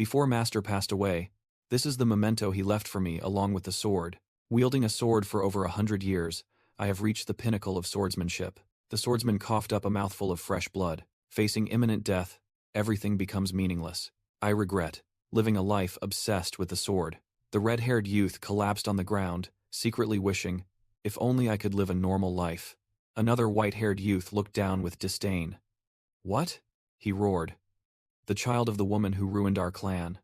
Before Master passed away, this is the memento he left for me along with the sword. Wielding a sword for over 100 years, I have reached the pinnacle of swordsmanship. The swordsman coughed up a mouthful of fresh blood. Facing imminent death, everything becomes meaningless. I regret living a life obsessed with the sword. The red-haired youth collapsed on the ground, secretly wishing, if only I could live a normal life. Another white-haired youth looked down with disdain. What? He roared. The child of the woman who ruined our clan.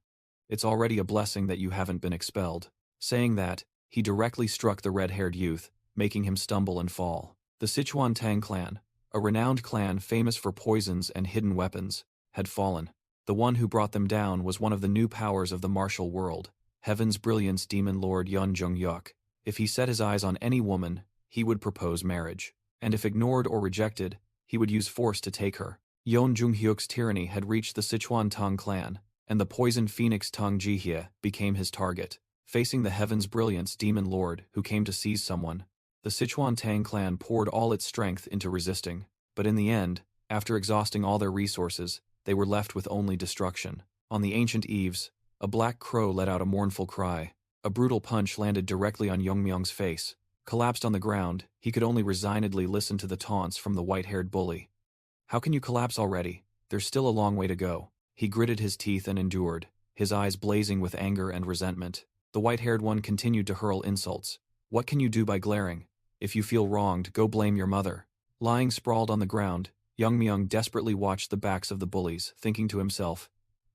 It's already a blessing that you haven't been expelled. Saying that, he directly struck the red-haired youth, making him stumble and fall. The Sichuan Tang clan, a renowned clan famous for poisons and hidden weapons, had fallen. The one who brought them down was one of the new powers of the martial world, Heaven's Brilliance Demon Lord Yun Jung-yuk. If he set his eyes on any woman, he would propose marriage. And if ignored or rejected, he would use force to take her. Yun Jung-hyuk's tyranny had reached the Sichuan Tang clan, and the poisoned phoenix Tang Jihye became his target. Facing the Heaven's Brilliance Demon Lord who came to seize someone, the Sichuan Tang clan poured all its strength into resisting. But in the end, after exhausting all their resources, they were left with only destruction. On the ancient eaves, a black crow let out a mournful cry. A brutal punch landed directly on Yeongmyeong's face. Collapsed on the ground, he could only resignedly listen to the taunts from the white-haired bully. How can you collapse already? There's still a long way to go. He gritted his teeth and endured, his eyes blazing with anger and resentment. The white-haired one continued to hurl insults. What can you do by glaring? If you feel wronged, go blame your mother. Lying sprawled on the ground, Yeongmyeong desperately watched the backs of the bullies, thinking to himself,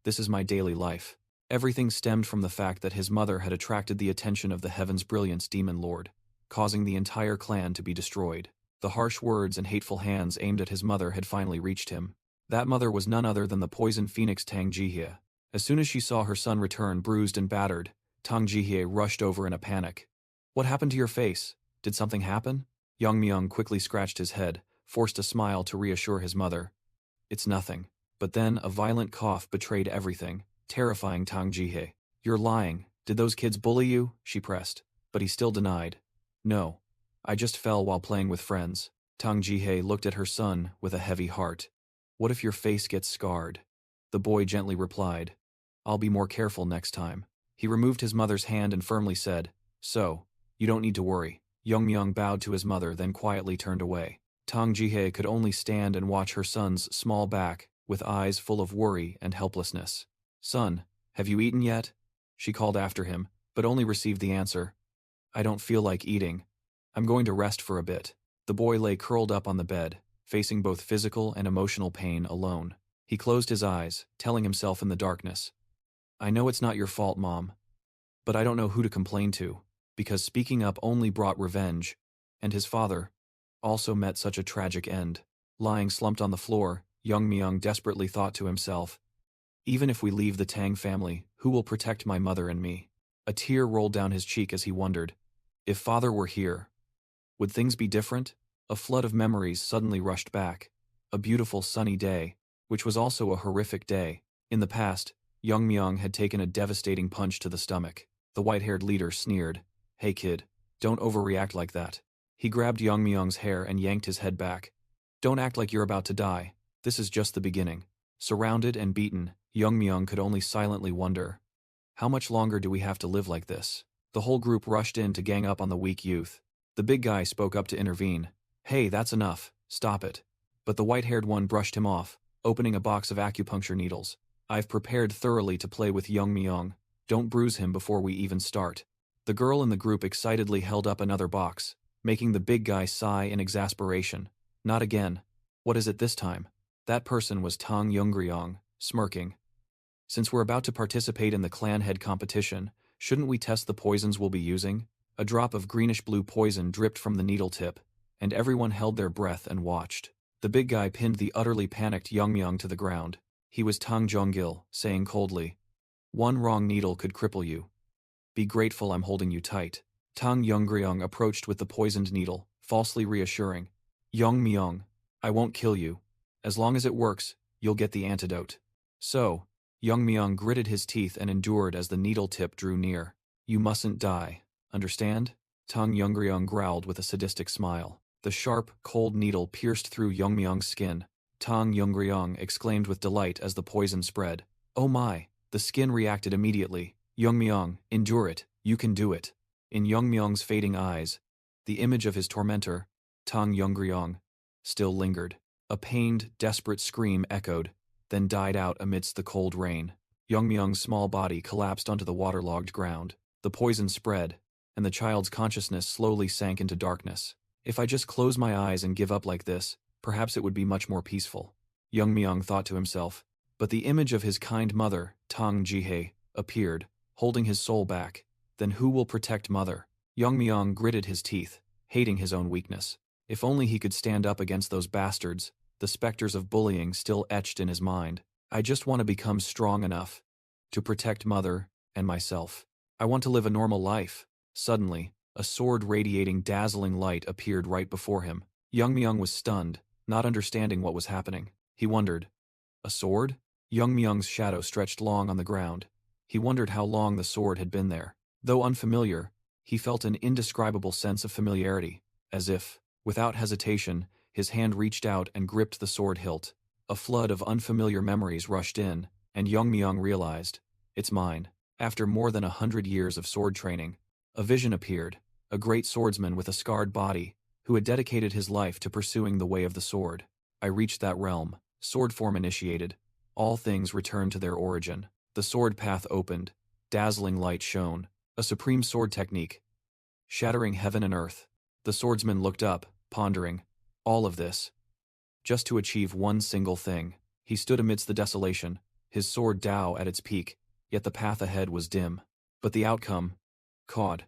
this is my daily life. Everything stemmed from the fact that his mother had attracted the attention of the Heaven's Brilliance Demon Lord, causing the entire clan to be destroyed. The harsh words and hateful hands aimed at his mother had finally reached him. That mother was none other than the poisoned phoenix Tang Jihye. As soon as she saw her son return bruised and battered, Tang Jihye rushed over in a panic. What happened to your face? Did something happen? Yeongmyeong quickly scratched his head, forced a smile to reassure his mother. It's nothing. But then a violent cough betrayed everything, terrifying Tang Jihye. You're lying. Did those kids bully you? She pressed. But he still denied. No. I just fell while playing with friends. Tang Jihye looked at her son with a heavy heart. What if your face gets scarred? The boy gently replied. I'll be more careful next time. He removed his mother's hand and firmly said, so, you don't need to worry. Yeongmyeong bowed to his mother then quietly turned away. Tang Jihye could only stand and watch her son's small back, with eyes full of worry and helplessness. Son, have you eaten yet? She called after him, but only received the answer. I don't feel like eating. I'm going to rest for a bit. The boy lay curled up on the bed, facing both physical and emotional pain alone. He closed his eyes, telling himself in the darkness, I know it's not your fault, Mom. But I don't know who to complain to, because speaking up only brought revenge, and his father also met such a tragic end. Lying slumped on the floor, Yeongmyeong desperately thought to himself, even if we leave the Tang family, who will protect my mother and me? A tear rolled down his cheek as he wondered, if father were here, would things be different? A flood of memories suddenly rushed back. A beautiful sunny day, which was also a horrific day. In the past, Yeongmyeong had taken a devastating punch to the stomach. The white-haired leader sneered, Hey kid, don't overreact like that. He grabbed Yeongmyeong's hair and yanked his head back. Don't act like you're about to die. This is just the beginning. Surrounded and beaten, Yeongmyeong could only silently wonder, how much longer do we have to live like this? The whole group rushed in to gang up on the weak youth. The big guy spoke up to intervene. Hey, that's enough. Stop it. But the white-haired one brushed him off, opening a box of acupuncture needles. I've prepared thoroughly to play with Yeongmyeong. Don't bruise him before we even start. The girl in the group excitedly held up another box, making the big guy sigh in exasperation. Not again. What is it this time? That person was Tang Yeongryong, smirking. Since we're about to participate in the clan head competition, shouldn't we test the poisons we'll be using? A drop of greenish-blue poison dripped from the needle tip, and everyone held their breath and watched. The big guy pinned the utterly panicked Yeongmyeong to the ground. He was Tang Jonggil, saying coldly, one wrong needle could cripple you. Be grateful I'm holding you tight. Tang Yeongryong approached with the poisoned needle, falsely reassuring. Yeongmyeong, I won't kill you. As long as it works, you'll get the antidote. So, Yeongmyeong gritted his teeth and endured as the needle tip drew near. You mustn't die. Understand? Tang Yeongryong growled with a sadistic smile. The sharp, cold needle pierced through Yeongmyeong's skin. Tang Yeongryong exclaimed with delight as the poison spread. Oh my! The skin reacted immediately. Youngmyung, endure it, you can do it. In Youngmyung's fading eyes, the image of his tormentor, Tang Youngryong, still lingered. A pained, desperate scream echoed, then died out amidst the cold rain. Youngmyung's small body collapsed onto the waterlogged ground. The poison spread, and the child's consciousness slowly sank into darkness. If I just close my eyes and give up like this, perhaps it would be much more peaceful, Youngmyung thought to himself. But the image of his kind mother, Tang Jihye, appeared, holding his soul back. Then who will protect mother? Youngmyung gritted his teeth, hating his own weakness. If only he could stand up against those bastards, the specters of bullying still etched in his mind. I just want to become strong enough to protect mother and myself. I want to live a normal life. Suddenly, a sword radiating dazzling light appeared right before him. Youngmyung was stunned, not understanding what was happening. He wondered, a sword? Youngmyung's shadow stretched long on the ground. He wondered how long the sword had been there. Though unfamiliar, he felt an indescribable sense of familiarity, as if, without hesitation, his hand reached out and gripped the sword hilt. A flood of unfamiliar memories rushed in, and Youngmyung realized, it's mine. After more than 100 years of sword training, a vision appeared, a great swordsman with a scarred body, who had dedicated his life to pursuing the way of the sword. I reached that realm, sword form initiated. All things returned to their origin. The sword path opened, dazzling light shone, a supreme sword technique, shattering heaven and earth. The swordsman looked up, pondering, all of this, just to achieve one single thing. He stood amidst the desolation, his sword Dao at its peak, yet the path ahead was dim. But the outcome, caught,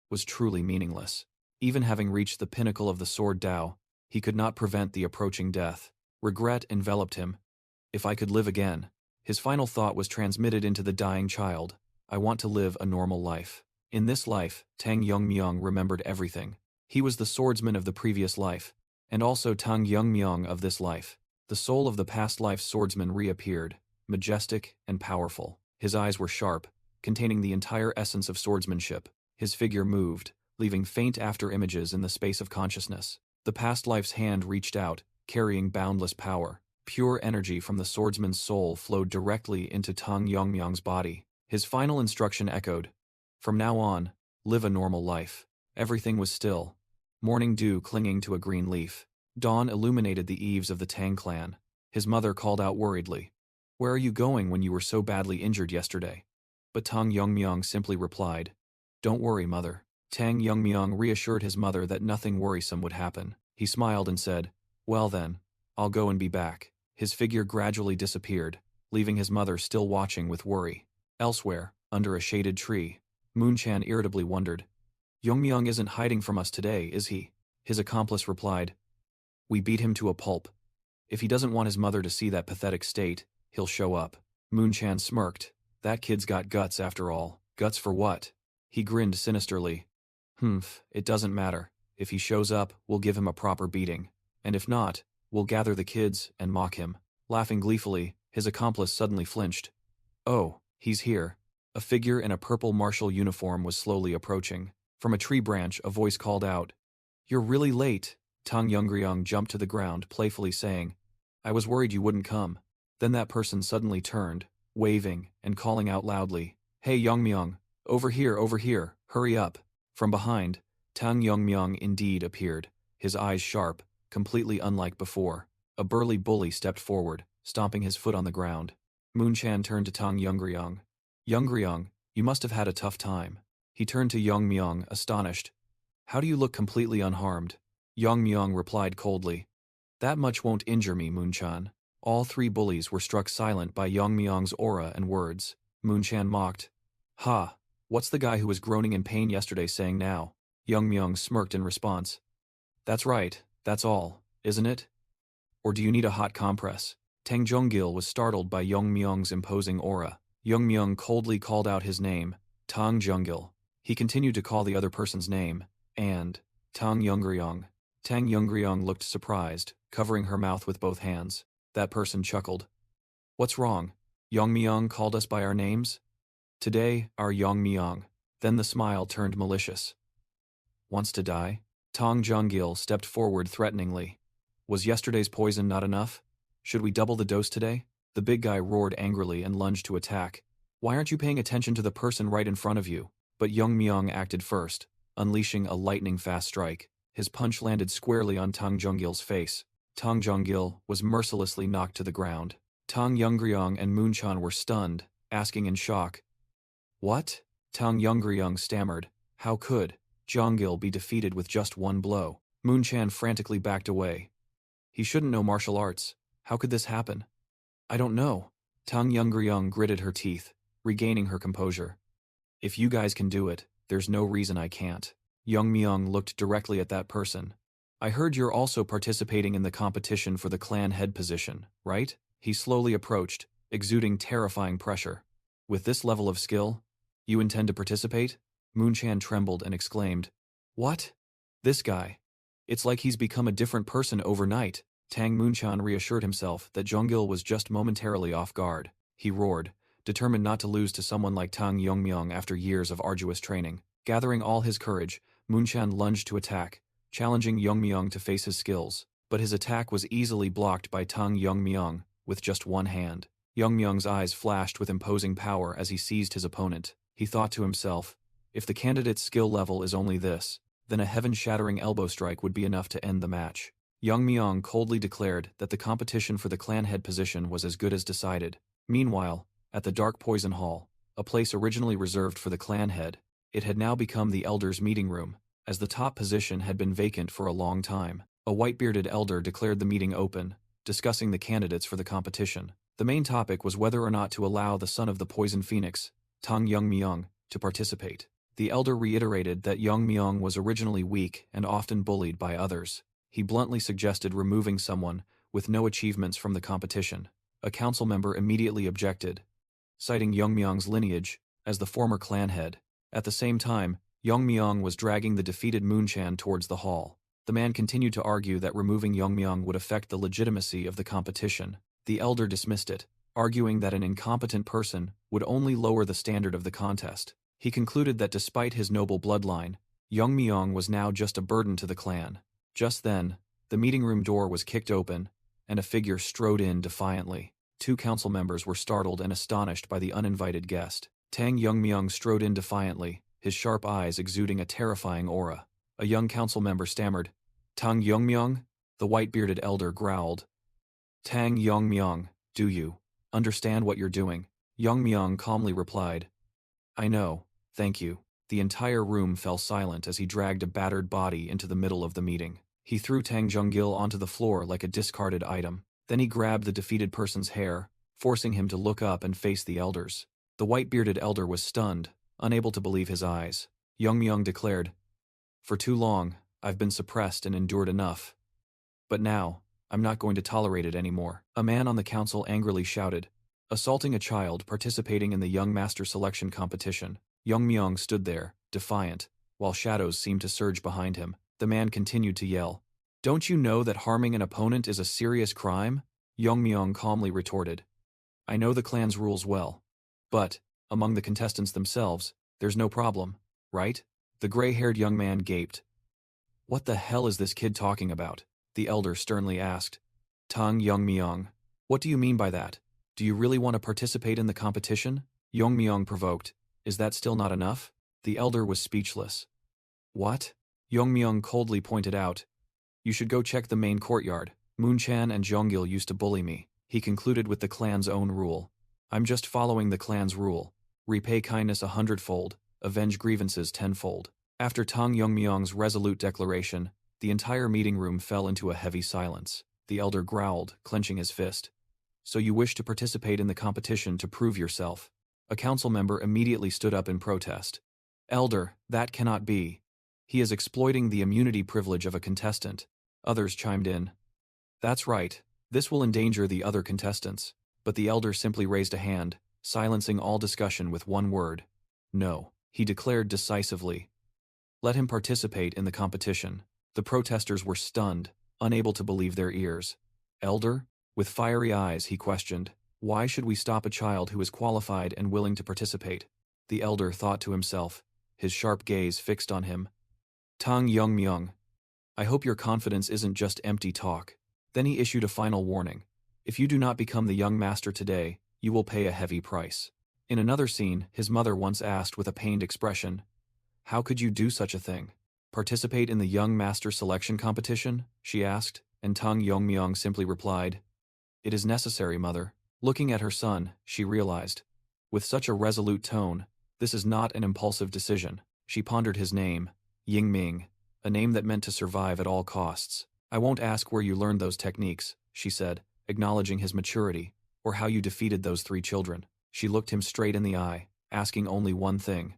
was truly meaningless. Even having reached the pinnacle of the sword Dao, he could not prevent the approaching death. Regret enveloped him. If I could live again. His final thought was transmitted into the dying child. I want to live a normal life. In this life, Tang Youngmyung remembered everything. He was the swordsman of the previous life, and also Tang Youngmyung of this life. The soul of the past life's swordsman reappeared, majestic and powerful. His eyes were sharp, containing the entire essence of swordsmanship. His figure moved, leaving faint after-images in the space of consciousness. The past life's hand reached out, carrying boundless power. Pure energy from the swordsman's soul flowed directly into Tang Youngmyung's body. His final instruction echoed, from now on, live a normal life. Everything was still. Morning dew clinging to a green leaf. Dawn illuminated the eaves of the Tang clan. His mother called out worriedly, where are you going when you were so badly injured yesterday? But Tang Youngmyung simply replied, don't worry, mother. Tang Youngmyung reassured his mother that nothing worrisome would happen. He smiled and said, well then, I'll go and be back. His figure gradually disappeared, leaving his mother still watching with worry. Elsewhere, under a shaded tree, Moonchan irritably wondered, Youngmyung isn't hiding from us today, is he? His accomplice replied, we beat him to a pulp. If he doesn't want his mother to see that pathetic state, he'll show up. Moonchan smirked. That kid's got guts after all. Guts for what? He grinned sinisterly. It doesn't matter. If he shows up, we'll give him a proper beating. And if not, we'll gather the kids and mock him. Laughing gleefully, his accomplice suddenly flinched. Oh, he's here. A figure in a purple martial uniform was slowly approaching. From a tree branch, a voice called out, you're really late. Tang Youngryong jumped to the ground, playfully saying, I was worried you wouldn't come. Then that person suddenly turned, waving and calling out loudly, hey Youngmyung, over here, hurry up. From behind, Tang Youngmyung indeed appeared, his eyes sharp, completely unlike before. A burly bully stepped forward, stomping his foot on the ground. Moonchan turned to Tang Youngryong. Youngryong, you must have had a tough time. He turned to Youngmyung, astonished. How do you look completely unharmed? Youngmyung replied coldly. That much won't injure me, Moonchan. All three bullies were struck silent by Youngmyung's aura and words. Moonchan mocked. Ha, what's the guy who was groaning in pain yesterday saying now? Youngmyung smirked in response. That's right, that's all, isn't it? Or do you need a hot compress? Tang Jonggil was startled by Youngmyung's imposing aura. Youngmyung coldly called out his name, Tang Jonggil. He continued to call the other person's name, and Tang Youngryong. Tang Youngryong looked surprised, covering her mouth with both hands. That person chuckled. What's wrong? Youngmyung called us by our names? Today, our Youngmyung. Then the smile turned malicious. Wants to die? Tang Jonggil stepped forward threateningly. Was yesterday's poison not enough? Should we double the dose today? The big guy roared angrily and lunged to attack. Why aren't you paying attention to the person right in front of you? But Young Myung acted first, unleashing a lightning-fast strike. His punch landed squarely on Tang Jonggil's face. Tang Jonggil was mercilessly knocked to the ground. Tang Youngryong and Moonchan were stunned, asking in shock, "What?" Tang Youngryong stammered. How could Jonggil be defeated with just one blow? Moonchan frantically backed away. He shouldn't know martial arts. How could this happen? I don't know. Tang Youngryong gritted her teeth, regaining her composure. If you guys can do it, there's no reason I can't. Young Myung looked directly at that person. I heard you're also participating in the competition for the clan head position, right? He slowly approached, exuding terrifying pressure. With this level of skill, you intend to participate? Moonchan trembled and exclaimed, What? This guy. It's like he's become a different person overnight. Tang Moonchan reassured himself that Jonggil was just momentarily off guard. He roared, determined not to lose to someone like Tang Yongmyong after years of arduous training. Gathering all his courage, Moonchan lunged to attack, challenging Yongmyong to face his skills. But his attack was easily blocked by Tang Yongmyong with just one hand. Yongmyong's eyes flashed with imposing power as he seized his opponent. He thought to himself, if the candidate's skill level is only this, then a heaven-shattering elbow strike would be enough to end the match. Yongmyong coldly declared that the competition for the clan head position was as good as decided. Meanwhile, at the Dark Poison Hall, a place originally reserved for the clan head, it had now become the Elder's meeting room, as the top position had been vacant for a long time. A white-bearded elder declared the meeting open, discussing the candidates for the competition. The main topic was whether or not to allow the son of the Poison Phoenix, Tang Youngmyong, to participate. The elder reiterated that Youngmyong was originally weak and often bullied by others. He bluntly suggested removing someone with no achievements from the competition. A council member immediately objected, citing Youngmyong's lineage as the former clan head. At the same time, Youngmyong was dragging the defeated Moonchan towards the hall. The man continued to argue that removing Youngmyong would affect the legitimacy of the competition. The elder dismissed it, arguing that an incompetent person would only lower the standard of the contest. He concluded that despite his noble bloodline, Youngmyong was now just a burden to the clan. Just then, the meeting room door was kicked open, and a figure strode in defiantly. Two council members were startled and astonished by the uninvited guest. Tang Youngmyong strode in defiantly, his sharp eyes exuding a terrifying aura. A young council member stammered, Tang Youngmyong? The white-bearded elder growled. Tang Youngmyong, do you understand what you're doing? Youngmyong calmly replied, I know, thank you. The entire room fell silent as he dragged a battered body into the middle of the meeting. He threw Tang Jonggil onto the floor like a discarded item. Then he grabbed the defeated person's hair, forcing him to look up and face the elders. The white-bearded elder was stunned, unable to believe his eyes. Youngmyong declared, For too long, I've been suppressed and endured enough. But now, I'm not going to tolerate it anymore. A man on the council angrily shouted, assaulting a child participating in the young master selection competition. Youngmyong stood there, defiant, while shadows seemed to surge behind him. The man continued to yell, Don't you know that harming an opponent is a serious crime? Youngmyong calmly retorted, I know the clan's rules well. But, among the contestants themselves, there's no problem, right? The gray-haired young man gaped. What the hell is this kid talking about? The elder sternly asked. Tang Youngmyong, what do you mean by that? Do you really want to participate in the competition? Youngmyong provoked. Is that still not enough? The elder was speechless. What? Youngmyong coldly pointed out. You should go check the main courtyard. Moonchan and Jonggil used to bully me. He concluded with the clan's own rule. I'm just following the clan's rule. Repay kindness 100-fold, avenge grievances 10-fold. After Tang Youngmyong's resolute declaration, the entire meeting room fell into a heavy silence. The elder growled, clenching his fist. So you wish to participate in the competition to prove yourself? A council member immediately stood up in protest. Elder, that cannot be. He is exploiting the immunity privilege of a contestant. Others chimed in. That's right. This will endanger the other contestants. But the elder simply raised a hand, silencing all discussion with one word. No, he declared decisively. Let him participate in the competition. The protesters were stunned, unable to believe their ears. Elder? With fiery eyes, he questioned. Why should we stop a child who is qualified and willing to participate? The elder thought to himself, his sharp gaze fixed on him. Tang Youngmyong, I hope your confidence isn't just empty talk. Then he issued a final warning. If you do not become the young master today, you will pay a heavy price. In another scene, his mother once asked with a pained expression, "How could you do such a thing? Participate in the young master selection competition?" she asked, and Tang Yongmyong simply replied, "It is necessary, mother." Looking at her son, she realized, with such a resolute tone, this is not an impulsive decision. She pondered his name, Yingming, a name that meant to survive at all costs. "I won't ask where you learned those techniques," she said, acknowledging his maturity, "or how you defeated those 3 children. She looked him straight in the eye, asking only one thing.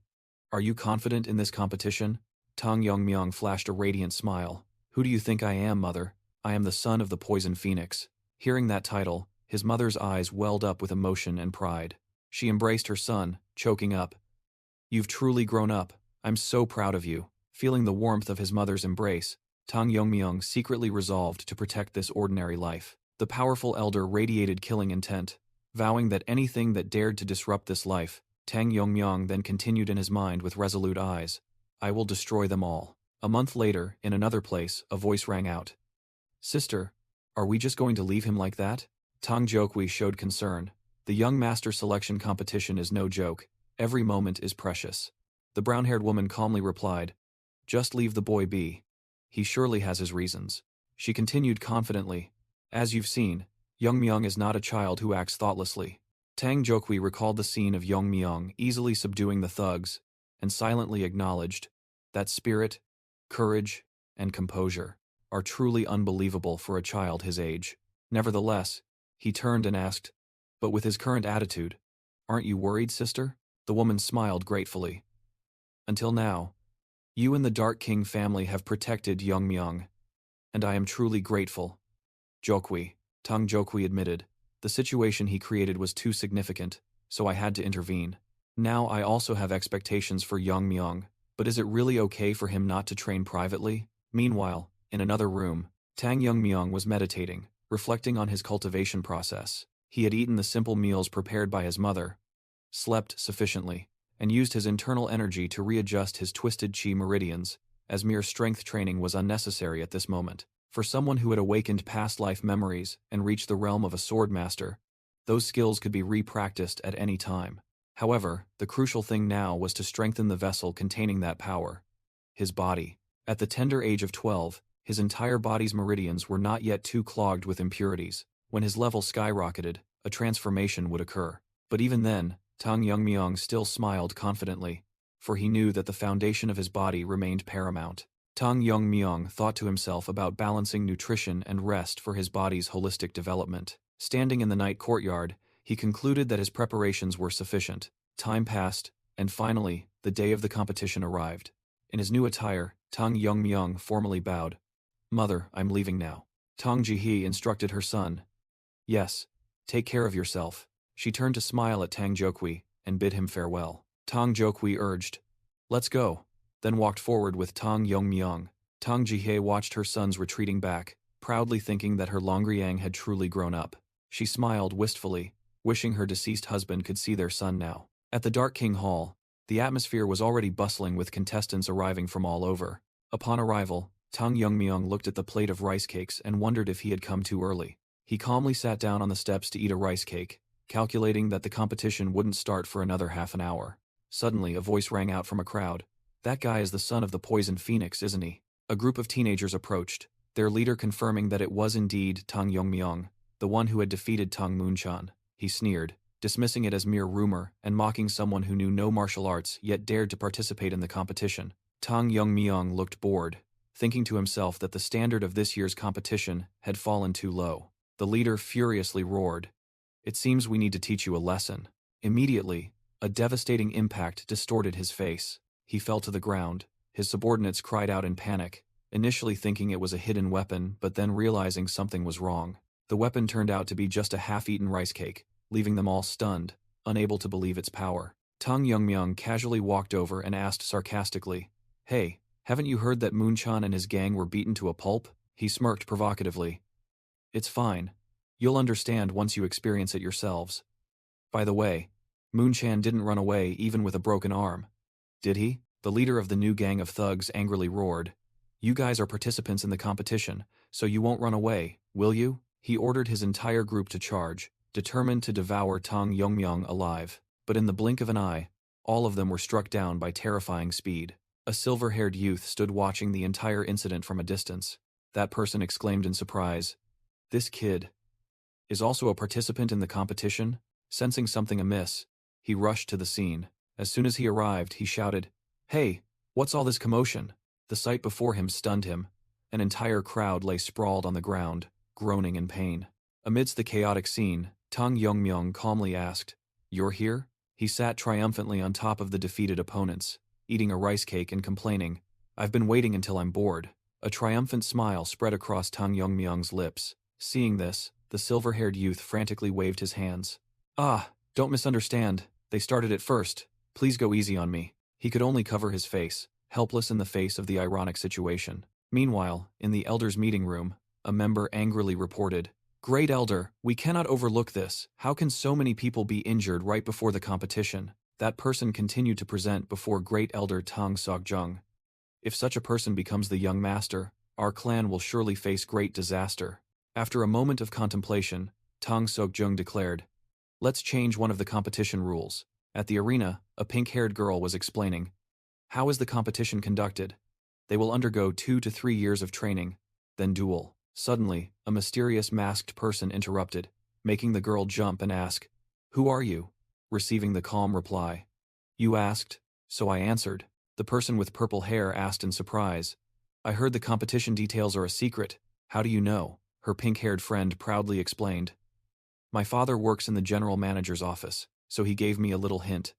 "Are you confident in this competition?" Tang Yongmyong flashed a radiant smile. "Who do you think I am, mother? I am the son of the Poison Phoenix." Hearing that title, his mother's eyes welled up with emotion and pride. She embraced her son, choking up. "You've truly grown up. I'm so proud of you." Feeling the warmth of his mother's embrace, Tang Yongmyong secretly resolved to protect this ordinary life. The powerful elder radiated killing intent, vowing that anything that dared to disrupt this life. Tang Yongmyong then continued in his mind with resolute eyes, "I will destroy them all." A month later, in another place, a voice rang out. "Sister, are we just going to leave him like that?" Tang Jokwi showed concern. "The young master selection competition is no joke. Every moment is precious." The brown-haired woman calmly replied, "Just leave the boy be. He surely has his reasons." She continued confidently, "As you've seen, Yongmyong is not a child who acts thoughtlessly." Tang Jokwi recalled the scene of Yongmyong easily subduing the thugs, and silently acknowledged that spirit, courage, and composure are truly unbelievable for a child his age. Nevertheless, he turned and asked, "But with his current attitude, aren't you worried, sister?" The woman smiled gratefully. "Until now, you and the Dark King family have protected Yongmyong, and I am truly grateful." Jokwi, Tang Jokwi admitted, "The situation he created was too significant, so I had to intervene. Now I also have expectations for Yongmyong, but is it really okay for him not to train privately?" Meanwhile, in another room, Tang Yongmyong was meditating, reflecting on his cultivation process. He had eaten the simple meals prepared by his mother, slept sufficiently, and used his internal energy to readjust his twisted chi meridians, as mere strength training was unnecessary at this moment. For someone who had awakened past life memories and reached the realm of a sword master, those skills could be re-practiced at any time. However, the crucial thing now was to strengthen the vessel containing that power, his body. At the tender age of 12, his entire body's meridians were not yet too clogged with impurities. When his level skyrocketed, a transformation would occur. But even then, Tang Yongmyong still smiled confidently, for he knew that the foundation of his body remained paramount. Tang Yongmyong thought to himself about balancing nutrition and rest for his body's holistic development. Standing in the night courtyard, he concluded that his preparations were sufficient. Time passed, and finally, the day of the competition arrived. In his new attire, Tang Yongmyong formally bowed. "Mother, I'm leaving now." Tang Jihe instructed her son. "Yes, take care of yourself." She turned to smile at Tang Jokwi and bid him farewell. Tang Jokwi urged, "Let's go," then walked forward with Tang Yongmyong. Tang Jihe watched her sons retreating back, proudly thinking that her Longriang had truly grown up. She smiled wistfully, wishing her deceased husband could see their son now. At the Dark King Hall, the atmosphere was already bustling with contestants arriving from all over. Upon arrival, Tang Yongmyong looked at the plate of rice cakes and wondered if he had come too early. He calmly sat down on the steps to eat a rice cake, calculating that the competition wouldn't start for another half an hour. Suddenly, a voice rang out from a crowd. "That guy is the son of the Poison Phoenix, isn't he?" A group of teenagers approached, their leader confirming that it was indeed Tang Yongmyong, the one who had defeated Tang Moonchan. He sneered, dismissing it as mere rumor and mocking someone who knew no martial arts yet dared to participate in the competition. Tang Yongmyong looked bored, thinking to himself that the standard of this year's competition had fallen too low. The leader furiously roared, "It seems we need to teach you a lesson." Immediately, a devastating impact distorted his face. He fell to the ground. His subordinates cried out in panic, initially thinking it was a hidden weapon but then realizing something was wrong. The weapon turned out to be just a half-eaten rice cake, leaving them all stunned, unable to believe its power. Tang Yongmyong casually walked over and asked sarcastically, "Hey, haven't you heard that Moonchan and his gang were beaten to a pulp?" He smirked provocatively. "It's fine. You'll understand once you experience it yourselves. By the way, Moonchan didn't run away even with a broken arm. Did he?" The leader of the new gang of thugs angrily roared. "You guys are participants in the competition, so you won't run away, will you?" He ordered his entire group to charge, determined to devour Tang Yongmyong alive. But in the blink of an eye, all of them were struck down by terrifying speed. A silver-haired youth stood watching the entire incident from a distance. That person exclaimed in surprise, "This kid is also a participant in the competition?" Sensing something amiss, he rushed to the scene. As soon as he arrived, he shouted, "Hey, what's all this commotion?" The sight before him stunned him. An entire crowd lay sprawled on the ground, groaning in pain. Amidst the chaotic scene, Tang Yongmyong calmly asked, "You're here?" He sat triumphantly on top of the defeated opponents, eating a rice cake and complaining, "I've been waiting until I'm bored." A triumphant smile spread across Tang Yongmyong's lips. Seeing this, the silver-haired youth frantically waved his hands. "Ah, don't misunderstand. They started it first. Please go easy on me." He could only cover his face, helpless in the face of the ironic situation. Meanwhile, in the Elder's meeting room, a member angrily reported, "Great Elder, we cannot overlook this. How can so many people be injured right before the competition?" That person continued to present before Great Elder Tang Sokjung. "If such a person becomes the young master, our clan will surely face great disaster." After a moment of contemplation, Tang Sokjung declared, "Let's change one of the competition rules." At the arena, a pink-haired girl was explaining, "How is the competition conducted? They will undergo 2 to 3 years of training, then duel." Suddenly, a mysterious masked person interrupted, making the girl jump and ask, "Who are you?" Receiving the calm reply, "You asked, so I answered." The person with purple hair asked in surprise, "I heard the competition details are a secret. How do you know?" Her pink-haired friend proudly explained, "My father works in the general manager's office, so he gave me a little hint.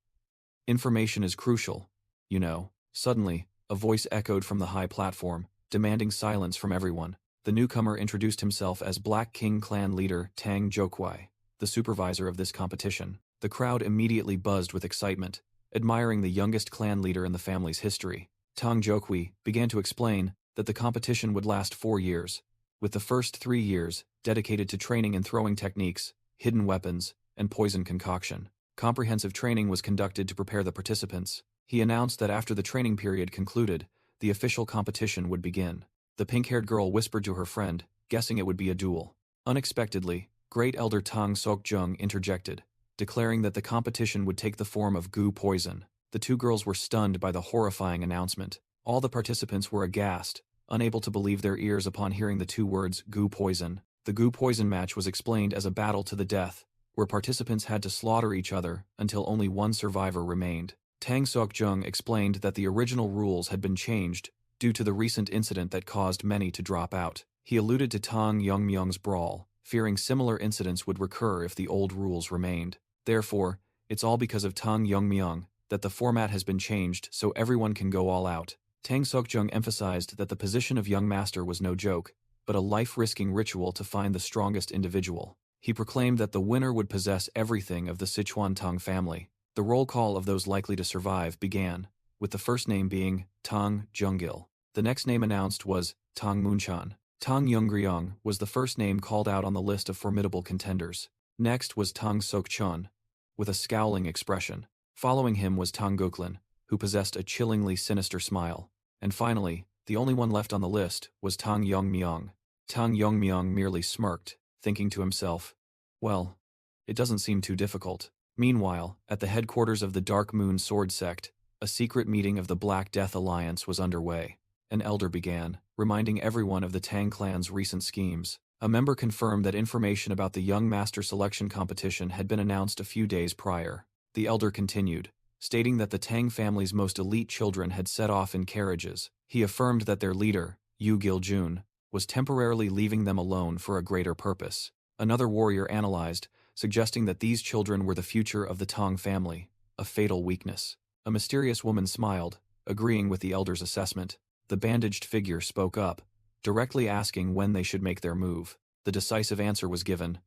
Information is crucial, you know." Suddenly, a voice echoed from the high platform, demanding silence from everyone. The newcomer introduced himself as Black King clan leader Tang Jokwai, the supervisor of this competition. The crowd immediately buzzed with excitement, admiring the youngest clan leader in the family's history. Tang Jokwai began to explain that the competition would last 4 years, with the first 3 years dedicated to training in throwing techniques, hidden weapons, and poison concoction. Comprehensive training was conducted to prepare the participants. He announced that after the training period concluded, the official competition would begin. The pink-haired girl whispered to her friend, guessing it would be a duel. Unexpectedly, Great Elder Tang Sokjung interjected, declaring that the competition would take the form of goo poison. The two girls were stunned by the horrifying announcement. All the participants were aghast, unable to believe their ears upon hearing the 2 words goo poison. The goo poison match was explained as a battle to the death, where participants had to slaughter each other until only one survivor remained. Tang Sokjung explained that the original rules had been changed due to the recent incident that caused many to drop out. He alluded to Tang Yongmyong's brawl, fearing similar incidents would recur if the old rules remained. Therefore, it's all because of Tang Yongmyong that the format has been changed so everyone can go all out. Tang Sokjung emphasized that the position of young master was no joke, but a life-risking ritual to find the strongest individual. He proclaimed that the winner would possess everything of the Sichuan Tang family. The roll call of those likely to survive began, with the first name being Tang Jungil. The next name announced was Tang Munchan. Tang Yongryong was the first name called out on the list of formidable contenders. Next was Tang Sokchun, with a scowling expression. Following him was Tang Goklin, who possessed a chillingly sinister smile. And finally, the only one left on the list was Tang Yongmyong. Tang Yongmyong merely smirked, thinking to himself, "Well, it doesn't seem too difficult." Meanwhile, at the headquarters of the Dark Moon Sword Sect, a secret meeting of the Black Death Alliance was underway. An elder began, reminding everyone of the Tang clan's recent schemes. A member confirmed that information about the Young Master Selection competition had been announced a few days prior. The elder continued, stating that the Tang family's most elite children had set off in carriages. He affirmed that their leader, Yu Giljun, was temporarily leaving them alone for a greater purpose. Another warrior analyzed, suggesting that these children were the future of the Tang family, a fatal weakness. A mysterious woman smiled, agreeing with the elder's assessment. The bandaged figure spoke up, directly asking when they should make their move. The decisive answer was given,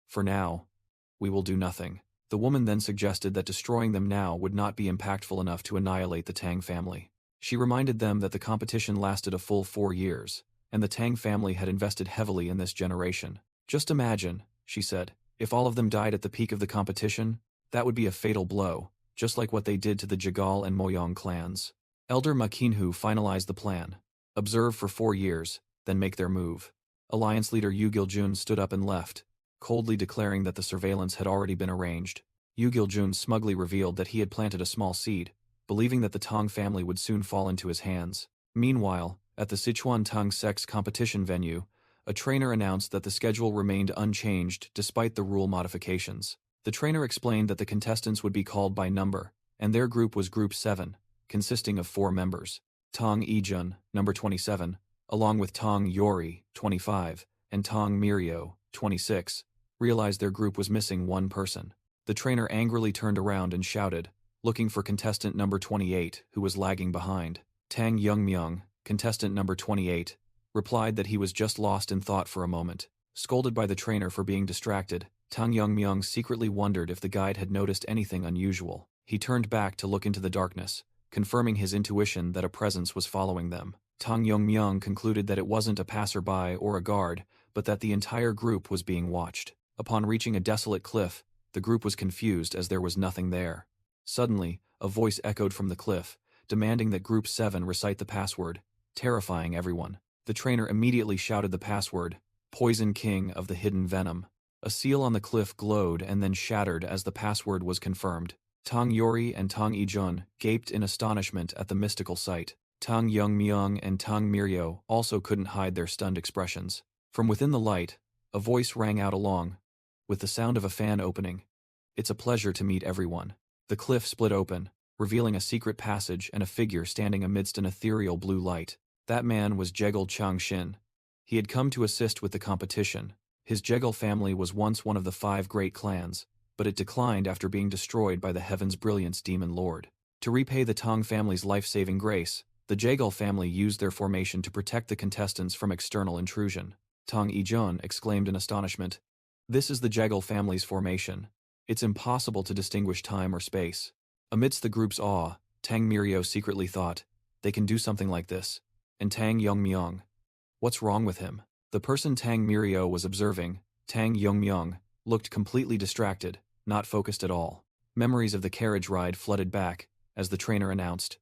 "For now, we will do nothing." The woman then suggested that destroying them now would not be impactful enough to annihilate the Tang family. She reminded them that the competition lasted a full 4 years, and the Tang family had invested heavily in this generation. "Just imagine," she said, "if all of them died at the peak of the competition, that would be a fatal blow, just like what they did to the Jagal and Moyong clans." Elder Makinhu finalized the plan. Observe for 4 years, then make their move. Alliance leader Yu Giljun stood up and left, coldly declaring that the surveillance had already been arranged. Yu Giljun smugly revealed that he had planted a small seed, believing that the Tang family would soon fall into his hands. Meanwhile, at the Sichuan Tang Sex competition venue, a trainer announced that the schedule remained unchanged despite the rule modifications. The trainer explained that the contestants would be called by number, and their group was Group 7, consisting of 4 members. Tang Ijun, number 27, along with Tang Yori, 25, and Tang Mirio, 26, realized their group was missing one person. The trainer angrily turned around and shouted, looking for contestant number 28, who was lagging behind. Tang Youngmyung, contestant number 28, replied that he was just lost in thought for a moment. Scolded by the trainer for being distracted, Tang Youngmyung secretly wondered if the guide had noticed anything unusual. He turned back to look into the darkness, confirming his intuition that a presence was following them. Tang Youngmyung concluded that it wasn't a passerby or a guard, but that the entire group was being watched. Upon reaching a desolate cliff, the group was confused as there was nothing there. Suddenly, a voice echoed from the cliff, demanding that Group 7 recite the password, terrifying everyone. The trainer immediately shouted the password, Poison King of the Hidden Venom. A seal on the cliff glowed and then shattered as the password was confirmed. Tang Yori and Tang Ijun gaped in astonishment at the mystical sight. Tang Youngmyung and Tang Mirio also couldn't hide their stunned expressions. From within the light, a voice rang out along with the sound of a fan opening. It's a pleasure to meet everyone. The cliff split open, revealing a secret passage and a figure standing amidst an ethereal blue light. That man was Jegal Changshin. He had come to assist with the competition. His Jegal family was once one of the 5 great clans, but it declined after being destroyed by the Heaven's Brilliance Demon Lord. To repay the Tang family's life-saving grace, the Jegal family used their formation to protect the contestants from external intrusion. Tang Ijun exclaimed in astonishment, "This is the Jegal family's formation. It's impossible to distinguish time or space." Amidst the group's awe, Tang Mirio secretly thought, they can do something like this. And Tang Youngmyung, what's wrong with him? The person Tang Mirio was observing, Tang Youngmyung, looked completely distracted, not focused at all. Memories of the carriage ride flooded back, as the trainer announced,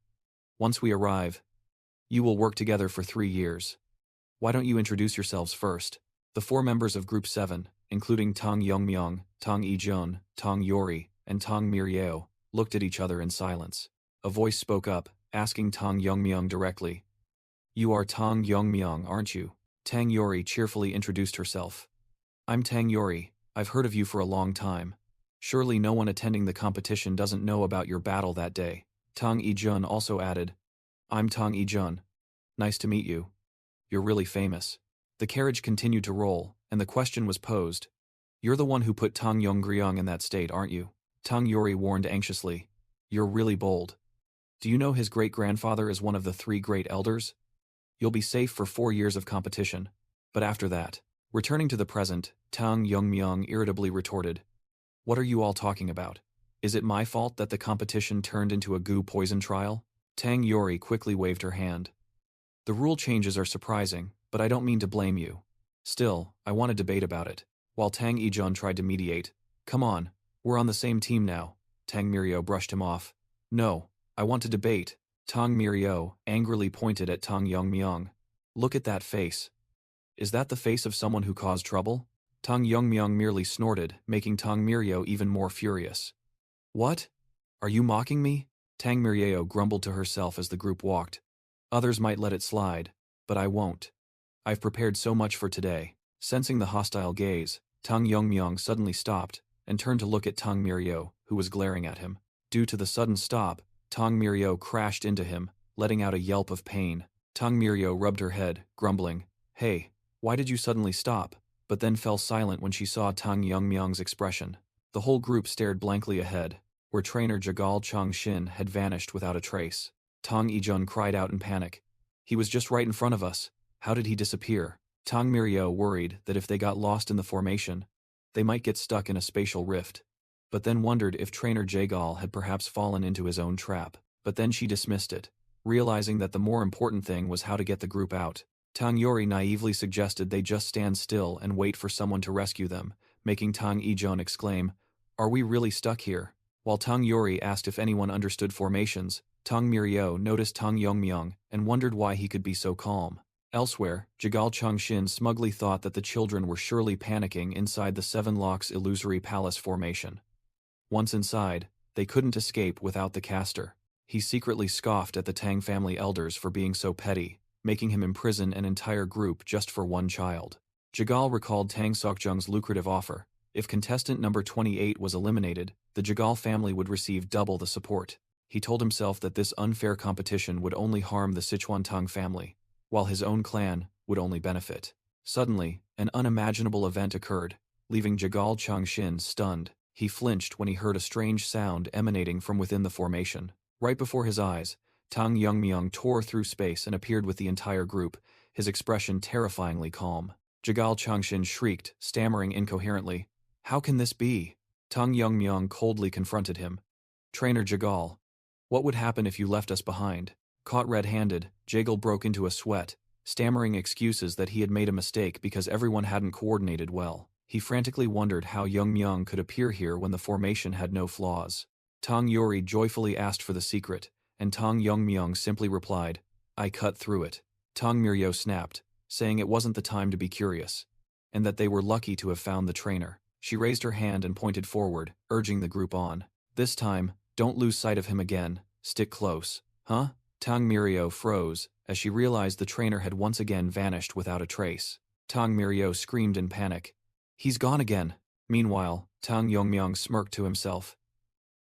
"Once we arrive, you will work together for 3 years. Why don't you introduce yourselves first?" The 4 members of Group 7, including Tang Youngmyung, Tang Ijun, Tang Yori, and Tang Mirio, looked at each other in silence. A voice spoke up, asking Tang Youngmyung directly, "You are Tang Youngmyung, aren't you?" Tang Yori cheerfully introduced herself. "I'm Tang Yori. I've heard of you for a long time. Surely no one attending the competition doesn't know about your battle that day." Tang Ijun also added, "I'm Tang Ijun. Nice to meet you. You're really famous." The carriage continued to roll, and the question was posed. "You're the one who put Tang Yongryong in that state, aren't you?" Tang Yori warned anxiously. "You're really bold. Do you know his great-grandfather is one of the 3 great elders? You'll be safe for 4 years of competition. But after that..." Returning to the present, Tang Youngmyung irritably retorted, "What are you all talking about? Is it my fault that the competition turned into a goo poison trial?" Tang Yori quickly waved her hand. "The rule changes are surprising, but I don't mean to blame you. Still, I want to debate about it." While Tang Ijun tried to mediate, "Come on, we're on the same team now." Tang Mirio brushed him off. "No, I want to debate." Tang Mirio angrily pointed at Tang Youngmyung. "Look at that face. Is that the face of someone who caused trouble?" Tang Youngmyung merely snorted, making Tang Mirio even more furious. "What? Are you mocking me?" Tang Mirio grumbled to herself as the group walked. "Others might let it slide, but I won't. I've prepared so much for today." Sensing the hostile gaze, Tang Youngmyung suddenly stopped and turned to look at Tang Mirio, who was glaring at him. Due to the sudden stop, Tang Mirio crashed into him, letting out a yelp of pain. Tang Mirio rubbed her head, grumbling, "Hey, why did you suddenly stop?" But then fell silent when she saw Tang Youngmyung's expression. The whole group stared blankly ahead, where trainer Jagal Changshin had vanished without a trace. Tang Ijun cried out in panic. "He was just right in front of us. How did he disappear?" Tang Mirio worried that if they got lost in the formation, they might get stuck in a spatial rift, but then wondered if trainer Jagal had perhaps fallen into his own trap. But then she dismissed it, realizing that the more important thing was how to get the group out. Tang Yori naively suggested they just stand still and wait for someone to rescue them, making Tang Ijun exclaim, "Are we really stuck here?" While Tang Yori asked if anyone understood formations, Tang Mirio noticed Tang Youngmyung and wondered why he could be so calm. Elsewhere, Jagal Changshin smugly thought that the children were surely panicking inside the 7 Locks illusory palace formation. Once inside, they couldn't escape without the caster. He secretly scoffed at the Tang family elders for being so petty, making him imprison an entire group just for one child. Jagal recalled Tang Sokjung's lucrative offer. If contestant number 28 was eliminated, the Jagal family would receive double the support. He told himself that this unfair competition would only harm the Sichuan Tang family, while his own clan would only benefit. Suddenly, an unimaginable event occurred, leaving Jagal Changshin stunned. He flinched when he heard a strange sound emanating from within the formation. Right before his eyes, Tang Yongmyong tore through space and appeared with the entire group, his expression terrifyingly calm. Jagal Changshin shrieked, stammering incoherently. How can this be? Tang Yongmyong coldly confronted him. Trainer Jagal, what would happen if you left us behind? Caught red-handed, Jagal broke into a sweat, stammering excuses that he had made a mistake because everyone hadn't coordinated well. He frantically wondered how Yongmyong could appear here when the formation had no flaws. Tang Yori joyfully asked for the secret, and Tang Yongmyong simply replied, I cut through it. Tang Miryo snapped, saying it wasn't the time to be curious, and that they were lucky to have found the trainer. She raised her hand and pointed forward, urging the group on. This time, don't lose sight of him again, stick close. Huh? Tang Miryo froze, as she realized the trainer had once again vanished without a trace. Tang Miryo screamed in panic. He's gone again. Meanwhile, Tang Yongmyong smirked to himself.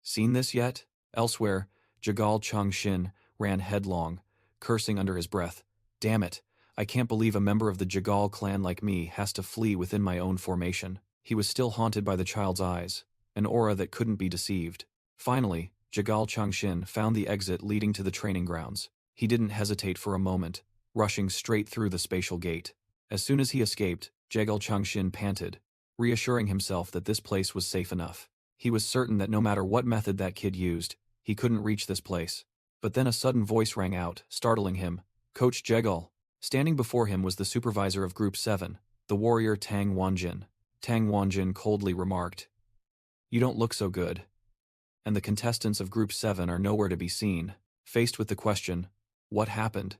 Seen this yet? Elsewhere, Jagal Changshin ran headlong, cursing under his breath. Damn it, I can't believe a member of the Jagal clan like me has to flee within my own formation. He was still haunted by the child's eyes, an aura that couldn't be deceived. Finally, Jagal Changshin found the exit leading to the training grounds. He didn't hesitate for a moment, rushing straight through the spatial gate. As soon as he escaped, Jagal Changshin panted, reassuring himself that this place was safe enough. He was certain that no matter what method that kid used, he couldn't reach this place. But then a sudden voice rang out, startling him. Coach Jagal. Standing before him was the supervisor of Group 7, the warrior Tang Wanjin. Tang Wanjin coldly remarked, You don't look so good. And the contestants of Group 7 are nowhere to be seen. Faced with the question, what happened?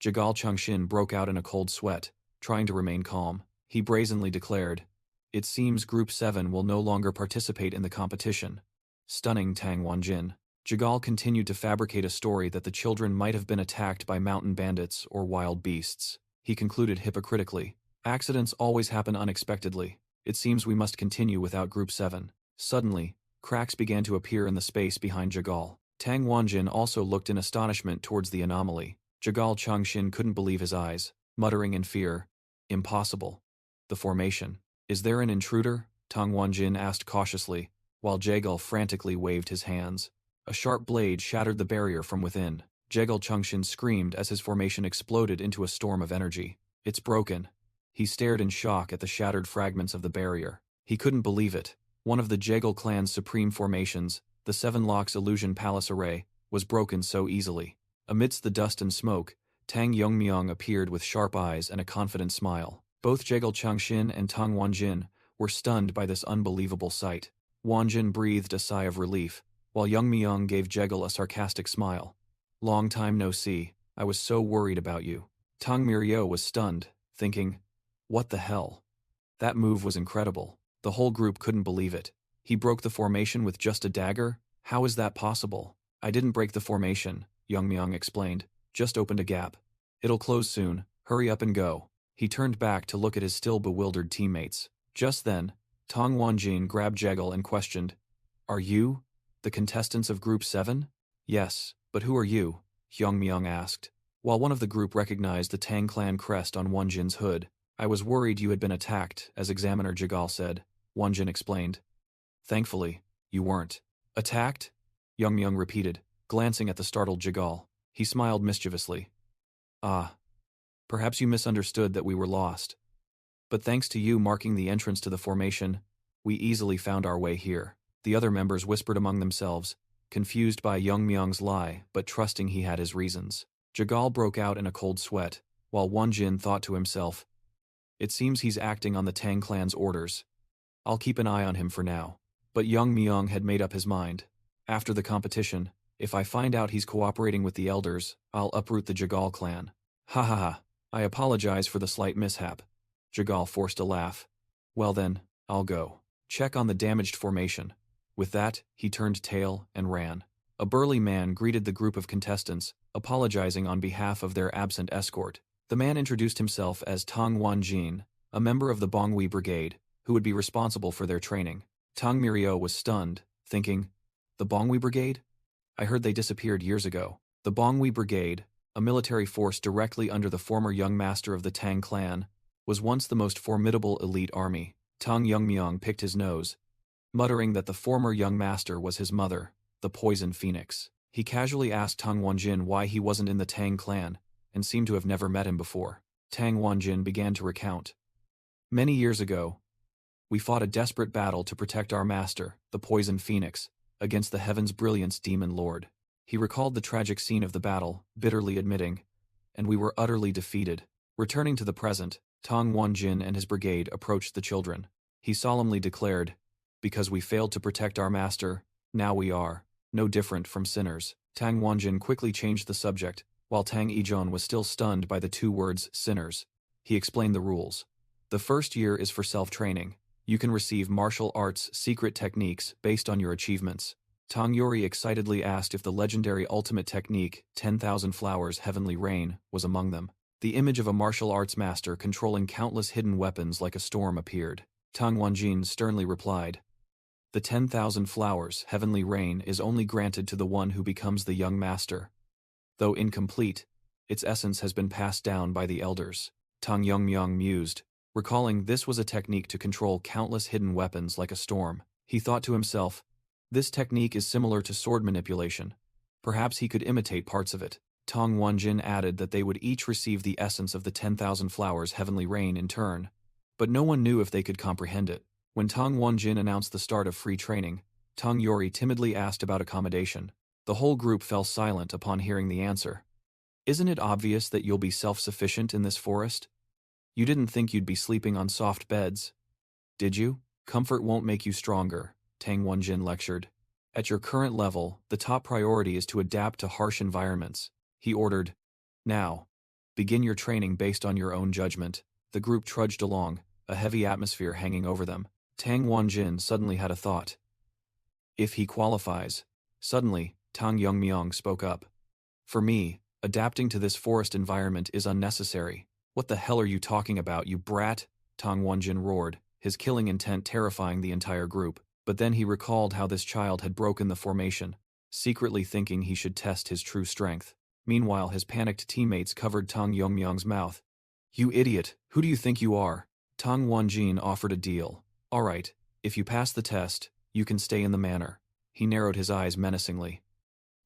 Jagal Changshin broke out in a cold sweat, trying to remain calm. He brazenly declared, It seems Group 7 will no longer participate in the competition. Stunning Tang Wanjin. Jagal continued to fabricate a story that the children might have been attacked by mountain bandits or wild beasts. He concluded hypocritically, Accidents always happen unexpectedly. It seems we must continue without Group 7. Suddenly, cracks began to appear in the space behind Jagal. Tang Wanjin also looked in astonishment towards the anomaly. Jagal Changshin couldn't believe his eyes, muttering in fear, Impossible. The formation. Is there an intruder? Tang Wanjin asked cautiously, while Jagal frantically waved his hands. A sharp blade shattered the barrier from within. Jagal Changshin screamed as his formation exploded into a storm of energy. It's broken. He stared in shock at the shattered fragments of the barrier. He couldn't believe it. One of the Jagal clan's supreme formations, the Seven Locks Illusion Palace Array, was broken so easily. Amidst the dust and smoke, Tang Yongmyong appeared with sharp eyes and a confident smile. Both Jagal Changshin and Tang Wanjin were stunned by this unbelievable sight. Wanjin breathed a sigh of relief, while Yongmyong gave Jagal a sarcastic smile. Long time no see, I was so worried about you. Tang Miryo was stunned, thinking, What the hell? That move was incredible. The whole group couldn't believe it. He broke the formation with just a dagger? How is that possible? I didn't break the formation, Yongmyong explained. Just opened a gap. It'll close soon. Hurry up and go. He turned back to look at his still bewildered teammates. Just then, Tang Wanjin grabbed Jagal and questioned, Are you the contestants of Group 7? Yes, but who are you? Yongmyong asked. While one of the group recognized the Tang clan crest on Wanjin's hood, I was worried you had been attacked, as Examiner Jagal said, Wanjin explained. Thankfully, you weren't. Attacked? Yongmyong repeated, glancing at the startled Jagal. He smiled mischievously. Ah. Perhaps you misunderstood that we were lost. But thanks to you marking the entrance to the formation, we easily found our way here. The other members whispered among themselves, confused by Yongmyong's lie but trusting he had his reasons. Jagal broke out in a cold sweat, while Wanjin thought to himself, It seems he's acting on the Tang clan's orders. I'll keep an eye on him for now. But Yongmyong had made up his mind. After the competition, if I find out he's cooperating with the elders, I'll uproot the Jagal clan. Ha ha ha. I apologize for the slight mishap. Jagal forced a laugh. Well then, I'll go. Check on the damaged formation. With that, he turned tail and ran. A burly man greeted the group of contestants, apologizing on behalf of their absent escort. The man introduced himself as Tang Wanjin, a member of the Bonghui Brigade, who would be responsible for their training. Tang Mirio was stunned, thinking, "The Bonghui Brigade? I heard they disappeared years ago." The Bonghui Brigade, a military force directly under the former young master of the Tang clan, was once the most formidable elite army. Tang Yongmyong picked his nose, muttering that the former young master was his mother, the Poison Phoenix. He casually asked Tang Wanjin why he wasn't in the Tang clan, and seemed to have never met him before. Tang Wanjin began to recount. "Many years ago, we fought a desperate battle to protect our master, the Poison Phoenix, against the Heaven's Brilliance Demon Lord." He recalled the tragic scene of the battle, bitterly admitting, "And we were utterly defeated." Returning to the present, Tang Wanjin and his brigade approached the children. He solemnly declared, "Because we failed to protect our master, now we are no different from sinners." Tang Wanjin quickly changed the subject, while Tang Ijon was still stunned by the two words sinners. He explained the rules. The first year is for self-training. You can receive martial arts secret techniques based on your achievements. Tang Yori excitedly asked if the legendary ultimate technique, 10,000 Flowers Heavenly Rain, was among them. The image of a martial arts master controlling countless hidden weapons like a storm appeared. Tang Wanjin sternly replied, "The 10,000 Flowers Heavenly Rain is only granted to the one who becomes the young master. Though incomplete, its essence has been passed down by the elders." Tang Yongmyong mused, recalling this was a technique to control countless hidden weapons like a storm. He thought to himself, this technique is similar to sword manipulation. Perhaps he could imitate parts of it. Tang Wanjin added that they would each receive the essence of the 10,000 Flowers Heavenly Rain in turn, but no one knew if they could comprehend it. When Tang Wanjin announced the start of free training, Tang Yori timidly asked about accommodation. The whole group fell silent upon hearing the answer. "Isn't it obvious that you'll be self-sufficient in this forest? You didn't think you'd be sleeping on soft beds, did you? Comfort won't make you stronger," Tang Wanjin lectured. "At your current level, the top priority is to adapt to harsh environments," he ordered. "Now, begin your training based on your own judgment." The group trudged along, a heavy atmosphere hanging over them. Tang Wanjin suddenly had a thought. If he qualifies. Suddenly, Tang Yongmyong spoke up. "For me, adapting to this forest environment is unnecessary." "What the hell are you talking about, you brat?" Tang Wanjin roared, his killing intent terrifying the entire group. But then he recalled how this child had broken the formation, secretly thinking he should test his true strength. Meanwhile, his panicked teammates covered Tang Yongmyong's mouth. "You idiot, who do you think you are?" Tang Wanjin offered a deal. "All right, if you pass the test, you can stay in the manor." He narrowed his eyes menacingly.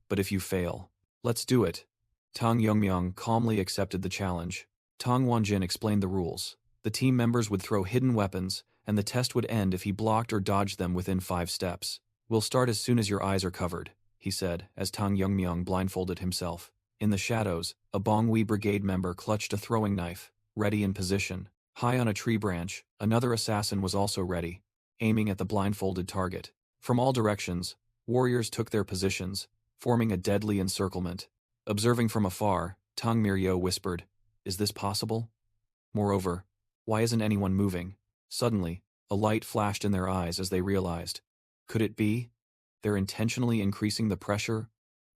"But if you fail, let's do it." Tang Yongmyong calmly accepted the challenge. Tang Wanjin explained the rules. The team members would throw hidden weapons, and the test would end if he blocked or dodged them within 5 steps. "We'll start as soon as your eyes are covered," he said, as Tang Yongmyong blindfolded himself. In the shadows, a Bonghui Brigade member clutched a throwing knife, ready in position. High on a tree branch, another assassin was also ready, aiming at the blindfolded target. From all directions, warriors took their positions, forming a deadly encirclement. Observing from afar, Tang Mirio whispered, "Is this possible? Moreover, why isn't anyone moving?" Suddenly, a light flashed in their eyes as they realized. Could it be? They're intentionally increasing the pressure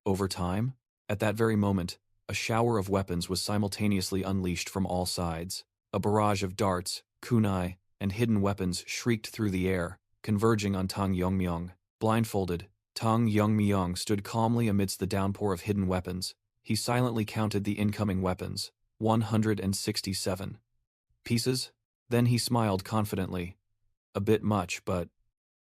over time? At that very moment, a shower of weapons was simultaneously unleashed from all sides. A barrage of darts, kunai, and hidden weapons shrieked through the air, converging on Tang Yongmyong. Blindfolded, Tang Yongmyong stood calmly amidst the downpour of hidden weapons. He silently counted the incoming weapons. 167 pieces? Then he smiled confidently. "A bit much, but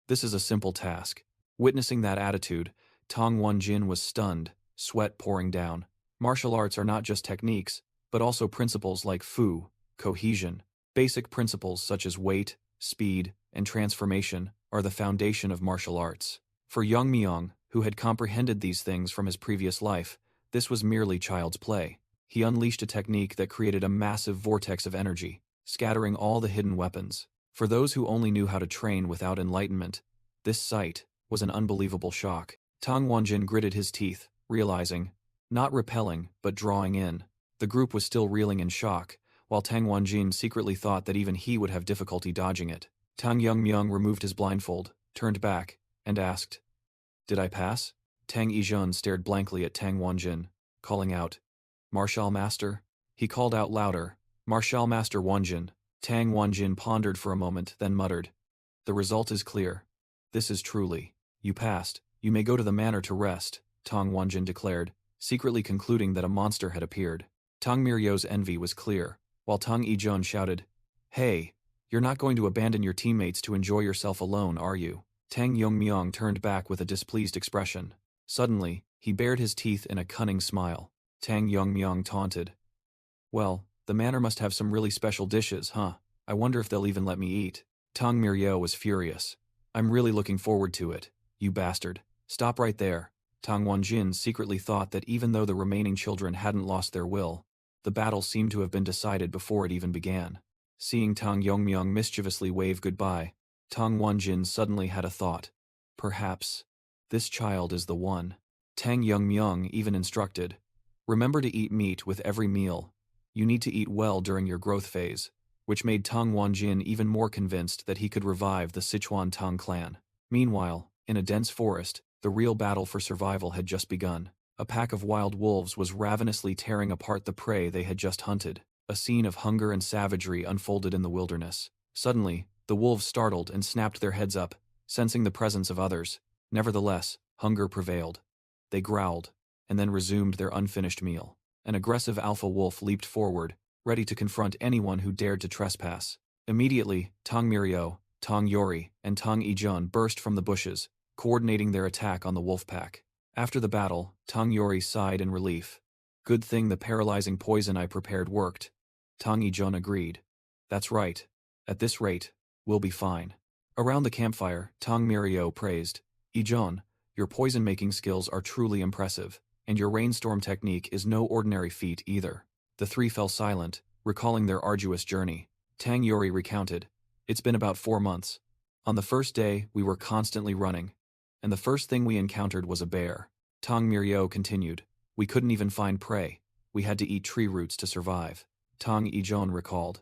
this is a simple task." Witnessing that attitude, Tang Wanjin was stunned, sweat pouring down. Martial arts are not just techniques, but also principles like fu, cohesion. Basic principles such as weight, speed, and transformation are the foundation of martial arts. For Yongmyong, who had comprehended these things from his previous life, this was merely child's play. He unleashed a technique that created a massive vortex of energy, scattering all the hidden weapons. For those who only knew how to train without enlightenment, this sight was an unbelievable shock. Tang Wanjin gritted his teeth, realizing, not repelling, but drawing in. The group was still reeling in shock, while Tang Wanjin secretly thought that even he would have difficulty dodging it. Tang Yongmyong removed his blindfold, turned back, and asked, "Did I pass?" Tang Yizhen stared blankly at Tang Wanjin, calling out, "Martial Master?" He called out louder, "Martial Master Wanjin." Tang Wanjin pondered for a moment, then muttered, "The result is clear. This is truly. You passed. You may go to the manor to rest," Tang Wanjin declared, secretly concluding that a monster had appeared. Tang Miryo's envy was clear, while Tang Yizhen shouted, "Hey, you're not going to abandon your teammates to enjoy yourself alone, are you?" Tang Yongmyong turned back with a displeased expression. Suddenly, he bared his teeth in a cunning smile. Tang Yongmyong taunted, "Well, the manor must have some really special dishes, huh? I wonder if they'll even let me eat." Tang Miryo was furious. "I'm really looking forward to it, you bastard. Stop right there." Tang Wanjin secretly thought that even though the remaining children hadn't lost their will, the battle seemed to have been decided before it even began. Seeing Tang Yongmyong mischievously wave goodbye, Tang Wanjin suddenly had a thought. Perhaps this child is the one. Tang Yongmyong even instructed, "Remember to eat meat with every meal. You need to eat well during your growth phase," which made Tang Wanjin even more convinced that he could revive the Sichuan Tang clan. Meanwhile, in a dense forest, the real battle for survival had just begun. A pack of wild wolves was ravenously tearing apart the prey they had just hunted. A scene of hunger and savagery unfolded in the wilderness. Suddenly, the wolves startled and snapped their heads up, sensing the presence of others. Nevertheless, hunger prevailed. They growled, and then resumed their unfinished meal. An aggressive alpha wolf leaped forward, ready to confront anyone who dared to trespass. Immediately, Tang Miryo, Tang Yori, and Tang Yizhen burst from the bushes, coordinating their attack on the wolf pack. After the battle, Tang Yori sighed in relief. "Good thing the paralyzing poison I prepared worked." Tang Yizhen agreed. "That's right. At this rate, we'll be fine." Around the campfire, Tang Miryo praised, "Yizhen, your poison-making skills are truly impressive, and your rainstorm technique is no ordinary feat either." The three fell silent, recalling their arduous journey. Tang Yori recounted, "It's been about 4 months. On the first day, we were constantly running, and the first thing we encountered was a bear." Tang Miryo continued, "We couldn't even find prey. We had to eat tree roots to survive." Tang Yizhen recalled,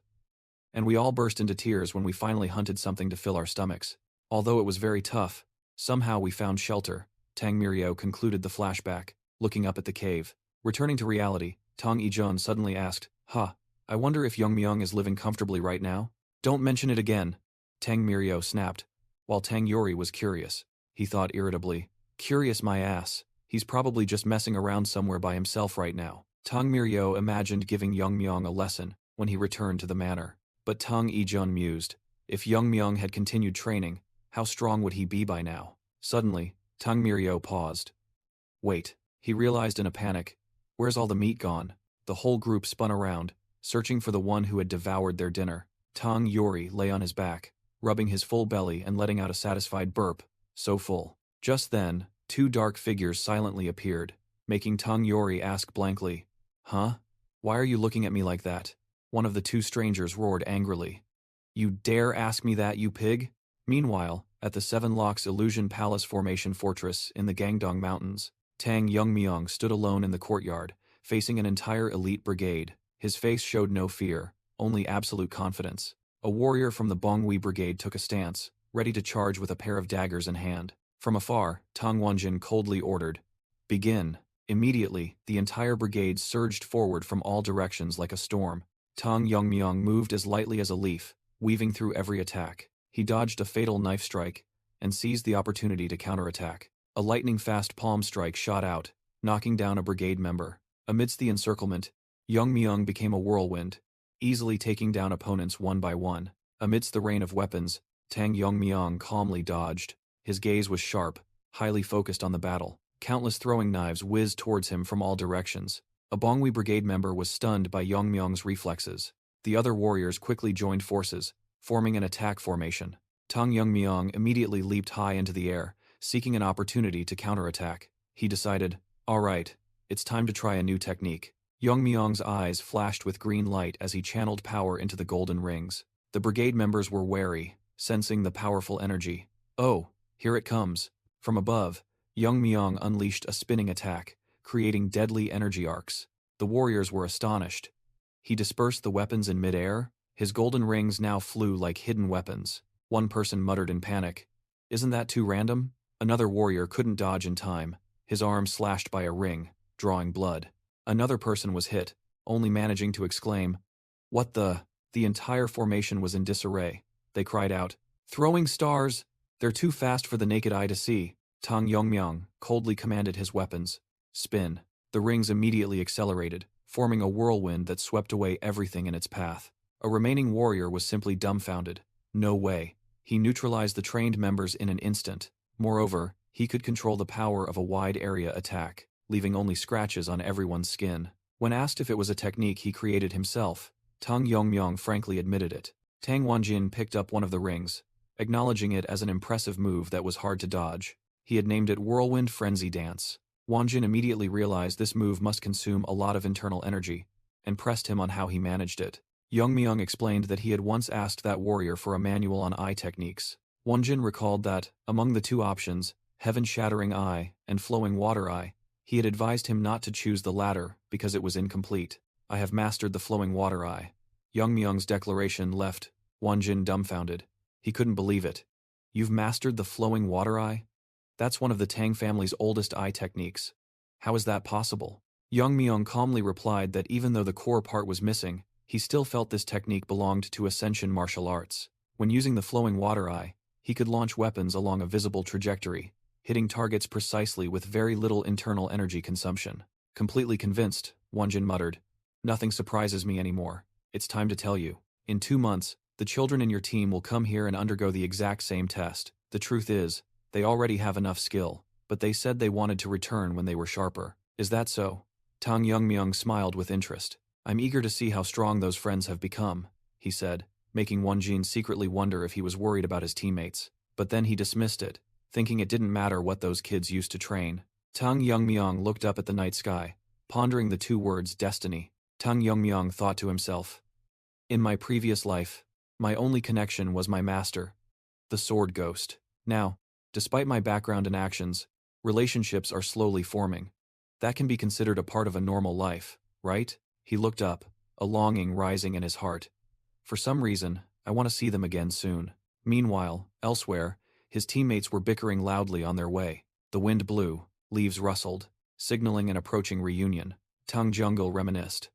"And we all burst into tears when we finally hunted something to fill our stomachs. Although it was very tough, somehow we found shelter." Tang Miryo concluded the flashback, looking up at the cave. Returning to reality, Tang Yizhen suddenly asked, I wonder if Yongmyong is living comfortably right now?" "Don't mention it again," Tang Miryo snapped, while Tang Yori was curious. He thought irritably, "Curious my ass. He's probably just messing around somewhere by himself right now." Tang Miryo imagined giving Yongmyong a lesson when he returned to the manor. But Tang Yizhen mused, if Yongmyong had continued training, how strong would he be by now? Suddenly, Tang Miryo paused. Wait, he realized in a panic. Where's all the meat gone? The whole group spun around, searching for the one who had devoured their dinner. Tang Yori lay on his back, rubbing his full belly and letting out a satisfied burp, so full. Just then, 2 dark figures silently appeared, making Tang Yori ask blankly, "Huh? Why are you looking at me like that?" One of the 2 strangers roared angrily. "You dare ask me that, you pig?" Meanwhile, at the 7 Locks Illusion Palace Formation Fortress in the Gangdong Mountains, Tang Yongmyong stood alone in the courtyard, facing an entire elite brigade. His face showed no fear, only absolute confidence. A warrior from the Bonghui Brigade took a stance, ready to charge with a pair of daggers in hand. From afar, Tang Wanjin coldly ordered, "Begin." Immediately, the entire brigade surged forward from all directions like a storm. Tang Yongmyong moved as lightly as a leaf, weaving through every attack. He dodged a fatal knife strike, and seized the opportunity to counterattack. A lightning-fast palm strike shot out, knocking down a brigade member. Amidst the encirclement, Yongmyong became a whirlwind, easily taking down opponents one by one. Amidst the rain of weapons, Tang Yongmyong calmly dodged. His gaze was sharp, highly focused on the battle. Countless throwing knives whizzed towards him from all directions. A Bonghui brigade member was stunned by Yongmyong's reflexes. The other warriors quickly joined forces, forming an attack formation. Tang Yongmyong immediately leaped high into the air, seeking an opportunity to counterattack. He decided, all right, it's time to try a new technique. Yongmyong's eyes flashed with green light as he channeled power into the golden rings. The brigade members were wary, sensing the powerful energy. Oh, here it comes. From above, Yongmyong unleashed a spinning attack, creating deadly energy arcs. The warriors were astonished. He dispersed the weapons in mid-air. His golden rings now flew like hidden weapons. One person muttered in panic, "Isn't that too random?" Another warrior couldn't dodge in time, his arm slashed by a ring, drawing blood. Another person was hit, only managing to exclaim, "What the?" The entire formation was in disarray. They cried out, "Throwing stars! They're too fast for the naked eye to see." Tang Yongmyang coldly commanded his weapons. Spin. The rings immediately accelerated, forming a whirlwind that swept away everything in its path. A remaining warrior was simply dumbfounded. No way. He neutralized the trained members in an instant. Moreover, he could control the power of a wide-area attack, leaving only scratches on everyone's skin. When asked if it was a technique he created himself, Tang Yongmyang frankly admitted it. Tang Wanjin picked up one of the rings, acknowledging it as an impressive move that was hard to dodge. He had named it Whirlwind Frenzy Dance. Wanjin immediately realized this move must consume a lot of internal energy, and pressed him on how he managed it. Yongmyang explained that he had once asked that warrior for a manual on eye techniques. Wanjin recalled that, among the two options, Heaven-Shattering Eye and Flowing Water Eye, he had advised him not to choose the latter because it was incomplete. "I have mastered the Flowing Water Eye." Yongmyang's declaration left Wanjin dumbfounded. He couldn't believe it. "You've mastered the Flowing Water Eye? That's one of the Tang family's oldest eye techniques. How is that possible?" Yongmyang calmly replied that even though the core part was missing, he still felt this technique belonged to Ascension martial arts. When using the Flowing Water Eye, he could launch weapons along a visible trajectory, hitting targets precisely with very little internal energy consumption. Completely convinced, Wanjin muttered, "Nothing surprises me anymore. It's time to tell you. In 2 months, the children in your team will come here and undergo the exact same test. The truth is, they already have enough skill, but they said they wanted to return when they were sharper. Is that so?" Tang Yongmyang smiled with interest. "I'm eager to see how strong those friends have become," he said, making Wanjin secretly wonder if he was worried about his teammates. But then he dismissed it, thinking it didn't matter what those kids used to train. Tang Yongmyang looked up at the night sky, pondering the two words destiny. Tang Yongmyang thought to himself, "In my previous life, my only connection was my master, the sword ghost. Now, despite my background and actions, relationships are slowly forming. That can be considered a part of a normal life, right?" He looked up, a longing rising in his heart. "For some reason, I want to see them again soon." Meanwhile, elsewhere, his teammates were bickering loudly on their way. The wind blew, leaves rustled, signaling an approaching reunion. Tang Jungle reminisced.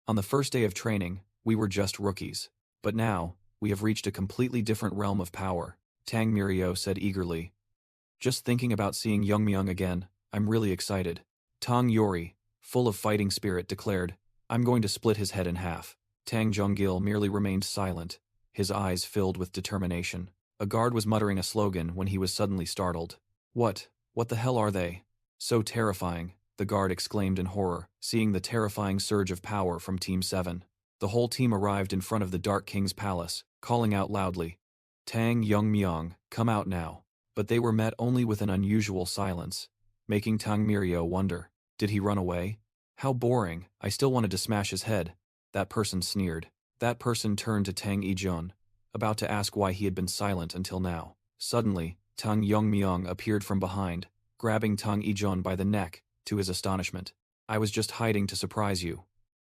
"On the first day of training, we were just rookies. But now, we have reached a completely different realm of power," Tang Mirio said eagerly. "Just thinking about seeing Yongmyang again, I'm really excited." Tang Yori, full of fighting spirit, declared, "I'm going to split his head in half." Tang Jonggil merely remained silent, his eyes filled with determination. A guard was muttering a slogan when he was suddenly startled. What the hell are they? So terrifying," the guard exclaimed in horror, seeing the terrifying surge of power from Team 7. The whole team arrived in front of the Dark King's palace, calling out loudly, "Tang Yongmyang, come out now." But they were met only with an unusual silence, making Tang Mirio wonder, did he run away? "How boring, I still wanted to smash his head," that person sneered. That person turned to Tang Ijun, about to ask why he had been silent until now. Suddenly, Tang Yongmyang appeared from behind, grabbing Tang Ijun by the neck, to his astonishment. "I was just hiding to surprise you."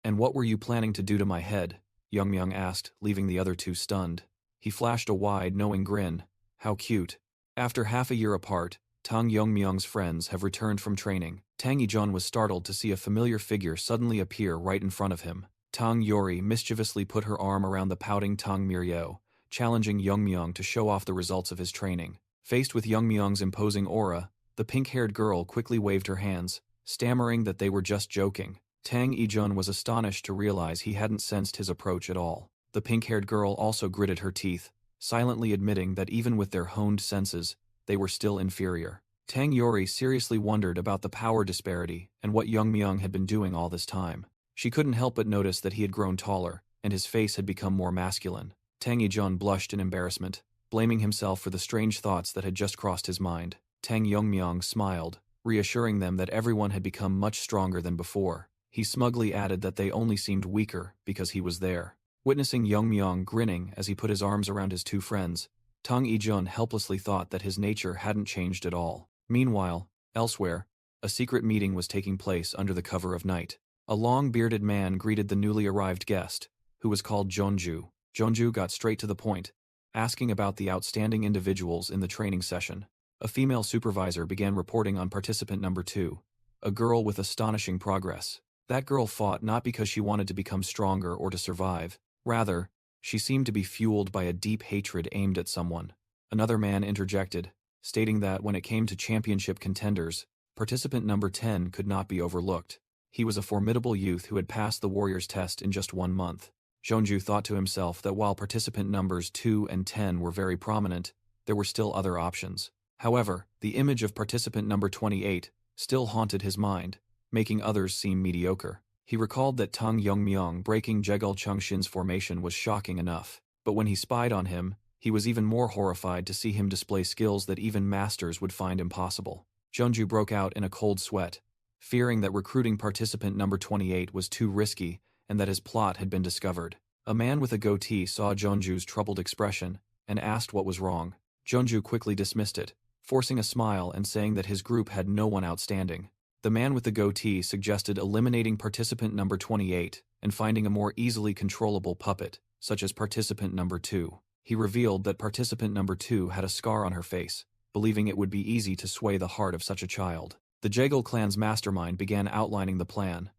"And what were you planning to do to my head?" Yongmyang asked, leaving the other two stunned. He flashed a wide, knowing grin. "How cute." After half a year apart, Tang Yongmyang's friends have returned from training. Tang Ijun was startled to see a familiar figure suddenly appear right in front of him. Tang Yori mischievously put her arm around the pouting Tang Mirio, challenging Yongmyang to show off the results of his training. Faced with Yongmyang's imposing aura, the pink-haired girl quickly waved her hands, stammering that they were just joking. Tang Ijun was astonished to realize he hadn't sensed his approach at all. The pink-haired girl also gritted her teeth, silently admitting that even with their honed senses, they were still inferior. Tang Yori seriously wondered about the power disparity and what Yongmyang had been doing all this time. She couldn't help but notice that he had grown taller, and his face had become more masculine. Tang Ijun blushed in embarrassment, blaming himself for the strange thoughts that had just crossed his mind. Tang Yongmyang smiled, reassuring them that everyone had become much stronger than before. He smugly added that they only seemed weaker because he was there. Witnessing Yongmyang grinning as he put his arms around his two friends, Tang Ijun helplessly thought that his nature hadn't changed at all. Meanwhile, elsewhere, a secret meeting was taking place under the cover of night. A long-bearded man greeted the newly arrived guest, who was called Jonju. Jonju got straight to the point, asking about the outstanding individuals in the training session. A female supervisor began reporting on participant number 2, a girl with astonishing progress. That girl fought not because she wanted to become stronger or to survive. Rather, she seemed to be fueled by a deep hatred aimed at someone. Another man interjected, stating that when it came to championship contenders, participant number 10 could not be overlooked. He was a formidable youth who had passed the warrior's test in just 1 month. Jeonju thought to himself that while participant numbers 2 and 10 were very prominent, there were still other options. However, the image of participant number 28 still haunted his mind, making others seem mediocre. He recalled that Tang Yongmyong breaking Jegul Chungshin's formation was shocking enough, but when he spied on him, he was even more horrified to see him display skills that even masters would find impossible. Jeonju broke out in a cold sweat, fearing that recruiting participant number 28 was too risky and that his plot had been discovered. A man with a goatee saw Jeonju's troubled expression and asked what was wrong. Jeonju quickly dismissed it, forcing a smile and saying that his group had no one outstanding. The man with the goatee suggested eliminating participant number 28 and finding a more easily controllable puppet, such as participant number 2. He revealed that participant number 2 had a scar on her face, believing it would be easy to sway the heart of such a child. The Jegul clan's mastermind began outlining the plan.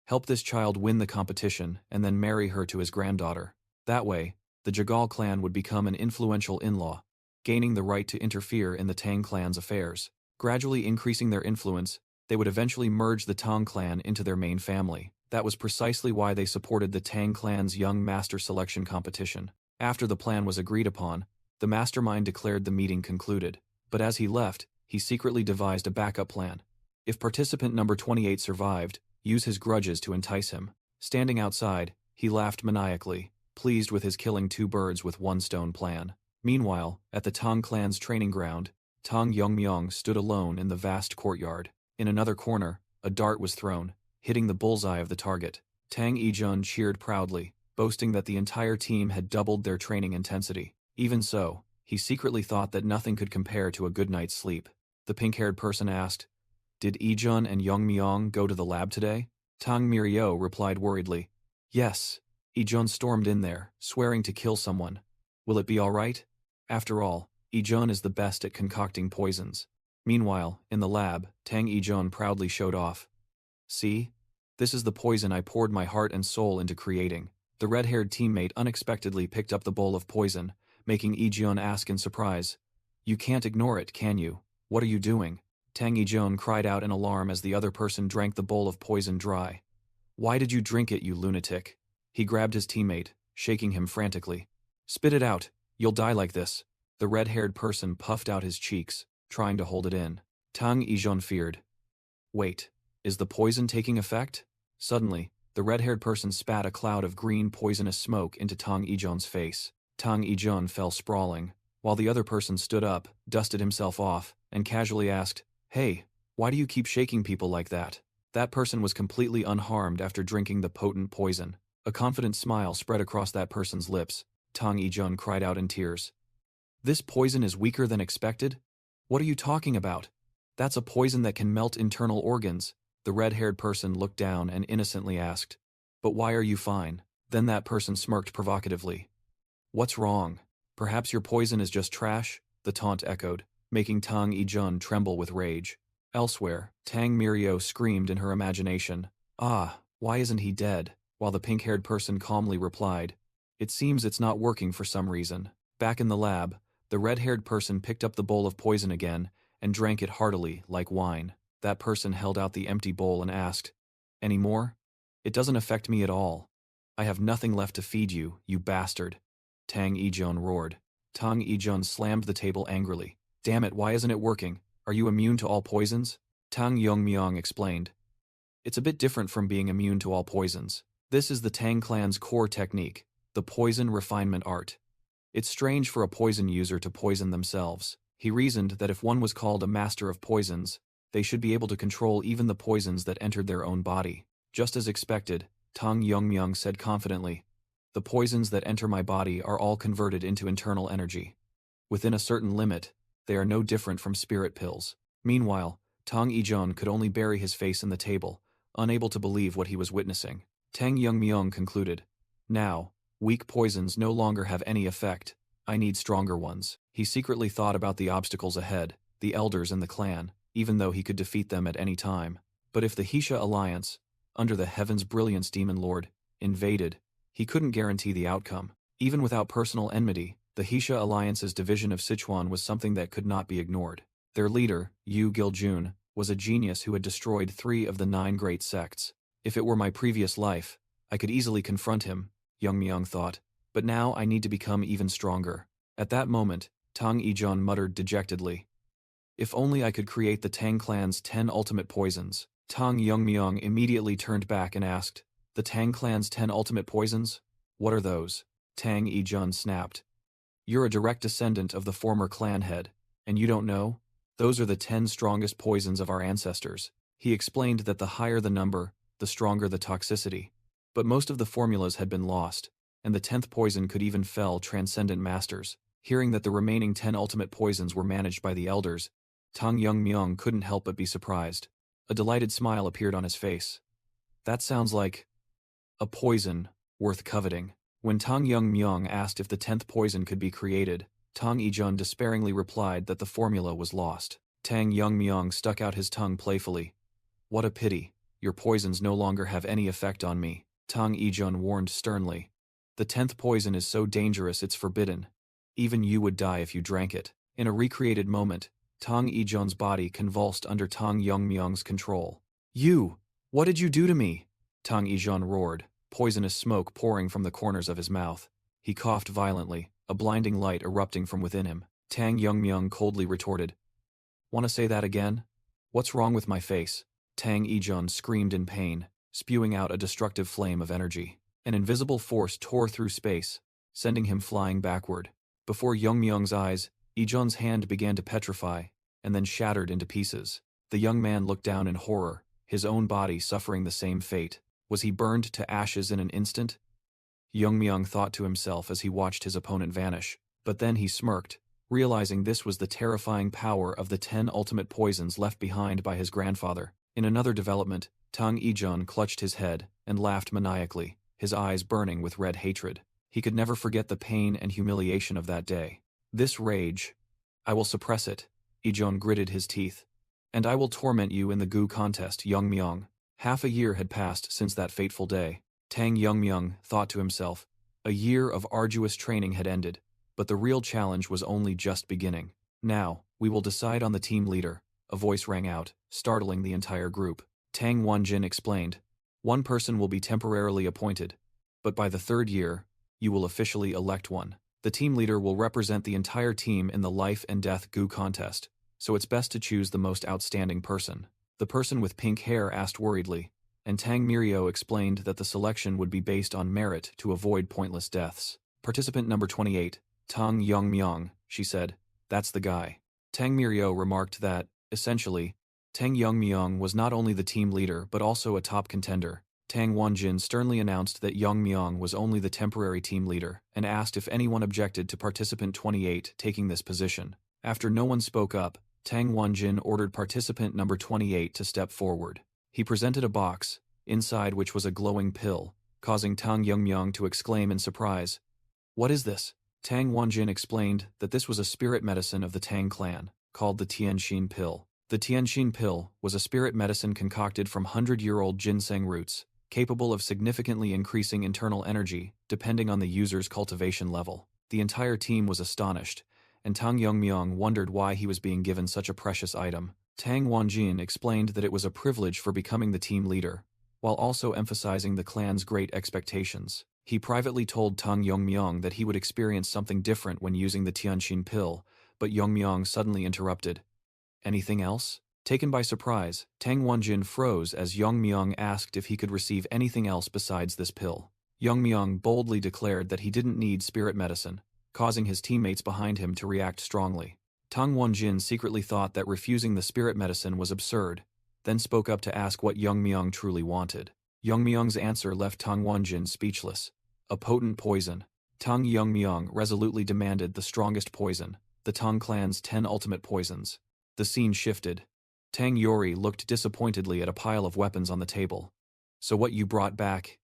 Help this child win the competition and then marry her to his granddaughter. That way, the Jegul clan would become an influential in-law, gaining the right to interfere in the Tang clan's affairs. Gradually increasing their influence, they would eventually merge the Tang clan into their main family. That was precisely why they supported the Tang clan's young master selection competition. After the plan was agreed upon, the mastermind declared the meeting concluded. But as he left, he secretly devised a backup plan. If participant number 28 survived, use his grudges to entice him. Standing outside, he laughed maniacally, pleased with his killing 2 birds with 1 stone plan. Meanwhile, at the Tang clan's training ground, Tang Yongmyong stood alone in the vast courtyard. In another corner, a dart was thrown, hitting the bullseye of the target. Tang Yijun cheered proudly, boasting that the entire team had doubled their training intensity. Even so, he secretly thought that nothing could compare to a good night's sleep. The pink-haired person asked, "Did Yijun and Yongmyong go to the lab today?" Tang Mirio replied worriedly, "Yes." Yijun stormed in there, swearing to kill someone. "Will it be all right?" After all, Yijun is the best at concocting poisons. Meanwhile, in the lab, Tang Yijun proudly showed off. "See? This is the poison I poured my heart and soul into creating." The red-haired teammate unexpectedly picked up the bowl of poison, making Yijun ask in surprise, "You can't ignore it, can you? What are you doing?" Tang Yijun cried out in alarm as the other person drank the bowl of poison dry. "Why did you drink it, you lunatic?" He grabbed his teammate, shaking him frantically. "Spit it out. You'll die like this." The red-haired person puffed out his cheeks, trying to hold it in. Tang Yijun feared. "Wait, is the poison taking effect?" Suddenly, the red-haired person spat a cloud of green poisonous smoke into Tang Yijun's face. Tang Yijun fell sprawling, while the other person stood up, dusted himself off, and casually asked, "Hey, why do you keep shaking people like that?" That person was completely unharmed after drinking the potent poison. A confident smile spread across that person's lips. Tang Yijun cried out in tears. "This poison is weaker than expected? What are you talking about? That's a poison that can melt internal organs." The red-haired person looked down and innocently asked, "But why are you fine?" Then that person smirked provocatively. "What's wrong? Perhaps your poison is just trash?" The taunt echoed, making Tang Yijun tremble with rage. Elsewhere, Tang Mirio screamed in her imagination, "Ah, why isn't he dead?" While the pink-haired person calmly replied, "It seems it's not working for some reason." Back in the lab, the red-haired person picked up the bowl of poison again and drank it heartily, like wine. That person held out the empty bowl and asked, "Any more?" "It doesn't affect me at all. I have nothing left to feed you, you bastard." Tang Yijun roared. Tang Yijun slammed the table angrily. "Damn it, why isn't it working? Are you immune to all poisons?" Tang Yongmyong explained. "It's a bit different from being immune to all poisons. This is the Tang clan's core technique, the poison refinement art. It's strange for a poison user to poison themselves." He reasoned that if one was called a master of poisons, they should be able to control even the poisons that entered their own body. Just as expected, Tang Yongmyong said confidently, "The poisons that enter my body are all converted into internal energy. Within a certain limit, they are no different from spirit pills." Meanwhile, Tang Yijun could only bury his face in the table, unable to believe what he was witnessing. Tang Yongmyong concluded, "Now, weak poisons no longer have any effect. I need stronger ones." He secretly thought about the obstacles ahead, the elders and the clan, even though he could defeat them at any time. But if the Hesha alliance, under the Heaven's Brilliance Demon Lord, invaded, he couldn't guarantee the outcome. Even without personal enmity, the Hesha alliance's division of Sichuan was something that could not be ignored. Their leader, Yu Giljun, was a genius who had destroyed 3 of the 9 great sects. If it were my previous life, I could easily confront him, Young Myung thought, but now I need to become even stronger. At that moment, Tang Yijun muttered dejectedly, "If only I could create the Tang clan's 10 ultimate poisons." Tang Yongmyong immediately turned back and asked, "The Tang clan's 10 ultimate poisons? What are those?" Tang Yijun snapped, "You're a direct descendant of the former clan head, and you don't know? Those are the 10 strongest poisons of our ancestors." He explained that the higher the number, the stronger the toxicity. But most of the formulas had been lost, and the 10th poison could even fell transcendent masters. Hearing that the remaining 10 ultimate poisons were managed by the elders, Tang Yongmyong couldn't help but be surprised. A delighted smile appeared on his face. "That sounds like a poison worth coveting." When Tang Yongmyong asked if the 10th poison could be created, Tang Yijun despairingly replied that the formula was lost. Tang Yongmyong stuck out his tongue playfully. "What a pity. Your poisons no longer have any effect on me," Tang Yijun warned sternly. "The 10th poison is so dangerous it's forbidden. Even you would die if you drank it." In a recreated moment, Tang Yijun's body convulsed under Tang Yongmyong's control. "You! What did you do to me?" Tang Yijun roared, poisonous smoke pouring from the corners of his mouth. He coughed violently, a blinding light erupting from within him. Tang Yongmyong coldly retorted, "Want to say that again? What's wrong with my face?" Tang Yijun screamed in pain, spewing out a destructive flame of energy. An invisible force tore through space, sending him flying backward. Before Yongmyong's eyes, Yijun's hand began to petrify, and then shattered into pieces. The young man looked down in horror, his own body suffering the same fate. Was he burned to ashes in an instant? Yongmyong thought to himself as he watched his opponent vanish, but then he smirked, realizing this was the terrifying power of the 10 ultimate poisons left behind by his grandfather. In another development, Tang Yijun clutched his head and laughed maniacally, his eyes burning with red hatred. He could never forget the pain and humiliation of that day. "This rage, I will suppress it," Yijun gritted his teeth. "And I will torment you in the Gu contest, Yongmyong." Half a year had passed since that fateful day. Tang Yongmyong thought to himself, a year of arduous training had ended, but the real challenge was only just beginning. "Now, we will decide on the team leader," a voice rang out, startling the entire group. Tang Wanjin explained, "One person will be temporarily appointed, but by the 3rd year, you will officially elect one. The team leader will represent the entire team in the life and death Gu contest, so it's best to choose the most outstanding person." The person with pink hair asked worriedly, and Tang Mirio explained that the selection would be based on merit to avoid pointless deaths. "Participant number 28, Tang Yongmyong," she said. "That's the guy." Tang Mirio remarked that, essentially, Tang Yongmyong was not only the team leader but also a top contender. Tang Wanjin sternly announced that Yongmyong was only the temporary team leader, and asked if anyone objected to participant 28 taking this position. After no one spoke up, Tang Wanjin ordered participant number 28 to step forward. He presented a box, inside which was a glowing pill, causing Tang Yongmyong to exclaim in surprise, "What is this?" Tang Wanjin explained that this was a spirit medicine of the Tang clan, called the Tianxin pill. The Tianxin pill was a spirit medicine concocted from 100-year-old ginseng roots, capable of significantly increasing internal energy, depending on the user's cultivation level. The entire team was astonished, and Tang Yongmyong wondered why he was being given such a precious item. Tang Wanjin explained that it was a privilege for becoming the team leader, while also emphasizing the clan's great expectations. He privately told Tang Yongmyong that he would experience something different when using the Tianxin pill, but Yongmyong suddenly interrupted. "Anything else?" Taken by surprise, Tang Wanjin froze as Yongmyong asked if he could receive anything else besides this pill. Yongmyong boldly declared that he didn't need spirit medicine, causing his teammates behind him to react strongly. Tang Wanjin secretly thought that refusing the spirit medicine was absurd, then spoke up to ask what Yongmyong truly wanted. Yongmyong's answer left Tang Wanjin speechless. "A potent poison." Tang Yongmyong resolutely demanded the strongest poison, the Tang clan's 10 ultimate poisons. The scene shifted. Tang Yori looked disappointedly at a pile of weapons on the table. "So what you brought back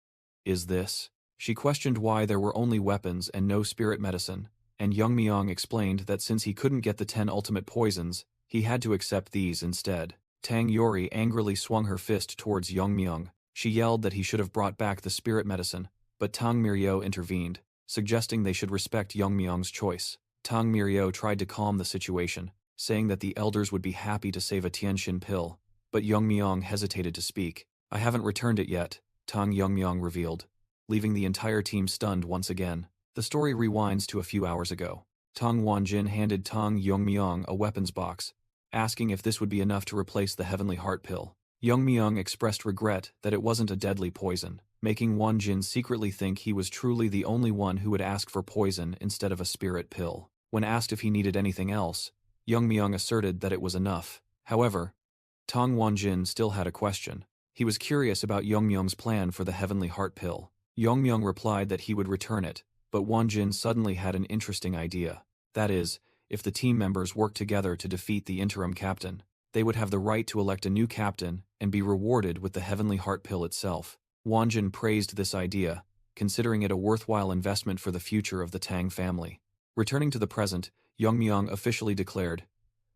is this?" She questioned why there were only weapons and no spirit medicine, and Yongmyong explained that since he couldn't get the 10 ultimate poisons, He had to accept these instead. Tang Yori angrily swung her fist towards Myung. She yelled that he should have brought back the spirit medicine, but Tang Mirio intervened, suggesting they should respect Myung's choice. Tang Mirio tried to calm the situation, saying that the elders would be happy to save a Tianxin pill, but Myung hesitated to speak. I haven't returned it yet, Tang Myung revealed, leaving the entire team stunned once again. The story rewinds to a few hours ago. Tang Wanjin handed Tang Myung a weapons box, asking if this would be enough to replace the Heavenly Heart pill. Myung expressed regret that it wasn't a deadly poison, making Wanjin secretly think he was truly the only one who would ask for poison instead of a spirit pill. When asked if he needed anything else, Myung asserted that it was enough. However, Tang Wanjin still had a question. He was curious about Myung's plan for the Heavenly Heart pill. Myung replied that he would return it, but Wanjin suddenly had an interesting idea. That is, if the team members worked together to defeat the interim captain, they would have the right to elect a new captain and be rewarded with the Heavenly Heart pill itself. Wanjin praised this idea, considering it a worthwhile investment for the future of the Tang family. Returning to the present, Myung officially declared,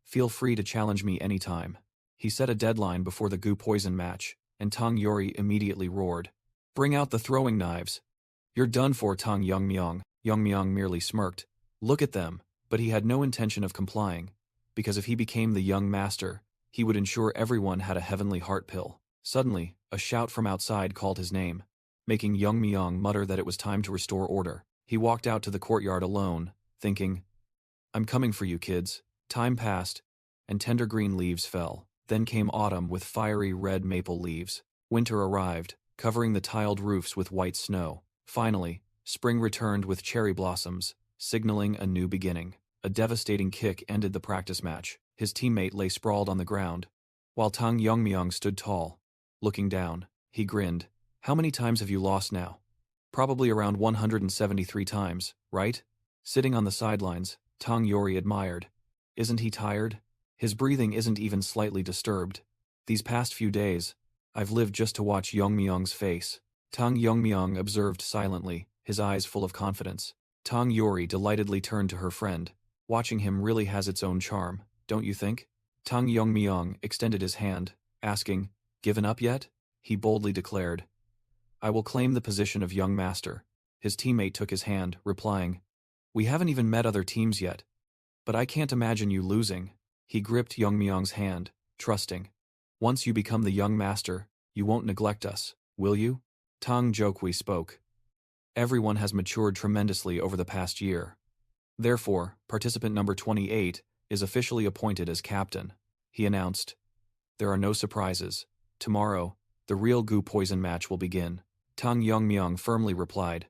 "Feel free to challenge me anytime." He set a deadline before the goo poison match, and Tang Yori immediately roared, "Bring out the throwing knives." "You're done for, Tang Myung." Myung merely smirked. Look at them, but he had no intention of complying, because if he became the young master, he would ensure everyone had a Heavenly Heart pill. Suddenly, a shout from outside called his name, making Myung mutter that it was time to restore order. He walked out to the courtyard alone, thinking, "I'm coming for you, kids." Time passed, and tender green leaves fell. Then came autumn with fiery red maple leaves. Winter arrived, covering the tiled roofs with white snow. Finally, spring returned with cherry blossoms, signaling a new beginning. A devastating kick ended the practice match. His teammate lay sprawled on the ground, while Tang Myung stood tall. Looking down, he grinned. "How many times have you lost now?" "Probably around 173 times, right?" Sitting on the sidelines, Tang Yori admired. "Isn't he tired? His breathing isn't even slightly disturbed. These past few days, I've lived just to watch Myung's face." Tang Myung observed silently, his eyes full of confidence. Tang Yori delightedly turned to her friend. "Watching him really has its own charm, don't you think?" Tang Myung extended his hand, asking, "Given up yet?" He boldly declared, "I will claim the position of young master." His teammate took his hand, replying, "We haven't even met other teams yet, but I can't imagine you losing." He gripped Myung's hand, trusting, "Once you become the young master, you won't neglect us, will you?" Tang Jokwi spoke. "Everyone has matured tremendously over the past year. Therefore, participant number 28 is officially appointed as captain," he announced. "There are no surprises. Tomorrow, the real goo poison match will begin." Tang Myung firmly replied,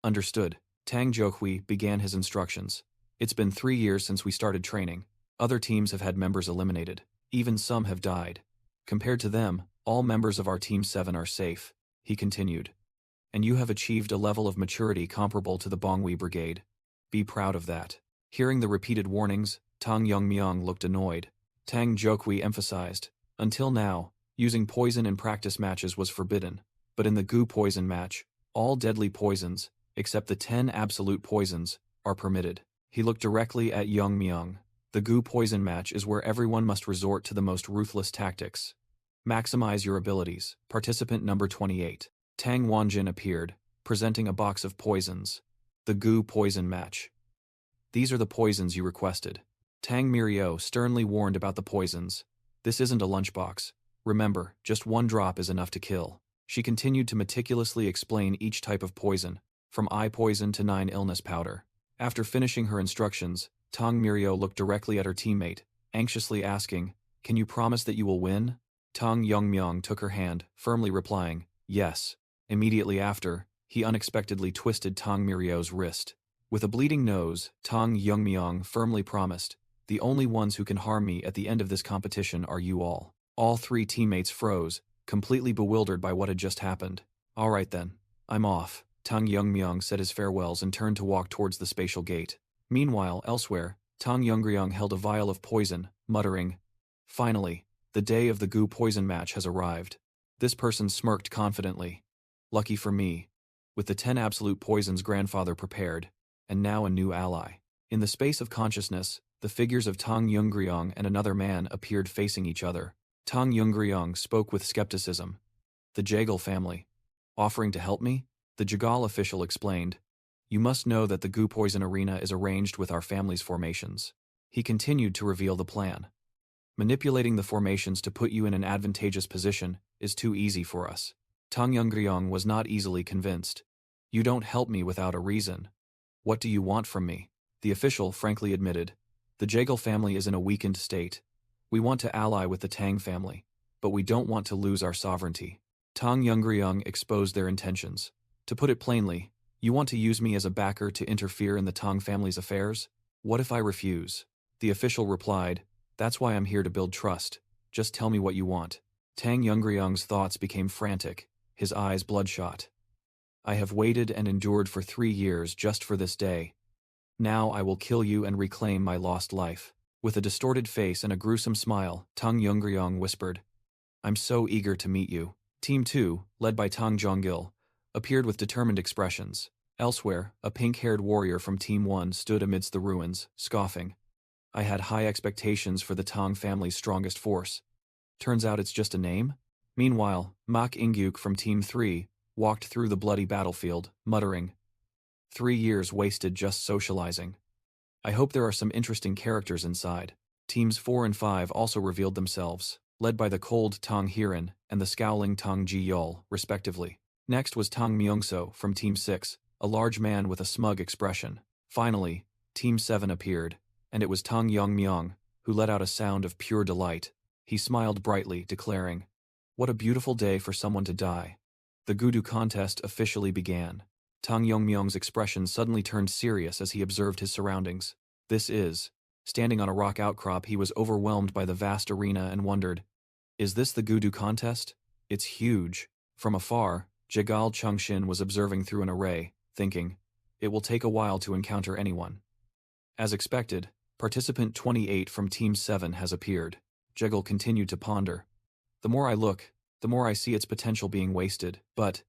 "Understood." Tang Jokwi began his instructions. "It's been 3 years since we started training. Other teams have had members eliminated. Even some have died. Compared to them, all members of our Team 7 are safe," he continued. "And you have achieved a level of maturity comparable to the Bongwi Brigade. Be proud of that." Hearing the repeated warnings, Tang Myung looked annoyed. Tang Jokwi emphasized, "Until now, using poison in practice matches was forbidden, but in the goo poison match, all deadly poisons, except the 10 absolute poisons, are permitted." He looked directly at Myung. "The goo poison match is where everyone must resort to the most ruthless tactics. Maximize your abilities." Participant number 28. Tang Wanjin appeared, presenting a box of poisons. The goo poison match. "These are the poisons you requested." Tang Mirio sternly warned about the poisons. "This isn't a lunchbox. Remember, just 1 drop is enough to kill." She continued to meticulously explain each type of poison, from eye poison to 9 illness powder. After finishing her instructions, Tang Mirio looked directly at her teammate, anxiously asking, "Can you promise that you will win?" Tang Myung took her hand, firmly replying, "Yes." Immediately after, he unexpectedly twisted Tang Mirio's wrist. With a bleeding nose, Tang Myung firmly promised, "The only ones who can harm me at the end of this competition are you all." All 3 teammates froze, completely bewildered by what had just happened. "All right then, I'm off." Tang Myung said his farewells and turned to walk towards the spatial gate. Meanwhile, elsewhere, Tang Myung held a vial of poison, muttering, "Finally, the day of the goo poison match has arrived." This person smirked confidently. "Lucky for me. With the 10 absolute poisons grandfather prepared, and now a new ally." In the space of consciousness, The figures of Tang Yunggryong and another man appeared facing each other. Tang Yunggryong spoke with skepticism. The Jagal family. Offering to help me? The Jagal official explained. You must know that the goo poison arena is arranged with our family's formations. He continued to reveal the plan. Manipulating the formations to put you in an advantageous position is too easy for us. Tang Yunggryong was not easily convinced. You don't help me without a reason. What do you want from me? The official frankly admitted. The Jagal family is in a weakened state. We want to ally with the Tang family, but we don't want to lose our sovereignty. Tang Yunggryong exposed their intentions. To put it plainly, you want to use me as a backer to interfere in the Tang family's affairs? What if I refuse? The official replied, that's why I'm here to build trust. Just tell me what you want. Tang Yunggryong's thoughts became frantic, his eyes bloodshot. I have waited and endured for 3 years just for this day. Now I will kill you and reclaim my lost life. With a distorted face and a gruesome smile, Tang Yunggryong whispered, I'm so eager to meet you. Team 2, led by Tang Jonggil, appeared with determined expressions. Elsewhere, a pink-haired warrior from Team 1 stood amidst the ruins, scoffing. I had high expectations for the Tang family's strongest force. Turns out it's just a name? Meanwhile, Mak Ingyuk from Team 3 walked through the bloody battlefield, muttering, 3 years wasted just socializing. I hope there are some interesting characters inside. Teams 4 and 5 also revealed themselves, led by the cold Tang Hiran and the scowling Tang Ji Yol, respectively. Next was Tang Myungso from Team 6, a large man with a smug expression. Finally, Team 7 appeared, and it was Tang Yongmyong, who let out a sound of pure delight. He smiled brightly, declaring, what a beautiful day for someone to die. The Gudu contest officially began. Tang Yongmyong's expression suddenly turned serious as he observed his surroundings. Standing on a rock outcrop, he was overwhelmed by the vast arena and wondered, is this the Gudu contest? It's huge. From afar, Jagal Chungshin was observing through an array, thinking, it will take a while to encounter anyone. As expected, participant 28 from Team 7 has appeared. Jagal continued to ponder. The more I look, the more I see its potential being wasted, but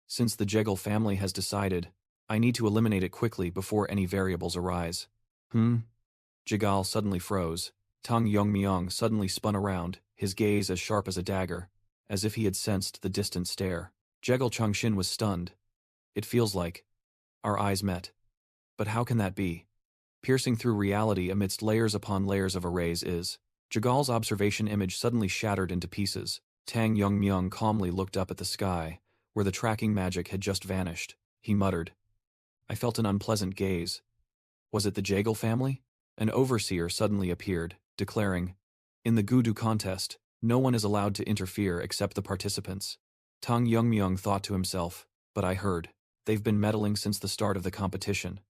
since the Jagal family has decided, I need to eliminate it quickly before any variables arise. Jagal suddenly froze. Tang Yongmyong suddenly spun around, his gaze as sharp as a dagger, as if he had sensed the distant stare. Jagal Chungshin was stunned. It feels like our eyes met. But how can that be? Piercing through reality amidst layers upon layers of arrays is. Jagal's observation image suddenly shattered into pieces. Tang Yongmyong calmly looked up at the sky, where the tracking magic had just vanished. He muttered. I felt an unpleasant gaze. Was it the Jagal family? An overseer suddenly appeared, declaring, in the Gudu contest, no one is allowed to interfere except the participants. Tang Yongmyong thought to himself, but I heard. They've been meddling since the start of the competition.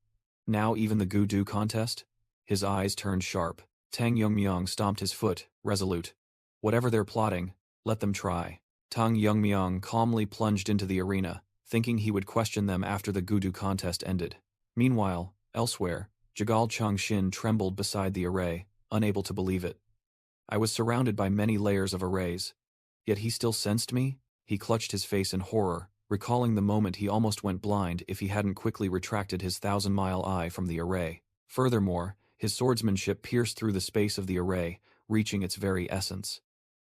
Now even the Gudu contest? His eyes turned sharp. Tang Yongmyong stomped his foot, resolute. Whatever they're plotting, let them try. Tang Yongmyong calmly plunged into the arena, thinking he would question them after the Gudu contest ended. Meanwhile, elsewhere, Jagal Chungshin trembled beside the array, unable to believe it. I was surrounded by many layers of arrays. Yet he still sensed me? He clutched his face in horror, recalling the moment he almost went blind if he hadn't quickly retracted his 1,000-mile eye from the array. Furthermore, his swordsmanship pierced through the space of the array, reaching its very essence.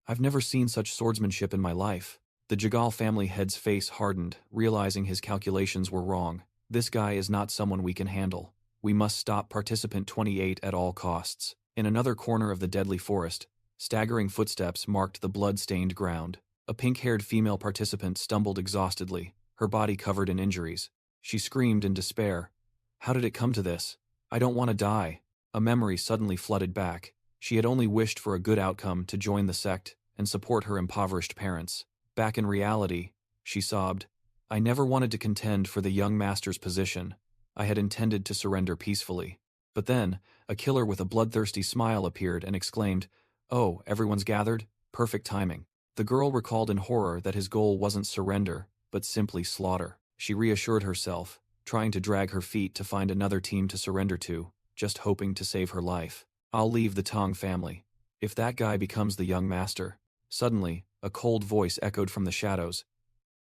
I've never seen such swordsmanship in my life. The Jagal family head's face hardened, realizing his calculations were wrong. This guy is not someone we can handle. We must stop participant 28 at all costs. In another corner of the deadly forest, staggering footsteps marked the blood-stained ground. A pink-haired female participant stumbled exhaustedly, her body covered in injuries. She screamed in despair. How did it come to this? I don't want to die. A memory suddenly flooded back. She had only wished for a good outcome to join the sect and support her impoverished parents. Back in reality, she sobbed, I never wanted to contend for the young master's position. I had intended to surrender peacefully. But then, a killer with a bloodthirsty smile appeared and exclaimed, Oh, everyone's gathered? Perfect timing. The girl recalled in horror that his goal wasn't surrender, but simply slaughter. She reassured herself, trying to drag her feet to find another team to surrender to, just hoping to save her life. I'll leave the Tang family. If that guy becomes the young master. Suddenly, a cold voice echoed from the shadows.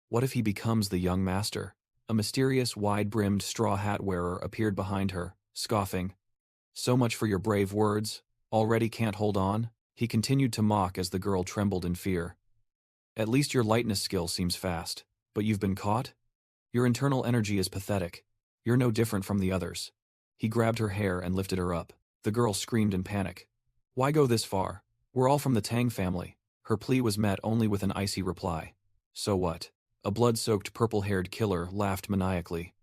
What if he becomes the young master? A mysterious, wide-brimmed straw hat wearer appeared behind her, scoffing. So much for your brave words. Already can't hold on? He continued to mock as the girl trembled in fear. At least your lightness skill seems fast. But you've been caught? Your internal energy is pathetic. You're no different from the others. He grabbed her hair and lifted her up. The girl screamed in panic. Why go this far? We're all from the Tang family. Her plea was met only with an icy reply. So what? A blood-soaked purple-haired killer laughed maniacally.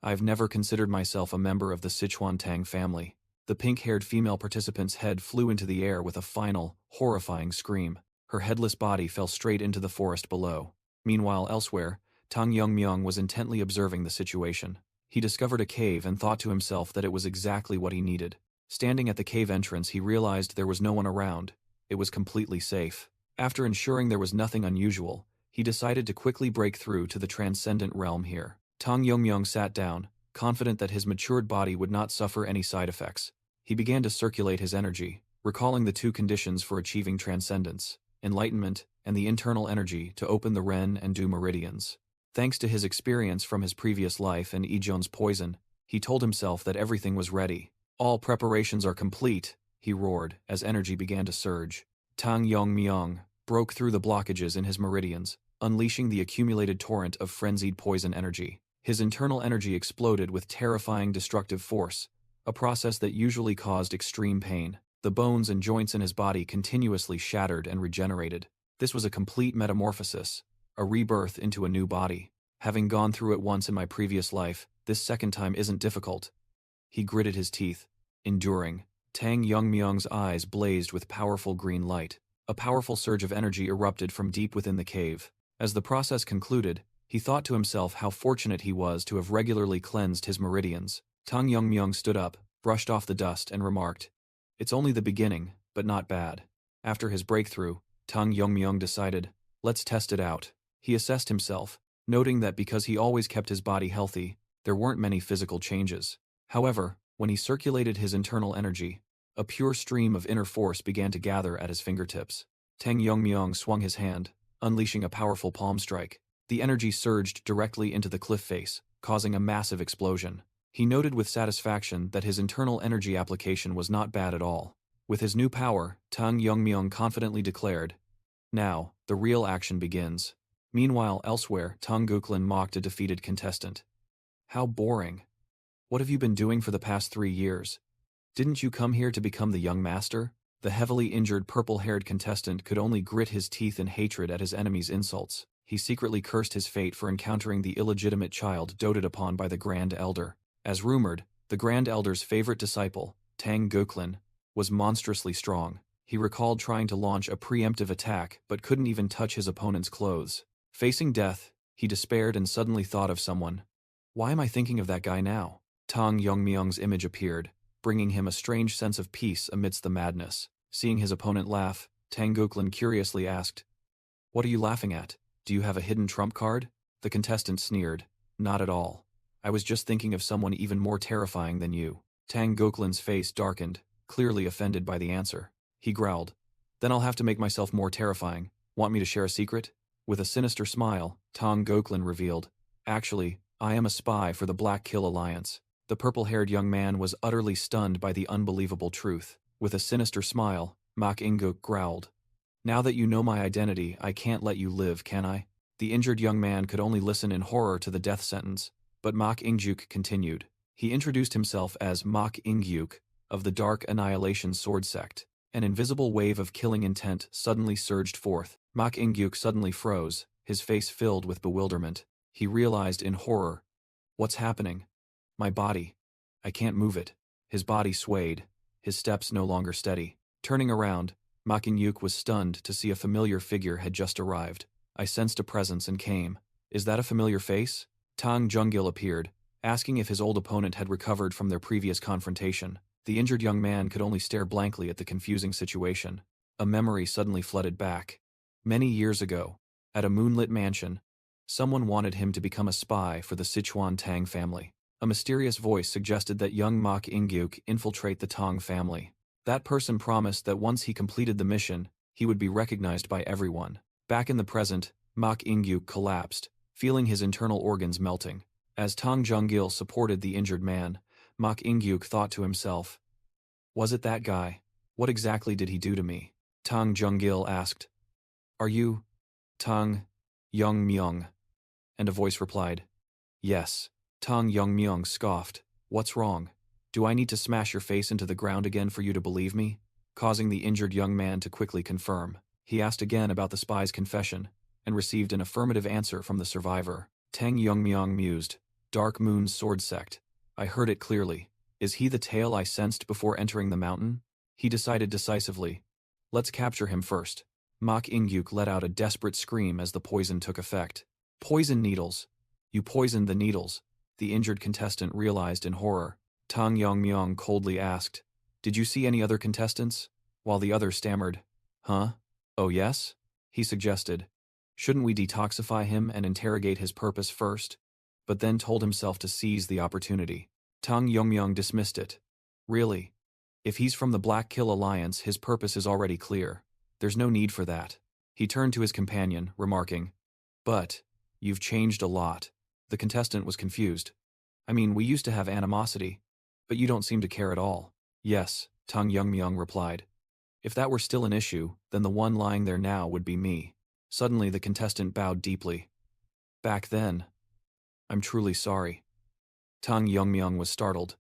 I've never considered myself a member of the Sichuan Tang family. The pink-haired female participant's head flew into the air with a final, horrifying scream. Her headless body fell straight into the forest below. Meanwhile, elsewhere, Tang Yongmyong was intently observing the situation. He discovered a cave and thought to himself that it was exactly what he needed. Standing at the cave entrance, he realized there was no one around. It was completely safe. After ensuring there was nothing unusual, he decided to quickly break through to the transcendent realm here. Tang Yongmyong sat down, confident that his matured body would not suffer any side effects. He began to circulate his energy, recalling the two conditions for achieving transcendence: enlightenment and the internal energy to open the Ren and Du meridians. Thanks to his experience from his previous life and Ijon's poison, he told himself that everything was ready. All preparations are complete, he roared as energy began to surge. Tang Yongmyong broke through the blockages in his meridians, unleashing the accumulated torrent of frenzied poison energy. His internal energy exploded with terrifying destructive force, a process that usually caused extreme pain. The bones and joints in his body continuously shattered and regenerated. This was a complete metamorphosis, a rebirth into a new body. Having gone through it once in my previous life, this second time isn't difficult. He gritted his teeth, enduring. Tang Yongmyong's eyes blazed with powerful green light. A powerful surge of energy erupted from deep within the cave. As the process concluded, he thought to himself how fortunate he was to have regularly cleansed his meridians. Tang Yongmyong stood up, brushed off the dust, and remarked, "It's only the beginning, but not bad." After his breakthrough, Tang Yongmyong decided, "Let's test it out." He assessed himself, noting that because he always kept his body healthy, there weren't many physical changes. However, when he circulated his internal energy, a pure stream of inner force began to gather at his fingertips. Tang Yongmyong swung his hand, unleashing a powerful palm strike. The energy surged directly into the cliff face, causing a massive explosion. He noted with satisfaction that his internal energy application was not bad at all. With his new power, Tang Yongmyong confidently declared, "Now, the real action begins." Meanwhile, elsewhere, Tang Guklin mocked a defeated contestant. "How boring. What have you been doing for the past 3 years? Didn't you come here to become the young master?" The heavily injured purple-haired contestant could only grit his teeth in hatred at his enemy's insults. He secretly cursed his fate for encountering the illegitimate child doted upon by the Grand Elder. As rumored, the Grand Elder's favorite disciple, Tang Guklin, was monstrously strong. He recalled trying to launch a preemptive attack but couldn't even touch his opponent's clothes. Facing death, he despaired and suddenly thought of someone. Why am I thinking of that guy now? Tang Yongmyong's image appeared, bringing him a strange sense of peace amidst the madness. Seeing his opponent laugh, Tang Guklin curiously asked, "What are you laughing at? Do you have a hidden trump card?" The contestant sneered, "Not at all. I was just thinking of someone even more terrifying than you." Tang Goklin's face darkened, clearly offended by the answer. He growled, "Then I'll have to make myself more terrifying. Want me to share a secret?" With a sinister smile, Tang Guklin revealed, "Actually, I am a spy for the Black Kill Alliance." The purple-haired young man was utterly stunned by the unbelievable truth. With a sinister smile, Mak Inguk growled, "Now that you know my identity, I can't let you live, can I?" The injured young man could only listen in horror to the death sentence, but Mak Ingjuk continued. He introduced himself as Mak Ingyuk, of the Dark Annihilation Sword Sect. An invisible wave of killing intent suddenly surged forth. Mak Ingyuk suddenly froze, his face filled with bewilderment. He realized in horror, "What's happening? My body. I can't move it." His body swayed, his steps no longer steady. Turning around, Mak Ingyuk was stunned to see a familiar figure had just arrived. "I sensed a presence and came. Is that a familiar face?" Tang Jungil appeared, asking if his old opponent had recovered from their previous confrontation. The injured young man could only stare blankly at the confusing situation. A memory suddenly flooded back. Many years ago, at a moonlit mansion, someone wanted him to become a spy for the Sichuan Tang family. A mysterious voice suggested that young Mak Ingyuk infiltrate the Tang family. That person promised that once he completed the mission, he would be recognized by everyone. Back in the present, Mak Ingyuk collapsed, feeling his internal organs melting. As Tang Jungil supported the injured man, Mak Ingyuk thought to himself, Was it that guy? What exactly did he do to me? Tang Junggil asked. Are you Tang Myung? And a voice replied, Yes. Tang Myung scoffed. What's wrong? Do I need to smash your face into the ground again for you to believe me? Causing the injured young man to quickly confirm. He asked again about the spy's confession, and received an affirmative answer from the survivor. Tang Myung mused. Dark Moon's sword sect. I heard it clearly. Is he the tale I sensed before entering the mountain? He decided decisively. Let's capture him first. Mok Ingyuk let out a desperate scream as the poison took effect. Poison needles. You poisoned the needles, the injured contestant realized in horror. Tang Myung coldly asked, Did you see any other contestants? While the other stammered, Huh? Oh yes? He suggested. Shouldn't we detoxify him and interrogate his purpose first? But then told himself to seize the opportunity. Tang Myung dismissed it. Really? If he's from the Black Kill Alliance, his purpose is already clear. There's no need for that. He turned to his companion, remarking, But, you've changed a lot. The contestant was confused. I mean, we used to have animosity, but you don't seem to care at all. Yes, Tang Myung replied. If that were still an issue, then the one lying there now would be me. Suddenly the contestant bowed deeply. Back then. I'm truly sorry. Tang Myung was startled.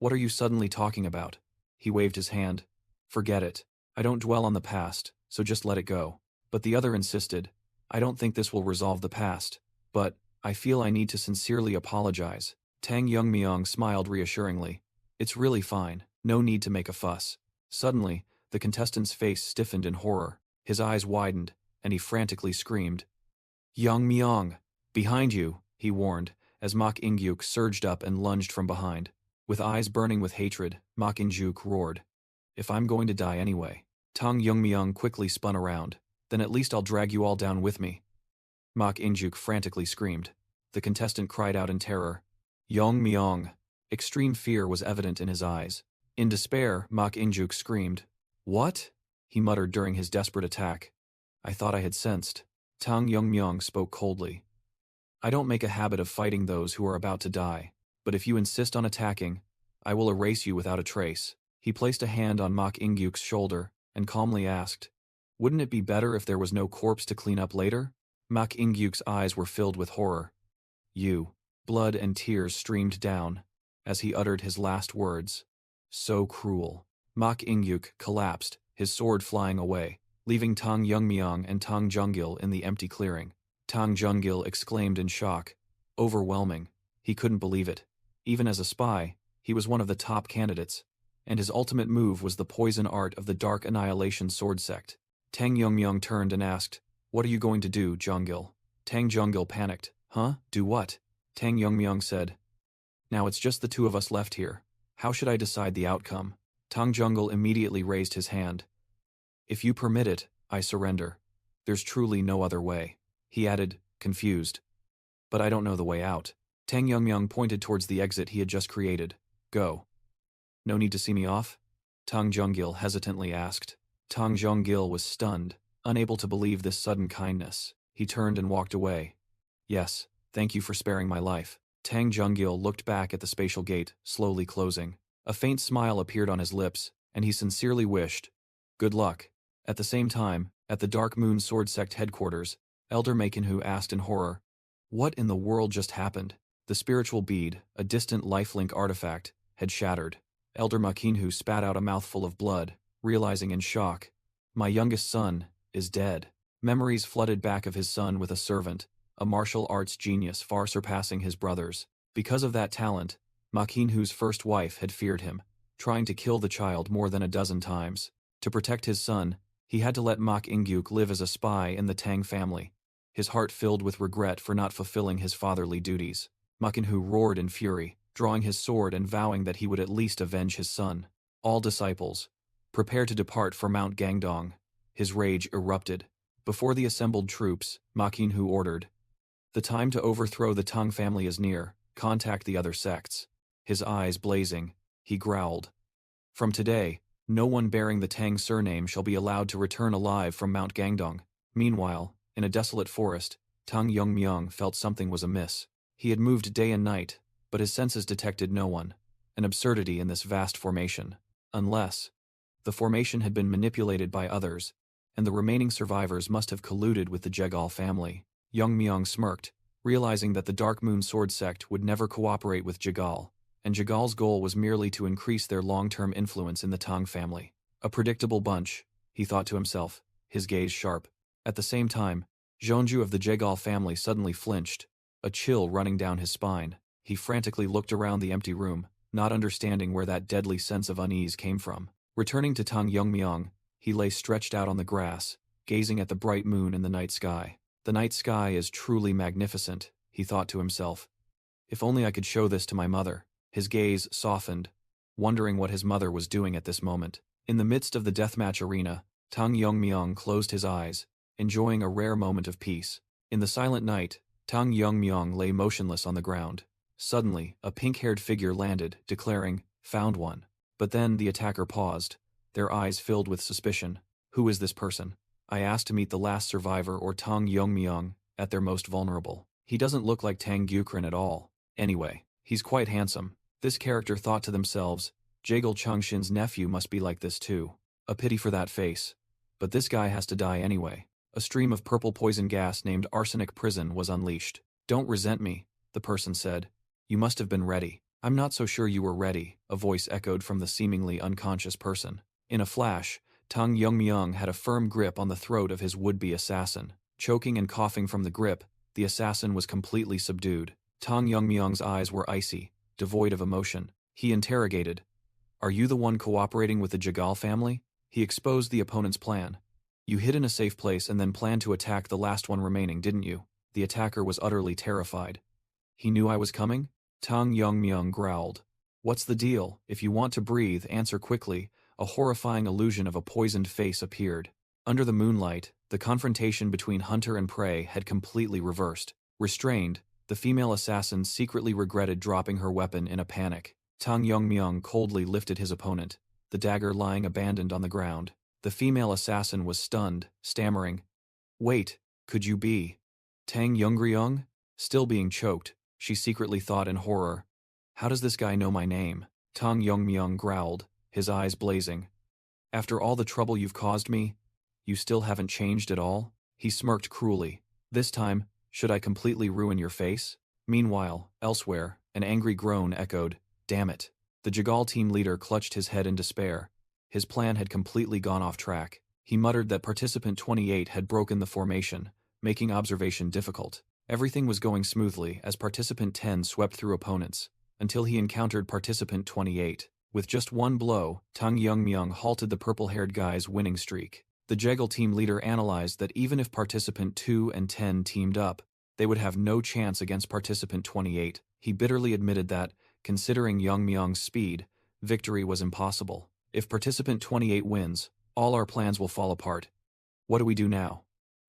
What are you suddenly talking about? He waved his hand. Forget it. I don't dwell on the past, so just let it go. But the other insisted. I don't think this will resolve the past, but I feel I need to sincerely apologize. Tang Myung smiled reassuringly. It's really fine. No need to make a fuss. Suddenly, the contestant's face stiffened in horror. His eyes widened, and he frantically screamed. Myung! Behind you, he warned, as Mok Ingyuk surged up and lunged from behind. With eyes burning with hatred, Mok Ingyuk roared. If I'm going to die anyway. Tang Myung quickly spun around. Then at least I'll drag you all down with me. Mok Ingyuk frantically screamed. The contestant cried out in terror. Myung! Extreme fear was evident in his eyes. In despair, Mok Ingyuk screamed. What? He muttered during his desperate attack. I thought I had sensed. Tang Myung spoke coldly. I don't make a habit of fighting those who are about to die, but if you insist on attacking, I will erase you without a trace. He placed a hand on Mok Ingyuk's shoulder and calmly asked, Wouldn't it be better if there was no corpse to clean up later? Mok Ingyuk's eyes were filled with horror. Blood and tears streamed down as he uttered his last words. So cruel. Mok Ingyuk collapsed, his sword flying away, leaving Tang Myung and Tang Junggil in the empty clearing. Tang Junggil exclaimed in shock. Overwhelming. He couldn't believe it. Even as a spy, he was one of the top candidates, and his ultimate move was the poison art of the Dark Annihilation Sword Sect. Tang Myung turned and asked, What are you going to do, Junggil? Tang Junggil panicked. Huh? Do what? Tang Myung said. Now it's just the two of us left here. How should I decide the outcome? Tang Junggil immediately raised his hand. If you permit it, I surrender. There's truly no other way. He added, confused. But I don't know the way out. Tang Myung pointed towards the exit he had just created. Go. No need to see me off? Tang Junggil hesitantly asked. Tang Junggil was stunned, unable to believe this sudden kindness. He turned and walked away. Yes, thank you for sparing my life. Tang Junggil looked back at the spatial gate, slowly closing. A faint smile appeared on his lips, and he sincerely wished, good luck. At the same time, at the Dark Moon Sword Sect headquarters, Elder Manhwa asked in horror, What in the world just happened? The spiritual bead, a distant lifelink artifact, had shattered. Elder Manhwa spat out a mouthful of blood, realizing in shock, My youngest son is dead. Memories flooded back of his son with a servant, a martial arts genius far surpassing his brothers. Because of that talent, Manhwa's first wife had feared him, trying to kill the child more than a dozen times. To protect his son, he had to let Mok Ingyuk live as a spy in the Tang family, his heart filled with regret for not fulfilling his fatherly duties. Manhwa roared in fury, drawing his sword and vowing that he would at least avenge his son. All disciples, prepare to depart for Mount Gangdong. His rage erupted. Before the assembled troops, Manhwa ordered, The time to overthrow the Tang family is near. Contact the other sects. His eyes blazing, he growled. From today, no one bearing the Tang surname shall be allowed to return alive from Mount Gangdong. Meanwhile, in a desolate forest, Tang Myung felt something was amiss. He had moved day and night, but his senses detected no one. An absurdity in this vast formation. Unless the formation had been manipulated by others, and the remaining survivors must have colluded with the Jegal family. Young Myung smirked, realizing that the Dark Moon Sword sect would never cooperate with Jegal, and Jegal's goal was merely to increase their long-term influence in the Tang family. A predictable bunch, he thought to himself, his gaze sharp. At the same time, Jeonju of the Jegal family suddenly flinched, a chill running down his spine. He frantically looked around the empty room, not understanding where that deadly sense of unease came from. Returning to Tang Yongmyong, he lay stretched out on the grass, gazing at the bright moon in the night sky. The night sky is truly magnificent, he thought to himself. If only I could show this to my mother. His gaze softened, wondering what his mother was doing at this moment. In the midst of the deathmatch arena, Tang Yongmyong closed his eyes, enjoying a rare moment of peace. In the silent night, Tang Yongmyong lay motionless on the ground. Suddenly, a pink-haired figure landed, declaring, "Found one." But then the attacker paused, their eyes filled with suspicion. Who is this person? I asked to meet the last survivor or Tang Yongmyong, at their most vulnerable. He doesn't look like Tang Gyukrin at all. Anyway, he's quite handsome. This character thought to themselves, Jegal Changshin's nephew must be like this too. A pity for that face. But this guy has to die anyway. A stream of purple poison gas named arsenic prison was unleashed. Don't resent me, the person said. You must have been ready. I'm not so sure you were ready, a voice echoed from the seemingly unconscious person. In a flash, Tang Yongmyong had a firm grip on the throat of his would-be assassin. Choking and coughing from the grip, the assassin was completely subdued. Tang Yongmyong's eyes were icy, devoid of emotion. He interrogated, "Are you the one cooperating with the Jegal family?" He exposed the opponent's plan. "You hid in a safe place and then planned to attack the last one remaining, didn't you?" The attacker was utterly terrified. "He knew I was coming?" Tang Yongmyong growled. "What's the deal? If you want to breathe, answer quickly." A horrifying illusion of a poisoned face appeared. Under the moonlight, the confrontation between hunter and prey had completely reversed. Restrained, the female assassin secretly regretted dropping her weapon in a panic. Tang Yongmyong coldly lifted his opponent, the dagger lying abandoned on the ground. The female assassin was stunned, stammering, "Wait, could you be Tang Yongryong?" Still being choked, she secretly thought in horror, "How does this guy know my name?" Tang Yongmyong growled, his eyes blazing. "After all the trouble you've caused me, you still haven't changed at all?" He smirked cruelly. "This time, should I completely ruin your face?" Meanwhile, elsewhere, an angry groan echoed, "Damn it." The Jegal team leader clutched his head in despair. His plan had completely gone off track. He muttered that participant 28 had broken the formation, making observation difficult. Everything was going smoothly as participant 10 swept through opponents, until he encountered participant 28. With just one blow, Tang Yongmyong halted the purple-haired guy's winning streak. The Jegal team leader analyzed that even if participant 2 and 10 teamed up, they would have no chance against participant 28. He bitterly admitted that, considering Yongmyong's speed, victory was impossible. If participant 28 wins, all our plans will fall apart. What do we do now?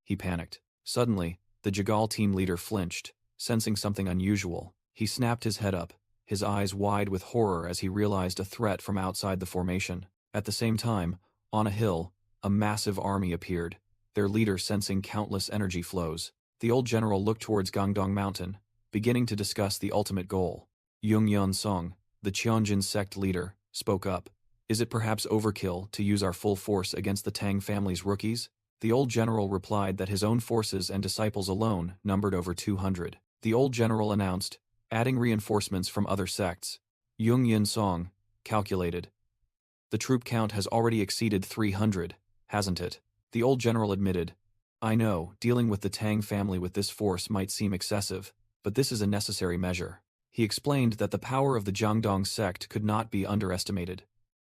He panicked. Suddenly, the Jegal team leader flinched, sensing something unusual. He snapped his head up, his eyes wide with horror as he realized a threat from outside the formation. At the same time, on a hill, a massive army appeared, their leader sensing countless energy flows. The old general looked towards Gangdong Mountain, beginning to discuss the ultimate goal. Jung Yeon Song, the Cheonjin sect leader, spoke up. "Is it perhaps overkill to use our full force against the Tang family's rookies?" The old general replied that his own forces and disciples alone numbered over 200. The old general announced, adding reinforcements from other sects. Jung Yin Song calculated. "The troop count has already exceeded 300, hasn't it?" The old general admitted, "I know, dealing with the Tang family with this force might seem excessive, but this is a necessary measure." He explained that the power of the Jiangdong sect could not be underestimated.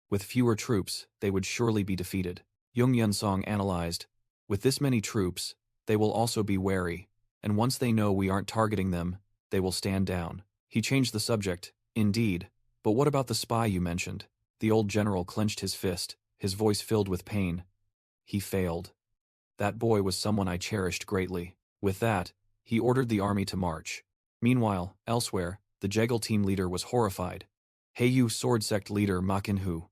With fewer troops, they would surely be defeated. Jung Yin Song analyzed, "With this many troops, they will also be wary, and once they know we aren't targeting them, they will stand down." He changed the subject, "Indeed, but what about the spy you mentioned?" The old general clenched his fist, his voice filled with pain. "He failed. That boy was someone I cherished greatly." With that, he ordered the army to march. Meanwhile, elsewhere, the Jegal team leader was horrified. Heiyu sword sect leader Ma Kinhu.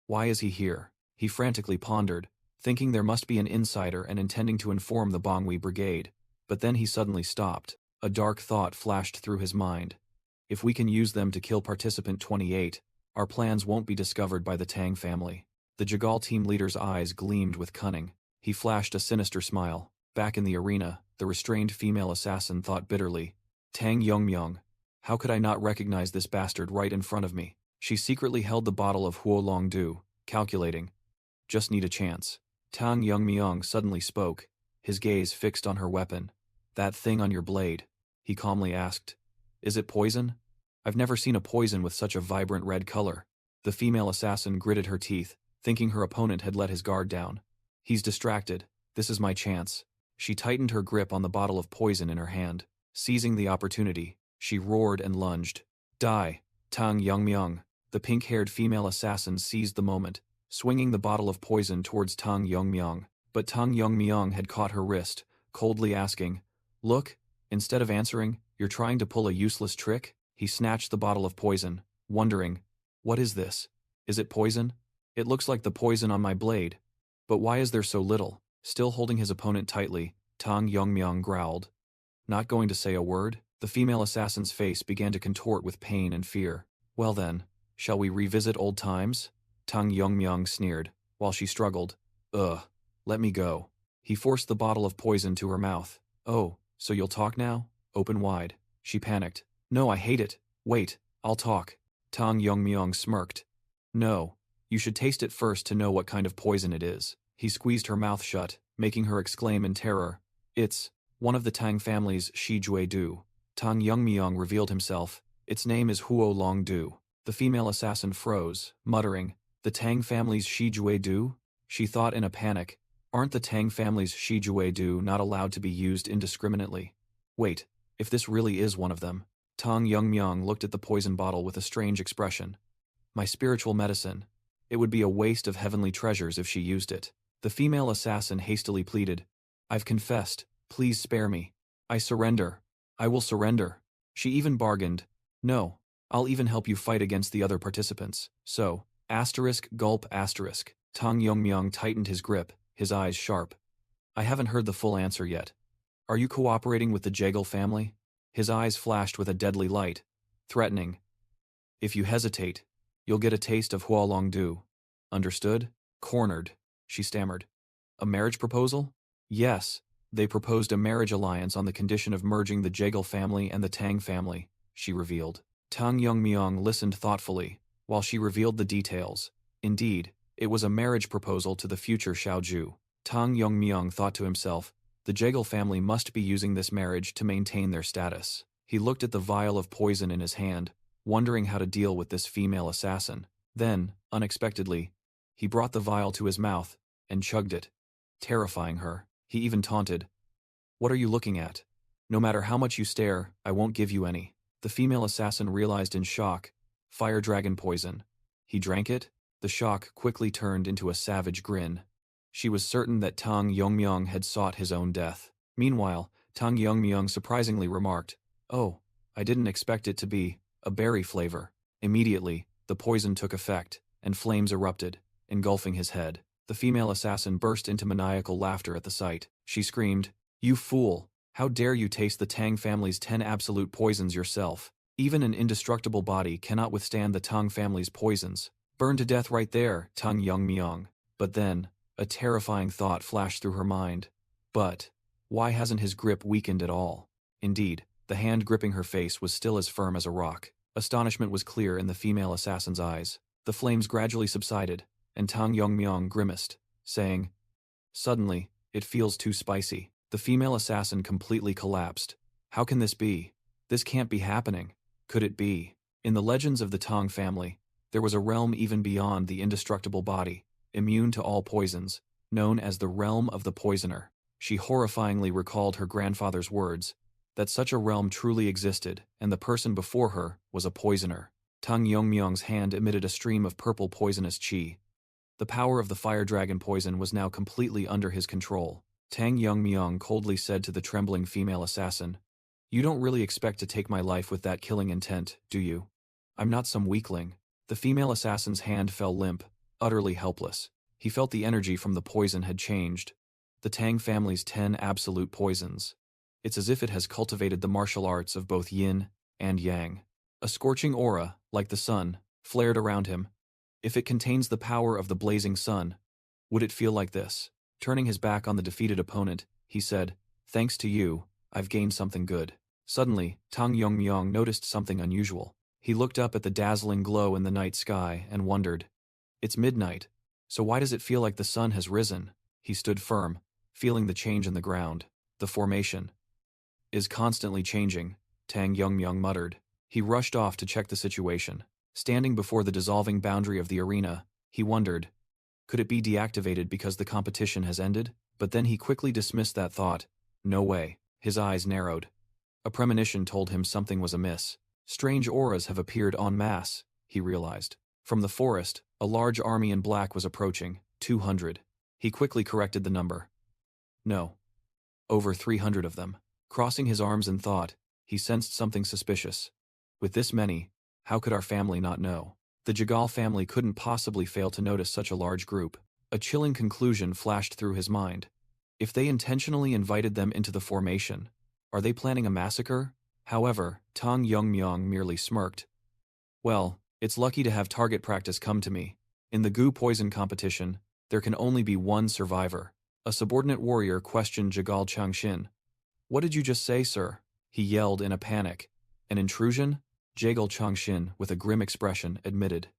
Why is he here? He frantically pondered, thinking there must be an insider and intending to inform the Bangui brigade. But then he suddenly stopped. A dark thought flashed through his mind. If we can use them to kill participant 28, Our plans won't be discovered by the Tang family. The Jagal team leader's eyes gleamed with cunning. He flashed a sinister smile. Back in the arena, the restrained female assassin thought bitterly, Tang Yongmyong. How could I not recognize this bastard right in front of me? She secretly held the bottle of Huolong Du, calculating. Just need a chance. Tang Yongmyong suddenly spoke, his gaze fixed on her weapon. That thing on your blade, he calmly asked. Is it poison? I've never seen a poison with such a vibrant red color. The female assassin gritted her teeth, thinking her opponent had let his guard down. He's distracted. This is my chance. She tightened her grip on the bottle of poison in her hand. Seizing the opportunity, she roared and lunged. Die! Tang Yongmyong. The pink-haired female assassin seized the moment, swinging the bottle of poison towards Tang Yongmyong. But Tang Yongmyong had caught her wrist, coldly asking, Look, instead of answering, you're trying to pull a useless trick? He snatched the bottle of poison, wondering, what is this? Is it poison? It looks like the poison on my blade. But why is there so little? Still holding his opponent tightly, Tang Yongmyong growled. Not going to say a word? The female assassin's face began to contort with pain and fear. Well then, shall we revisit old times? Tang Yongmyong sneered, while she struggled. Ugh, let me go. He forced the bottle of poison to her mouth. Oh, so you'll talk now? Open wide. She panicked. No, I hate it. Wait, I'll talk. Tang Yongmyong smirked. No, you should taste it first to know what kind of poison it is. He squeezed her mouth shut, making her exclaim in terror. It's one of the Tang family's Shi Jue Du. Tang Yongmyong revealed himself. Its name is Huolong Du. The female assassin froze, muttering, The Tang family's Shi Jue Du? She thought in a panic, aren't the Tang family's Shi Jue Du not allowed to be used indiscriminately? Wait, if this really is one of them. Tang Yongmyong looked at the poison bottle with a strange expression. My spiritual medicine. It would be a waste of heavenly treasures if she used it. The female assassin hastily pleaded. I've confessed. Please spare me. I surrender. I will surrender. She even bargained. No, I'll even help you fight against the other participants. So, gulp. Tang Yongmyong tightened his grip, his eyes sharp. I haven't heard the full answer yet. Are you cooperating with the Jagal family? His eyes flashed with a deadly light, threatening. If you hesitate, you'll get a taste of Huolong Du. Understood? Cornered, she stammered. A marriage proposal? Yes, they proposed a marriage alliance on the condition of merging the Jagal family and the Tang family, she revealed. Tang Yongmyong listened thoughtfully, while she revealed the details. Indeed, it was a marriage proposal to the future Xiaoju. Tang Yongmyong thought to himself, the Jagal family must be using this marriage to maintain their status. He looked at the vial of poison in his hand, wondering how to deal with this female assassin. Then, unexpectedly, he brought the vial to his mouth and chugged it, terrifying her. He even taunted, What are you looking at? No matter how much you stare, I won't give you any. The female assassin realized in shock, fire dragon poison. He drank it. The shock quickly turned into a savage grin. She was certain that Tang Yongmyong had sought his own death. Meanwhile, Tang Yongmyong surprisingly remarked, Oh, I didn't expect it to be a berry flavor. Immediately, the poison took effect, and flames erupted, engulfing his head. The female assassin burst into maniacal laughter at the sight. She screamed, You fool! How dare you taste the Tang family's 10 absolute poisons yourself? Even an indestructible body cannot withstand the Tang family's poisons. Burn to death right there, Tang Yongmyong. But then, a terrifying thought flashed through her mind. But why hasn't his grip weakened at all? Indeed, the hand gripping her face was still as firm as a rock. Astonishment was clear in the female assassin's eyes. The flames gradually subsided, and Tang Yongmyong grimaced, saying, Suddenly, it feels too spicy. The female assassin completely collapsed. How can this be? This can't be happening. Could it be? In the legends of the Tang family, there was a realm even beyond the indestructible body, immune to all poisons, known as the realm of the poisoner. She horrifyingly recalled her grandfather's words, that such a realm truly existed, and the person before her was a poisoner. Tang Yongmyong's hand emitted a stream of purple poisonous qi. The power of the fire dragon poison was now completely under his control. Tang Yongmyong coldly said to the trembling female assassin, You don't really expect to take my life with that killing intent, do you? I'm not some weakling. The female assassin's hand fell limp, utterly helpless. He felt the energy from the poison had changed. The Tang family's 10 absolute poisons. It's as if it has cultivated the martial arts of both yin and yang. A scorching aura, like the sun, flared around him. If it contains the power of the blazing sun, would it feel like this? Turning his back on the defeated opponent, he said, "Thanks to you, I've gained something good." Suddenly, Tang Yongmyong noticed something unusual. He looked up at the dazzling glow in the night sky and wondered. It's midnight, so why does it feel like the sun has risen? He stood firm, feeling the change in the ground. The formation is constantly changing, Tang Yongmyong muttered. He rushed off to check the situation. Standing before the dissolving boundary of the arena, he wondered, could it be deactivated because the competition has ended? But then he quickly dismissed that thought. No way. His eyes narrowed. A premonition told him something was amiss. Strange auras have appeared en masse, he realized. From the forest, a large army in black was approaching, 200. He quickly corrected the number. No. Over 300 of them. Crossing his arms in thought, he sensed something suspicious. With this many, how could our family not know? The Jagal family couldn't possibly fail to notice such a large group. A chilling conclusion flashed through his mind. If they intentionally invited them into the formation, are they planning a massacre? However, Tang Yongmyong merely smirked. Well, it's lucky to have target practice come to me. In the goo poison competition, there can only be one survivor. A subordinate warrior questioned Jagal Changshin. What did you just say, sir? He yelled in a panic. An intrusion? Jagal Changshin, with a grim expression, admitted.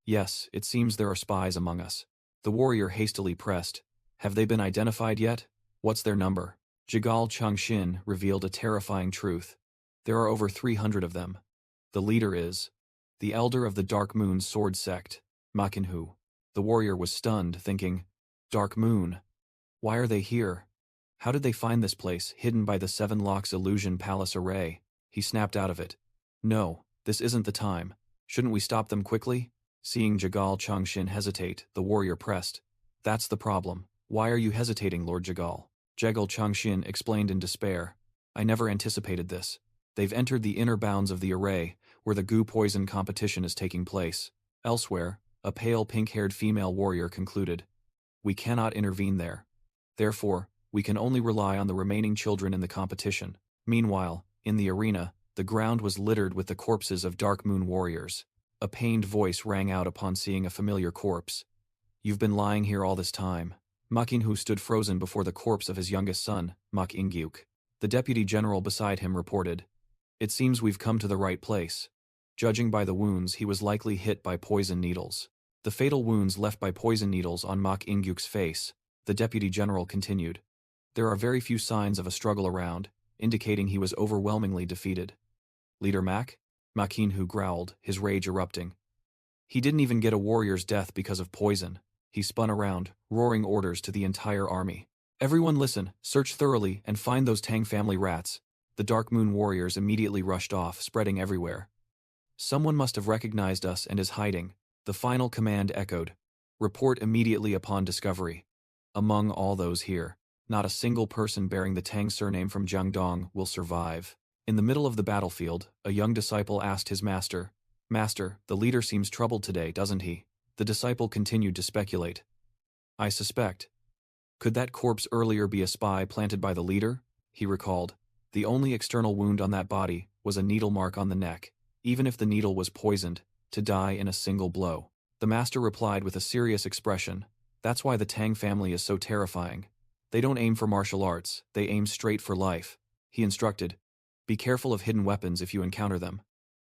Yes, it seems there are spies among us. The warrior hastily pressed. Have they been identified yet? What's their number? Jagal Changshin revealed a terrifying truth. There are over 300 of them. The leader is the elder of the Dark Moon sword sect, Manhwa. The warrior was stunned, thinking, Dark Moon? Why are they here? How did they find this place, hidden by the Seven Locks Illusion Palace array? He snapped out of it. No, this isn't the time. Shouldn't we stop them quickly? Seeing Jagal Changshin hesitate, the warrior pressed. That's the problem. Why are you hesitating, Lord Jagal? Jagal Changshin explained in despair. I never anticipated this. They've entered the inner bounds of the array, where the goo poison competition is taking place. Elsewhere, a pale pink-haired female warrior concluded. We cannot intervene there. Therefore, we can only rely on the remaining children in the competition. Meanwhile, in the arena, the ground was littered with the corpses of Dark Moon warriors. A pained voice rang out upon seeing a familiar corpse. You've been lying here all this time. Manhwa stood frozen before the corpse of his youngest son, Manhwa. The deputy general beside him reported. It seems we've come to the right place. Judging by the wounds, he was likely hit by poison needles. The fatal wounds left by poison needles on Manhwa's face, the deputy general continued. There are very few signs of a struggle around, indicating he was overwhelmingly defeated. Leader Manhwa growled, his rage erupting. He didn't even get a warrior's death because of poison. He spun around, roaring orders to the entire army. Everyone listen, search thoroughly, and find those Tang family rats. The Dark Moon warriors immediately rushed off, spreading everywhere. Someone must have recognized us and is hiding. The final command echoed. Report immediately upon discovery. Among all those here, not a single person bearing the Tang surname from Jiangdong will survive. In the middle of the battlefield, a young disciple asked his master, Master, the leader seems troubled today, doesn't he? The disciple continued to speculate. I suspect. Could that corpse earlier be a spy planted by the leader? He recalled. The only external wound on that body was a needle mark on the neck. Even if the needle was poisoned, to die in a single blow. The master replied with a serious expression. That's why the Tang family is so terrifying. They don't aim for martial arts, they aim straight for life. He instructed. Be careful of hidden weapons if you encounter them.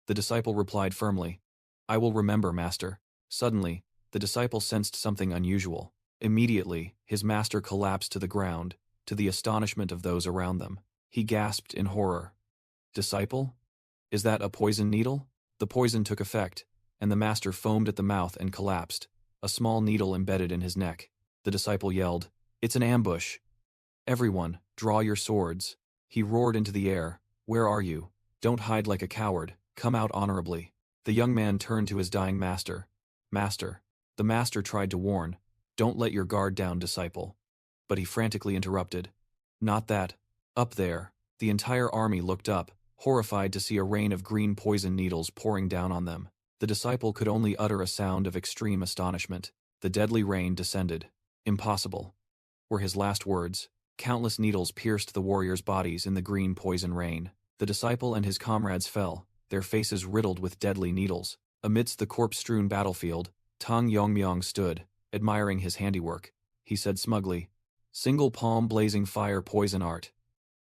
The disciple replied firmly. I will remember, master. Suddenly, the disciple sensed something unusual. Immediately, his master collapsed to the ground, to the astonishment of those around them. He gasped in horror. Disciple? Is that a poison needle? The poison took effect, and the master foamed at the mouth and collapsed, a small needle embedded in his neck. The disciple yelled, It's an ambush. Everyone, draw your swords. He roared into the air. Where are you? Don't hide like a coward. Come out honorably. The young man turned to his dying master. Master. The master tried to warn. Don't let your guard down, disciple. But he frantically interrupted. Not that. Up there. The entire army looked up, horrified to see a rain of green poison needles pouring down on them. The disciple could only utter a sound of extreme astonishment. The deadly rain descended. Impossible. Were his last words. Countless needles pierced the warriors' bodies in the green poison rain. The disciple and his comrades fell, their faces riddled with deadly needles. Amidst the corpse-strewn battlefield, Tang Yongmyong stood, admiring his handiwork. He said smugly, "Single palm blazing fire poison art.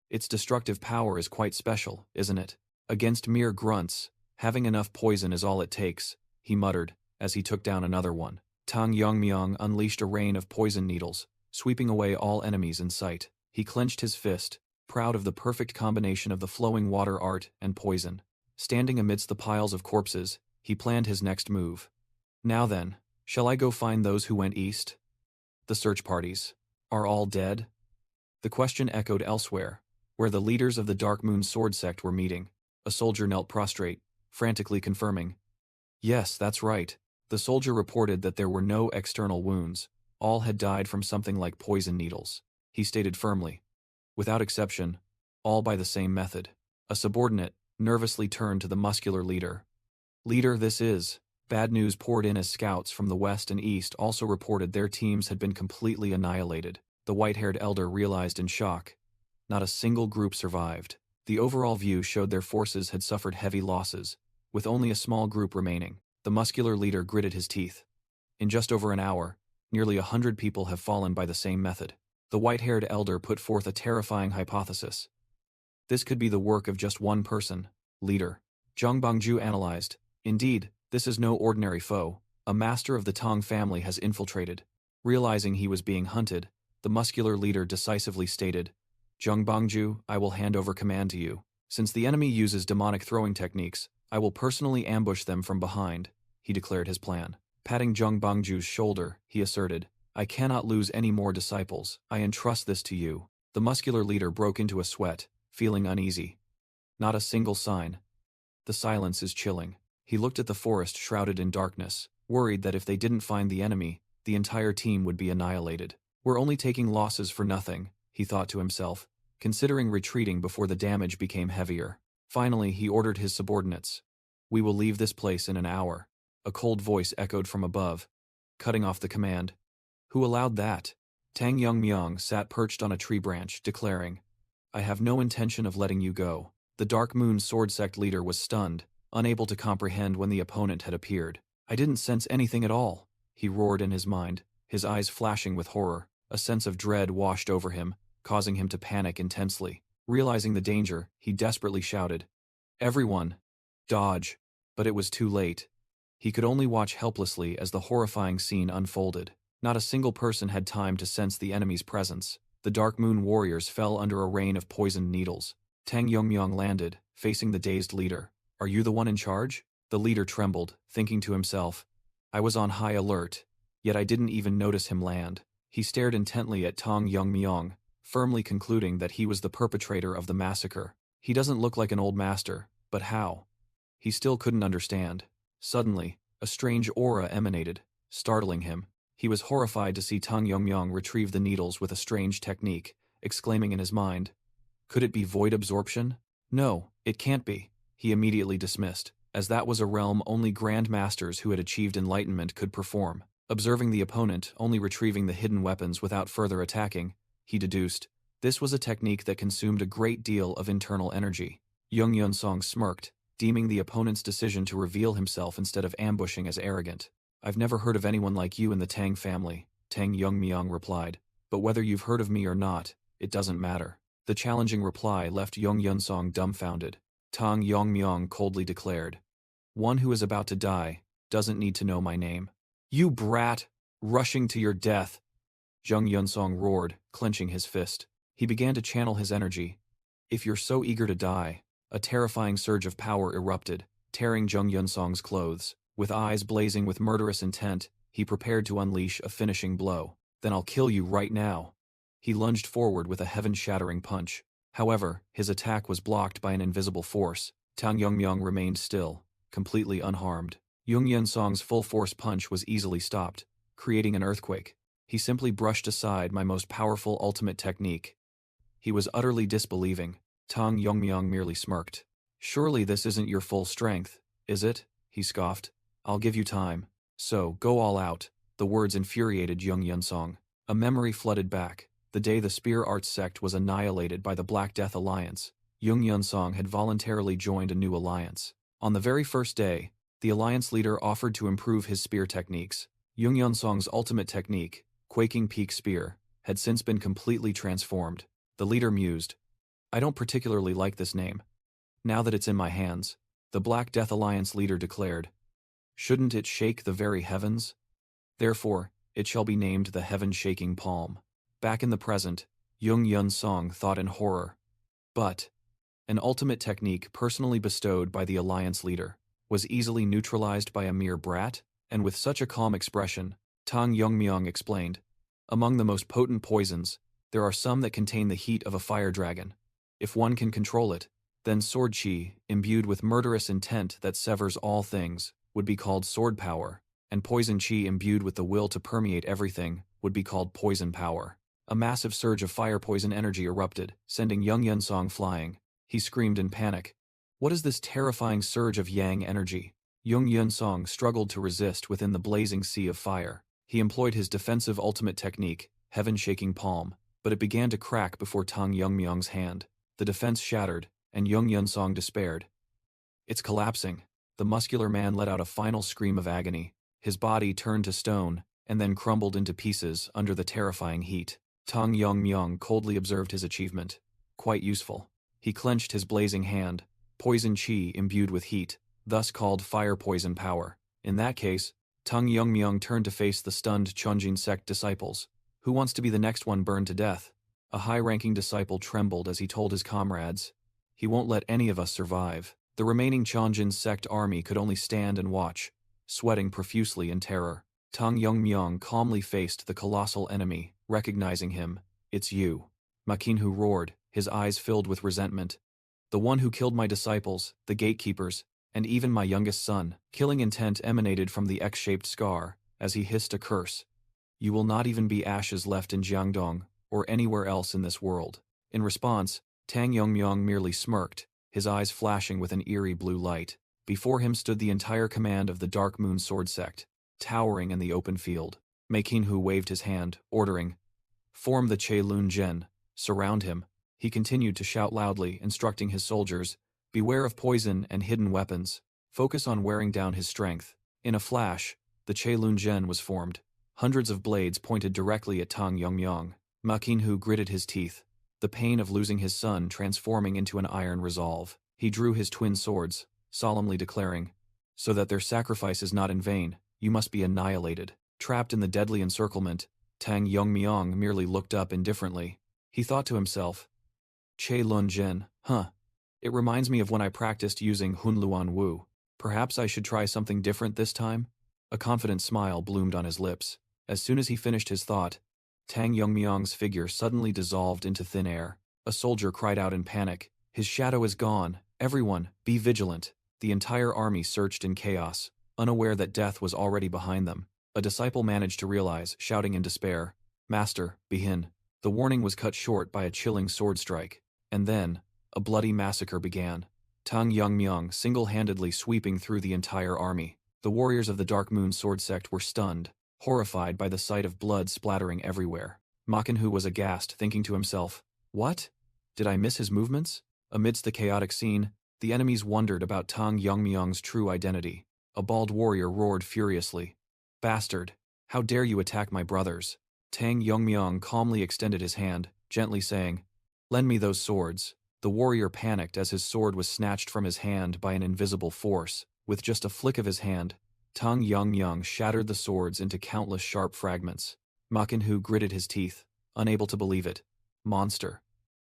Its destructive power is quite special, isn't it? Against mere grunts, having enough poison is all it takes," he muttered, as he took down another one. Tang Yongmyong unleashed a rain of poison needles, sweeping away all enemies in sight. He clenched his fist, proud of the perfect combination of the flowing water art and poison. Standing amidst the piles of corpses, he planned his next move. "Now then, shall I go find those who went east? The search parties. Are all dead?" The question echoed elsewhere, where the leaders of the Dark Moon sword sect were meeting. A soldier knelt prostrate, frantically confirming. "Yes, that's right." The soldier reported that there were no external wounds. All had died from something like poison needles. He stated firmly. Without exception, all by the same method. A subordinate nervously turned to the muscular leader. "Leader, this is..." Bad news poured in as scouts from the west and east also reported their teams had been completely annihilated. The white-haired elder realized in shock. Not a single group survived. The overall view showed their forces had suffered heavy losses, with only a small group remaining. The muscular leader gritted his teeth. In just over an hour, nearly 100 people have fallen by the same method. The white-haired elder put forth a terrifying hypothesis. "This could be the work of just one person, leader." Zhang Bangju analyzed. "Indeed, this is no ordinary foe. A master of the Tang family has infiltrated." Realizing he was being hunted, the muscular leader decisively stated, "Zhang Bangju, I will hand over command to you. Since the enemy uses demonic throwing techniques, I will personally ambush them from behind," he declared his plan. Patting Zhang Bangju's shoulder, he asserted, "I cannot lose any more disciples. I entrust this to you." The muscular leader broke into a sweat, feeling uneasy. Not a single sign. The silence is chilling. He looked at the forest shrouded in darkness, worried that if they didn't find the enemy, the entire team would be annihilated. "We're only taking losses for nothing," he thought to himself, considering retreating before the damage became heavier. Finally, he ordered his subordinates. "We will leave this place in an hour." A cold voice echoed from above, cutting off the command. "Who allowed that?" Tang Yongmyong sat perched on a tree branch, declaring, "I have no intention of letting you go." The Dark Moon sword sect leader was stunned, unable to comprehend when the opponent had appeared. "I didn't sense anything at all," he roared in his mind, his eyes flashing with horror. A sense of dread washed over him, causing him to panic intensely. Realizing the danger, he desperately shouted, "Everyone, dodge!" But it was too late. He could only watch helplessly as the horrifying scene unfolded. Not a single person had time to sense the enemy's presence. The Dark Moon warriors fell under a rain of poisoned needles. Tang Yongmyong landed, facing the dazed leader. "Are you the one in charge?" The leader trembled, thinking to himself, "I was on high alert, yet I didn't even notice him land." He stared intently at Tang Yongmyong, firmly concluding that he was the perpetrator of the massacre. He doesn't look like an old master, but how? He still couldn't understand. Suddenly, a strange aura emanated, startling him. He was horrified to see Tang Yongmyong retrieve the needles with a strange technique, exclaiming in his mind, "Could it be void absorption? No, it can't be." He immediately dismissed, as that was a realm only grand masters who had achieved enlightenment could perform. Observing the opponent only retrieving the hidden weapons without further attacking, he deduced, this was a technique that consumed a great deal of internal energy. Jung Yunsong smirked, deeming the opponent's decision to reveal himself instead of ambushing as arrogant. "I've never heard of anyone like you in the Tang family," Tang Yongmyong replied. "But whether you've heard of me or not, it doesn't matter." The challenging reply left Jung Yunsong dumbfounded. Tang Yongmyong coldly declared, "One who is about to die doesn't need to know my name." "You brat! Rushing to your death!" Jung Yunsong roared, clenching his fist. He began to channel his energy. "If you're so eager to die..." A terrifying surge of power erupted, tearing Jung Yunsong's clothes. With eyes blazing with murderous intent, he prepared to unleash a finishing blow. "Then I'll kill you right now." He lunged forward with a heaven-shattering punch. However, his attack was blocked by an invisible force. Tang Yongmyong remained still, completely unharmed. Jung Yunsong's full-force punch was easily stopped, creating an earthquake. He simply brushed aside my most powerful ultimate technique. He was utterly disbelieving. Tang Yongmyong merely smirked. "Surely this isn't your full strength, is it?" he scoffed. "I'll give you time. So, go all out." The words infuriated Jung Yunsong. A memory flooded back. The day the Spear Arts sect was annihilated by the Black Death Alliance, Jung Yunsong had voluntarily joined a new alliance. On the very first day, The alliance leader offered to improve his spear techniques. Yeongyun-song's ultimate technique, Quaking Peak Spear, had since been completely transformed. The leader mused, "I don't particularly like this name. Now that it's in my hands," the Black Death Alliance leader declared. "Shouldn't it shake the very heavens? Therefore, it shall be named the Heaven-Shaking Palm." Back in the present, Yeongyun-song thought in horror. But an ultimate technique personally bestowed by the alliance leader was easily neutralized by a mere brat, and with such a calm expression, Tang Yongmyong explained, "Among the most potent poisons, there are some that contain the heat of a fire dragon. If one can control it, then sword chi, imbued with murderous intent that severs all things, would be called sword power, and poison chi imbued with the will to permeate everything would be called poison power." A massive surge of fire poison energy erupted, sending Yeongyun-song flying. He screamed in panic. "What is this terrifying surge of yang energy?" Yeongyun-song struggled to resist within the blazing sea of fire. He employed his defensive ultimate technique, Heaven-Shaking Palm, but it began to crack before Tang Yongmyong's hand. The defense shattered, and Yeongyun-song despaired. "It's collapsing." The muscular man let out a final scream of agony. His body turned to stone, and then crumbled into pieces under the terrifying heat. Tang Yongmyong coldly observed his achievement. Quite useful. He clenched his blazing hand. Poison chi imbued with heat, thus called fire poison power. In that case, Tang Yongmyong turned to face the stunned Chunjin sect disciples. Who wants to be the next one burned to death? A high-ranking disciple trembled as he told his comrades, "He won't let any of us survive." The remaining Chunjin sect army could only stand and watch, sweating profusely in terror. Tang Yongmyong calmly faced the colossal enemy, recognizing him. "It's you." Makinhu roared, his eyes filled with resentment. "The one who killed my disciples, the gatekeepers, and even my youngest son." Killing intent emanated from the X-shaped scar, as he hissed a curse. "You will not even be ashes left in Jiangdong, or anywhere else in this world." In response, Tang Yongmyong merely smirked, his eyes flashing with an eerie blue light. Before him stood the entire command of the Dark Moon Sword Sect, towering in the open field. Makinhu waved his hand, ordering, "Form the Che Lun Gen, surround him." He continued to shout loudly, instructing his soldiers, "Beware of poison and hidden weapons. Focus on wearing down his strength." In a flash, the Che Lun Gen was formed. Hundreds of blades pointed directly at Tang Yongmyong. Makinhu gritted his teeth, the pain of losing his son transforming into an iron resolve. He drew his twin swords, solemnly declaring, "So that their sacrifice is not in vain, you must be annihilated." Trapped in the deadly encirclement, Tang Yongmyong merely looked up indifferently. He thought to himself, "Che Lun Jin, huh. It reminds me of when I practiced using Hun Luan Wu. Perhaps I should try something different this time?" A confident smile bloomed on his lips. As soon as he finished his thought, Tang Yongmyong's figure suddenly dissolved into thin air. A soldier cried out in panic, "His shadow is gone. Everyone, be vigilant." The entire army searched in chaos, unaware that death was already behind them. A disciple managed to realize, shouting in despair, "Master, Bihin." The warning was cut short by a chilling sword strike. And then, a bloody massacre began. Tang Yongmyong single-handedly sweeping through the entire army. The warriors of the Dark Moon Sword Sect were stunned, horrified by the sight of blood splattering everywhere. Makinhu was aghast, thinking to himself, "What? Did I miss his movements?" Amidst the chaotic scene, the enemies wondered about Tang Yongmyong's true identity. A bald warrior roared furiously, "Bastard! How dare you attack my brothers?" Tang Yongmyong calmly extended his hand, gently saying, "Lend me those swords." The warrior panicked as his sword was snatched from his hand by an invisible force. With just a flick of his hand, Tang Yongmyong shattered the swords into countless sharp fragments. Makinhu gritted his teeth, unable to believe it. Monster.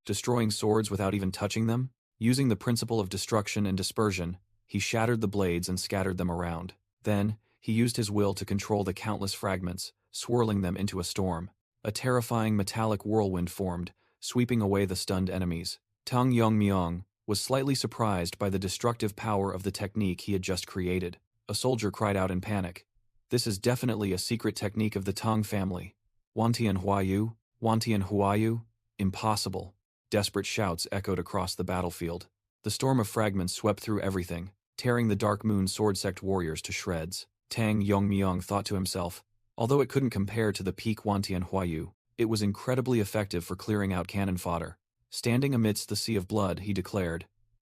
Destroying swords without even touching them? Using the principle of destruction and dispersion, he shattered the blades and scattered them around. Then, he used his will to control the countless fragments, swirling them into a storm. A terrifying metallic whirlwind formed, sweeping away the stunned enemies. Tang Yongmyong was slightly surprised by the destructive power of the technique he had just created. A soldier cried out in panic, "This is definitely a secret technique of the Tang family. Wantian Huayu? Wantian Huayu? Impossible." Desperate shouts echoed across the battlefield. The storm of fragments swept through everything, tearing the Dark Moon Sword Sect warriors to shreds. Tang Yongmyong thought to himself, although it couldn't compare to the peak Wantian Huayu, it was incredibly effective for clearing out cannon fodder. Standing amidst the sea of blood, he declared,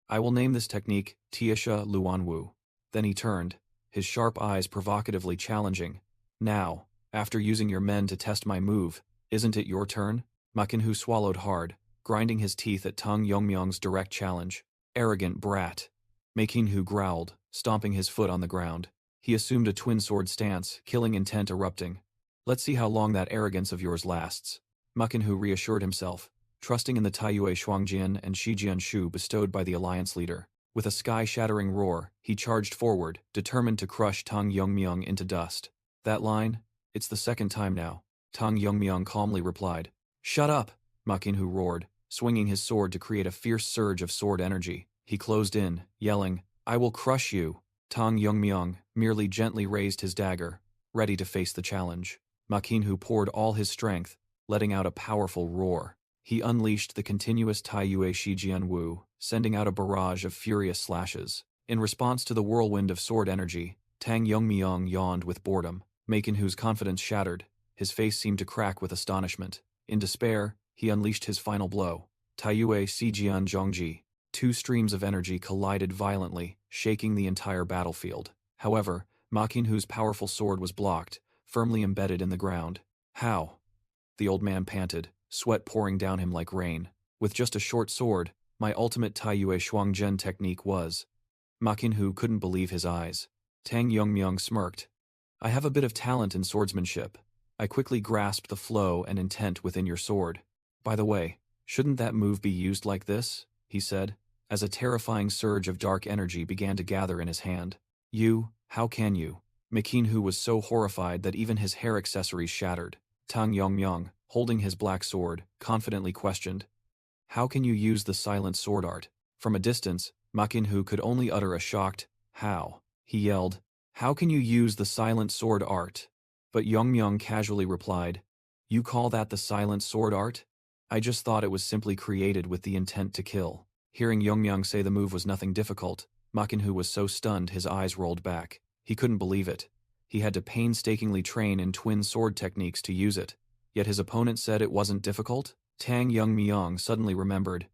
"I will name this technique Tiesha Luanwu." Then he turned, his sharp eyes provocatively challenging. Now, after using your men to test my move, isn't it your turn? Makinhu swallowed hard, grinding his teeth at Tang Yongmyong's direct challenge. Arrogant brat. Makinhu growled, stomping his foot on the ground. He assumed a twin sword stance, killing intent erupting. Let's see how long that arrogance of yours lasts. Makinhu reassured himself, trusting in the Taiyue Shuangjian and Shijian Shu bestowed by the alliance leader. With a sky-shattering roar, he charged forward, determined to crush Tang Yongmyong into dust. That line? It's the second time now. Tang Yongmyong calmly replied. Shut up! Makinhu roared, swinging his sword to create a fierce surge of sword energy. He closed in, yelling, I will crush you! Tang Yongmyong merely gently raised his dagger, ready to face the challenge. Makinhu poured all his strength, letting out a powerful roar. He unleashed the continuous Taiyue Shijian Wu, sending out a barrage of furious slashes. In response to the whirlwind of sword energy, Tang Yongmyong yawned with boredom. Makinhu's confidence shattered. His face seemed to crack with astonishment. In despair, he unleashed his final blow. Taiyue Shijian Zhongji. Two streams of energy collided violently, shaking the entire battlefield. However, Makinhu's powerful sword was blocked, firmly embedded in the ground. How? The old man panted, sweat pouring down him like rain. With just a short sword, my ultimate Taiyue Shuangjian technique was. Makinhu couldn't believe his eyes. Tang Yongmyong smirked. I have a bit of talent in swordsmanship. I quickly grasped the flow and intent within your sword. By the way, shouldn't that move be used like this? He said, as a terrifying surge of dark energy began to gather in his hand. You, how can you? Makinhu was so horrified that even his hair accessories shattered. Tang Yongmyong, holding his black sword, confidently questioned. How can you use the silent sword art? From a distance, Makinhu could only utter a shocked, how? He yelled, how can you use the silent sword art? But Yongmyong casually replied, you call that the silent sword art? I just thought it was simply created with the intent to kill. Hearing Yongmyong say the move was nothing difficult, Makinhu was so stunned his eyes rolled back. He couldn't believe it. He had to painstakingly train in twin sword techniques to use it. Yet his opponent said it wasn't difficult? Tang Yongmyong suddenly remembered.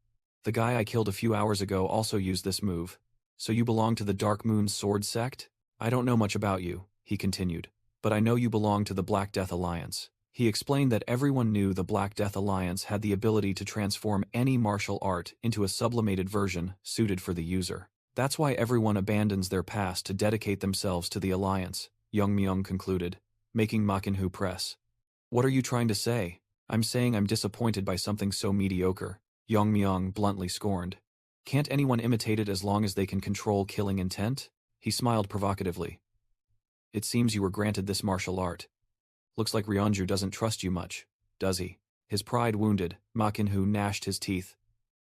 The guy I killed a few hours ago also used this move. So you belong to the Dark Moon Sword Sect? I don't know much about you, he continued, but I know you belong to the Black Death Alliance. He explained that everyone knew the Black Death Alliance had the ability to transform any martial art into a sublimated version suited for the user. That's why everyone abandons their past to dedicate themselves to the Alliance, Yongmyong concluded, making Makinhu press. What are you trying to say? I'm saying I'm disappointed by something so mediocre, Yongmyong bluntly scorned. Can't anyone imitate it as long as they can control killing intent? He smiled provocatively. It seems you were granted this martial art. Looks like Ryonju doesn't trust you much, does he? His pride wounded, Makinhu gnashed his teeth.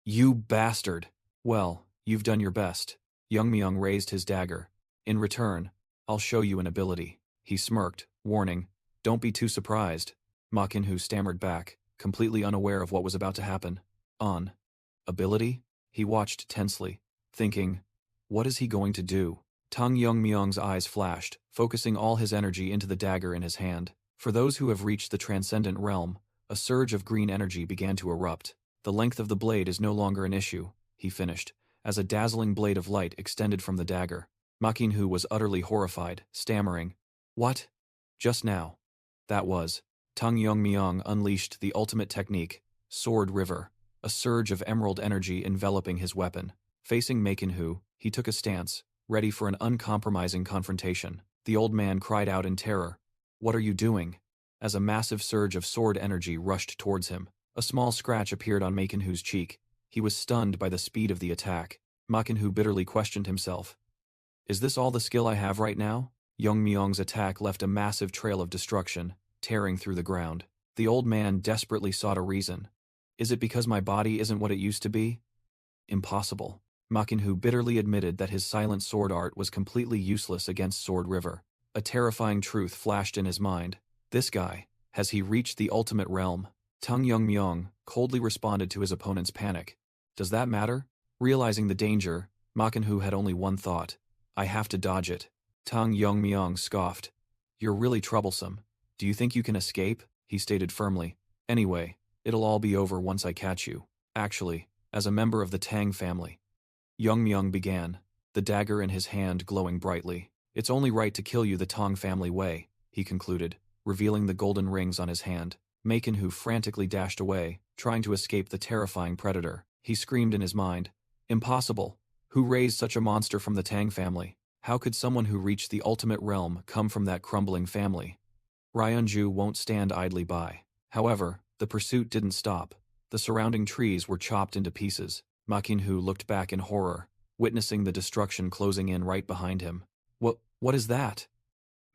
You bastard! Well, you've done your best. Yongmyong raised his dagger. In return, I'll show you an ability. He smirked, warning, don't be too surprised. Makinhu stammered back, completely unaware of what was about to happen. On. Ability? He watched tensely, thinking, what is he going to do? Tang Yongmyong's eyes flashed, focusing all his energy into the dagger in his hand. For those who have reached the transcendent realm, a surge of green energy began to erupt. The length of the blade is no longer an issue, he finished, as a dazzling blade of light extended from the dagger. Makinhu was utterly horrified, stammering, what? Just now. That was. Tang Yongmyong unleashed the ultimate technique, Sword River, a surge of emerald energy enveloping his weapon. Facing Makinhu, he took a stance, ready for an uncompromising confrontation. The old man cried out in terror. What are you doing? As a massive surge of sword energy rushed towards him, a small scratch appeared on Makinhu's cheek. He was stunned by the speed of the attack. Makinhu bitterly questioned himself. Is this all the skill I have right now? Yongmyong's attack left a massive trail of destruction, tearing through the ground. The old man desperately sought a reason. Is it because my body isn't what it used to be? Impossible. Makinhu bitterly admitted that his silent sword art was completely useless against Sword River. A terrifying truth flashed in his mind. This guy, has he reached the ultimate realm? Tang Yongmyong coldly responded to his opponent's panic. Does that matter? Realizing the danger, Makinhu had only one thought. I have to dodge it. Tang Yongmyong scoffed. You're really troublesome. Do you think you can escape? He stated firmly. Anyway, it'll all be over once I catch you. Actually, as a member of the Tang family. Yongmyong began, the dagger in his hand glowing brightly. It's only right to kill you the Tong family way, he concluded, revealing the golden rings on his hand. Manhwa frantically dashed away, trying to escape the terrifying predator. He screamed in his mind, "Impossible! Who raised such a monster from the Tang family? How could someone who reached the ultimate realm come from that crumbling family?" Ryunju won't stand idly by. However, the pursuit didn't stop. The surrounding trees were chopped into pieces. Manhwa looked back in horror, witnessing the destruction closing in right behind him. What is that?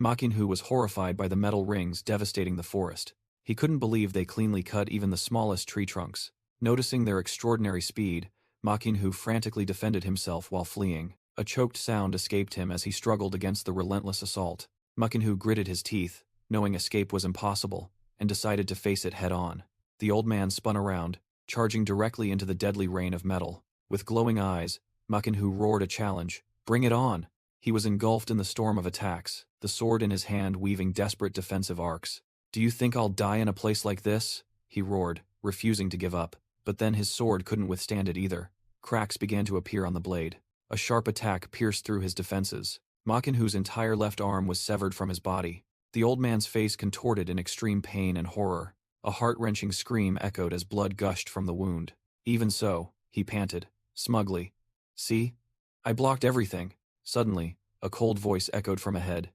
Manhwa was horrified by the metal rings devastating the forest. He couldn't believe they cleanly cut even the smallest tree trunks. Noticing their extraordinary speed, Manhwa frantically defended himself while fleeing. A choked sound escaped him as he struggled against the relentless assault. Manhwa gritted his teeth, knowing escape was impossible, and decided to face it head-on. The old man spun around, charging directly into the deadly rain of metal. With glowing eyes, Manhwa roared a challenge. "Bring it on!" He was engulfed in the storm of attacks, the sword in his hand weaving desperate defensive arcs. "Do you think I'll die in a place like this?" he roared, refusing to give up. But then his sword couldn't withstand it either. Cracks began to appear on the blade. A sharp attack pierced through his defenses. Manhwa's entire left arm was severed from his body. The old man's face contorted in extreme pain and horror. A heart-wrenching scream echoed as blood gushed from the wound. "Even so," he panted, smugly. "See? I blocked everything." Suddenly, a cold voice echoed from ahead.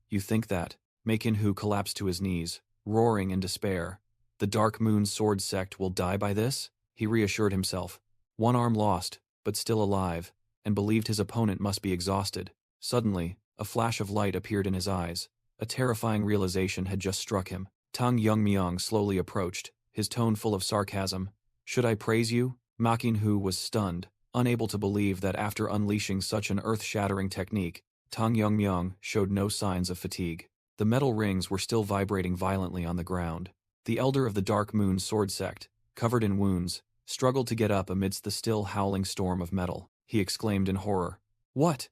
"You think that?" Manhwa collapsed to his knees, roaring in despair. "The Dark Moon Sword Sect will die by this?" He reassured himself. One arm lost, but still alive, and believed his opponent must be exhausted. Suddenly, a flash of light appeared in his eyes. A terrifying realization had just struck him. Tang Yongmyong slowly approached, his tone full of sarcasm. "Should I praise you?" Manhwa was stunned, unable to believe that after unleashing such an earth-shattering technique, Tang Yongmyong showed no signs of fatigue. The metal rings were still vibrating violently on the ground. The elder of the Dark Moon Sword Sect, covered in wounds, struggled to get up amidst the still howling storm of metal. He exclaimed in horror. "What?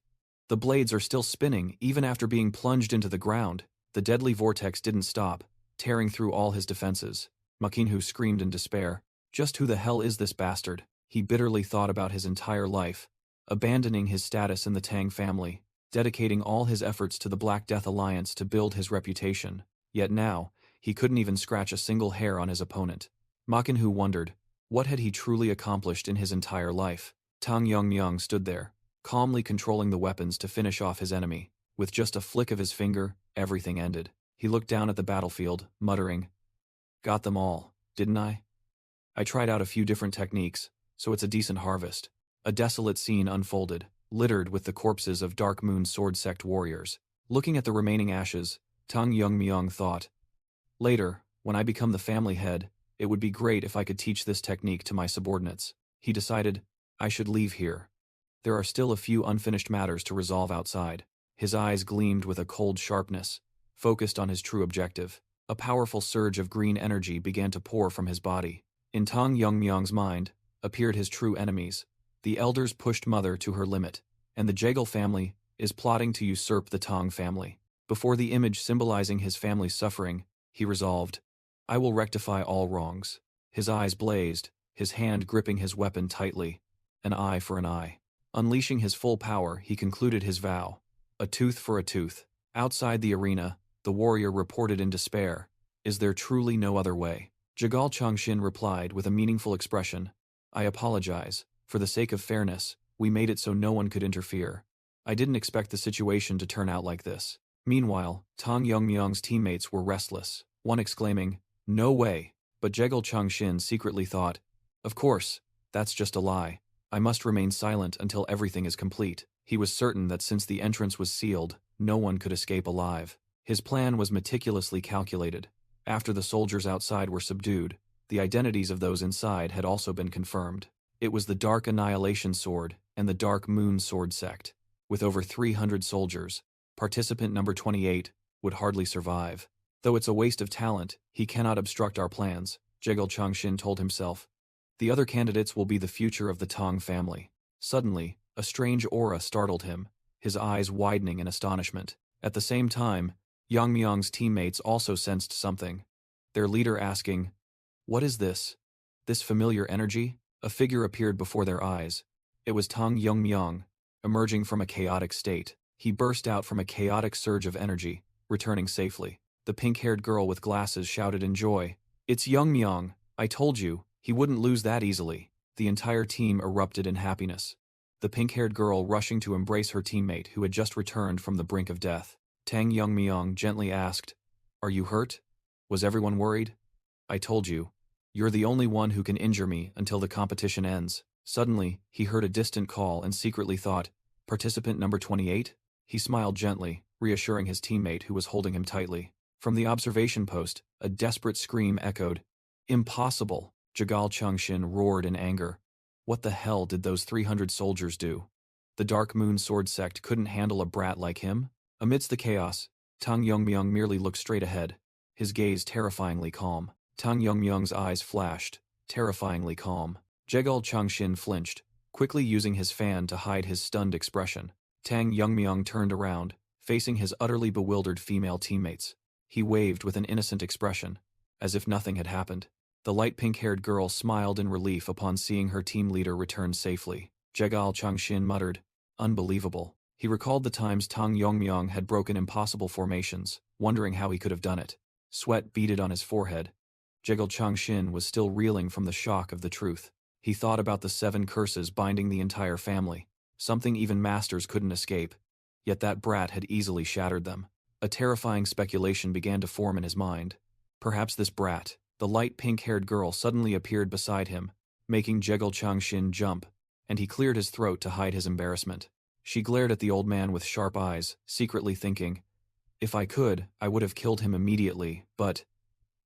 The blades are still spinning, even after being plunged into the ground." The deadly vortex didn't stop, tearing through all his defenses. Manhwa screamed in despair. Just who the hell is this bastard? He bitterly thought about his entire life, abandoning his status in the Tang family, dedicating all his efforts to the Black Death Alliance to build his reputation. Yet now, he couldn't even scratch a single hair on his opponent. Manhwa wondered, what had he truly accomplished in his entire life? Tang Yongmyong stood there, calmly controlling the weapons to finish off his enemy. With just a flick of his finger, everything ended. He looked down at the battlefield, muttering, "Got them all, didn't I? I tried out a few different techniques, so it's a decent harvest." A desolate scene unfolded, littered with the corpses of Dark Moon Sword Sect warriors. Looking at the remaining ashes, Tang Yongmyong thought, "Later, when I become the family head, it would be great if I could teach this technique to my subordinates." He decided, "I should leave here. There are still a few unfinished matters to resolve outside." His eyes gleamed with a cold sharpness, focused on his true objective. A powerful surge of green energy began to pour from his body. In Tang Yongmyong's mind, appeared his true enemies. The elders pushed Mother to her limit, and the Jegal family is plotting to usurp the Tang family. Before the image symbolizing his family's suffering, he resolved, "I will rectify all wrongs." His eyes blazed, his hand gripping his weapon tightly. An eye for an eye. Unleashing his full power, he concluded his vow. A tooth for a tooth. Outside the arena, the warrior reported in despair, "Is there truly no other way?" Jagal Changshin replied with a meaningful expression, "I apologize. For the sake of fairness, we made it so no one could interfere. I didn't expect the situation to turn out like this." Meanwhile, Tang Yongmyong's teammates were restless, one exclaiming, "No way!" But Jagal Changshin secretly thought, "Of course, that's just a lie. I must remain silent until everything is complete." He was certain that since the entrance was sealed, no one could escape alive. His plan was meticulously calculated. After the soldiers outside were subdued, the identities of those inside had also been confirmed. It was the Dark Annihilation Sword and the Dark Moon Sword Sect. With over 300 soldiers, participant number 28 would hardly survive. "Though it's a waste of talent, he cannot obstruct our plans," Jagal Changshin told himself. "The other candidates will be the future of the Tang family." Suddenly, a strange aura startled him, his eyes widening in astonishment. At the same time, Yongmyong's teammates also sensed something, their leader asking, "What is this? This familiar energy?" A figure appeared before their eyes. It was Tang Yongmyong, emerging from a chaotic state. He burst out from a chaotic surge of energy, returning safely. The pink-haired girl with glasses shouted in joy, "It's Young Myung, I told you, he wouldn't lose that easily." The entire team erupted in happiness. The pink-haired girl rushing to embrace her teammate who had just returned from the brink of death. Tang Young Myung gently asked, "Are you hurt? Was everyone worried?" "I told you. You're the only one who can injure me until the competition ends." Suddenly, he heard a distant call and secretly thought, "Participant number 28? He smiled gently, reassuring his teammate who was holding him tightly. From the observation post, a desperate scream echoed. "Impossible!" Jagal Chungshin roared in anger. What the hell did those 300 soldiers do? The Dark Moon Sword Sect couldn't handle a brat like him? Amidst the chaos, Tang Yongmyung merely looked straight ahead, his gaze terrifyingly calm. Tang Yongmyung's eyes flashed, terrifyingly calm. Jagal Chungshin flinched, quickly using his fan to hide his stunned expression. Tang Yongmyung turned around, facing his utterly bewildered female teammates. He waved with an innocent expression, as if nothing had happened. The light pink-haired girl smiled in relief upon seeing her team leader return safely. Jagal Chungshin muttered, "Unbelievable." He recalled the times Tang Yongmyung had broken impossible formations, wondering how he could have done it. Sweat beaded on his forehead. Jagal Chungshin was still reeling from the shock of the truth. He thought about the 7 curses binding the entire family, something even masters couldn't escape. Yet that brat had easily shattered them. A terrifying speculation began to form in his mind. Perhaps this brat, the light pink-haired girl, suddenly appeared beside him, making Jagal Chungshin jump, and he cleared his throat to hide his embarrassment. She glared at the old man with sharp eyes, secretly thinking, "If I could, I would have killed him immediately, but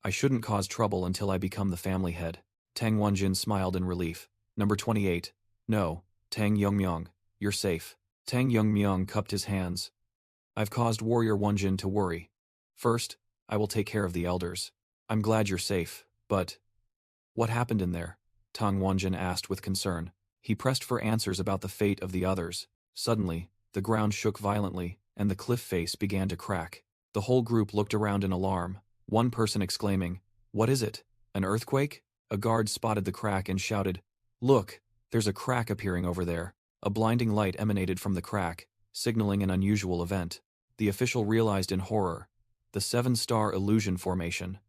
I shouldn't cause trouble until I become the family head." Tang Wonjin smiled in relief. "Number 28. No, Tang Yongmyung, you're safe." Tang Yongmyung cupped his hands. "I've caused Warrior Wonjin to worry. First, I will take care of the elders. I'm glad you're safe, but what happened in there?" Tang Wonjin asked with concern. He pressed for answers about the fate of the others. Suddenly, the ground shook violently, and the cliff face began to crack. The whole group looked around in alarm, one person exclaiming, "What is it? An earthquake?" A guard spotted the crack and shouted, "Look, there's a crack appearing over there." A blinding light emanated from the crack, signaling an unusual event. The official realized in horror. The 7-star illusion formation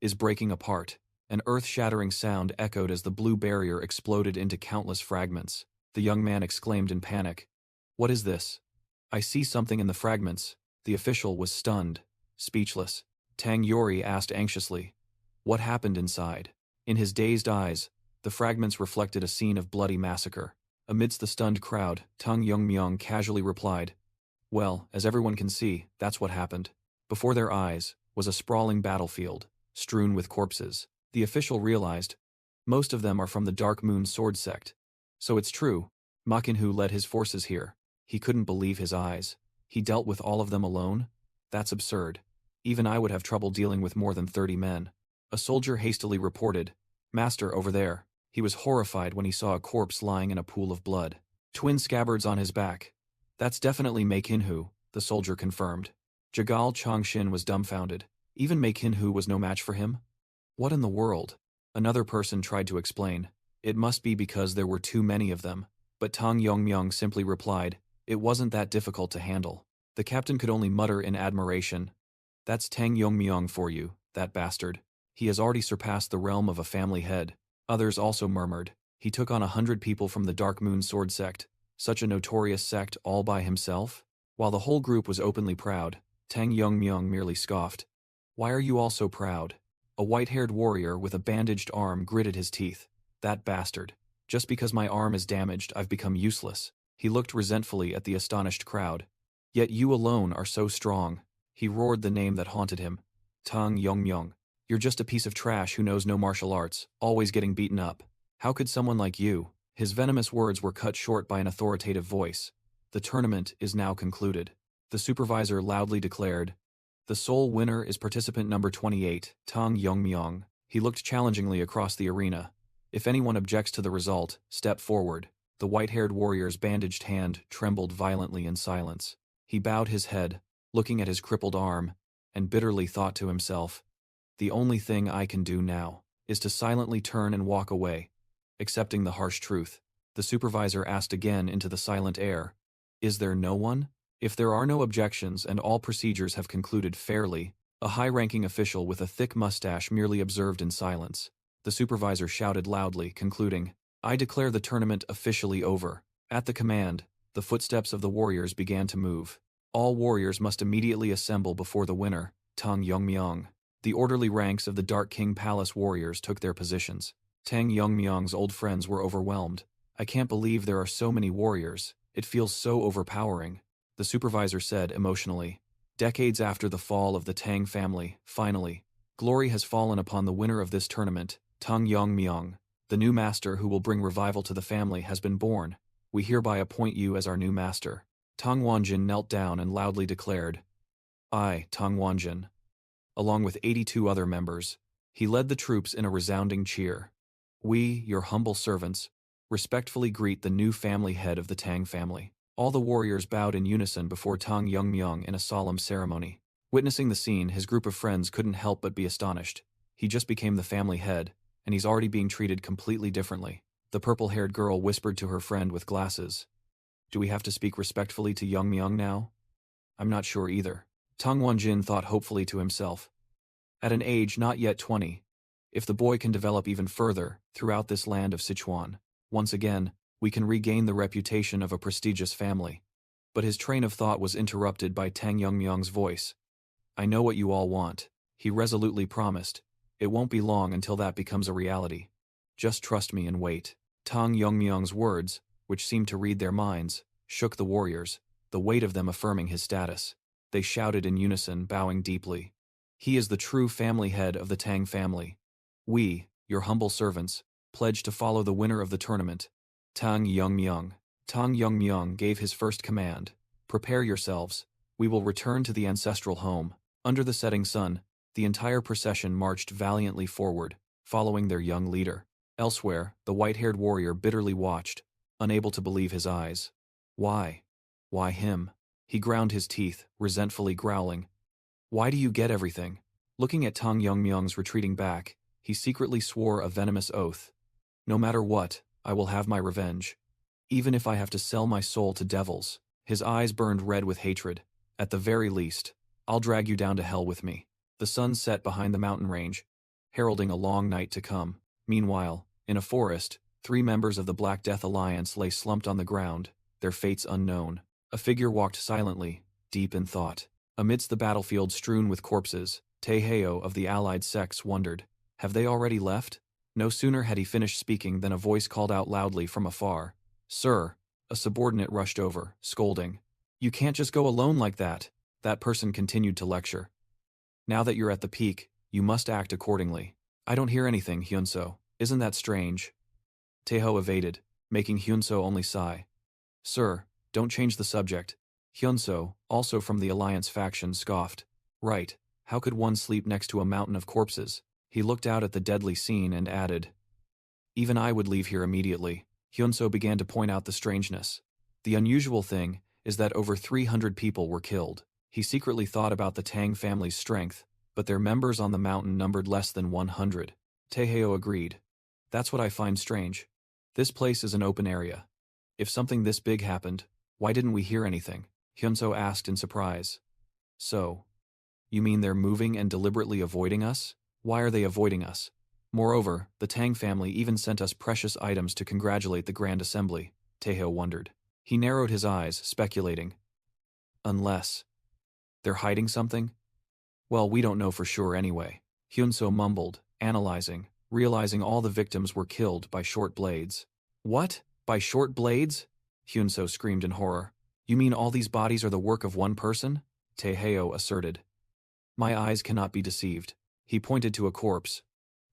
is breaking apart. An earth-shattering sound echoed as the blue barrier exploded into countless fragments. The young man exclaimed in panic, "What is this? I see something in the fragments." The official was stunned, speechless. Tang Yori asked anxiously, "What happened inside?" In his dazed eyes, the fragments reflected a scene of bloody massacre. Amidst the stunned crowd, Tang Yongmyung casually replied, "Well, as everyone can see, that's what happened." Before their eyes was a sprawling battlefield, strewn with corpses. The official realized, most of them are from the Dark Moon Sword Sect. So it's true, Ma Kinhu led his forces here. He couldn't believe his eyes. He dealt with all of them alone? That's absurd. Even I would have trouble dealing with more than 30 men. A soldier hastily reported, "Master, over there." He was horrified when he saw a corpse lying in a pool of blood. Twin scabbards on his back. "That's definitely Ma Kinhu," the soldier confirmed. Jagal Chungshin was dumbfounded. Even Ma Kinhu was no match for him? What in the world? Another person tried to explain. It must be because there were too many of them. But Tang Yongmyung simply replied, "It wasn't that difficult to handle." The captain could only mutter in admiration, "That's Tang Yongmyung for you, that bastard. He has already surpassed the realm of a family head." Others also murmured, "He took on 100 people from the Dark Moon Sword Sect, such a notorious sect all by himself?" While the whole group was openly proud, Tang Yongmyung merely scoffed. "Why are you all so proud?" A white-haired warrior with a bandaged arm gritted his teeth. "That bastard. Just because my arm is damaged, I've become useless." He looked resentfully at the astonished crowd. "Yet you alone are so strong." He roared the name that haunted him. "Tang Yongmyung. You're just a piece of trash who knows no martial arts, always getting beaten up. How could someone like you?" His venomous words were cut short by an authoritative voice. "The tournament is now concluded." The supervisor loudly declared, "The sole winner is participant number 28, Tang Yongmyung." He looked challengingly across the arena. "If anyone objects to the result, step forward." The white-haired warrior's bandaged hand trembled violently in silence. He bowed his head, looking at his crippled arm, and bitterly thought to himself, "The only thing I can do now is to silently turn and walk away." Accepting the harsh truth, the supervisor asked again into the silent air, "Is there no one?" If there are no objections and all procedures have concluded fairly, a high-ranking official with a thick mustache merely observed in silence. The supervisor shouted loudly, concluding, "I declare the tournament officially over." At the command, the footsteps of the warriors began to move. All warriors must immediately assemble before the winner, Tang Yongmyong. The orderly ranks of the Dark King Palace warriors took their positions. Tang Yongmyong's old friends were overwhelmed. "I can't believe there are so many warriors. It feels so overpowering," the supervisor said emotionally. Decades after the fall of the Tang family, finally, glory has fallen upon the winner of this tournament, Tang Yongmyong. The new master who will bring revival to the family has been born. We hereby appoint you as our new master. Tang Wanjin knelt down and loudly declared, "I, Tang Wanjin," along with 82 other members. He led the troops in a resounding cheer. "We, your humble servants, respectfully greet the new family head of the Tang family." All the warriors bowed in unison before Tang Yongmyong in a solemn ceremony. Witnessing the scene, his group of friends couldn't help but be astonished. He just became the family head, and he's already being treated completely differently. The purple-haired girl whispered to her friend with glasses, "Do we have to speak respectfully to Yongmyong now?" "I'm not sure either." Tang Wanjin thought hopefully to himself. At an age not yet 20, if the boy can develop even further throughout this land of Sichuan, once again, we can regain the reputation of a prestigious family. But his train of thought was interrupted by Tang Yongmyong's voice. "I know what you all want," he resolutely promised. "It won't be long until that becomes a reality. Just trust me and wait." Tang Yongmyong's words, which seemed to read their minds, shook the warriors, the weight of them affirming his status. They shouted in unison, bowing deeply. "He is the true family head of the Tang family. We, your humble servants, pledge to follow the winner of the tournament, Tang Yongmyong." Tang Yongmyong gave his first command. "Prepare yourselves. We will return to the ancestral home." Under the setting sun, the entire procession marched valiantly forward, following their young leader. Elsewhere, the white-haired warrior bitterly watched, unable to believe his eyes. Why? Why him? He ground his teeth, resentfully growling. "Why do you get everything?" Looking at Tang Yongmyong's retreating back, he secretly swore a venomous oath. "No matter what, I will have my revenge. Even if I have to sell my soul to devils." His eyes burned red with hatred. "At the very least, I'll drag you down to hell with me." The sun set behind the mountain range, heralding a long night to come. Meanwhile, in a forest, 3 members of the Black Death Alliance lay slumped on the ground, their fates unknown. A figure walked silently, deep in thought. Amidst the battlefield strewn with corpses, Yahello of the allied sects wondered, have they already left? No sooner had he finished speaking than a voice called out loudly from afar, "Sir!" A subordinate rushed over, scolding. "You can't just go alone like that." That person continued to lecture. "Now that you're at the peak, you must act accordingly." "I don't hear anything, Hyunso. Isn't that strange?" Taeho evaded, making Hyunso only sigh. "Sir, don't change the subject." Hyunso, also from the Alliance faction, scoffed. "Right, how could one sleep next to a mountain of corpses?" He looked out at the deadly scene and added, "Even I would leave here immediately." Hyunso began to point out the strangeness. The unusual thing is that over 300 people were killed. He secretly thought about the Tang family's strength, but their members on the mountain numbered less than 100. Taeho agreed. "That's what I find strange. This place is an open area. If something this big happened, why didn't we hear anything?" Hyunso asked in surprise. "So, you mean they're moving and deliberately avoiding us? Why are they avoiding us? Moreover, the Tang family even sent us precious items to congratulate the Grand Assembly," Taeho wondered. He narrowed his eyes, speculating. "Unless they're hiding something? Well, we don't know for sure anyway." Hyunso mumbled, analyzing, realizing all the victims were killed by short blades. "What? By short blades?" Hyunso screamed in horror. "You mean all these bodies are the work of one person?" Taeho asserted. "My eyes cannot be deceived." He pointed to a corpse.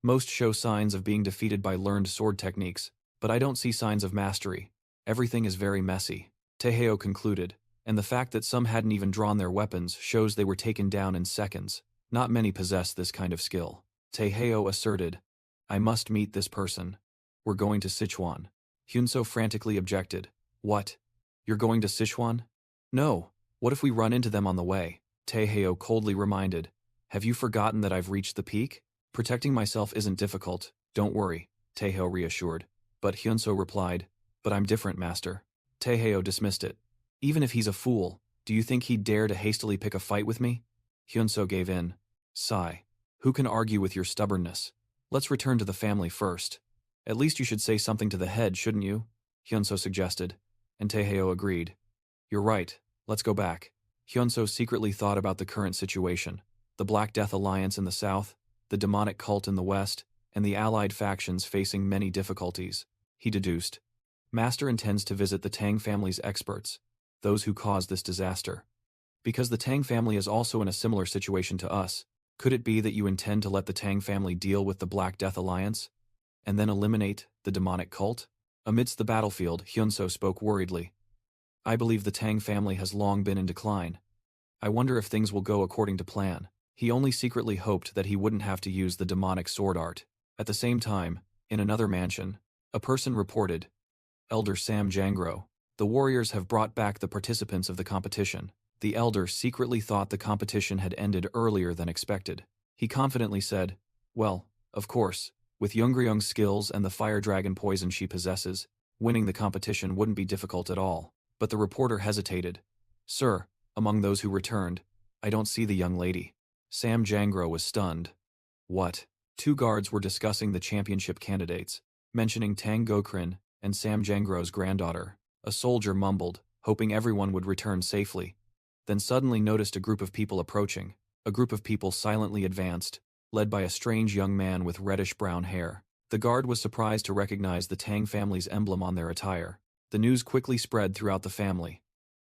"Most show signs of being defeated by learned sword techniques, but I don't see signs of mastery. Everything is very messy," Taeho concluded, and the fact that some hadn't even drawn their weapons shows they were taken down in seconds. Not many possess this kind of skill. Taeho asserted, "I must meet this person. We're going to Sichuan." Hyunso frantically objected. "What? You're going to Sichuan?" "No. What if we run into them on the way?" Taeho coldly reminded. "Have you forgotten that I've reached the peak? Protecting myself isn't difficult, don't worry," Taeho reassured. But Hyunso replied, "But I'm different, master." Taeho dismissed it. "Even if he's a fool, Do you think he'd dare to hastily pick a fight with me? Hyunso gave in. Sigh. Who can argue with your stubbornness? Let's return to the family first. At least you should say something to the head, shouldn't you? Hyunso suggested. And Taehyo agreed. You're right, let's go back. Hyunso secretly thought about the current situation. The Black Death Alliance in the south, the demonic cult in the west, and the allied factions facing many difficulties. He deduced. Master intends to visit the Tang family's experts, those who caused this disaster. Because the Tang family is also in a similar situation to us, could it be that you intend to let the Tang family deal with the Black Death Alliance, and then eliminate the demonic cult? Amidst the battlefield, Hyunso spoke worriedly. I believe the Tang family has long been in decline. I wonder if things will go according to plan. He only secretly hoped that he wouldn't have to use the demonic sword art. At the same time, in another mansion, a person reported, Elder Sam Jangro, the warriors have brought back the participants of the competition. The elder secretly thought the competition had ended earlier than expected. He confidently said, well, of course, with Youngryung's skills and the fire dragon poison she possesses, winning the competition wouldn't be difficult at all. But the reporter hesitated. Sir, among those who returned, I don't see the young lady. Sam Jangro was stunned. What? 2 guards were discussing the championship candidates, mentioning Tang Gokrin and Sam Jangro's granddaughter. A soldier mumbled, hoping everyone would return safely, then suddenly noticed a group of people approaching. A group of people silently advanced, led by a strange young man with reddish-brown hair. The guard was surprised to recognize the Tang family's emblem on their attire. The news quickly spread throughout the family.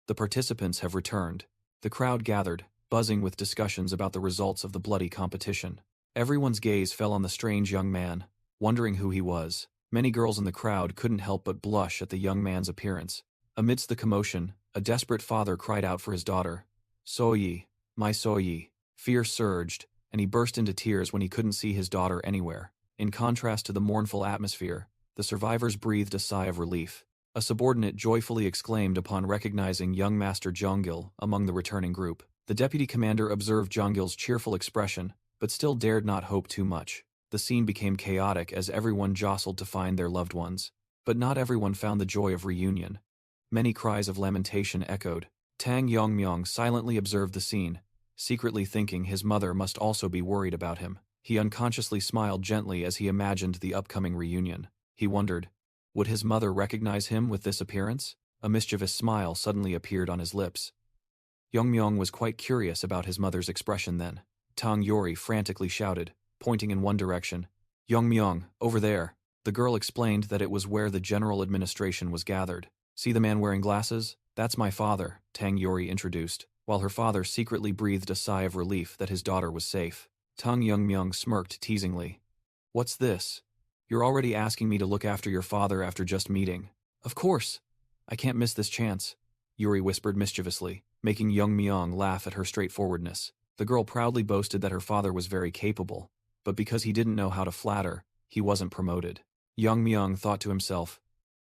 The participants have returned. The crowd gathered, buzzing with discussions about the results of the bloody competition. Everyone's gaze fell on the strange young man, wondering who he was. Many girls in the crowd couldn't help but blush at the young man's appearance. Amidst the commotion, a desperate father cried out for his daughter. Soyi, my Soyi. Fear surged, and he burst into tears when he couldn't see his daughter anywhere. In contrast to the mournful atmosphere, the survivors breathed a sigh of relief. A subordinate joyfully exclaimed upon recognizing young Master Jonggil among the returning group. The deputy commander observed Jonggil's cheerful expression, but still dared not hope too much. The scene became chaotic as everyone jostled to find their loved ones. But not everyone found the joy of reunion. Many cries of lamentation echoed. Tang Yongmyong silently observed the scene, secretly thinking his mother must also be worried about him. He unconsciously smiled gently as he imagined the upcoming reunion. He wondered, would his mother recognize him with this appearance? A mischievous smile suddenly appeared on his lips. Yongmyong was quite curious about his mother's expression then. Tang Yori frantically shouted, pointing in one direction. Yongmyong, over there. The girl explained that it was where the general administration was gathered. See the man wearing glasses? That's my father, Tang Yori introduced, while her father secretly breathed a sigh of relief that his daughter was safe. Tang Yongmyong smirked teasingly. What's this? You're already asking me to look after your father after just meeting. Of course. I can't miss this chance, Yuri whispered mischievously, making Yongmyong laugh at her straightforwardness. The girl proudly boasted that her father was very capable, but because he didn't know how to flatter, he wasn't promoted. Yongmyong thought to himself,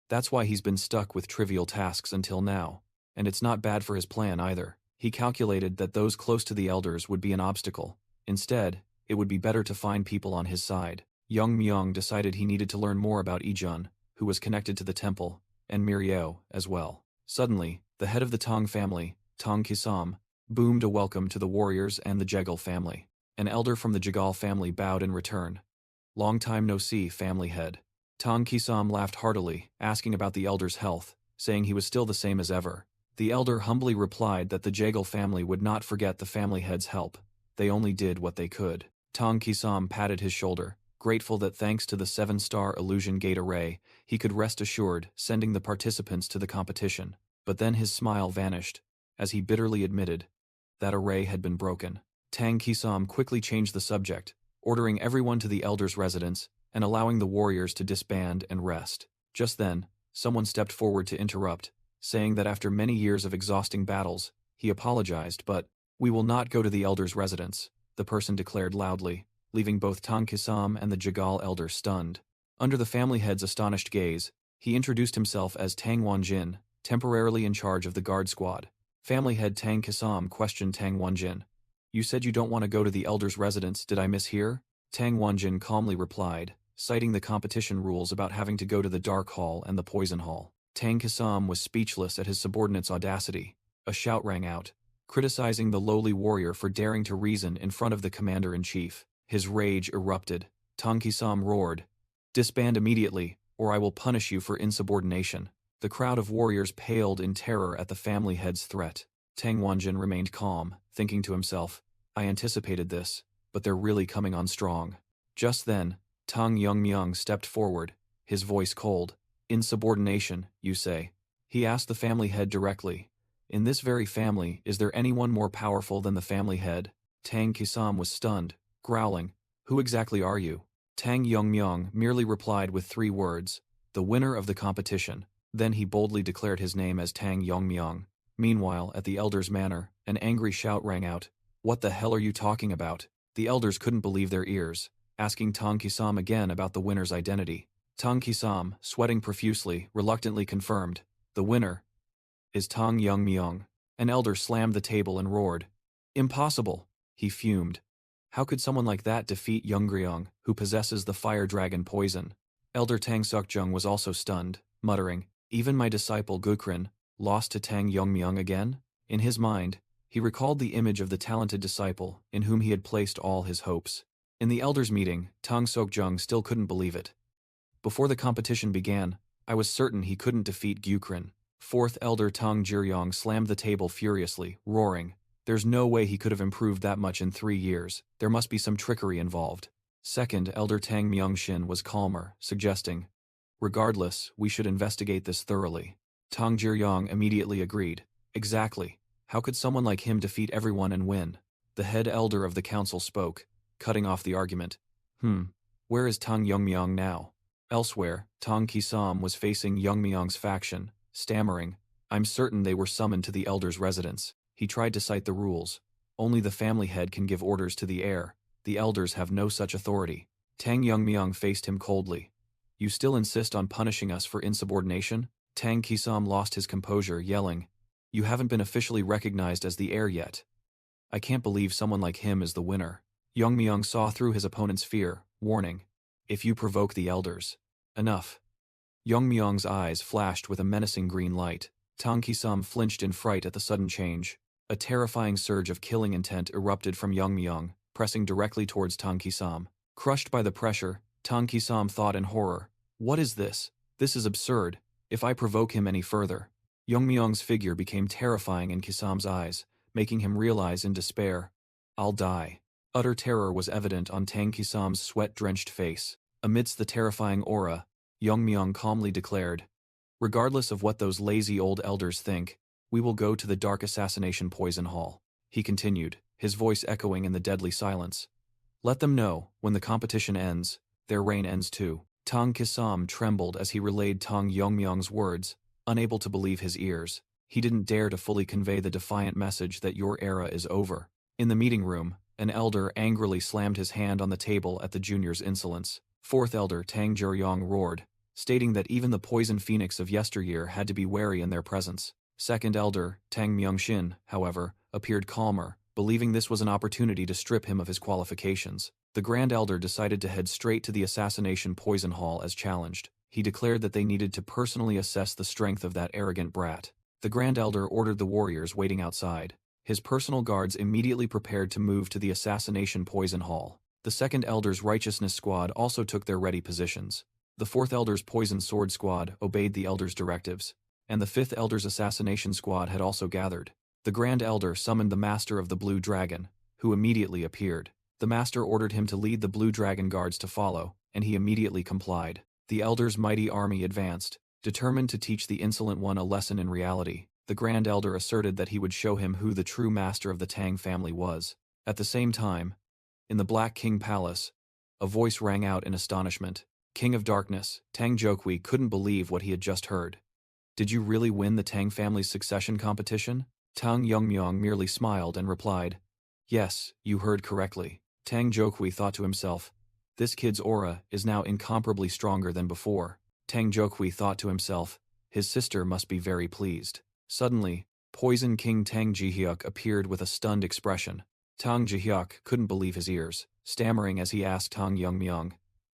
that's why he's been stuck with trivial tasks until now, and it's not bad for his plan either. He calculated that those close to the elders would be an obstacle. Instead, it would be better to find people on his side. Yongmyong decided he needed to learn more about Ijun, who was connected to the temple, and Miryeo as well. Suddenly, the head of the Tang family, Tang Kisam, boomed a welcome to the warriors and the Jegal family. An elder from the Jegal family bowed in return. Long time no see, family head. Tang Kisam laughed heartily, asking about the elder's health, saying he was still the same as ever. The elder humbly replied that the Jegal family would not forget the family head's help. They only did what they could. Tang Kisam patted his shoulder, grateful that thanks to the 7-star illusion gate array, he could rest assured sending the participants to the competition. But then his smile vanished, as he bitterly admitted that array had been broken. Tang Kisam quickly changed the subject, ordering everyone to the elder's residence and allowing the warriors to disband and rest. Just then, someone stepped forward to interrupt, saying that after many years of exhausting battles, he apologized, but, "We will not go to the elder's residence," the person declared loudly, leaving both Tang Kisam and the Jagal elder stunned. Under the family head's astonished gaze, he introduced himself as Tang Wanjin, temporarily in charge of the guard squad. Family head Tang Kisam questioned Tang Wanjin. "You said you don't want to go to the elder's residence, did I mishear?" Tang Wanjin calmly replied, citing the competition rules about having to go to the Dark Hall and the Poison Hall. Tang Kisam was speechless at his subordinate's audacity. A shout rang out, criticizing the lowly warrior for daring to reason in front of the commander-in-chief. His rage erupted. Tang Kisam roared, "Disband immediately, or I will punish you for insubordination." The crowd of warriors paled in terror at the family head's threat. Tang Wanjin remained calm, thinking to himself, "I anticipated this, but they're really coming on strong." Just then, Tang Yongmyung stepped forward, his voice cold. "Insubordination, you say?" He asked the family head directly. "In this very family, is there anyone more powerful than the family head?" Tang Kisam was stunned, growling, "Who exactly are you?" Tang Yongmyung merely replied with 3 words, "The winner of the competition." Then he boldly declared his name as Tang Yongmyung. Meanwhile, at the elders' manor, an angry shout rang out, "What the hell are you talking about?" The elders couldn't believe their ears, asking Tang Kisam again about the winner's identity. Tang Kisam, sweating profusely, reluctantly confirmed, "The winner is Tang Yongmyung." An elder slammed the table and roared, "Impossible!" He fumed. "How could someone like that defeat Yongryong, who possesses the fire dragon poison?" Elder Tang Sukjung was also stunned, muttering, "Even my disciple Gukrin lost to Tang Yongmyung again?" In his mind, he recalled the image of the talented disciple in whom he had placed all his hopes. In the elders' meeting, Tang Sokjung still couldn't believe it. "Before the competition began, I was certain he couldn't defeat Gukrin." Fourth elder Tang Jiryong slammed the table furiously, roaring, "There's no way he could have improved that much in 3 years. There must be some trickery involved." Second elder Tang Myengshin was calmer, suggesting, "Regardless, we should investigate this thoroughly." Tang Jiryong immediately agreed. "Exactly. How could someone like him defeat everyone and win?" The head elder of the council spoke, cutting off the argument. Where is Tang Yongmyong now?" Elsewhere, Tang Kisam was facing Yongmyong's faction, stammering, "I'm certain they were summoned to the elder's residence." He tried to cite the rules. "Only the family head can give orders to the heir. The elders have no such authority." Tang Yongmyong faced him coldly. "You still insist on punishing us for insubordination?" Tang Kisam lost his composure, yelling, "You haven't been officially recognized as the heir yet. I can't believe someone like him is the winner." Yongmyong saw through his opponent's fear, warning, "If you provoke the elders." "Enough." Yongmyong's eyes flashed with a menacing green light. Tang Kisam flinched in fright at the sudden change. A terrifying surge of killing intent erupted from Yongmyong, pressing directly towards Tang Kisam. Crushed by the pressure, Tang Kisam thought in horror, "What is this? This is absurd. If I provoke him any further." Yongmyong's figure became terrifying in Kisam's eyes, making him realize in despair, "I'll die." Utter terror was evident on Tang Kisam's sweat-drenched face. Amidst the terrifying aura, Yongmyong calmly declared, "Regardless of what those lazy old elders think, we will go to the dark assassination poison hall." He continued, his voice echoing in the deadly silence, "Let them know, when the competition ends, their reign ends too." Tang Kisam trembled as he relayed Tang Yongmyong's words, unable to believe his ears. He didn't dare to fully convey the defiant message that your era is over. In the meeting room, an elder angrily slammed his hand on the table at the junior's insolence. Fourth elder Tang Jiryong roared, stating that even the poison phoenix of yesteryear had to be wary in their presence. Second elder Tang Myengshin, however, appeared calmer, believing this was an opportunity to strip him of his qualifications. The grand elder decided to head straight to the assassination poison hall as challenged. He declared that they needed to personally assess the strength of that arrogant brat. The grand elder ordered the warriors waiting outside. His personal guards immediately prepared to move to the assassination poison hall. The second elder's righteousness squad also took their ready positions. The fourth elder's poison sword squad obeyed the elder's directives, and the fifth elder's assassination squad had also gathered. The grand elder summoned the master of the blue dragon, who immediately appeared. The master ordered him to lead the blue dragon guards to follow, and he immediately complied. The elder's mighty army advanced, determined to teach the insolent one a lesson in reality. The grand elder asserted that he would show him who the true master of the Tang family was. At the same time, in the Black King Palace, a voice rang out in astonishment. King of Darkness, Tang Jokui couldn't believe what he had just heard. "Did you really win the Tang family's succession competition?" Tang Yongmyong merely smiled and replied, "Yes, you heard correctly." Tang Jokui thought to himself, "This kid's aura is now incomparably stronger than before." Tang Jokui thought to himself, "His sister must be very pleased." Suddenly, Poison King Tang Jihyuk appeared with a stunned expression. Tang Jihyuk couldn't believe his ears, stammering as he asked Tang Yongmyong,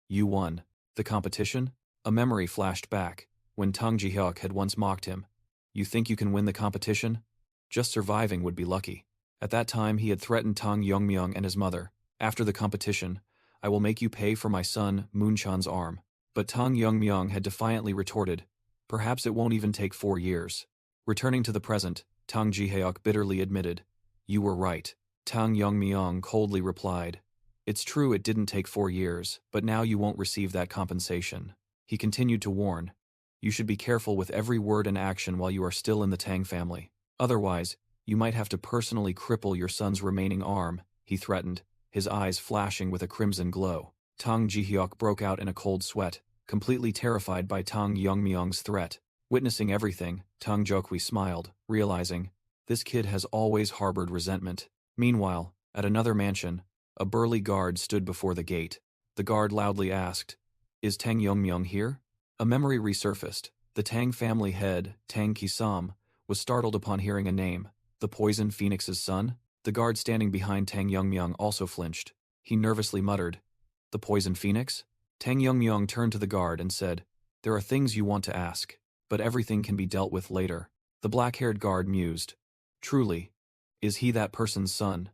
"You won the competition?" A memory flashed back, when Tang Jihyuk had once mocked him. "You think you can win the competition? Just surviving would be lucky. At that time he had threatened Tang Yongmyung and his mother. After the competition, I will make you pay for my son Moonchan's arm. But Tang Yongmyung had defiantly retorted, perhaps it won't even take 4 years. Returning to the present, Tang Jihaeok bitterly admitted, you were right. Tang Yongmyung coldly replied, it's true it didn't take 4 years, but now you won't receive that compensation. He continued to warn, you should be careful with every word and action while you are still in the Tang family. Otherwise, you might have to personally cripple your son's remaining arm, he threatened, his eyes flashing with a crimson glow. Tang Jihyok broke out in a cold sweat, completely terrified by Tang Yongmyung's threat. Witnessing everything, Tang Jokwi smiled, realizing, this kid has always harbored resentment. Meanwhile, at another mansion, a burly guard stood before the gate. The guard loudly asked, is Tang Yongmyung here? A memory resurfaced. The Tang family head, Tang Kisam, was startled upon hearing a name, the Poison Phoenix's son. The guard standing behind Tang Yongmyung also flinched. He nervously muttered, the Poison Phoenix? Tang Yongmyung turned to the guard and said, there are things you want to ask, but everything can be dealt with later. The black-haired guard mused, truly, is he that person's son?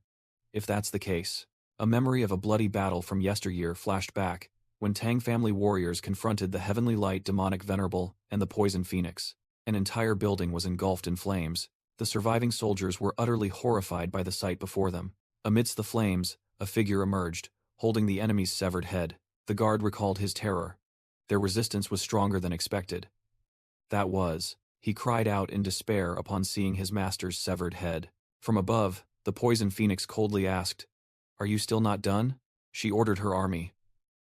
If that's the case. A memory of a bloody battle from yesteryear flashed back, when Tang family warriors confronted the Heavenly Light demonic venerable and the Poison Phoenix. An entire building was engulfed in flames. The surviving soldiers were utterly horrified by the sight before them. Amidst the flames, a figure emerged, holding the enemy's severed head. The guard recalled his terror. Their resistance was stronger than expected. That was, he cried out in despair upon seeing his master's severed head. From above, the Poison Phoenix coldly asked, are you still not done? She ordered her army.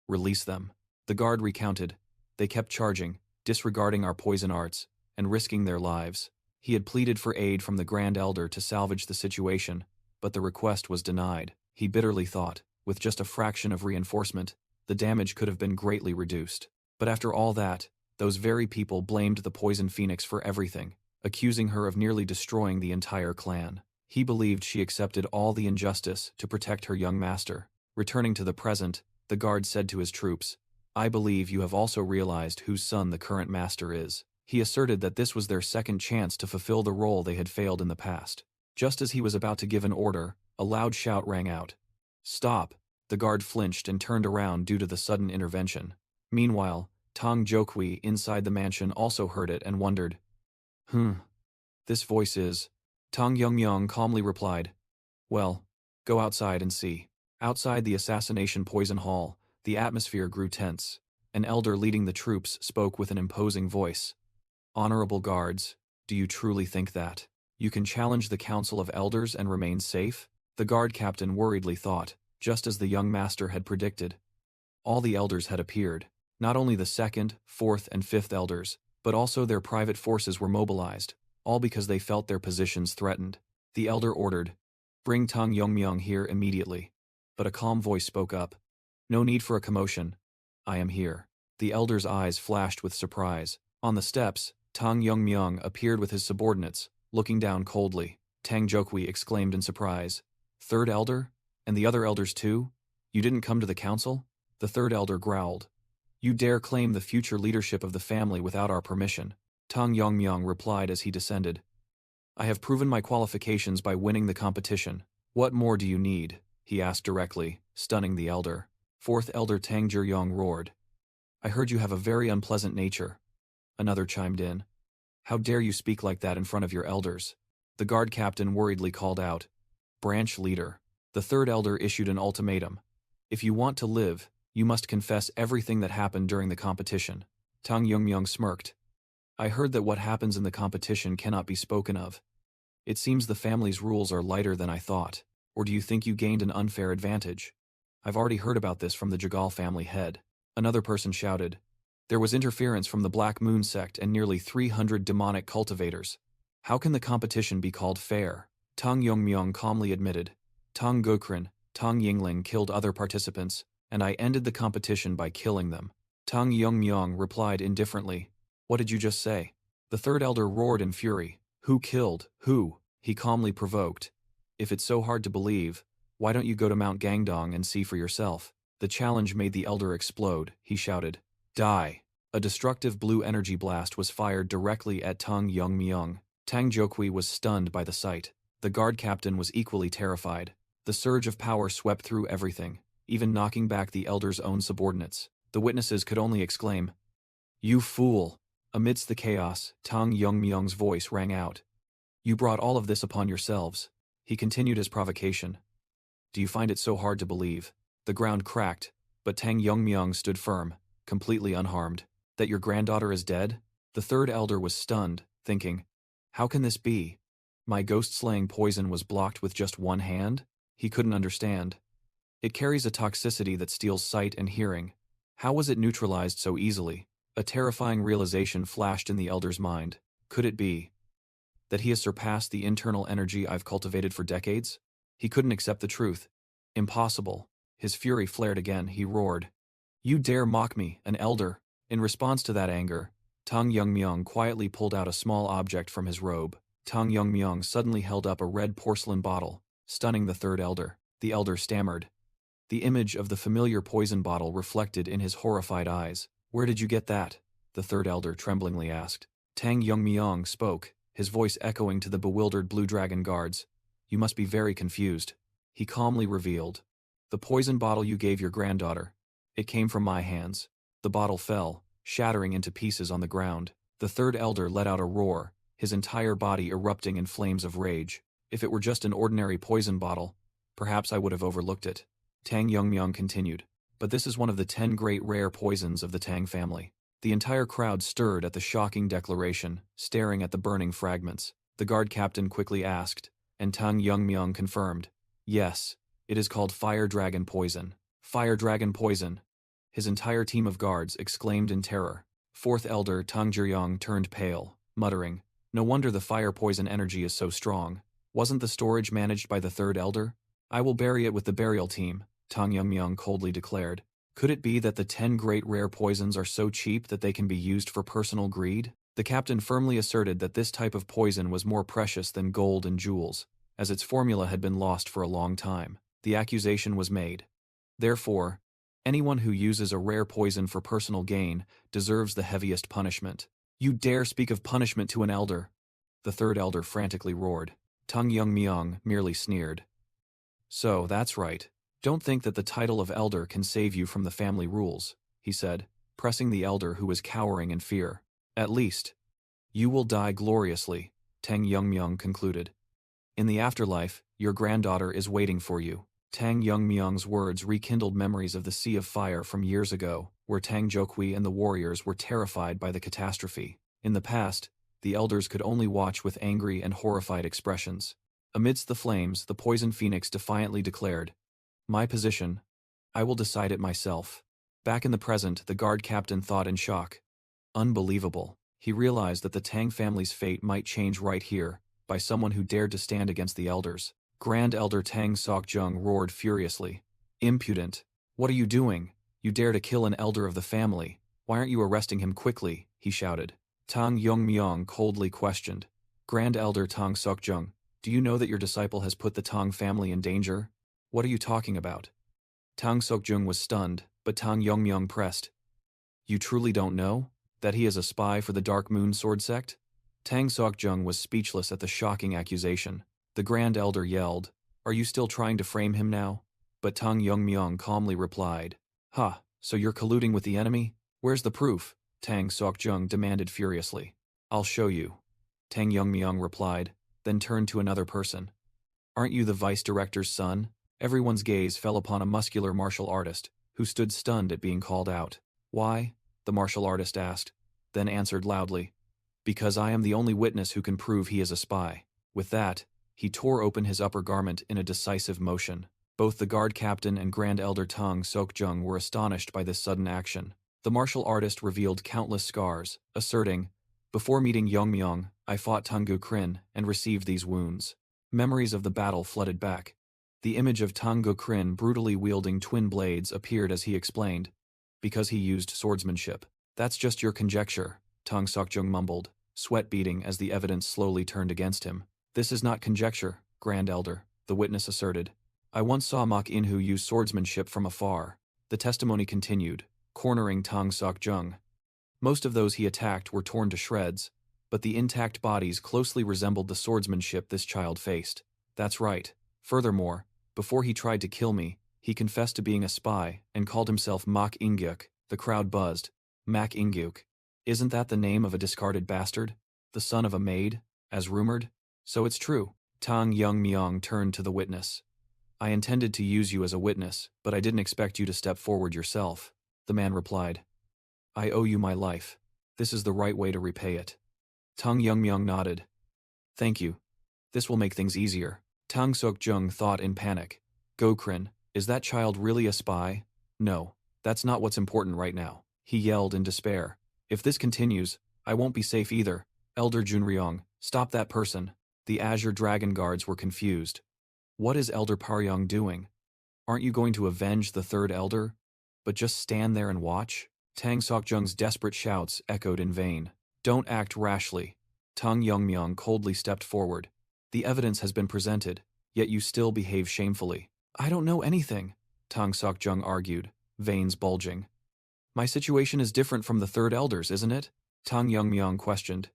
Release them. The guard recounted, they kept charging, disregarding our poison arts, and risking their lives. He had pleaded for aid from the Grand Elder to salvage the situation, but the request was denied. He bitterly thought, with just a fraction of reinforcement, the damage could have been greatly reduced. But after all that, those very people blamed the Poison Phoenix for everything, accusing her of nearly destroying the entire clan. He believed she accepted all the injustice to protect her young master. Returning to the present, the guard said to his troops, I believe you have also realized whose son the current master is. He asserted that this was their second chance to fulfill the role they had failed in the past. Just as he was about to give an order, a loud shout rang out. Stop! The guard flinched and turned around due to the sudden intervention. Meanwhile, Tang Jokwi inside the mansion also heard it and wondered, this voice is... Tang Yongmyung calmly replied, well, go outside and see. Outside the assassination poison hall, the atmosphere grew tense. An elder leading the troops spoke with an imposing voice. Honorable guards, do you truly think that you can challenge the council of elders and remain safe? The guard captain worriedly thought, just as the young master had predicted. All the elders had appeared. Not only the second, fourth, and fifth elders, but also their private forces were mobilized, all because they felt their positions threatened. The elder ordered, bring Tang Yongmyung here immediately. But a calm voice spoke up. No need for a commotion. I am here. The elder's eyes flashed with surprise. On the steps, Tang Yongmyung appeared with his subordinates, looking down coldly. Tang Jokwi exclaimed in surprise. Third elder? And the other elders too? You didn't come to the council? The third elder growled. You dare claim the future leadership of the family without our permission? Tang Yongmyung replied as he descended. I have proven my qualifications by winning the competition. What more do you need? He asked directly, stunning the elder. Fourth elder Tang Jiryong roared. I heard you have a very unpleasant nature. Another chimed in. How dare you speak like that in front of your elders? The guard captain worriedly called out. Branch leader. The third elder issued an ultimatum. If you want to live, you must confess everything that happened during the competition. Tang Yongmyung smirked. I heard that what happens in the competition cannot be spoken of. It seems the family's rules are lighter than I thought. Or do you think you gained an unfair advantage? I've already heard about this from the Jagal family head. Another person shouted. There was interference from the Black Moon sect and nearly 300 demonic cultivators. How can the competition be called fair? Tang Yongmyung calmly admitted. Tang Gokrin, Tang Yingling killed other participants, and I ended the competition by killing them. Tang Yongmyung replied indifferently. What did you just say? The third elder roared in fury. Who killed? Who? He calmly provoked. If it's so hard to believe, why don't you go to Mount Gangdong and see for yourself? The challenge made the elder explode. He shouted. Die! A destructive blue energy blast was fired directly at Tang Yongmyung. Tang Jokui was stunned by the sight. The guard captain was equally terrified. The surge of power swept through everything, even knocking back the elder's own subordinates. The witnesses could only exclaim, "You fool!" Amidst the chaos, Tang Yongmyung's voice rang out. "You brought all of this upon yourselves." He continued his provocation. "Do you find it so hard to believe?" The ground cracked, but Tang Yongmyung stood firm, completely unharmed. "That your granddaughter is dead?" The third elder was stunned, thinking, "How can this be? My ghost-slaying poison was blocked with just one hand?" He couldn't understand. It carries a toxicity that steals sight and hearing. How was it neutralized so easily? A terrifying realization flashed in the elder's mind. Could it be that he has surpassed the internal energy I've cultivated for decades? He couldn't accept the truth. Impossible. His fury flared again. He roared, "You dare mock me, an elder?" In response to that anger, Tang Yongmyung quietly pulled out a small object from his robe. Tang Yongmyung suddenly held up a red porcelain bottle, stunning the third elder. The elder stammered. The image of the familiar poison bottle reflected in his horrified eyes. "Where did you get that?" the third elder tremblingly asked. Tang Yongmyung spoke, his voice echoing to the bewildered Blue Dragon guards. "You must be very confused." He calmly revealed, "The poison bottle you gave your granddaughter. It came from my hands." The bottle fell, shattering into pieces on the ground. The third elder let out a roar, his entire body erupting in flames of rage. "If it were just an ordinary poison bottle, perhaps I would have overlooked it." Tang Yongmyung continued, "But this is one of the 10 great rare poisons of the Tang family." The entire crowd stirred at the shocking declaration, staring at the burning fragments. The guard captain quickly asked, and Tang Yongmyung confirmed, "Yes, it is called Fire Dragon Poison." "Fire Dragon Poison!" His entire team of guards exclaimed in terror. Fourth elder Tang Jiryong turned pale, muttering, "No wonder the fire poison energy is so strong. Wasn't the storage managed by the third elder?" "I will bury it with the burial team," Tang Yongmyung coldly declared. Could it be that the 10 great rare poisons are so cheap that they can be used for personal greed? The captain firmly asserted that this type of poison was more precious than gold and jewels, as its formula had been lost for a long time. The accusation was made. Therefore, anyone who uses a rare poison for personal gain deserves the heaviest punishment. "You dare speak of punishment to an elder?" the third elder frantically roared. Tang Yongmyung merely sneered. "So, that's right. Don't think that the title of elder can save you from the family rules," he said, pressing the elder who was cowering in fear. "At least, you will die gloriously," Tang Yongmyung concluded. "In the afterlife, your granddaughter is waiting for you." Tang Yongmyung's words rekindled memories of the Sea of Fire from years ago, where Tang Jokui and the warriors were terrified by the catastrophe. In the past, the elders could only watch with angry and horrified expressions. Amidst the flames, the poison phoenix defiantly declared, "My position. I will decide it myself." Back in the present, the guard captain thought in shock. Unbelievable. He realized that the Tang family's fate might change right here, by someone who dared to stand against the elders. Grand Elder Tang Sokjung roared furiously. "Impudent! What are you doing? You dare to kill an elder of the family. Why aren't you arresting him quickly?" he shouted. Tang Yongmyung coldly questioned. "Grand Elder Tang Sokjung, do you know that your disciple has put the Tang family in danger?" "What are you talking about?" Tang Sokjung was stunned, but Tang Yongmyung pressed. "You truly don't know? That he is a spy for the Dark Moon Sword Sect?" Tang Sokjung was speechless at the shocking accusation. The Grand Elder yelled, "Are you still trying to frame him now?" But Tang Yongmyung calmly replied, "Ha, so you're colluding with the enemy? Where's the proof?" Tang Sokjung demanded furiously. "I'll show you," Tang Yongmyung replied, then turned to another person. "Aren't you the vice director's son?" Everyone's gaze fell upon a muscular martial artist, who stood stunned at being called out. "Why?" the martial artist asked, then answered loudly, "Because I am the only witness who can prove he is a spy." With that, he tore open his upper garment in a decisive motion. Both the guard captain and Grand Elder Tang Sokjung were astonished by this sudden action. The martial artist revealed countless scars, asserting, "Before meeting Yongmyung, I fought Tangu Krin and received these wounds." Memories of the battle flooded back. The image of Tangu Krin brutally wielding twin blades appeared as he explained, "Because he used swordsmanship." "That's just your conjecture," Tang Sokjung mumbled, sweat beading as the evidence slowly turned against him. "This is not conjecture, Grand Elder," the witness asserted. "I once saw Mok Inhu use swordsmanship from afar." The testimony continued, cornering Tang Sokjung. Most of those he attacked were torn to shreds, but the intact bodies closely resembled the swordsmanship this child faced. That's right. Furthermore, before he tried to kill me, he confessed to being a spy and called himself Mak Ingyuk. The crowd buzzed. Mak Ingyuk. Isn't that the name of a discarded bastard? The son of a maid, as rumored? So it's true. Tang Myung turned to the witness. I intended to use you as a witness, but I didn't expect you to step forward yourself. The man replied. I owe you my life. This is the right way to repay it. Tang Myung nodded. Thank you. This will make things easier. Tang Sokjung thought in panic. Gokrin, is that child really a spy? No, that's not what's important right now. He yelled in despair. If this continues, I won't be safe either. Elder Junryong, stop that person. The Azure Dragon Guards were confused. What is Elder Paryong doing? Aren't you going to avenge the third elder? But just stand there and watch? Tang Sokjung's desperate shouts echoed in vain. Don't act rashly. Tang Myung coldly stepped forward. The evidence has been presented, yet you still behave shamefully. I don't know anything, Tang Sokjung argued, veins bulging. My situation is different from the third elders, isn't it? Tang Myung questioned.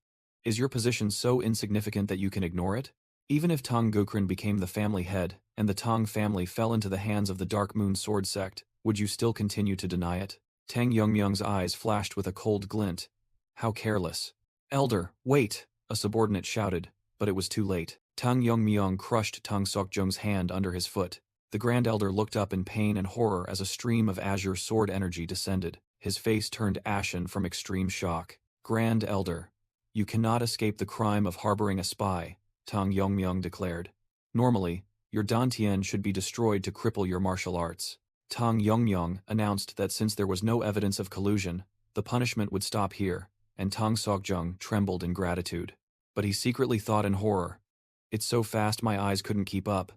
Is your position so insignificant that you can ignore it? Even if Tang Gokrin became the family head, and the Tang family fell into the hands of the Dark Moon Sword Sect, would you still continue to deny it? Tang Myung's eyes flashed with a cold glint. How careless. Elder, wait, a subordinate shouted, but it was too late. Tang Myung crushed Tang Sokjung's hand under his foot. The Grand Elder looked up in pain and horror as a stream of azure sword energy descended. His face turned ashen from extreme shock. Grand Elder, you cannot escape the crime of harboring a spy, Tang Myung declared. Normally, your dantian should be destroyed to cripple your martial arts. Tang Myung announced that since there was no evidence of collusion, the punishment would stop here, and Tang Sokjung trembled in gratitude. But he secretly thought in horror. It's so fast my eyes couldn't keep up.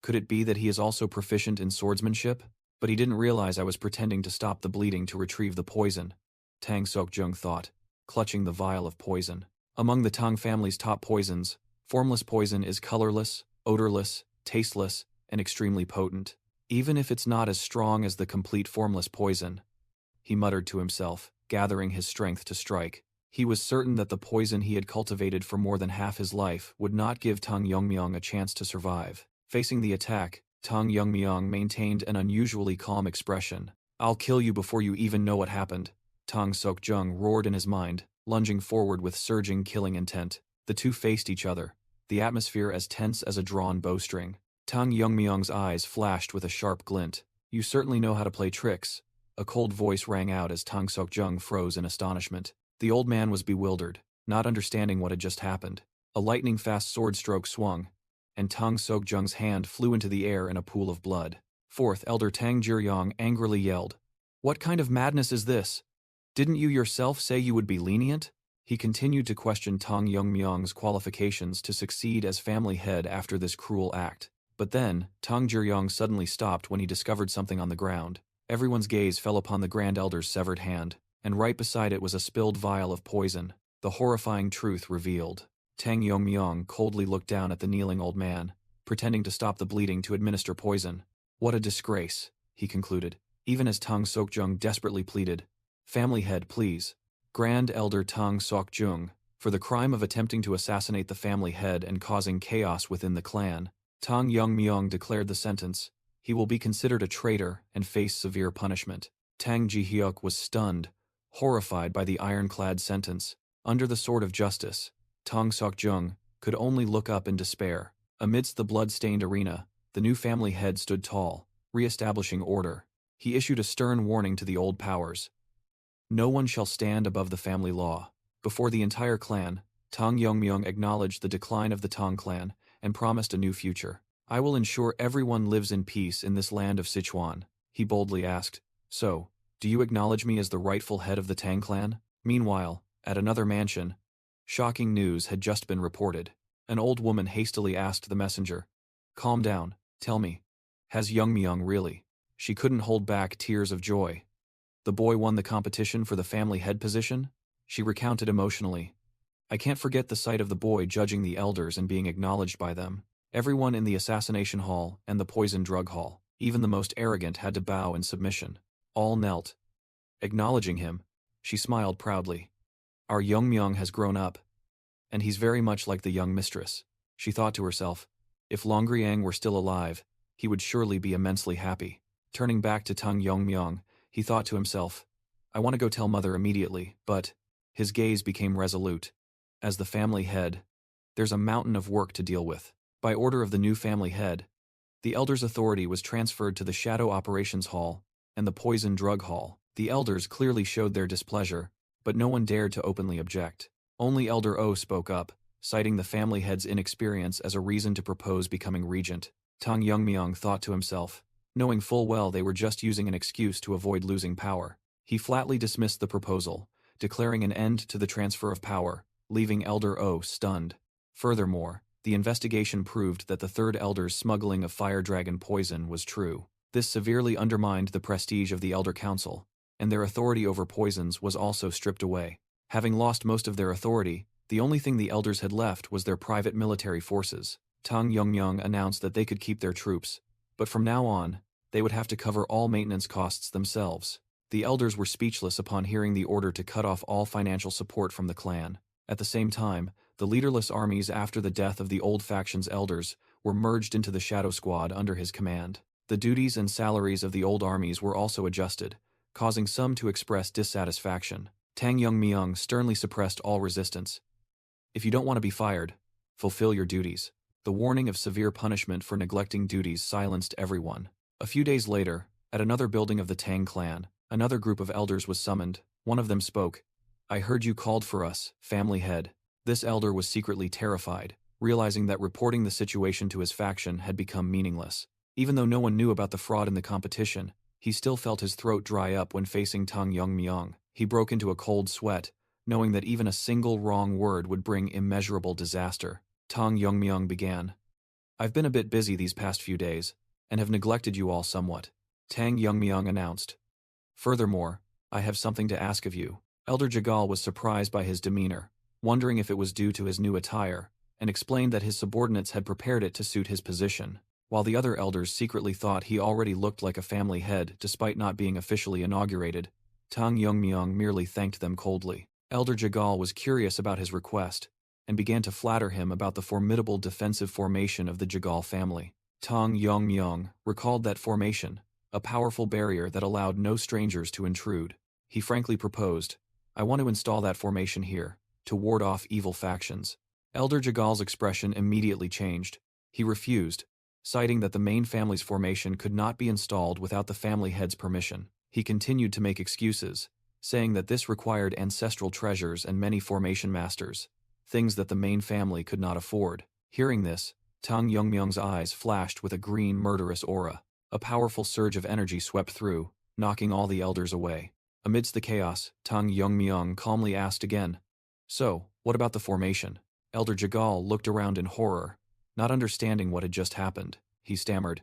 Could it be that he is also proficient in swordsmanship? But he didn't realize I was pretending to stop the bleeding to retrieve the poison, Tang Sokjung thought, clutching the vial of poison. Among the Tang family's top poisons, formless poison is colorless, odorless, tasteless, and extremely potent. Even if it's not as strong as the complete formless poison, he muttered to himself, gathering his strength to strike. He was certain that the poison he had cultivated for more than half his life would not give Tang Myung a chance to survive. Facing the attack, Tang Myung maintained an unusually calm expression. I'll kill you before you even know what happened, Tang Sokjung roared in his mind, lunging forward with surging killing intent. The two faced each other, the atmosphere as tense as a drawn bowstring. Tang Myung's eyes flashed with a sharp glint. You certainly know how to play tricks. A cold voice rang out as Tang Sokjung froze in astonishment. The old man was bewildered, not understanding what had just happened. A lightning-fast sword stroke swung, and Tang Sokjung's hand flew into the air in a pool of blood. Fourth Elder Tang Jiryong angrily yelled, What kind of madness is this? Didn't you yourself say you would be lenient? He continued to question Tang Myung's qualifications to succeed as family head after this cruel act. But then, Tang Jiryong suddenly stopped when he discovered something on the ground. Everyone's gaze fell upon the Grand Elder's severed hand, and right beside it was a spilled vial of poison. The horrifying truth revealed. Tang Myung coldly looked down at the kneeling old man, pretending to stop the bleeding to administer poison. What a disgrace, he concluded, even as Tang Sokjung desperately pleaded, Family head, please. Grand Elder Tang Sokjung, for the crime of attempting to assassinate the family head and causing chaos within the clan, Tang Myung declared the sentence. He will be considered a traitor and face severe punishment. Tang Jihyuk was stunned, horrified by the ironclad sentence. Under the sword of justice, Tang Sokjung could only look up in despair. Amidst the blood-stained arena, the new family head stood tall, re-establishing order. He issued a stern warning to the old powers. No one shall stand above the family law. Before the entire clan, Tang Myung acknowledged the decline of the Tang clan and promised a new future. I will ensure everyone lives in peace in this land of Sichuan, he boldly asked. So, do you acknowledge me as the rightful head of the Tang clan? Meanwhile, at another mansion, shocking news had just been reported. An old woman hastily asked the messenger, Calm down, tell me, has Myung really? She couldn't hold back tears of joy. The boy won the competition for the family head position? She recounted emotionally. I can't forget the sight of the boy judging the elders and being acknowledged by them. Everyone in the assassination hall and the poison drug hall, even the most arrogant, had to bow in submission. All knelt. Acknowledging him, she smiled proudly. Our Myung has grown up. and he's very much like the young mistress. She thought to herself, if Longriang were still alive, he would surely be immensely happy. Turning back to Tang Yongmyong, he thought to himself, I want to go tell mother immediately, but his gaze became resolute. As the family head, there's a mountain of work to deal with. By order of the new family head, the elders' authority was transferred to the Shadow Operations Hall and the Poison Drug Hall. The elders clearly showed their displeasure, but no one dared to openly object. Only Elder O spoke up, citing the family head's inexperience as a reason to propose becoming regent. Tang Yongmyong thought to himself, knowing full well they were just using an excuse to avoid losing power. He flatly dismissed the proposal, declaring an end to the transfer of power, leaving Elder O stunned. Furthermore, the investigation proved that the third elder's smuggling of fire dragon poison was true. This severely undermined the prestige of the Elder Council, and their authority over poisons was also stripped away. Having lost most of their authority, the only thing the elders had left was their private military forces. Tang Yongmyong announced that they could keep their troops, but from now on, they would have to cover all maintenance costs themselves. The elders were speechless upon hearing the order to cut off all financial support from the clan. At the same time, the leaderless armies after the death of the old faction's elders were merged into the Shadow Squad under his command. The duties and salaries of the old armies were also adjusted, causing some to express dissatisfaction. Tang Yongmyong sternly suppressed all resistance. If you don't want to be fired, fulfill your duties. The warning of severe punishment for neglecting duties silenced everyone. A few days later, at another building of the Tang clan, another group of elders was summoned. One of them spoke. I heard you called for us, family head. This elder was secretly terrified, realizing that reporting the situation to his faction had become meaningless. Even though no one knew about the fraud in the competition, he still felt his throat dry up when facing Tang Yongmyong. He broke into a cold sweat, knowing that even a single wrong word would bring immeasurable disaster. Tang Yongmyong began. I've been a bit busy these past few days, and have neglected you all somewhat. Tang Yongmyong announced. Furthermore, I have something to ask of you. Elder Jagal was surprised by his demeanor, wondering if it was due to his new attire, and explained that his subordinates had prepared it to suit his position. While the other elders secretly thought he already looked like a family head despite not being officially inaugurated, Tang Yongmyong merely thanked them coldly. Elder Jagal was curious about his request, and began to flatter him about the formidable defensive formation of the Jagal family. Tang Yongmyong recalled that formation, a powerful barrier that allowed no strangers to intrude. He frankly proposed, I want to install that formation here, to ward off evil factions. Elder Jagal's expression immediately changed. He refused, citing that the main family's formation could not be installed without the family head's permission. He continued to make excuses, saying that this required ancestral treasures and many formation masters, things that the main family could not afford. Hearing this, Tang Yongmyong's eyes flashed with a green murderous aura. A powerful surge of energy swept through, knocking all the elders away. Amidst the chaos, Tang Yongmyong calmly asked again, So, what about the formation? Elder Jagal looked around in horror, not understanding what had just happened. He stammered,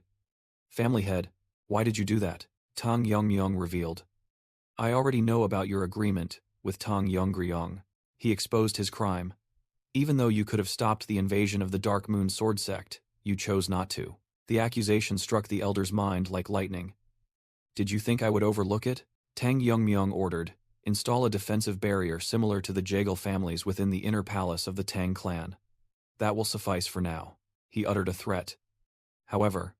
Family head, why did you do that? Tang Yongmyong revealed. I already know about your agreement with Tang Yongryong. He exposed his crime. Even though you could have stopped the invasion of the Dark Moon Sword Sect, you chose not to. The accusation struck the elder's mind like lightning. Did you think I would overlook it? Tang Yongmyong ordered, install a defensive barrier similar to the Jagal families within the inner palace of the Tang clan. That will suffice for now. He uttered a threat. However,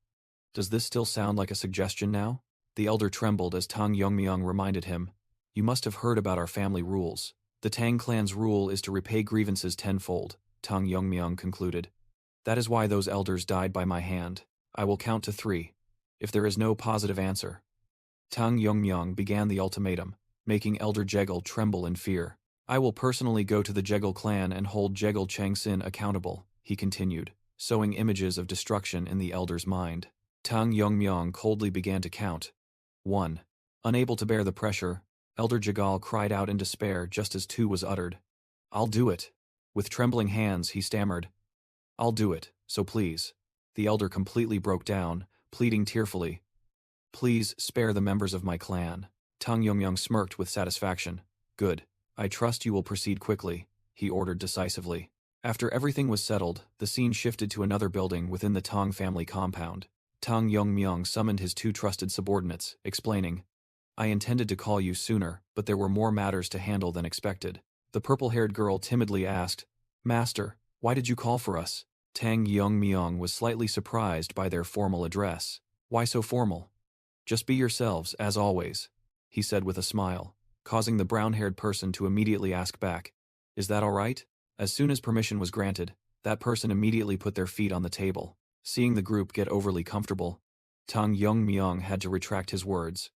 does this still sound like a suggestion now? The elder trembled as Tang Yongmyong reminded him, You must have heard about our family rules. The Tang clan's rule is to repay grievances tenfold, Tang Yongmyong concluded. That is why those elders died by my hand. I will count to 3. If there is no positive answer. Tang Yongmyong began the ultimatum, making Elder Jegal tremble in fear. I will personally go to the Jegal clan and hold Jegal Changsin accountable, he continued, sowing images of destruction in the elder's mind. Tang Yongmyong coldly began to count. 1. Unable to bear the pressure, Elder Jagal cried out in despair just as 2 was uttered. I'll do it. With trembling hands, he stammered. I'll do it, so please. The elder completely broke down, pleading tearfully. Please spare the members of my clan. Tang Yongmyong smirked with satisfaction. Good. I trust you will proceed quickly, he ordered decisively. After everything was settled, the scene shifted to another building within the Tang family compound. Tang Yongmyong summoned his 2 trusted subordinates, explaining, I intended to call you sooner, but there were more matters to handle than expected. The purple-haired girl timidly asked, Master, why did you call for us? Tang Yongmyong was slightly surprised by their formal address. Why so formal? Just be yourselves, as always, he said with a smile, causing the brown-haired person to immediately ask back, is that all right? As soon as permission was granted, that person immediately put their feet on the table. Seeing the group get overly comfortable, Tang Yongmyong had to retract his words.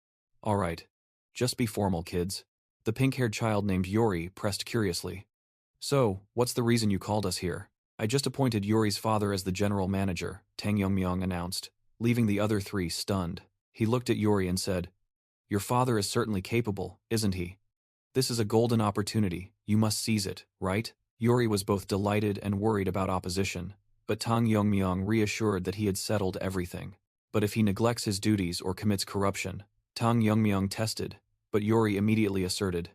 All right. Just be formal, kids. The pink-haired child named Yori pressed curiously. So, what's the reason you called us here? I just appointed Yori's father as the general manager, Tang Yongmyong announced, leaving the other three stunned. He looked at Yori and said, your father is certainly capable, isn't he? This is a golden opportunity, you must seize it, right? Yori was both delighted and worried about opposition, but Tang Yongmyong reassured that he had settled everything. But if he neglects his duties or commits corruption, Tang Yongmyong tested, but Yori immediately asserted,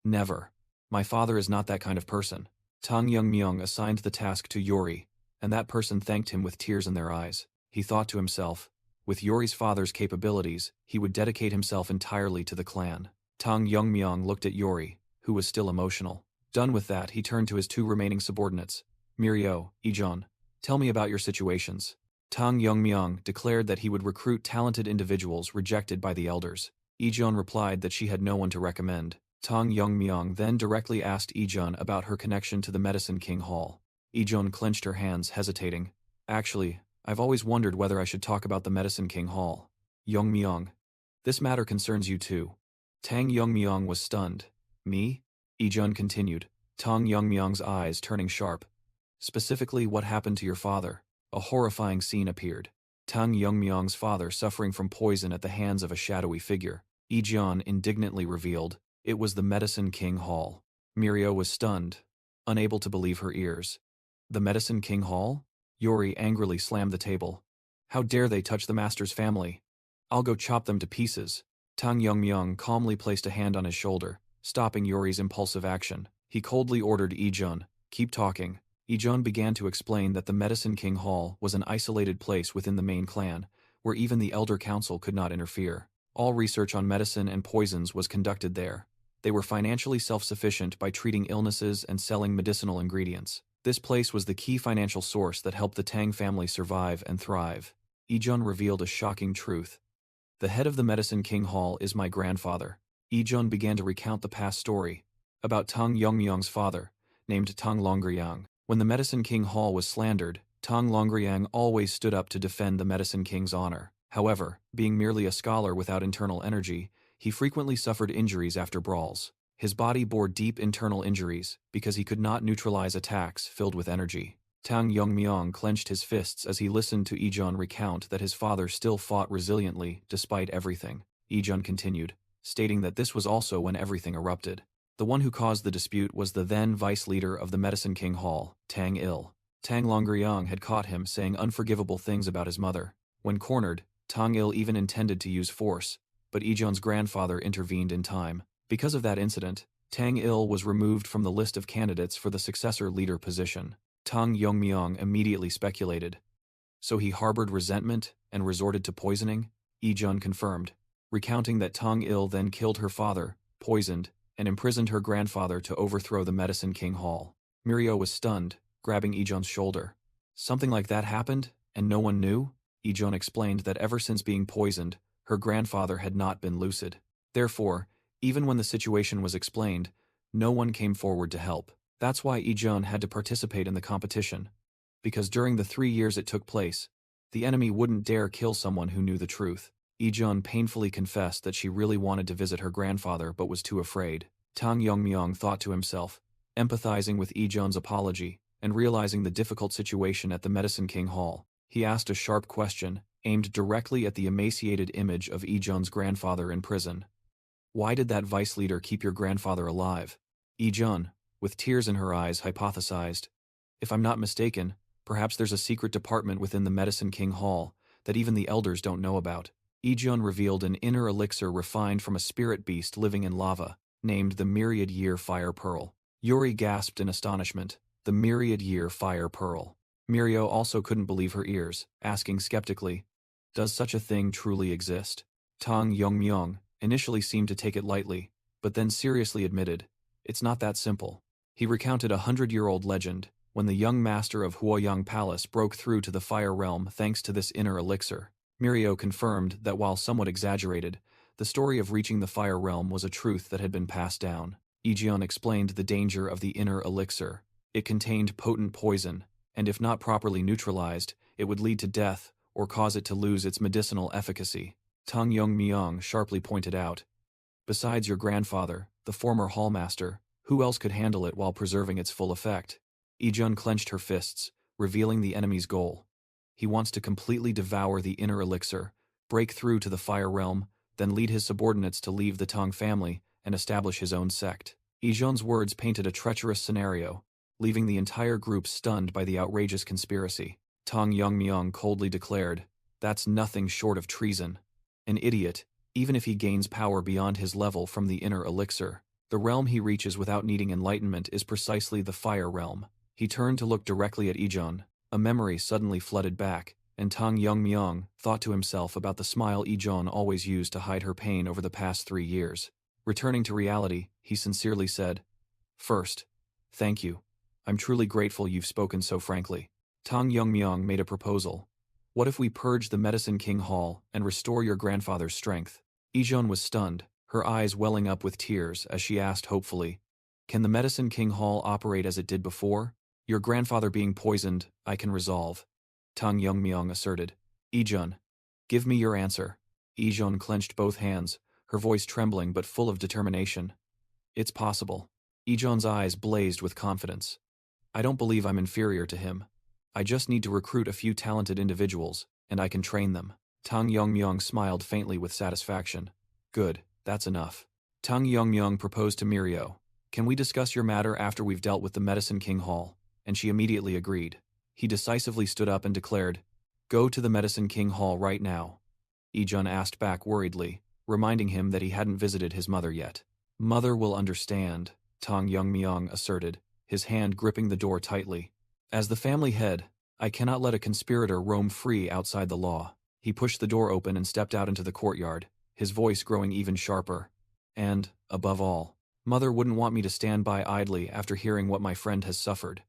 never. My father is not that kind of person. Tang Yongmyong assigned the task to Yori, and that person thanked him with tears in their eyes. He thought to himself, with Yori's father's capabilities, he would dedicate himself entirely to the clan. Tang Yongmyong looked at Yori, who was still emotional. Done with that, he turned to his two remaining subordinates. Mirio, Ijon, tell me about your situations. Tang Yongmyong declared that he would recruit talented individuals rejected by the elders. Ijon replied that she had no one to recommend. Tang Yongmyong then directly asked Ijon about her connection to the Medicine King Hall. Ijon clenched her hands, hesitating. Actually, I've always wondered whether I should talk about the Medicine King Hall. Yongmyong, this matter concerns you too. Tang Yongmyong was stunned. Me? Ijon continued, Tang Yongmyong's eyes turning sharp. Specifically, what happened to your father? A horrifying scene appeared. Tang Yongmyong's father suffering from poison at the hands of a shadowy figure. Ijon indignantly revealed, it was the Medicine King Hall. Mirio was stunned, unable to believe her ears. The Medicine King Hall? Yori angrily slammed the table. How dare they touch the master's family? I'll go chop them to pieces. Tang Yongmyong calmly placed a hand on his shoulder, stopping Yori's impulsive action. He coldly ordered Ijon, keep talking. Ijon began to explain that the Medicine King Hall was an isolated place within the main clan, where even the Elder Council could not interfere. All research on medicine and poisons was conducted there. They were financially self-sufficient by treating illnesses and selling medicinal ingredients. This place was the key financial source that helped the Tang family survive and thrive. Ijon revealed a shocking truth. The head of the Medicine King Hall is my grandfather. Ijon began to recount the past story about Tang Yongmyong's father, named Tang Longryang. When the Medicine King Hall was slandered, Tang Longryang always stood up to defend the Medicine King's honor. However, being merely a scholar without internal energy, he frequently suffered injuries after brawls. His body bore deep internal injuries because he could not neutralize attacks filled with energy. Tang Yongmyong clenched his fists as he listened to Ijon recount that his father still fought resiliently despite everything. Ijon continued, stating that this was also when everything erupted. The one who caused the dispute was the then vice leader of the Medicine King Hall, Tang Il. Tang Longryang had caught him saying unforgivable things about his mother. When cornered, Tang Il even intended to use force, but Ijon's grandfather intervened in time. Because of that incident, Tang Il was removed from the list of candidates for the successor leader position. Tang Yongmyong immediately speculated. So he harbored resentment and resorted to poisoning? Ijon confirmed, recounting that Tang Il then killed her father, poisoned, and imprisoned her grandfather to overthrow the Medicine King Hall. Mirio was stunned, grabbing Ijon's shoulder. Something like that happened, and no one knew? Ijon explained that ever since being poisoned, her grandfather had not been lucid. Therefore, even when the situation was explained, no one came forward to help. That's why Ijon had to participate in the competition. Because during the 3 years it took place, the enemy wouldn't dare kill someone who knew the truth. Ijon painfully confessed that she really wanted to visit her grandfather but was too afraid. Tang Yongmyong thought to himself, empathizing with Ijon's apology, and realizing the difficult situation at the Medicine King Hall. He asked a sharp question, aimed directly at the emaciated image of Ijon's grandfather in prison. Why did that vice leader keep your grandfather alive? Ijon, with tears in her eyes, hypothesized. If I'm not mistaken, perhaps there's a secret department within the Medicine King Hall that even the elders don't know about. Ijon revealed an inner elixir refined from a spirit beast living in lava, named the Myriad Year Fire Pearl. Yori gasped in astonishment. The Myriad Year Fire Pearl. Mirio also couldn't believe her ears, asking skeptically, does such a thing truly exist? Tang Yongmyong initially seemed to take it lightly, but then seriously admitted, it's not that simple. He recounted a 100-year-old legend, when the young master of Huoyang Palace broke through to the fire realm thanks to this inner elixir. Mirio confirmed that while somewhat exaggerated, the story of reaching the fire realm was a truth that had been passed down. Ijeon explained the danger of the inner elixir. It contained potent poison, and if not properly neutralized, it would lead to death or cause it to lose its medicinal efficacy. Tang Yongmyong sharply pointed out, "Besides your grandfather, the former hallmaster, who else could handle it while preserving its full effect?" Ijeon clenched her fists, revealing the enemy's goal. He wants to completely devour the inner elixir, break through to the fire realm, then lead his subordinates to leave the Tang family and establish his own sect. Ijeon's words painted a treacherous scenario, leaving the entire group stunned by the outrageous conspiracy. Tang Yongmyong coldly declared, "That's nothing short of treason. An idiot, even if he gains power beyond his level from the inner elixir. The realm he reaches without needing enlightenment is precisely the fire realm." He turned to look directly at Ijeon. A memory suddenly flooded back, and Tang Yongmyong thought to himself about the smile Ijeon always used to hide her pain over the past 3 years. Returning to reality, he sincerely said, "First, thank you. I'm truly grateful you've spoken so frankly." Tang Yongmyong made a proposal. "What if we purge the Medicine King Hall and restore your grandfather's strength?" Ijeon was stunned, her eyes welling up with tears as she asked hopefully, "Can the Medicine King Hall operate as it did before? Your grandfather being poisoned, I can resolve," Tang Yongmyong asserted. "Ijeon, give me your answer." Ijeon clenched both hands, her voice trembling but full of determination. "It's possible." Ijeon's eyes blazed with confidence. "I don't believe I'm inferior to him. I just need to recruit a few talented individuals, and I can train them." Tang Yongmyong smiled faintly with satisfaction. "Good, that's enough." Tang Yongmyong proposed to Mirio, "Can we discuss your matter after we've dealt with the Medicine King Hall?" And she immediately agreed. He decisively stood up and declared, "Go to the Medicine King Hall right now." Ijeon asked back worriedly, reminding him that he hadn't visited his mother yet. "Mother will understand," Tang Yongmyong asserted, his hand gripping the door tightly. "As the family head, I cannot let a conspirator roam free outside the law." He pushed the door open and stepped out into the courtyard, his voice growing even sharper. "And, above all, Mother wouldn't want me to stand by idly after hearing what my friend has suffered."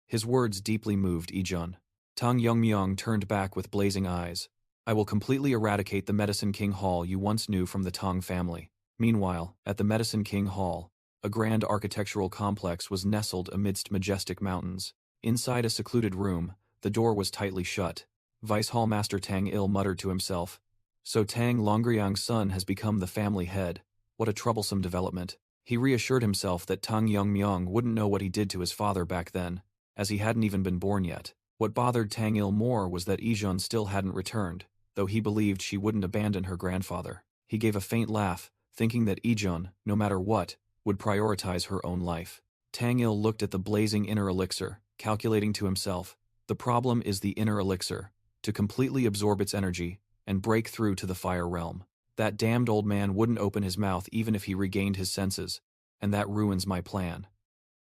His words deeply moved Ijeon. Tang Yongmyong turned back with blazing eyes. "I will completely eradicate the Medicine King Hall you once knew from the Tang family." Meanwhile, at the Medicine King Hall, a grand architectural complex was nestled amidst majestic mountains. Inside a secluded room, the door was tightly shut. Vice Hallmaster Tang Il muttered to himself, "So Tang Longriang's son has become the family head. What a troublesome development." He reassured himself that Tang Yongmyong wouldn't know what he did to his father back then, as he hadn't even been born yet. What bothered Tang Il more was that Ijeon still hadn't returned, though he believed she wouldn't abandon her grandfather. He gave a faint laugh, thinking that Ijeon, no matter what, would prioritize her own life. Tang Il looked at the blazing inner elixir, calculating to himself, "The problem is the inner elixir, to completely absorb its energy and break through to the fire realm. That damned old man wouldn't open his mouth even if he regained his senses, and that ruins my plan."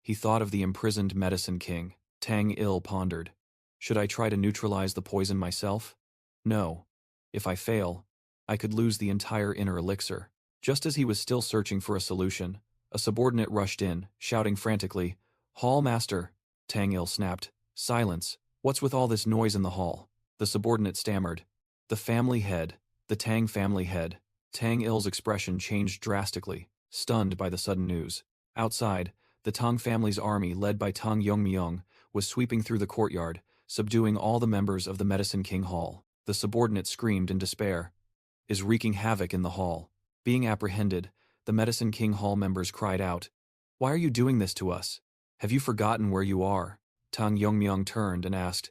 He thought of the imprisoned Medicine King. Tang Il pondered. "Should I try to neutralize the poison myself? No. If I fail, I could lose the entire inner elixir." Just as he was still searching for a solution, a subordinate rushed in, shouting frantically, "Hall Master!" Tang Il snapped, "Silence! What's with all this noise in the hall?" The subordinate stammered, "The family head, the Tang family head." Tang Il's expression changed drastically, stunned by the sudden news. Outside, the Tang family's army led by Tang Yongmyong was sweeping through the courtyard, subduing all the members of the Medicine King Hall. The subordinate screamed in despair, "Is wreaking havoc in the hall." Being apprehended, the Medicine King Hall members cried out, "Why are you doing this to us? Have you forgotten where you are?" Tang Yongmyong turned and asked,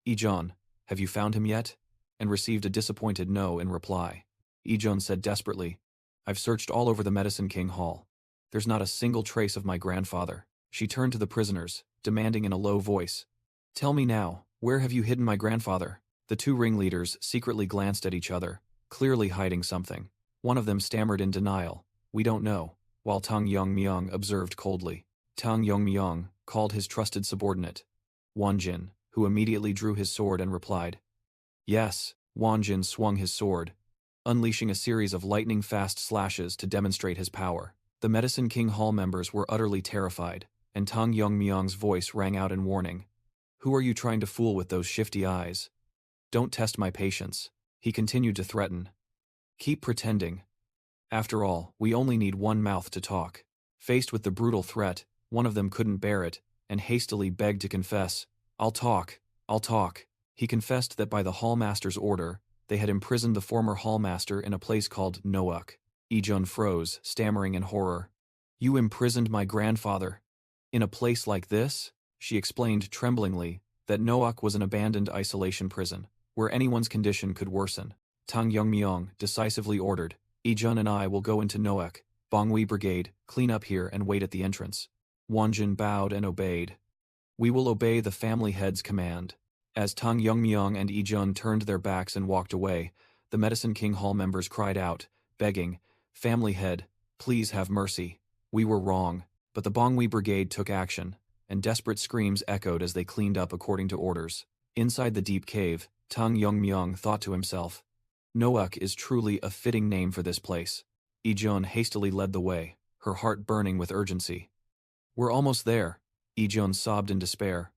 "Ijeon, have you found him yet?" and received a disappointed no in reply. Ijeon said desperately, "I've searched all over the Medicine King Hall. There's not a single trace of my grandfather." She turned to the prisoners, demanding in a low voice, "Tell me now, where have you hidden my grandfather?" The two ringleaders secretly glanced at each other, clearly hiding something. One of them stammered in denial, "We don't know," while Tang Yongmyong observed coldly. Tang Yongmyong called his trusted subordinate, Wanjin, who immediately drew his sword and replied, "Yes." Wanjin swung his sword, unleashing a series of lightning-fast slashes to demonstrate his power. The Medicine King Hall members were utterly terrified, and Tang Yongmyong's voice rang out in warning. Who are you trying to fool with those shifty eyes? Don't test my patience, he continued to threaten. Keep pretending. After all, we only need one mouth to talk. Faced with the brutal threat, one of them couldn't bear it, and hastily begged to confess. I'll talk. He confessed that by the hallmaster's order, they had imprisoned the former hallmaster in a place called Noak. Ijun froze, stammering in horror. You imprisoned my grandfather. In a place like this? She explained tremblingly that Noak was an abandoned isolation prison, where anyone's condition could worsen. Tang Yongmyong decisively ordered, Ijun and I will go into Noak, Bongui Brigade, clean up here and wait at the entrance. Wanjin bowed and obeyed. We will obey the family head's command. As Tang Yongmyong and Ijun turned their backs and walked away, the Medicine King Hall members cried out, begging, Family head, please have mercy. We were wrong, but the Bongui Brigade took action, and desperate screams echoed as they cleaned up according to orders. Inside the deep cave, Tang Yongmyong thought to himself, Noak is truly a fitting name for this place. Ijun hastily led the way, her heart burning with urgency. We're almost there, Ijun sobbed in despair.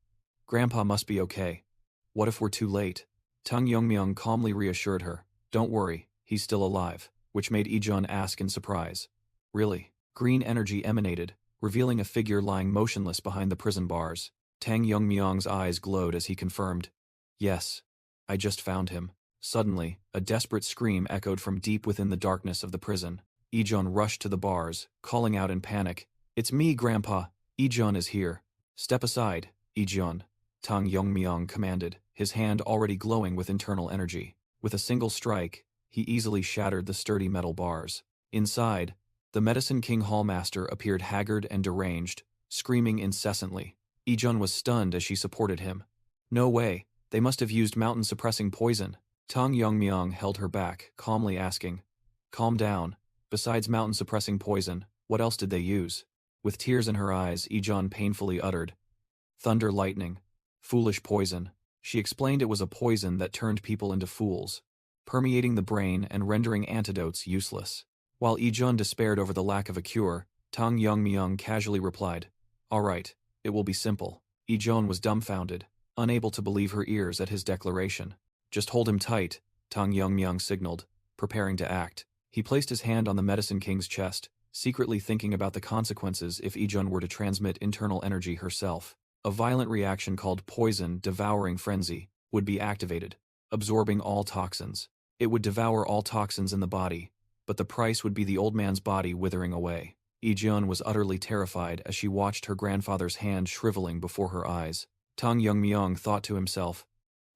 Grandpa must be okay. What if we're too late? Tang Yongmyong calmly reassured her. Don't worry, he's still alive, which made Ijun ask in surprise. Really? Green energy emanated, revealing a figure lying motionless behind the prison bars. Tang Yongmyong's eyes glowed as he confirmed. Yes, I just found him. Suddenly, a desperate scream echoed from deep within the darkness of the prison. Ijun rushed to the bars, calling out in panic. It's me, Grandpa. Ijun is here. Step aside, Ijun, Tang Yongmyong commanded, his hand already glowing with internal energy. With a single strike, he easily shattered the sturdy metal bars. Inside, the Medicine King Hallmaster appeared haggard and deranged, screaming incessantly. Ijun was stunned as she supported him. No way, they must have used mountain-suppressing poison. Tang Yongmyong held her back, calmly asking, Calm down. Besides mountain-suppressing poison, what else did they use? With tears in her eyes, Ijun painfully uttered, Thunder lightning. Foolish poison. She explained it was a poison that turned people into fools, permeating the brain and rendering antidotes useless. While Ijun despaired over the lack of a cure, Tang Yongmyong casually replied, All right, it will be simple. Ijun was dumbfounded, unable to believe her ears at his declaration. Just hold him tight, Tang Yongmyong signaled, preparing to act. He placed his hand on the Medicine King's chest, secretly thinking about the consequences if Ijun were to transmit internal energy herself. A violent reaction called poison devouring frenzy would be activated, absorbing all toxins. It would devour all toxins in the body, but the price would be the old man's body withering away. Ijun was utterly terrified as she watched her grandfather's hand shriveling before her eyes. Tang Yongmyong thought to himself,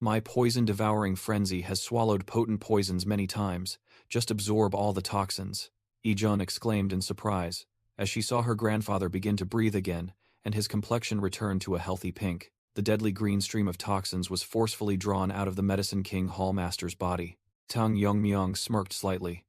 My poison-devouring frenzy has swallowed potent poisons many times. Just absorb all the toxins. Ijun exclaimed in surprise, as she saw her grandfather begin to breathe again, and his complexion return to a healthy pink. The deadly green stream of toxins was forcefully drawn out of the Medicine King Hallmaster's body. Tang Yongmyong smirked slightly.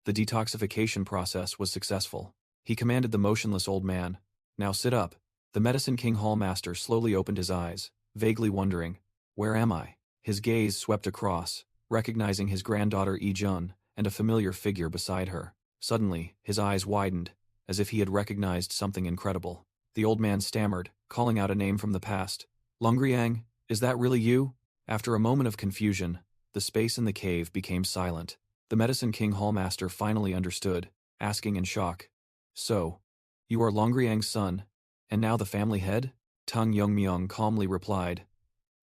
The detoxification process was successful. He commanded the motionless old man, Now sit up. The Medicine King Hallmaster slowly opened his eyes, vaguely wondering, Where am I? His gaze swept across, recognizing his granddaughter Ijun and a familiar figure beside her. Suddenly, his eyes widened, as if he had recognized something incredible. The old man stammered, calling out a name from the past. Longriang, is that really you? After a moment of confusion, the space in the cave became silent. The Medicine King Hallmaster finally understood, asking in shock, So, you are Longriang's son, and now the family head? Tang Yongmyong calmly replied,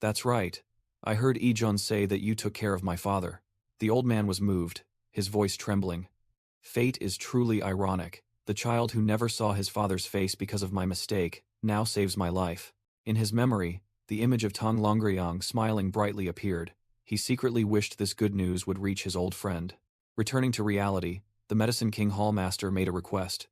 That's right. I heard Ijun say that you took care of my father. The old man was moved, his voice trembling. Fate is truly ironic. The child who never saw his father's face because of my mistake now saves my life. In his memory, the image of Tang Longriang smiling brightly appeared. He secretly wished this good news would reach his old friend. Returning to reality, the Medicine King Hallmaster made a request.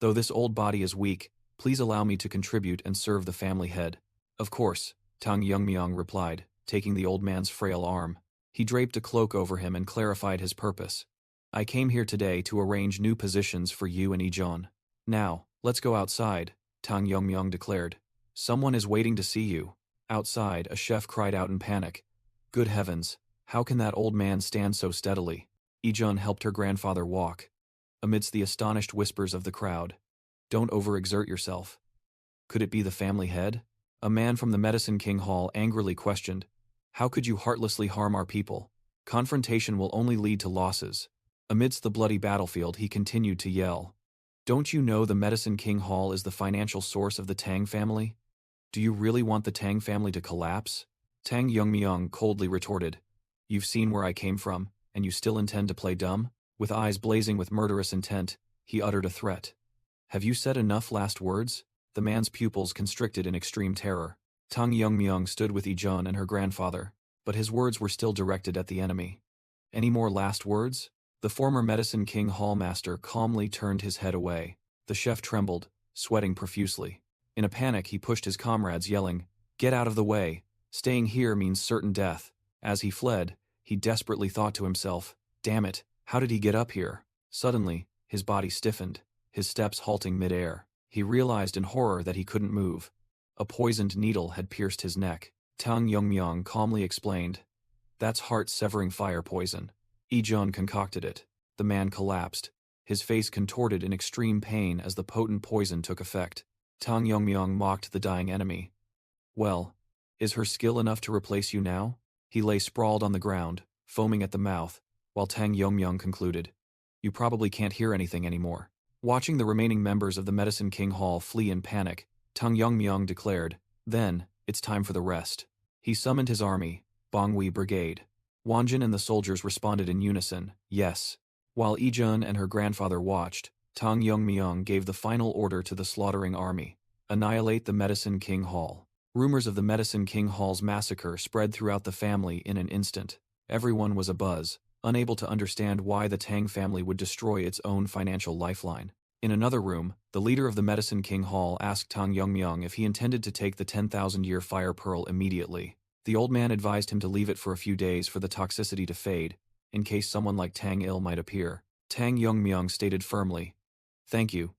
Though this old body is weak, please allow me to contribute and serve the family head. Of course, Tang Yongmyong replied, taking the old man's frail arm. He draped a cloak over him and clarified his purpose. I came here today to arrange new positions for you and Ijun. Now, let's go outside, Tang Yongmyong declared. Someone is waiting to see you. Outside, a chef cried out in panic. Good heavens, how can that old man stand so steadily? Ijun helped her grandfather walk. Amidst the astonished whispers of the crowd, Don't overexert yourself. Could it be the family head? A man from the Medicine King Hall angrily questioned. How could you heartlessly harm our people? Confrontation will only lead to losses. Amidst the bloody battlefield, he continued to yell. Don't you know the Medicine King Hall is the financial source of the Tang family? Do you really want the Tang family to collapse? Tang Yongmyong coldly retorted. You've seen where I came from, and you still intend to play dumb? With eyes blazing with murderous intent, he uttered a threat. Have you said enough last words? The man's pupils constricted in extreme terror. Tang Yongmyong stood with Ijun and her grandfather, but his words were still directed at the enemy. Any more last words? The former Medicine King Hall master calmly turned his head away. The chef trembled, sweating profusely. In a panic, he pushed his comrades, yelling, Get out of the way! Staying here means certain death. As he fled, he desperately thought to himself, Damn it, how did he get up here? Suddenly, his body stiffened, his steps halting mid-air. He realized in horror that he couldn't move. A poisoned needle had pierced his neck. Tang Yongmyong calmly explained, That's heart-severing fire poison. Ijun concocted it. The man collapsed, his face contorted in extreme pain as the potent poison took effect. Tang Yongmyong mocked the dying enemy. Well, is her skill enough to replace you now? He lay sprawled on the ground, foaming at the mouth, while Tang Yongmyong concluded, You probably can't hear anything anymore. Watching the remaining members of the Medicine King Hall flee in panic, Tang Yongmyong declared, Then, it's time for the rest. He summoned his army, Bonghui Brigade. Wanjin and the soldiers responded in unison, Yes. While Ijun and her grandfather watched, Tang Yongmyong gave the final order to the slaughtering army. Annihilate the Medicine King Hall. Rumors of the Medicine King Hall's massacre spread throughout the family in an instant. Everyone was abuzz, unable to understand why the Tang family would destroy its own financial lifeline. In another room, the leader of the Medicine King Hall asked Tang Yongmyong if he intended to take the 10,000-year fire pearl immediately. The old man advised him to leave it for a few days for the toxicity to fade, in case someone like Tang Il might appear. Tang Yongmyong stated firmly, Thank you,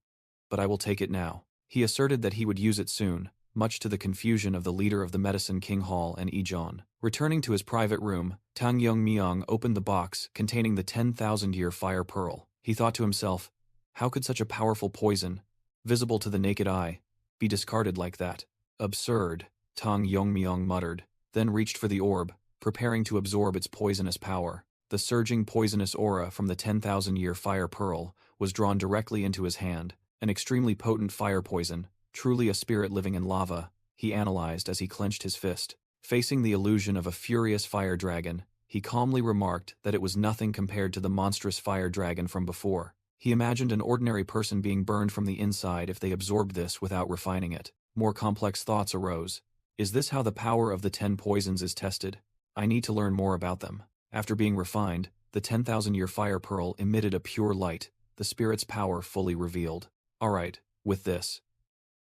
but I will take it now. He asserted that he would use it soon, much to the confusion of the leader of the Medicine King Hall and Ijun. Returning to his private room, Tang Yongmyong opened the box containing the 10,000-year fire pearl. He thought to himself, How could such a powerful poison, visible to the naked eye, be discarded like that? Absurd, Tang Yongmyong muttered, then reached for the orb, preparing to absorb its poisonous power. The surging poisonous aura from the 10,000-year fire pearl was drawn directly into his hand, an extremely potent fire poison, truly a spirit living in lava, he analyzed as he clenched his fist. Facing the illusion of a furious fire dragon, he calmly remarked that it was nothing compared to the monstrous fire dragon from before. He imagined an ordinary person being burned from the inside if they absorbed this without refining it. More complex thoughts arose. Is this how the power of the 10 poisons is tested? I need to learn more about them. After being refined, the 10,000-year fire pearl emitted a pure light, the spirit's power fully revealed. Alright, with this.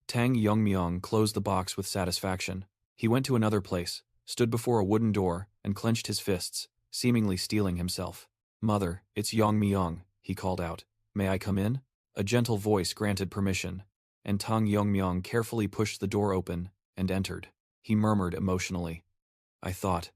Tang Yongmyong closed the box with satisfaction. He went to another place, stood before a wooden door, and clenched his fists, seemingly steeling himself. Mother, it's Yongmyong, he called out. May I come in? A gentle voice granted permission, and Tang Yongmyong carefully pushed the door open and entered. He murmured emotionally, I thought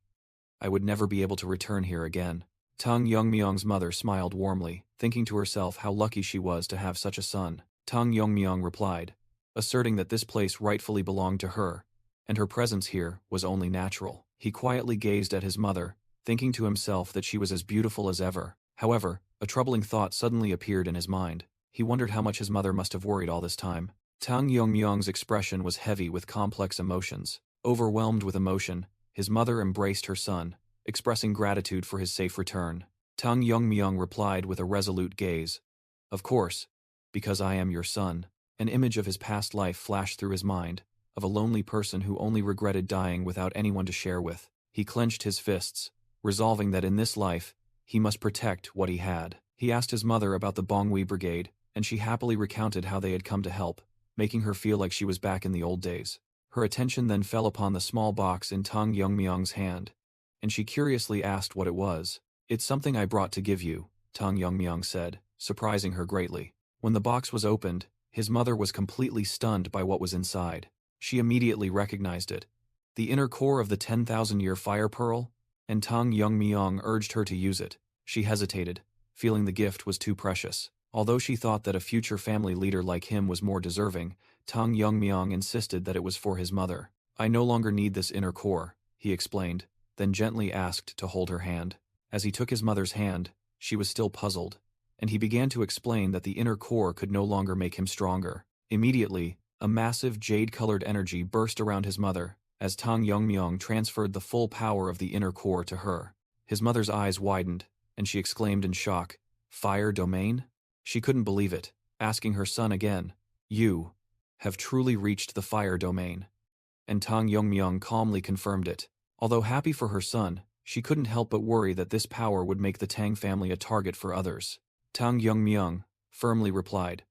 I would never be able to return here again. Tang Yongmyong's mother smiled warmly, thinking to herself how lucky she was to have such a son. Tang Yongmyong replied, asserting that this place rightfully belonged to her, and her presence here was only natural. He quietly gazed at his mother, thinking to himself that she was as beautiful as ever. However, a troubling thought suddenly appeared in his mind. He wondered how much his mother must have worried all this time. Tang Yongmyong's expression was heavy with complex emotions. Overwhelmed with emotion, his mother embraced her son, expressing gratitude for his safe return. Tang Yongmyong replied with a resolute gaze, Of course, because I am your son. An image of his past life flashed through his mind, of a lonely person who only regretted dying without anyone to share with. He clenched his fists, resolving that in this life, he must protect what he had. He asked his mother about the Bonghui Brigade, and she happily recounted how they had come to help, making her feel like she was back in the old days. Her attention then fell upon the small box in Tang Yongmyong's hand, and she curiously asked what it was. It's something I brought to give you, Tang Yongmyong said, surprising her greatly. When the box was opened, his mother was completely stunned by what was inside. She immediately recognized it. The inner core of the 10,000-year fire pearl, and Tang Yongmyong urged her to use it. She hesitated, feeling the gift was too precious. Although she thought that a future family leader like him was more deserving, Tang Yongmyong insisted that it was for his mother. I no longer need this inner core, he explained, then gently asked to hold her hand. As he took his mother's hand, she was still puzzled, and he began to explain that the inner core could no longer make him stronger. Immediately, a massive jade-colored energy burst around his mother, as Tang Yongmyong transferred the full power of the inner core to her. His mother's eyes widened, and she exclaimed in shock, "Fire domain?" She couldn't believe it, asking her son again, "You have truly reached the fire domain." And Tang Yongmyong calmly confirmed it. Although happy for her son, she couldn't help but worry that this power would make the Tang family a target for others. Tang Yongmyong firmly replied,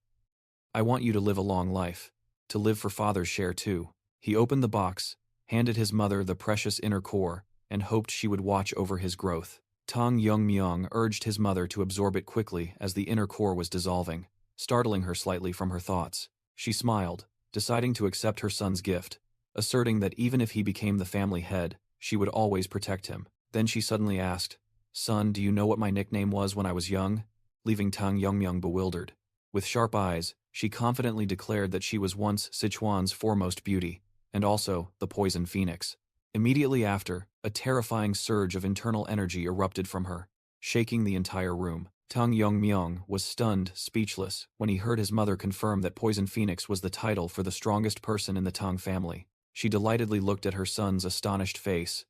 "I want you to live a long life, to live for father's share too." He opened the box, handed his mother the precious inner core, and hoped she would watch over his growth. Tang Yongmyong urged his mother to absorb it quickly as the inner core was dissolving, startling her slightly from her thoughts. She smiled, deciding to accept her son's gift, asserting that even if he became the family head, she would always protect him. Then she suddenly asked, "Son, do you know what my nickname was when I was young?" Leaving Tang Yongmyong bewildered. With sharp eyes, she confidently declared that she was once Sichuan's foremost beauty, and also the Poison Phoenix. Immediately after, a terrifying surge of internal energy erupted from her, shaking the entire room. Tang Yongmyong was stunned, speechless, when he heard his mother confirm that Poison Phoenix was the title for the strongest person in the Tang family. She delightedly looked at her son's astonished face.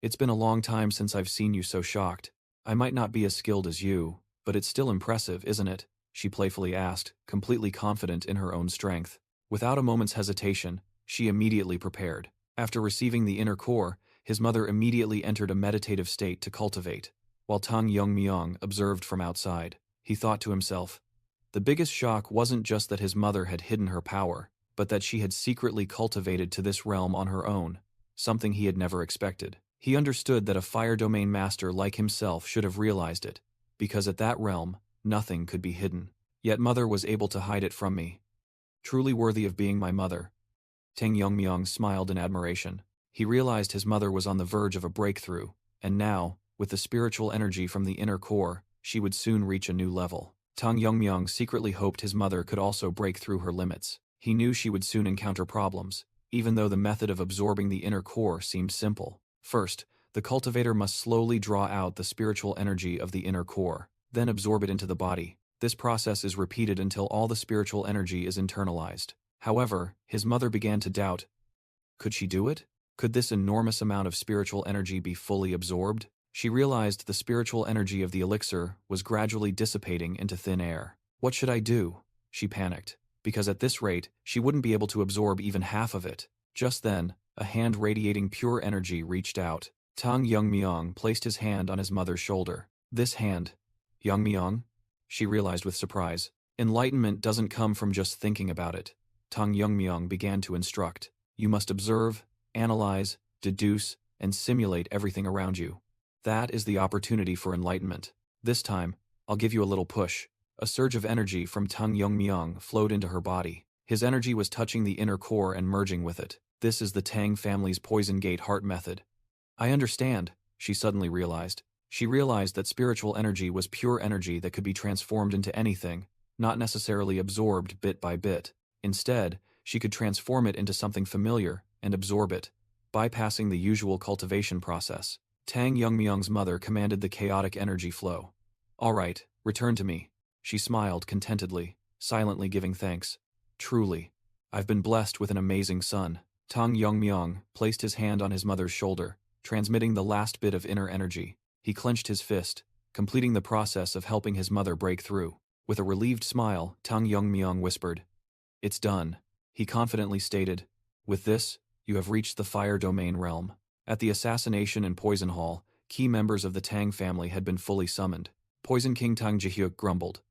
"It's been a long time since I've seen you so shocked. I might not be as skilled as you, but it's still impressive, isn't it?" she playfully asked, completely confident in her own strength. Without a moment's hesitation, she immediately prepared. After receiving the inner core, his mother immediately entered a meditative state to cultivate, while Tang Yongmyong observed from outside. He thought to himself, the biggest shock wasn't just that his mother had hidden her power, but that she had secretly cultivated to this realm on her own, something he had never expected. He understood that a fire domain master like himself should have realized it, because at that realm, nothing could be hidden. Yet mother was able to hide it from me. Truly worthy of being my mother. Tang Yongmyong smiled in admiration. He realized his mother was on the verge of a breakthrough, and now, with the spiritual energy from the inner core, she would soon reach a new level. Tang Yongmyong secretly hoped his mother could also break through her limits. He knew she would soon encounter problems, even though the method of absorbing the inner core seemed simple. First, the cultivator must slowly draw out the spiritual energy of the inner core, then absorb it into the body. This process is repeated until all the spiritual energy is internalized. However, his mother began to doubt. Could she do it? Could this enormous amount of spiritual energy be fully absorbed? She realized the spiritual energy of the elixir was gradually dissipating into thin air. What should I do? She panicked, because at this rate, she wouldn't be able to absorb even half of it. Just then, a hand radiating pure energy reached out. Tang Yongmyong placed his hand on his mother's shoulder. This hand, Yongmyong? She realized with surprise. Enlightenment doesn't come from just thinking about it. Tang Yongmyong began to instruct. You must observe, analyze, deduce, and simulate everything around you. That is the opportunity for enlightenment. This time, I'll give you a little push. A surge of energy from Tang Yongmyong flowed into her body. His energy was touching the inner core and merging with it. This is the Tang family's Poison Gate Heart method. I understand, she suddenly realized. She realized that spiritual energy was pure energy that could be transformed into anything, not necessarily absorbed bit by bit. Instead, she could transform it into something familiar and absorb it, bypassing the usual cultivation process. Tang Yongmyong's mother commanded the chaotic energy flow. All right, return to me. She smiled contentedly, silently giving thanks. Truly, I've been blessed with an amazing son. Tang Yongmyong placed his hand on his mother's shoulder, transmitting the last bit of inner energy. He clenched his fist, completing the process of helping his mother break through. With a relieved smile, Tang Yongmyong whispered, It's done. He confidently stated, With this, you have reached the fire domain realm. At the assassination and poison hall, key members of the Tang family had been fully summoned. Poison King Tang Jihyuk grumbled.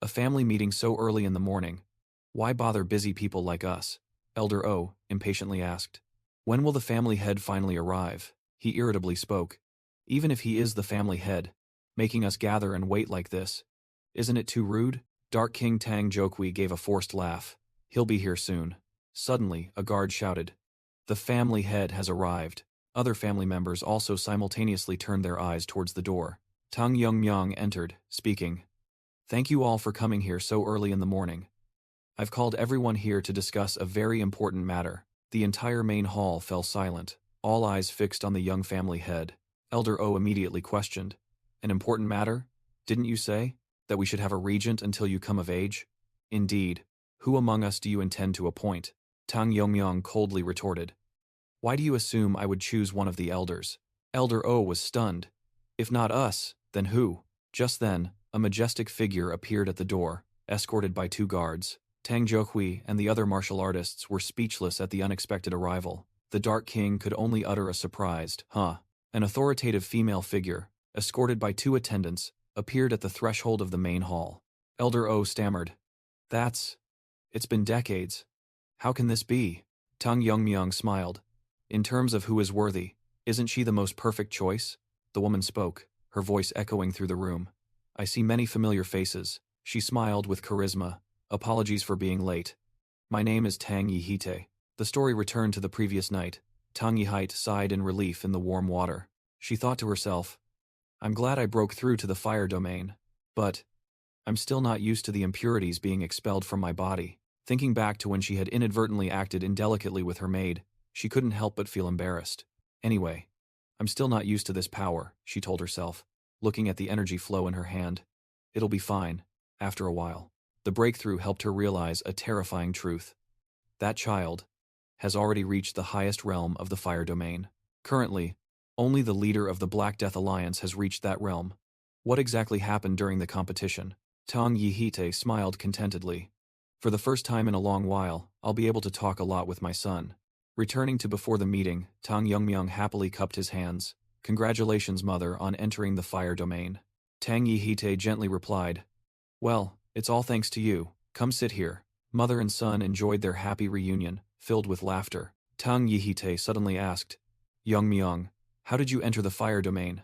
A family meeting so early in the morning. Why bother busy people like us? Elder O impatiently asked. When will the family head finally arrive? He irritably spoke. Even if he is the family head, making us gather and wait like this, isn't it too rude? Dark King Tang Jokwi gave a forced laugh. He'll be here soon. Suddenly, a guard shouted. The family head has arrived. Other family members also simultaneously turned their eyes towards the door. Tang Yongmyong entered, speaking. Thank you all for coming here so early in the morning. I've called everyone here to discuss a very important matter. The entire main hall fell silent, all eyes fixed on the young family head. Elder O immediately questioned. An important matter? Didn't you say that we should have a regent until you come of age? Indeed. Who among us do you intend to appoint? Tang Yongmyong coldly retorted. Why do you assume I would choose one of the elders? Elder O was stunned. If not us, then who? Just then, a majestic figure appeared at the door, escorted by 2 guards. Tang Jiuhui and the other martial artists were speechless at the unexpected arrival. The Dark King could only utter a surprised, huh? An authoritative female figure, escorted by 2 attendants, appeared at the threshold of the main hall. Elder O stammered. It's been decades. How can this be? Tang Yongmyong smiled. In terms of who is worthy, isn't she the most perfect choice? The woman spoke, her voice echoing through the room. I see many familiar faces. She smiled with charisma. Apologies for being late. My name is Tang Yihite. The story returned to the previous night. Tang Yihite sighed in relief in the warm water. She thought to herself, I'm glad I broke through to the fire domain, but I'm still not used to the impurities being expelled from my body. Thinking back to when she had inadvertently acted indelicately with her maid, she couldn't help but feel embarrassed. Anyway, I'm still not used to this power, she told herself, looking at the energy flow in her hand. It'll be fine, after a while. The breakthrough helped her realize a terrifying truth. That child has already reached the highest realm of the fire domain. Currently, only the leader of the Black Death Alliance has reached that realm. What exactly happened during the competition? Tang Yihite smiled contentedly. For the first time in a long while, I'll be able to talk a lot with my son. Returning to before the meeting, Tang Yongmyong happily cupped his hands. Congratulations, mother, on entering the fire domain. Tang Yihite gently replied, Well, it's all thanks to you. Come sit here. Mother and son enjoyed their happy reunion, filled with laughter. Tang Yihite suddenly asked, Yongmyong, how did you enter the fire domain?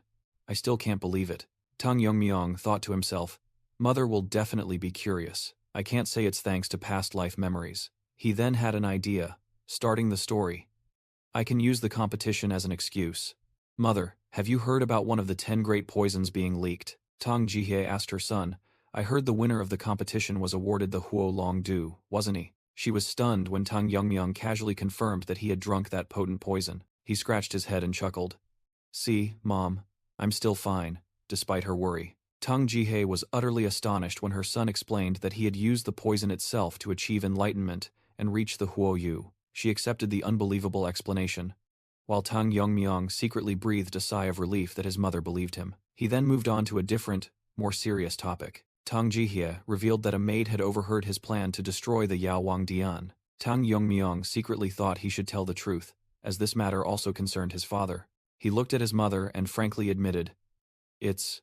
I still can't believe it. Tang Yongmyong thought to himself, Mother will definitely be curious. I can't say it's thanks to past life memories. He then had an idea, starting the story. I can use the competition as an excuse. Mother, have you heard about one of the 10 great poisons being leaked? Tang Jihye asked her son. I heard the winner of the competition was awarded the Huo Long Du, wasn't he? She was stunned when Tang Yongmyong casually confirmed that he had drunk that potent poison. He scratched his head and chuckled. See, Mom, I'm still fine, despite her worry. Tang Jihye was utterly astonished when her son explained that he had used the poison itself to achieve enlightenment and reach the Huo Yu. She accepted the unbelievable explanation, while Tang Yongmyong secretly breathed a sigh of relief that his mother believed him. He then moved on to a different, more serious topic. Tang Jihye revealed that a maid had overheard his plan to destroy the Yaowang Dian. Tang Yongmyong secretly thought he should tell the truth, as this matter also concerned his father. He looked at his mother and frankly admitted, It's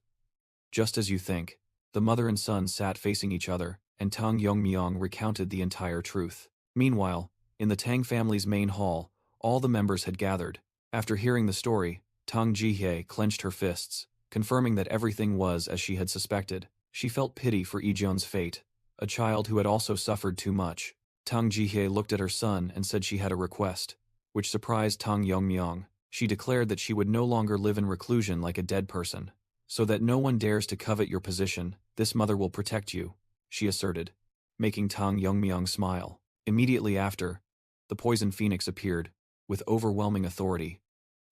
just as you think. The mother and son sat facing each other, and Tang Yongmyong recounted the entire truth. Meanwhile, in the Tang family's main hall, all the members had gathered. After hearing the story, Tang Jihye clenched her fists, confirming that everything was as she had suspected. She felt pity for Ijion's fate, a child who had also suffered too much. Tang Jihye looked at her son and said she had a request, which surprised Tang Yongmyong. She declared that she would no longer live in reclusion like a dead person. So that no one dares to covet your position, this mother will protect you, she asserted, making Tang Yongmyong smile. Immediately after, the poison phoenix appeared, with overwhelming authority,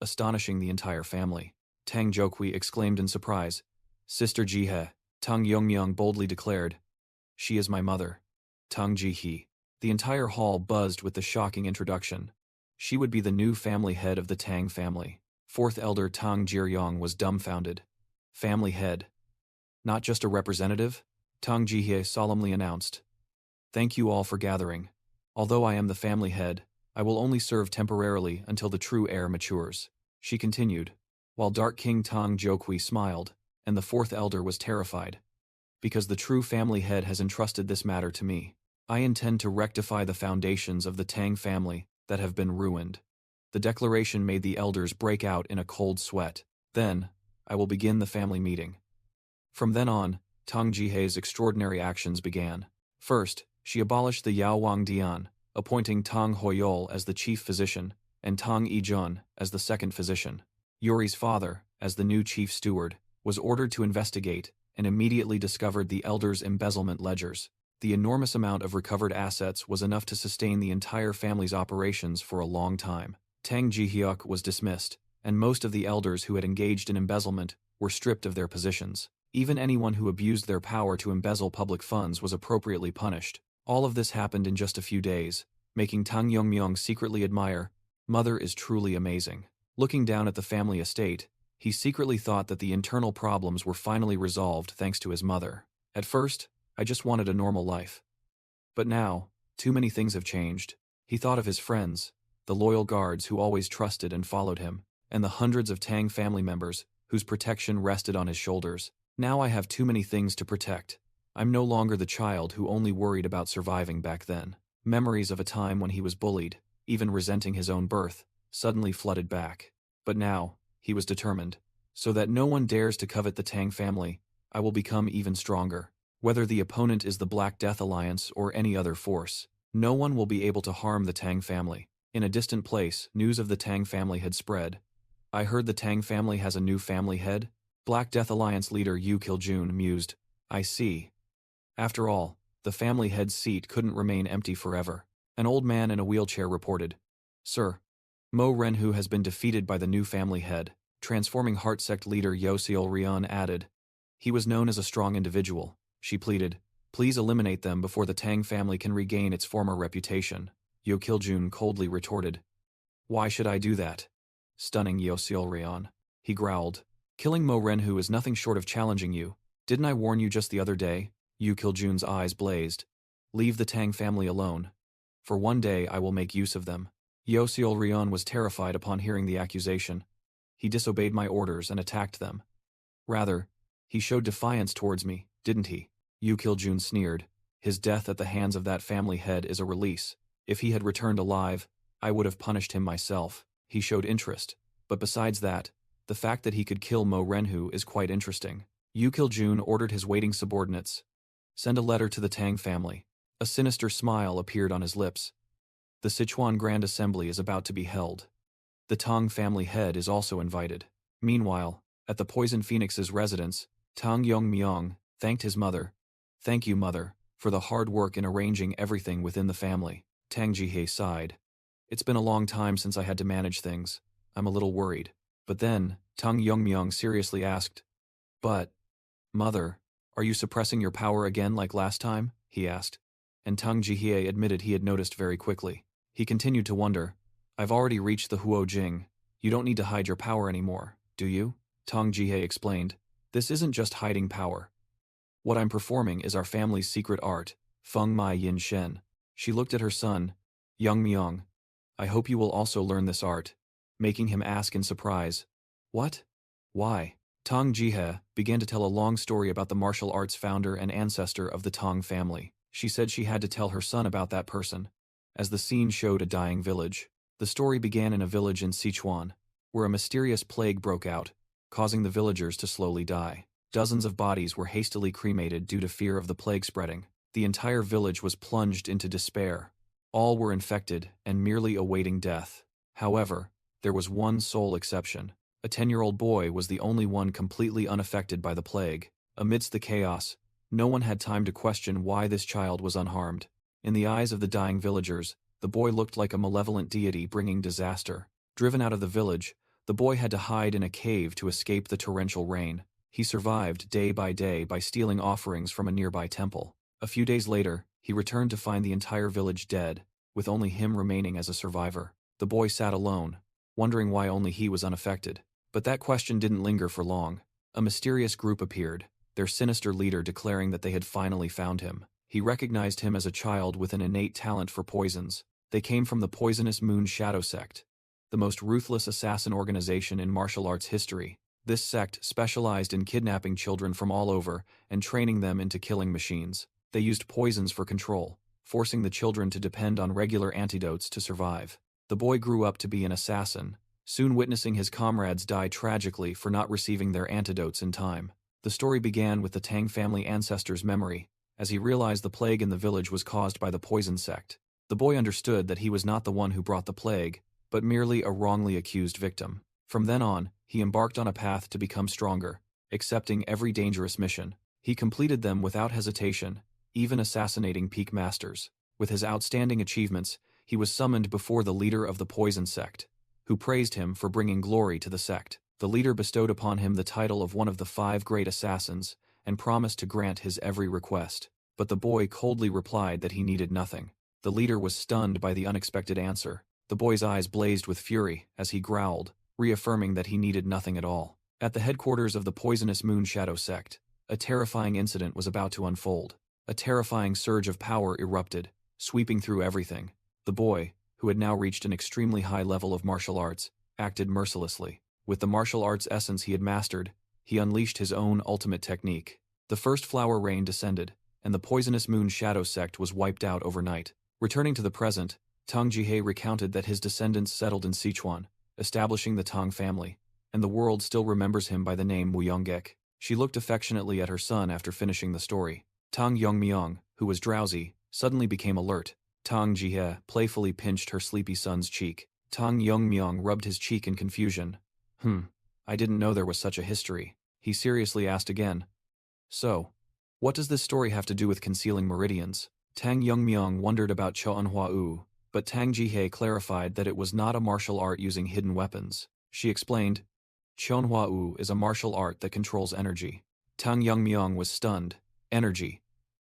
astonishing the entire family. Tang Jiuhui exclaimed in surprise, Sister Jihe. Tang Yongmyong boldly declared, She is my mother. Tang Jihe. The entire hall buzzed with the shocking introduction. She would be the new family head of the Tang family. Fourth elder Tang Jiryong was dumbfounded. Family head. Not just a representative? Tang Jihye solemnly announced. Thank you all for gathering. Although I am the family head, I will only serve temporarily until the true heir matures. She continued, while Dark King Tang Jiuhui smiled, and the fourth elder was terrified. Because the true family head has entrusted this matter to me. I intend to rectify the foundations of the Tang family that have been ruined. The declaration made the elders break out in a cold sweat. Then, I will begin the family meeting. From then on, Tang Jihye's extraordinary actions began. First, she abolished the Yaowang Dian, appointing Tang Hoyol as the chief physician, and Tang Ijun as the second physician. Yuri's father, as the new chief steward, was ordered to investigate and immediately discovered the elders' embezzlement ledgers. The enormous amount of recovered assets was enough to sustain the entire family's operations for a long time. Tang Jihyuk was dismissed, and most of the elders who had engaged in embezzlement were stripped of their positions. Even anyone who abused their power to embezzle public funds was appropriately punished. All of this happened in just a few days, making Tang Yongmyong secretly admire, "Mother is truly amazing." Looking down at the family estate, he secretly thought that the internal problems were finally resolved thanks to his mother. At first, I just wanted a normal life. But now, too many things have changed. He thought of his friends, the loyal guards who always trusted and followed him, and the hundreds of Tang family members whose protection rested on his shoulders. Now I have too many things to protect. I'm no longer the child who only worried about surviving back then. Memories of a time when he was bullied, even resenting his own birth, suddenly flooded back. But now, he was determined. So that no one dares to covet the Tang family, I will become even stronger. Whether the opponent is the Black Death Alliance or any other force, no one will be able to harm the Tang family. In a distant place, news of the Tang family had spread. I heard the Tang family has a new family head? Black Death Alliance leader Yu Kiljun mused. I see. After all, the family head's seat couldn't remain empty forever. An old man in a wheelchair reported. Sir, Mo Renhu has been defeated by the new family head. Transforming Heart Sect leader Yoseol Ryan added. He was known as a strong individual. She pleaded. Please eliminate them before the Tang family can regain its former reputation. Yo Kiljun coldly retorted. Why should I do that? Stunning Yoseol Ryan. He growled. Killing Mo Renhu is nothing short of challenging you. Didn't I warn you just the other day? Yu Kiljun's eyes blazed. Leave the Tang family alone. For one day I will make use of them. Yoseol Ryan was terrified upon hearing the accusation. He disobeyed my orders and attacked them. Rather, he showed defiance towards me, didn't he? Yu Kiljun sneered. His death at the hands of that family head is a release. If he had returned alive, I would have punished him myself. He showed interest. But besides that, the fact that he could kill Mo Renhu is quite interesting. Yu Kiljun ordered his waiting subordinates. Send a letter to the Tang family. A sinister smile appeared on his lips. The Sichuan Grand Assembly is about to be held. The Tang family head is also invited. Meanwhile, at the Poison Phoenix's residence, Tang Yongmyong thanked his mother. Thank you, mother, for the hard work in arranging everything within the family. Tang Jihye sighed. It's been a long time since I had to manage things. I'm a little worried. But then, Tang Yongmyong seriously asked, But, mother, are you suppressing your power again like last time? He asked. And Tang Jihye admitted he had noticed very quickly. He continued to wonder, I've already reached the Huo Jing. You don't need to hide your power anymore, do you? Tang Jihye explained. This isn't just hiding power. What I'm performing is our family's secret art, Feng Mai Yin Shen. She looked at her son, Yongmyong. I hope you will also learn this art. Making him ask in surprise, What? Why? Tang Jihye began to tell a long story about the martial arts founder and ancestor of the Tang family. She said she had to tell her son about that person. As the scene showed a dying village. The story began in a village in Sichuan, where a mysterious plague broke out, causing the villagers to slowly die. Dozens of bodies were hastily cremated due to fear of the plague spreading. The entire village was plunged into despair. All were infected and merely awaiting death. However, there was one sole exception. A 10-year-old boy was the only one completely unaffected by the plague. Amidst the chaos, no one had time to question why this child was unharmed. In the eyes of the dying villagers, the boy looked like a malevolent deity bringing disaster. Driven out of the village, the boy had to hide in a cave to escape the torrential rain. He survived day by stealing offerings from a nearby temple. A few days later, he returned to find the entire village dead, with only him remaining as a survivor. The boy sat alone, wondering why only he was unaffected. But that question didn't linger for long. A mysterious group appeared, their sinister leader declaring that they had finally found him. He recognized him as a child with an innate talent for poisons. They came from the poisonous Moon Shadow Sect, the most ruthless assassin organization in martial arts history. This sect specialized in kidnapping children from all over and training them into killing machines. They used poisons for control, forcing the children to depend on regular antidotes to survive. The boy grew up to be an assassin, soon witnessing his comrades die tragically for not receiving their antidotes in time. The story began with the Tang family ancestor's memory, as he realized the plague in the village was caused by the poison sect. The boy understood that he was not the one who brought the plague, but merely a wrongly accused victim. From then on, he embarked on a path to become stronger, accepting every dangerous mission. He completed them without hesitation, even assassinating peak masters. With his outstanding achievements, he was summoned before the leader of the poison sect, who praised him for bringing glory to the sect. The leader bestowed upon him the title of one of the 5 great assassins and promised to grant his every request. But the boy coldly replied that he needed nothing. The leader was stunned by the unexpected answer. The boy's eyes blazed with fury as he growled, reaffirming that he needed nothing at all. At the headquarters of the poisonous Moon Shadow sect, a terrifying incident was about to unfold. A terrifying surge of power erupted, sweeping through everything. The boy, who had now reached an extremely high level of martial arts, acted mercilessly. With the martial arts essence he had mastered, he unleashed his own ultimate technique. The first flower rain descended, and the poisonous Moon Shadow sect was wiped out overnight. Returning to the present, Tang Jihei recounted that his descendants settled in Sichuan, establishing the Tang family, and the world still remembers him by the name Wu Yonggek. She looked affectionately at her son after finishing the story. Tang Yongmyong, who was drowsy, suddenly became alert. Tang Jihei playfully pinched her sleepy son's cheek. Tang Yongmyong rubbed his cheek in confusion. I didn't know there was such a history. He seriously asked again. So, what does this story have to do with concealing meridians? Tang Yongmyong wondered about Chounhua Wu, but Tang Jihei clarified that it was not a martial art using hidden weapons. She explained, Chounhua Wu is a martial art that controls energy. Tang Yongmyong was stunned. Energy.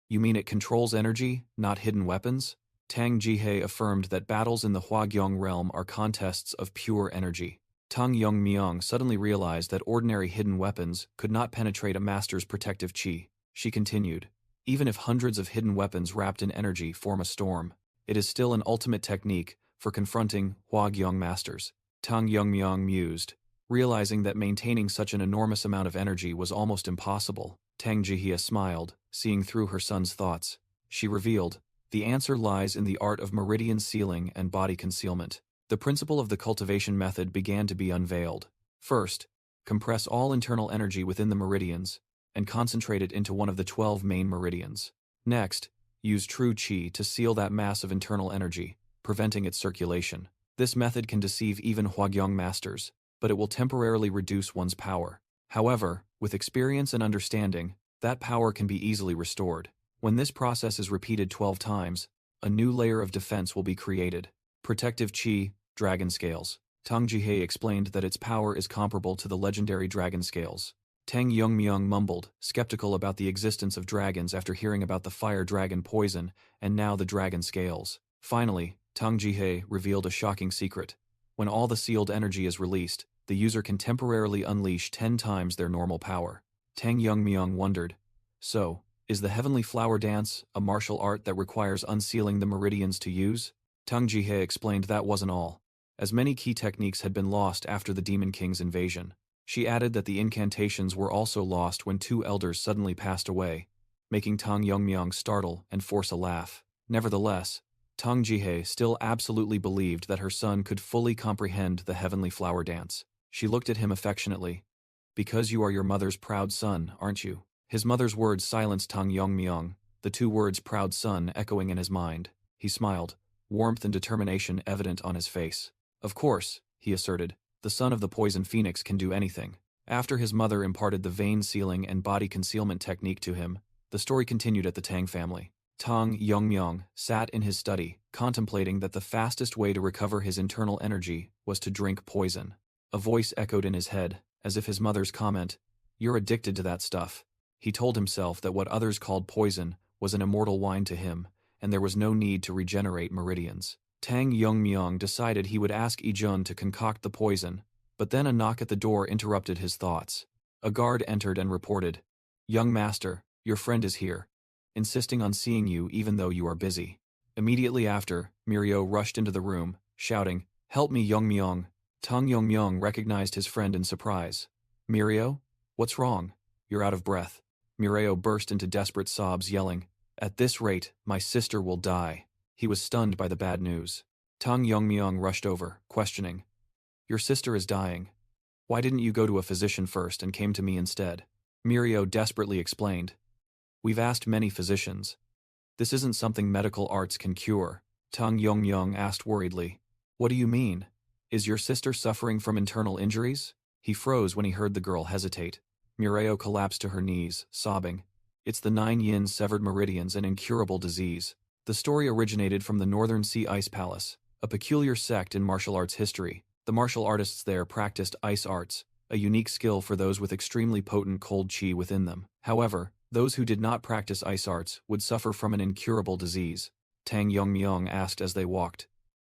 You mean it controls energy, not hidden weapons? Tang Jihei affirmed that battles in the Huagyong realm are contests of pure energy. Tang Yongmyong suddenly realized that ordinary hidden weapons could not penetrate a master's protective qi. She continued, even if hundreds of hidden weapons wrapped in energy form a storm, it is still an ultimate technique for confronting Huagyong masters. Tang Yongmyong mused, realizing that maintaining such an enormous amount of energy was almost impossible. Tang Jihei smiled, seeing through her son's thoughts. She revealed, the answer lies in the art of meridian sealing and body concealment. The principle of the cultivation method began to be unveiled. First, compress all internal energy within the meridians and concentrate it into one of the 12 main meridians. Next, use true qi to seal that mass of internal energy, preventing its circulation. This method can deceive even Huagyong masters, but it will temporarily reduce one's power. However, with experience and understanding, that power can be easily restored. When this process is repeated 12 times, a new layer of defense will be created. Protective qi, dragon scales. Tang Jihei explained that its power is comparable to the legendary dragon scales. Tang Yongmyong mumbled, skeptical about the existence of dragons after hearing about the fire dragon poison and now the dragon scales. Finally, Tang Jihei revealed a shocking secret. When all the sealed energy is released, the user can temporarily unleash 10 times their normal power. Tang Yongmyong wondered, so, is the Heavenly Flower Dance a martial art that requires unsealing the meridians to use? Tang Jihei explained that wasn't all, as many key techniques had been lost after the Demon King's invasion. She added that the incantations were also lost when 2 elders suddenly passed away, making Tang Yongmyong startle and force a laugh. Nevertheless, Tang Jihei still absolutely believed that her son could fully comprehend the Heavenly Flower Dance. She looked at him affectionately. Because you are your mother's proud son, aren't you? His mother's words silenced Tang Yongmyong, the 2 words proud son echoing in his mind. He smiled, warmth and determination evident on his face. Of course, he asserted, the son of the poison phoenix can do anything. After his mother imparted the vein sealing and body concealment technique to him, the story continued at the Tang family. Tang Yongmyong sat in his study, contemplating that the fastest way to recover his internal energy was to drink poison. A voice echoed in his head, as if his mother's comment, "You're addicted to that stuff." He told himself that what others called poison was an immortal wine to him, and there was no need to regenerate meridians. Tang Yongmyong decided he would ask Ijun to concoct the poison, but then a knock at the door interrupted his thoughts. A guard entered and reported, "Young master, your friend is here, insisting on seeing you even though you are busy." Immediately after, Mirio rushed into the room, shouting, "Help me, Yongmyong." Tang Yongmyong recognized his friend in surprise. "Mirio? What's wrong? You're out of breath." Mirio burst into desperate sobs, yelling, "At this rate, my sister will die." He was stunned by the bad news. Tang Yongmyong rushed over, questioning, "Your sister is dying. Why didn't you go to a physician first and came to me instead?" Mirio desperately explained, "We've asked many physicians. This isn't something medical arts can cure." Tang Yongmyong asked worriedly, "What do you mean? Is your sister suffering from internal injuries?" He froze when he heard the girl hesitate. Mirio collapsed to her knees, sobbing, It's the 9 yin severed meridians, an incurable disease. The story originated from the Northern Sea Ice Palace, a peculiar sect in martial arts history. The martial artists there practiced ice arts, a unique skill for those with extremely potent cold chi within them. However, those who did not practice ice arts would suffer from an incurable disease. Tang Yongmyong asked as they walked.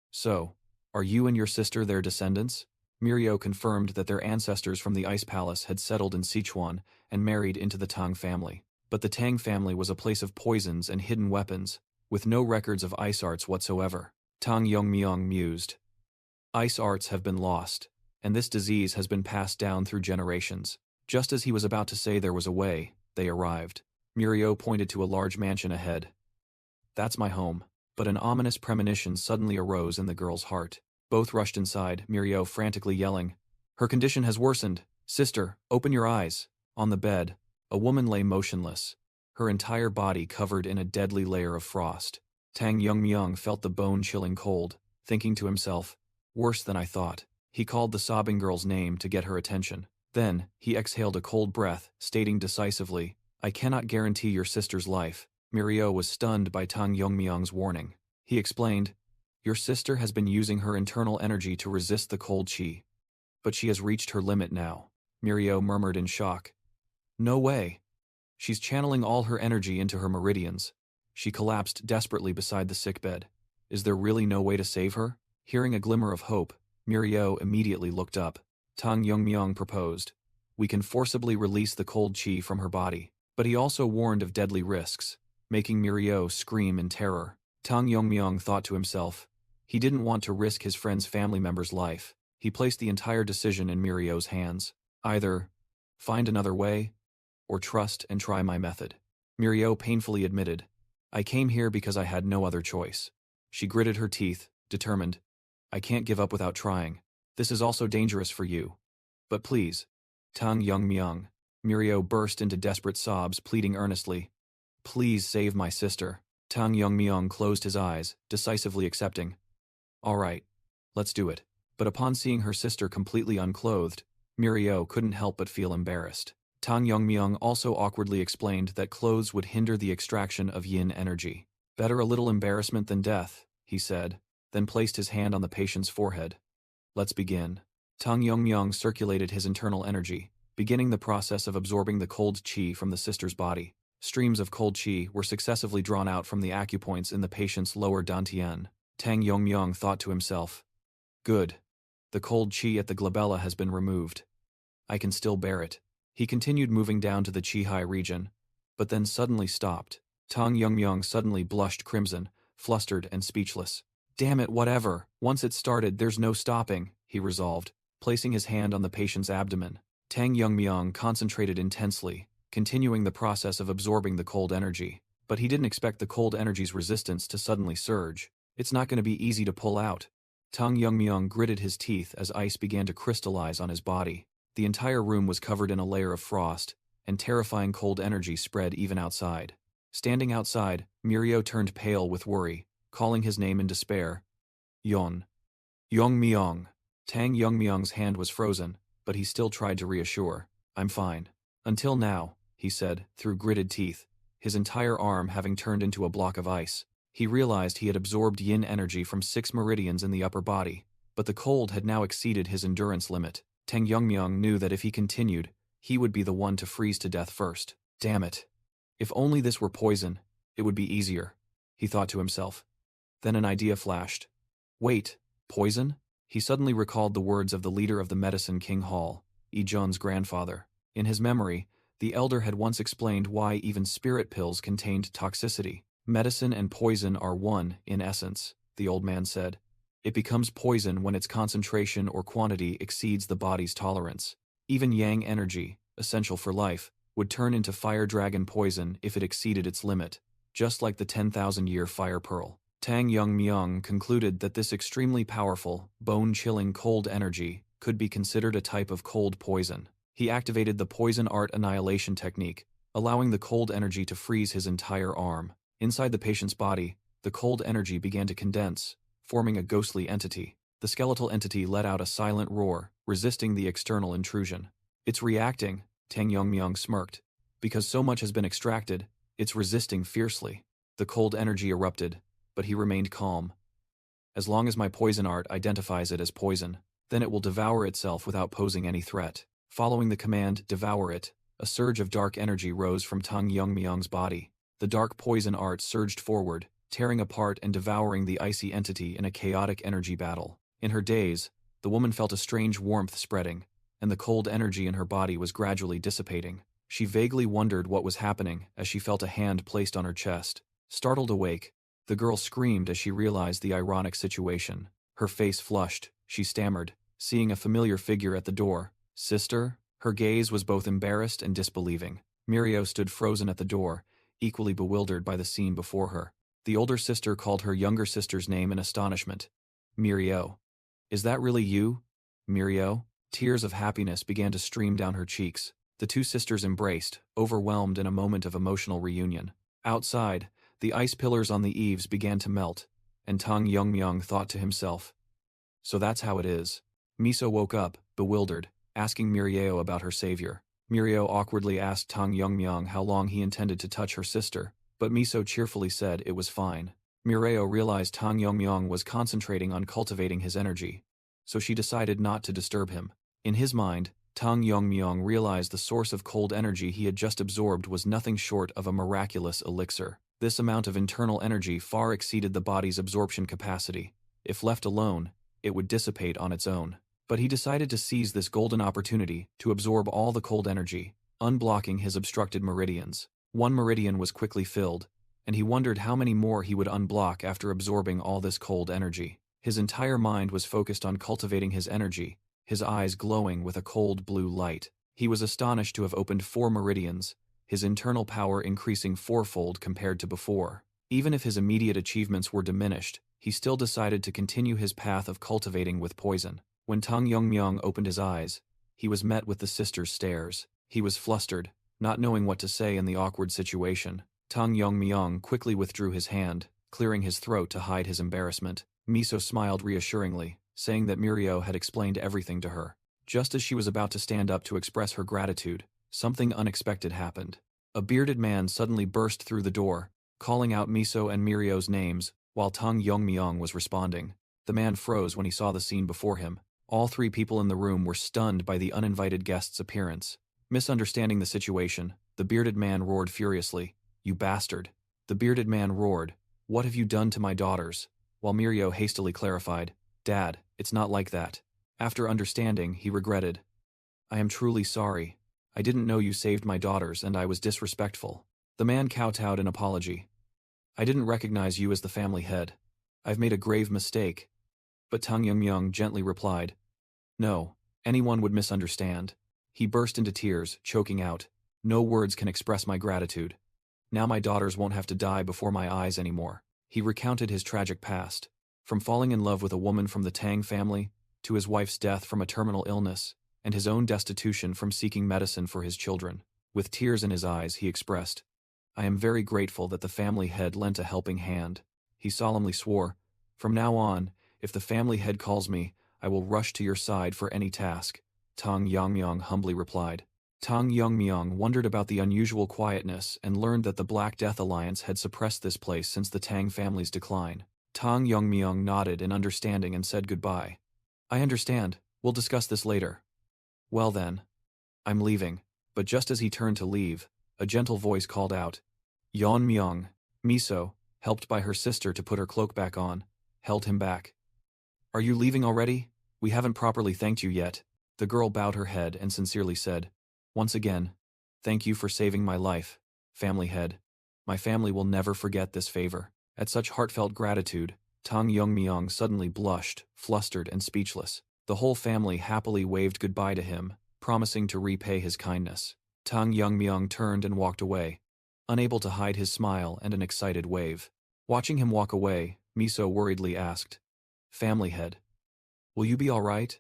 So, are you and your sister their descendants? Mirio confirmed that their ancestors from the Ice Palace had settled in Sichuan and married into the Tang family. But the Tang family was a place of poisons and hidden weapons, with no records of ice arts whatsoever. Tang Yongmyong mused. Ice arts have been lost, and this disease has been passed down through generations. Just as he was about to say there was a way, they arrived. Mirio pointed to a large mansion ahead. That's my home. But an ominous premonition suddenly arose in the girl's heart. Both rushed inside, Mirio frantically yelling, "Her condition has worsened. Sister, open your eyes." On the bed, a woman lay motionless, her entire body covered in a deadly layer of frost. Tang Yongmyong felt the bone-chilling cold, thinking to himself, "Worse than I thought." He called the sobbing girl's name to get her attention. Then, he exhaled a cold breath, stating decisively, "I cannot guarantee your sister's life." Mirio was stunned by Tang Yongmyong's warning. He explained, "Your sister has been using her internal energy to resist the cold chi. But she has reached her limit now." Mirio murmured in shock. "No way. She's channeling all her energy into her meridians." She collapsed desperately beside the sickbed. "Is there really no way to save her?" Hearing a glimmer of hope, Mirio immediately looked up. Tang Yongmyong proposed, "We can forcibly release the cold chi from her body." But he also warned of deadly risks, making Mirio scream in terror. Tang Yongmyong thought to himself, he didn't want to risk his friend's family member's life. He placed the entire decision in Mirio's hands. Either find another way, or trust and try my method. Mirio painfully admitted, "I came here because I had no other choice." She gritted her teeth, determined, "I can't give up without trying. This is also dangerous for you. But please." Tang Yongmyong. Mirio burst into desperate sobs, pleading earnestly, "Please save my sister." Tang Yongmyong closed his eyes, decisively accepting. "All right, let's do it." But upon seeing her sister completely unclothed, Mirio couldn't help but feel embarrassed. Tang Yongmyong also awkwardly explained that clothes would hinder the extraction of yin energy. "Better a little embarrassment than death," he said, then placed his hand on the patient's forehead. "Let's begin." Tang Yongmyong circulated his internal energy, beginning the process of absorbing the cold chi from the sister's body. Streams of cold chi were successively drawn out from the acupoints in the patient's lower dantian. Tang Yongmyong thought to himself, "Good. The cold chi at the glabella has been removed. I can still bear it." He continued moving down to the chi-hai region, but then suddenly stopped. Tang Yongmyong suddenly blushed crimson, flustered and speechless. "Damn it, whatever. Once it started, there's no stopping," he resolved, placing his hand on the patient's abdomen. Tang Yongmyong concentrated intensely, continuing the process of absorbing the cold energy. But he didn't expect the cold energy's resistance to suddenly surge. "It's not going to be easy to pull out." Tang Yongmyong gritted his teeth as ice began to crystallize on his body. The entire room was covered in a layer of frost, and terrifying cold energy spread even outside. Standing outside, Mirio turned pale with worry, calling his name in despair. "Yon. Yongmyong." Tang Yongmyong's hand was frozen, but he still tried to reassure. "I'm fine." "Until now," he said, through gritted teeth, his entire arm having turned into a block of ice. He realized he had absorbed yin energy from 6 meridians in the upper body, but the cold had now exceeded his endurance limit. Tang Yongmyong knew that if he continued, he would be the one to freeze to death first. Damn it. If only this were poison, it would be easier, he thought to himself. Then an idea flashed. Wait, poison? He suddenly recalled the words of the leader of the Medicine King Hall, Ijon's grandfather. In his memory, the elder had once explained why even spirit pills contained toxicity. "Medicine and poison are one, in essence," the old man said. "It becomes poison when its concentration or quantity exceeds the body's tolerance. Even yang energy, essential for life, would turn into fire dragon poison if it exceeded its limit, just like the 10,000-year fire pearl." Tang Yongmyong concluded that this extremely powerful, bone-chilling cold energy could be considered a type of cold poison. He activated the poison art annihilation technique, allowing the cold energy to freeze his entire arm. Inside the patient's body, the cold energy began to condense, forming a ghostly entity. The skeletal entity let out a silent roar, resisting the external intrusion. "It's reacting," Tang Yongmyong smirked, Because so much has been extracted, it's resisting fiercely. The cold energy erupted, but he remained calm. As long as my poison art identifies it as poison, then it will devour itself without posing any threat. Following the command, devour it, a surge of dark energy rose from Tang Yongmyong's body. The dark poison art surged forward, tearing apart and devouring the icy entity in a chaotic energy battle. In her daze, the woman felt a strange warmth spreading, and the cold energy in her body was gradually dissipating. She vaguely wondered what was happening as she felt a hand placed on her chest. Startled awake, the girl screamed as she realized the ironic situation. Her face flushed, she stammered, seeing a familiar figure at the door. "Sister?" Her gaze was both embarrassed and disbelieving. Mirio stood frozen at the door, equally bewildered by the scene before her. The older sister called her younger sister's name in astonishment. "Mirio. Is that really you? Mirio?" Tears of happiness began to stream down her cheeks. The two sisters embraced, overwhelmed in a moment of emotional reunion. Outside, the ice pillars on the eaves began to melt, and Tang Yongmyong thought to himself, "So that's how it is." Miso woke up, bewildered, asking Mirio about her savior. Mirio awkwardly asked Tang Yongmyong how long he intended to touch her sister, but Miso cheerfully said it was fine. Mirio realized Tang Yongmyong was concentrating on cultivating his energy, so she decided not to disturb him. In his mind, Tang Yongmyong realized the source of cold energy he had just absorbed was nothing short of a miraculous elixir. This amount of internal energy far exceeded the body's absorption capacity. If left alone, it would dissipate on its own. But he decided to seize this golden opportunity to absorb all the cold energy, unblocking his obstructed meridians. One meridian was quickly filled, and he wondered how many more he would unblock after absorbing all this cold energy. His entire mind was focused on cultivating his energy, his eyes glowing with a cold blue light. He was astonished to have opened 4 meridians, his internal power increasing 4-fold compared to before. Even if his immediate achievements were diminished, he still decided to continue his path of cultivating with poison. When Tang Yongmyong opened his eyes, he was met with the sisters' stares. He was flustered, not knowing what to say in the awkward situation. Tang Yongmyong quickly withdrew his hand, clearing his throat to hide his embarrassment. Miso smiled reassuringly, saying that Mirio had explained everything to her. Just as she was about to stand up to express her gratitude, something unexpected happened. A bearded man suddenly burst through the door, calling out Miso and Mirio's names, while Tang Yongmyong was responding. The man froze when he saw the scene before him. All 3 people in the room were stunned by the uninvited guest's appearance. Misunderstanding the situation, the bearded man roared furiously, "You bastard!" The bearded man roared, "What have you done to my daughters?" While Mirio hastily clarified, "Dad, it's not like that." After understanding, he regretted, "I am truly sorry. I didn't know you saved my daughters and I was disrespectful." The man kowtowed in apology. "I didn't recognize you as the family head. I've made a grave mistake." But Tang Yongmyong gently replied, "No, anyone would misunderstand." He burst into tears, choking out, "No words can express my gratitude. Now my daughters won't have to die before my eyes anymore." He recounted his tragic past, from falling in love with a woman from the Tang family, to his wife's death from a terminal illness, and his own destitution from seeking medicine for his children. With tears in his eyes, he expressed, "I am very grateful that the family head lent a helping hand." He solemnly swore, "From now on, if the family head calls me, I will rush to your side for any task." Tang Yongmyong humbly replied. Tang Yongmyong wondered about the unusual quietness and learned that the Black Death Alliance had suppressed this place since the Tang family's decline. Tang Yongmyong nodded in understanding and said goodbye. "I understand. We'll discuss this later." "Well then, I'm leaving." But just as he turned to leave, a gentle voice called out, "Yeonmyong." Miso, helped by her sister to put her cloak back on, held him back. "Are you leaving already? We haven't properly thanked you yet." The girl bowed her head and sincerely said, "Once again, thank you for saving my life, family head. My family will never forget this favor." At such heartfelt gratitude, Tang Yongmyong suddenly blushed, flustered and speechless. The whole family happily waved goodbye to him, promising to repay his kindness. Tang Yongmyong turned and walked away, unable to hide his smile and an excited wave. Watching him walk away, Miso worriedly asked, "Family head, will you be all right?"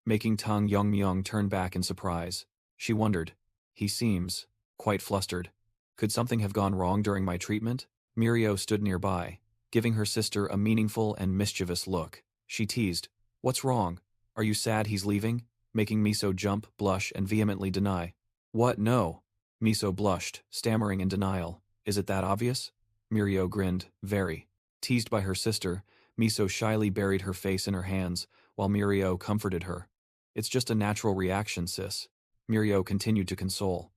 Making Tang Yongmyong turn back in surprise. She wondered, "He seems quite flustered. Could something have gone wrong during my treatment?" Mirio stood nearby, giving her sister a meaningful and mischievous look. She teased, "What's wrong? Are you sad he's leaving?" Making Miso jump, blush, and vehemently deny. "What? No. Miso blushed, stammering in denial. Is it that obvious? Mirio grinned, very. Teased by her sister, Miso shyly buried her face in her hands, while Mirio comforted her. It's just a natural reaction, sis. Mirio continued to console.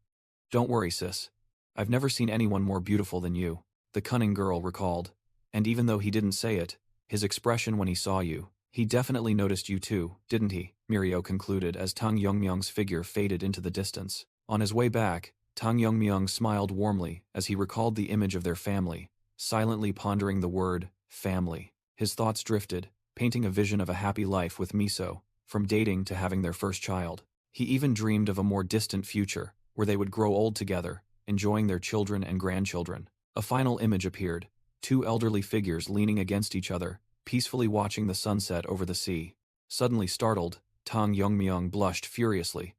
Don't worry, sis. I've never seen anyone more beautiful than you, the cunning girl recalled. And even though he didn't say it, his expression when he saw you, he definitely noticed you too, didn't he? Mirio concluded as Tang Yongmyung's figure faded into the distance. On his way back, Tang Yongmyung smiled warmly as he recalled the image of their family, silently pondering the word, family. His thoughts drifted, painting a vision of a happy life with Miso, from dating to having their first child. He even dreamed of a more distant future, where they would grow old together, enjoying their children and grandchildren. A final image appeared, two elderly figures leaning against each other, peacefully watching the sunset over the sea. Suddenly startled, Tang Yongmyung blushed furiously.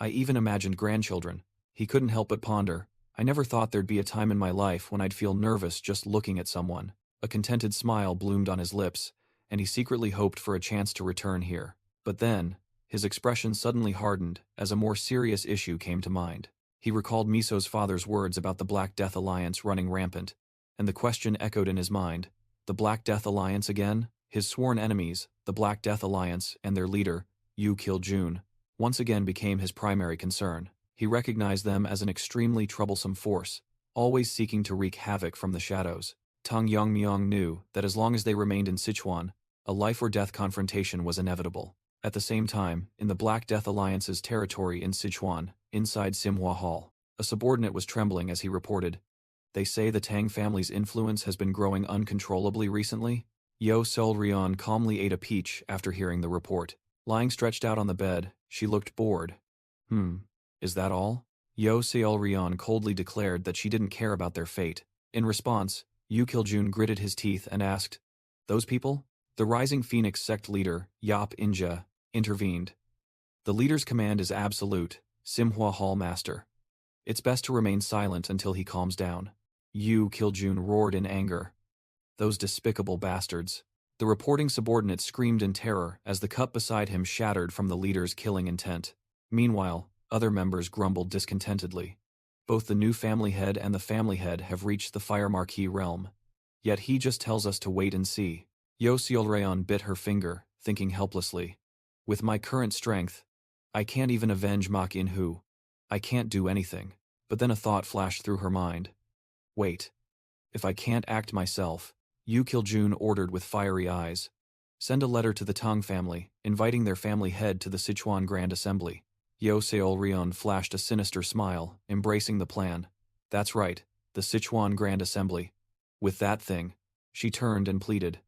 I even imagined grandchildren. He couldn't help but ponder. I never thought there'd be a time in my life when I'd feel nervous just looking at someone. A contented smile bloomed on his lips, and he secretly hoped for a chance to return here. But then, his expression suddenly hardened as a more serious issue came to mind. He recalled Miso's father's words about the Black Death Alliance running rampant, and the question echoed in his mind. The Black Death Alliance again? His sworn enemies, the Black Death Alliance and their leader, Yu Kiljun, once again became his primary concern. He recognized them as an extremely troublesome force, always seeking to wreak havoc from the shadows. Tang Yongmyung knew that as long as they remained in Sichuan, a life-or-death confrontation was inevitable. At the same time, in the Black Death Alliance's territory in Sichuan, inside Manhwa Hall, a subordinate was trembling as he reported, "They say the Tang family's influence has been growing uncontrollably recently?" Yo Seol-ryeon calmly ate a peach after hearing the report. Lying stretched out on the bed, she looked bored. Is that all? Yo Seol-ryeon coldly declared that she didn't care about their fate. In response, Yu Kiljun gritted his teeth and asked, "Those people?" The Rising Phoenix sect leader, Yop Inja, intervened. "The leader's command is absolute, Manhwa Hall Master. It's best to remain silent until he calms down." Yu Kiljun roared in anger. Those despicable bastards. The reporting subordinate screamed in terror as the cup beside him shattered from the leader's killing intent. Meanwhile, other members grumbled discontentedly. Both the new family head and the family head have reached the Fire Marquis realm. Yet he just tells us to wait and see. Yo Seol-ryeon bit her finger, thinking helplessly. With my current strength, I can't even avenge Mak In-hu. I can't do anything. But then a thought flashed through her mind. Wait. If I can't act myself, Yu Kiljun ordered with fiery eyes. Send a letter to the Tang family, inviting their family head to the Sichuan Grand Assembly. Yo Seol-ryeon flashed a sinister smile, embracing the plan. That's right, the Sichuan Grand Assembly. With that thing, she turned and pleaded.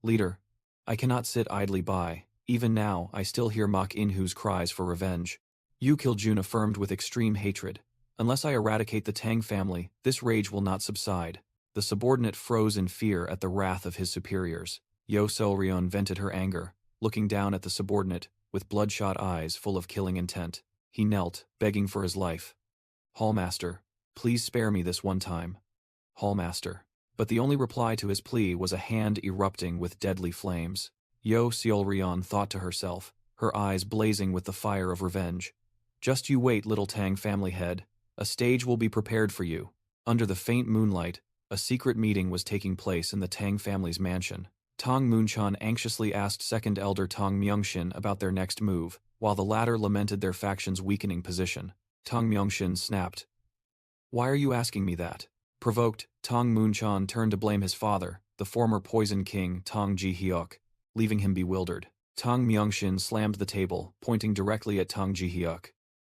Leader, I cannot sit idly by. Even now, I still hear Mak In-hu's cries for revenge. Yu Kiljun affirmed with extreme hatred. Unless I eradicate the Tang family, this rage will not subside. The subordinate froze in fear at the wrath of his superiors. Yo Seol-ryeon vented her anger, looking down at the subordinate, with bloodshot eyes full of killing intent. He knelt, begging for his life. Hallmaster, please spare me this one time. Hallmaster. But the only reply to his plea was a hand erupting with deadly flames. Yo Seol-ryeon thought to herself, her eyes blazing with the fire of revenge. Just you wait, little Tang family head. A stage will be prepared for you. Under the faint moonlight, a secret meeting was taking place in the Tang family's mansion. Tang Moonchan anxiously asked Second Elder Tang Myeongshin about their next move, while the latter lamented their faction's weakening position. Tang Myeongshin snapped. Why are you asking me that? Provoked, Tang Moonchan turned to blame his father, the former Poison King Tang Ji-hyuk, leaving him bewildered. Tang Myeongshin slammed the table, pointing directly at Tang Ji-hyuk.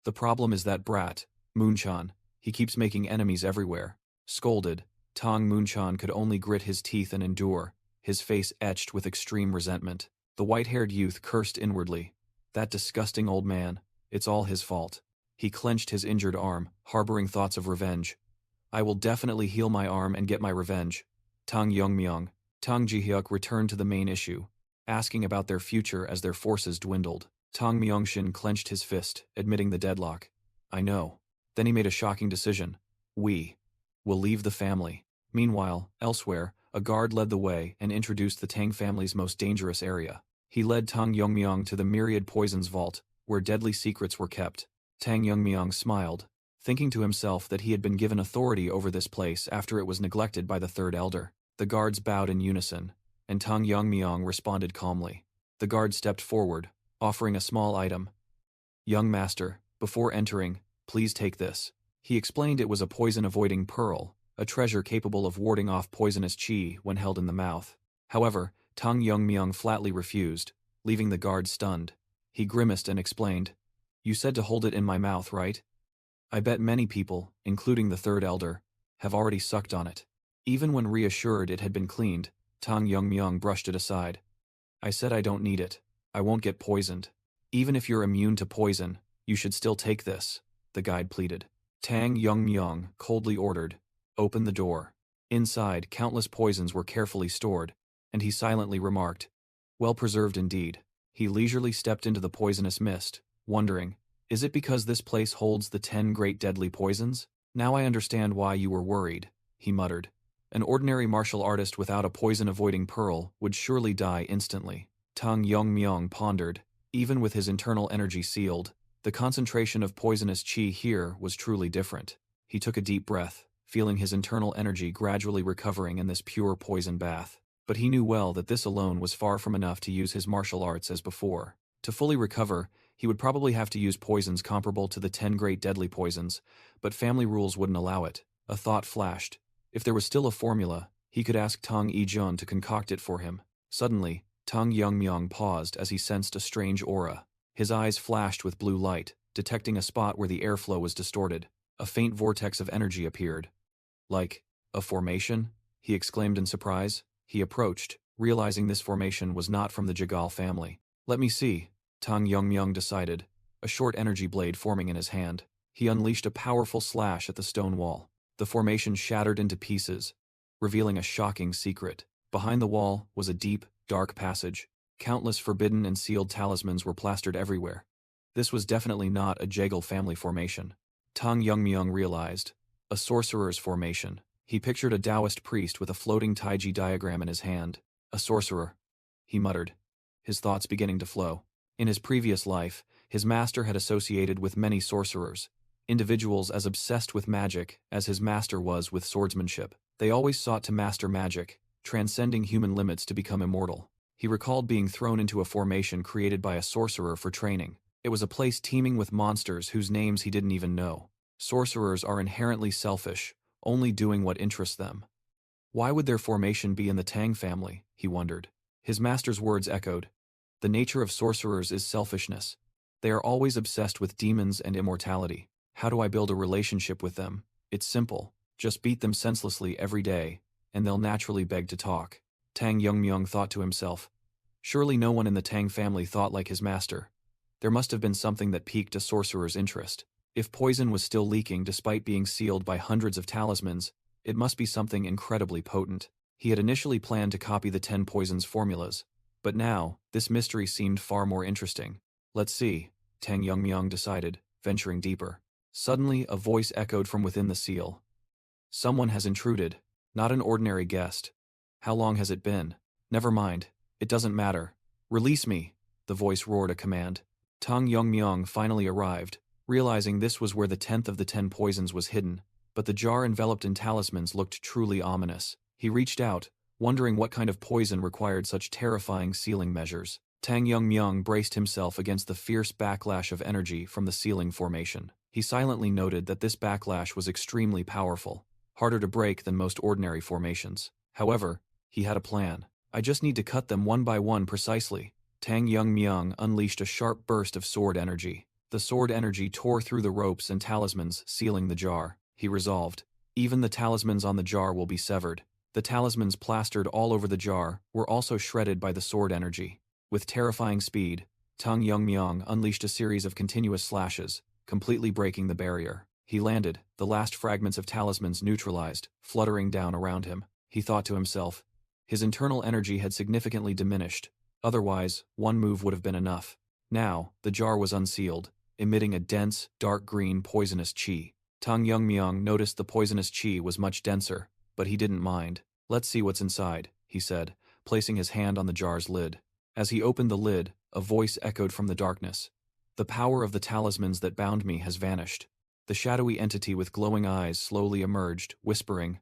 The problem is that brat, Moonchan. He keeps making enemies everywhere. Scolded, Tang Moonchan could only grit his teeth and endure, his face etched with extreme resentment. The white-haired youth cursed inwardly. That disgusting old man. It's all his fault. He clenched his injured arm, harboring thoughts of revenge. I will definitely heal my arm and get my revenge. Tang Yongmyung. Tang Ji-hyuk returned to the main issue, asking about their future as their forces dwindled. Tang Myeongshin clenched his fist, admitting the deadlock. I know. Then he made a shocking decision. We will leave the family. Meanwhile, elsewhere, a guard led the way and introduced the Tang family's most dangerous area. He led Tang Yongmyung to the Myriad Poisons Vault, where deadly secrets were kept. Tang Yongmyung smiled, thinking to himself that he had been given authority over this place after it was neglected by the third elder. The guards bowed in unison, and Tang Yongmyong responded calmly. The guard stepped forward, offering a small item. "Young master, before entering, please take this." He explained it was a poison-avoiding pearl, a treasure capable of warding off poisonous qi when held in the mouth. However, Tang Yongmyong flatly refused, leaving the guard stunned. He grimaced and explained, "You said to hold it in my mouth, right? I bet many people, including the third elder, have already sucked on it." Even when reassured it had been cleaned, Tang Yongmyong brushed it aside. "I said I don't need it. I won't get poisoned. Even if you're immune to poison, you should still take this," the guide pleaded. Tang Yongmyong coldly ordered, "Open the door." Inside, countless poisons were carefully stored, and he silently remarked, "Well preserved indeed." He leisurely stepped into the poisonous mist, wondering, "Is it because this place holds the 10 great deadly poisons? Now I understand why you were worried," he muttered. An ordinary martial artist without a poison-avoiding pearl would surely die instantly. Tang Yongmyong pondered. Even with his internal energy sealed, the concentration of poisonous qi here was truly different. He took a deep breath, feeling his internal energy gradually recovering in this pure poison bath. But he knew well that this alone was far from enough to use his martial arts as before. To fully recover, he would probably have to use poisons comparable to the 10 great deadly poisons, but family rules wouldn't allow it. A thought flashed. If there was still a formula, he could ask Tang Yijun to concoct it for him. Suddenly, Tang Yongmyong paused as he sensed a strange aura. His eyes flashed with blue light, detecting a spot where the airflow was distorted. A faint vortex of energy appeared. "Like a formation?" he exclaimed in surprise. He approached, realizing this formation was not from the Jagal family. "Let me see," Tang Yongmyong decided, a short energy blade forming in his hand. He unleashed a powerful slash at the stone wall. The formation shattered into pieces, revealing a shocking secret. Behind the wall was a deep, dark passage. Countless forbidden and sealed talismans were plastered everywhere. This was definitely not a Jagal family formation. Tang Yongmyong realized. A sorcerer's formation. He pictured a Taoist priest with a floating Taiji diagram in his hand. "A sorcerer," he muttered, his thoughts beginning to flow. In his previous life, his master had associated with many sorcerers, individuals as obsessed with magic as his master was with swordsmanship. They always sought to master magic, transcending human limits to become immortal. He recalled being thrown into a formation created by a sorcerer for training. It was a place teeming with monsters whose names he didn't even know. Sorcerers are inherently selfish, only doing what interests them. Why would their formation be in the Tang family, he wondered. His master's words echoed. The nature of sorcerers is selfishness. They are always obsessed with demons and immortality. How do I build a relationship with them? It's simple. Just beat them senselessly every day, and they'll naturally beg to talk. Tang Yongmyong thought to himself. Surely no one in the Tang family thought like his master. There must have been something that piqued a sorcerer's interest. If poison was still leaking despite being sealed by hundreds of talismans, it must be something incredibly potent. He had initially planned to copy the 10 poisons formulas, but now, this mystery seemed far more interesting. Let's see, Tang Yongmyong decided, venturing deeper. Suddenly, a voice echoed from within the seal. Someone has intruded, not an ordinary guest. How long has it been? Never mind, it doesn't matter. Release me, the voice roared a command. Tang Yongmyong finally arrived, realizing this was where the 10th of the 10 poisons was hidden, but the jar enveloped in talismans looked truly ominous. He reached out, wondering what kind of poison required such terrifying sealing measures. Tang Yongmyong braced himself against the fierce backlash of energy from the sealing formation. He silently noted that this backlash was extremely powerful, harder to break than most ordinary formations. However, he had a plan. I just need to cut them one by one precisely. Tang Yongmyong unleashed a sharp burst of sword energy. The sword energy tore through the ropes and talismans, sealing the jar. He resolved. Even the talismans on the jar will be severed. The talismans plastered all over the jar were also shredded by the sword energy. With terrifying speed, Tang Yongmyong unleashed a series of continuous slashes, completely breaking the barrier. He landed, the last fragments of talismans neutralized, fluttering down around him. He thought to himself. His internal energy had significantly diminished. Otherwise, one move would have been enough. Now, the jar was unsealed, emitting a dense, dark green poisonous qi. Tang Yongmyong noticed the poisonous qi was much denser, but he didn't mind. Let's see what's inside, he said, placing his hand on the jar's lid. As he opened the lid, a voice echoed from the darkness. The power of the talismans that bound me has vanished. The shadowy entity with glowing eyes slowly emerged, whispering,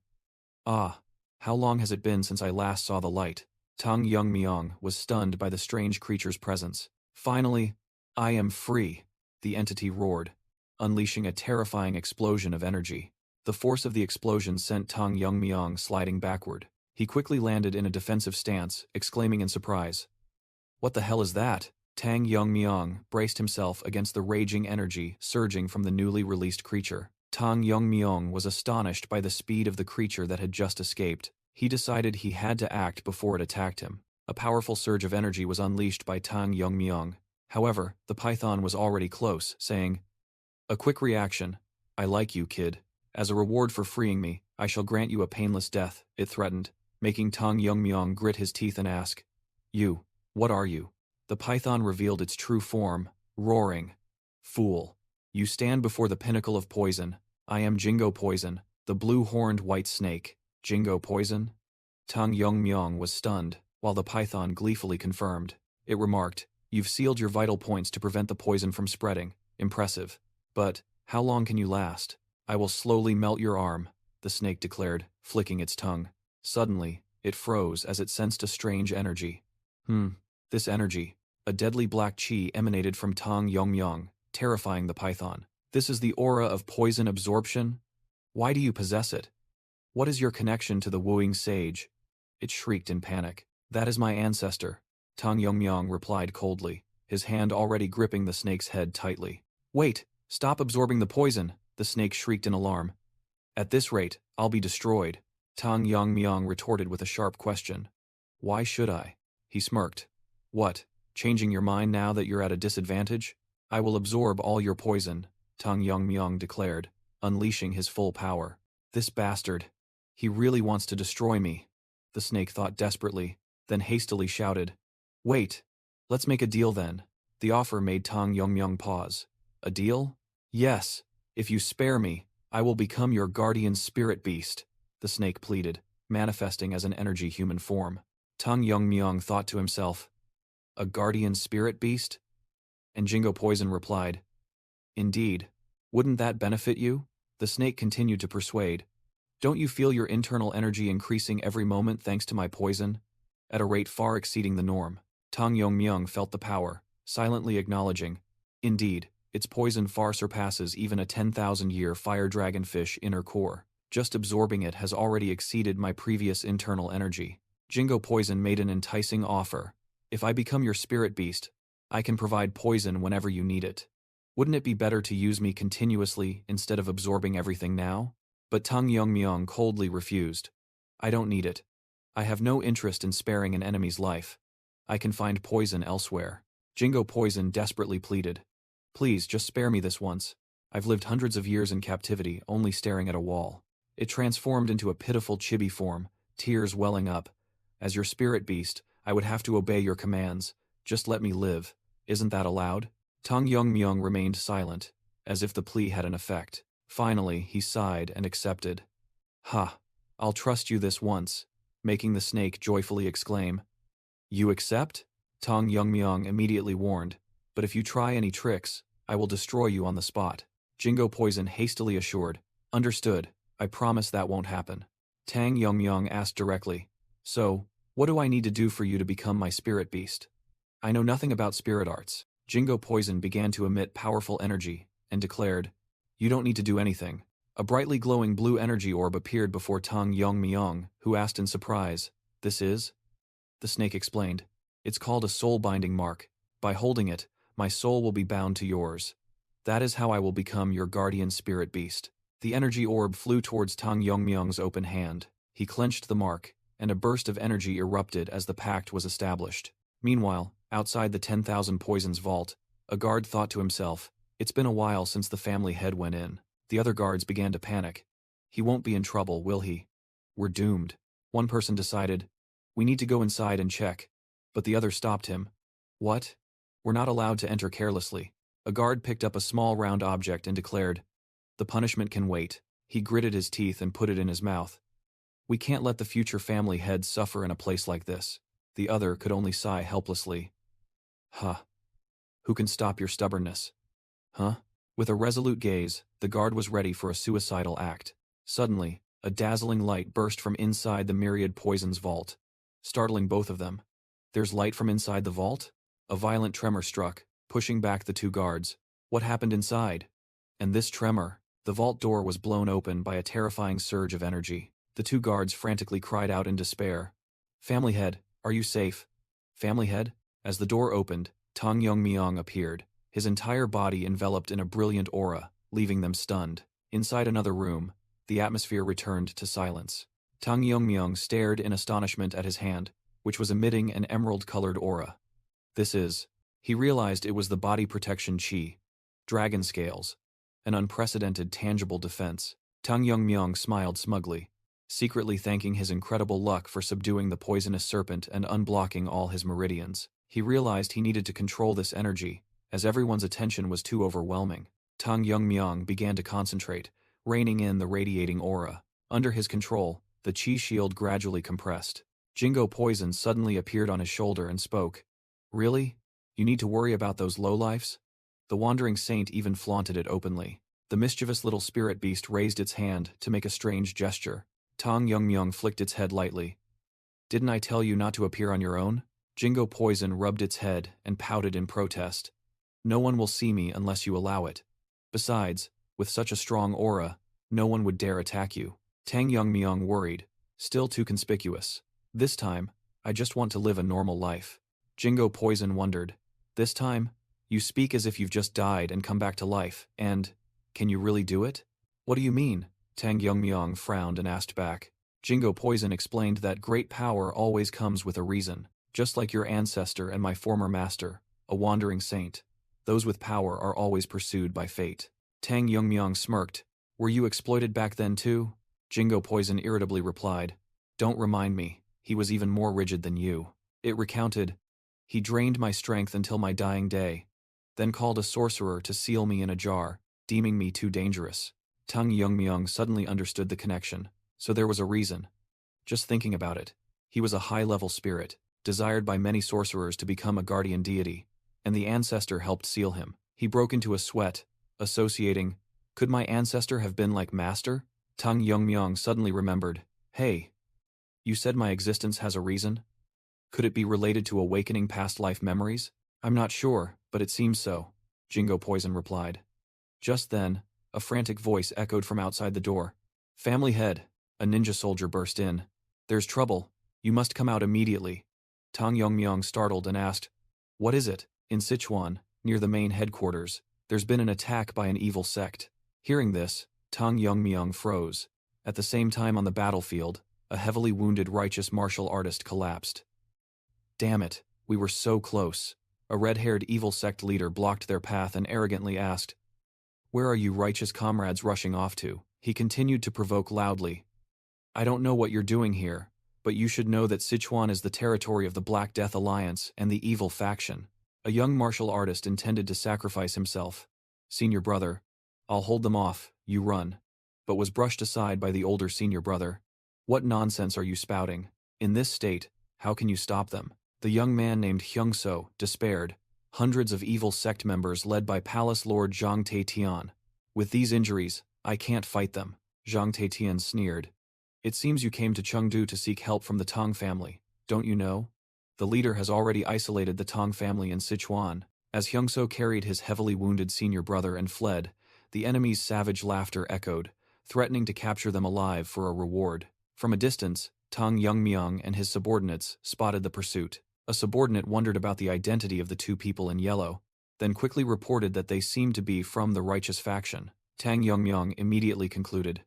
"Ah, how long has it been since I last saw the light?" Tang Yongmyong was stunned by the strange creature's presence. "Finally, I am free," the entity roared, unleashing a terrifying explosion of energy. The force of the explosion sent Tang Yongmyong sliding backward. He quickly landed in a defensive stance, exclaiming in surprise, "What the hell is that?" Tang Yongmyong braced himself against the raging energy surging from the newly released creature. Tang Yongmyong was astonished by the speed of the creature that had just escaped. He decided he had to act before it attacked him. A powerful surge of energy was unleashed by Tang Yongmyong. However, the python was already close, saying, "A quick reaction. I like you, kid. As a reward for freeing me, I shall grant you a painless death," it threatened, making Tang Yongmyong grit his teeth and ask, "You, what are you?" The python revealed its true form, roaring, "Fool. You stand before the pinnacle of poison. I am Jingo Poison, the blue-horned white snake." "Jingo Poison?" Tang Yongmyong was stunned, while the python gleefully confirmed. It remarked, "You've sealed your vital points to prevent the poison from spreading. Impressive. But, how long can you last?" "I will slowly melt your arm," the snake declared, flicking its tongue. Suddenly, it froze as it sensed a strange energy. This energy, a deadly black chi emanated from Tang Yongmyong, terrifying the python. "This is the aura of poison absorption? Why do you possess it? What is your connection to the wooing sage?" It shrieked in panic. "That is my ancestor," Tang Yongmyong replied coldly, his hand already gripping the snake's head tightly. "Wait, stop absorbing the poison," the snake shrieked in alarm. "At this rate, I'll be destroyed," Tang Yongmyong retorted with a sharp question. "Why should I?" He smirked. "What, changing your mind now that you're at a disadvantage? I will absorb all your poison," Tang Yongmyong declared, unleashing his full power. "This bastard. He really wants to destroy me," the snake thought desperately, then hastily shouted, "Wait, let's make a deal then." The offer made Tang Yongmyong pause. "A deal?" "Yes, if you spare me, I will become your guardian spirit beast," the snake pleaded, manifesting as an energy human form. Tang Yongmyong thought to himself, "A guardian spirit beast?" And Jingo Poison replied, "Indeed. Wouldn't that benefit you?" The snake continued to persuade. "Don't you feel your internal energy increasing every moment thanks to my poison? At a rate far exceeding the norm." Tang Yongmyong felt the power, silently acknowledging, "Indeed, its poison far surpasses even a 10,000-year fire dragonfish inner core. Just absorbing it has already exceeded my previous internal energy." Jingo Poison made an enticing offer. "If I become your spirit beast, I can provide poison whenever you need it. Wouldn't it be better to use me continuously instead of absorbing everything now?" But Tang Yongmyong coldly refused. "I don't need it. I have no interest in sparing an enemy's life. I can find poison elsewhere." Jingo Poison desperately pleaded, "Please, just spare me this once. I've lived hundreds of years in captivity only staring at a wall." It transformed into a pitiful chibi form, tears welling up. "As your spirit beast, I would have to obey your commands. Just let me live. Isn't that allowed?" Tang Yongmyong remained silent, as if the plea had an effect. Finally, he sighed and accepted. "Ha, I'll trust you this once," making the snake joyfully exclaim. "You accept?" Tang Yongmyong immediately warned, "But if you try any tricks, I will destroy you on the spot." Jingo Poison hastily assured, "Understood, I promise that won't happen." Tang Yongmyong asked directly, "So, what do I need to do for you to become my spirit beast?" "I know nothing about spirit arts." Jingo Poison began to emit powerful energy, and declared, "You don't need to do anything." A brightly glowing blue energy orb appeared before Tang Yongmyong, who asked in surprise, "This is?" The snake explained, "It's called a soul-binding mark. By holding it, my soul will be bound to yours. That is how I will become your guardian spirit beast." The energy orb flew towards Tang Yongmyong's open hand. He clenched the mark, and a burst of energy erupted as the pact was established. Meanwhile, outside the 10,000 Poisons vault, a guard thought to himself, "It's been a while since the family head went in." The other guards began to panic. "He won't be in trouble, will he? We're doomed." One person decided, "We need to go inside and check." But the other stopped him. "What? We're not allowed to enter carelessly." A guard picked up a small round object and declared, "The punishment can wait." He gritted his teeth and put it in his mouth. "We can't let the future family head suffer in a place like this." The other could only sigh helplessly. "Huh. Who can stop your stubbornness?" "Huh?" With a resolute gaze, the guard was ready for a suicidal act. Suddenly, a dazzling light burst from inside the myriad poisons vault, startling both of them. There's light from inside the vault? A violent tremor struck, pushing back the two guards. What happened inside? And this tremor, the vault door was blown open by a terrifying surge of energy. The two guards frantically cried out in despair. Family Head, are you safe? Family Head? As the door opened, Tang Yongmyong appeared, his entire body enveloped in a brilliant aura, leaving them stunned. Inside another room, the atmosphere returned to silence. Tang Yongmyong stared in astonishment at his hand, which was emitting an emerald-colored aura. He realized it was the body protection chi, dragon scales, an unprecedented tangible defense. Tang Yongmyong smiled smugly, secretly thanking his incredible luck for subduing the poisonous serpent and unblocking all his meridians. He realized he needed to control this energy, as everyone's attention was too overwhelming. Tang Yongmyong began to concentrate, reining in the radiating aura. Under his control, the chi shield gradually compressed. Jingo Poison suddenly appeared on his shoulder and spoke. Really? You need to worry about those lowlifes? The wandering saint even flaunted it openly. The mischievous little spirit beast raised its hand to make a strange gesture. Tang Yongmyong flicked its head lightly. Didn't I tell you not to appear on your own? Jingo Poison rubbed its head and pouted in protest. No one will see me unless you allow it. Besides, with such a strong aura, no one would dare attack you. Tang Yongmyong worried, still too conspicuous. This time, I just want to live a normal life. Jingo Poison wondered. This time, you speak as if you've just died and come back to life, and, can you really do it? What do you mean? Tang Yongmyong frowned and asked back. Jingo Poison explained that great power always comes with a reason, just like your ancestor and my former master, a wandering saint. Those with power are always pursued by fate. Tang Yongmyong smirked. Were you exploited back then too? Jingo Poison irritably replied. Don't remind me, he was even more rigid than you. It recounted, he drained my strength until my dying day, then called a sorcerer to seal me in a jar, deeming me too dangerous. Tang Yongmyong suddenly understood the connection, so there was a reason. Just thinking about it, he was a high-level spirit, desired by many sorcerers to become a guardian deity, and the ancestor helped seal him. He broke into a sweat, associating, could my ancestor have been like Master? Tang Yongmyong suddenly remembered, hey, you said my existence has a reason? Could it be related to awakening past life memories? I'm not sure, but it seems so, Jingo Poison replied. Just then, a frantic voice echoed from outside the door. Family Head, a ninja soldier burst in. There's trouble, you must come out immediately. Tang Yongmyong startled and asked, what is it? In Sichuan, near the main headquarters, there's been an attack by an evil sect. Hearing this, Tang Yongmyong froze. At the same time on the battlefield, a heavily wounded righteous martial artist collapsed. Damn it, we were so close. A red-haired evil sect leader blocked their path and arrogantly asked, where are you righteous comrades rushing off to? He continued to provoke loudly. I don't know what you're doing here, but you should know that Sichuan is the territory of the Black Death Alliance and the evil faction. A young martial artist intended to sacrifice himself. Senior brother, I'll hold them off, you run. But was brushed aside by the older senior brother. What nonsense are you spouting? In this state, how can you stop them? The young man named Hyungso despaired. Hundreds of evil sect members led by Palace Lord Zhang Taetian. With these injuries, I can't fight them, Zhang Taetian sneered. It seems you came to Chengdu to seek help from the Tang family, don't you know? The leader has already isolated the Tang family in Sichuan. As Hyungso carried his heavily wounded senior brother and fled, the enemy's savage laughter echoed, threatening to capture them alive for a reward. From a distance, Tang Yongmyong and his subordinates spotted the pursuit. A subordinate wondered about the identity of the two people in yellow, then quickly reported that they seemed to be from the righteous faction. Tang Yongmyong immediately concluded,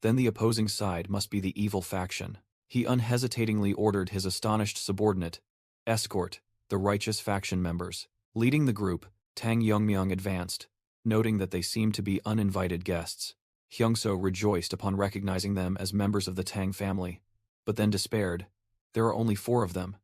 then the opposing side must be the evil faction. He unhesitatingly ordered his astonished subordinate, escort the righteous faction members. Leading the group, Tang Yongmyong advanced, noting that they seemed to be uninvited guests. Hyungso rejoiced upon recognizing them as members of the Tang family, but then despaired. There are only 4 of them,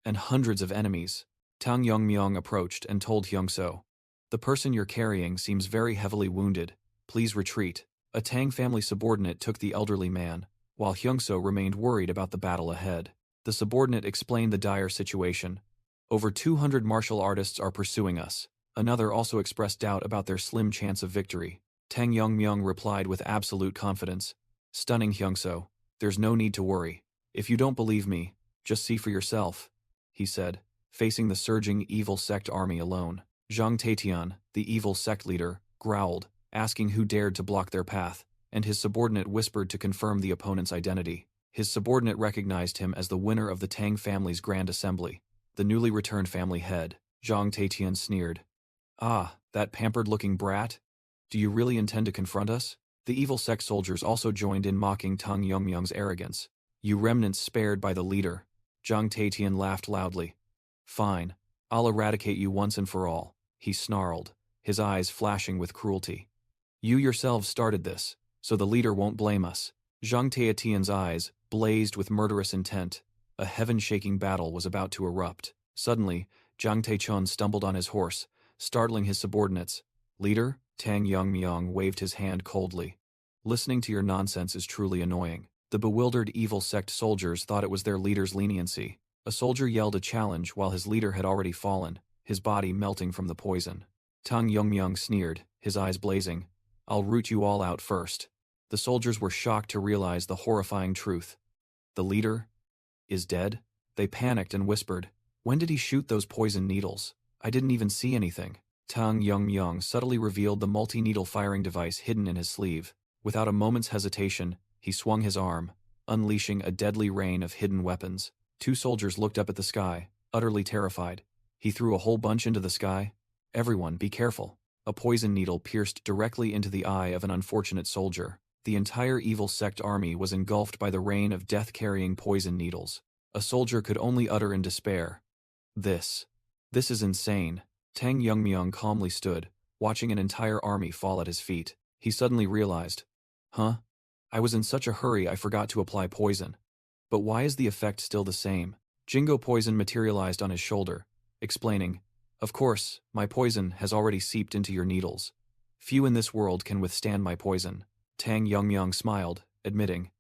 and hundreds of enemies. Tang Yongmyong approached and told Hyungso, the person you're carrying seems very heavily wounded. Please retreat. A Tang family subordinate took the elderly man, while Hyungso remained worried about the battle ahead. The subordinate explained the dire situation. Over 200 martial artists are pursuing us. Another also expressed doubt about their slim chance of victory. Tang Yongmyung replied with absolute confidence. Stunning Hyungso, there's no need to worry. If you don't believe me, just see for yourself, he said, facing the surging evil sect army alone. Zhang Taetian, the evil sect leader, growled, asking who dared to block their path, and his subordinate whispered to confirm the opponent's identity. His subordinate recognized him as the winner of the Tang family's grand assembly, the newly returned family head. Zhang Taetian sneered. Ah, that pampered-looking brat? Do you really intend to confront us? The evil sect soldiers also joined in mocking Tang Yongmyung's arrogance. You remnants spared by the leader. Zhang Taetian laughed loudly. Fine, I'll eradicate you once and for all, he snarled, his eyes flashing with cruelty. You yourselves started this, so the leader won't blame us. Zhang Taetian's eyes blazed with murderous intent. A heaven-shaking battle was about to erupt. Suddenly, Zhang Taechun stumbled on his horse, startling his subordinates. Leader? Tang Yongmyung waved his hand coldly. Listening to your nonsense is truly annoying. The bewildered evil sect soldiers thought it was their leader's leniency. A soldier yelled a challenge while his leader had already fallen, his body melting from the poison. Tang Yongmyung sneered, his eyes blazing. I'll root you all out first. The soldiers were shocked to realize the horrifying truth. The leader is dead? They panicked and whispered, when did he shoot those poison needles? I didn't even see anything. Tang Yongmyung subtly revealed the multi-needle firing device hidden in his sleeve. Without a moment's hesitation, he swung his arm, unleashing a deadly rain of hidden weapons. Two soldiers looked up at the sky, utterly terrified. He threw a whole bunch into the sky. Everyone, be careful. A poison needle pierced directly into the eye of an unfortunate soldier. The entire evil sect army was engulfed by the rain of death-carrying poison needles. A soldier could only utter in despair. This is insane. Tang Yongmyung calmly stood, watching an entire army fall at his feet. He suddenly realized, I was in such a hurry I forgot to apply poison. But why is the effect still the same? Jingo poison materialized on his shoulder, explaining, of course, my poison has already seeped into your needles. Few in this world can withstand my poison. Tang Yongmyung smiled, admitting,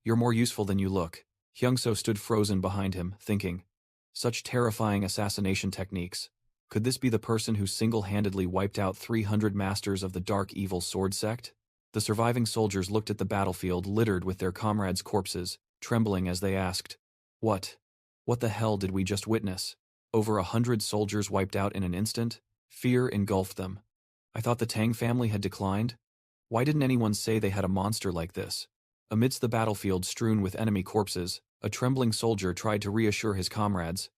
you're more useful than you look. Hyungso stood frozen behind him, thinking, such terrifying assassination techniques. Could this be the person who single-handedly wiped out 300 masters of the dark evil sword sect? The surviving soldiers looked at the battlefield littered with their comrades' corpses, trembling as they asked, What the hell did we just witness? Over 100 soldiers wiped out in an instant? Fear engulfed them. I thought the Tang family had declined? Why didn't anyone say they had a monster like this? Amidst the battlefield strewn with enemy corpses, a trembling soldier tried to reassure his comrades.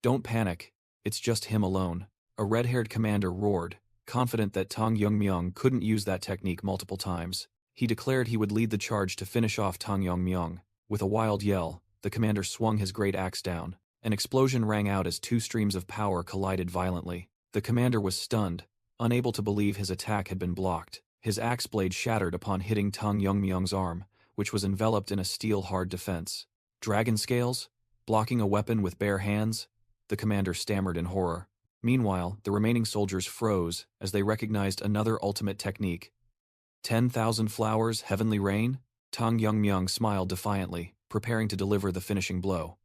Don't panic, it's just him alone. A red-haired commander roared, confident that Tang Yongmyung couldn't use that technique multiple times. He declared he would lead the charge to finish off Tang Yongmyung. With a wild yell, the commander swung his great axe down. An explosion rang out as two streams of power collided violently. The commander was stunned, unable to believe his attack had been blocked. His axe blade shattered upon hitting Tang Yongmyung's arm, which was enveloped in a steel-hard defense. Dragon scales? Blocking a weapon with bare hands? The commander stammered in horror. Meanwhile, the remaining soldiers froze as they recognized another ultimate technique. 10,000 flowers, heavenly rain? Tang Yongmyung smiled defiantly, preparing to deliver the finishing blow.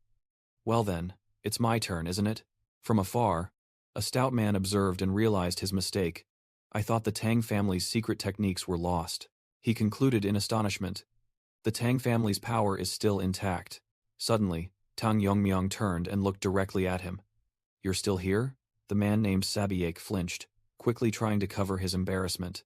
Well then, it's my turn, isn't it? From afar, a stout man observed and realized his mistake. I thought the Tang family's secret techniques were lost. He concluded in astonishment. The Tang family's power is still intact. Suddenly, Tang Yongmyung turned and looked directly at him. You're still here? The man named Sabiek flinched, quickly trying to cover his embarrassment.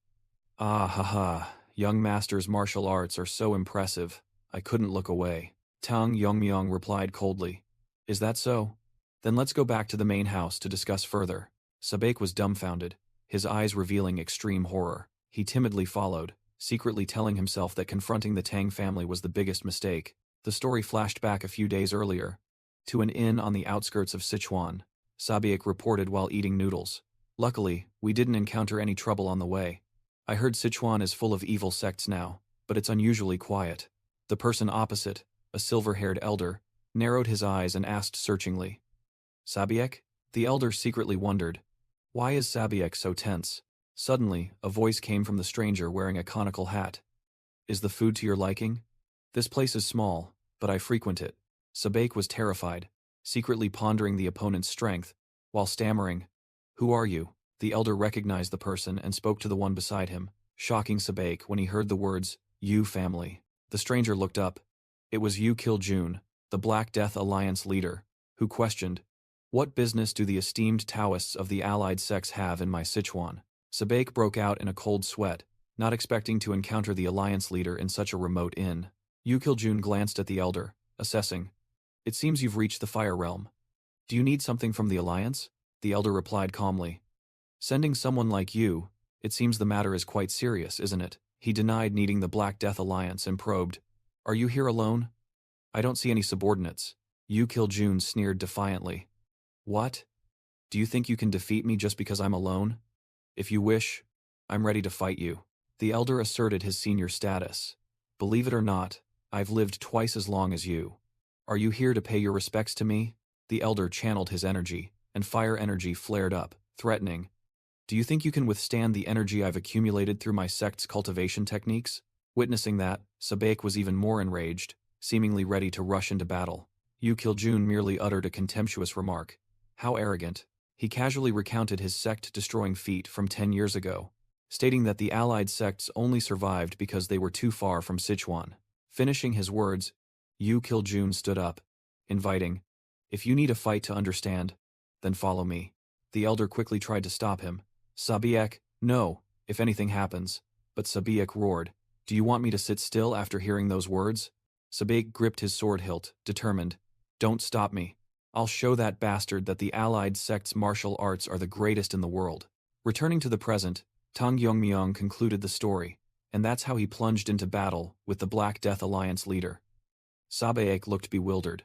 Ah ha ha, young master's martial arts are so impressive, I couldn't look away. Tang Yongmyung replied coldly. Is that so? Then let's go back to the main house to discuss further. Sabiek was dumbfounded, his eyes revealing extreme horror. He timidly followed, secretly telling himself that confronting the Tang family was the biggest mistake. The story flashed back a few days earlier, to an inn on the outskirts of Sichuan. Sabiek reported while eating noodles. Luckily, we didn't encounter any trouble on the way. I heard Sichuan is full of evil sects now, but it's unusually quiet. The person opposite, a silver-haired elder, narrowed his eyes and asked searchingly. Sabiek? The elder secretly wondered. Why is Sabiek so tense? Suddenly, a voice came from the stranger wearing a conical hat. Is the food to your liking? This place is small, but I frequent it. Sabiek was terrified, secretly pondering the opponent's strength, while stammering, Who are you? The elder recognized the person and spoke to the one beside him, shocking Sabek when he heard the words, "You family." The stranger looked up. It was Yu Kiljun, the Black Death Alliance leader, who questioned, "What business do the esteemed Taoists of the allied sects have in my Sichuan?" Sabek broke out in a cold sweat, not expecting to encounter the alliance leader in such a remote inn. Yu Kiljun glanced at the elder, assessing. "It seems you've reached the fire realm. Do you need something from the alliance?" The elder replied calmly. "Sending someone like you, it seems the matter is quite serious, isn't it?" He denied needing the Black Death Alliance and probed, "Are you here alone?" "I don't see any subordinates." Yu Kiljun sneered defiantly. "What? Do you think you can defeat me just because I'm alone? If you wish, I'm ready to fight you." The elder asserted his senior status. "Believe it or not, I've lived twice as long as you. Are you here to pay your respects to me?" The elder channeled his energy, and fire energy flared up, threatening. "Do you think you can withstand the energy I've accumulated through my sect's cultivation techniques?" Witnessing that, Sabek was even more enraged, seemingly ready to rush into battle. Yu Kiljun merely uttered a contemptuous remark. How arrogant. He casually recounted his sect-destroying feat from 10 years ago, stating that the allied sects only survived because they were too far from Sichuan. Finishing his words, Yu Kiljun stood up, inviting, "If you need a fight to understand, then follow me." The elder quickly tried to stop him. "Sabiek, no, if anything happens." But Sabiek roared, "Do you want me to sit still after hearing those words?" Sabiek gripped his sword hilt, determined. "Don't stop me. I'll show that bastard that the allied sect's martial arts are the greatest in the world." Returning to the present, Tang Yongmyong concluded the story, and that's how he plunged into battle with the Black Death Alliance leader. Sabiek looked bewildered.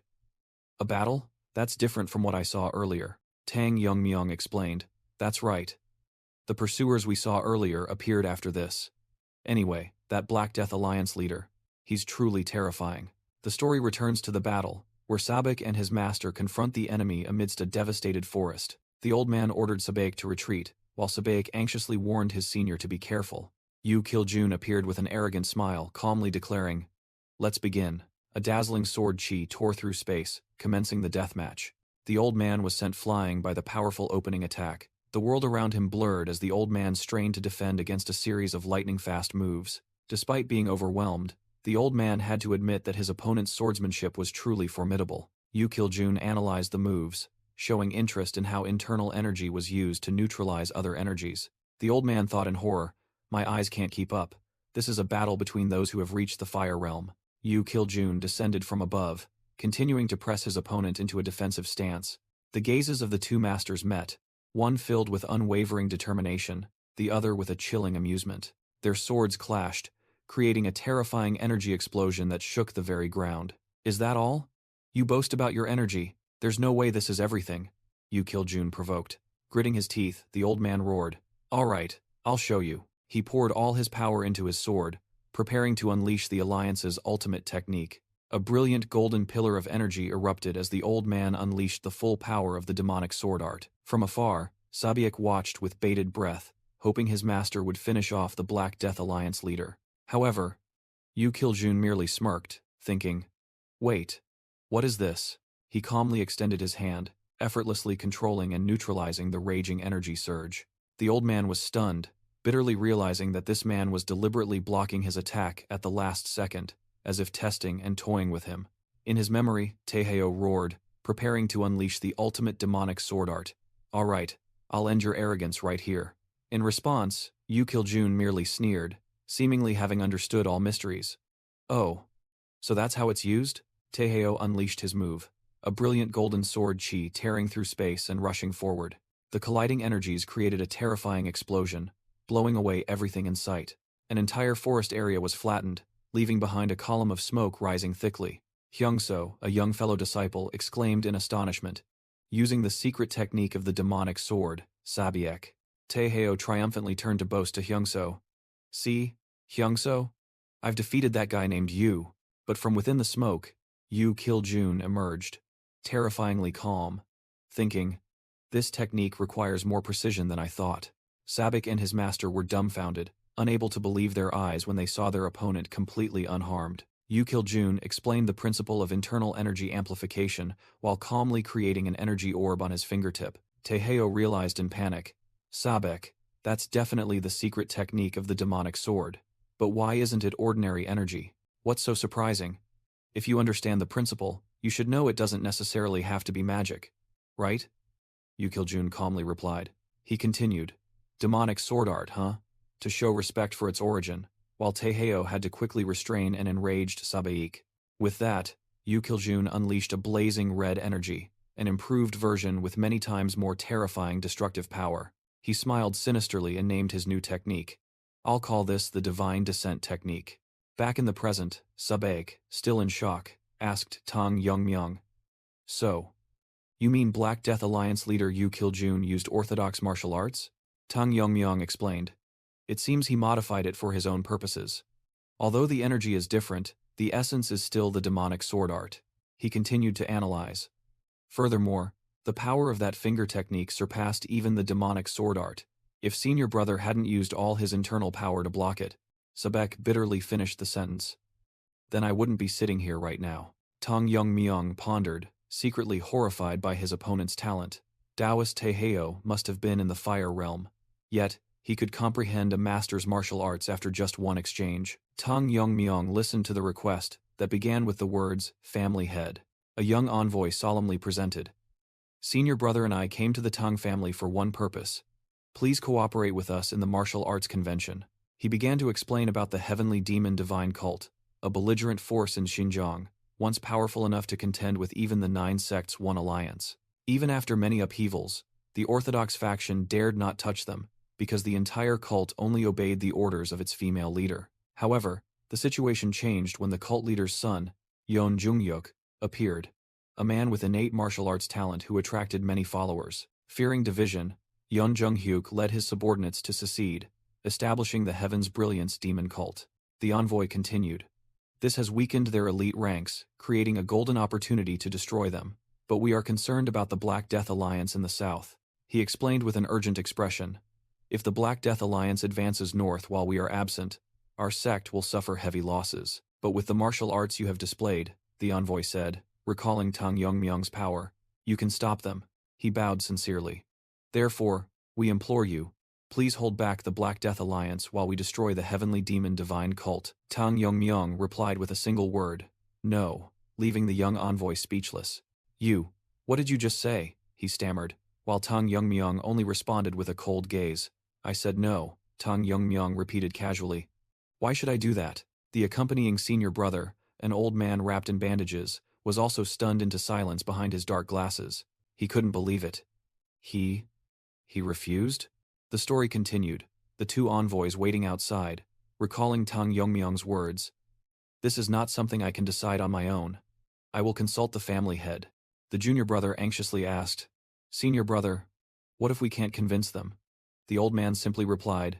"A battle? That's different from what I saw earlier." Tang Yongmyong explained. "That's right. The pursuers we saw earlier appeared after this. Anyway, that Black Death Alliance leader, he's truly terrifying." The story returns to the battle, where Sabek and his master confront the enemy amidst a devastated forest. The old man ordered Sabek to retreat, while Sabek anxiously warned his senior to be careful. Yu Kiljun appeared with an arrogant smile, calmly declaring, "Let's begin." A dazzling sword chi tore through space, commencing the deathmatch. The old man was sent flying by the powerful opening attack. The world around him blurred as the old man strained to defend against a series of lightning-fast moves. Despite being overwhelmed, the old man had to admit that his opponent's swordsmanship was truly formidable. Yu Kiljun analyzed the moves, showing interest in how internal energy was used to neutralize other energies. The old man thought in horror, "My eyes can't keep up. This is a battle between those who have reached the fire realm." Yu Kiljun descended from above, continuing to press his opponent into a defensive stance. The gazes of the two masters met, one filled with unwavering determination, the other with a chilling amusement. Their swords clashed, creating a terrifying energy explosion that shook the very ground. "Is that all? You boast about your energy. There's no way this is everything," Yu Kiljun provoked. Gritting his teeth, the old man roared, "All right, I'll show you." He poured all his power into his sword, preparing to unleash the Alliance's ultimate technique. A brilliant golden pillar of energy erupted as the old man unleashed the full power of the demonic sword art. From afar, Sabiek watched with bated breath, hoping his master would finish off the Black Death Alliance leader. However, Yu Kiljun merely smirked, thinking, "Wait, what is this?" He calmly extended his hand, effortlessly controlling and neutralizing the raging energy surge. The old man was stunned, bitterly realizing that this man was deliberately blocking his attack at the last second, as if testing and toying with him. In his memory, Taehyo roared, preparing to unleash the ultimate demonic sword art. "All right, I'll end your arrogance right here." In response, Yu Kiljun merely sneered, seemingly having understood all mysteries. "Oh, so that's how it's used?" Taehyo unleashed his move, a brilliant golden sword chi tearing through space and rushing forward. The colliding energies created a terrifying explosion, blowing away everything in sight. An entire forest area was flattened, leaving behind a column of smoke rising thickly. Hyungso, a young fellow disciple, exclaimed in astonishment, using the secret technique of the demonic sword, Sabiek. Taehyo triumphantly turned to boast to Hyungso, "See, Hyungso? I've defeated that guy named Yu." But from within the smoke, Yu Kiljun emerged, terrifyingly calm, thinking, "This technique requires more precision than I thought." Sabiek and his master were dumbfounded, unable to believe their eyes when they saw their opponent completely unharmed. Yu Kiljun explained the principle of internal energy amplification while calmly creating an energy orb on his fingertip. Taehyo realized in panic, Sabek, that's definitely the secret technique of the demonic sword. But why isn't it ordinary energy? What's so surprising? If you understand the principle, you should know it doesn't necessarily have to be magic. Right? Yukiljun calmly replied. He continued. Demonic sword art, huh? To show respect for its origin, while Taiheo had to quickly restrain an enraged Sabaik. With that, Yukiljun unleashed a blazing red energy, an improved version with many times more terrifying destructive power. He smiled sinisterly and named his new technique. I'll call this the Divine Descent technique. Back in the present, Sabaik, still in shock, asked Tang Yongmyong. So, you mean Black Death Alliance leader Yu Kiljun used orthodox martial arts? Tang Yongmyong explained. It seems he modified it for his own purposes. Although the energy is different, the essence is still the demonic sword art. He continued to analyze. Furthermore, the power of that finger technique surpassed even the demonic sword art. If senior brother hadn't used all his internal power to block it, Sabek bitterly finished the sentence. Then I wouldn't be sitting here right now. Tang Yongmyong pondered, secretly horrified by his opponent's talent. Taoist Taiheo must have been in the fire realm. Yet, he could comprehend a master's martial arts after just one exchange. Tang Yongmyong listened to the request that began with the words, family head. A young envoy solemnly presented. Senior brother and I came to the Tang family for one purpose. Please cooperate with us in the martial arts convention. He began to explain about the heavenly demon divine cult, a belligerent force in Xinjiang, once powerful enough to contend with even the 9 sects One Alliance. Even after many upheavals, the Orthodox faction dared not touch them, because the entire cult only obeyed the orders of its female leader. However, the situation changed when the cult leader's son, Yeon Jungyuk, appeared, a man with innate martial arts talent who attracted many followers. Fearing division, Yeon Junghyuk led his subordinates to secede, establishing the Heaven's Brilliance demon cult. The envoy continued. This has weakened their elite ranks, creating a golden opportunity to destroy them. But we are concerned about the Black Death Alliance in the south. He explained with an urgent expression. If the Black Death Alliance advances north while we are absent, our sect will suffer heavy losses. But with the martial arts you have displayed, the envoy said, recalling Tang Yongmyong's power, you can stop them. He bowed sincerely. Therefore, we implore you, please hold back the Black Death Alliance while we destroy the heavenly demon divine cult. Tang Yongmyong replied with a single word, no, leaving the young envoy speechless. You, what did you just say? He stammered, while Tang Yongmyong only responded with a cold gaze. I said no, Tang Yongmyong repeated casually. Why should I do that? The accompanying senior brother, an old man wrapped in bandages, was also stunned into silence behind his dark glasses. He couldn't believe it. He refused? The story continued, the two envoys waiting outside, recalling Tang Yongmyong's words. This is not something I can decide on my own. I will consult the family head. The junior brother anxiously asked, Senior brother, what if we can't convince them? The old man simply replied,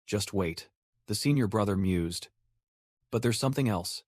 just wait. The senior brother mused. But there's something else.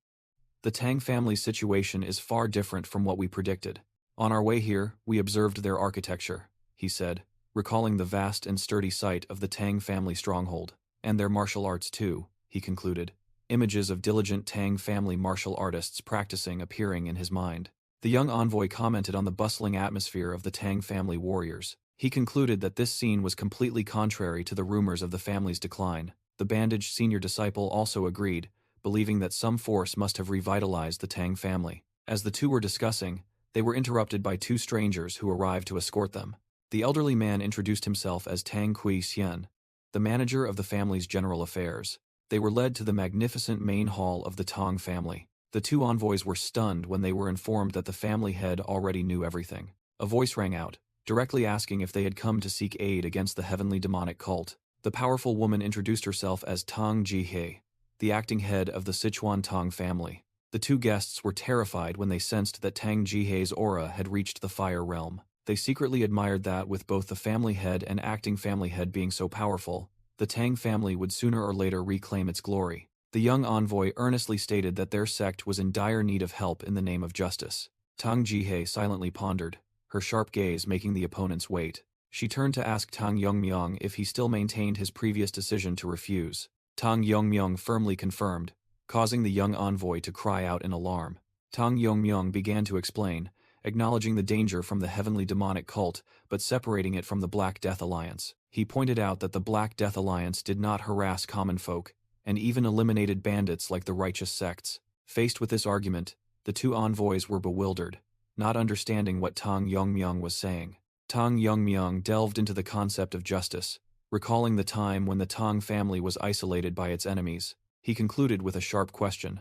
The Tang family's situation is far different from what we predicted. On our way here, we observed their architecture, he said, recalling the vast and sturdy site of the Tang family stronghold, and their martial arts too, he concluded. Images of diligent Tang family martial artists practicing appearing in his mind. The young envoy commented on the bustling atmosphere of the Tang family warriors. He concluded that this scene was completely contrary to the rumors of the family's decline. The bandaged senior disciple also agreed, believing that some force must have revitalized the Tang family. As the two were discussing, they were interrupted by two strangers who arrived to escort them. The elderly man introduced himself as Tang Kui Xian, the manager of the family's general affairs. They were led to the magnificent main hall of the Tang family. The two envoys were stunned when they were informed that the family head already knew everything. A voice rang out, directly asking if they had come to seek aid against the heavenly demonic cult. The powerful woman introduced herself as Tang Jihe, the acting head of the Sichuan Tang family. The two guests were terrified when they sensed that Tang Jihe's aura had reached the fire realm. They secretly admired that with both the family head and acting family head being so powerful, the Tang family would sooner or later reclaim its glory. The young envoy earnestly stated that their sect was in dire need of help in the name of justice. Tang Jihe silently pondered, her sharp gaze making the opponents wait. She turned to ask Tang Yongmyong if he still maintained his previous decision to refuse. Tang Yongmyong firmly confirmed, causing the young envoy to cry out in alarm. Tang Yongmyong began to explain, acknowledging the danger from the heavenly demonic cult, but separating it from the Black Death Alliance. He pointed out that the Black Death Alliance did not harass common folk, and even eliminated bandits like the righteous sects. Faced with this argument, the two envoys were bewildered, not understanding what Tang Yongmyung was saying. Tang Yongmyung delved into the concept of justice, recalling the time when the Tang family was isolated by its enemies. He concluded with a sharp question.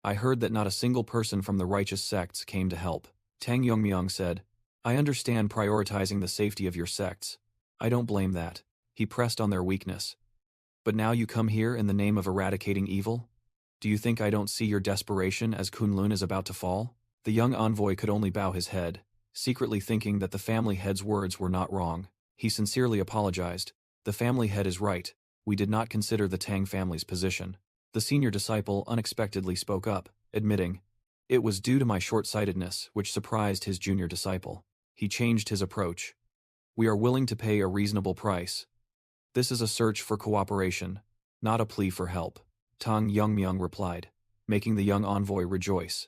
I heard that not a single person from the righteous sects came to help. Tang Yongmyung said, I understand prioritizing the safety of your sects. I don't blame that. He pressed on their weakness. But now you come here in the name of eradicating evil? Do you think I don't see your desperation as Kunlun is about to fall? The young envoy could only bow his head, secretly thinking that the family head's words were not wrong. He sincerely apologized. The family head is right. We did not consider the Tang family's position. The senior disciple unexpectedly spoke up, admitting, it was due to my short-sightedness, which surprised his junior disciple. He changed his approach. We are willing to pay a reasonable price. This is a search for cooperation, not a plea for help. Tang Yongmyung replied, making the young envoy rejoice.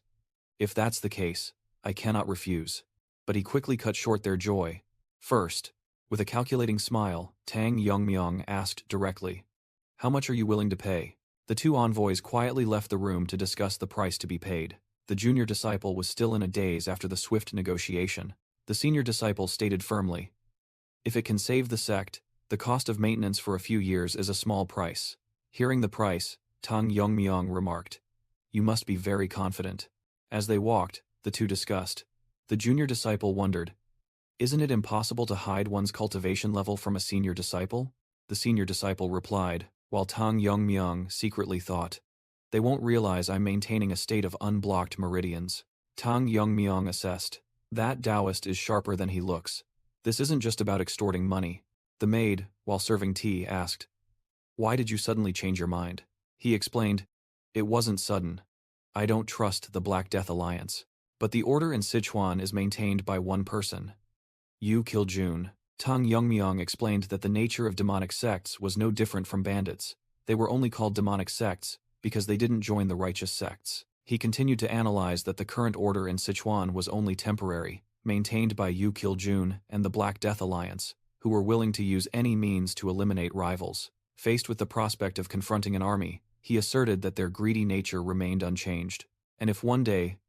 If that's the case, I cannot refuse. But he quickly cut short their joy. First, with a calculating smile, Tang Yongmyung asked directly, how much are you willing to pay? The two envoys quietly left the room to discuss the price to be paid. The junior disciple was still in a daze after the swift negotiation. The senior disciple stated firmly, if it can save the sect, the cost of maintenance for a few years is a small price. Hearing the price, Tang Yongmyung remarked, you must be very confident. As they walked, the two discussed. The junior disciple wondered, isn't it impossible to hide one's cultivation level from a senior disciple? The senior disciple replied, while Tang Yongmyung secretly thought, they won't realize I'm maintaining a state of unblocked meridians. Tang Yongmyung assessed, that Taoist is sharper than he looks. This isn't just about extorting money. The maid, while serving tea, asked, why did you suddenly change your mind? He explained, it wasn't sudden. I don't trust the Black Death Alliance. But the order in Sichuan is maintained by one person. Yu Kiljun. Tang Yongmyung explained that the nature of demonic sects was no different from bandits. They were only called demonic sects because they didn't join the righteous sects. He continued to analyze that the current order in Sichuan was only temporary, maintained by Yu Kiljun and the Black Death Alliance, who were willing to use any means to eliminate rivals. Faced with the prospect of confronting an army, he asserted that their greedy nature remained unchanged. And if one day,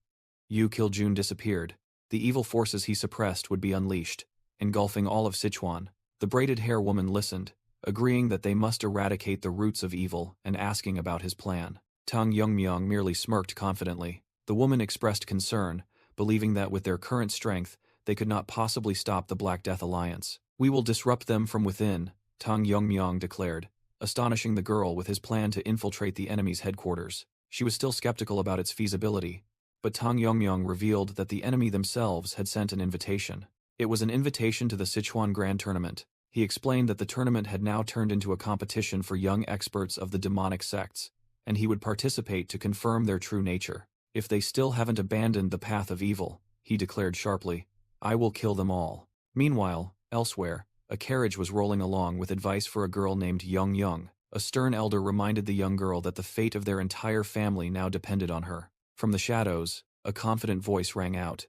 Yu Kiljun disappeared, the evil forces he suppressed would be unleashed, engulfing all of Sichuan. The braided hair woman listened, agreeing that they must eradicate the roots of evil and asking about his plan. Tang Yongmyung merely smirked confidently. The woman expressed concern, believing that with their current strength, they could not possibly stop the Black Death Alliance. We will disrupt them from within, Tang Yongmyung declared, astonishing the girl with his plan to infiltrate the enemy's headquarters. She was still skeptical about its feasibility, but Tang Yongmyung revealed that the enemy themselves had sent an invitation. It was an invitation to the Sichuan Grand Tournament. He explained that the tournament had now turned into a competition for young experts of the demonic sects, and he would participate to confirm their true nature. If they still haven't abandoned the path of evil, he declared sharply, I will kill them all. Meanwhile, elsewhere, a carriage was rolling along with advice for a girl named Young. A stern elder reminded the young girl that the fate of their entire family now depended on her. From the shadows, a confident voice rang out.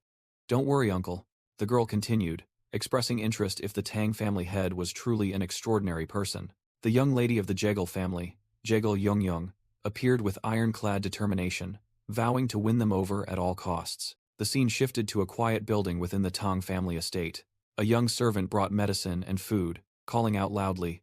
Don't worry, uncle. The girl continued, expressing interest if the Tang family head was truly an extraordinary person. The young lady of the Jegal family, Jegal Yongyong, appeared with ironclad determination, vowing to win them over at all costs. The scene shifted to a quiet building within the Tang family estate. A young servant brought medicine and food, calling out loudly,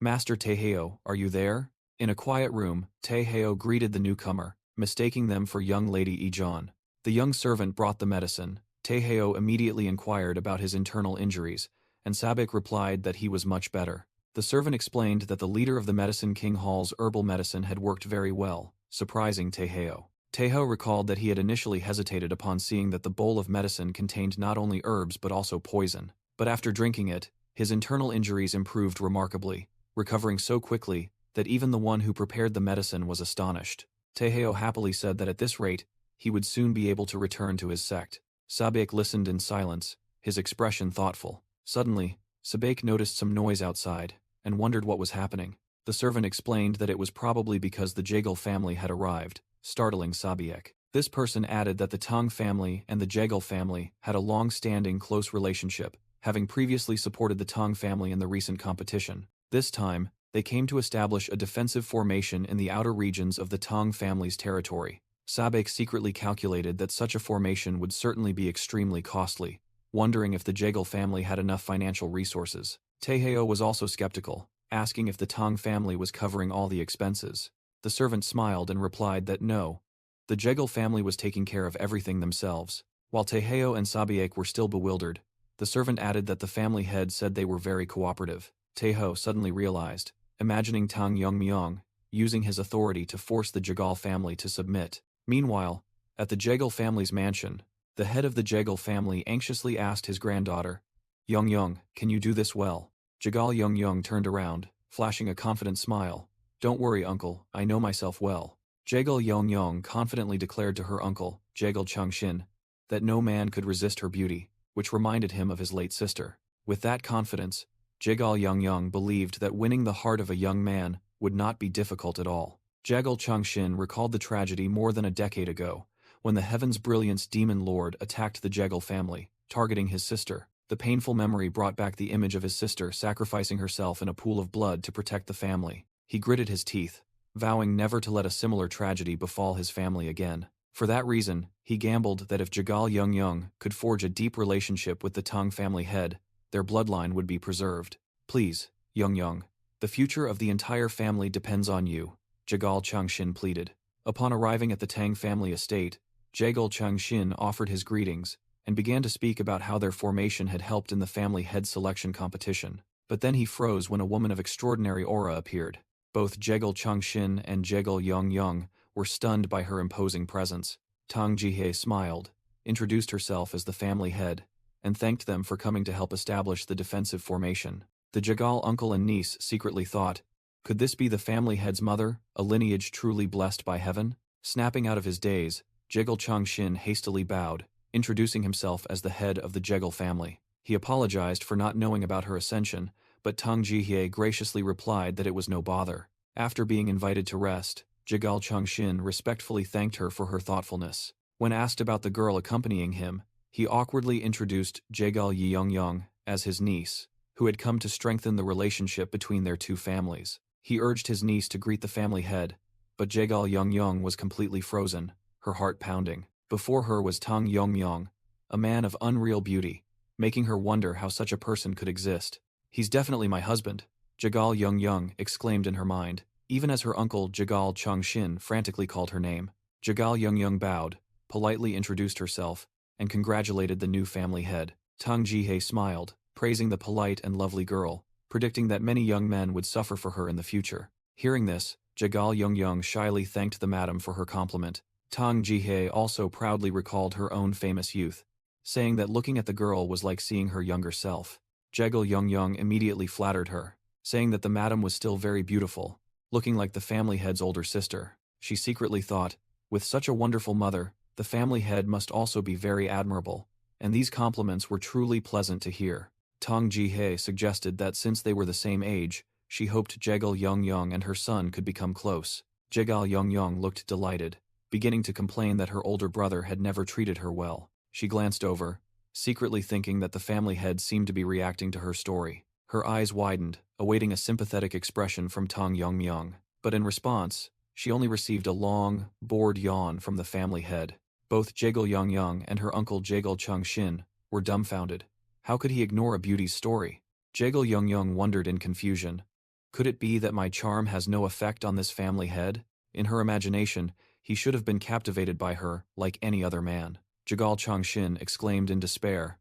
Master Taeheo, are you there? In a quiet room, Taeheo greeted the newcomer, mistaking them for young lady Ijon. The young servant brought the medicine. Taeheo immediately inquired about his internal injuries, and Sabik replied that he was much better. The servant explained that the leader of the Medicine King Hall's herbal medicine had worked very well, surprising Taeheo. Taeheo recalled that he had initially hesitated upon seeing that the bowl of medicine contained not only herbs but also poison. But after drinking it, his internal injuries improved remarkably, recovering so quickly that even the one who prepared the medicine was astonished. Taeheo happily said that at this rate, he would soon be able to return to his sect. Sabek listened in silence, his expression thoughtful. Suddenly, Sabek noticed some noise outside, and wondered what was happening. The servant explained that it was probably because the Jegal family had arrived, startling Sabiek. This person added that the Tang family and the Jegal family had a long-standing close relationship, having previously supported the Tang family in the recent competition. This time, they came to establish a defensive formation in the outer regions of the Tang family's territory. Sabek secretly calculated that such a formation would certainly be extremely costly, wondering if the Jegal family had enough financial resources. Taeheo was also skeptical, asking if the Tang family was covering all the expenses. The servant smiled and replied that no, the Jegal family was taking care of everything themselves. While Taeheo and Sabiek were still bewildered, the servant added that the family head said they were very cooperative. Taeheo suddenly realized, imagining Tang Yongmyong using his authority to force the Jegal family to submit. Meanwhile, at the Jegal family's mansion, the head of the Jegal family anxiously asked his granddaughter, "Yongyong, can you do this well?" Jegal Yongyong turned around, flashing a confident smile. "Don't worry, uncle, I know myself well." Jegal Yongyong confidently declared to her uncle, Jegal Changshin, that no man could resist her beauty, which reminded him of his late sister. With that confidence, Jegal Yongyong believed that winning the heart of a young man would not be difficult at all. Jegal Changshin recalled the tragedy more than a decade ago, when the Heaven's Brilliance Demon Lord attacked the Jegal family, targeting his sister. The painful memory brought back the image of his sister sacrificing herself in a pool of blood to protect the family. He gritted his teeth, vowing never to let a similar tragedy befall his family again. For that reason, he gambled that if Jegal Yongyong could forge a deep relationship with the Tang family head, their bloodline would be preserved. "Please, Yongyong, the future of the entire family depends on you," Jegal Changshin pleaded. Upon arriving at the Tang family estate, Jegal Changshin offered his greetings and began to speak about how their formation had helped in the family head selection competition. But then he froze when a woman of extraordinary aura appeared. Both Jegal Changshin and Jegal Yongyong were stunned by her imposing presence. Tang Jihye smiled, introduced herself as the family head, and thanked them for coming to help establish the defensive formation. The Jegal uncle and niece secretly thought, could this be the family head's mother, a lineage truly blessed by heaven? Snapping out of his daze, Jegal Changshin hastily bowed, introducing himself as the head of the Jegal family. He apologized for not knowing about her ascension, but Tang Jihye graciously replied that it was no bother. After being invited to rest, Jegal Changshin respectfully thanked her for her thoughtfulness. When asked about the girl accompanying him, he awkwardly introduced Jegal Yongyong as his niece, who had come to strengthen the relationship between their two families. He urged his niece to greet the family head, but Jegal Yongyong was completely frozen, her heart pounding. Before her was Tang Yongmyong, a man of unreal beauty, making her wonder how such a person could exist. "He's definitely my husband," Jegal Yongyong exclaimed in her mind, even as her uncle Jegal Changshin frantically called her name. Jegal Yongyong bowed, politely introduced herself, and congratulated the new family head. Tang Jihye smiled, praising the polite and lovely girl, predicting that many young men would suffer for her in the future. Hearing this, Jegal Yongyong shyly thanked the madam for her compliment. Tang Jihye also proudly recalled her own famous youth, saying that looking at the girl was like seeing her younger self. Jegal Yongyong immediately flattered her, saying that the madam was still very beautiful, looking like the family head's older sister. She secretly thought, with such a wonderful mother, the family head must also be very admirable, and these compliments were truly pleasant to hear. Tang Jihye suggested that since they were the same age, she hoped Jegal Yongyong and her son could become close. Jegal Yongyong looked delighted, beginning to complain that her older brother had never treated her well. She glanced over, secretly thinking that the family head seemed to be reacting to her story. Her eyes widened, awaiting a sympathetic expression from Tang Yongmyong, but in response, she only received a long, bored yawn from the family head. Both Jegal Yongyong and her uncle Jegal Changshin were dumbfounded. How could he ignore a beauty's story? Jegal Yongyong wondered in confusion. Could it be that my charm has no effect on this family head? In her imagination, he should have been captivated by her like any other man. Jegal Changshin exclaimed in despair,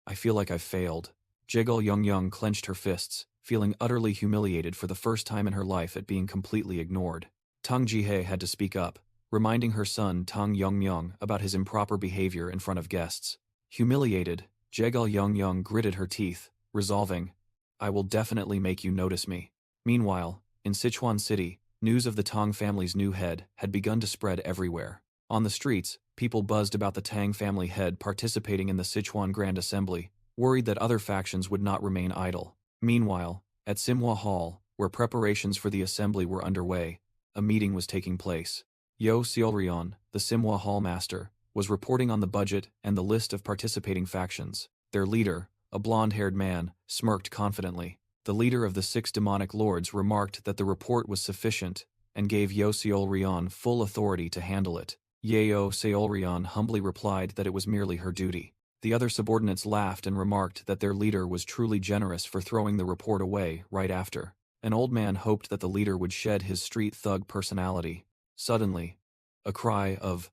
"I feel like I've failed." Jegal Yongyong clenched her fists, feeling utterly humiliated for the first time in her life at being completely ignored. Tang Jihye had to speak up, reminding her son Tang Yongmyong about his improper behavior in front of guests. Humiliated, Jegal Yongyong gritted her teeth, resolving, "I will definitely make you notice me." Meanwhile, in Sichuan City, news of the Tang family's new head had begun to spread everywhere. On the streets, people buzzed about the Tang family head participating in the Sichuan Grand Assembly, worried that other factions would not remain idle. Meanwhile, at Simhua Hall, where preparations for the assembly were underway, a meeting was taking place. Yo Seolryeon, the Simhwa Hallmaster, was reporting on the budget and the list of participating factions. Their leader, a blonde-haired man, smirked confidently. The leader of the 6 demonic lords remarked that the report was sufficient and gave Yo Seolryeon full authority to handle it. Yo Seolryeon humbly replied that it was merely her duty. The other subordinates laughed and remarked that their leader was truly generous for throwing the report away right after. An old man hoped that the leader would shed his street thug personality. Suddenly, a cry of,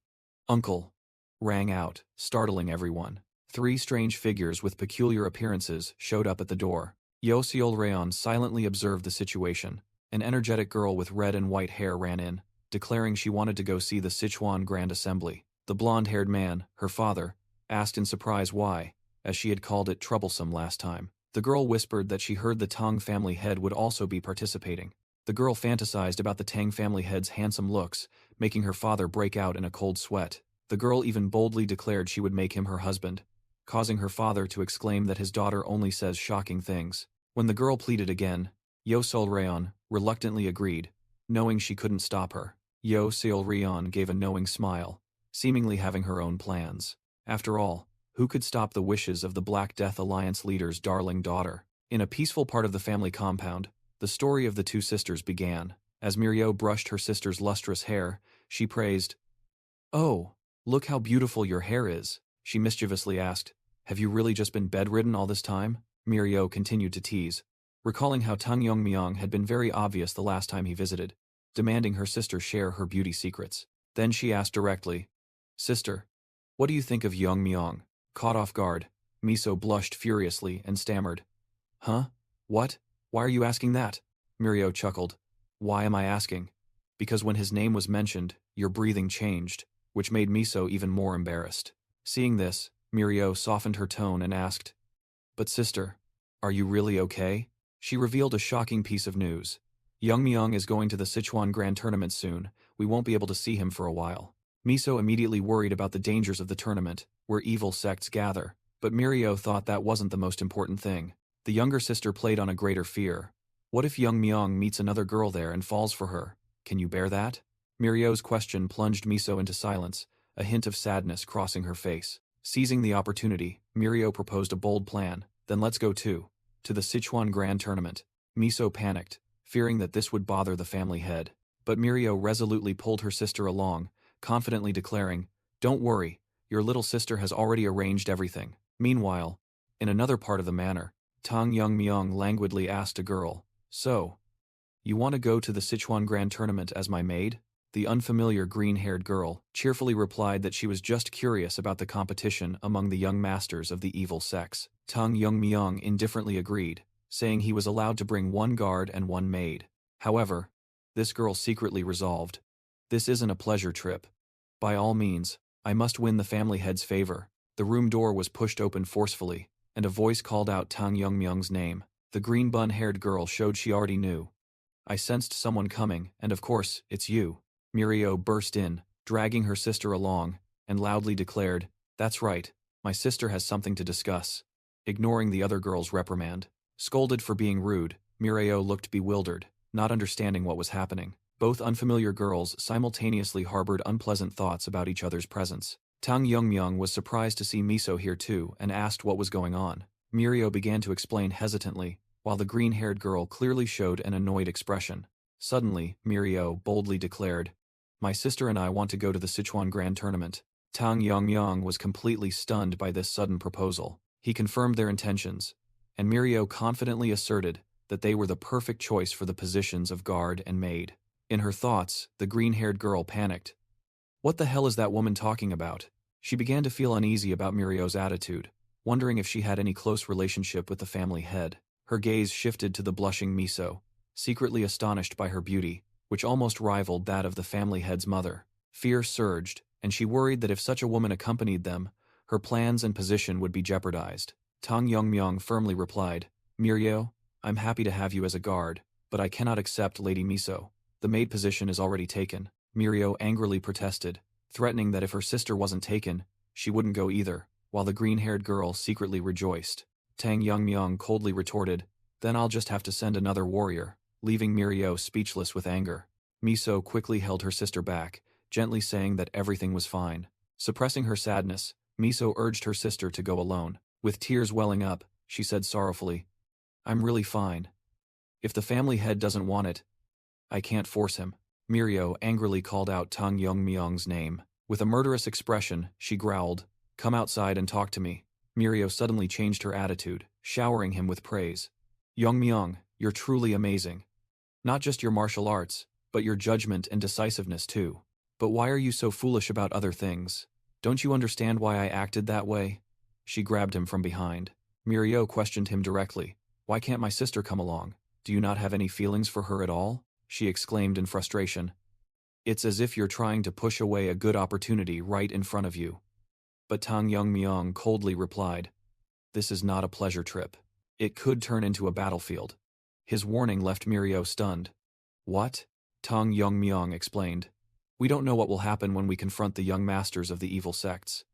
"Uncle!" rang out, startling everyone. 3 strange figures with peculiar appearances showed up at the door. Yo Seolryeon silently observed the situation. An energetic girl with red and white hair ran in, declaring she wanted to go see the Sichuan Grand Assembly. The blonde-haired man, her father, asked in surprise why, as she had called it troublesome last time. The girl whispered that she heard the Tang family head would also be participating. The girl fantasized about the Tang family head's handsome looks, making her father break out in a cold sweat. The girl even boldly declared she would make him her husband, causing her father to exclaim that his daughter only says shocking things. When the girl pleaded again, Yo Seolryeon reluctantly agreed, knowing she couldn't stop her. Yo Seolryeon gave a knowing smile, seemingly having her own plans. After all, who could stop the wishes of the Black Death Alliance leader's darling daughter? In a peaceful part of the family compound, the story of the 2 sisters began. As Mirio brushed her sister's lustrous hair, she praised, "Oh, look how beautiful your hair is," she mischievously asked. "Have you really just been bedridden all this time?" Mirio continued to tease, recalling how Tang Yongmyong had been very obvious the last time he visited, demanding her sister share her beauty secrets. Then she asked directly, "Sister, what do you think of Yongmyong?" Caught off guard, Miso blushed furiously and stammered, "Huh? What? Why are you asking that?" Mirio chuckled. "Why am I asking? Because when his name was mentioned, your breathing changed, which made Miso even more embarrassed." Seeing this, Mirio softened her tone and asked, "But sister, are you really okay?" She revealed a shocking piece of news. "Yongmyong is going to the Sichuan Grand Tournament soon. We won't be able to see him for a while." Miso immediately worried about the dangers of the tournament, where evil sects gather, but Mirio thought that wasn't the most important thing. The younger sister played on a greater fear. What if Yongmyong meets another girl there and falls for her? Can you bear that? Mirio's question plunged Miso into silence, a hint of sadness crossing her face. Seizing the opportunity, Mirio proposed a bold plan. "Then let's go to the Sichuan Grand Tournament." Miso panicked, fearing that this would bother the family head. But Mirio resolutely pulled her sister along, confidently declaring, "Don't worry, your little sister has already arranged everything." Meanwhile, in another part of the manor, Tang Yongmyong languidly asked a girl, "So, you want to go to the Sichuan Grand Tournament as my maid?" The unfamiliar green-haired girl cheerfully replied that she was just curious about the competition among the young masters of the evil sects. Tang Yongmyong indifferently agreed, saying he was allowed to bring 1 guard and 1 maid. However, this girl secretly resolved, "This isn't a pleasure trip. By all means, I must win the family head's favor." The room door was pushed open forcefully, and a voice called out Tang Yongmyong's name. The green bun-haired girl showed she already knew. "I sensed someone coming, and of course, it's you." Mirio burst in, dragging her sister along, and loudly declared, "That's right, my sister has something to discuss." Ignoring the other girl's reprimand, scolded for being rude, Mirio looked bewildered, not understanding what was happening. Both unfamiliar girls simultaneously harbored unpleasant thoughts about each other's presence. Tang Yongmyong was surprised to see Miso here too and asked what was going on. Mirio began to explain hesitantly, while the green-haired girl clearly showed an annoyed expression. Suddenly, Mirio boldly declared, "My sister and I want to go to the Sichuan Grand Tournament." Tang Yongmyong was completely stunned by this sudden proposal. He confirmed their intentions, and Mirio confidently asserted that they were the perfect choice for the positions of guard and maid. In her thoughts, the green-haired girl panicked. What the hell is that woman talking about? She began to feel uneasy about Mirio's attitude, wondering if she had any close relationship with the family head. Her gaze shifted to the blushing Miso, secretly astonished by her beauty, which almost rivaled that of the family head's mother. Fear surged, and she worried that if such a woman accompanied them, her plans and position would be jeopardized. Tang Yongmyong firmly replied, "Mirio, I'm happy to have you as a guard, but I cannot accept Lady Miso. The maid position is already taken." Mirio angrily protested, threatening that if her sister wasn't taken, she wouldn't go either, while the green-haired girl secretly rejoiced. Tang Yongmyong coldly retorted, "Then I'll just have to send another warrior," leaving Mirio speechless with anger. Miso quickly held her sister back, gently saying that everything was fine. Suppressing her sadness, Miso urged her sister to go alone. With tears welling up, she said sorrowfully, "I'm really fine. If the family head doesn't want it, I can't force him." Mirio angrily called out Tang Yongmyong's name. With a murderous expression, she growled, "Come outside and talk to me." Mirio suddenly changed her attitude, showering him with praise. "Yongmyong, you're truly amazing. Not just your martial arts, but your judgment and decisiveness too. But why are you so foolish about other things? Don't you understand why I acted that way?" She grabbed him from behind. Mirio questioned him directly. "Why can't my sister come along? Do you not have any feelings for her at all?" she exclaimed in frustration. "It's as if you're trying to push away a good opportunity right in front of you." But Tang Yongmyong coldly replied, "This is not a pleasure trip. It could turn into a battlefield." His warning left Mirio stunned. "What?" Tang Yongmyong explained. "We don't know what will happen when we confront the young masters of the evil sects.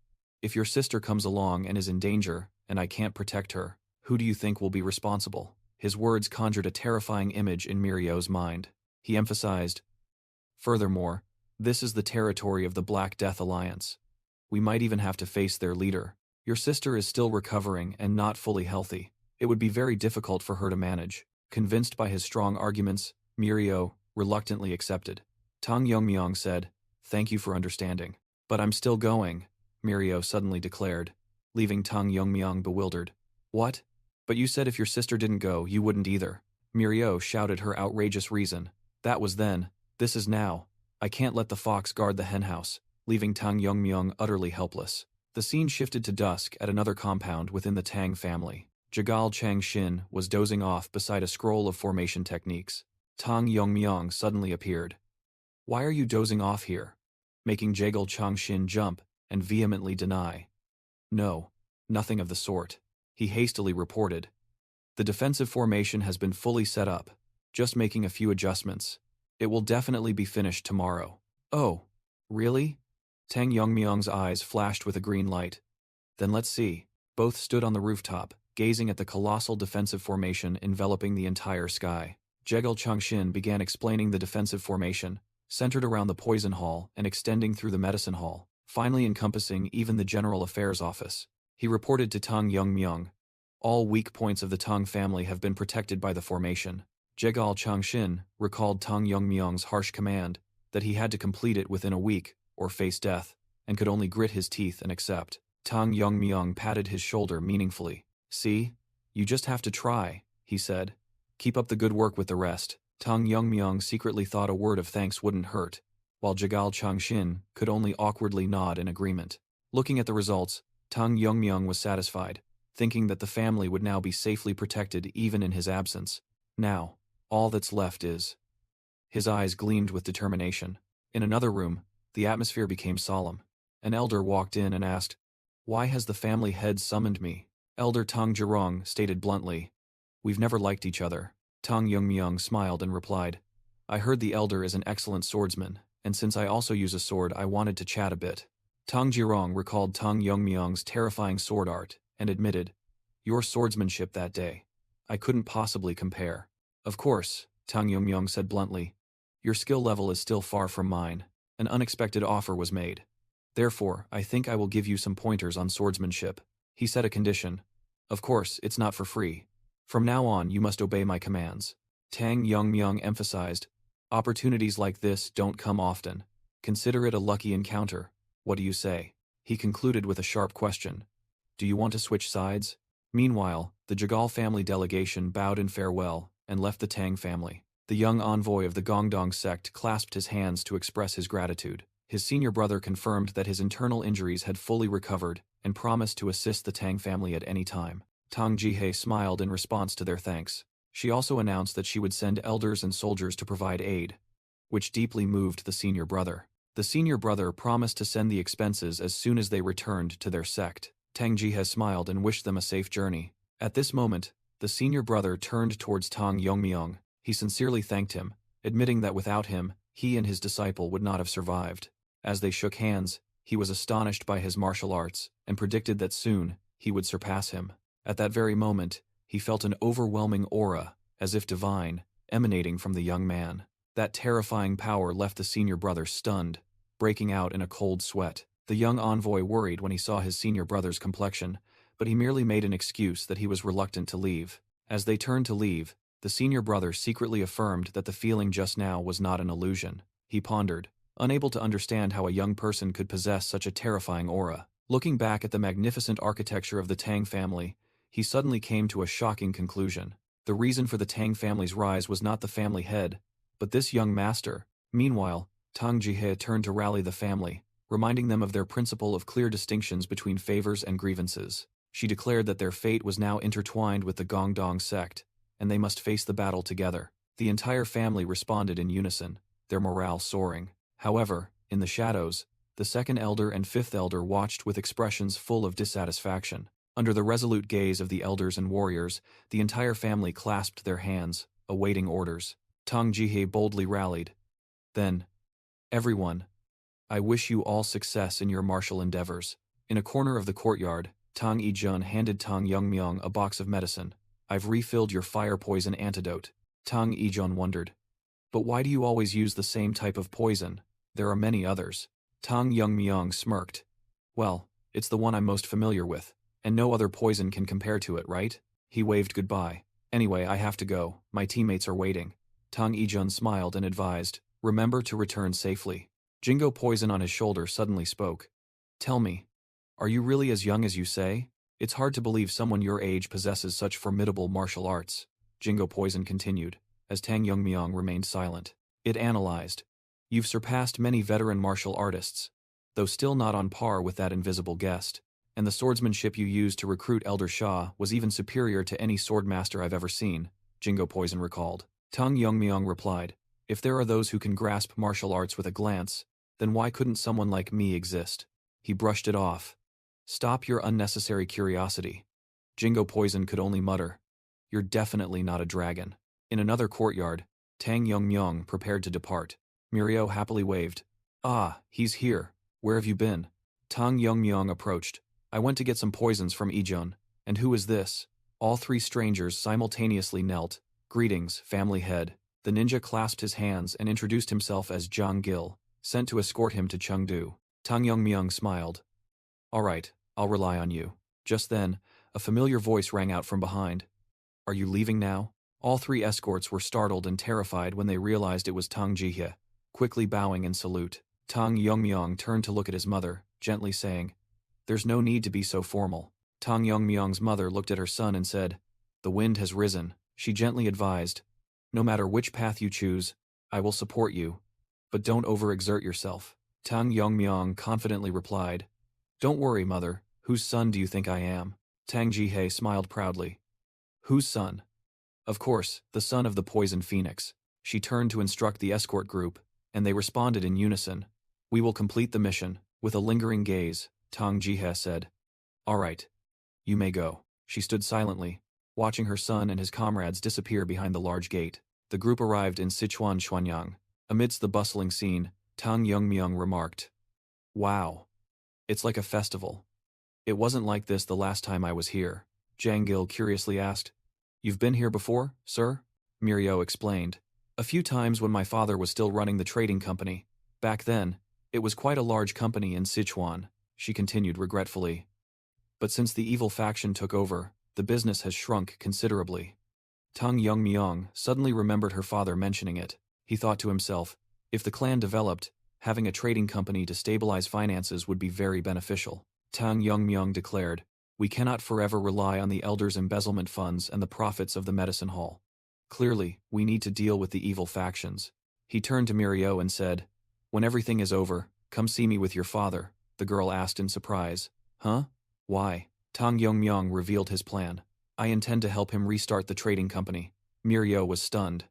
If your sister comes along and is in danger, and I can't protect her, who do you think will be responsible?" His words conjured a terrifying image in Mirio's mind. He emphasized, "Furthermore, this is the territory of the Black Death Alliance. We might even have to face their leader. Your sister is still recovering and not fully healthy. It would be very difficult for her to manage." Convinced by his strong arguments, Mirio reluctantly accepted. Tang Yongmyong said, "Thank you for understanding. But I'm still going," Mirio suddenly declared, leaving Tang Yongmyong bewildered. "What? But you said if your sister didn't go, you wouldn't either." Mirio shouted her outrageous reason. "That was then. This is now. I can't let the fox guard the henhouse," leaving Tang Yongmyong utterly helpless. The scene shifted to dusk at another compound within the Tang family. Jagal Changshin was dozing off beside a scroll of formation techniques. Tang Yongmyong suddenly appeared. "Why are you dozing off here?" making Jagal Changshin jump and vehemently deny. "No, nothing of the sort," he hastily reported. "The defensive formation has been fully set up, just making a few adjustments. It will definitely be finished tomorrow." "Oh, really?" Tang Yongmyong's eyes flashed with a green light. "Then let's see." Both stood on the rooftop, gazing at the colossal defensive formation enveloping the entire sky. Jagal Changshin began explaining the defensive formation, centered around the poison hall and extending through the medicine hall, finally encompassing even the general affairs office. He reported to Tang Yongmyong, "All weak points of the Tang family have been protected by the formation." Jagal Changshin recalled Tang Yongmyong's harsh command that he had to complete it within a week or face death, and could only grit his teeth and accept. Tang Yongmyong patted his shoulder meaningfully. "See? You just have to try," he said. "Keep up the good work with the rest." Tang Yongmyong secretly thought a word of thanks wouldn't hurt, while Jagal Changshin could only awkwardly nod in agreement. Looking at the results, Tang Yongmyong was satisfied, thinking that the family would now be safely protected even in his absence. Now, all that's left is... His eyes gleamed with determination. In another room, the atmosphere became solemn. An elder walked in and asked, "Why has the family head summoned me?" Elder Tang Jirong stated bluntly, "We've never liked each other." Tang Yongmyong smiled and replied, "I heard the elder is an excellent swordsman, and since I also use a sword, I wanted to chat a bit." Tang Jirong recalled Tang Yongmyong's terrifying sword art and admitted, "Your swordsmanship that day, I couldn't possibly compare." "Of course," Tang Yongmyong said bluntly, "your skill level is still far from mine." An unexpected offer was made. "Therefore, I think I will give you some pointers on swordsmanship." He set a condition. "Of course, it's not for free. From now on, you must obey my commands." Tang Yongmyong emphasized, "Opportunities like this don't come often. Consider it a lucky encounter. What do you say?" He concluded with a sharp question. "Do you want to switch sides?" Meanwhile, the Jagal family delegation bowed in farewell and left the Tang family. The young envoy of the Gongdong sect clasped his hands to express his gratitude. His senior brother confirmed that his internal injuries had fully recovered and promised to assist the Tang family at any time. Tang Jihei smiled in response to their thanks. She also announced that she would send elders and soldiers to provide aid, which deeply moved the senior brother. The senior brother promised to send the expenses as soon as they returned to their sect. Tang Jihei smiled and wished them a safe journey. At this moment, the senior brother turned towards Tang Yongmyong. He sincerely thanked him, admitting that without him, he and his disciple would not have survived. As they shook hands, he was astonished by his martial arts and predicted that soon he would surpass him. At that very moment, he felt an overwhelming aura, as if divine, emanating from the young man. That terrifying power left the senior brother stunned, breaking out in a cold sweat. The young envoy worried when he saw his senior brother's complexion, but he merely made an excuse that he was reluctant to leave. As they turned to leave, the senior brother secretly affirmed that the feeling just now was not an illusion. He pondered, unable to understand how a young person could possess such a terrifying aura. Looking back at the magnificent architecture of the Tang family, he suddenly came to a shocking conclusion. The reason for the Tang family's rise was not the family head, but this young master. Meanwhile, Tang Jihe turned to rally the family, reminding them of their principle of clear distinctions between favors and grievances. She declared that their fate was now intertwined with the Gongdong sect, and they must face the battle together. The entire family responded in unison, their morale soaring. However, in the shadows, the second elder and fifth elder watched with expressions full of dissatisfaction. Under the resolute gaze of the elders and warriors, the entire family clasped their hands, awaiting orders. Tang Jihe boldly rallied. Then, everyone, I wish you all success in your martial endeavors. In a corner of the courtyard, Tang Yijun handed Tang Yongmyong a box of medicine. I've refilled your fire poison antidote. Tang Yijun wondered. But why do you always use the same type of poison? There are many others. Tang Yongmyong smirked. Well, it's the one I'm most familiar with, and no other poison can compare to it, right? He waved goodbye. Anyway, I have to go. My teammates are waiting. Tang Yijun smiled and advised, remember to return safely. Jingo Poison on his shoulder suddenly spoke. Tell me, are you really as young as you say? It's hard to believe someone your age possesses such formidable martial arts. Jingo Poison continued, as Tang Yongmyong remained silent. It analyzed. You've surpassed many veteran martial artists, though still not on par with that invisible guest, and the swordsmanship you used to recruit Elder Shah was even superior to any swordmaster I've ever seen, Jingo Poison recalled. Tang Yongmyong replied, if there are those who can grasp martial arts with a glance, then why couldn't someone like me exist? He brushed it off. Stop your unnecessary curiosity. Jingo Poison could only mutter. You're definitely not a dragon. In another courtyard, Tang Yongmyong prepared to depart. Mirio happily waved. Ah, he's here. Where have you been? Tang Yongmyong approached. I went to get some poisons from Ijun. And who is this? All three strangers simultaneously knelt. Greetings, family head. The ninja clasped his hands and introduced himself as Zhang Gil, sent to escort him to Chengdu. Tang Yongmyong smiled. All right, I'll rely on you. Just then, a familiar voice rang out from behind. Are you leaving now? All three escorts were startled and terrified when they realized it was Tang Jihe. Quickly bowing in salute, Tang Yongmyong turned to look at his mother, gently saying, There's no need to be so formal. Tang Yongmyong's mother looked at her son and said, The wind has risen. She gently advised, No matter which path you choose, I will support you. But don't overexert yourself. Tang Yongmyong confidently replied, Don't worry, mother. Whose son do you think I am? Tang Jihe smiled proudly. Whose son? Of course, the son of the poison phoenix. She turned to instruct the escort group, and they responded in unison. We will complete the mission. With a lingering gaze, Tang Jihe said, All right. You may go. She stood silently, watching her son and his comrades disappear behind the large gate. The group arrived in Sichuan Xuanyang. Amidst the bustling scene, Tang Yongmyong remarked, Wow. It's like a festival. It wasn't like this the last time I was here. Zhang Gil curiously asked, You've been here before, sir? Mirio explained. A few times when my father was still running the trading company. Back then, it was quite a large company in Sichuan, she continued regretfully. But since the evil faction took over, the business has shrunk considerably. Tang Yongmyong suddenly remembered her father mentioning it. He thought to himself, if the clan developed, having a trading company to stabilize finances would be very beneficial. Tang Yongmyong declared, We cannot forever rely on the elders' embezzlement funds and the profits of the medicine hall. Clearly, we need to deal with the evil factions. He turned to Mirio and said, When everything is over, come see me with your father, the girl asked in surprise. Huh? Why? Tang Yongmyong revealed his plan. I intend to help him restart the trading company. Mirio was stunned.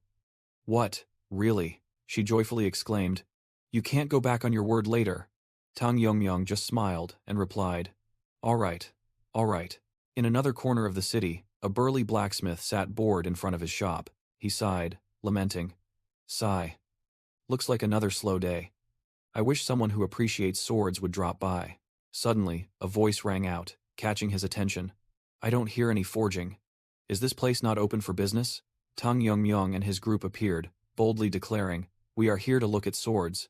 What? Really? She joyfully exclaimed. You can't go back on your word later. Tang Yongmyong just smiled and replied, All right. All right. In another corner of the city, a burly blacksmith sat bored in front of his shop. He sighed, lamenting. Sigh. Looks like another slow day. I wish someone who appreciates swords would drop by. Suddenly, a voice rang out, catching his attention. I don't hear any forging. Is this place not open for business? Tang Yongmyong and his group appeared, boldly declaring, We are here to look at swords.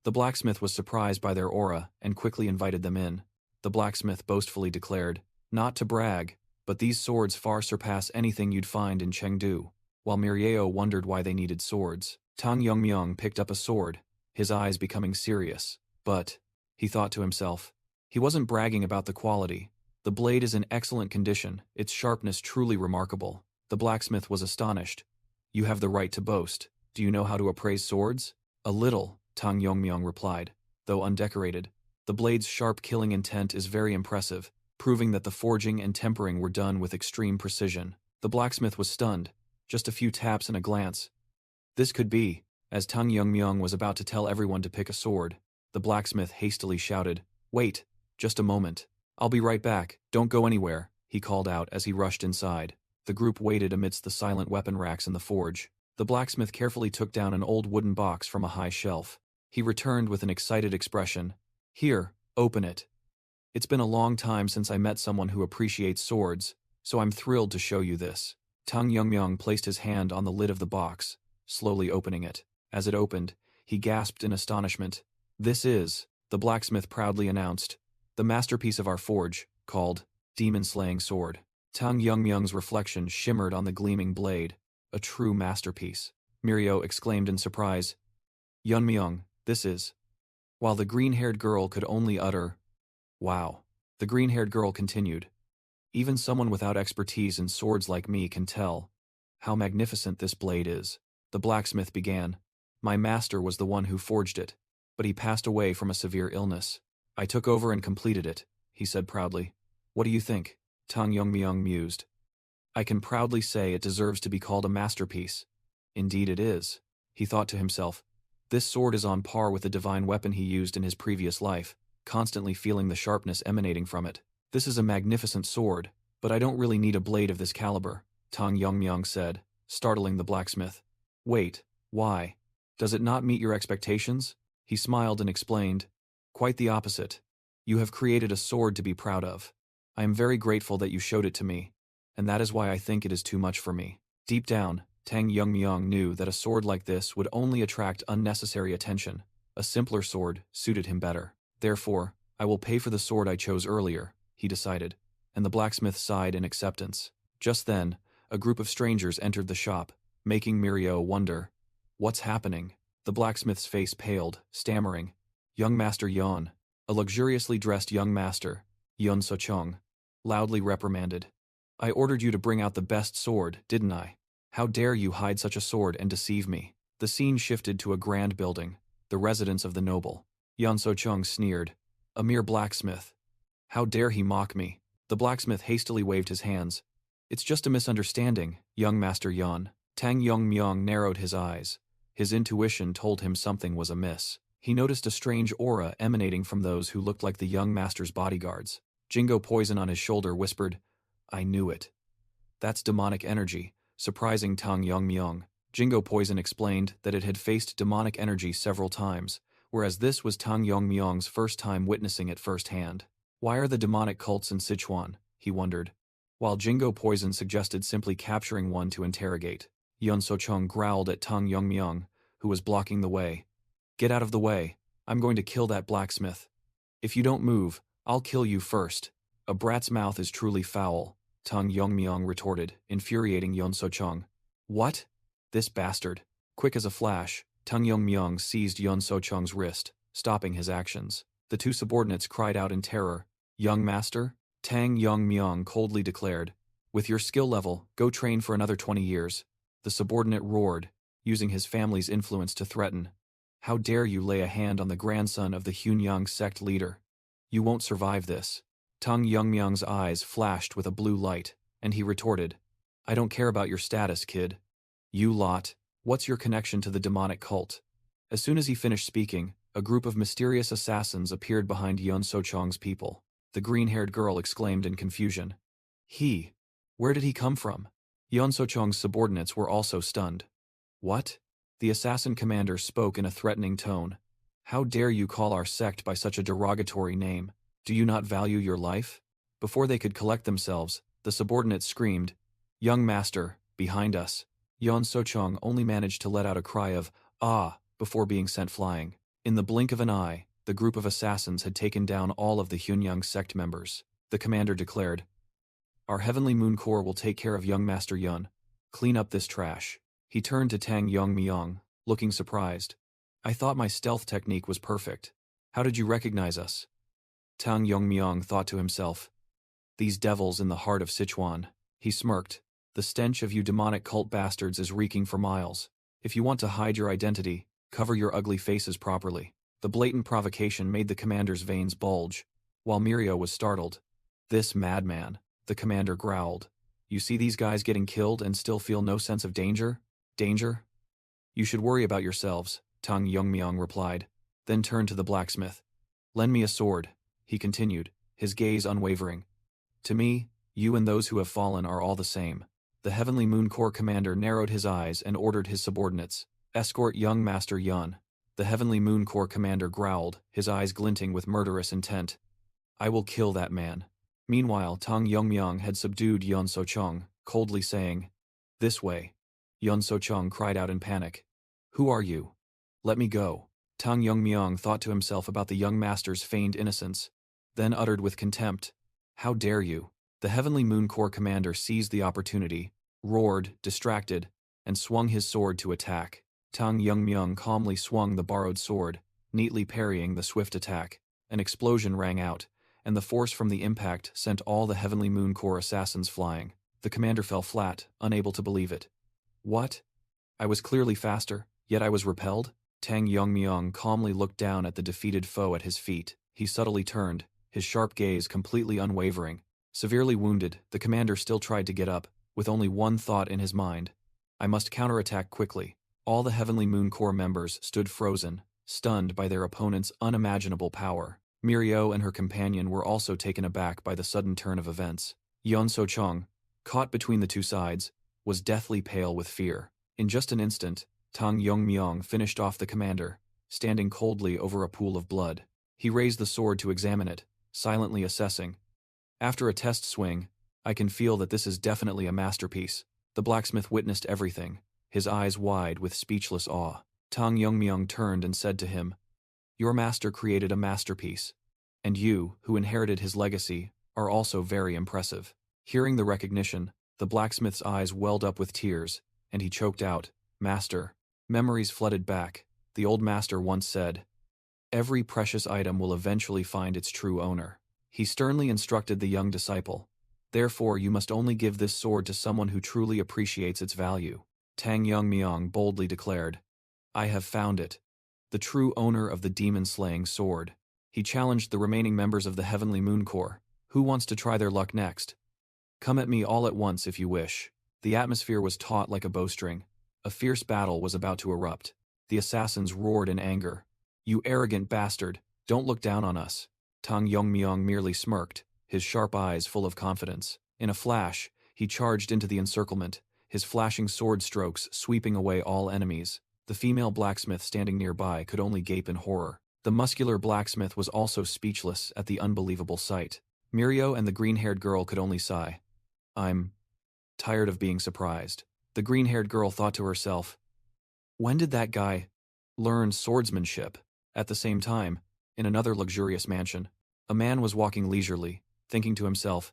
The blacksmith was surprised by their aura and quickly invited them in. The blacksmith boastfully declared, "Not to brag, but these swords far surpass anything you'd find in Chengdu." While Mireio wondered why they needed swords, Tang Yongmyong picked up a sword, his eyes becoming serious. But, he thought to himself, he wasn't bragging about the quality. The blade is in excellent condition, its sharpness truly remarkable. The blacksmith was astonished. "You have the right to boast. Do you know how to appraise swords?" "A little," Tang Yongmyong replied, though undecorated. "The blade's sharp killing intent is very impressive, proving that the forging and tempering were done with extreme precision." The blacksmith was stunned. Just a few taps and a glance. This could be. As Tang Yongmyong was about to tell everyone to pick a sword, the blacksmith hastily shouted, "Wait, just a moment. I'll be right back, don't go anywhere," he called out as he rushed inside. The group waited amidst the silent weapon racks in the forge. The blacksmith carefully took down an old wooden box from a high shelf. He returned with an excited expression. "Here, open it. It's been a long time since I met someone who appreciates swords, so I'm thrilled to show you this." Tang Yongmyong placed his hand on the lid of the box, slowly opening it. As it opened, he gasped in astonishment. "This is," the blacksmith proudly announced, "the masterpiece of our forge, called Demon-Slaying Sword." Tang Yongmyong's reflection shimmered on the gleaming blade. "A true masterpiece," Mireio exclaimed in surprise. "Yongmyong, this is..." While the green-haired girl could only utter, "Wow." The green-haired girl continued, "Even someone without expertise in swords like me can tell how magnificent this blade is." The blacksmith began, "My master was the one who forged it, but he passed away from a severe illness. I took over and completed it," he said proudly. "What do you think?" Tang Yongmyong mused. "I can proudly say it deserves to be called a masterpiece." "Indeed it is," he thought to himself. This sword is on par with the divine weapon he used in his previous life, constantly feeling the sharpness emanating from it. "This is a magnificent sword, but I don't really need a blade of this caliber," Tang Yongmyong said, startling the blacksmith. "Wait, why? Does it not meet your expectations?" He smiled and explained, "Quite the opposite. You have created a sword to be proud of. I am very grateful that you showed it to me, and that is why I think it is too much for me." Deep down, Tang Yongmyong knew that a sword like this would only attract unnecessary attention. A simpler sword suited him better. "Therefore, I will pay for the sword I chose earlier," he decided, and the blacksmith sighed in acceptance. Just then, a group of strangers entered the shop, making Mireio wonder, "What's happening?" The blacksmith's face paled, stammering, "Young Master Yon." A luxuriously dressed young master, Yon Sochong, loudly reprimanded. "I ordered you to bring out the best sword, didn't I? How dare you hide such a sword and deceive me?" The scene shifted to a grand building, the residence of the noble. Yon Sochong sneered, "A mere blacksmith. How dare he mock me?" The blacksmith hastily waved his hands. "It's just a misunderstanding, young Master Yon." Tang Yongmyong narrowed his eyes. His intuition told him something was amiss. He noticed a strange aura emanating from those who looked like the young master's bodyguards. Jingo Poison on his shoulder whispered, "I knew it. That's demonic energy," surprising Tang Yongmyong. Jingo Poison explained that it had faced demonic energy several times, whereas this was Tang Yongmyong's first time witnessing it firsthand. Why are the demonic cults in Sichuan? He wondered. While Jingo Poison suggested simply capturing one to interrogate, Yon Sochong growled at Tang Yongmyong, who was blocking the way. "Get out of the way. I'm going to kill that blacksmith. If you don't move, I'll kill you first." "A brat's mouth is truly foul," Tang Yongmyong retorted, infuriating Yon Sochong. "What? This bastard." Quick as a flash, Tang Yongmyong seized Yon Sochong's wrist, stopping his actions. The two subordinates cried out in terror. "Young master?" Tang Yongmyong coldly declared. "With your skill level, go train for another 20 years. The subordinate roared, using his family's influence to threaten. "How dare you lay a hand on the grandson of the Hunyang sect leader? You won't survive this." Tang Yongmyong's eyes flashed with a blue light, and he retorted, "I don't care about your status, kid. You lot, what's your connection to the demonic cult?" As soon as he finished speaking, a group of mysterious assassins appeared behind Yon Sochong's people. The green-haired girl exclaimed in confusion. Where did he come from?" Yon Sochong's subordinates were also stunned. "What?" The assassin commander spoke in a threatening tone. "How dare you call our sect by such a derogatory name? Do you not value your life?" Before they could collect themselves, the subordinates screamed, "Young master, behind us." Yon Sochong only managed to let out a cry of, "Ah," before being sent flying. In the blink of an eye, the group of assassins had taken down all of the Hunyang sect members. The commander declared, "Our Heavenly Moon Corps will take care of young Master Yun. Clean up this trash." He turned to Tang Yongmyong, looking surprised. "I thought my stealth technique was perfect. How did you recognize us?" Tang Yongmyong thought to himself, "These devils in the heart of Sichuan." He smirked. "The stench of you demonic cult bastards is reeking for miles. If you want to hide your identity, cover your ugly faces properly." The blatant provocation made the commander's veins bulge, while Mirio was startled. "This madman," the commander growled. "You see these guys getting killed and still feel no sense of danger? Danger? You should worry about yourselves," Tang Yongmyong replied, then turned to the blacksmith. "Lend me a sword," he continued, his gaze unwavering. "To me, you and those who have fallen are all the same." The Heavenly Moon Corps commander narrowed his eyes and ordered his subordinates, "Escort young Master Yun." The Heavenly Moon Corps commander growled, his eyes glinting with murderous intent. "I will kill that man." Meanwhile, Tang Yongmyong had subdued Yun Sochong, coldly saying, "This way." Yun Sochong cried out in panic. "Who are you? Let me go." Tang Yongmyong thought to himself about the young master's feigned innocence, then uttered with contempt, "How dare you?" The Heavenly Moon Corps commander seized the opportunity, roared, distracted, and swung his sword to attack. Tang Yongmyong calmly swung the borrowed sword, neatly parrying the swift attack. An explosion rang out, and the force from the impact sent all the Heavenly Moon Corps assassins flying. The commander fell flat, unable to believe it. "What? I was clearly faster, yet I was repelled?" Tang Yongmyong calmly looked down at the defeated foe at his feet. He subtly turned, his sharp gaze completely unwavering. Severely wounded, the commander still tried to get up, with only one thought in his mind. "I must counterattack quickly." All the Heavenly Moon Corps members stood frozen, stunned by their opponent's unimaginable power. Mirio and her companion were also taken aback by the sudden turn of events. Yun Sochong, caught between the two sides, was deathly pale with fear. In just an instant, Tang Yongmyong finished off the commander, standing coldly over a pool of blood. He raised the sword to examine it, silently assessing. After a test swing, "I can feel that this is definitely a masterpiece." The blacksmith witnessed everything, his eyes wide with speechless awe. Tang Yongmyong turned and said to him, "Your master created a masterpiece, and you, who inherited his legacy, are also very impressive." Hearing the recognition, the blacksmith's eyes welled up with tears, and he choked out, "Master." Memories flooded back. The old master once said, "Every precious item will eventually find its true owner." He sternly instructed the young disciple, "Therefore you must only give this sword to someone who truly appreciates its value." Tang Yongmyong boldly declared, "I have found it, the true owner of the demon-slaying sword." He challenged the remaining members of the Heavenly Moon Corps. "Who wants to try their luck next? Come at me all at once if you wish." The atmosphere was taut like a bowstring. A fierce battle was about to erupt. The assassins roared in anger. "You arrogant bastard, don't look down on us." Tang Yongmyong merely smirked, his sharp eyes full of confidence. In a flash, he charged into the encirclement, his flashing sword strokes sweeping away all enemies. The female blacksmith standing nearby could only gape in horror. The muscular blacksmith was also speechless at the unbelievable sight. Mirio and the green-haired girl could only sigh. "I'm tired of being surprised." The green-haired girl thought to herself, "When did that guy learn swordsmanship?" At the same time, in another luxurious mansion, a man was walking leisurely, thinking to himself,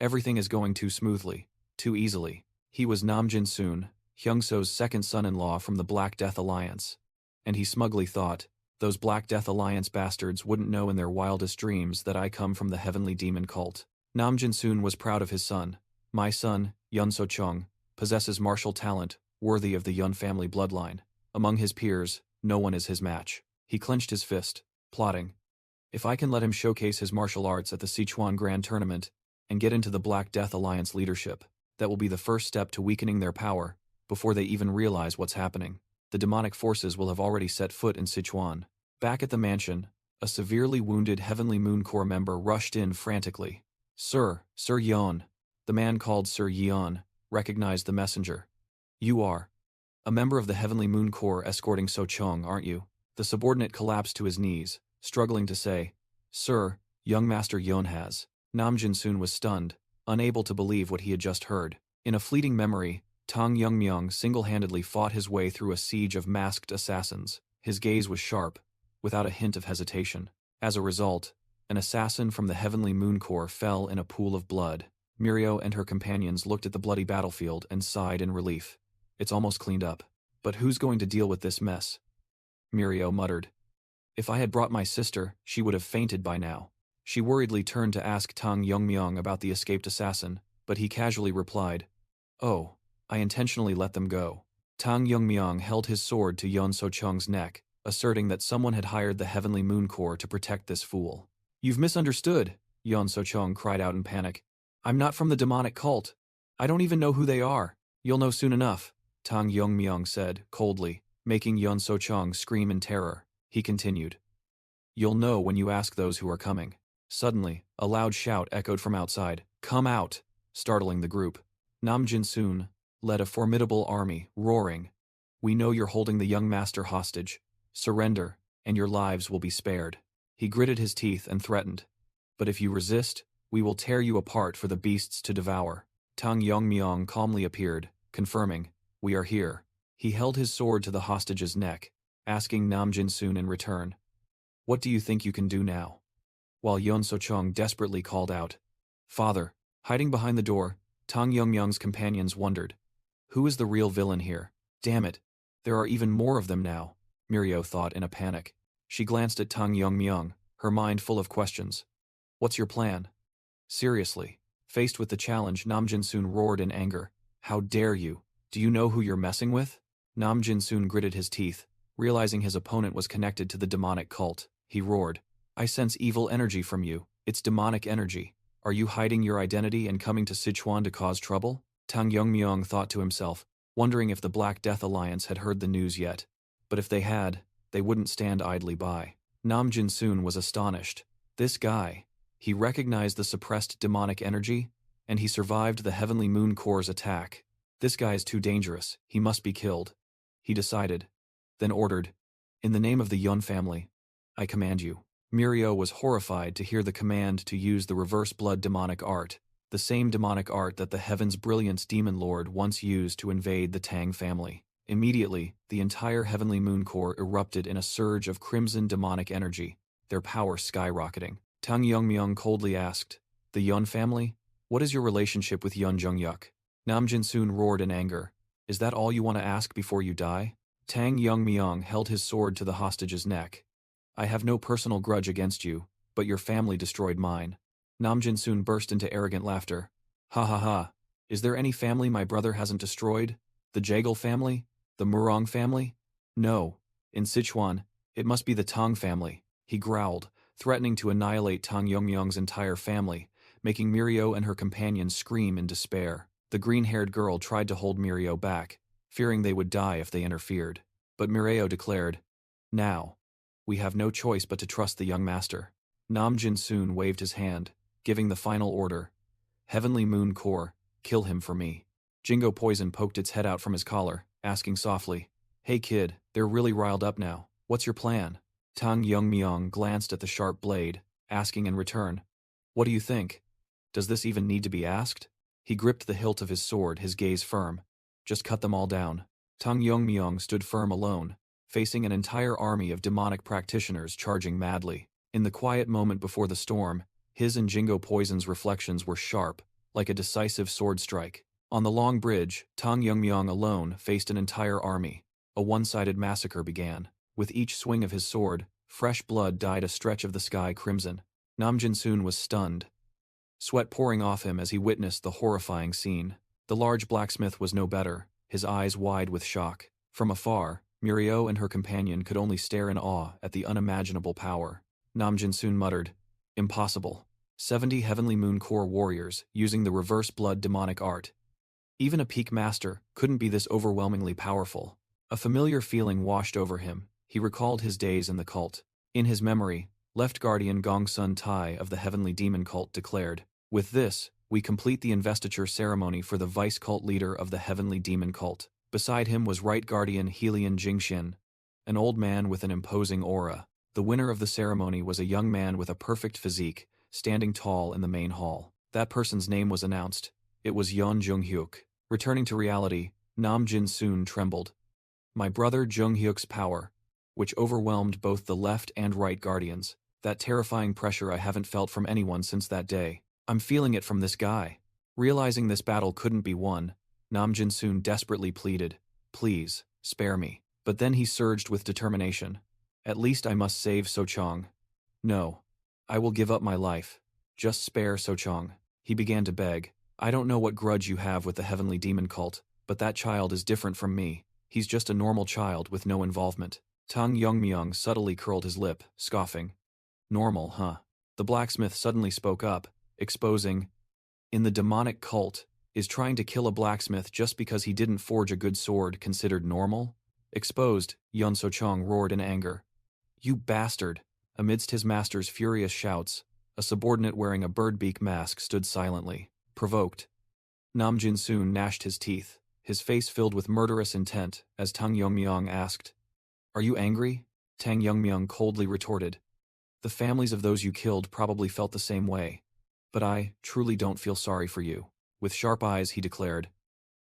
"Everything is going too smoothly, too easily." He was Namjin Soon, Hyungso's second son-in-law from the Black Death Alliance, and he smugly thought, "Those Black Death Alliance bastards wouldn't know in their wildest dreams that I come from the heavenly demon cult." Namjin Soon was proud of his son. "My son, Yun Sochong, possesses martial talent worthy of the Yun family bloodline. Among his peers, no one is his match." He clenched his fist, plotting, "If I can let him showcase his martial arts at the Sichuan Grand Tournament and get into the Black Death Alliance leadership, that will be the first step to weakening their power before they even realize what's happening. The demonic forces will have already set foot in Sichuan." Back at the mansion, a severely wounded Heavenly Moon Corps member rushed in frantically. Sir Yeon." The man called Sir Yeon recognized the messenger. "You are a member of the Heavenly Moon Corps escorting So Chung, aren't you?" The subordinate collapsed to his knees, struggling to say, "Sir, young Master Yeon has." Namjin Soon was stunned, unable to believe what he had just heard. In a fleeting memory, Tang Yongmyong single-handedly fought his way through a siege of masked assassins. His gaze was sharp, without a hint of hesitation. As a result, an assassin from the Heavenly Moon Corps fell in a pool of blood. Mirio and her companions looked at the bloody battlefield and sighed in relief. It's almost cleaned up. But who's going to deal with this mess? Mirio muttered. If I had brought my sister, she would have fainted by now. She worriedly turned to ask Tang Yongmyong about the escaped assassin, but he casually replied, "Oh, I intentionally let them go." Tang Yongmyong held his sword to Yeon So-chung's neck, asserting that someone had hired the Heavenly Moon Corps to protect this fool. "You've misunderstood," Yeon So-chung cried out in panic. "I'm not from the demonic cult. I don't even know who they are." "You'll know soon enough," Tang Yongmyong said, coldly, making Yeon So-chung scream in terror. He continued, "You'll know when you ask those who are coming." Suddenly, a loud shout echoed from outside, "Come out!" startling the group. Nam Jin-soon led a formidable army, roaring, "We know you're holding the young master hostage. Surrender, and your lives will be spared." He gritted his teeth and threatened, "But if you resist, we will tear you apart for the beasts to devour." Tang Yongmyong calmly appeared, confirming, "We are here." He held his sword to the hostage's neck, asking Nam Jin-soon in return, "What do you think you can do now?" While Yeon So-chung desperately called out, "Father," hiding behind the door, Tang Yongmyong's companions wondered, "Who is the real villain here? Damn it, there are even more of them now," Mirio thought in a panic. She glanced at Tang Yongmyong, her mind full of questions. "What's your plan?" Seriously, faced with the challenge, Nam Jin-soon roared in anger, "How dare you? Do you know who you're messing with?" Nam Jin-soon gritted his teeth, realizing his opponent was connected to the demonic cult. He roared, "I sense evil energy from you. It's demonic energy. Are you hiding your identity and coming to Sichuan to cause trouble?" Tang Yongmyong thought to himself, wondering if the Black Death Alliance had heard the news yet. But if they had, they wouldn't stand idly by. Nam Jin-soon was astonished. This guy, he recognized the suppressed demonic energy, and he survived the Heavenly Moon Corps' attack. This guy is too dangerous. He must be killed. He decided, then ordered, "In the name of the Yun family, I command you." Mirio was horrified to hear the command to use the reverse blood demonic art, the same demonic art that the Heaven's Brilliance Demon Lord once used to invade the Tang family. Immediately, the entire Heavenly Moon Corps erupted in a surge of crimson demonic energy, their power skyrocketing. Tang Yongmyong coldly asked, "The Yun family? What is your relationship with Yun Jongyuk?" Nam Jin-soon roared in anger, "Is that all you want to ask before you die?" Tang Yongmyong held his sword to the hostage's neck. "I have no personal grudge against you, but your family destroyed mine." Nam Jin-soon burst into arrogant laughter. "Ha ha ha. Is there any family my brother hasn't destroyed? The Jagal family? The Murong family? No. In Sichuan, it must be the Tang family," he growled, threatening to annihilate Tang Yongmyong's entire family, making Mirio and her companions scream in despair. The green-haired girl tried to hold Mirio back, fearing they would die if they interfered. But Mirio declared, "Now, we have no choice but to trust the young master." Nam Jin-soon waved his hand, giving the final order, "Heavenly Moon Corps, kill him for me." Jingo Poison poked its head out from his collar, asking softly, "Hey kid, they're really riled up now. What's your plan?" Tang Yongmyong glanced at the sharp blade, asking in return, "What do you think? Does this even need to be asked?" He gripped the hilt of his sword, his gaze firm. "Just cut them all down." Tang Yongmyong stood firm alone, facing an entire army of demonic practitioners charging madly. In the quiet moment before the storm, his and Jingo Poison's reflections were sharp, like a decisive sword strike. On the long bridge, Tang Yongmyong alone faced an entire army. A one-sided massacre began. With each swing of his sword, fresh blood dyed a stretch of the sky crimson. Nam Jin-soon was stunned, sweat pouring off him as he witnessed the horrifying scene. The large blacksmith was no better, his eyes wide with shock. From afar, Mirio and her companion could only stare in awe at the unimaginable power. Nam Jin-soon muttered, "Impossible. 70 Heavenly Moon Corps warriors using the reverse blood demonic art. Even a peak master couldn't be this overwhelmingly powerful." A familiar feeling washed over him. He recalled his days in the cult. In his memory, Left Guardian Gongsun Tai of the Heavenly Demon Cult declared, "With this, we complete the investiture ceremony for the vice cult leader of the Heavenly Demon Cult." Beside him was Right Guardian Helian Jingxin, an old man with an imposing aura. The winner of the ceremony was a young man with a perfect physique, standing tall in the main hall. That person's name was announced. It was Yeon Jung-hyuk. Returning to reality, Nam Jin-soon trembled. "My brother Jung-hyuk's power. which overwhelmed both the left and right guardians. That terrifying pressure I haven't felt from anyone since that day. I'm feeling it from this guy. Realizing this battle couldn't be won, Nam Jin-soon desperately pleaded, "Please, spare me." But then he surged with determination. "At least I must save So-chong. No. I will give up my life. Just spare So-chong." He began to beg. "I don't know what grudge you have with the heavenly demon cult, but that child is different from me. He's just a normal child with no involvement." Tang Yongmyung subtly curled his lip, scoffing. "Normal, huh?" The blacksmith suddenly spoke up, exposing, "In the demonic cult, is trying to kill a blacksmith just because he didn't forge a good sword considered normal?" Exposed, Yun So-chong roared in anger. "You bastard!" Amidst his master's furious shouts, a subordinate wearing a bird-beak mask stood silently, provoked. Nam Jin-soon gnashed his teeth, his face filled with murderous intent, as Tang Yongmyung asked, "Are you angry?" Tang Yongmyung coldly retorted, "The families of those you killed probably felt the same way. But I truly don't feel sorry for you." With sharp eyes he declared,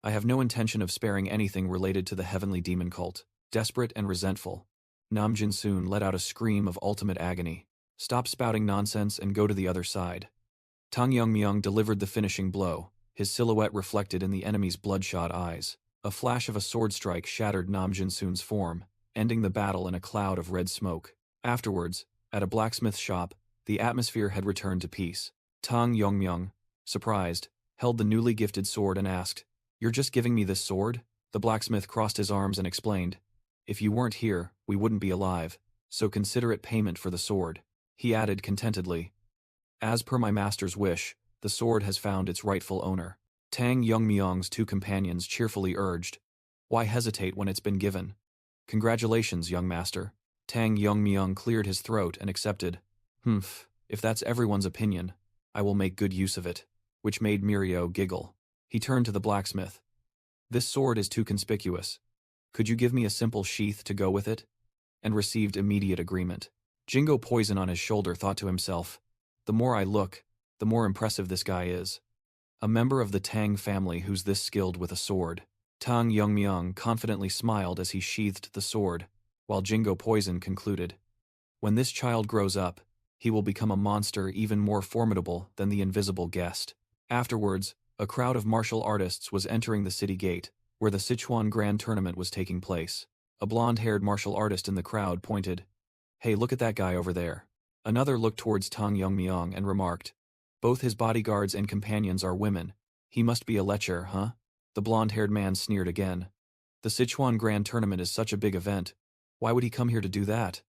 "I have no intention of sparing anything related to the heavenly demon cult." Desperate and resentful, Nam Jin-soon let out a scream of ultimate agony. "Stop spouting nonsense and go to the other side." Tang Yongmyung delivered the finishing blow, his silhouette reflected in the enemy's bloodshot eyes. A flash of a sword strike shattered Nam Jin-soon's form, ending the battle in a cloud of red smoke. Afterwards, at a blacksmith's shop, the atmosphere had returned to peace. Tang Yongmyung, surprised, held the newly gifted sword and asked, "You're just giving me this sword?" The blacksmith crossed his arms and explained, "If you weren't here, we wouldn't be alive, so consider it payment for the sword." He added contentedly, "As per my master's wish, the sword has found its rightful owner." Tang Yongmyung's two companions cheerfully urged, "Why hesitate when it's been given?" "Congratulations, young master." Tang Yongmyung cleared his throat and accepted, "Humph, if that's everyone's opinion, I will make good use of it," which made Mirio giggle. He turned to the blacksmith. "This sword is too conspicuous. Could you give me a simple sheath to go with it?" And received immediate agreement. Jingo Poison on his shoulder thought to himself, "The more I look, the more impressive this guy is. A member of the Tang family who's this skilled with a sword." Tang Yongmyung confidently smiled as he sheathed the sword, while Jingo Poison concluded, "When this child grows up, he will become a monster even more formidable than the invisible guest." Afterwards, a crowd of martial artists was entering the city gate, where the Sichuan Grand Tournament was taking place. A blonde-haired martial artist in the crowd pointed, "Hey, look at that guy over there." Another looked towards Tang Yongmyung and remarked, "Both his bodyguards and companions are women. He must be a lecher, huh?" The blonde-haired man sneered again. "The Sichuan Grand Tournament is such a big event. Why would he come here to do that?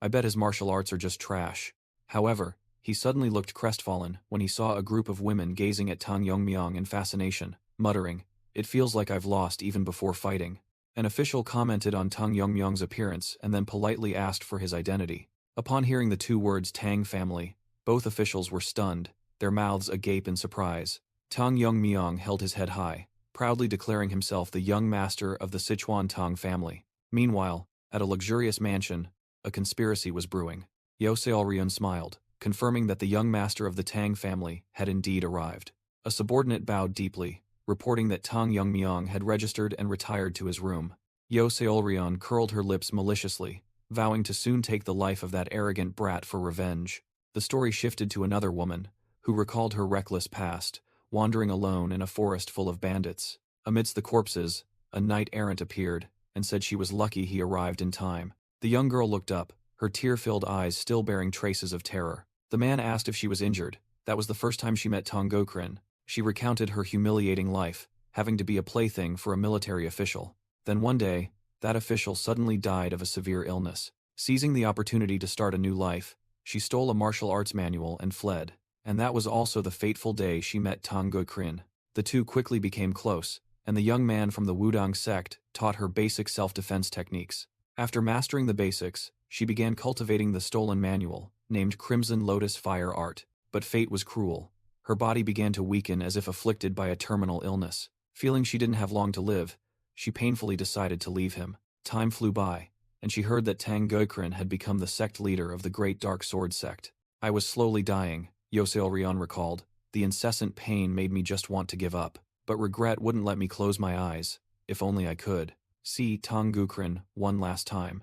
I bet his martial arts are just trash." However, he suddenly looked crestfallen when he saw a group of women gazing at Tang Yongmyung in fascination, muttering, "It feels like I've lost even before fighting." An official commented on Tang Yongmyung's appearance and then politely asked for his identity. Upon hearing the two words Tang family, both officials were stunned, their mouths agape in surprise. Tang Yongmyung held his head high, proudly declaring himself the young master of the Sichuan Tang family. Meanwhile, at a luxurious mansion, a conspiracy was brewing. Yo Seolryun smiled, confirming that the young master of the Tang family had indeed arrived. A subordinate bowed deeply, reporting that Tang Yongmyung had registered and retired to his room. Yo Seolryun curled her lips maliciously, vowing to soon take the life of that arrogant brat for revenge. The story shifted to another woman, who recalled her reckless past, wandering alone in a forest full of bandits. Amidst the corpses, a knight-errant appeared, and said she was lucky he arrived in time. The young girl looked up, her tear-filled eyes still bearing traces of terror. The man asked if she was injured. That was the first time she met Tang Gokrin. She recounted her humiliating life, having to be a plaything for a military official. Then one day, that official suddenly died of a severe illness. Seizing the opportunity to start a new life, she stole a martial arts manual and fled. And that was also the fateful day she met Tang Gokrin. The two quickly became close, and the young man from the Wudang sect taught her basic self-defense techniques. After mastering the basics, she began cultivating the stolen manual, named Crimson Lotus Fire Art. But fate was cruel. Her body began to weaken as if afflicted by a terminal illness. Feeling she didn't have long to live, she painfully decided to leave him. Time flew by, and she heard that Tang Gokrin had become the sect leader of the Great Dark Sword sect. "I was slowly dying," Yo Seolryun recalled. "The incessant pain made me just want to give up, but regret wouldn't let me close my eyes. If only I could see Tang Gokrin one last time."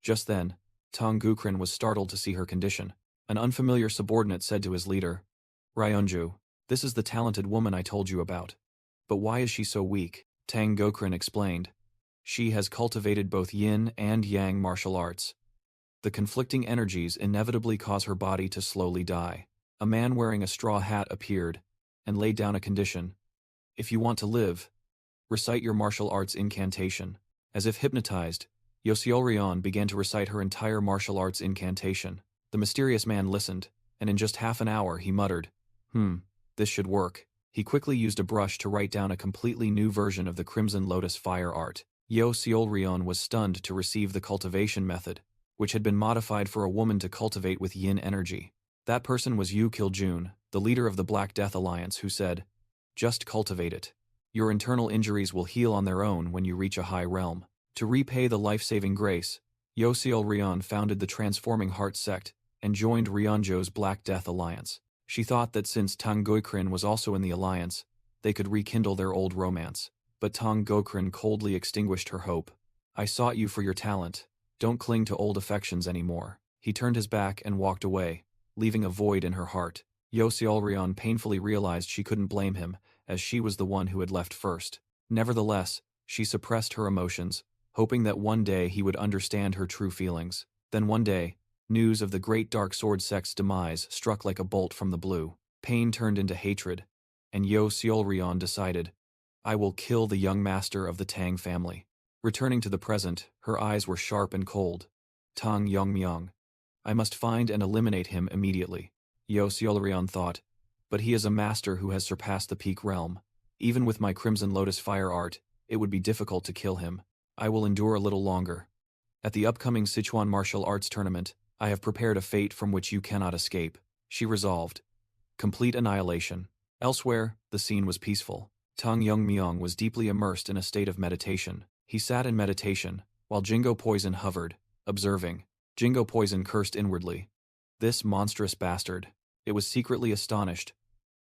Just then, Tang Gukrin was startled to see her condition. An unfamiliar subordinate said to his leader, Ryunju, this is the talented woman I told you about. But why is she so weak? Tang Gokrin explained. She has cultivated both yin and yang martial arts. The conflicting energies inevitably cause her body to slowly die. A man wearing a straw hat appeared and laid down a condition. If you want to live, recite your martial arts incantation. As if hypnotized, Yoseol began to recite her entire martial arts incantation. The mysterious man listened, and in just half an hour he muttered, this should work. He quickly used a brush to write down a completely new version of the Crimson Lotus fire art. Yoseol was stunned to receive the cultivation method, which had been modified for a woman to cultivate with yin energy. That person was Yu Kiljun, the leader of the Black Death Alliance, who said, just cultivate it. Your internal injuries will heal on their own when you reach a high realm. To repay the life-saving grace, Yoseol founded the Transforming Heart sect and joined Ryunjo's Black Death Alliance. She thought that since Tang Gokrin was also in the alliance, they could rekindle their old romance. But Tang Gokrin coldly extinguished her hope. I sought you for your talent. Don't cling to old affections anymore. He turned his back and walked away, leaving a void in her heart. Yoseol painfully realized she couldn't blame him, as she was the one who had left first. Nevertheless, she suppressed her emotions, hoping that one day he would understand her true feelings. Then one day, news of the Great Dark Sword sect's demise struck like a bolt from the blue. Pain turned into hatred, and Yoseol decided, I will kill the young master of the Tang family. Returning to the present, her eyes were sharp and cold. Tang Yongmyong. I must find and eliminate him immediately. Yoseol thought, but he is a master who has surpassed the peak realm. Even with my Crimson Lotus fire art, it would be difficult to kill him. I will endure a little longer. At the upcoming Sichuan martial arts tournament, I have prepared a fate from which you cannot escape, she resolved. Complete annihilation. Elsewhere, the scene was peaceful. Tang Yongmyong was deeply immersed in a state of meditation. He sat in meditation, while Jingo Poison hovered, observing. Jingo Poison cursed inwardly. This monstrous bastard. It was secretly astonished.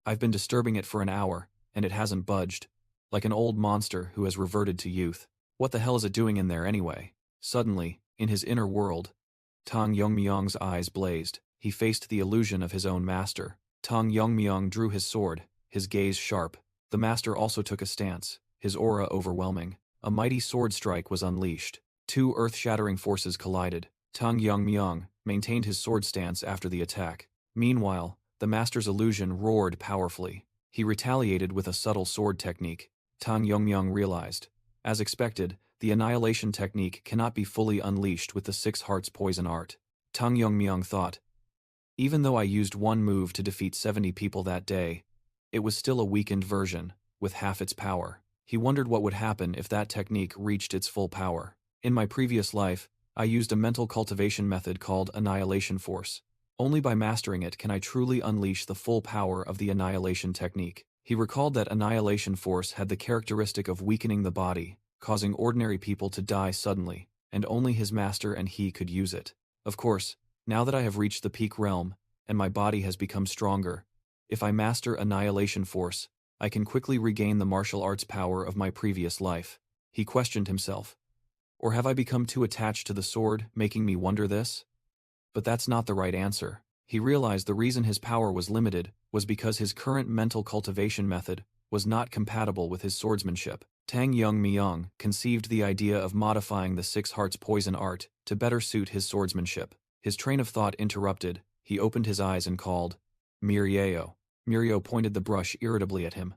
I've been disturbing it for an hour, and it hasn't budged. Like an old monster who has reverted to youth. What the hell is it doing in there anyway? Suddenly, in his inner world, Tang Yongmyong's eyes blazed. He faced the illusion of his own master. Tang Yongmyong drew his sword, his gaze sharp. The master also took a stance, his aura overwhelming. A mighty sword strike was unleashed. Two earth-shattering forces collided. Tang Yongmyong maintained his sword stance after the attack. Meanwhile, the master's illusion roared powerfully. He retaliated with a subtle sword technique. Tang Yongmyong realized. As expected, the annihilation technique cannot be fully unleashed with the Six Hearts poison art. Tang Yongmyong thought. Even though I used one move to defeat 70 people that day, it was still a weakened version, with half its power. He wondered what would happen if that technique reached its full power. In my previous life, I used a mental cultivation method called Annihilation Force. Only by mastering it can I truly unleash the full power of the annihilation technique. He recalled that Annihilation Force had the characteristic of weakening the body, causing ordinary people to die suddenly, and only his master and he could use it. Of course, now that I have reached the peak realm, and my body has become stronger, if I master Annihilation Force, I can quickly regain the martial arts power of my previous life. He questioned himself. Or have I become too attached to the sword, making me wonder this? But that's not the right answer. He realized the reason his power was limited was because his current mental cultivation method was not compatible with his swordsmanship. Tang Yongmyong conceived the idea of modifying the Six Hearts poison art to better suit his swordsmanship. His train of thought interrupted. He opened his eyes and called, Mirio. Mirio pointed the brush irritably at him.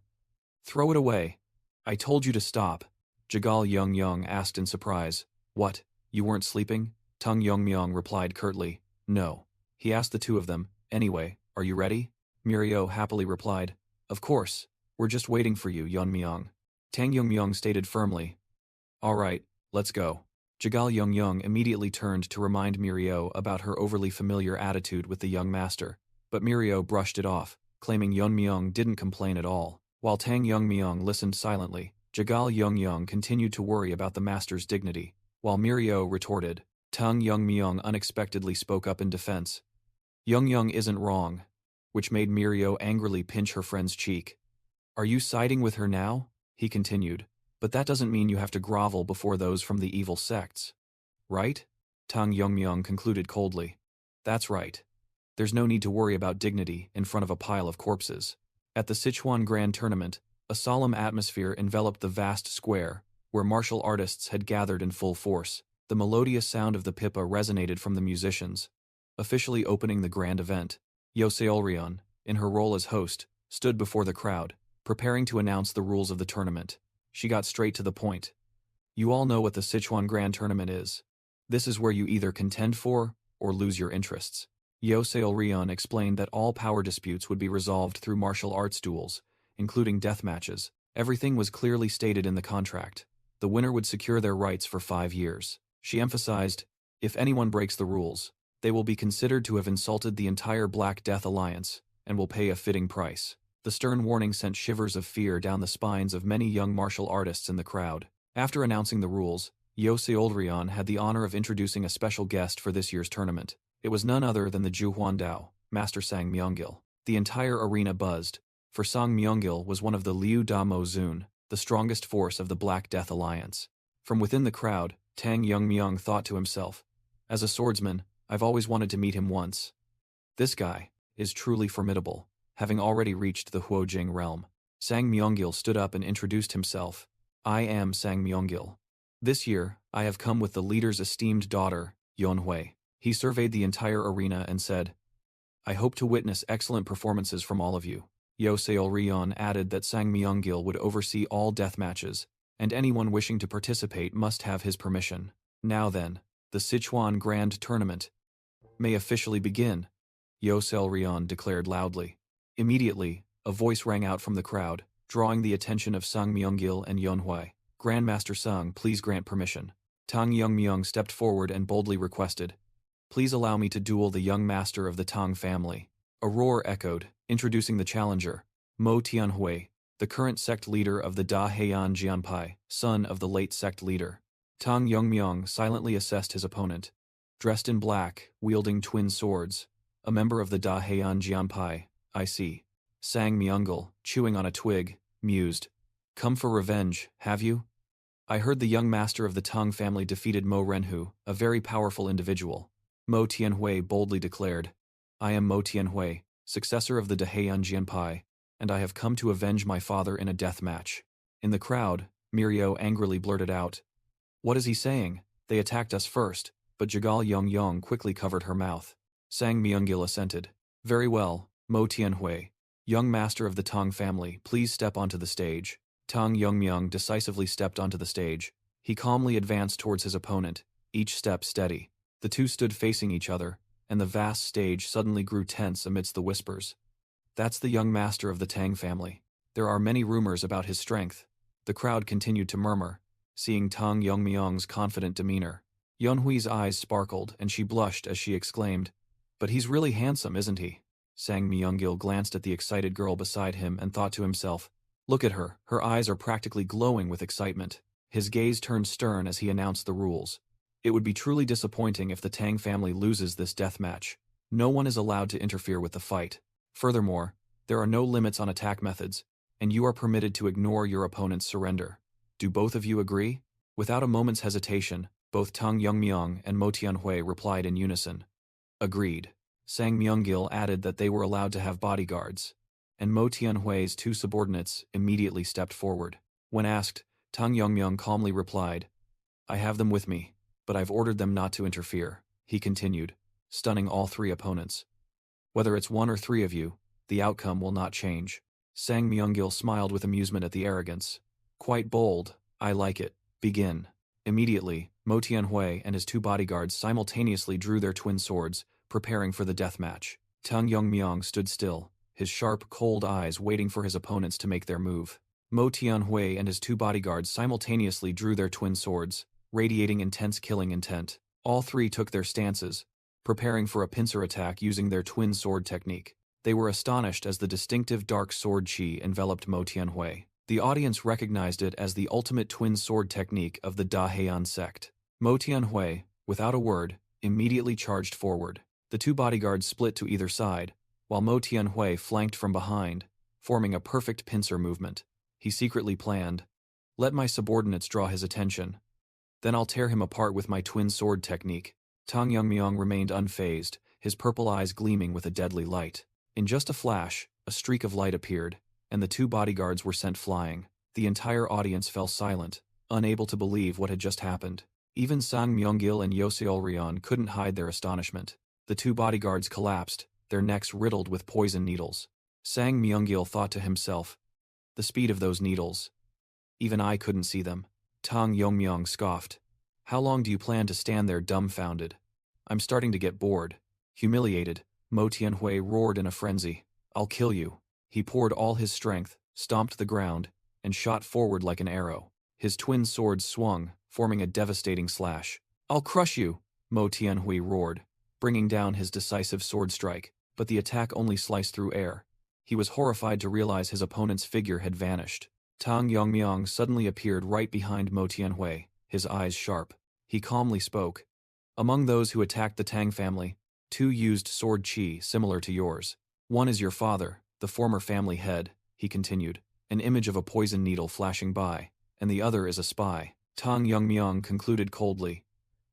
Throw it away. I told you to stop. Jagal Yong asked in surprise. What, you weren't sleeping? Tang Yongmyong replied curtly. No. He asked the two of them, anyway, are you ready? Mirio happily replied, of course, we're just waiting for you, Yongmyong. Tang Yongmyong stated firmly. All right, let's go. Jagal Yong immediately turned to remind Mirio about her overly familiar attitude with the young master, but Mirio brushed it off, claiming Yongmyong didn't complain at all. While Tang Yongmyong listened silently, Jagal Yong continued to worry about the master's dignity, while Mirio retorted. Tang Yongmyong unexpectedly spoke up in defense. Yong isn't wrong, which made Mirio angrily pinch her friend's cheek. Are you siding with her now? He continued. But that doesn't mean you have to grovel before those from the evil sects. Right? Tang Yongmyung concluded coldly. That's right. There's no need to worry about dignity in front of a pile of corpses. At the Sichuan Grand Tournament, a solemn atmosphere enveloped the vast square, where martial artists had gathered in full force. The melodious sound of the pipa resonated from the musicians. Officially opening the grand event, Yo Seolrion, in her role as host, stood before the crowd, preparing to announce the rules of the tournament. She got straight to the point. You all know what the Sichuan Grand Tournament is. This is where you either contend for or lose your interests. Yo Seolrion explained that all power disputes would be resolved through martial arts duels, including death matches. Everything was clearly stated in the contract. The winner would secure their rights for 5 years. She emphasized, if anyone breaks the rules, they will be considered to have insulted the entire Black Death Alliance, and will pay a fitting price. The stern warning sent shivers of fear down the spines of many young martial artists in the crowd. After announcing the rules, Yo Seolrion had the honor of introducing a special guest for this year's tournament. It was none other than the Juhuan Dao, Master Sang Myungil. The entire arena buzzed, for Sang Myungil was one of the Liu Da Mo Zun, the strongest force of the Black Death Alliance. From within the crowd, Tang Yongmyung thought to himself, as a swordsman, I've always wanted to meet him once. This guy is truly formidable, having already reached the Huojing realm. Sang Myungil stood up and introduced himself. I am Sang Myungil. This year, I have come with the leader's esteemed daughter, Yonhui. He surveyed the entire arena and said, I hope to witness excellent performances from all of you. Yo Seolrion added that Sang Myungil would oversee all death matches, and anyone wishing to participate must have his permission. Now then, the Sichuan Grand Tournament may officially begin, Yo Seolrion declared loudly. Immediately, a voice rang out from the crowd, drawing the attention of Sang Myungil and Yonhui. Grandmaster Sang, please grant permission. Tang Yongmyung stepped forward and boldly requested, please allow me to duel the young master of the Tang family. A roar echoed, introducing the challenger, Mo Tianhui, the current sect leader of the Da Heian Jianpai, son of the late sect leader. Tang Yongmyung silently assessed his opponent. Dressed in black, wielding twin swords, a member of the Da Heian Jianpai, I see. Sang Myungil, chewing on a twig, mused. Come for revenge, have you? I heard the young master of the Tang family defeated Mo Renhu, a very powerful individual. Mo Tianhui boldly declared, I am Mo Tianhui, successor of the Da Heian Jianpai, and I have come to avenge my father in a death match. In the crowd, Mirio angrily blurted out, what is he saying? They attacked us first, but Jagal Yongyong quickly covered her mouth. Sang Myungil assented. Very well, Mo Tianhui, young master of the Tang family, please step onto the stage. Tang Yongmyung decisively stepped onto the stage. He calmly advanced towards his opponent, each step steady. The two stood facing each other, and the vast stage suddenly grew tense amidst the whispers. That's the young master of the Tang family. There are many rumors about his strength. The crowd continued to murmur, seeing Tang Yongmyung's confident demeanor. Yonhui's eyes sparkled, and she blushed as she exclaimed, but he's really handsome, isn't he? Sang Myungil glanced at the excited girl beside him and thought to himself, look at her, her eyes are practically glowing with excitement. His gaze turned stern as he announced the rules. It would be truly disappointing if the Tang family loses this death match. No one is allowed to interfere with the fight. Furthermore, there are no limits on attack methods, and you are permitted to ignore your opponent's surrender. Do both of you agree? Without a moment's hesitation, both Tang Yongmyung and Mo Tianhui replied in unison. Agreed. Sang Myungil added that they were allowed to have bodyguards, and Mo Tianhui's two subordinates immediately stepped forward. When asked, Tang Yongmyung calmly replied, I have them with me, but I've ordered them not to interfere, he continued, stunning all three opponents. Whether it's one or three of you, the outcome will not change. Sang Myungil smiled with amusement at the arrogance. Quite bold, I like it. Begin. Immediately, Mo Tianhui and his two bodyguards simultaneously drew their twin swords, preparing for the death match. Tang Yongmyung stood still, his sharp, cold eyes waiting for his opponents to make their move. Mo Tianhui and his two bodyguards simultaneously drew their twin swords, radiating intense killing intent. All three took their stances, preparing for a pincer attack using their twin sword technique. They were astonished as the distinctive dark sword chi enveloped Mo Tianhui. The audience recognized it as the ultimate twin sword technique of the Da Heian sect. Mo Tianhui, without a word, immediately charged forward. The two bodyguards split to either side, while Mo Tianhui flanked from behind, forming a perfect pincer movement. He secretly planned, let my subordinates draw his attention. Then I'll tear him apart with my twin sword technique. Tang Yongmyong remained unfazed, his purple eyes gleaming with a deadly light. In just a flash, a streak of light appeared, and the two bodyguards were sent flying. The entire audience fell silent, unable to believe what had just happened. Even Sang Myunggil and Yoseol couldn't hide their astonishment. The two bodyguards collapsed, their necks riddled with poison needles. Sang Myunggil thought to himself, the speed of those needles. Even I couldn't see them. Tang Yongmyong scoffed. How long do you plan to stand there dumbfounded? I'm starting to get bored. Humiliated, Mo Tianhui roared in a frenzy. I'll kill you. He poured all his strength, stomped the ground, and shot forward like an arrow. His twin swords swung, forming a devastating slash. I'll crush you, Mo Tianhui roared, bringing down his decisive sword strike, but the attack only sliced through air. He was horrified to realize his opponent's figure had vanished. Tang Yongmyong suddenly appeared right behind Mo Tianhui, his eyes sharp. He calmly spoke. Among those who attacked the Tang family, 2 used sword qi similar to yours. One is your father, the former family head, he continued, an image of a poison needle flashing by, and the other is a spy. Tang Yongmyong concluded coldly.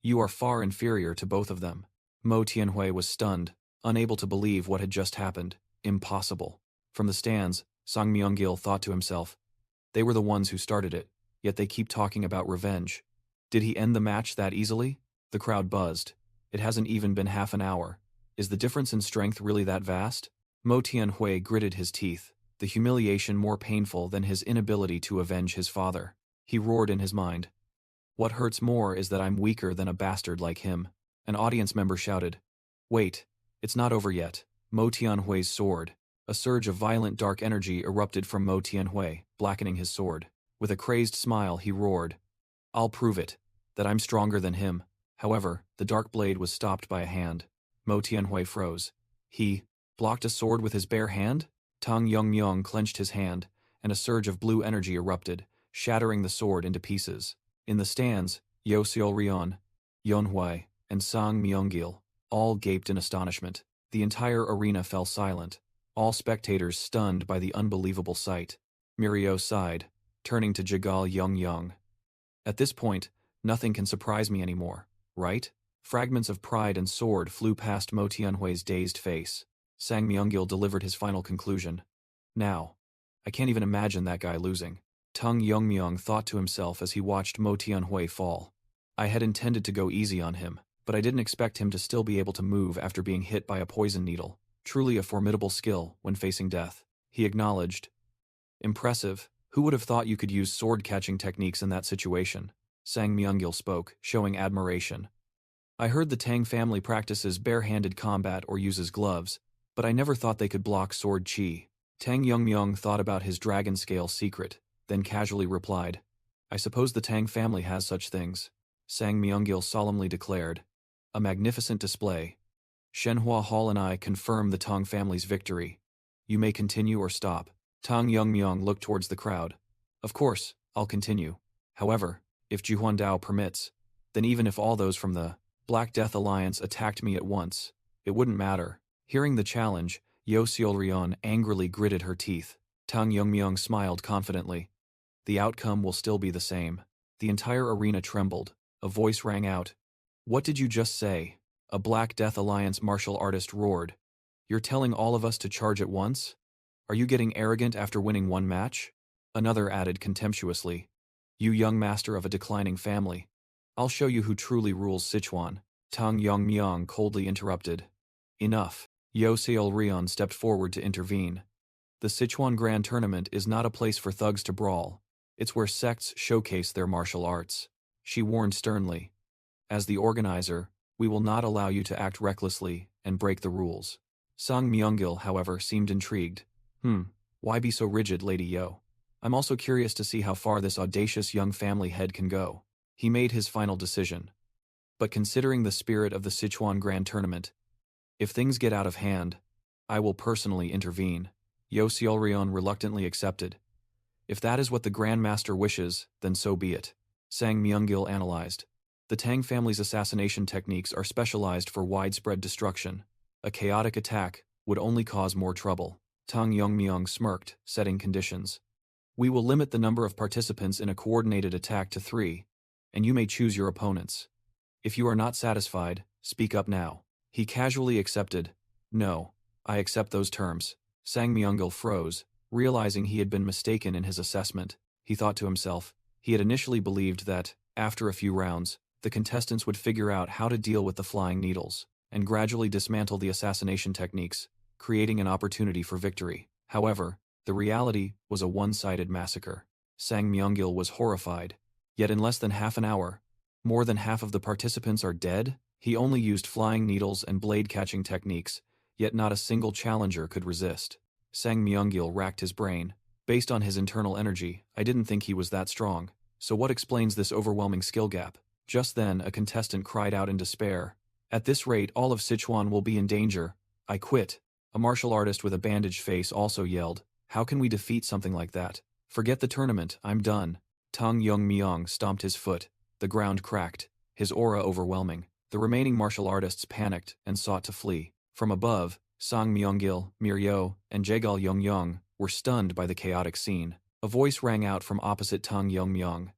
You are far inferior to both of them. Mo Tianhui was stunned, unable to believe what had just happened. Impossible. From the stands, Sang Myunggil thought to himself. They were the ones who started it, yet they keep talking about revenge. Did he end the match that easily? The crowd buzzed. It hasn't even been half an hour. Is the difference in strength really that vast? Mo Tianhui gritted his teeth, the humiliation more painful than his inability to avenge his father. He roared in his mind. What hurts more is that I'm weaker than a bastard like him. An audience member shouted. Wait, it's not over yet. Mo Tianhui's sword. A surge of violent dark energy erupted from Mo Tianhui, blackening his sword. With a crazed smile, he roared. I'll prove it, that I'm stronger than him. However, the dark blade was stopped by a hand. Mo Tianhui froze. He blocked a sword with his bare hand? Tang Yongmyong clenched his hand, and a surge of blue energy erupted, shattering the sword into pieces. In the stands, Yoseol, Yonhui, and Sang Myunggil all gaped in astonishment. The entire arena fell silent, all spectators stunned by the unbelievable sight. Mirio sighed, turning to Jagal Yongyong. At this point, nothing can surprise me anymore, right? Fragments of pride and sword flew past Mo Tianhui's dazed face. Sang Myunggil delivered his final conclusion. Now, I can't even imagine that guy losing. Tang Yongmyong thought to himself as he watched Mo Tianhui fall. I had intended to go easy on him, but I didn't expect him to still be able to move after being hit by a poison needle. Truly a formidable skill when facing death. He acknowledged. Impressive. Who would have thought you could use sword-catching techniques in that situation? Sang Myunggil spoke, showing admiration. I heard the Tang family practices bare-handed combat or uses gloves, but I never thought they could block sword qi. Tang Yongmyong thought about his dragon scale secret, then casually replied, I suppose the Tang family has such things. Sang Myunggil solemnly declared. A magnificent display. Shenhua Hall and I confirm the Tang family's victory. You may continue or stop. Tang Yongmyong looked towards the crowd. Of course, I'll continue. However, if Juhuandao permits, then even if all those from the Black Death Alliance attacked me at once, it wouldn't matter. Hearing the challenge, Yoseol angrily gritted her teeth. Tang Yongmyong smiled confidently. The outcome will still be the same. The entire arena trembled. A voice rang out. What did you just say? A Black Death Alliance martial artist roared. You're telling all of us to charge at once? Are you getting arrogant after winning one match? Another added contemptuously. You young master of a declining family. I'll show you who truly rules Sichuan. Tang Yongmyong coldly interrupted. Enough. Yoseol stepped forward to intervene. The Sichuan Grand Tournament is not a place for thugs to brawl. It's where sects showcase their martial arts. She warned sternly. As the organizer, we will not allow you to act recklessly and break the rules. Sang Myunggil, however, seemed intrigued. Why be so rigid, Lady Yo? I'm also curious to see how far this audacious young family head can go. He made his final decision. But considering the spirit of the Sichuan Grand Tournament, if things get out of hand, I will personally intervene. Yoseol reluctantly accepted. If that is what the Grand Master wishes, then so be it. Sang Myunggil analyzed. The Tang family's assassination techniques are specialized for widespread destruction. A chaotic attack would only cause more trouble. Tang Yongmyong smirked, setting conditions. We will limit the number of participants in a coordinated attack to 3, and you may choose your opponents. If you are not satisfied, Speak up now. He casually accepted. No, I accept those terms. Sang Myungil froze, realizing he had been mistaken in his assessment. He thought to himself, he had initially believed that, after a few rounds, the contestants would figure out how to deal with the flying needles, and gradually dismantle the assassination techniques, creating an opportunity for victory. However, the reality was a one-sided massacre. Sang Myungil was horrified. Yet in less than half an hour, more than half of the participants are dead? He only used flying needles and blade-catching techniques, yet not a single challenger could resist. Sang Myungil racked his brain. Based on his internal energy, I didn't think he was that strong. So what explains this overwhelming skill gap? Just then, a contestant cried out in despair. At this rate, all of Sichuan will be in danger. I quit. A martial artist with a bandaged face also yelled, how can we defeat something like that? Forget the tournament, I'm done. Tang Yongmyong stomped his foot. The ground cracked, his aura overwhelming. The remaining martial artists panicked and sought to flee. From above, Sang Myungil, Miryo, and Jegal Yongyong were stunned by the chaotic scene. A voice rang out from opposite Tang Yongmyong.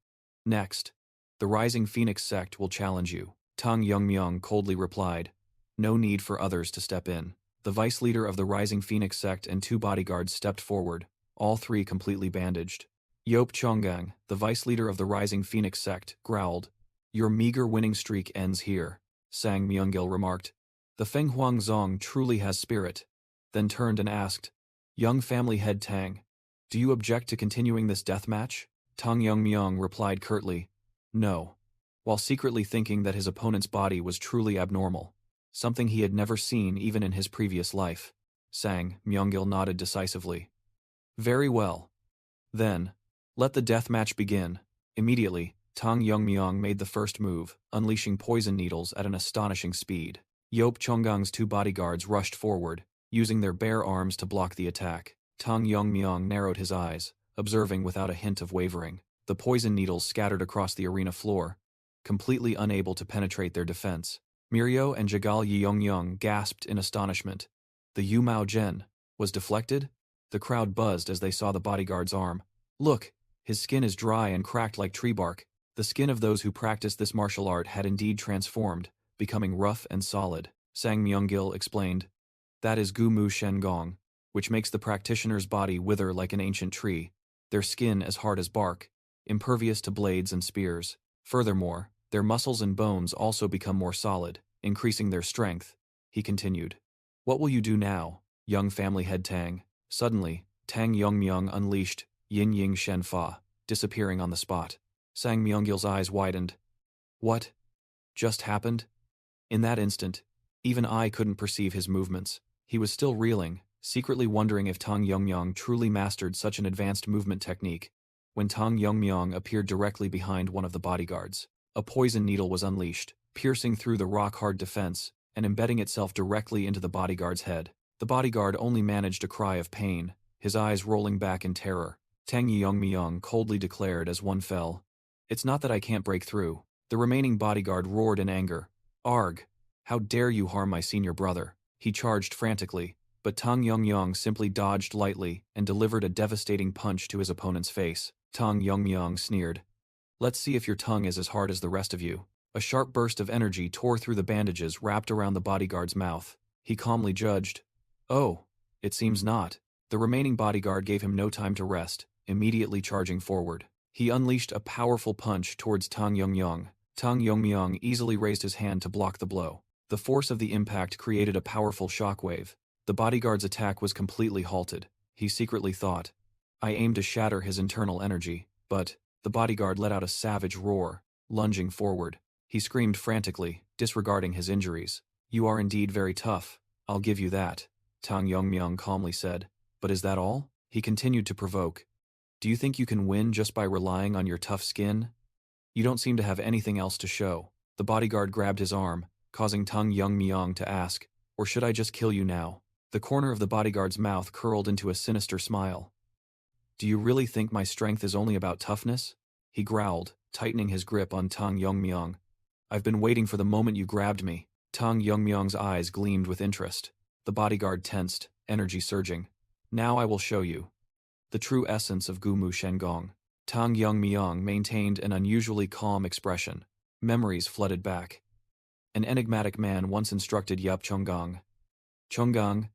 Next, the Rising Phoenix sect will challenge you. Tang Yongmyong coldly replied. No need for others to step in. The vice leader of the Rising Phoenix sect and 2 bodyguards stepped forward, all 3 completely bandaged. Yop Chonggang, the vice leader of the Rising Phoenix sect, growled. Your meager winning streak ends here, Sang Myungil remarked. The Feng Huangzong truly has spirit. Then turned and asked, young family head Tang, do you object to continuing this death match? Tang Yongmyong replied curtly, no, while secretly thinking that his opponent's body was truly abnormal, something he had never seen even in his previous life. Sang Myungil nodded decisively. Very well. Then, let the death match begin. Immediately, Tang Yongmyong made the first move, unleashing poison needles at an astonishing speed. Yop Chonggang's 2 bodyguards rushed forward, using their bare arms to block the attack. Tang Yongmyong narrowed his eyes, observing without a hint of wavering. The poison needles scattered across the arena floor, completely unable to penetrate their defense. Miryo and Jagal Yongyong gasped in astonishment. The Yumao Zhen was deflected? The crowd buzzed as they saw the bodyguard's arm. Look, his skin is dry and cracked like tree bark. The skin of those who practiced this martial art had indeed transformed, becoming rough and solid. Sang Myungil explained. That is Gu Mu Shen Gong, which makes the practitioner's body wither like an ancient tree, their skin as hard as bark, impervious to blades and spears. Furthermore, their muscles and bones also become more solid, increasing their strength, he continued. What will you do now, young family head Tang? Suddenly, Tang Yongmyong unleashed Yin Ying Shen Fa, disappearing on the spot. Sang Myungil's eyes widened. What just happened? In that instant, even I couldn't perceive his movements. He was still reeling, secretly wondering if Tang Yongmyong truly mastered such an advanced movement technique, when Tang Yongmyong appeared directly behind one of the bodyguards. A poison needle was unleashed, piercing through the rock-hard defense and embedding itself directly into the bodyguard's head. The bodyguard only managed a cry of pain, his eyes rolling back in terror. Tang Yongmyong coldly declared as one fell. It's not that I can't break through. The remaining bodyguard roared in anger. Arg! How dare you harm my senior brother? He charged frantically, but Tang Yongmyong simply dodged lightly and delivered a devastating punch to his opponent's face. Tang Yongmyong sneered. Let's see if your tongue is as hard as the rest of you. A sharp burst of energy tore through the bandages wrapped around the bodyguard's mouth. He calmly judged. Oh, it seems not. The remaining bodyguard gave him no time to rest, immediately charging forward. He unleashed a powerful punch towards Tang Yongmyong. Tang Yongmyong easily raised his hand to block the blow. The force of the impact created a powerful shockwave. The bodyguard's attack was completely halted. He secretly thought, I aim to shatter his internal energy, but the bodyguard let out a savage roar, lunging forward. He screamed frantically, disregarding his injuries. You are indeed very tough, I'll give you that, Tang Yongmyong calmly said. But is that all? He continued to provoke. Do you think you can win just by relying on your tough skin? You don't seem to have anything else to show. The bodyguard grabbed his arm, causing Tang Yongmyong to ask, or should I just kill you now? The corner of the bodyguard's mouth curled into a sinister smile. Do you really think my strength is only about toughness? He growled, tightening his grip on Tang Yongmyong. I've been waiting for the moment you grabbed me. Tang Yongmyong's eyes gleamed with interest. The bodyguard tensed, energy surging. Now I will show you the true essence of Gumu Shengong. Tang Yongmyong maintained an unusually calm expression. Memories flooded back. An enigmatic man once instructed Yup Chonggang. Chonggang,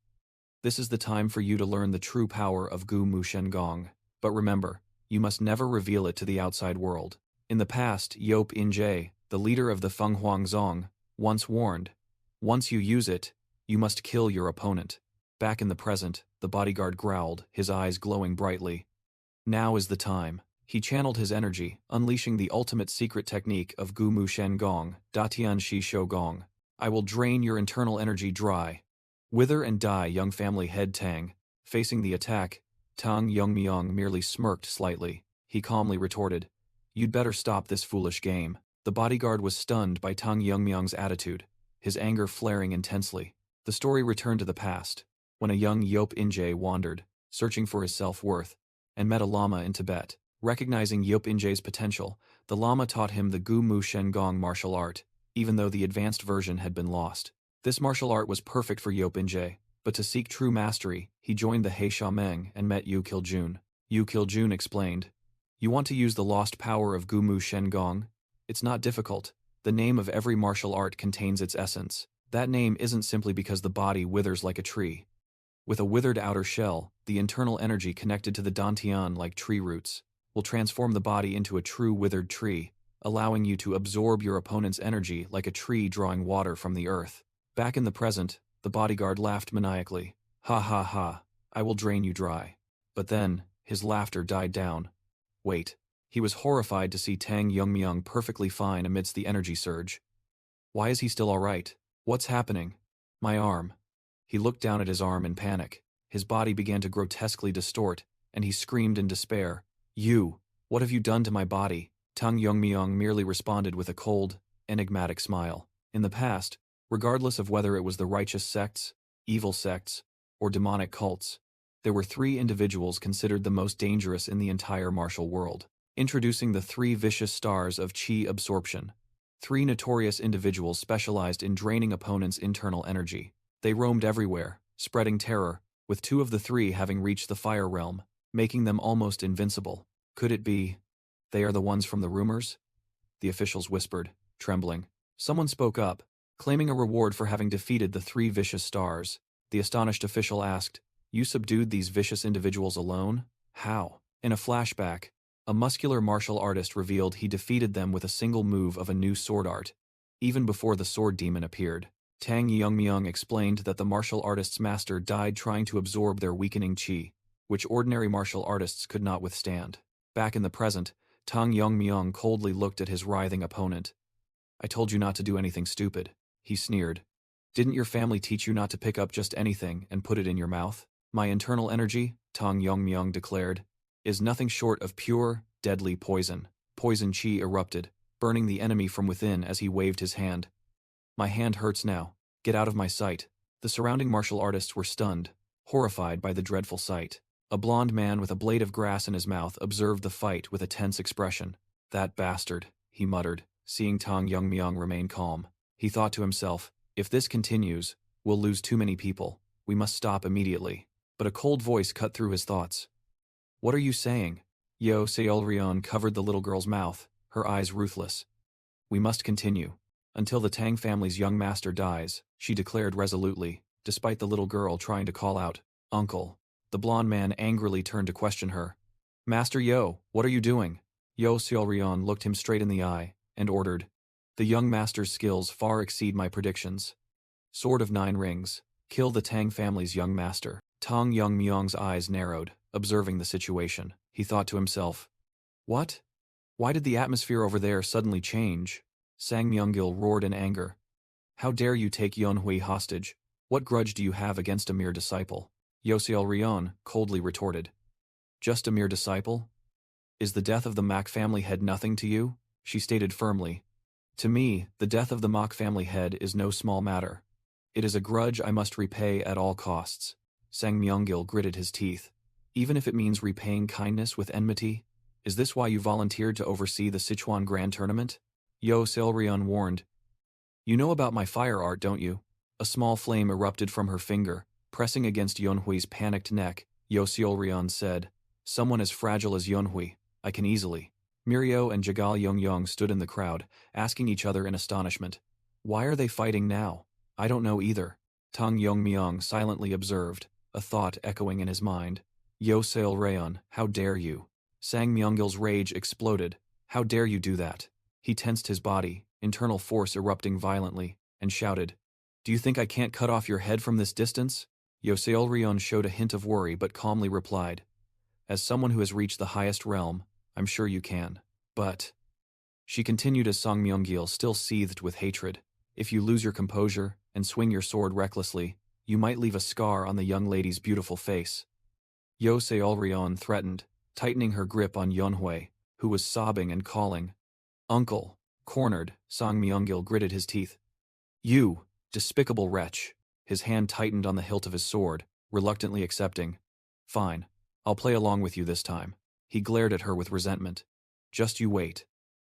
this is the time for you to learn the true power of Gu Mu Shen Gong. But remember, you must never reveal it to the outside world. In the past, Yop Injie, the leader of the Feng Huangzong, once warned, once you use it, you must kill your opponent. Back in the present, the bodyguard growled, his eyes glowing brightly. Now is the time. He channeled his energy, unleashing the ultimate secret technique of Gu Mu Shen Gong, Datian Shi Shou Gong. I will drain your internal energy dry. Wither and die, young family head Tang. Facing the attack, Tang Yongmyong merely smirked slightly. He calmly retorted, "You'd better stop this foolish game." The bodyguard was stunned by Tang Yongmyong's attitude, his anger flaring intensely. The story returned to the past, when a young Yop Injie wandered, searching for his self-worth, and met a lama in Tibet. Recognizing Yop Injie's potential, the lama taught him the Gu Mu Shen Gong martial art, even though the advanced version had been lost. This martial art was perfect for Yop Injie, but to seek true mastery, he joined the Heisha Meng and met Yu Kiljun. Yu Kiljun explained, "You want to use the lost power of Gu Mu Shen Gong? It's not difficult. The name of every martial art contains its essence. That name isn't simply because the body withers like a tree. With a withered outer shell, the internal energy connected to the dantian like tree roots will transform the body into a true withered tree, allowing you to absorb your opponent's energy like a tree drawing water from the earth." Back in the present, the bodyguard laughed maniacally. "Ha ha ha, I will drain you dry." But then, his laughter died down. Wait. He was horrified to see Tang Yongmyong perfectly fine amidst the energy surge. Why is he still alright? What's happening? My arm. He looked down at his arm in panic. His body began to grotesquely distort, and he screamed in despair. "You! What have you done to my body?" Tang Yongmyong merely responded with a cold, enigmatic smile. In the past, regardless of whether it was the righteous sects, evil sects, or demonic cults, there were three individuals considered the most dangerous in the entire martial world. Introducing the three vicious stars of Qi absorption. Three notorious individuals specialized in draining opponents' internal energy. They roamed everywhere, spreading terror, with two of the three having reached the fire realm, making them almost invincible. Could it be they are the ones from the rumors? The officials whispered, trembling. Someone spoke up, claiming a reward for having defeated the three vicious stars. The astonished official asked, "You subdued these vicious individuals alone? How?" In a flashback, a muscular martial artist revealed he defeated them with a single move of a new sword art, even before the sword demon appeared. Tang Yongmyong explained that the martial artist's master died trying to absorb their weakening qi, which ordinary martial artists could not withstand. Back in the present, Tang Yongmyong coldly looked at his writhing opponent. "I told you not to do anything stupid," he sneered. "Didn't your family teach you not to pick up just anything and put it in your mouth?" "My internal energy," Tang Yongmyong declared, "is nothing short of pure, deadly poison." Poison qi erupted, burning the enemy from within as he waved his hand. "My hand hurts now. Get out of my sight." The surrounding martial artists were stunned, horrified by the dreadful sight. A blond man with a blade of grass in his mouth observed the fight with a tense expression. "That bastard," he muttered, seeing Tang Yongmyong remain calm. He thought to himself, "If this continues, we'll lose too many people. We must stop immediately." But a cold voice cut through his thoughts. "What are you saying?" Yo Seolrion covered the little girl's mouth, her eyes ruthless. "We must continue. Until the Tang family's young master dies," she declared resolutely, despite the little girl trying to call out, "Uncle." The blonde man angrily turned to question her. "Master Yo, what are you doing?" Yo Seolrion looked him straight in the eye, and ordered, "The young master's skills far exceed my predictions. Sword of 9 rings, kill the Tang family's young master." Tang Yongmyong's eyes narrowed, observing the situation. He thought to himself, "What? Why did the atmosphere over there suddenly change?" Sang Myunggil roared in anger. "How dare you take Yonhui hostage? What grudge do you have against a mere disciple?" Yoseol Rion coldly retorted, "Just a mere disciple? Is the death of the Mak family head nothing to you?" She stated firmly, "To me, the death of the Mak family head is no small matter. It is a grudge I must repay at all costs." Sang Myunggil gritted his teeth. "Even if it means repaying kindness with enmity? Is this why you volunteered to oversee the Sichuan Grand Tournament?" Yo Seolrion warned. "You know about my fire art, don't you?" A small flame erupted from her finger, pressing against Yonhui's panicked neck. Yo Seolrion said, "Someone as fragile as Yonhui, I can easily." Mirio and Jagal Yongyong stood in the crowd, asking each other in astonishment, Why are they fighting now? I don't know either. Tang Yongmyong silently observed, a thought echoing in his mind. Yo Seol Rayon, how dare you? Sang Myeongil's rage exploded. How dare you do that? He tensed his body, internal force erupting violently, and shouted, Do you think I can't cut off your head from this distance? Yo Seol Rayon showed a hint of worry but calmly replied, As someone who has reached the highest realm, I'm sure you can. But... She continued as Sang Myeongil still seethed with hatred. If you lose your composure and swing your sword recklessly, you might leave a scar on the young lady's beautiful face. Yo Seol-ryeon threatened, tightening her grip on Yeonhwei, who was sobbing and calling. Uncle. Cornered, Sang Myeongil gritted his teeth. You, despicable wretch. His hand tightened on the hilt of his sword, reluctantly accepting. Fine. I'll play along with you this time. He glared at her with resentment. Just you wait.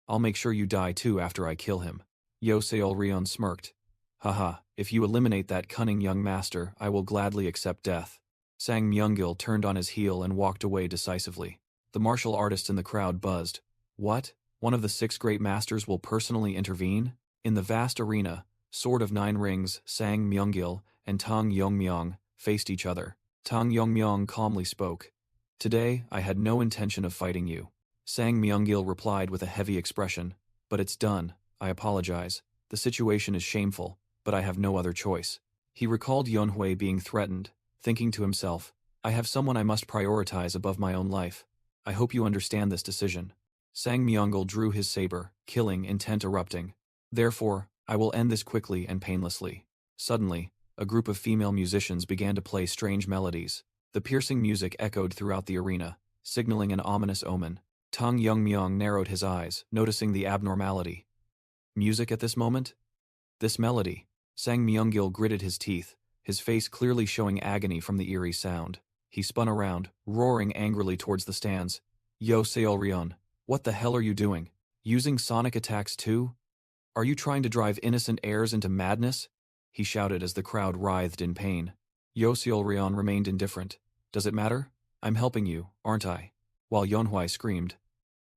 I'll make sure you die too after I kill him. Yo Seol-ryeon smirked. Haha, if you eliminate that cunning young master, I will gladly accept death. Sang Myeongil turned on his heel and walked away decisively. The martial artists in the crowd buzzed. What? One of the 6 great masters will personally intervene? In the vast arena, Sword of 9 Rings, Sang Myeongil and Tang Yongmyong faced each other. Tang Yongmyong calmly spoke. Today, I had no intention of fighting you. Sang Myeongil replied with a heavy expression. But it's done. I apologize. The situation is shameful, but I have no other choice. He recalled Yeonhwei being threatened, thinking to himself, I have someone I must prioritize above my own life. I hope you understand this decision. Sang Myeongil drew his saber, killing intent erupting. Therefore, I will end this quickly and painlessly. Suddenly, a group of female musicians began to play strange melodies. The piercing music echoed throughout the arena, signaling an ominous omen. Tang Yongmyong narrowed his eyes, noticing the abnormality. Music at this moment? This melody. Sang Myeongil gritted his teeth, his face clearly showing agony from the eerie sound. He spun around, roaring angrily towards the stands. Yo Seol-ryeon, what the hell are you doing? Using sonic attacks too? Are you trying to drive innocent heirs into madness? He shouted as the crowd writhed in pain. Yo Seol-ryeon remained indifferent. Does it matter? I'm helping you, aren't I? While Yeonhwei screamed.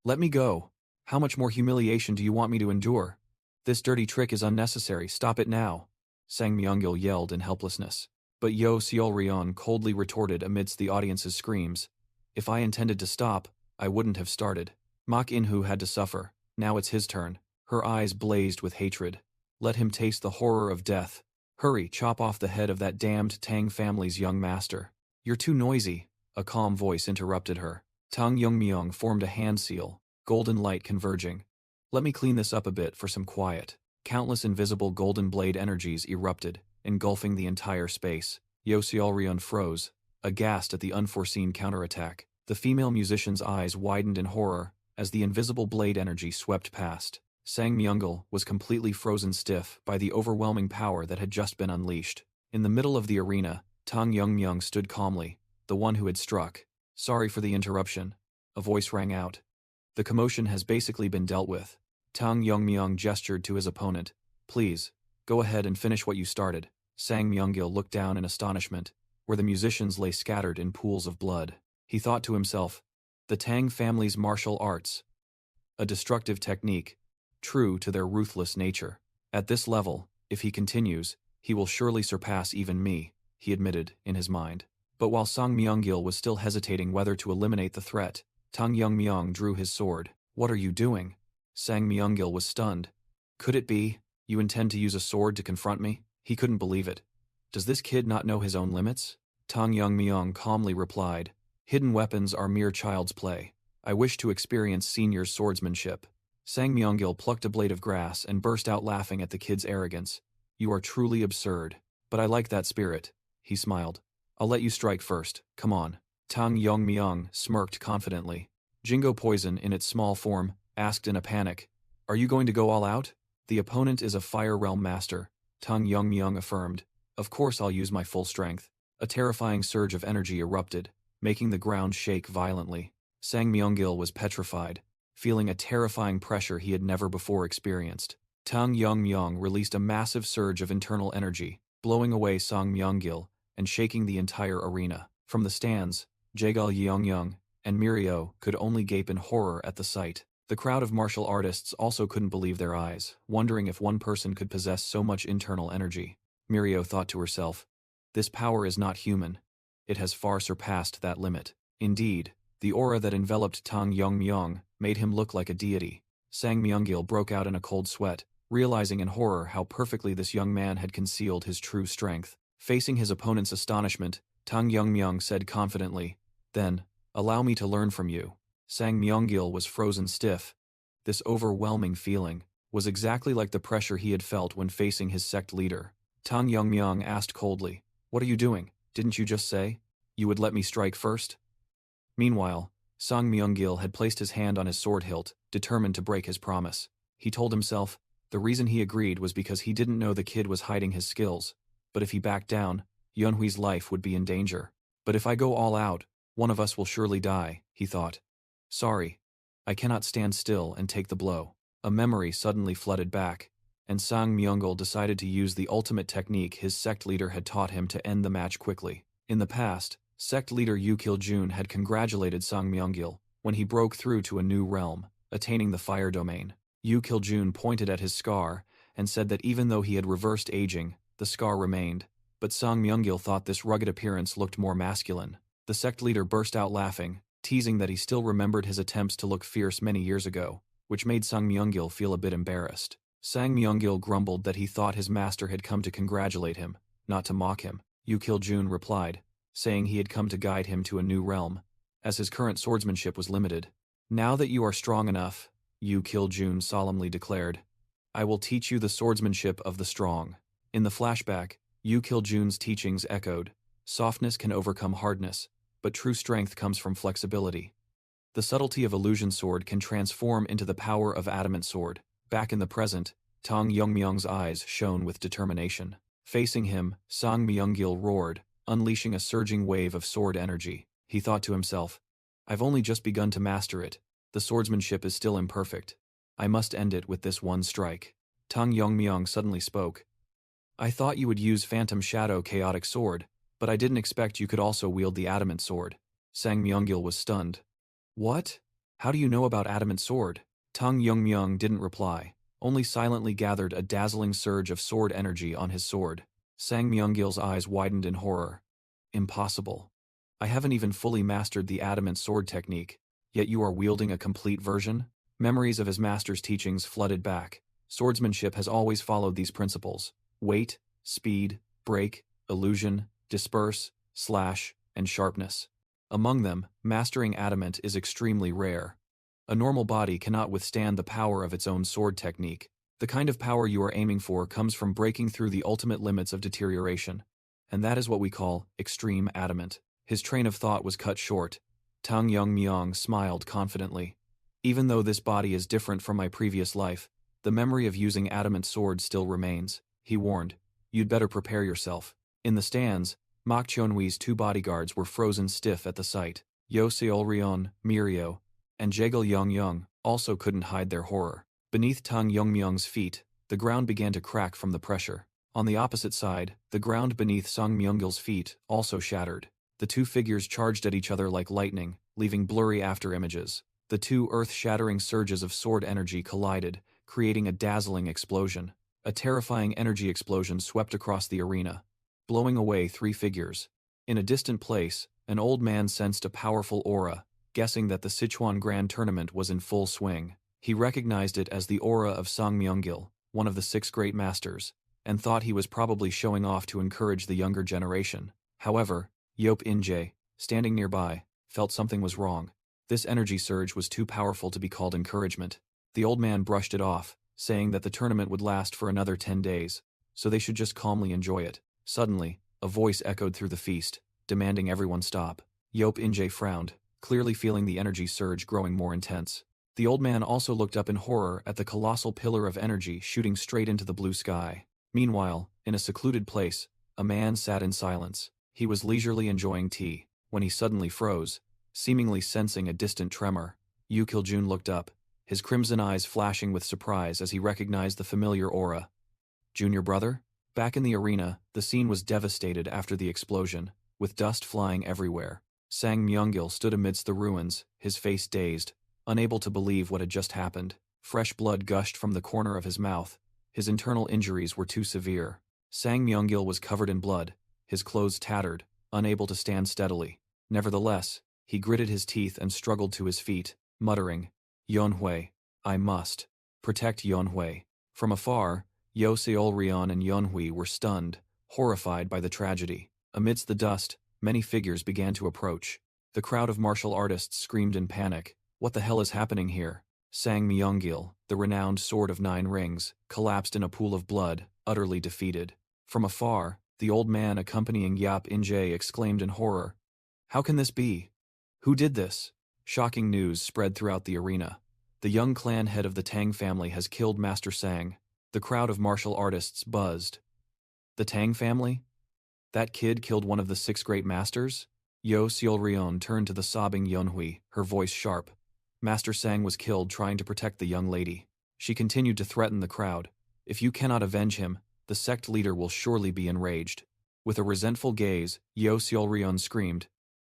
Let me go. How much more humiliation do you want me to endure? This dirty trick is unnecessary, stop it now. Sang Myeongil yelled in helplessness. But Yo Seol-ryeon coldly retorted amidst the audience's screams. If I intended to stop, I wouldn't have started. Mak In-hoo had to suffer. Now it's his turn. Her eyes blazed with hatred. Let him taste the horror of death. Hurry, chop off the head of that damned Tang family's young master. You're too noisy. A calm voice interrupted her. Tang Yongmyong formed a hand seal, golden light converging. Let me clean this up a bit for some quiet. Countless invisible golden blade energies erupted, engulfing the entire space. Yo Seol-ryeon froze, aghast at the unforeseen counterattack. The female musician's eyes widened in horror as the invisible blade energy swept past. Sang Myeongil was completely frozen stiff by the overwhelming power that had just been unleashed. In the middle of the arena, Tang Yongmyong stood calmly, the one who had struck. Sorry for the interruption. A voice rang out. The commotion has basically been dealt with. Tang Yongmyong gestured to his opponent. Please, go ahead and finish what you started. Sang Myeongil looked down in astonishment, where the musicians lay scattered in pools of blood. He thought to himself, the Tang family's martial arts. A destructive technique, true to their ruthless nature. At this level, if he continues, he will surely surpass even me, he admitted in his mind. But while Sang Myeongil was still hesitating whether to eliminate the threat, Tang Yongmyong drew his sword. What are you doing? Sang Myeongil was stunned. Could it be? You intend to use a sword to confront me? He couldn't believe it. Does this kid not know his own limits? Tang Yongmyong calmly replied. Hidden weapons are mere child's play. I wish to experience senior's swordsmanship. Sang Myeongil plucked a blade of grass and burst out laughing at the kid's arrogance. You are truly absurd. But I like that spirit. He smiled. I'll let you strike first. Come on. Tang Yongmyong smirked confidently. Jingo Poison in its small form asked in a panic. Are you going to go all out? The opponent is a Fire Realm master, Tang Yongmyong affirmed. Of course I'll use my full strength. A terrifying surge of energy erupted, making the ground shake violently. Sang Myeongil was petrified, feeling a terrifying pressure he had never before experienced. Tang Yongmyong released a massive surge of internal energy, blowing away Sang Myeongil and shaking the entire arena. From the stands, Jaegal Yeongyung and Mirio could only gape in horror at the sight. The crowd of martial artists also couldn't believe their eyes, wondering if one person could possess so much internal energy. Mirio thought to herself, this power is not human. It has far surpassed that limit. Indeed, the aura that enveloped Tang Yongmyong made him look like a deity. Sang Myungil broke out in a cold sweat, realizing in horror how perfectly this young man had concealed his true strength. Facing his opponent's astonishment, Tang Yongmyong said confidently, then, allow me to learn from you. Sang Myungil was frozen stiff. This overwhelming feeling was exactly like the pressure he had felt when facing his sect leader. Tang Yongmyong asked coldly, what are you doing? Didn't you just say you would let me strike first? Meanwhile, Sang Myungil had placed his hand on his sword hilt, determined to break his promise. He told himself, the reason he agreed was because he didn't know the kid was hiding his skills. But if he backed down, Yunhui's life would be in danger. But if I go all out, one of us will surely die, he thought. Sorry. I cannot stand still and take the blow. A memory suddenly flooded back, and Sang Myungil decided to use the ultimate technique his sect leader had taught him to end the match quickly. In the past, sect leader Yu Kiljun had congratulated Sang Myungil when he broke through to a new realm, attaining the fire domain. Yu Kiljun pointed at his scar and said that even though he had reversed aging, the scar remained, but Sang Myungil thought this rugged appearance looked more masculine. The sect leader burst out laughing, teasing that he still remembered his attempts to look fierce many years ago, which made Sang Myungil feel a bit embarrassed. Sang Myungil grumbled that he thought his master had come to congratulate him, not to mock him. Yu Kiljun replied, saying he had come to guide him to a new realm, as his current swordsmanship was limited. Now that you are strong enough, Yu Kiljun solemnly declared, I will teach you the swordsmanship of the strong. In the flashback, Yu Kiljun's teachings echoed, softness can overcome hardness, but true strength comes from flexibility. The subtlety of illusion sword can transform into the power of adamant sword. Back in the present, Tang Yongmyong's eyes shone with determination. Facing him, Sang Myungil roared, unleashing a surging wave of sword energy. He thought to himself, I've only just begun to master it. The swordsmanship is still imperfect. I must end it with this one strike. Tang Yongmyong suddenly spoke. I thought you would use Phantom Shadow Chaotic Sword, but I didn't expect you could also wield the Adamant Sword. Sang Myungil was stunned. What? How do you know about Adamant Sword? Tang Yongmyong didn't reply, only silently gathered a dazzling surge of sword energy on his sword. Sang Myungil's eyes widened in horror. Impossible. I haven't even fully mastered the Adamant Sword technique, yet you are wielding a complete version? Memories of his master's teachings flooded back. Swordsmanship has always followed these principles. Weight, speed, break, illusion, disperse, slash, and sharpness. Among them, mastering adamant is extremely rare. A normal body cannot withstand the power of its own sword technique. The kind of power you are aiming for comes from breaking through the ultimate limits of deterioration. And that is what we call extreme adamant. His train of thought was cut short. Tang Yongmyong smiled confidently. Even though this body is different from my previous life, the memory of using adamant sword still remains. He warned, you'd better prepare yourself. In the stands, Mak Chonhui's two bodyguards were frozen stiff at the sight. Yo Seolrion, Mirio, and Jegal Yongyong also couldn't hide their horror. Beneath Tang Yongmyong's feet, the ground began to crack from the pressure. On the opposite side, the ground beneath Sang Myungil's feet also shattered. The two figures charged at each other like lightning, leaving blurry after-images. The two earth-shattering surges of sword energy collided, creating a dazzling explosion. A terrifying energy explosion swept across the arena, blowing away three figures. In a distant place, an old man sensed a powerful aura, guessing that the Sichuan Grand Tournament was in full swing. He recognized it as the aura of Sang Myungil, one of the 6 great masters, and thought he was probably showing off to encourage the younger generation. However, Yop Inje, standing nearby, felt something was wrong. This energy surge was too powerful to be called encouragement. The old man brushed it off, saying that the tournament would last for another 10 days, so they should just calmly enjoy it. Suddenly, a voice echoed through the feast, demanding everyone stop. Yop Inje frowned, clearly feeling the energy surge growing more intense. The old man also looked up in horror at the colossal pillar of energy shooting straight into the blue sky. Meanwhile, in a secluded place, a man sat in silence. He was leisurely enjoying tea, when he suddenly froze, seemingly sensing a distant tremor. Yu Kiljun looked up, his crimson eyes flashing with surprise as he recognized the familiar aura. Junior brother? Back in the arena, the scene was devastated after the explosion, with dust flying everywhere. Sang Myungil stood amidst the ruins, his face dazed. unable to believe what had just happened. Fresh blood gushed from the corner of his mouth. His internal injuries were too severe. Sang Myungil was covered in blood, his clothes tattered, unable to stand steadily. Nevertheless, he gritted his teeth and struggled to his feet, muttering, "Yonhui, I must protect Yonhui." From afar, Yo Seolrion and Yonhui were stunned, horrified by the tragedy. Amidst the dust, many figures began to approach. The crowd of martial artists screamed in panic. "What the hell is happening here?" Sang Myungil, the renowned Sword of Nine Rings, collapsed in a pool of blood, utterly defeated. From afar, the old man accompanying Yap Injae exclaimed in horror, "How can this be? Who did this?" Shocking news spread throughout the arena. The young clan head of the Tang family has killed Master Sang. The crowd of martial artists buzzed. The Tang family? That kid killed one of the 6 great masters? Yo Seolrion turned to the sobbing Yunhui, her voice sharp. Master Sang was killed trying to protect the young lady. She continued to threaten the crowd. "If you cannot avenge him, the sect leader will surely be enraged." With a resentful gaze, Yo Seolrion screamed,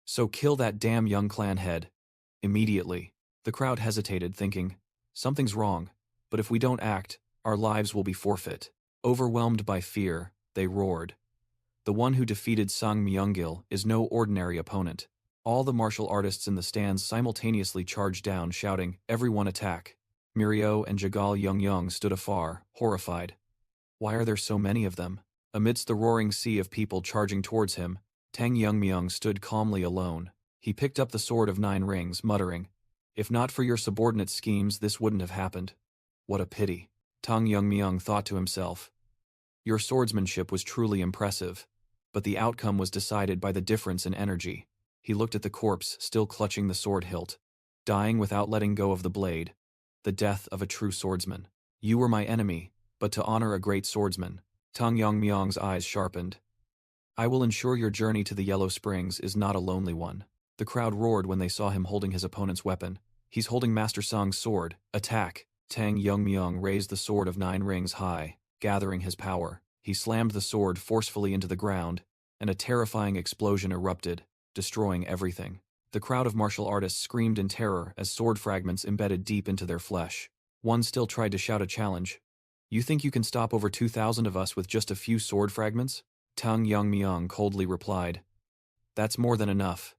"So kill that damn young clan head." Immediately, the crowd hesitated, thinking, "Something's wrong, but if we don't act, our lives will be forfeit." Overwhelmed by fear, they roared. The one who defeated Sang Myungil is no ordinary opponent. All the martial artists in the stands simultaneously charged down, shouting, "Everyone attack!" Mirio and Jagal Young stood afar, horrified. Why are there so many of them? Amidst the roaring sea of people charging towards him, Tang Youngmyung stood calmly alone. He picked up the Sword of Nine Rings, muttering, "If not for your subordinate schemes, this wouldn't have happened." What a pity. Tang Youngmyung thought to himself. Your swordsmanship was truly impressive, but the outcome was decided by the difference in energy. He looked at the corpse still clutching the sword hilt, dying without letting go of the blade. The death of a true swordsman. You were my enemy, but to honor a great swordsman. Tang Youngmyung's eyes sharpened. I will ensure your journey to the Yellow Springs is not a lonely one. The crowd roared when they saw him holding his opponent's weapon. He's holding Master Sang's sword. Attack! Tang Youngmyung raised the Sword of Nine Rings high, gathering his power. He slammed the sword forcefully into the ground, and a terrifying explosion erupted, destroying everything. The crowd of martial artists screamed in terror as sword fragments embedded deep into their flesh. One still tried to shout a challenge. You think you can stop over 2,000 of us with just a few sword fragments? Tang Youngmyung coldly replied. That's more than enough.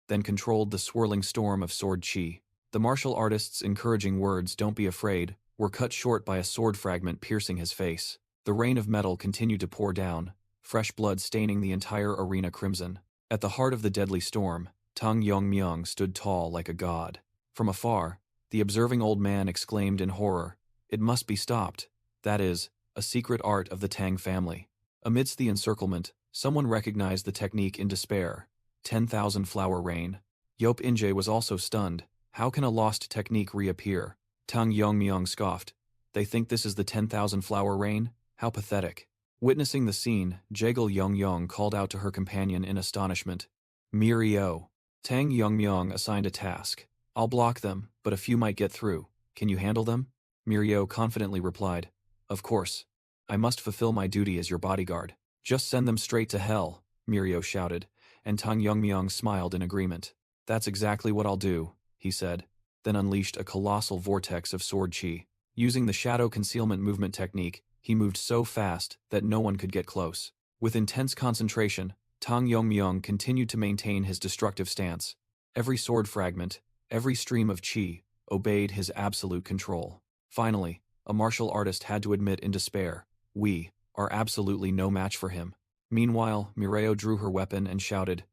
Then controlled the swirling storm of sword chi. The martial artist's encouraging words, "Don't be afraid," were cut short by a sword fragment piercing his face. The rain of metal continued to pour down, fresh blood staining the entire arena crimson. At the heart of the deadly storm, Tang Youngmyung stood tall like a god. From afar, the observing old man exclaimed in horror, "It must be stopped. That is, a secret art of the Tang family." Amidst the encirclement, someone recognized the technique in despair. 10,000 flower rain. Yop Injae was also stunned. How can a lost technique reappear? Tang Youngmyung scoffed. They think this is the 10,000 flower rain? How pathetic. Witnessing the scene, Jagal Young called out to her companion in astonishment. Mirio. Tang Youngmyung assigned a task. I'll block them, but a few might get through. Can you handle them? Mirio confidently replied. Of course. I must fulfill my duty as your bodyguard. Just send them straight to hell, Mirio shouted, and Tang Youngmyung smiled in agreement. That's exactly what I'll do, he said, then unleashed a colossal vortex of sword chi. Using the shadow concealment movement technique, he moved so fast that no one could get close. With intense concentration, Tang Youngmyung continued to maintain his destructive stance. Every sword fragment, every stream of chi, obeyed his absolute control. Finally, a martial artist had to admit in despair, we are absolutely no match for him. Meanwhile, Mireille drew her weapon and shouted,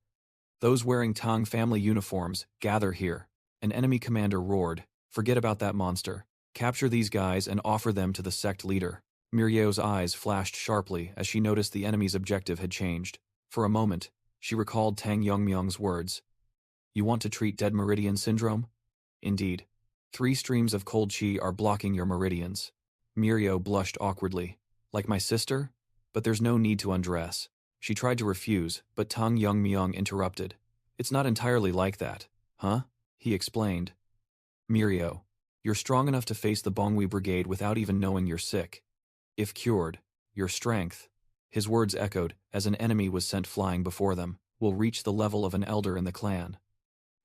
Those wearing Tang family uniforms, gather here. An enemy commander roared, Forget about that monster. Capture these guys and offer them to the sect leader. Mireille's eyes flashed sharply as she noticed the enemy's objective had changed. For a moment, she recalled Tang Youngmyung's words. You want to treat dead meridian syndrome? Indeed. 3 streams of cold chi are blocking your meridians. Mirio blushed awkwardly. Like my sister? But there's no need to undress. She tried to refuse, but Tang Youngmyung interrupted. It's not entirely like that. Huh? He explained. Mirio, you're strong enough to face the Bongui Brigade without even knowing you're sick. If cured, your strength, his words echoed as an enemy was sent flying before them, will reach the level of an elder in the clan.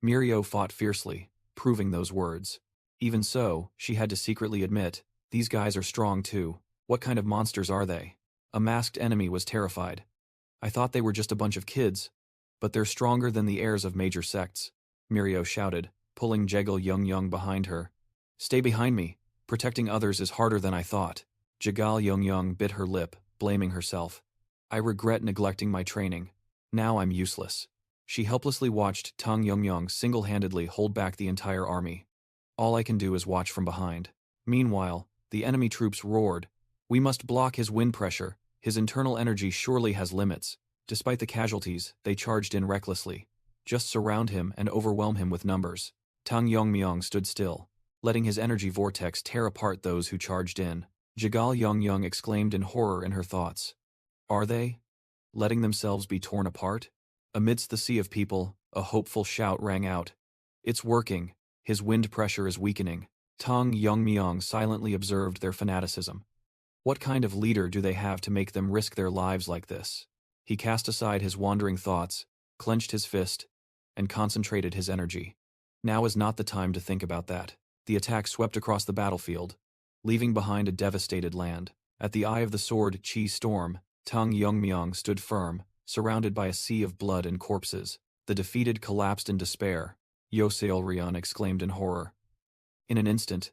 Mirio fought fiercely. proving those words. Even so, she had to secretly admit, these guys are strong too. What kind of monsters are they? A masked enemy was terrified. I thought they were just a bunch of kids. But they're stronger than the heirs of major sects, Mirio shouted, pulling Jegal Young behind her. Stay behind me. Protecting others is harder than I thought. Jegal Young bit her lip, blaming herself. I regret neglecting my training. Now I'm useless. She helplessly watched Tang Young single-handedly hold back the entire army. All I can do is watch from behind. Meanwhile, the enemy troops roared. We must block his wind pressure. His internal energy surely has limits. Despite the casualties, they charged in recklessly. Just surround him and overwhelm him with numbers. Tang Yongmyong stood still, letting his energy vortex tear apart those who charged in. Jegal Young exclaimed in horror in her thoughts. Are they? Letting themselves be torn apart? Amidst the sea of people, a hopeful shout rang out. It's working. His wind pressure is weakening. Tang Yongmyong silently observed their fanaticism. What kind of leader do they have to make them risk their lives like this? He cast aside his wandering thoughts, clenched his fist, and concentrated his energy. Now is not the time to think about that. The attack swept across the battlefield, leaving behind a devastated land. At the eye of the sword Qi storm, Tang Yongmyong stood firm, surrounded by a sea of blood and corpses. The defeated collapsed in despair. Yoseolrion exclaimed in horror. In an instant,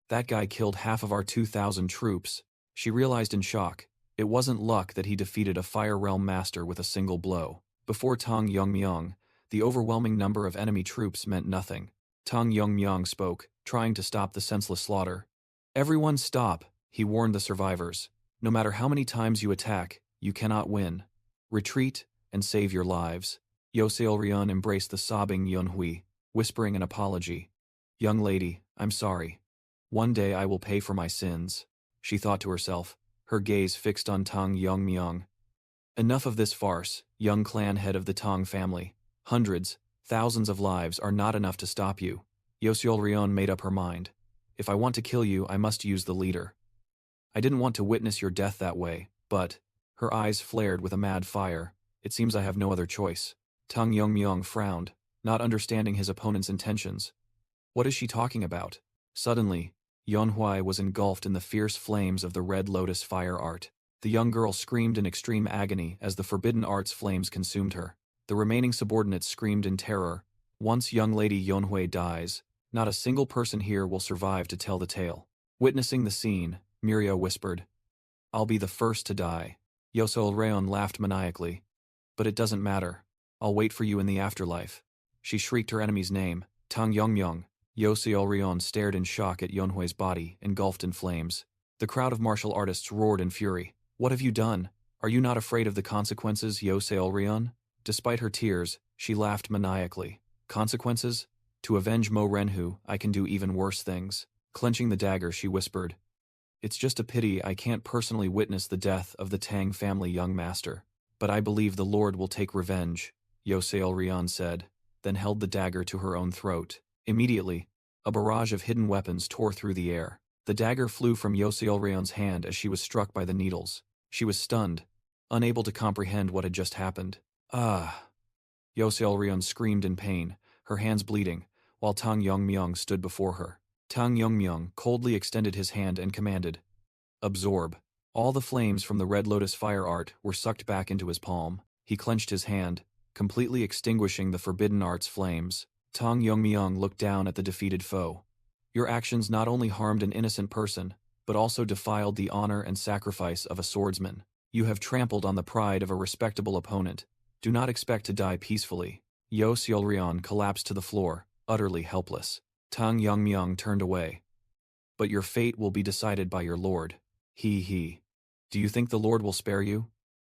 that guy killed half of our 2,000 troops. She realized in shock. It wasn't luck that he defeated a Fire Realm master with a single blow. Before Tang Yongmyong, the overwhelming number of enemy troops meant nothing. Tang Yongmyong spoke, trying to stop the senseless slaughter. Everyone stop, he warned the survivors. No matter how many times you attack, you cannot win. Retreat and save your lives. Yoseolrion embraced the sobbing Yunhui, whispering an apology. Young lady, I'm sorry. One day I will pay for my sins, she thought to herself, her gaze fixed on Tang Yongmyong. Enough of this farce, young clan head of the Tang family. Hundreds, thousands of lives are not enough to stop you. Yoseolrion made up her mind. If I want to kill you, I must use the leader. I didn't want to witness your death that way, but, her eyes flared with a mad fire, it seems I have no other choice. Tang Yongmyong frowned, not understanding his opponent's intentions. What is she talking about? Suddenly, Yunhui was engulfed in the fierce flames of the Red Lotus fire art. The young girl screamed in extreme agony as the forbidden art's flames consumed her. The remaining subordinates screamed in terror. Once young lady Yunhui dies, not a single person here will survive to tell the tale. Witnessing the scene, Mirio whispered, I'll be the first to die. Yoseolrion laughed maniacally. But it doesn't matter. I'll wait for you in the afterlife. She shrieked her enemy's name, Tang Yongmyong. Yoseolrion stared in shock at Yunhui's body, engulfed in flames. The crowd of martial artists roared in fury. What have you done? Are you not afraid of the consequences, Yoseolrion? Despite her tears, she laughed maniacally. Consequences? To avenge Mo Renhu, I can do even worse things. Clenching the dagger, she whispered. It's just a pity I can't personally witness the death of the Tang family young master. But I believe the Lord will take revenge, Yoseolrion said, then held the dagger to her own throat. Immediately, a barrage of hidden weapons tore through the air. The dagger flew from Yoseolrion's hand as she was struck by the needles. She was stunned, unable to comprehend what had just happened. Ah! Yoseolrion screamed in pain, her hands bleeding, while Tang Yongmyong stood before her. Tang Yongmyong coldly extended his hand and commanded, Absorb. All the flames from the Red Lotus fire art were sucked back into his palm. He clenched his hand, completely extinguishing the forbidden art's flames. Tang Yongmyong looked down at the defeated foe. Your actions not only harmed an innocent person, but also defiled the honor and sacrifice of a swordsman. You have trampled on the pride of a respectable opponent. Do not expect to die peacefully. Yoseolrion collapsed to the floor, utterly helpless. Tang Yongmyong turned away. But your fate will be decided by your lord. He. Do you think the Lord will spare you?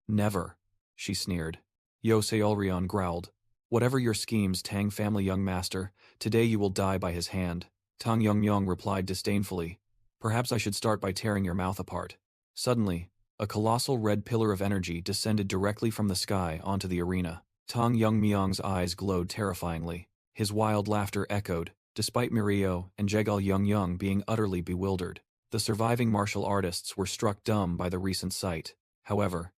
Never, she sneered. Yoseolrion growled. Whatever your schemes, Tang family young master, today you will die by his hand. Tang Yongmyong replied disdainfully. Perhaps I should start by tearing your mouth apart. Suddenly, a colossal red pillar of energy descended directly from the sky onto the arena. Tang Yongmyong's eyes glowed terrifyingly. His wild laughter echoed, despite Mirio and Jegal Young being utterly bewildered. The surviving martial artists were struck dumb by the recent sight. However,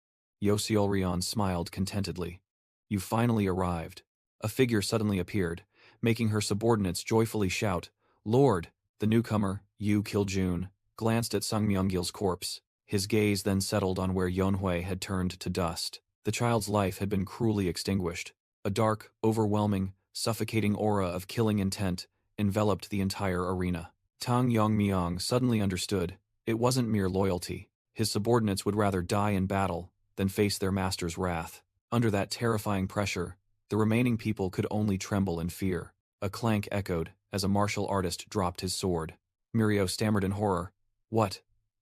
Yoseolrion smiled contentedly. You finally arrived. A figure suddenly appeared, making her subordinates joyfully shout, "Lord!" The newcomer, Yu Kiljun, glanced at Sung Myunggil's corpse. His gaze then settled on where Yeonhui had turned to dust. The child's life had been cruelly extinguished. A dark, overwhelming, suffocating aura of killing intent enveloped the entire arena. Tang Yongmyong suddenly understood. It wasn't mere loyalty. His subordinates would rather die in battle than face their master's wrath. Under that terrifying pressure, the remaining people could only tremble in fear. A clank echoed as a martial artist dropped his sword. Mirio stammered in horror. What?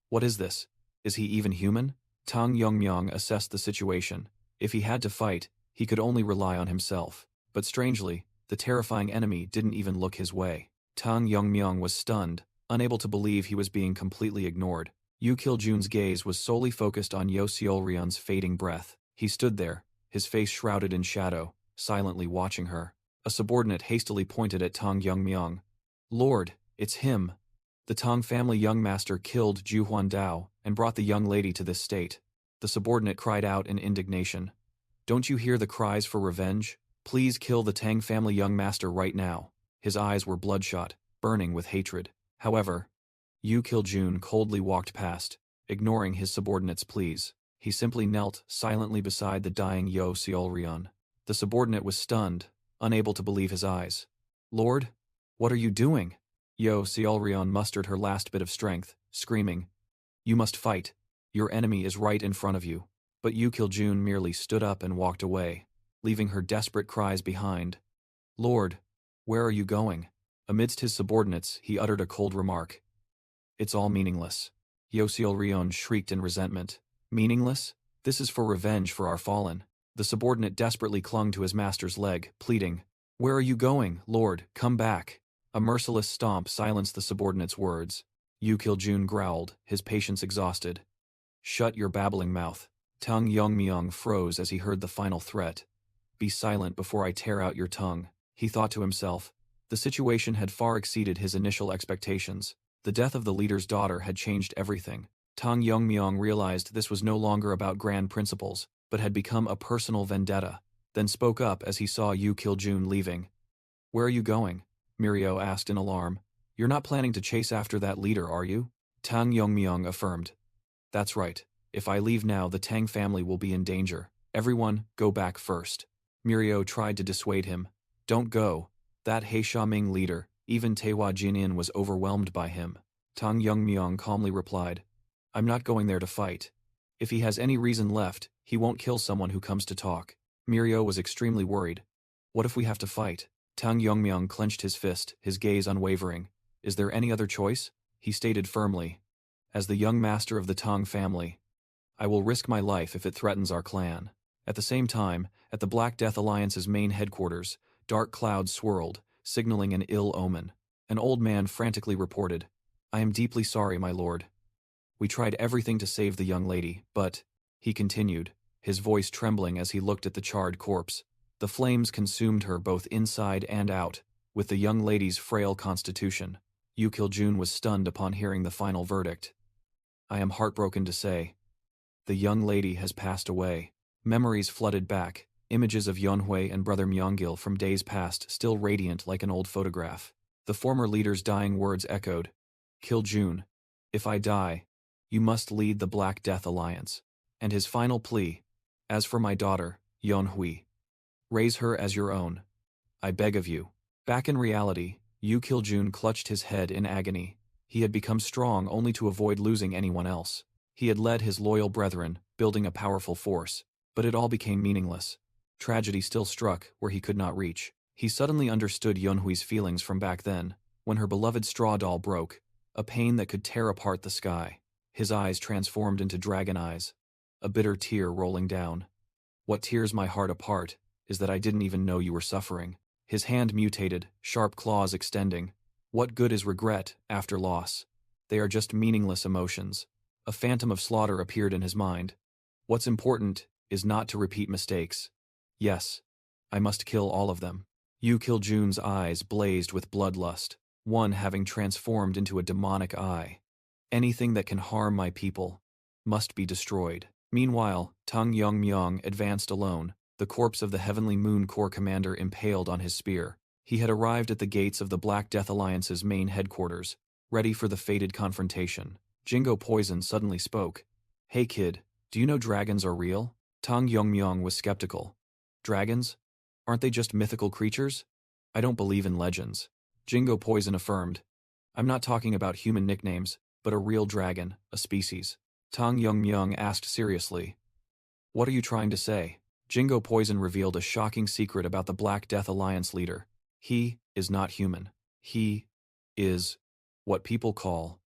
What is this? Is he even human? Tang Yongmyong assessed the situation. If he had to fight, he could only rely on himself. But strangely, the terrifying enemy didn't even look his way. Tang Yongmyong was stunned, unable to believe he was being completely ignored. Yu Kiljun's gaze was solely focused on Yo Seolryun's fading breath. He stood there, his face shrouded in shadow, silently watching her. A subordinate hastily pointed at Tang Yongmyong. Lord, it's him. The Tang family young master killed Ju Huandao and brought the young lady to this state. The subordinate cried out in indignation. Don't you hear the cries for revenge? Please kill the Tang family young master right now. His eyes were bloodshot, burning with hatred. However, Yu Kiljun coldly walked past, ignoring his subordinate's pleas. He simply knelt silently beside the dying Yo Seolryun. The subordinate was stunned, unable to believe his eyes. Lord, what are you doing? Yo Seolryun mustered her last bit of strength, screaming, You must fight. Your enemy is right in front of you. But Yu Kiljun merely stood up and walked away, leaving her desperate cries behind. Lord, where are you going? Amidst his subordinates, he uttered a cold remark. It's all meaningless. Yo Seolryun shrieked in resentment. Meaningless? This is for revenge for our fallen. The subordinate desperately clung to his master's leg, pleading, Where are you going, Lord? Come back. A merciless stomp silenced the subordinate's words. Yu Kiljun growled, his patience exhausted. Shut your babbling mouth. Tang Yongmyong froze as he heard the final threat. Be silent before I tear out your tongue, he thought to himself. The situation had far exceeded his initial expectations. The death of the leader's daughter had changed everything. Tang Yongmyong realized this was no longer about grand principles, but had become a personal vendetta, then spoke up as he saw Yu Kiljun leaving. Where are you going? Mirio asked in alarm. You're not planning to chase after that leader, are you? Tang Yongmyong affirmed. That's right. If I leave now, the Tang family will be in danger. Everyone, go back first. Mirio tried to dissuade him. Don't go. That He Shaming leader, even Teihua Jinin was overwhelmed by him. Tang Yongmyong calmly replied, I'm not going there to fight. If he has any reason left, he won't kill someone who comes to talk. Mirio was extremely worried. What if we have to fight? Tang Yongmyong clenched his fist, his gaze unwavering. Is there any other choice? He stated firmly. As the young master of the Tang family, I will risk my life if it threatens our clan. At the same time, at the Black Death Alliance's main headquarters, dark clouds swirled, signaling an ill omen. An old man frantically reported, I am deeply sorry, my lord. We tried everything to save the young lady, but, he continued, his voice trembling as he looked at the charred corpse, the flames consumed her both inside and out, with the young lady's frail constitution. Yu Kiljun was stunned upon hearing the final verdict. I am heartbroken to say. The young lady has passed away. Memories flooded back, images of Yeonhui and brother Myonggil from days past still radiant like an old photograph. The former leader's dying words echoed. Kiljun, if I die, you must lead the Black Death Alliance. And his final plea, as for my daughter, Yeonhui, raise her as your own. I beg of you. Back in reality, Yu Kiljun clutched his head in agony. He had become strong only to avoid losing anyone else. He had led his loyal brethren, building a powerful force, but it all became meaningless. Tragedy still struck where he could not reach. He suddenly understood Yeonhui's feelings from back then, when her beloved straw doll broke, a pain that could tear apart the sky. His eyes transformed into dragon eyes, a bitter tear rolling down. What tears my heart apart is that I didn't even know you were suffering. His hand mutated, sharp claws extending. What good is regret after loss? They are just meaningless emotions. A phantom of slaughter appeared in his mind. What's important is not to repeat mistakes. Yes, I must kill all of them. Yu Kiljun's eyes blazed with bloodlust, one having transformed into a demonic eye. Anything that can harm my people must be destroyed. Meanwhile, Tang Yongmyong advanced alone, the corpse of the Heavenly Moon Corps commander impaled on his spear. He had arrived at the gates of the Black Death Alliance's main headquarters, ready for the fated confrontation. Jingo Poison suddenly spoke. "Hey kid, do you know dragons are real?" Tang Yongmyong was skeptical. "Dragons? Aren't they just mythical creatures? I don't believe in legends." Jingo Poison affirmed. "I'm not talking about human nicknames, but a real dragon, a species." Tang Yongmyong asked seriously. "What are you trying to say?" Jingo Poison revealed a shocking secret about the Black Death Alliance leader. He is not human. He is what people call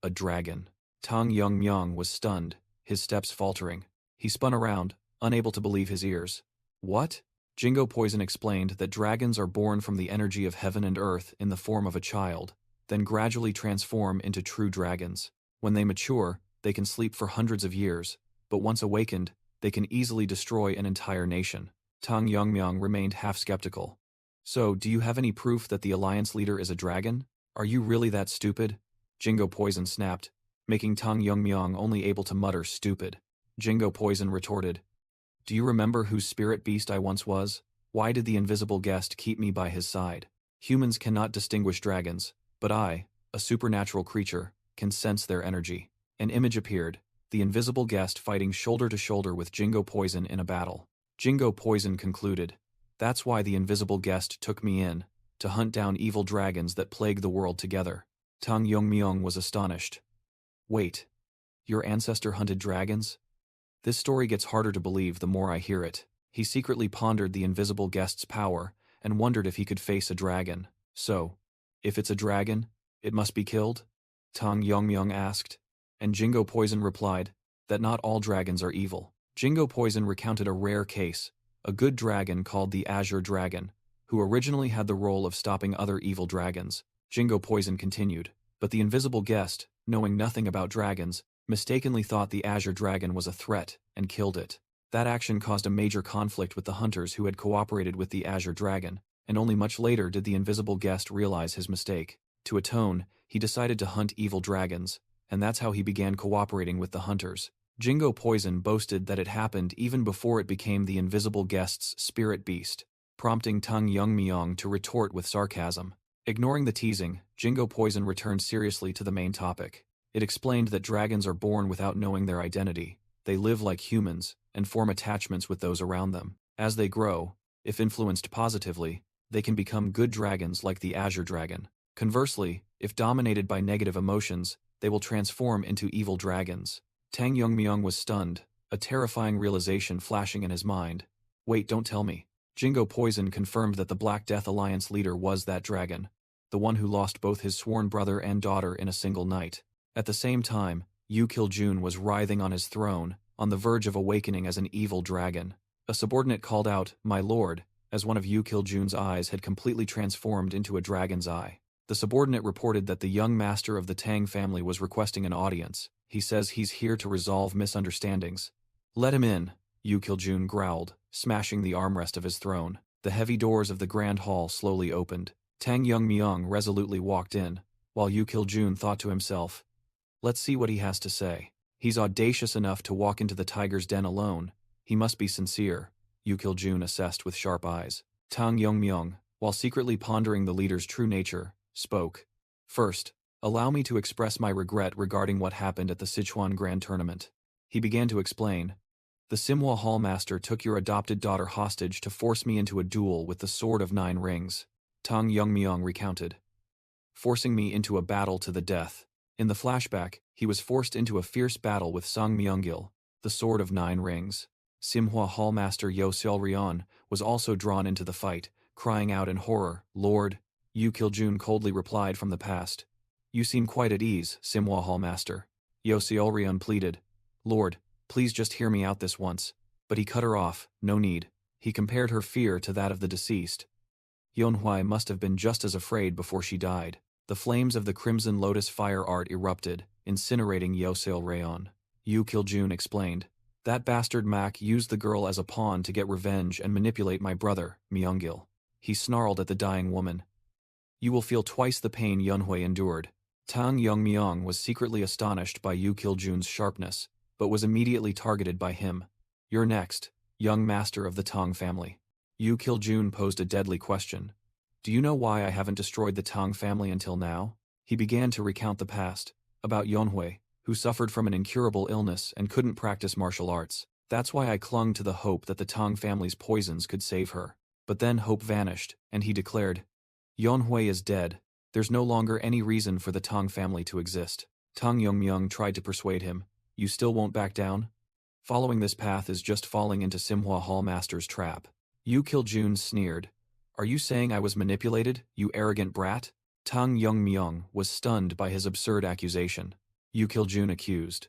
a dragon. Tang Yongmyong was stunned, his steps faltering. He spun around, unable to believe his ears. "What?" Jingo Poison explained that dragons are born from the energy of heaven and earth in the form of a child, then gradually transform into true dragons. When they mature, they can sleep for hundreds of years, but once awakened, they can easily destroy an entire nation. Tang Yongmyong remained half-skeptical. "So, do you have any proof that the Alliance leader is a dragon? Are you really that stupid?" Jingo Poison snapped, making Tang Yongmyong only able to mutter "stupid." Jingo Poison retorted, "Do you remember whose spirit beast I once was? Why did the invisible guest keep me by his side? Humans cannot distinguish dragons, but I, a supernatural creature, can sense their energy." An image appeared, the invisible guest fighting shoulder to shoulder with Jingo Poison in a battle. Jingo Poison concluded, "That's why the invisible guest took me in, to hunt down evil dragons that plague the world together." Tang Yongmyong was astonished. "Wait, your ancestor hunted dragons?" This story gets harder to believe the more I hear it. He secretly pondered the invisible guest's power and wondered if he could face a dragon. "So, if it's a dragon, it must be killed?" Tang Yongmyong asked, and Jingo Poison replied that not all dragons are evil. Jingo Poison recounted a rare case, a good dragon called the Azure Dragon, who originally had the role of stopping other evil dragons. Jingo Poison continued, but the invisible guest, knowing nothing about dragons, mistakenly thought the Azure Dragon was a threat and killed it. That action caused a major conflict with the hunters who had cooperated with the Azure Dragon, and only much later did the invisible guest realize his mistake. To atone, he decided to hunt evil dragons, and that's how he began cooperating with the hunters. Jingo Poison boasted that it happened even before it became the invisible guest's spirit beast, prompting Tang Yongmyong to retort with sarcasm. Ignoring the teasing, Jingo Poison returned seriously to the main topic. It explained that dragons are born without knowing their identity. They live like humans, and form attachments with those around them. As they grow, if influenced positively, they can become good dragons like the Azure Dragon. Conversely, if dominated by negative emotions, they will transform into evil dragons. Tang Yongmyong was stunned, a terrifying realization flashing in his mind. "Wait, don't tell me." Jingo Poison confirmed that the Black Death Alliance leader was that dragon, the one who lost both his sworn brother and daughter in a single night. At the same time, Yu Kiljun was writhing on his throne, on the verge of awakening as an evil dragon. A subordinate called out, "My lord," as one of Yu Kiljun's eyes had completely transformed into a dragon's eye. The subordinate reported that the young master of the Tang family was requesting an audience. "He says he's here to resolve misunderstandings." "Let him in," Yu Kiljun growled, smashing the armrest of his throne. The heavy doors of the grand hall slowly opened. Tang Yongmyong resolutely walked in, while Yu Kiljun thought to himself, "Let's see what he has to say. He's audacious enough to walk into the tiger's den alone. He must be sincere," Yu Kiljun assessed with sharp eyes. Tang Yongmyong, while secretly pondering the leader's true nature, spoke. "First, allow me to express my regret regarding what happened at the Sichuan Grand Tournament." He began to explain. "The Simhua Hallmaster took your adopted daughter hostage to force me into a duel with the Sword of Nine Rings," Tang Yongmyong recounted. "Forcing me into a battle to the death. In the flashback, he was forced into a fierce battle with Sang Myunggil, the Sword of Nine Rings. Simhua Hallmaster Yo Seolryeon was also drawn into the fight, crying out in horror, 'Lord,' Yu Kiljun coldly replied from the past. 'You seem quite at ease, Simhua Hallmaster.' Yo Seolryeon pleaded, 'Lord, please just hear me out this once.' But he cut her off, 'No need.' He compared her fear to that of the deceased. Yonhwai must have been just as afraid before she died. The flames of the Crimson Lotus fire art erupted, incinerating Yo Seolryeon. Yu Kiljun explained. 'That bastard Mak used the girl as a pawn to get revenge and manipulate my brother, Myunggil.' He snarled at the dying woman. 'You will feel twice the pain Yunhui endured.' Tang Yongmyong was secretly astonished by Yu Kiljun's sharpness, but was immediately targeted by him. 'You're next, young master of the Tang family.' Yu Kiljun posed a deadly question. Do you know why I haven't destroyed the Tang family until now? He began to recount the past, about Yonhui, who suffered from an incurable illness and couldn't practice martial arts. That's why I clung to the hope that the Tang family's poisons could save her. But then hope vanished, and he declared, Yonhui is dead. There's no longer any reason for the Tang family to exist. Tang Yongmyung tried to persuade him. You still won't back down? Following this path is just falling into Simhua Hall Master's trap. Yu Kiljun sneered. Are you saying I was manipulated, you arrogant brat? Tang Yongmyung was stunned by his absurd accusation. Yu Kiljun accused.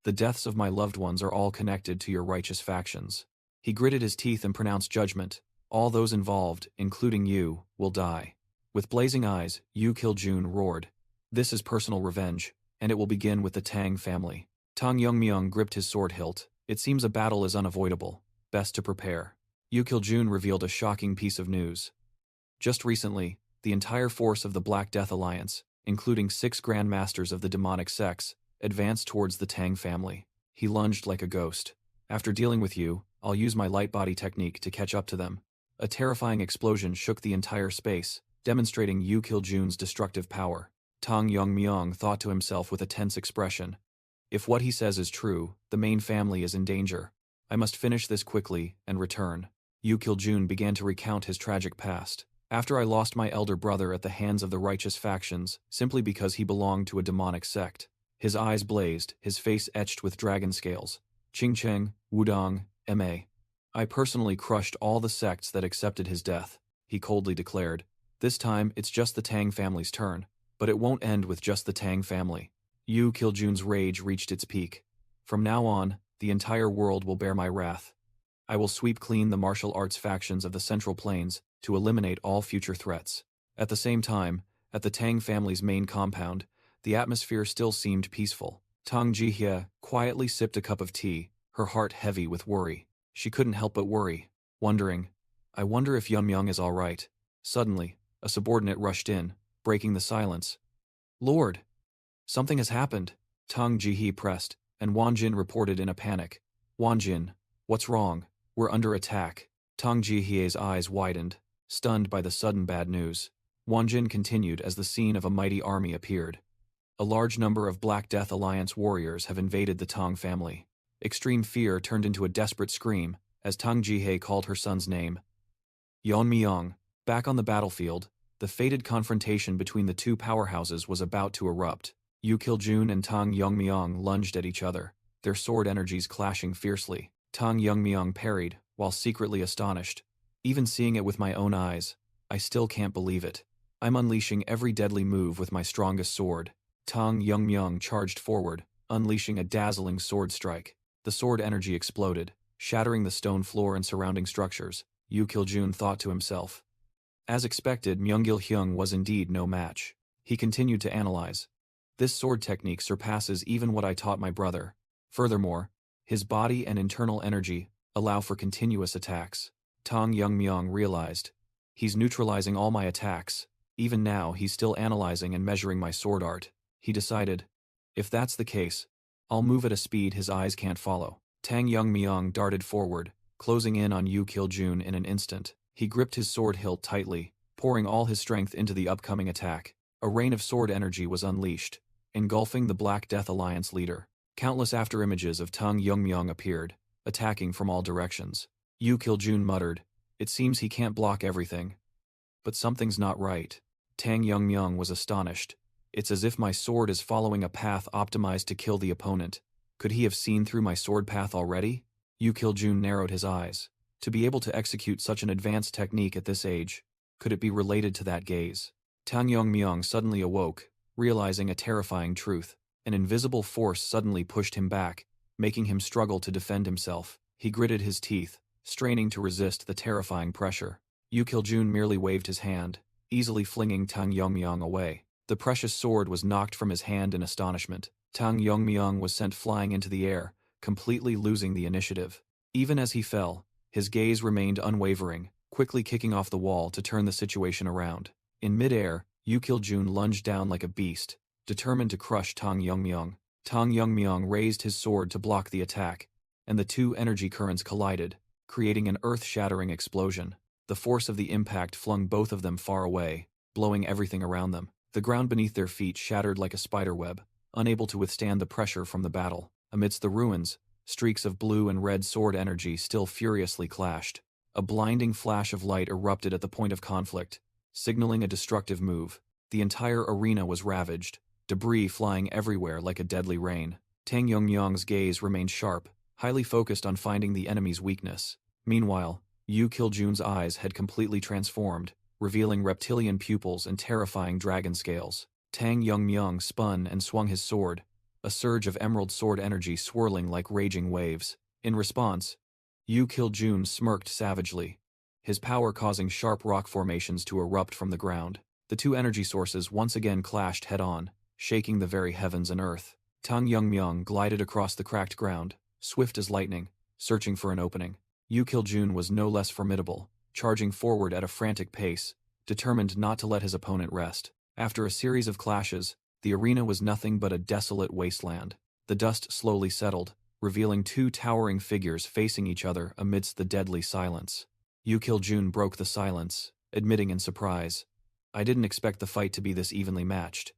The deaths of my loved ones are all connected to your righteous factions. He gritted his teeth and pronounced judgment. All those involved, including you, will die. With blazing eyes, Yu Kiljun roared. This is personal revenge, and it will begin with the Tang family. Tang Yongmyung gripped his sword hilt. It seems a battle is unavoidable. Best to prepare. Yu Kiljun revealed a shocking piece of news. Just recently, the entire force of the Black Death Alliance, including 6 grandmasters of the demonic sects, advanced towards the Tang family. He lunged like a ghost. After dealing with you, I'll use my light body technique to catch up to them. A terrifying explosion shook the entire space, demonstrating Yu Kiljun's destructive power. Tang Yongmyung thought to himself with a tense expression. If what he says is true, the main family is in danger. I must finish this quickly and return. Yu Kiljun began to recount his tragic past. After I lost my elder brother at the hands of the righteous factions, simply because he belonged to a demonic sect. His eyes blazed, his face etched with dragon scales. Qingcheng, Wudong, Ma. I personally crushed all the sects that accepted his death, he coldly declared. This time, it's just the Tang family's turn. But it won't end with just the Tang family. Yu Kiljun's rage reached its peak. From now on, the entire world will bear my wrath. I will sweep clean the martial arts factions of the Central Plains to eliminate all future threats. At the same time, at the Tang family's main compound, the atmosphere still seemed peaceful. Tang Jihye quietly sipped a cup of tea, her heart heavy with worry. She couldn't help but worry, wondering, I wonder if Yunmyung is all right. Suddenly, a subordinate rushed in, breaking the silence. Lord! Something has happened, Tang Jihye pressed, and Wanjin reported in a panic. Wanjin, what's wrong? We're under attack. Tang Jihye's eyes widened, stunned by the sudden bad news. Wanjin continued as the scene of a mighty army appeared. A large number of Black Death Alliance warriors have invaded the Tang family. Extreme fear turned into a desperate scream as Tang Jihye called her son's name. Yeonmyung, back on the battlefield, the fated confrontation between the two powerhouses was about to erupt. Yu Kiljun and Tang Yongmyung lunged at each other, their sword energies clashing fiercely. Tang Yongmyung parried, while secretly astonished. Even seeing it with my own eyes, I still can't believe it. I'm unleashing every deadly move with my strongest sword. Tang Yongmyung charged forward, unleashing a dazzling sword strike. The sword energy exploded, shattering the stone floor and surrounding structures. Yu Kiljun thought to himself. As expected, Myungil Hyung was indeed no match. He continued to analyze. This sword technique surpasses even what I taught my brother. Furthermore, his body and internal energy allow for continuous attacks. Tang Yongmyung realized. He's neutralizing all my attacks. Even now, he's still analyzing and measuring my sword art. He decided, if that's the case, I'll move at a speed his eyes can't follow. Tang Yongmyung darted forward, closing in on Yu Kiljun in an instant. He gripped his sword hilt tightly, pouring all his strength into the upcoming attack. A rain of sword energy was unleashed, engulfing the Black Death Alliance leader. Countless afterimages of Tang Yongmyung appeared, attacking from all directions. Yu Kiljun muttered, it seems he can't block everything. But something's not right. Tang Yongmyung was astonished. It's as if my sword is following a path optimized to kill the opponent. Could he have seen through my sword path already? Yu Kiljun narrowed his eyes. To be able to execute such an advanced technique at this age, could it be related to that gaze? Tang Yongmyung suddenly awoke, realizing a terrifying truth. An invisible force suddenly pushed him back, making him struggle to defend himself. He gritted his teeth, straining to resist the terrifying pressure. Yu Kiljun merely waved his hand, easily flinging Tang Yongmyung away. The precious sword was knocked from his hand in astonishment. Tang Yongmyung was sent flying into the air, completely losing the initiative. Even as he fell, his gaze remained unwavering, quickly kicking off the wall to turn the situation around. In midair, Yu Kiljun lunged down like a beast, determined to crush Tang Yongmyung. Tang Yongmyung raised his sword to block the attack, and the two energy currents collided, creating an earth-shattering explosion. The force of the impact flung both of them far away, blowing everything around them. The ground beneath their feet shattered like a spiderweb, unable to withstand the pressure from the battle. Amidst the ruins, streaks of blue and red sword energy still furiously clashed. A blinding flash of light erupted at the point of conflict, signaling a destructive move. The entire arena was ravaged, debris flying everywhere like a deadly rain. Tang Yongmyang's gaze remained sharp, highly focused on finding the enemy's weakness. Meanwhile, Yu Kiljun's eyes had completely transformed, revealing reptilian pupils and terrifying dragon scales. Tang Yongmyang spun and swung his sword, a surge of emerald sword energy swirling like raging waves. In response, Yu Kiljun smirked savagely, his power causing sharp rock formations to erupt from the ground. The two energy sources once again clashed head-on, shaking the very heavens and earth. Tang Yongmyang glided across the cracked ground, swift as lightning, searching for an opening. Yu Kiljun was no less formidable, charging forward at a frantic pace, determined not to let his opponent rest. After a series of clashes, the arena was nothing but a desolate wasteland. The dust slowly settled, revealing two towering figures facing each other amidst the deadly silence. Yu Kiljun broke the silence, admitting in surprise, "I didn't expect the fight to be this evenly matched.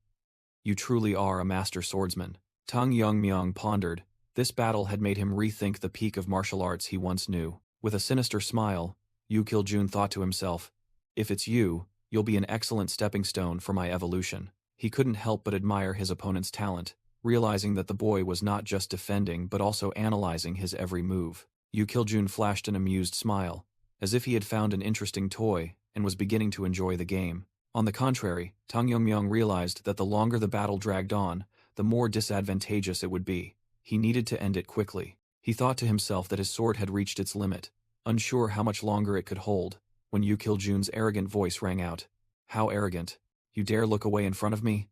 You truly are a master swordsman." Tang Yongmyang pondered. This battle had made him rethink the peak of martial arts he once knew. With a sinister smile, Yu Kiljun thought to himself, "If it's you, you'll be an excellent stepping stone for my evolution." He couldn't help but admire his opponent's talent, realizing that the boy was not just defending but also analyzing his every move. Yu Kiljun flashed an amused smile, as if he had found an interesting toy and was beginning to enjoy the game. On the contrary, Tang Yongmyang realized that the longer the battle dragged on, the more disadvantageous it would be. He needed to end it quickly. He thought to himself that his sword had reached its limit, unsure how much longer it could hold, when Yu Kiljun's arrogant voice rang out. "How arrogant! You dare look away in front of me?"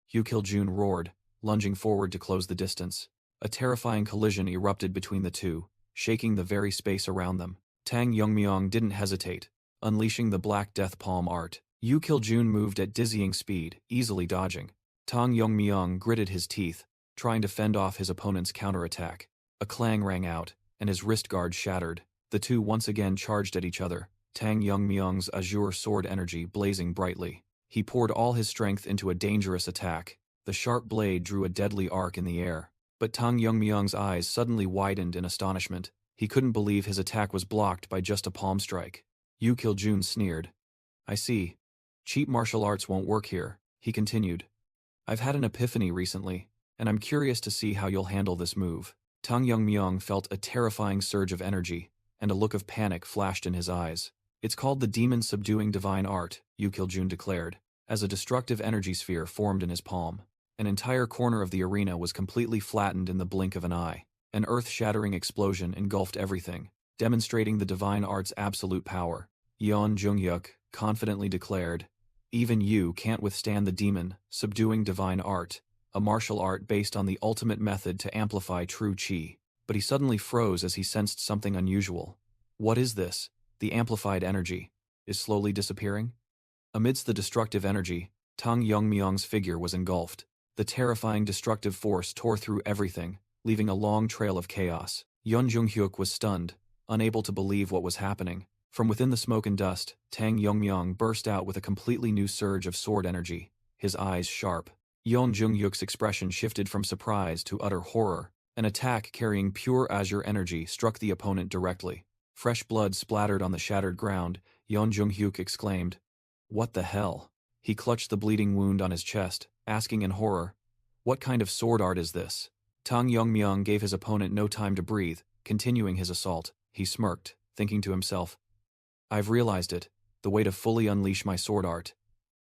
Yu Kiljun roared, lunging forward to close the distance. A terrifying collision erupted between the two, shaking the very space around them. Tang Yongmyang didn't hesitate, unleashing the Black Death Palm art. Yu Kiljun moved at dizzying speed, easily dodging. Tang Yongmyang gritted his teeth, trying to fend off his opponent's counterattack. A clang rang out, and his wrist guard shattered. The two once again charged at each other, Tang Yongmyang's azure sword energy blazing brightly. He poured all his strength into a dangerous attack. The sharp blade drew a deadly arc in the air. But Tang Yongmyang's eyes suddenly widened in astonishment. He couldn't believe his attack was blocked by just a palm strike. Yu Kiljun sneered. "I see. Cheap martial arts won't work here," he continued. "I've had an epiphany recently, and I'm curious to see how you'll handle this move." Tang Yongmyang felt a terrifying surge of energy, and a look of panic flashed in his eyes. "It's called the Demon Subduing Divine Art," Yu Kiljun declared, as a destructive energy sphere formed in his palm. An entire corner of the arena was completely flattened in the blink of an eye. An earth-shattering explosion engulfed everything, demonstrating the divine art's absolute power. Yeon Junghyuk confidently declared, "Even you can't withstand the demon subduing divine art, a martial art based on the ultimate method to amplify true chi." But he suddenly froze as he sensed something unusual. What is this? The amplified energy is slowly disappearing? Amidst the destructive energy, Tang Yongmyang's figure was engulfed. The terrifying destructive force tore through everything, leaving a long trail of chaos. Yeon Junghyuk was stunned, unable to believe what was happening. From within the smoke and dust, Tang Yongmyang burst out with a completely new surge of sword energy, his eyes sharp. Yeon Junghyuk's expression shifted from surprise to utter horror. An attack carrying pure azure energy struck the opponent directly. Fresh blood splattered on the shattered ground. Yeon Junghyuk exclaimed, "What the hell?" He clutched the bleeding wound on his chest, asking in horror, "What kind of sword art is this?" Tang Yongmyang gave his opponent no time to breathe, continuing his assault. He smirked, thinking to himself, "I've realized it, the way to fully unleash my sword art.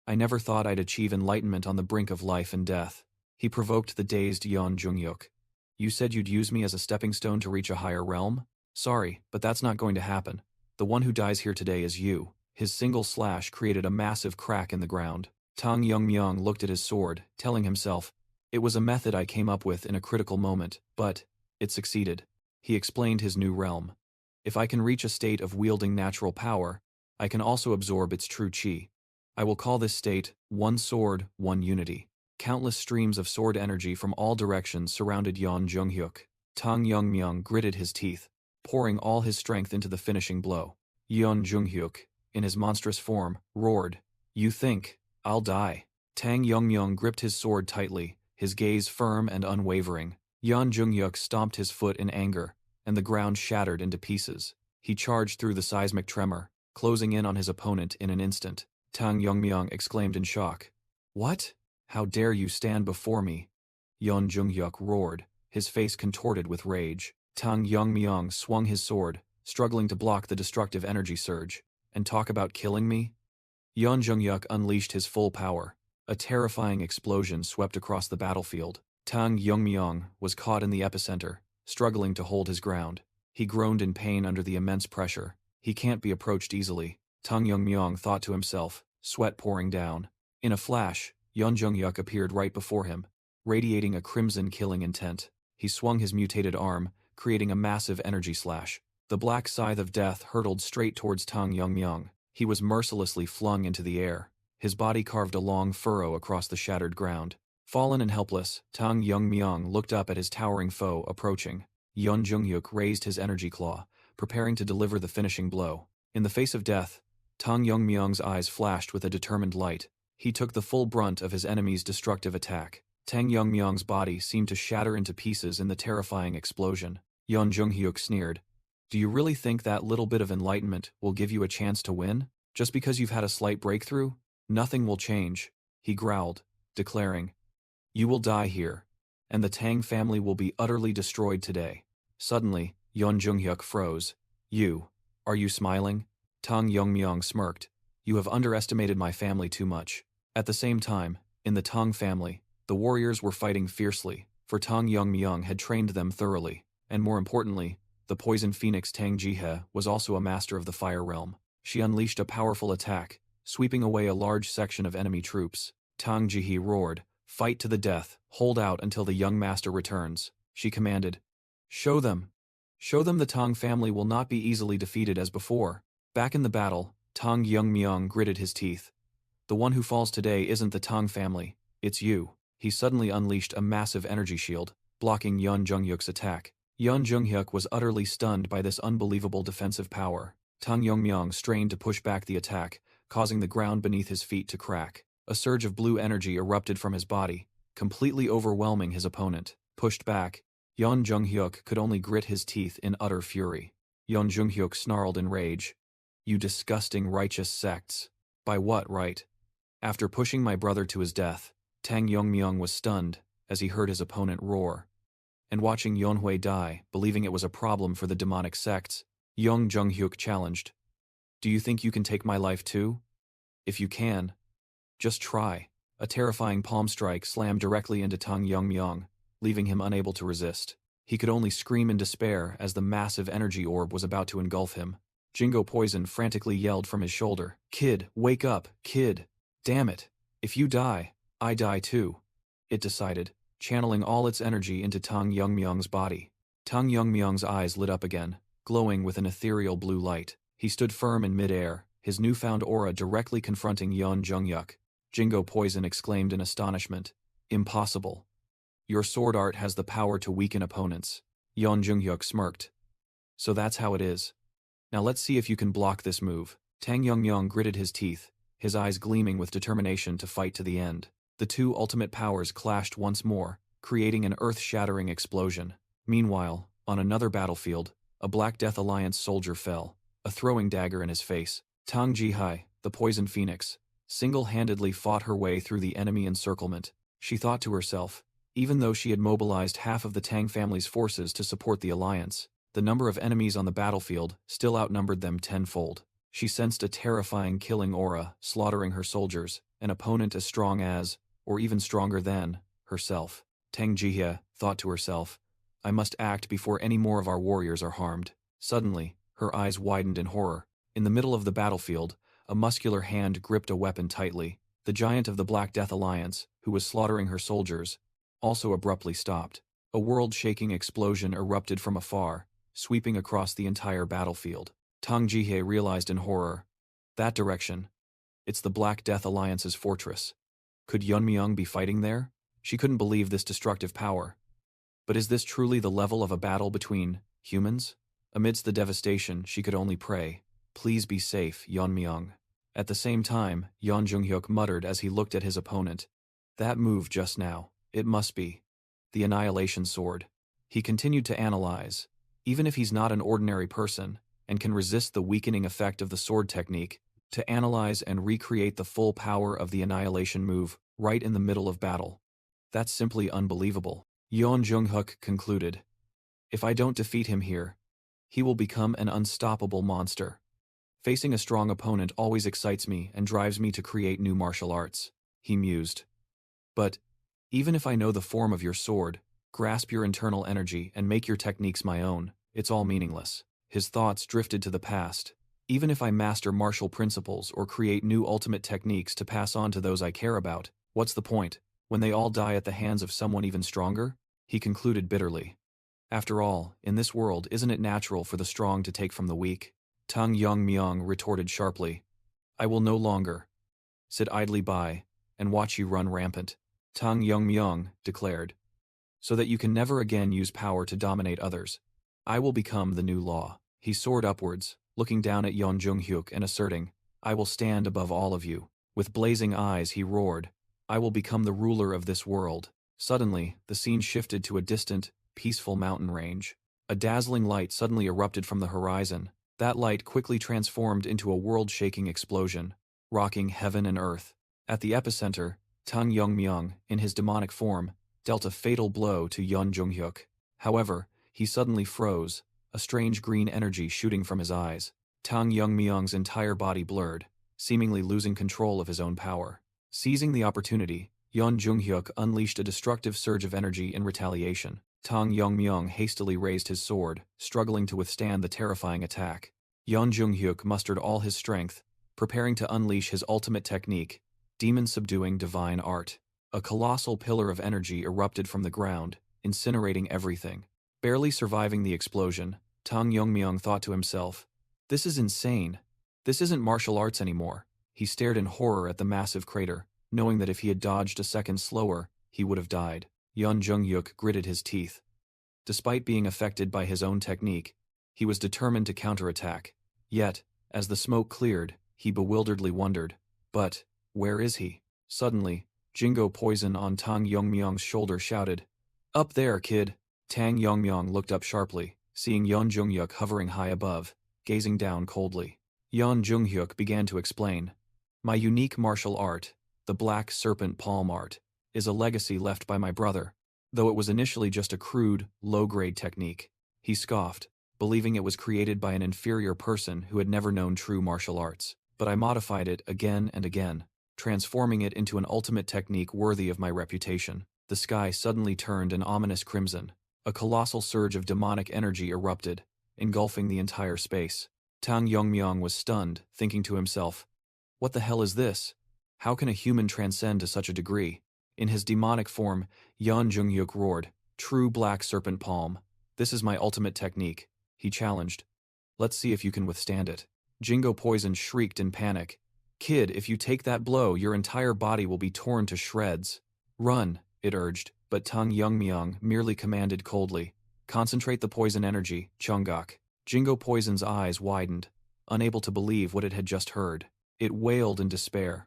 I never thought I'd achieve enlightenment on the brink of life and death." He provoked the dazed Yeon Junghyuk. "You said you'd use me as a stepping stone to reach a higher realm? Sorry, but that's not going to happen. The one who dies here today is you." His single slash created a massive crack in the ground. Tang Yongmyang looked at his sword, telling himself, "It was a method I came up with in a critical moment, but it succeeded." He explained his new realm. "If I can reach a state of wielding natural power, I can also absorb its true chi. I will call this state One Sword, One Unity." Countless streams of sword energy from all directions surrounded Yeon Junghyuk. Tang Yongmyang gritted his teeth, pouring all his strength into the finishing blow. Yeon Junghyuk, in his monstrous form, roared. You think I'll die? Tang Yongmyung gripped his sword tightly, his gaze firm and unwavering. Yeon Junghyuk stomped his foot in anger, and the ground shattered into pieces. He charged through the seismic tremor, closing in on his opponent in an instant. Tang Yongmyung exclaimed in shock. What? How dare you stand before me? Yeon Junghyuk roared, his face contorted with rage. Tang Yongmyung swung his sword, struggling to block the destructive energy surge. And talk about killing me? Yeon Junghyuk unleashed his full power. A terrifying explosion swept across the battlefield. Tang Yongmyung was caught in the epicenter, struggling to hold his ground. He groaned in pain under the immense pressure. He can't be approached easily, Tang Yongmyung thought to himself, sweat pouring down. In a flash, Yeon Junghyuk appeared right before him, radiating a crimson killing intent. He swung his mutated arm, creating a massive energy slash. The black scythe of death hurtled straight towards Tang Yongmyung. He was mercilessly flung into the air. His body carved a long furrow across the shattered ground. Fallen and helpless, Tang Yongmyung looked up at his towering foe approaching. Yeon Junghyuk raised his energy claw, preparing to deliver the finishing blow. In the face of death, Tang Yongmyung's eyes flashed with a determined light. He took the full brunt of his enemy's destructive attack. Tang Yongmyung's body seemed to shatter into pieces in the terrifying explosion. Yeon Junghyuk sneered. Do you really think that little bit of enlightenment will give you a chance to win? Just because you've had a slight breakthrough? Nothing will change, he growled, declaring. You will die here, and the Tang family will be utterly destroyed today. Suddenly, Yeon Junghyuk froze. Are you smiling? Tang Yongmyung smirked. You have underestimated my family too much. At the same time, in the Tang family, the warriors were fighting fiercely, for Tang Yongmyung had trained them thoroughly, and more importantly, the poison phoenix Tang Jihe was also a master of the fire realm. She unleashed a powerful attack, sweeping away a large section of enemy troops. Tang Jihe roared, fight to the death, hold out until the young master returns. She commanded. Show them. Show them the Tang family will not be easily defeated as before. Back in the battle, Tang Yongmyung gritted his teeth. The one who falls today isn't the Tang family, it's you. He suddenly unleashed a massive energy shield, blocking Yeon Junghyuk's attack. Yeon Junghyuk was utterly stunned by this unbelievable defensive power. Tang Yongmyung strained to push back the attack, causing the ground beneath his feet to crack. A surge of blue energy erupted from his body, completely overwhelming his opponent. Pushed back, Yeon Junghyuk could only grit his teeth in utter fury. Yeon Junghyuk snarled in rage. You disgusting righteous sects. By what right? After pushing my brother to his death, Tang Yongmyung was stunned as he heard his opponent roar. And watching Yeonhui die, believing it was a problem for the demonic sects, Yeon Junghyuk challenged. Do you think you can take my life too? If you can, just try. A terrifying palm strike slammed directly into Tang Yongmyung, leaving him unable to resist. He could only scream in despair as the massive energy orb was about to engulf him. Jingo Poison frantically yelled from his shoulder. Kid, wake up, kid. Damn it. If you die, I die too. It decided, channeling all its energy into Tang Yongmyung's body. Tang Yongmyung's eyes lit up again, glowing with an ethereal blue light. He stood firm in midair, his newfound aura directly confronting Yeon Junghyuk. Jingo Poison exclaimed in astonishment. Impossible. Your sword art has the power to weaken opponents. Yeon Junghyuk smirked. So that's how it is. Now let's see if you can block this move. Tang Yongmyung gritted his teeth, his eyes gleaming with determination to fight to the end. The two ultimate powers clashed once more, creating an earth-shattering explosion. Meanwhile, on another battlefield, a Black Death Alliance soldier fell, a throwing dagger in his face. Tang Jihe, the poison phoenix, single-handedly fought her way through the enemy encirclement. She thought to herself, even though she had mobilized half of the Tang family's forces to support the alliance, the number of enemies on the battlefield still outnumbered them tenfold. She sensed a terrifying killing aura slaughtering her soldiers, an opponent as strong as, or even stronger than, herself. Tang Jihe thought to herself, I must act before any more of our warriors are harmed. Suddenly, her eyes widened in horror. In the middle of the battlefield, a muscular hand gripped a weapon tightly. The giant of the Black Death Alliance, who was slaughtering her soldiers, also abruptly stopped. A world-shaking explosion erupted from afar, sweeping across the entire battlefield. Tang Jihe realized in horror. That direction. It's the Black Death Alliance's fortress. Could Yeonmyung be fighting there? She couldn't believe this destructive power. But is this truly the level of a battle between humans? Amidst the devastation, she could only pray. Please be safe, Yeonmyeong. At the same time, Yeon Junghyuk muttered as he looked at his opponent. That move just now, it must be the Annihilation Sword. He continued to analyze. Even if he's not an ordinary person, and can resist the weakening effect of the sword technique, to analyze and recreate the full power of the Annihilation move right in the middle of battle. That's simply unbelievable. Yeon Junghyuk concluded. If I don't defeat him here, he will become an unstoppable monster. Facing a strong opponent always excites me and drives me to create new martial arts, he mused. But, even if I know the form of your sword, grasp your internal energy and make your techniques my own, it's all meaningless. His thoughts drifted to the past. Even if I master martial principles or create new ultimate techniques to pass on to those I care about, what's the point, when they all die at the hands of someone even stronger? He concluded bitterly. After all, in this world isn't it natural for the strong to take from the weak? Tang Yeonmyeong retorted sharply. I will no longer sit idly by and watch you run rampant, Tang Yeonmyeong declared. So that you can never again use power to dominate others. I will become the new law. He soared upwards, looking down at Yeon Junghyuk and asserting, I will stand above all of you. With blazing eyes he roared, I will become the ruler of this world. Suddenly, the scene shifted to a distant, peaceful mountain range. A dazzling light suddenly erupted from the horizon. That light quickly transformed into a world-shaking explosion, rocking heaven and earth. At the epicenter, Tang Yeonmyeong, in his demonic form, dealt a fatal blow to Yeon Junghyuk. However, he suddenly froze, a strange green energy shooting from his eyes. Tang Yeonmyeong's entire body blurred, seemingly losing control of his own power. Seizing the opportunity, Yeon Junghyuk unleashed a destructive surge of energy in retaliation. Tang Yeonmyeong hastily raised his sword, struggling to withstand the terrifying attack. Yeon Junghyuk mustered all his strength, preparing to unleash his ultimate technique, demon-subduing divine art. A colossal pillar of energy erupted from the ground, incinerating everything. Barely surviving the explosion, Tang Yeonmyeong thought to himself, this is insane. This isn't martial arts anymore. He stared in horror at the massive crater, knowing that if he had dodged a second slower, he would have died. Yeon Junghyuk gritted his teeth. Despite being affected by his own technique, he was determined to counterattack. Yet, as the smoke cleared, he bewilderedly wondered, but where is he? Suddenly, Jingo Poison on Tang Yeonmyeong's shoulder shouted, Up there, kid! Tang Yeonmyeong looked up sharply, seeing Yeon Junghyuk hovering high above, gazing down coldly. Yeon Junghyuk began to explain, My unique martial art, the Black Serpent Palm art, is a legacy left by my brother, though it was initially just a crude, low-grade technique. He scoffed, believing it was created by an inferior person who had never known true martial arts. But I modified it again and again, transforming it into an ultimate technique worthy of my reputation. The sky suddenly turned an ominous crimson. A colossal surge of demonic energy erupted, engulfing the entire space. Tang Yeonmyeong was stunned, thinking to himself, What the hell is this? How can a human transcend to such a degree? In his demonic form, Yeon Junghyuk roared, True Black Serpent Palm. This is my ultimate technique, he challenged. Let's see if you can withstand it. Jingo Poison shrieked in panic. Kid, if you take that blow, your entire body will be torn to shreds. Run, it urged, but Tang Yeonmyeong merely commanded coldly. Concentrate the poison energy, Chungak. Jingo Poison's eyes widened, unable to believe what it had just heard. It wailed in despair.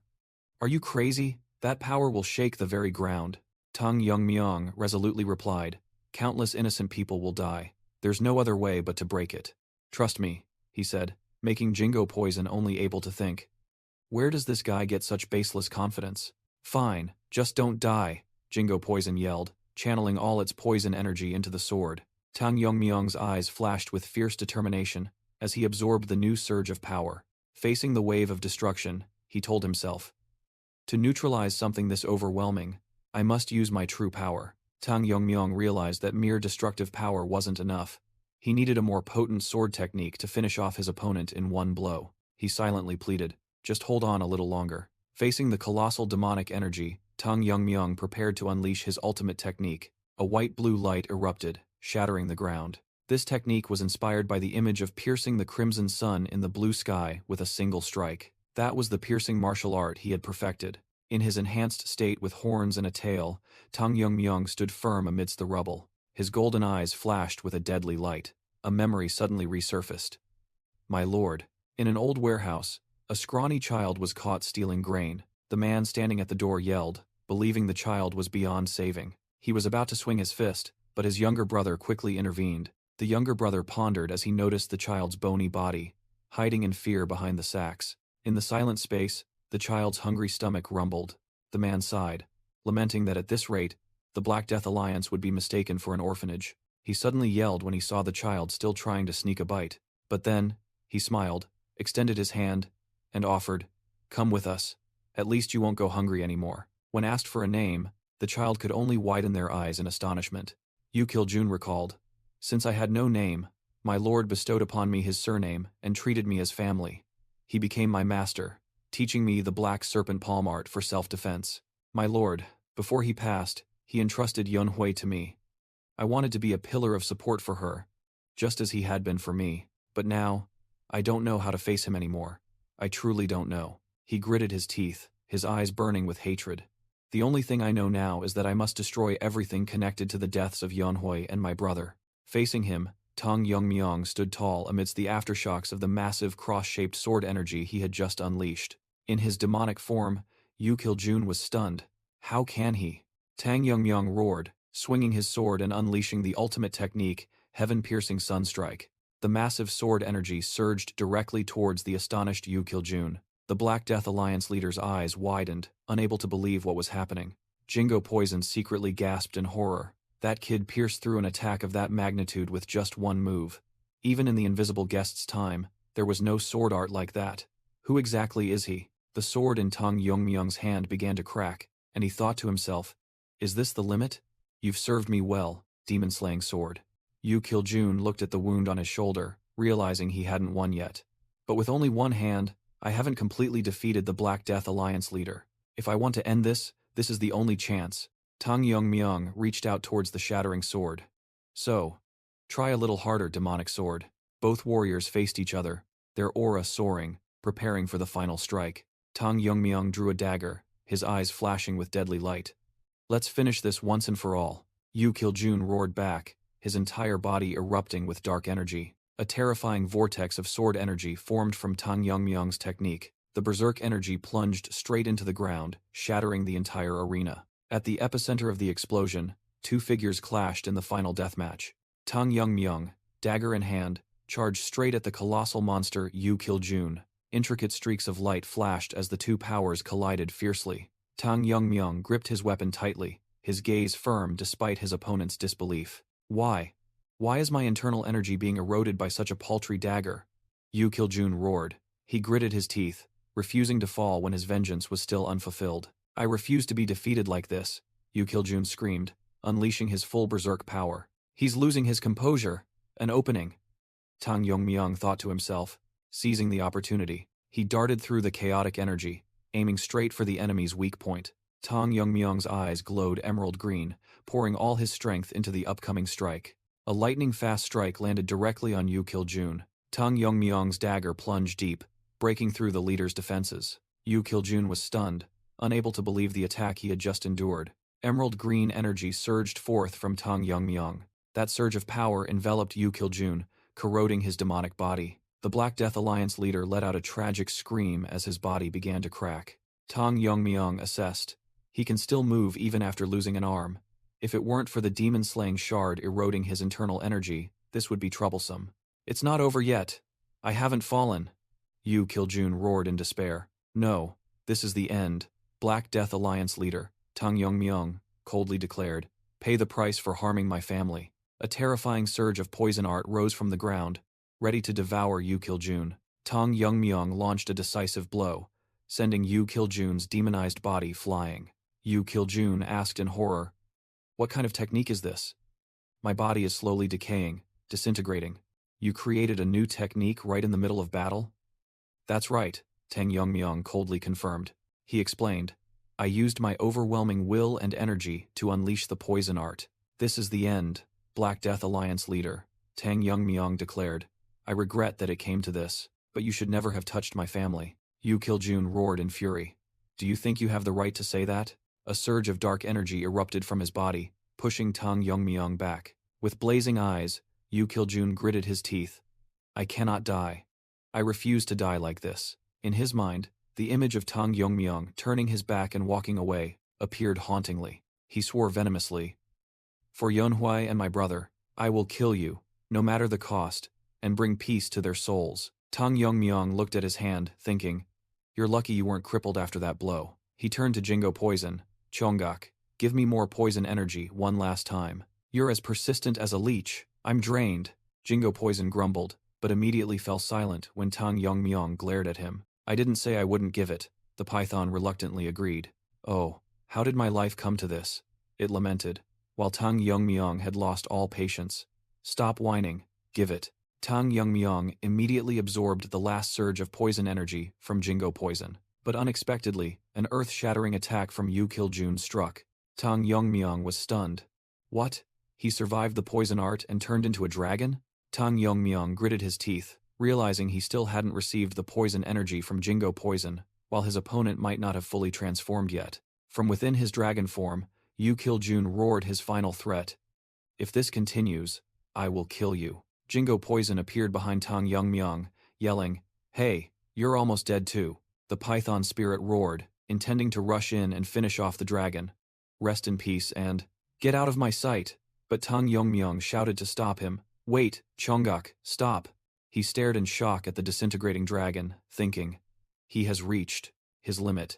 Are you crazy? That power will shake the very ground. Tang Yeonmyeong resolutely replied, Countless innocent people will die. There's no other way but to break it. Trust me, he said, making Jingo Poison only able to think. Where does this guy get such baseless confidence? Fine, just don't die, Jingo Poison yelled, channeling all its poison energy into the sword. Tang Yeonmyeong's eyes flashed with fierce determination as he absorbed the new surge of power. Facing the wave of destruction, he told himself, To neutralize something this overwhelming, I must use my true power. Tang Yeonmyeong realized that mere destructive power wasn't enough. He needed a more potent sword technique to finish off his opponent in one blow. He silently pleaded, Just hold on a little longer. Facing the colossal demonic energy, Tang Yeonmyeong prepared to unleash his ultimate technique. A white-blue light erupted, shattering the ground. This technique was inspired by the image of piercing the crimson sun in the blue sky with a single strike. That was the piercing martial art he had perfected. In his enhanced state with horns and a tail, Tang Yeonmyeong stood firm amidst the rubble. His golden eyes flashed with a deadly light. A memory suddenly resurfaced. My lord, In an old warehouse, a scrawny child was caught stealing grain. The man standing at the door yelled, believing the child was beyond saving. He was about to swing his fist, but his younger brother quickly intervened. The younger brother pondered as he noticed the child's bony body, hiding in fear behind the sacks. In the silent space, the child's hungry stomach rumbled. The man sighed, lamenting that at this rate, the Black Death Alliance would be mistaken for an orphanage. He suddenly yelled when he saw the child still trying to sneak a bite. But then, he smiled, extended his hand, and offered, "Come with us. At least you won't go hungry anymore." When asked for a name, the child could only widen their eyes in astonishment. Yu Kiljun recalled, "Since I had no name, my lord bestowed upon me his surname and treated me as family. He became my master, teaching me the black serpent palm art for self-defense. My lord, before he passed, he entrusted Yunhui to me. I wanted to be a pillar of support for her, just as he had been for me. But now, I don't know how to face him anymore. I truly don't know." He gritted his teeth, his eyes burning with hatred. "The only thing I know now is that I must destroy everything connected to the deaths of Yunhui and my brother." Facing him, Tang Yongmyong stood tall amidst the aftershocks of the massive cross-shaped sword energy he had just unleashed. In his demonic form, Yu Kiljun was stunned. How can he? Tang Yongmyong roared, swinging his sword and unleashing the ultimate technique, heaven-piercing sunstrike. The massive sword energy surged directly towards the astonished Yu Kiljun. The Black Death Alliance leader's eyes widened, unable to believe what was happening. Jingo Poison secretly gasped in horror. That kid pierced through an attack of that magnitude with just one move. Even in the invisible guest's time, there was no sword art like that. Who exactly is he? The sword in Tang Yongmyong's hand began to crack, and he thought to himself, "Is this the limit? You've served me well, demon-slaying sword." Yu Kiljun looked at the wound on his shoulder, realizing he hadn't won yet. "But with only one hand, I haven't completely defeated the Black Death Alliance leader. If I want to end this, this is the only chance." Tang Yongmyong reached out towards the shattering sword. "So, try a little harder, demonic sword." Both warriors faced each other, their aura soaring, preparing for the final strike. Tang Yongmyong drew a dagger, his eyes flashing with deadly light. "Let's finish this once and for all." Yu Kiljun roared back, his entire body erupting with dark energy. A terrifying vortex of sword energy formed from Tang Yongmyong's technique. The berserk energy plunged straight into the ground, shattering the entire arena. At the epicenter of the explosion, two figures clashed in the final deathmatch. Tang Yongmyong, dagger in hand, charged straight at the colossal monster Yu Kiljun. Intricate streaks of light flashed as the two powers collided fiercely. Tang Yongmyong gripped his weapon tightly, his gaze firm despite his opponent's disbelief. "Why? Why is my internal energy being eroded by such a paltry dagger?" Yu Kiljun roared. He gritted his teeth, refusing to fall when his vengeance was still unfulfilled. "I refuse to be defeated like this," Yu Kiljun screamed, unleashing his full berserk power. "He's losing his composure. An opening." Tang Yongmyong thought to himself, seizing the opportunity. He darted through the chaotic energy, aiming straight for the enemy's weak point. Tang Yongmyong's eyes glowed emerald green, pouring all his strength into the upcoming strike. A lightning-fast strike landed directly on Yu Kiljun. Tang Yongmyong's dagger plunged deep, breaking through the leader's defenses. Yu Kiljun was stunned, unable to believe the attack he had just endured. Emerald green energy surged forth from Tang Yongmyong. That surge of power enveloped Yu Kiljun, corroding his demonic body. The Black Death Alliance leader let out a tragic scream as his body began to crack. Tang Yongmyong assessed. He can still move even after losing an arm. If it weren't for the demon-slaying shard eroding his internal energy, this would be troublesome. "It's not over yet. I haven't fallen." Yu Kiljun roared in despair. "No, this is the end." Black Death Alliance leader, Tang Yongmyong, coldly declared, "Pay the price for harming my family." A terrifying surge of poison art rose from the ground, ready to devour Yu Kiljun. Tang Yongmyong launched a decisive blow, sending Yu Kiljun's demonized body flying. Yu Kiljun asked in horror, "What kind of technique is this? My body is slowly decaying, disintegrating. You created a new technique right in the middle of battle?" "That's right," Tang Yongmyong coldly confirmed. He explained, "I used my overwhelming will and energy to unleash the poison art. This is the end." Black Death Alliance leader, Tang Yongmyong declared, "I regret that it came to this, but you should never have touched my family." Yu Kiljun roared in fury. "Do you think you have the right to say that?" A surge of dark energy erupted from his body, pushing Tang Yongmyong back. With blazing eyes, Yu Kiljun gritted his teeth. "I cannot die. I refuse to die like this. In his mind, the image of Tang Yongmyong turning his back and walking away appeared hauntingly. He swore venomously, "For Yunhui and my brother, I will kill you, no matter the cost, and bring peace to their souls." Tang Yongmyong looked at his hand, thinking, "You're lucky you weren't crippled after that blow." He turned to Jingo Poison. "Chonggak, give me more poison energy one last time. You're as persistent as a leech." "I'm drained," Jingo Poison grumbled, but immediately fell silent when Tang Yongmyong glared at him. "I didn't say I wouldn't give it," the python reluctantly agreed. "Oh, how did my life come to this?" it lamented, while Tang Yongmyong had lost all patience. "Stop whining, give it." Tang Yongmyong immediately absorbed the last surge of poison energy from Jingo Poison. But unexpectedly, an earth-shattering attack from Yu Kiljun struck. Tang Yongmyong was stunned. What? He survived the poison art and turned into a dragon? Tang Yongmyong gritted his teeth, realizing he still hadn't received the poison energy from Jingo Poison, while his opponent might not have fully transformed yet. From within his dragon form, Yu Kiljun roared his final threat. "If this continues, I will kill you." Jingo Poison appeared behind Tang Yongmyong, yelling, "Hey, you're almost dead too." The python spirit roared, intending to rush in and finish off the dragon. "Rest in peace and get out of my sight." But Tang Yongmyong shouted to stop him. "Wait, Chonggak, stop." He stared in shock at the disintegrating dragon, thinking, he has reached his limit.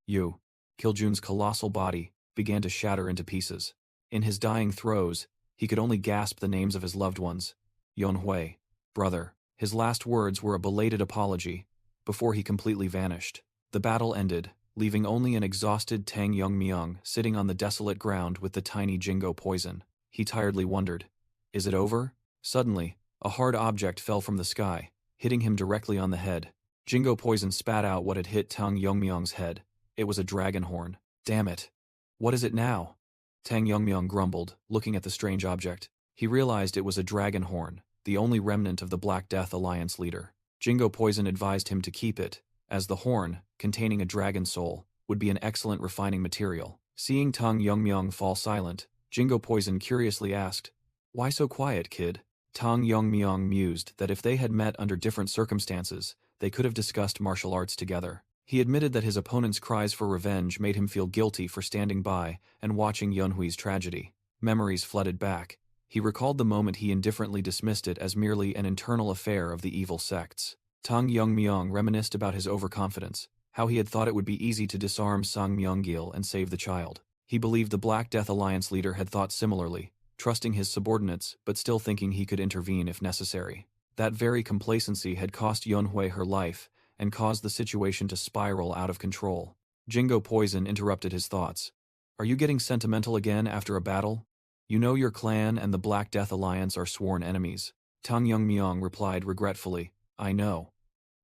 Yu Kiljun's colossal body began to shatter into pieces. In his dying throes, he could only gasp the names of his loved ones. Yunhui, brother. His last words were a belated apology, before he completely vanished. The battle ended, leaving only an exhausted Tang Yongmyong sitting on the desolate ground with the tiny Jingo Poison. He tiredly wondered, "Is it over?" Suddenly, a hard object fell from the sky, hitting him directly on the head. Jingo Poison spat out what had hit Tang Yongmyong's head. It was a dragon horn. "Damn it. What is it now?" Tang Yongmyong grumbled, looking at the strange object. He realized it was a dragon horn, the only remnant of the Black Death Alliance leader. Jingo Poison advised him to keep it, as the horn, containing a dragon soul, would be an excellent refining material. Seeing Tang Yongmyong fall silent, Jingo Poison curiously asked, "Why so quiet, kid?" Tang Yongmyong mused that if they had met under different circumstances, they could have discussed martial arts together. He admitted that his opponent's cries for revenge made him feel guilty for standing by and watching Yunhui's tragedy. Memories flooded back. He recalled the moment he indifferently dismissed it as merely an internal affair of the evil sects. Tang Yongmyong reminisced about his overconfidence, how he had thought it would be easy to disarm Sang Myunggil and save the child. He believed the Black Death Alliance leader had thought similarly, trusting his subordinates but still thinking he could intervene if necessary. That very complacency had cost Yunhui her life and caused the situation to spiral out of control. Jingo Poison interrupted his thoughts. "Are you getting sentimental again after a battle? You know your clan and the Black Death Alliance are sworn enemies." Tang Yongmyong replied regretfully, "I know.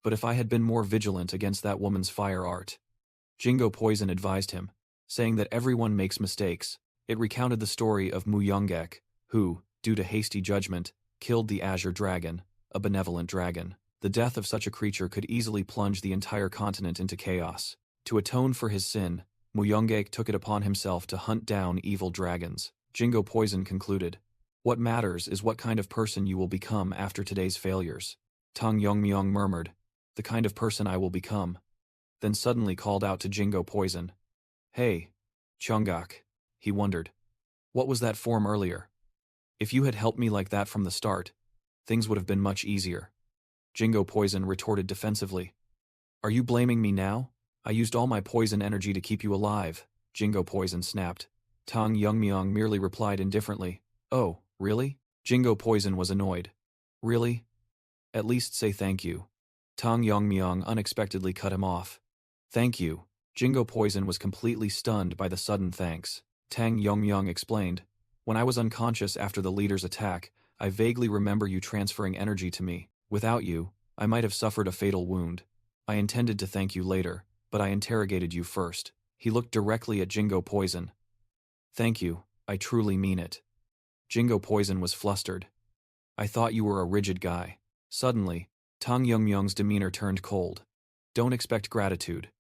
But if I had been more vigilant against that woman's fire art." Jingo Poison advised him, saying that everyone makes mistakes. It recounted the story of Muyongek, who, due to hasty judgment, killed the Azure Dragon, a benevolent dragon. The death of such a creature could easily plunge the entire continent into chaos. To atone for his sin, Muyongek took it upon himself to hunt down evil dragons. Jingo Poison concluded, "What matters is what kind of person you will become after today's failures." Tang Yongmyong murmured, "The kind of person I will become," then suddenly called out to Jingo Poison. "Hey, Chonggak," he wondered. "What was that form earlier? If you had helped me like that from the start, things would have been much easier." Jingo Poison retorted defensively. "Are you blaming me now? I used all my poison energy to keep you alive," Jingo Poison snapped. Tang Yongmyong merely replied indifferently, "Oh, really?" Jingo Poison was annoyed. "Really? At least say thank you." Tang Yongmyong unexpectedly cut him off. "Thank you." Jingo Poison was completely stunned by the sudden thanks. Tang Yongmyong explained, "When I was unconscious after the leader's attack, I vaguely remember you transferring energy to me. Without you, I might have suffered a fatal wound. I intended to thank you later, but I interrogated you first." He looked directly at Jingo Poison. "Thank you, I truly mean it." Jingo Poison was flustered. "I thought you were a rigid guy." Suddenly, Tang Yongmyong's demeanor turned cold. "Don't expect gratitude.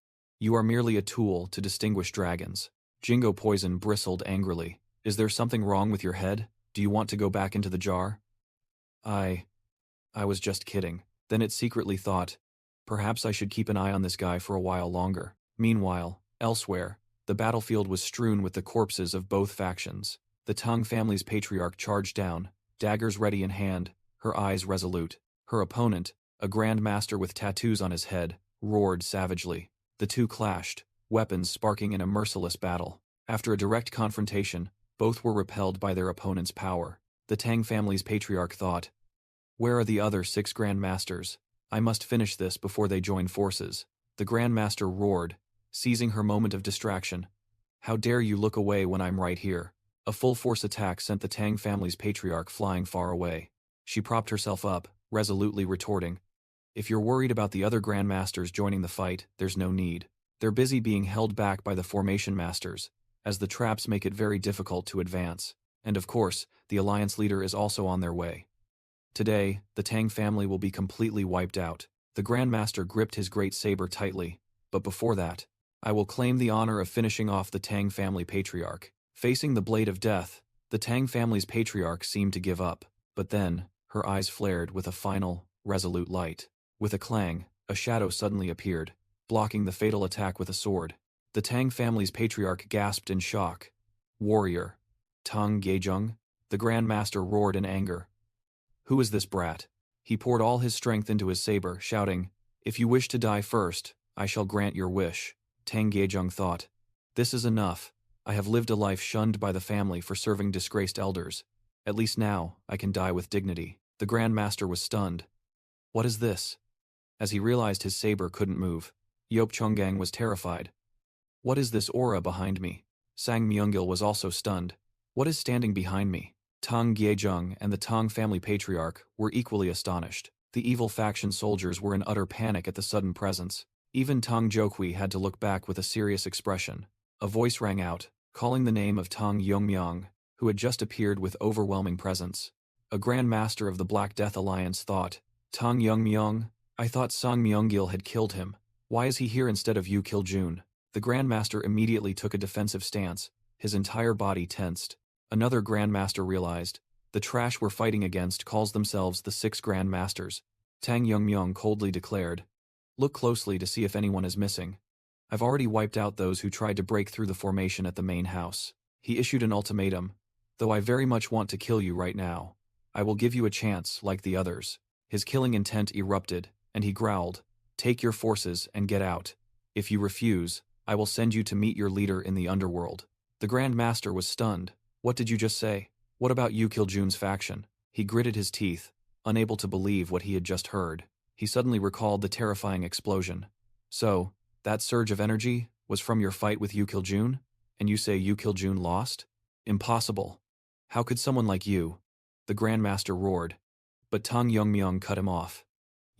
You are merely a tool to distinguish dragons." Jingo Poison bristled angrily. "Is there something wrong with your head? Do you want to go back into the jar?" I was just kidding." Then it secretly thought, perhaps I should keep an eye on this guy for a while longer. Meanwhile, elsewhere, the battlefield was strewn with the corpses of both factions. The Tang family's patriarch charged down, daggers ready in hand, her eyes resolute. Her opponent, a grand master with tattoos on his head, roared savagely. The two clashed, weapons sparking in a merciless battle. After a direct confrontation, both were repelled by their opponent's power. The Tang family's patriarch thought, where are the other 6 Grand Masters? I must finish this before they join forces. The Grand Master roared, seizing her moment of distraction. How dare you look away when I'm right here? A full-force attack sent the Tang family's patriarch flying far away. She propped herself up, resolutely retorting, if you're worried about the other Grand Masters joining the fight, there's no need. They're busy being held back by the Formation Masters, as the traps make it very difficult to advance. And of course, the Alliance leader is also on their way. Today, the Tang family will be completely wiped out. The Grand Master gripped his great saber tightly, but before that, I will claim the honor of finishing off the Tang family patriarch. Facing the blade of death, the Tang family's patriarch seemed to give up, but then, her eyes flared with a final, resolute light. With a clang, a shadow suddenly appeared, blocking the fatal attack with a sword. The Tang family's patriarch gasped in shock. Warrior. Tang Gejung? The Grand Master roared in anger. Who is this brat? He poured all his strength into his saber, shouting, if you wish to die first, I shall grant your wish. Tang Gejung thought, this is enough. I have lived a life shunned by the family for serving disgraced elders. At least now, I can die with dignity. The Grand Master was stunned. What is this? As he realized his saber couldn't move, Yop Chunggang was terrified. What is this aura behind me? Sang Myungil was also stunned. What is standing behind me? Tang Gyejung and the Tang family patriarch were equally astonished. The evil faction soldiers were in utter panic at the sudden presence. Even Tang Jokui had to look back with a serious expression. A voice rang out, calling the name of Tang Yongmyong, who had just appeared with overwhelming presence. A Grand Master of the Black Death Alliance thought, Tang Yongmyong? I thought Sang Myungil had killed him. Why is he here instead of Yu Kiljun? The Grand Master immediately took a defensive stance, his entire body tensed. Another Grand Master realized, the trash we're fighting against calls themselves the 6 Grand Masters. Tang Yongmyong coldly declared, look closely to see if anyone is missing. I've already wiped out those who tried to break through the formation at the main house. He issued an ultimatum, though I very much want to kill you right now. I will give you a chance, like the others. His killing intent erupted, and he growled, take your forces and get out. If you refuse, I will send you to meet your leader in the underworld. The Grand Master was stunned. What did you just say? What about Yu Kiljun's faction? He gritted his teeth, unable to believe what he had just heard. He suddenly recalled the terrifying explosion. So, that surge of energy was from your fight with Yu Kiljun? And you say Yu Kiljun lost? Impossible. How could someone like you? The Grand Master roared. But Tang Yongmyong cut him off.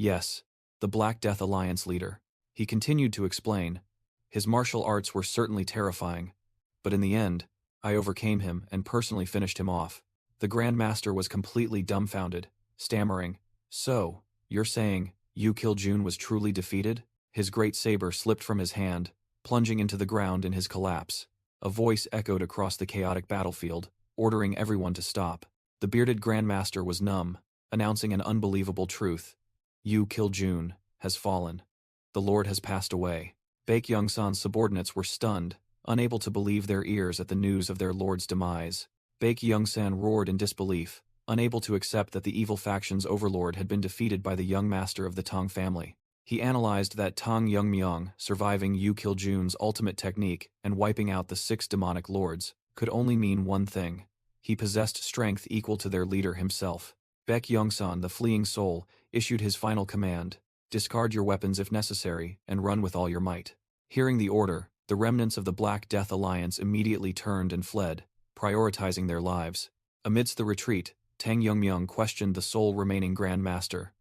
Yes, the Black Death Alliance leader. He continued to explain. His martial arts were certainly terrifying, but in the end, I overcame him and personally finished him off. The Grand Master was completely dumbfounded, stammering, so, you're saying, Yu Kiljun was truly defeated? His great saber slipped from his hand, plunging into the ground in his collapse. A voice echoed across the chaotic battlefield, ordering everyone to stop. The bearded Grand Master was numb, announcing an unbelievable truth. Yu Kiljun has fallen. The Lord has passed away. Baek Young-san's subordinates were stunned, unable to believe their ears at the news of their lord's demise. Baek Young-san roared in disbelief, unable to accept that the evil faction's overlord had been defeated by the young master of the Tang family. He analyzed that Tang Yongmyong, surviving Yu Kiljun's ultimate technique and wiping out the 6 demonic lords, could only mean one thing. He possessed strength equal to their leader himself. Baek Young-san, the fleeing soul, issued his final command, discard your weapons if necessary and run with all your might. Hearing the order, the remnants of the Black Death Alliance immediately turned and fled, prioritizing their lives. Amidst the retreat, Tang Yongmyong questioned the sole remaining Grand Master.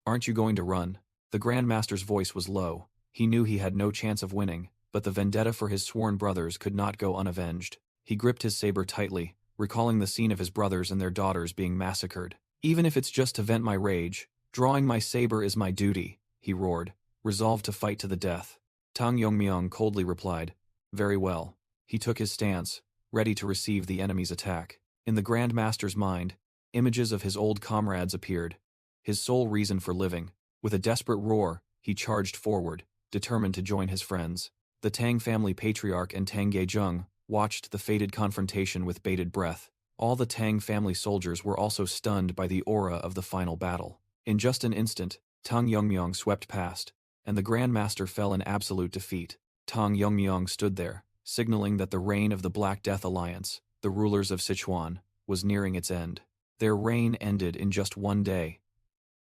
Aren't you going to run? The Grand Master's voice was low. He knew he had no chance of winning, but the vendetta for his sworn brothers could not go unavenged. He gripped his saber tightly, recalling the scene of his brothers and their daughters being massacred. Even if it's just to vent my rage, drawing my saber is my duty, he roared, resolved to fight to the death. Tang Yongmyong coldly replied, very well. He took his stance, ready to receive the enemy's attack. In the Grand Master's mind, images of his old comrades appeared. His sole reason for living With a desperate roar, he charged forward, determined to join his friends. The Tang family patriarch and Tang Geijung watched the fated confrontation with bated breath. All the Tang family soldiers were also stunned by the aura of the final battle. In just an instant, Tang Yongmyong swept past, and the Grand Master fell in absolute defeat. Tang Yongmyong stood there, signaling that the reign of the Black Death Alliance, the rulers of Sichuan, was nearing its end. Their reign ended in just one day,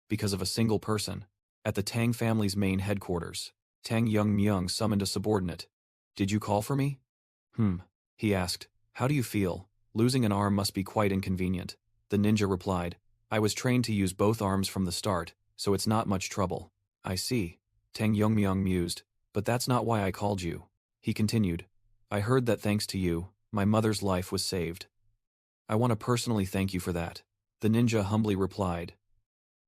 because of a single person. At the Tang family's main headquarters, Tang Yongmyong summoned a subordinate. "Did you call for me?" He asked. "How do you feel? Losing an arm must be quite inconvenient." The ninja replied, "I was trained to use both arms from the start, so it's not much trouble." "I see." Tang Yongmyong mused, "But that's not why I called you." He continued, "I heard that thanks to you, my mother's life was saved. I want to personally thank you for that." The ninja humbly replied,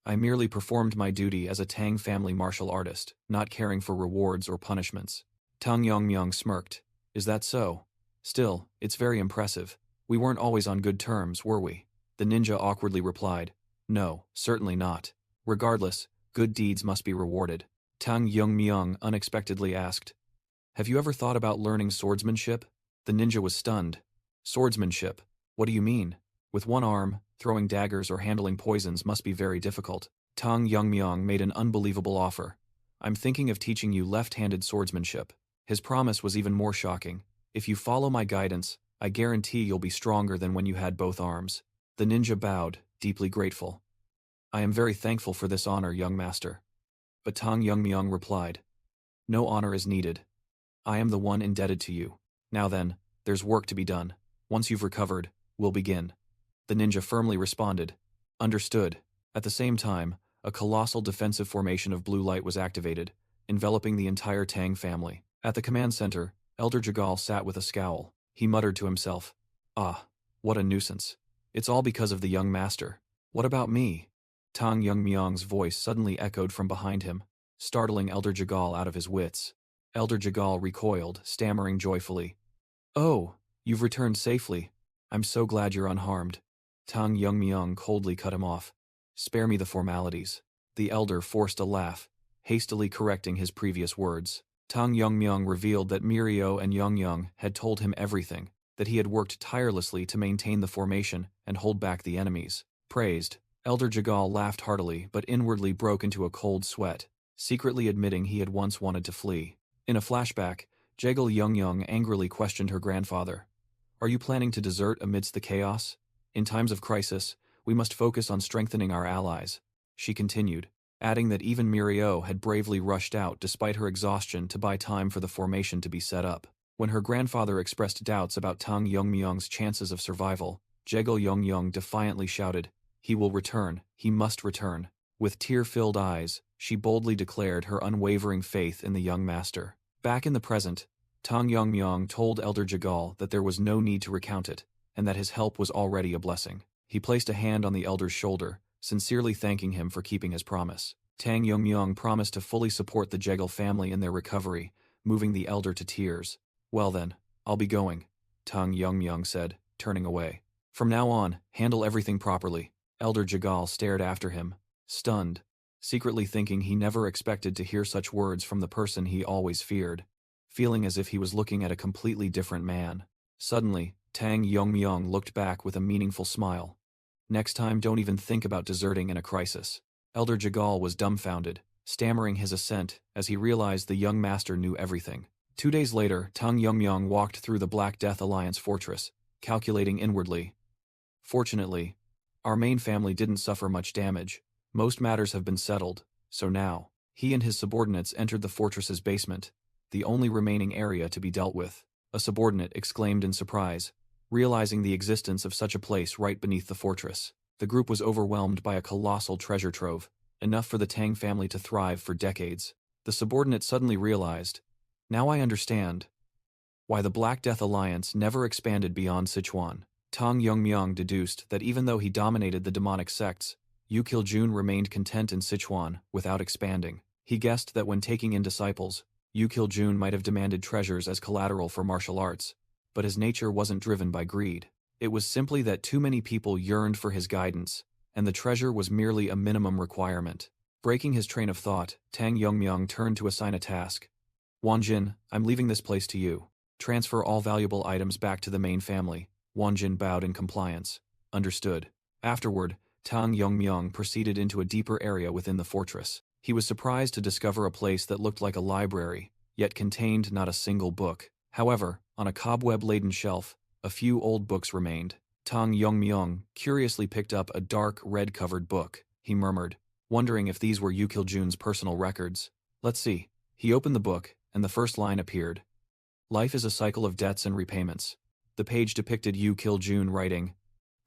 "I merely performed my duty as a Tang family martial artist, not caring for rewards or punishments." Tang Yongmyong smirked. "Is that so? Still, it's very impressive. We weren't always on good terms, were we?" The ninja awkwardly replied, "No, certainly not. Regardless, good deeds must be rewarded." Tang Yongmyong unexpectedly asked, "Have you ever thought about learning swordsmanship?" The ninja was stunned. "Swordsmanship? What do you mean? With one arm, throwing daggers or handling poisons must be very difficult." Tang Yongmyong made an unbelievable offer. "I'm thinking of teaching you left-handed swordsmanship." His promise was even more shocking. "If you follow my guidance, I guarantee you'll be stronger than when you had both arms." The ninja bowed, deeply grateful. "I am very thankful for this honor, young master." But Tang Yongmyong replied, "No honor is needed. I am the one indebted to you. Now then, there's work to be done. Once you've recovered, we'll begin." The ninja firmly responded, "Understood." At the same time, a colossal defensive formation of blue light was activated, enveloping the entire Tang family. At the command center, Elder Jagal sat with a scowl. He muttered to himself, "Ah, what a nuisance. It's all because of the young master. What about me?" Tang Yongmyong's voice suddenly echoed from behind him, startling Elder Jagal out of his wits. Elder Jagal recoiled, stammering joyfully, "Oh, you've returned safely. I'm so glad you're unharmed." Tang Yongmyong coldly cut him off. "Spare me the formalities." The elder forced a laugh, hastily correcting his previous words. Tang Yongmyong revealed that Mirio and Yongyong had told him everything, that he had worked tirelessly to maintain the formation and hold back the enemies. Praised, Elder Jagal laughed heartily but inwardly broke into a cold sweat, secretly admitting he had once wanted to flee. In a flashback, Jagal Yongyong angrily questioned her grandfather. "Are you planning to desert amidst the chaos? In times of crisis, we must focus on strengthening our allies," she continued, adding that even Mirio had bravely rushed out despite her exhaustion to buy time for the formation to be set up. When her grandfather expressed doubts about Tang Yongmyong's chances of survival, Jagal Yongyong defiantly shouted, "He will return, he must return." With tear-filled eyes, she boldly declared her unwavering faith in the young master. Back in the present, Tang Yongmyong told Elder Jagal that there was no need to recount it, and that his help was already a blessing. He placed a hand on the elder's shoulder, sincerely thanking him for keeping his promise. Tang Yongmyong promised to fully support the Jagal family in their recovery, moving the elder to tears. "Well then, I'll be going," Tang Yongmyong said, turning away. "From now on, handle everything properly." Elder Jagal stared after him, stunned, secretly thinking he never expected to hear such words from the person he always feared, feeling as if he was looking at a completely different man. Suddenly, Tang Yongmyong looked back with a meaningful smile. "Next time, don't even think about deserting in a crisis." Elder Jagal was dumbfounded, stammering his assent as he realized the young master knew everything. 2 days later, Tang Yongmyong walked through the Black Death Alliance fortress, calculating inwardly. "Fortunately, our main family didn't suffer much damage. Most matters have been settled, so now." He and his subordinates entered the fortress's basement, the only remaining area to be dealt with. A subordinate exclaimed in surprise, realizing the existence of such a place right beneath the fortress. The group was overwhelmed by a colossal treasure trove, enough for the Tang family to thrive for decades. The subordinate suddenly realized, "Now I understand why the Black Death Alliance never expanded beyond Sichuan." Tang Yongmyong deduced that even though he dominated the demonic sects, Yu Kiljun remained content in Sichuan without expanding. He guessed that when taking in disciples, Yu Kiljun might have demanded treasures as collateral for martial arts, but his nature wasn't driven by greed. It was simply that too many people yearned for his guidance, and the treasure was merely a minimum requirement. Breaking his train of thought, Tang Yongmyung turned to assign a task. Wanjin, I'm leaving this place to you. Transfer all valuable items back to the main family. Wanjin bowed in compliance. Understood. Afterward, Tang Yongmyung proceeded into a deeper area within the fortress. He was surprised to discover a place that looked like a library, yet contained not a single book. However, on a cobweb-laden shelf, a few old books remained. Tang Yongmyung curiously picked up a dark, red-covered book. He murmured, wondering if these were Yu Kiljun's personal records. Let's see. He opened the book, and the first line appeared. Life is a cycle of debts and repayments. The page depicted Yu Kiljun writing,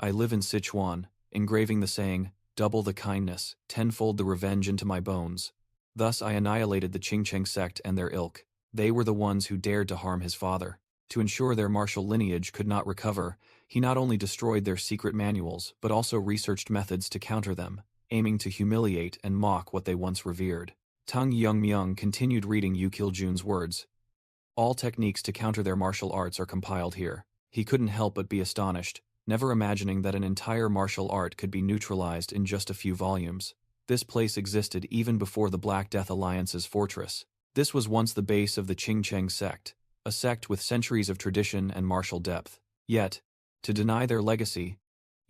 I live in Sichuan, engraving the saying, double the kindness, tenfold the revenge into my bones. Thus I annihilated the Qingcheng sect and their ilk. They were the ones who dared to harm his father. To ensure their martial lineage could not recover, he not only destroyed their secret manuals, but also researched methods to counter them, aiming to humiliate and mock what they once revered. Tang Yongmyung continued reading Yu Kiljun's words. All techniques to counter their martial arts are compiled here. He couldn't help but be astonished, never imagining that an entire martial art could be neutralized in just a few volumes. This place existed even before the Black Death Alliance's fortress. This was once the base of the Qingcheng sect, a sect with centuries of tradition and martial depth. Yet, to deny their legacy,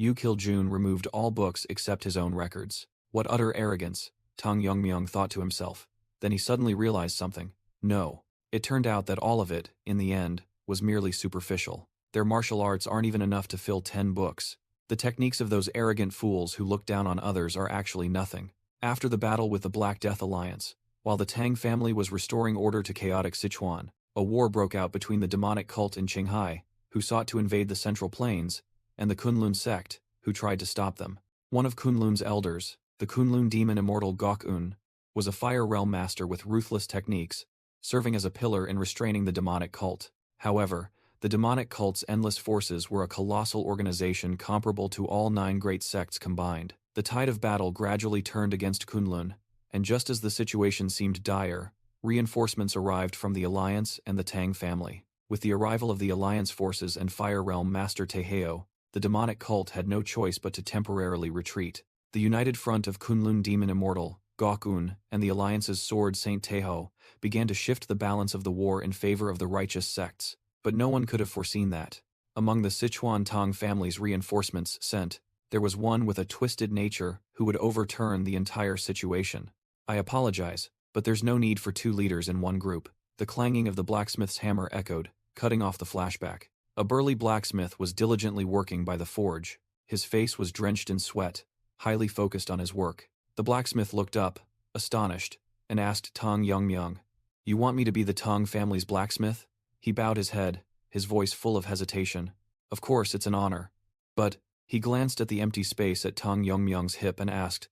Yu Kiljun removed all books except his own records. What utter arrogance, Tang Yongmyung thought to himself. Then he suddenly realized something. No. It turned out that all of it, in the end, was merely superficial. Their martial arts aren't even enough to fill 10 books. The techniques of those arrogant fools who look down on others are actually nothing. After the battle with the Black Death Alliance, while the Tang family was restoring order to chaotic Sichuan, a war broke out between the demonic cult in Qinghai, who sought to invade the Central Plains, and the Kunlun sect, who tried to stop them. One of Kunlun's elders, the Kunlun demon immortal Gokun, was a fire realm master with ruthless techniques, serving as a pillar in restraining the demonic cult. However, the demonic cult's endless forces were a colossal organization comparable to all 9 great sects combined. The tide of battle gradually turned against Kunlun, and just as the situation seemed dire, reinforcements arrived from the Alliance and the Tang family. With the arrival of the Alliance forces and Fire Realm Master Taeheo, the demonic cult had no choice but to temporarily retreat. The united front of Kunlun Demon Immortal, Gokun, and the Alliance's sword Saint Taeho began to shift the balance of the war in favor of the righteous sects. But no one could have foreseen that. Among the Sichuan Tang family's reinforcements sent, there was one with a twisted nature who would overturn the entire situation. I apologize, but there's no need for 2 leaders in one group. The clanging of the blacksmith's hammer echoed, cutting off the flashback. A burly blacksmith was diligently working by the forge. His face was drenched in sweat, highly focused on his work. The blacksmith looked up, astonished, and asked Tang Yongmyung, You want me to be the Tang family's blacksmith? He bowed his head, his voice full of hesitation. Of course, it's an honor. But, he glanced at the empty space at Tang Yongmyung's hip and asked,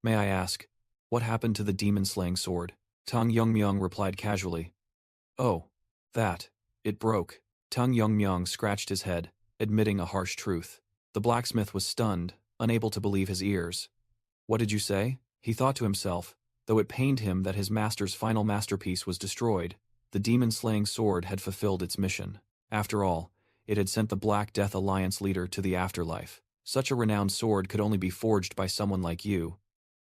May I ask, what happened to the demon-slaying sword? Tang Yongmyung replied casually, Oh, that. It broke. Tang Yongmyung scratched his head, admitting a harsh truth. The blacksmith was stunned, unable to believe his ears. What did you say? He thought to himself, though it pained him that his master's final masterpiece was destroyed. The demon-slaying sword had fulfilled its mission. After all, it had sent the Black Death Alliance leader to the afterlife. Such a renowned sword could only be forged by someone like you.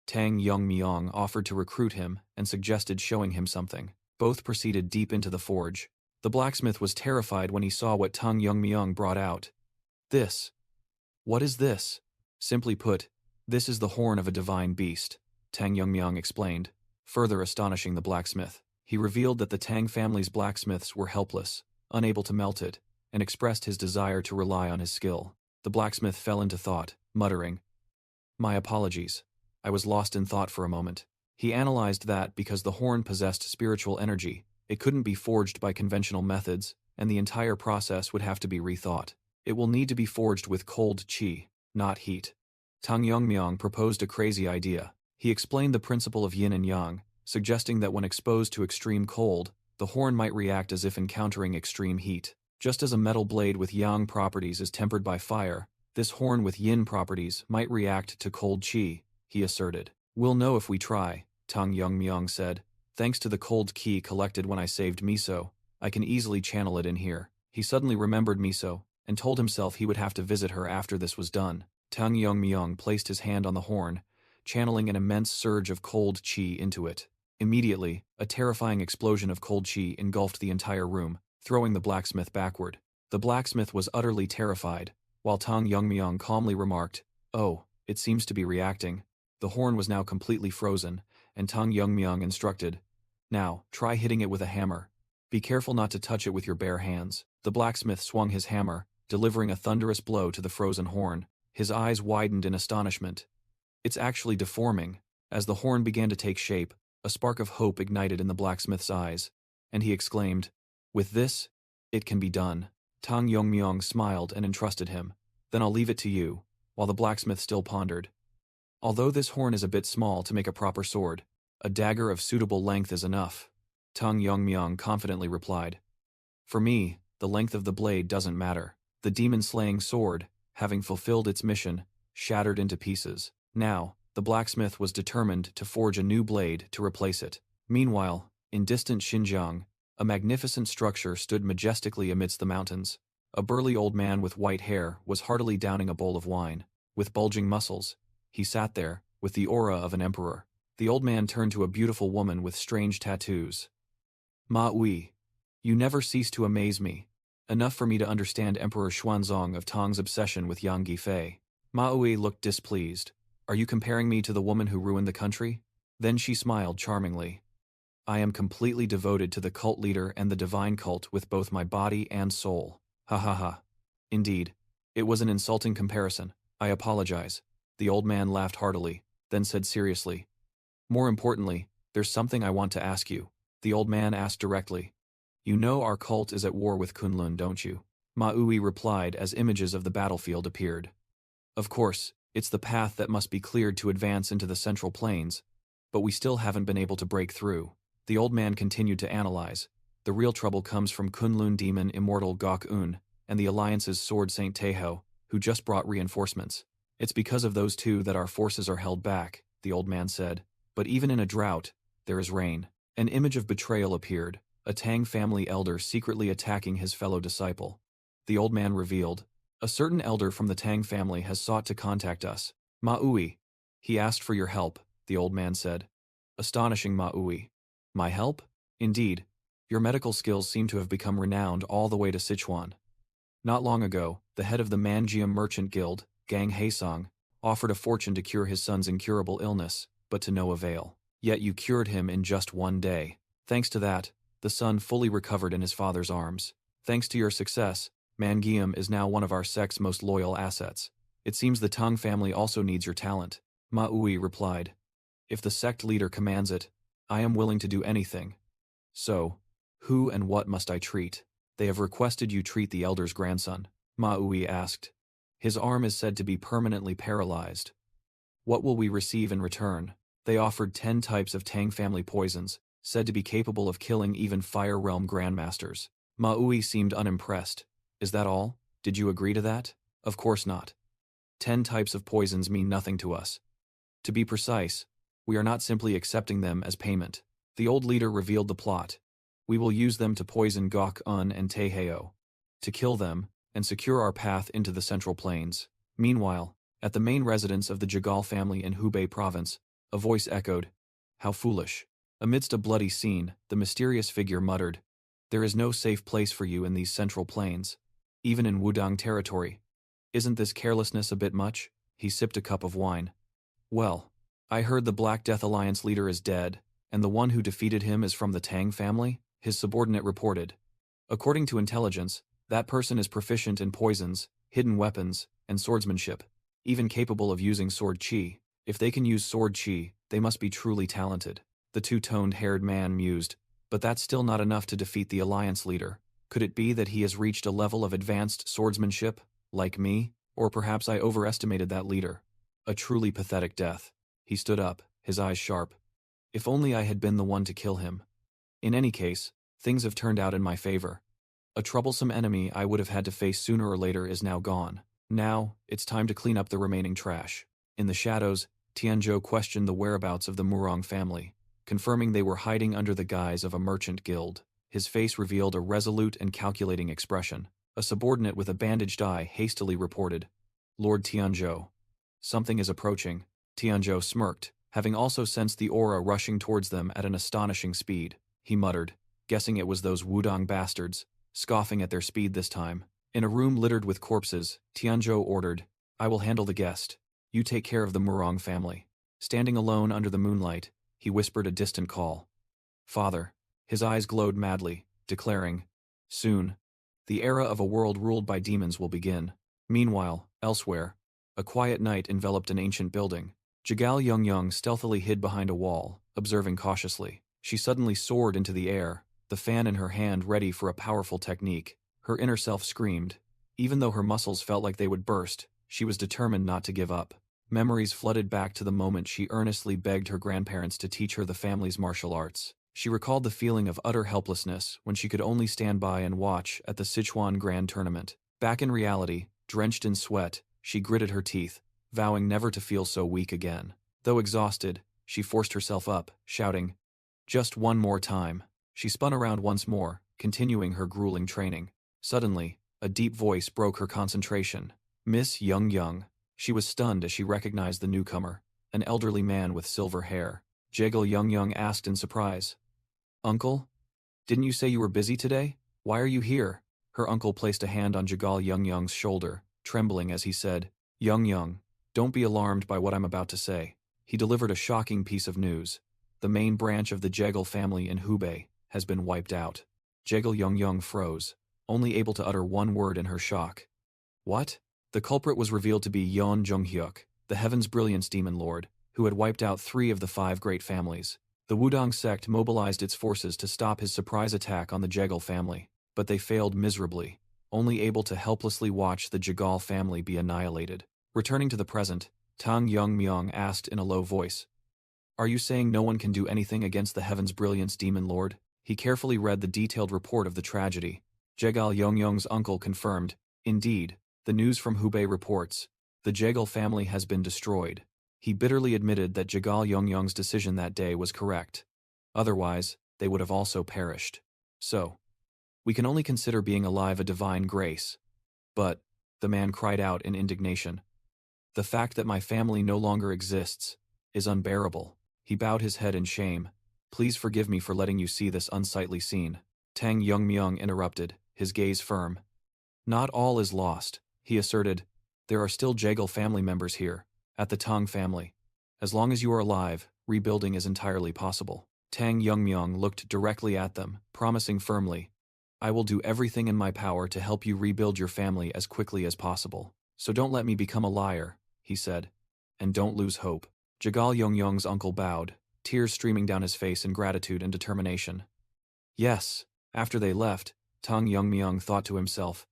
Tang Yongmyung offered to recruit him and suggested showing him something. Both proceeded deep into the forge. The blacksmith was terrified when he saw what Tang Yongmyung brought out. This. What is this? Simply put, this is the horn of a divine beast, Tang Yongmyung explained, further astonishing the blacksmith. He revealed that the Tang family's blacksmiths were helpless, unable to melt it, and expressed his desire to rely on his skill. The blacksmith fell into thought, muttering, My apologies. I was lost in thought for a moment. He analyzed that because the horn possessed spiritual energy, it couldn't be forged by conventional methods, and the entire process would have to be rethought. It will need to be forged with cold qi, not heat. Tang Yongmyung proposed a crazy idea. He explained the principle of yin and yang, suggesting that when exposed to extreme cold, the horn might react as if encountering extreme heat. Just as a metal blade with yang properties is tempered by fire, this horn with yin properties might react to cold qi, he asserted. We'll know if we try, Tang Yongmyung said. Thanks to the cold qi collected when I saved Miso, I can easily channel it in here. He suddenly remembered Miso, and told himself he would have to visit her after this was done. Tang Yongmyung placed his hand on the horn, channeling an immense surge of cold chi into it. Immediately, a terrifying explosion of cold chi engulfed the entire room, throwing the blacksmith backward. The blacksmith was utterly terrified, while Tang Yongmyong calmly remarked, "Oh, it seems to be reacting." The horn was now completely frozen, and Tang Yongmyong instructed, "Now, try hitting it with a hammer. Be careful not to touch it with your bare hands." The blacksmith swung his hammer, delivering a thunderous blow to the frozen horn. His eyes widened in astonishment. "It's actually deforming." As the horn began to take shape, a spark of hope ignited in the blacksmith's eyes, and he exclaimed, "With this, it can be done." Tang Yongmyong smiled and entrusted him. "Then I'll leave it to you," while the blacksmith still pondered. "Although this horn is a bit small to make a proper sword, a dagger of suitable length is enough," Tang Yongmyong confidently replied. "For me, the length of the blade doesn't matter." The demon-slaying sword, having fulfilled its mission, shattered into pieces. Now, the blacksmith was determined to forge a new blade to replace it. Meanwhile, in distant Xinjiang, a magnificent structure stood majestically amidst the mountains. A burly old man with white hair was heartily downing a bowl of wine. With bulging muscles, he sat there, with the aura of an emperor. The old man turned to a beautiful woman with strange tattoos. "Ma Ui, you never cease to amaze me. Enough for me to understand Emperor Xuanzong of Tang's obsession with Yang Gifei." Ma Ui looked displeased. "Are you comparing me to the woman who ruined the country?" Then she smiled charmingly. "I am completely devoted to the cult leader and the divine cult with both my body and soul." Ha ha ha. "Indeed. It was an insulting comparison. I apologize." The old man laughed heartily, then said seriously, "More importantly, there's something I want to ask you." The old man asked directly, "You know our cult is at war with Kunlun, don't you?" Ma Ui replied as images of the battlefield appeared. "Of course, it's the path that must be cleared to advance into the Central Plains, but we still haven't been able to break through." The old man continued to analyze. "The real trouble comes from Kunlun demon immortal Gok-un and the Alliance's sword Saint Teho, who just brought reinforcements. It's because of those two that our forces are held back," the old man said. "But even in a drought, there is rain." An image of betrayal appeared, a Tang family elder secretly attacking his fellow disciple. The old man revealed, "A certain elder from the Tang family has sought to contact us. Ma Ui. He asked for your help," the old man said. Astonishing Ma Ui. "My help? Indeed. Your medical skills seem to have become renowned all the way to Sichuan. Not long ago, the head of the Manjium Merchant Guild, Gang Haesong, offered a fortune to cure his son's incurable illness, but to no avail. Yet you cured him in just one day. Thanks to that, the son fully recovered in his father's arms. Thanks to your success, Mangium is now one of our sect's most loyal assets. It seems the Tang family also needs your talent." Ma Ui replied, "If the sect leader commands it, I am willing to do anything. So, who and what must I treat?" "They have requested you treat the elder's grandson," Ma Ui asked. "His arm is said to be permanently paralyzed. What will we receive in return?" They offered 10 types of Tang family poisons, said to be capable of killing even Fire Realm grandmasters. Ma Ui seemed unimpressed. "Is that all? Did you agree to that?" "Of course not. 10 types of poisons mean nothing to us. To be precise, we are not simply accepting them as payment." The old leader revealed the plot. "We will use them to poison Gok-un and Taeheo, to kill them, and secure our path into the Central Plains." Meanwhile, at the main residence of the Jagal family in Hubei province, a voice echoed, "How foolish." Amidst a bloody scene, the mysterious figure muttered, "There is no safe place for you in these Central Plains, even in Wudang territory. Isn't this carelessness a bit much?" He sipped a cup of wine. "Well, I heard the Black Death Alliance leader is dead, and the one who defeated him is from the Tang family," his subordinate reported. "According to intelligence, that person is proficient in poisons, hidden weapons, and swordsmanship, even capable of using sword chi. If they can use sword chi, they must be truly talented." The two-toned-haired man mused, "But that's still not enough to defeat the Alliance leader. Could it be that he has reached a level of advanced swordsmanship, like me? Or perhaps I overestimated that leader. A truly pathetic death." He stood up, his eyes sharp. "If only I had been the one to kill him. In any case, things have turned out in my favor. A troublesome enemy I would have had to face sooner or later is now gone. Now, it's time to clean up the remaining trash." In the shadows, Tianzhou questioned the whereabouts of the Murong family, confirming they were hiding under the guise of a merchant guild. His face revealed a resolute and calculating expression. A subordinate with a bandaged eye hastily reported, "Lord Tianzhou, something is approaching." Tianzhou smirked, having also sensed the aura rushing towards them at an astonishing speed. He muttered, guessing it was those Wudong bastards, scoffing at their speed this time. In a room littered with corpses, Tianzhou ordered, "I will handle the guest. You take care of the Murong family." Standing alone under the moonlight, he whispered a distant call. "Father." His eyes glowed madly, declaring, "Soon, the era of a world ruled by demons will begin." Meanwhile, elsewhere, a quiet night enveloped an ancient building. Jigal Yongyong stealthily hid behind a wall, observing cautiously. She suddenly soared into the air, the fan in her hand ready for a powerful technique. Her inner self screamed. Even though her muscles felt like they would burst, she was determined not to give up. Memories flooded back to the moment she earnestly begged her grandparents to teach her the family's martial arts. She recalled the feeling of utter helplessness when she could only stand by and watch at the Sichuan Grand Tournament. Back in reality, drenched in sweat, she gritted her teeth, vowing never to feel so weak again. Though exhausted, she forced herself up, shouting, "Just one more time." She spun around once more, continuing her grueling training. Suddenly, a deep voice broke her concentration. "Miss Young Young." She was stunned as she recognized the newcomer, an elderly man with silver hair. Jagal Young Young asked in surprise, "Uncle? Didn't you say you were busy today? Why are you here?" Her uncle placed a hand on Jagal Young Young's shoulder, trembling as he said, "Young Young, don't be alarmed by what I'm about to say." He delivered a shocking piece of news. The main branch of the Jagal family in Hubei has been wiped out. Jagal Young Young froze, only able to utter one word in her shock. "What?" The culprit was revealed to be Yeon Junghyuk, the Heaven's Brilliance Demon Lord, who had wiped out 3 of the 5 great families. The Wudong sect mobilized its forces to stop his surprise attack on the Jagal family, but they failed miserably, only able to helplessly watch the Jagal family be annihilated. Returning to the present, Tang Yongmyong asked in a low voice, "Are you saying no one can do anything against the Heaven's Brilliance Demon Lord?" He carefully read the detailed report of the tragedy. Jagal Yongyong's uncle confirmed, "Indeed, the news from Hubei reports, the Jagal family has been destroyed." He bitterly admitted that Jagal Yongyong's decision that day was correct. Otherwise, they would have also perished. "So, we can only consider being alive a divine grace. But," the man cried out in indignation, "the fact that my family no longer exists is unbearable." He bowed his head in shame. "Please forgive me for letting you see this unsightly scene." Tang Yongmyong interrupted, his gaze firm. "Not all is lost," he asserted. "There are still Jagal family members here, at the Tang family. As long as you are alive, rebuilding is entirely possible." Tang Yongmyong looked directly at them, promising firmly, "I will do everything in my power to help you rebuild your family as quickly as possible. So don't let me become a liar," he said. "And don't lose hope." Jagal Yongyong's uncle bowed, tears streaming down his face in gratitude and determination. Yes. After they left, Tang Yongmyong thought to himself,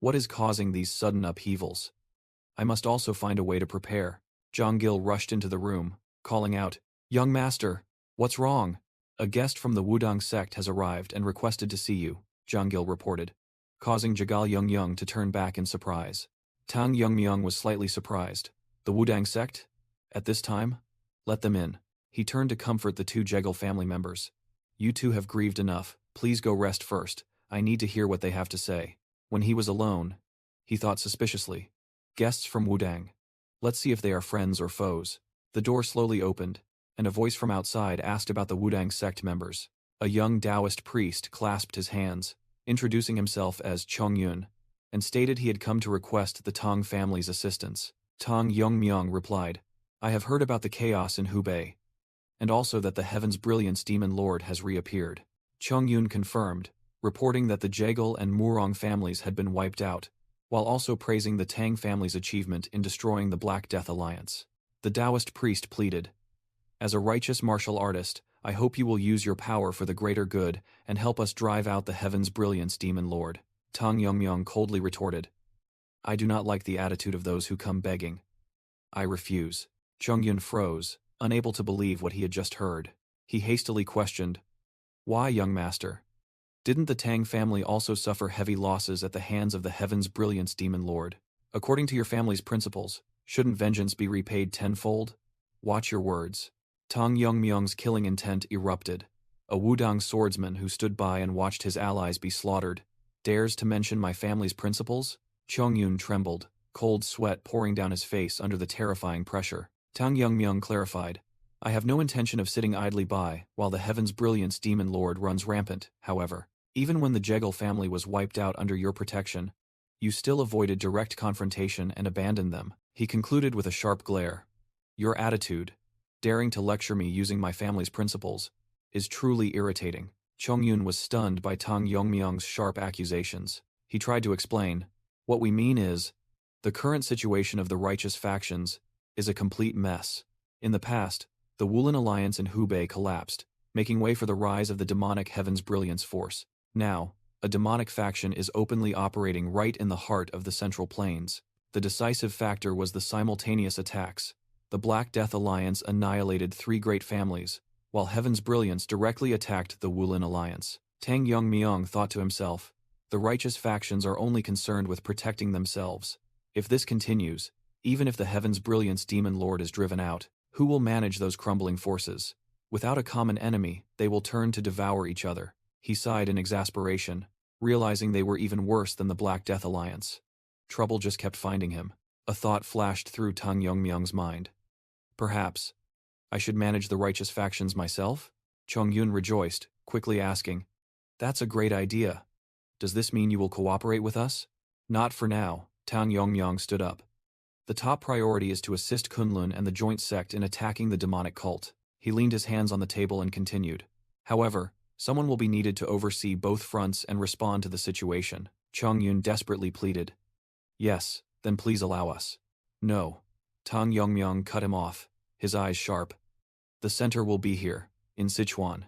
"What is causing these sudden upheavals? I must also find a way to prepare." Zhang Gil rushed into the room, calling out, "Young master, what's wrong?" "A guest from the Wudong sect has arrived and requested to see you," Zhang Gil reported, causing Jagal Yongyong to turn back in surprise. Tang Yongmyong was slightly surprised. "The Wudong sect? At this time? Let them in." He turned to comfort the 2 Jagal family members. "You 2 have grieved enough, please go rest first, I need to hear what they have to say." When he was alone, he thought suspiciously, "Guests from Wudang. Let's see if they are friends or foes." The door slowly opened, and a voice from outside asked about the Wudang sect members. A young Taoist priest clasped his hands, introducing himself as Chongyun, and stated he had come to request the Tang family's assistance. Tang Yongmyong replied, "I have heard about the chaos in Hubei, and also that the Heaven's Brilliance Demon Lord has reappeared." Chongyun confirmed, reporting that the Jagal and Murong families had been wiped out, while also praising the Tang family's achievement in destroying the Black Death Alliance. The Taoist priest pleaded, "As a righteous martial artist, I hope you will use your power for the greater good and help us drive out the Heaven's Brilliance Demon Lord." Tang Yongmyong coldly retorted, "I do not like the attitude of those who come begging. I refuse." Chongyun froze, unable to believe what he had just heard. He hastily questioned, "Why, young master? Didn't the Tang family also suffer heavy losses at the hands of the Heaven's Brilliance Demon Lord? According to your family's principles, shouldn't vengeance be repaid tenfold? Watch your words." Tang Yongmyong's killing intent erupted. A Wudong swordsman who stood by and watched his allies be slaughtered dares to mention my family's principles? Chongyun trembled, cold sweat pouring down his face under the terrifying pressure. Tang Yongmyung clarified. I have no intention of sitting idly by while the Heaven's Brilliance Demon Lord runs rampant, however. Even when the Jegal family was wiped out under your protection, you still avoided direct confrontation and abandoned them. He concluded with a sharp glare. Your attitude, daring to lecture me using my family's principles, is truly irritating. Chongyun was stunned by Tang Yongmyung's sharp accusations. He tried to explain. What we mean is, the current situation of the righteous factions is a complete mess. In the past, the Wulin Alliance in Hubei collapsed, making way for the rise of the demonic Heaven's Brilliance Force. Now, a demonic faction is openly operating right in the heart of the Central Plains. The decisive factor was the simultaneous attacks. The Black Death Alliance annihilated 3 great families, while Heaven's Brilliance directly attacked the Wulin Alliance. Tang Yongmyung thought to himself, the righteous factions are only concerned with protecting themselves. If this continues, even if the Heaven's Brilliance Demon Lord is driven out, who will manage those crumbling forces? Without a common enemy, they will turn to devour each other. He sighed in exasperation, realizing they were even worse than the Black Death Alliance. Trouble just kept finding him. A thought flashed through Tang Yongmyung's mind. Perhaps I should manage the righteous factions myself? Chongyun rejoiced, quickly asking, That's a great idea. Does this mean you will cooperate with us? Not for now. Tang Yongmyung stood up. The top priority is to assist Kunlun and the joint sect in attacking the demonic cult. He leaned his hands on the table and continued. However, someone will be needed to oversee both fronts and respond to the situation. Chongyun desperately pleaded. Yes, then please allow us. No. Tang Yongmyung cut him off, his eyes sharp. The center will be here, in Sichuan.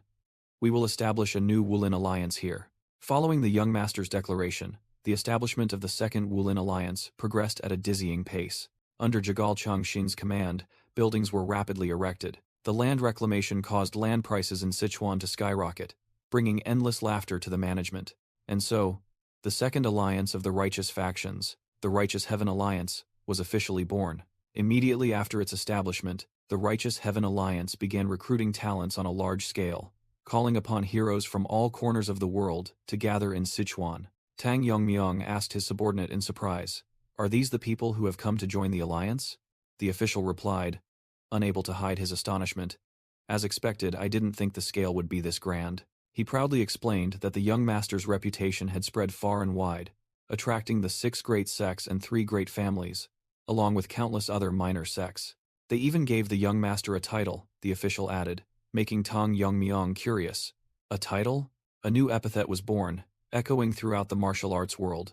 We will establish a new Wulin alliance here. Following the young master's declaration, the establishment of the Second Wulin Alliance progressed at a dizzying pace. Under Jagal Changshin's command, buildings were rapidly erected. The land reclamation caused land prices in Sichuan to skyrocket, bringing endless laughter to the management. And so, the Second Alliance of the Righteous Factions, the Righteous Heaven Alliance, was officially born. Immediately after its establishment, the Righteous Heaven Alliance began recruiting talents on a large scale, calling upon heroes from all corners of the world to gather in Sichuan. Tang Yongmyung asked his subordinate in surprise, Are these the people who have come to join the alliance? The official replied, unable to hide his astonishment. As expected, I didn't think the scale would be this grand. He proudly explained that the young master's reputation had spread far and wide, attracting the 6 great sects and 3 great families, along with countless other minor sects. They even gave the young master a title, the official added, making Tang Yongmyung curious. A title? A new epithet was born, echoing throughout the martial arts world.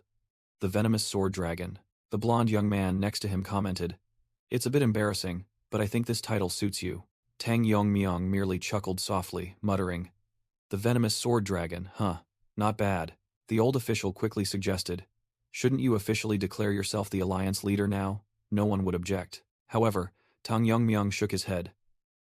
The venomous sword dragon. The blonde young man next to him commented, It's a bit embarrassing, but I think this title suits you. Tang Yongmyung merely chuckled softly, muttering, The venomous sword dragon, huh? Not bad. The old official quickly suggested, Shouldn't you officially declare yourself the alliance leader now? No one would object. However, Tang Yongmyung shook his head.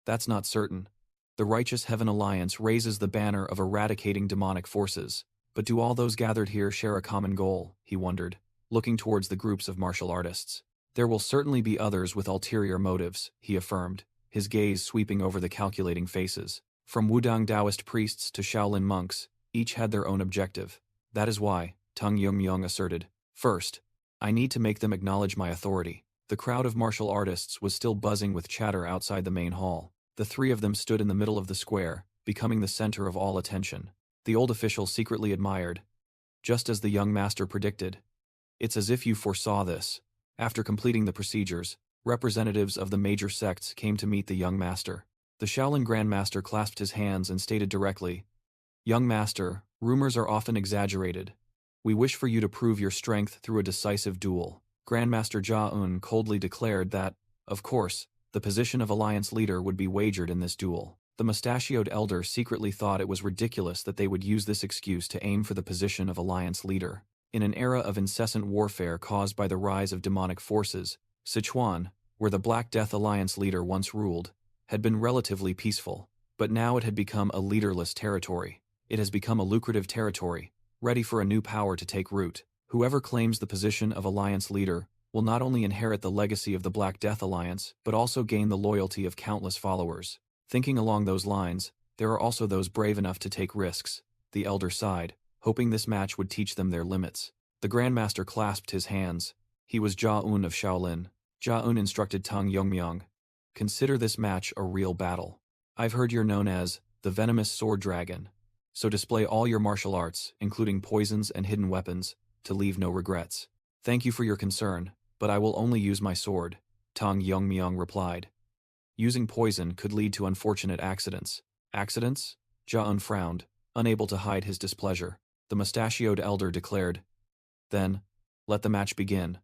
That's not certain. The Righteous Heaven Alliance raises the banner of eradicating demonic forces. But do all those gathered here share a common goal? He wondered, looking towards the groups of martial artists. There will certainly be others with ulterior motives, he affirmed, his gaze sweeping over the calculating faces. From Wudang Taoist priests to Shaolin monks, each had their own objective. That is why, Tang Yongmyung asserted, First, I need to make them acknowledge my authority. The crowd of martial artists was still buzzing with chatter outside the main hall. The 3 of them stood in the middle of the square, becoming the center of all attention. The old official secretly admired. Just as the young master predicted. It's as if you foresaw this. After completing the procedures, representatives of the major sects came to meet the young master. The Shaolin Grand Master clasped his hands and stated directly, Young master, rumors are often exaggerated. We wish for you to prove your strength through a decisive duel. Grandmaster Jia-un coldly declared that, of course, the position of alliance leader would be wagered in this duel. The mustachioed elder secretly thought it was ridiculous that they would use this excuse to aim for the position of alliance leader. In an era of incessant warfare caused by the rise of demonic forces, Sichuan, where the Black Death Alliance leader once ruled, had been relatively peaceful, but now it had become a leaderless territory. It has become a lucrative territory, ready for a new power to take root. Whoever claims the position of alliance leader will not only inherit the legacy of the Black Death Alliance, but also gain the loyalty of countless followers. Thinking along those lines, there are also those brave enough to take risks. The elder sighed, hoping this match would teach them their limits. The Grandmaster clasped his hands. He was Jia-un of Shaolin. Jia-un instructed Tang Yongmyung. Consider this match a real battle. I've heard you're known as the venomous sword dragon. So display all your martial arts, including poisons and hidden weapons, to leave no regrets. Thank you for your concern, but I will only use my sword, Tang Yongmyong replied. Using poison could lead to unfortunate accidents. Accidents? Ja-un frowned, unable to hide his displeasure. The mustachioed elder declared. Then, let the match begin.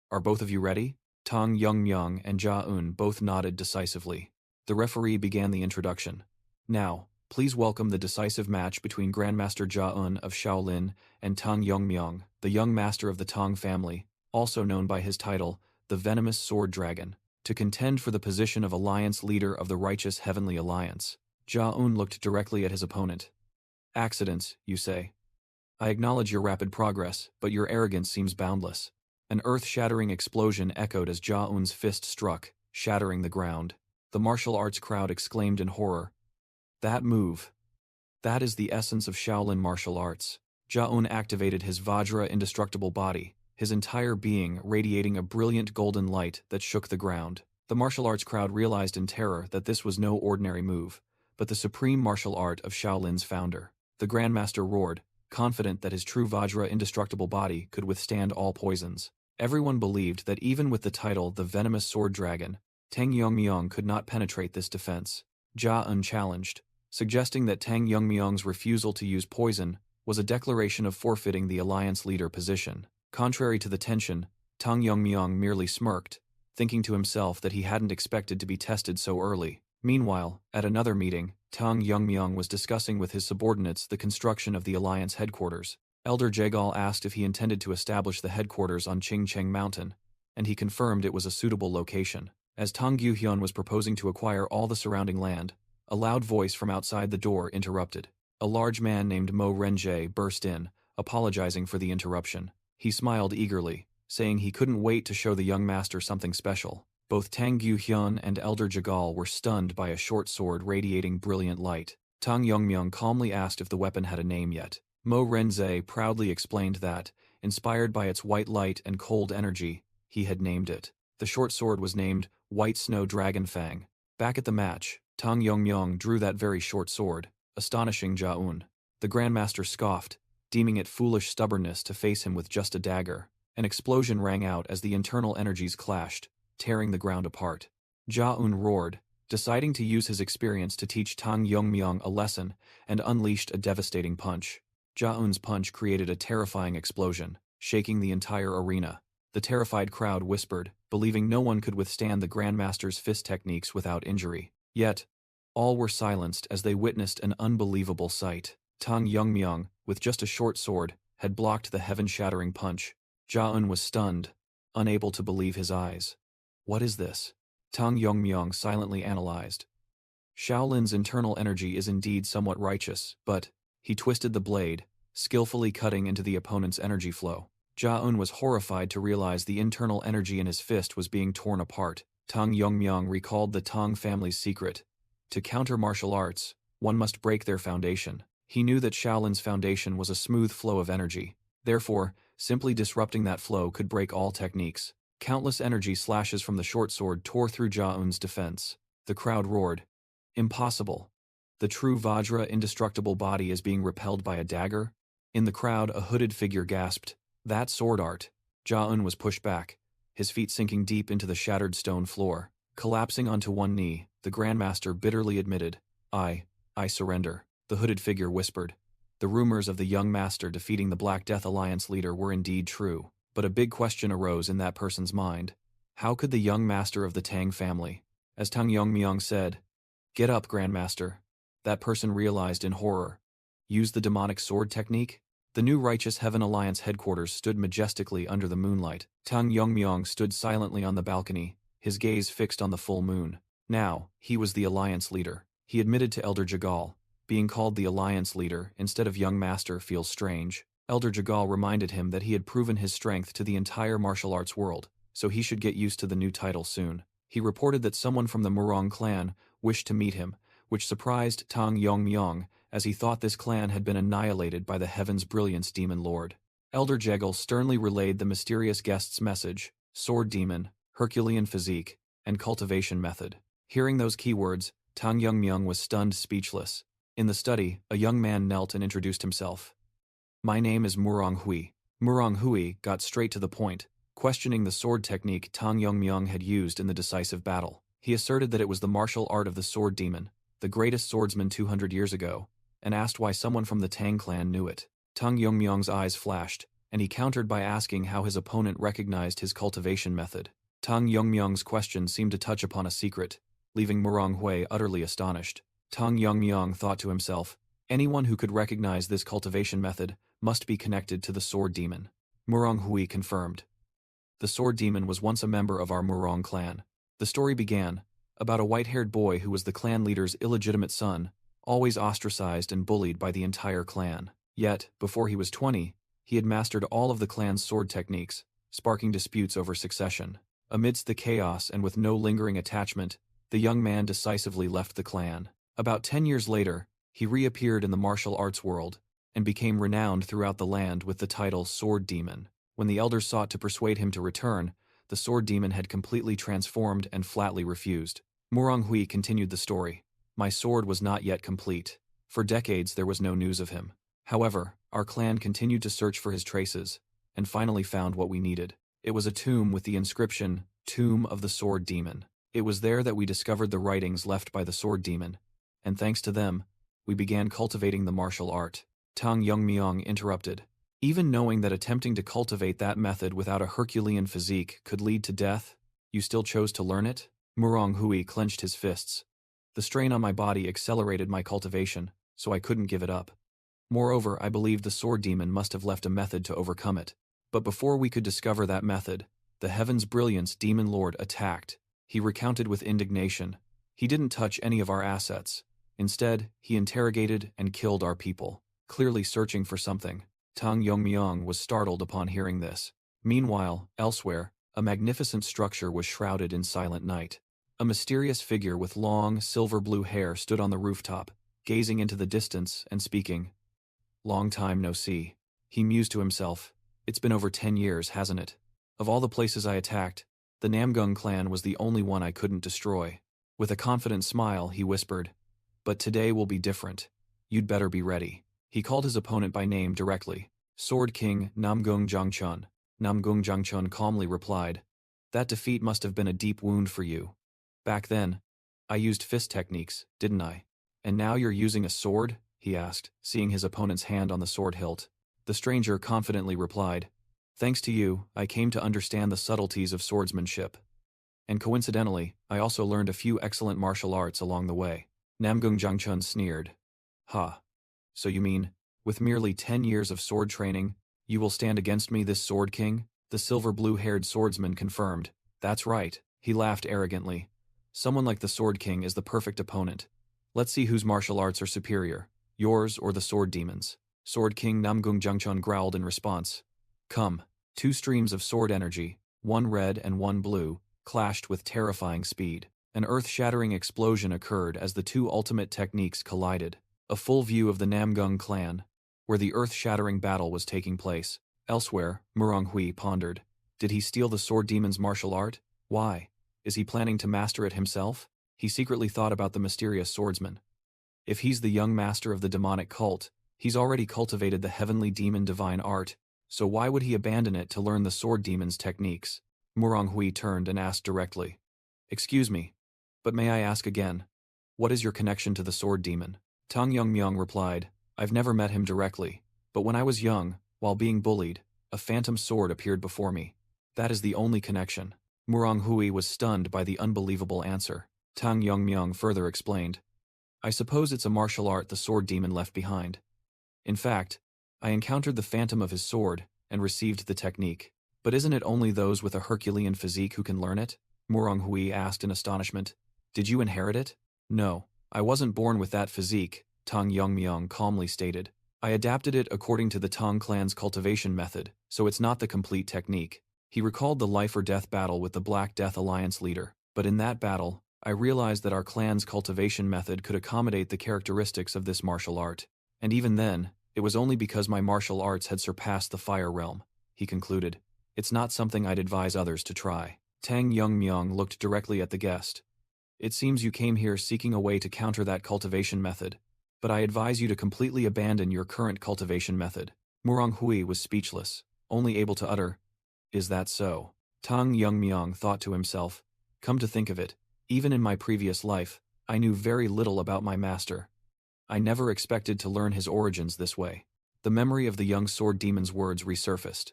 Are both of you ready? Tang Yongmyong and Ja-un both nodded decisively. The referee began the introduction. Now, please welcome the decisive match between Grandmaster Ja-un of Shaolin and Tang Yongmyong, the young master of the Tang family, also known by his title, the Venomous Sword Dragon, to contend for the position of Alliance Leader of the Righteous Heavenly Alliance. Ja-un looked directly at his opponent. Accidents, you say? I acknowledge your rapid progress, but your arrogance seems boundless. An earth-shattering explosion echoed as Ja-un's fist struck, shattering the ground. The martial arts crowd exclaimed in horror. That move. That is the essence of Shaolin martial arts. Ja-un activated his Vajra indestructible body, his entire being radiating a brilliant golden light that shook the ground. The martial arts crowd realized in terror that this was no ordinary move, but the supreme martial art of Shaolin's founder. The Grandmaster roared, confident that his true Vajra indestructible body could withstand all poisons. Everyone believed that even with the title the Venomous Sword Dragon, Tang Yongmyong could not penetrate this defense. Ja-un challenged, suggesting that Tang Yongmyong's refusal to use poison was a declaration of forfeiting the alliance leader position. Contrary to the tension, Tang Yongmyong merely smirked, thinking to himself that he hadn't expected to be tested so early. Meanwhile, at another meeting, Tang Yongmyong was discussing with his subordinates the construction of the alliance headquarters. Elder Jegal asked if he intended to establish the headquarters on Qingcheng Mountain, and he confirmed it was a suitable location. As Tang Gyuhyun was proposing to acquire all the surrounding land, a loud voice from outside the door interrupted. A large man named Mo Renjie burst in, apologizing for the interruption. He smiled eagerly, saying he couldn't wait to show the young master something special. Both Tang Gyuhyun and Elder Jegal were stunned by a short sword radiating brilliant light. Tang Yongmyong calmly asked if the weapon had a name yet. Mo Renjie proudly explained that, inspired by its white light and cold energy, he had named it. The short sword was named White Snow Dragon Fang. Back at the match, Tang Yongmyong drew that very short sword, astonishing Ja-un. The Grandmaster scoffed, deeming it foolish stubbornness to face him with just a dagger. An explosion rang out as the internal energies clashed, tearing the ground apart. Ja-un roared, deciding to use his experience to teach Tang Yongmyong a lesson, and unleashed a devastating punch. Ja-un's punch created a terrifying explosion, shaking the entire arena. The terrified crowd whispered, believing no one could withstand the Grandmaster's fist techniques without injury. Yet, all were silenced as they witnessed an unbelievable sight. Tang Yongmyong, with just a short sword, had blocked the heaven-shattering punch. Ja-un was stunned, unable to believe his eyes. What is this? Tang Yongmyong silently analyzed. Shaolin's internal energy is indeed somewhat righteous, but he twisted the blade, skillfully cutting into the opponent's energy flow. Ja-un was horrified to realize the internal energy in his fist was being torn apart. Tang Yongmyong recalled the Tang family's secret. To counter martial arts, one must break their foundation. He knew that Shaolin's foundation was a smooth flow of energy. Therefore, simply disrupting that flow could break all techniques. Countless energy slashes from the short sword tore through Ja-un's defense. The crowd roared. Impossible. The true Vajra indestructible body is being repelled by a dagger? In the crowd, a hooded figure gasped, "That sword art." Ja-un was pushed back, his feet sinking deep into the shattered stone floor. Collapsing onto one knee, the Grandmaster bitterly admitted, I surrender." The hooded figure whispered. The rumors of the young master defeating the Black Death Alliance leader were indeed true, but a big question arose in that person's mind. How could the young master of the Tang family, as Tang Yongmyong said, "Get up, Grandmaster," that person realized in horror. Use the demonic sword technique? The new Righteous Heaven Alliance headquarters stood majestically under the moonlight. Tang Yongmyong stood silently on the balcony, his gaze fixed on the full moon. Now, he was the Alliance leader. He admitted to Elder Jegal, being called the Alliance leader instead of young master feels strange. Elder Jegal reminded him that he had proven his strength to the entire martial arts world, so he should get used to the new title soon. He reported that someone from the Murong clan wished to meet him, which surprised Tang Yongmyong, as he thought this clan had been annihilated by the Heaven's Brilliance Demon Lord. Elder Jegal sternly relayed the mysterious guest's message: sword demon, Herculean physique, and cultivation method. Hearing those keywords, Tang Youngmyung was stunned speechless. In the study, a young man knelt and introduced himself. My name is Murong Hui. Murong Hui got straight to the point, questioning the sword technique Tang Youngmyung had used in the decisive battle. He asserted that it was the martial art of the sword demon, the greatest swordsman 200 years ago, and asked why someone from the Tang clan knew it. Tang Youngmyung's eyes flashed, and he countered by asking how his opponent recognized his cultivation method. Tang Youngmyung's question seemed to touch upon a secret, leaving Murong Hui utterly astonished. Tang Youngmyung thought to himself, anyone who could recognize this cultivation method must be connected to the sword demon. Murong Hui confirmed. The sword demon was once a member of our Murong clan. The story began about a white-haired boy who was the clan leader's illegitimate son, always ostracized and bullied by the entire clan. Yet, before he was 20, he had mastered all of the clan's sword techniques, sparking disputes over succession. Amidst the chaos and with no lingering attachment, the young man decisively left the clan. About 10 years later, he reappeared in the martial arts world and became renowned throughout the land with the title Sword Demon. When the elders sought to persuade him to return, the sword demon had completely transformed and flatly refused. Murong Hui continued the story. My sword was not yet complete. For decades there was no news of him. However, our clan continued to search for his traces, and finally found what we needed. It was a tomb with the inscription, Tomb of the Sword Demon. It was there that we discovered the writings left by the sword demon, and thanks to them, we began cultivating the martial art. Tang Youngmyung interrupted. Even knowing that attempting to cultivate that method without a Herculean physique could lead to death, you still chose to learn it? Murong Hui clenched his fists. The strain on my body accelerated my cultivation, so I couldn't give it up. Moreover, I believed the sword demon must have left a method to overcome it. But before we could discover that method, the Heaven's Brilliance Demon Lord attacked. He recounted with indignation. He didn't touch any of our assets. Instead, he interrogated and killed our people, clearly searching for something. Tang Youngmyung was startled upon hearing this. Meanwhile, elsewhere, a magnificent structure was shrouded in silent night. A mysterious figure with long, silver-blue hair stood on the rooftop, gazing into the distance and speaking. Long time no see. He mused to himself. It's been over 10 years, hasn't it? Of all the places I attacked, the Namgung clan was the only one I couldn't destroy. With a confident smile, he whispered, but today will be different. You'd better be ready. He called his opponent by name directly. Sword King Namgung Jangchun. Namgung Jangchun calmly replied, that defeat must have been a deep wound for you. Back then, I used fist techniques, didn't I? And now you're using a sword? He asked, seeing his opponent's hand on the sword hilt. The stranger confidently replied, thanks to you, I came to understand the subtleties of swordsmanship. And coincidentally, I also learned a few excellent martial arts along the way. Namgung Jangchun sneered. Ha. So you mean, with merely 10 years of sword training, you will stand against me, this sword king? The silver-blue-haired swordsman confirmed. That's right. He laughed arrogantly. Someone like the sword king is the perfect opponent. Let's see whose martial arts are superior, yours or the sword demon's. Sword King Namgung Jangchun growled in response. Come. 2 streams of sword energy, one red and one blue, clashed with terrifying speed. An earth-shattering explosion occurred as the 2 ultimate techniques collided. A full view of the Namgung clan, where the earth-shattering battle was taking place. Elsewhere, Murong Hui pondered. Did he steal the sword demon's martial art? Why? Is he planning to master it himself? He secretly thought about the mysterious swordsman. If he's the young master of the demonic cult, he's already cultivated the heavenly demon divine art, so why would he abandon it to learn the sword demon's techniques? Murong Hui turned and asked directly. Excuse me, but may I ask again, what is your connection to the sword demon? Tang Youngmyung replied, I've never met him directly, but when I was young, while being bullied, a phantom sword appeared before me. That is the only connection. Murong Hui was stunned by the unbelievable answer. Tang Youngmyung further explained, I suppose it's a martial art the sword demon left behind. In fact, I encountered the phantom of his sword and received the technique. But isn't it only those with a Herculean physique who can learn it? Murong Hui asked in astonishment. Did you inherit it? No, I wasn't born with that physique, Tang Youngmyung calmly stated. I adapted it according to the Tang clan's cultivation method, so it's not the complete technique. He recalled the life-or-death battle with the Black Death Alliance leader, but in that battle, I realized that our clan's cultivation method could accommodate the characteristics of this martial art. And even then, it was only because my martial arts had surpassed the fire realm, he concluded. It's not something I'd advise others to try. Tang Yongmyong looked directly at the guest. It seems you came here seeking a way to counter that cultivation method, but I advise you to completely abandon your current cultivation method. Murong Hui was speechless, only able to utter, "Is that so?" Tang Yongmyong thought to himself, "Come to think of it, even in my previous life, I knew very little about my master. I never expected to learn his origins this way." The memory of the young sword demon's words resurfaced.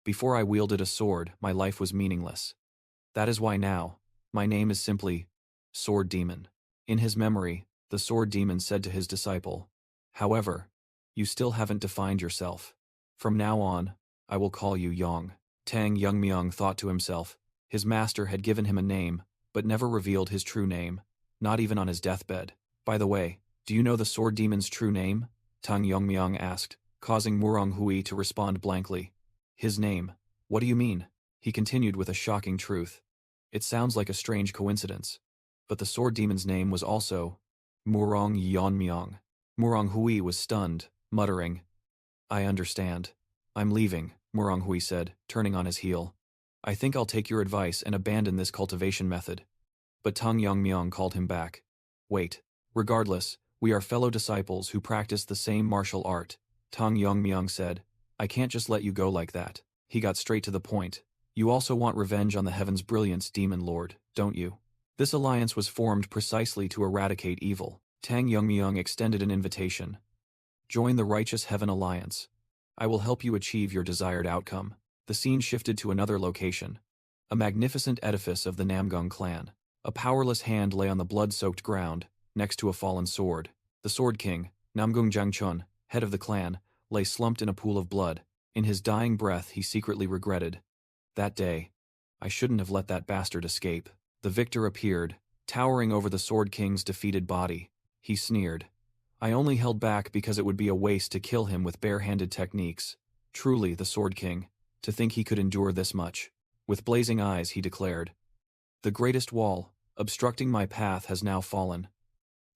"Before I wielded a sword, my life was meaningless. That is why now, my name is simply Sword Demon." In his memory, the sword demon said to his disciple, "However, you still haven't defined yourself. From now on, I will call you Yong." Tang Yongmyong thought to himself, his master had given him a name, but never revealed his true name, not even on his deathbed. "By the way, do you know the sword demon's true name?" Tang Yongmyong asked, causing Murong Hui to respond blankly. "His name? What do you mean?" He continued with a shocking truth. "It sounds like a strange coincidence, but the sword demon's name was also Murong Yonmyong." Murong Hui was stunned, muttering, "I understand. I'm leaving," Murong Hui said, turning on his heel. "I think I'll take your advice and abandon this cultivation method." But Tang Yongmyong called him back. "Wait. Regardless, we are fellow disciples who practice the same martial art," Tang Yongmyong said. "I can't just let you go like that." He got straight to the point. "You also want revenge on the Heaven's Brilliance Demon Lord, don't you? This alliance was formed precisely to eradicate evil." Tang Yongmyong extended an invitation. "Join the Righteous Heaven Alliance. I will help you achieve your desired outcome." The scene shifted to another location. A magnificent edifice of the Namgung clan. A powerless hand lay on the blood-soaked ground, next to a fallen sword. The Sword King, Namgung Jangchun, head of the clan, lay slumped in a pool of blood. In his dying breath he secretly regretted, "That day, I shouldn't have let that bastard escape." The victor appeared, towering over the Sword King's defeated body. He sneered, "I only held back because it would be a waste to kill him with bare-handed techniques." Truly, the Sword King, to think he could endure this much. With blazing eyes he declared, "The greatest wall, obstructing my path, has now fallen.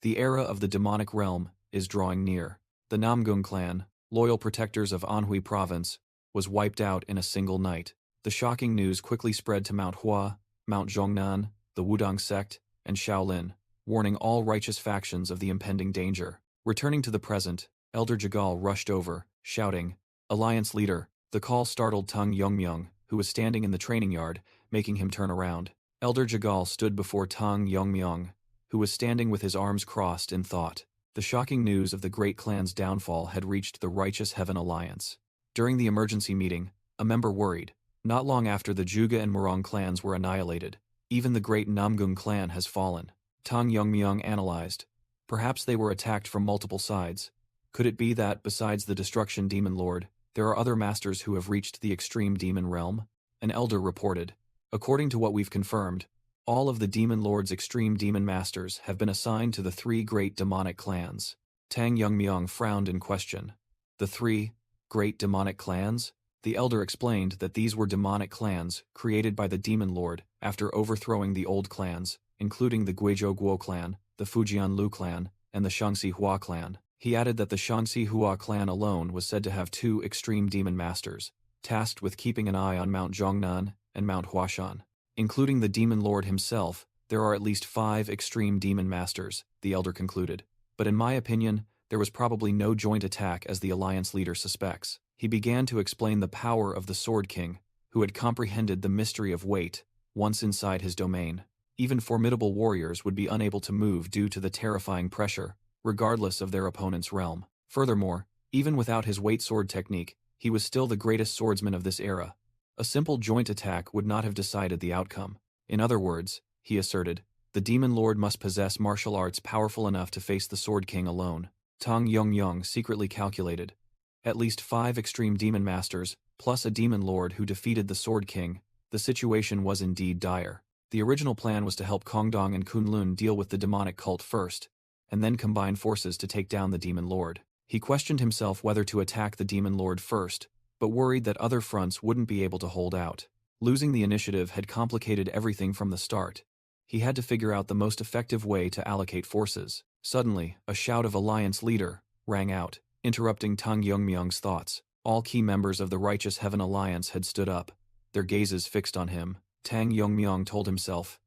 The era of the demonic realm is drawing near." The Namgung clan, loyal protectors of Anhui province, was wiped out in a single night. The shocking news quickly spread to Mount Hua, Mount Zhongnan, the Wudang sect, and Shaolin, warning all righteous factions of the impending danger. Returning to the present, Elder Jagal rushed over, shouting, "Alliance leader." The call startled Tang Yongmyong, who was standing in the training yard, making him turn around. Elder Jagal stood before Tang Yongmyong, who was standing with his arms crossed in thought. The shocking news of the great clan's downfall had reached the Righteous Heaven Alliance. During the emergency meeting, a member worried, "Not long after the Juga and Murong clans were annihilated, even the great Namgung clan has fallen." Tang Yongmyong analyzed. Perhaps they were attacked from multiple sides. Could it be that, besides the Destruction Demon Lord, there are other masters who have reached the extreme demon realm? An elder reported, "According to what we've confirmed, all of the Demon Lord's extreme demon masters have been assigned to the three great demonic clans." Tang Yongmyong frowned in question. "The three great demonic clans?" The elder explained that these were demonic clans created by the Demon Lord after overthrowing the old clans, including the Guizhou Guo clan, the Fujian Lu clan, and the Shangxi Hua clan. He added that the Shangxi Hua clan alone was said to have two extreme demon masters, tasked with keeping an eye on Mount Zhongnan and Mount Huashan. Including the Demon Lord himself, there are at least 5 extreme demon masters, the elder concluded. But in my opinion, there was probably no joint attack as the alliance leader suspects. He began to explain the power of the Sword King, who had comprehended the mystery of weight, once inside his domain. Even formidable warriors would be unable to move due to the terrifying pressure, regardless of their opponent's realm. Furthermore, even without his weight sword technique, he was still the greatest swordsman of this era. A simple joint attack would not have decided the outcome. In other words, he asserted, the Demon Lord must possess martial arts powerful enough to face the Sword King alone. Tang Yongyong secretly calculated. At least 5 extreme demon masters, plus a Demon Lord who defeated the Sword King. The situation was indeed dire. The original plan was to help Kongdong and Kunlun deal with the demonic cult first, and then combine forces to take down the Demon Lord. He questioned himself whether to attack the Demon Lord first, but worried that other fronts wouldn't be able to hold out. Losing the initiative had complicated everything from the start. He had to figure out the most effective way to allocate forces. Suddenly, a shout of Alliance Leader rang out, interrupting Tang Yongmyong's thoughts. All key members of the Righteous Heaven Alliance had stood up, their gazes fixed on him. Tang Yongmyong told himself.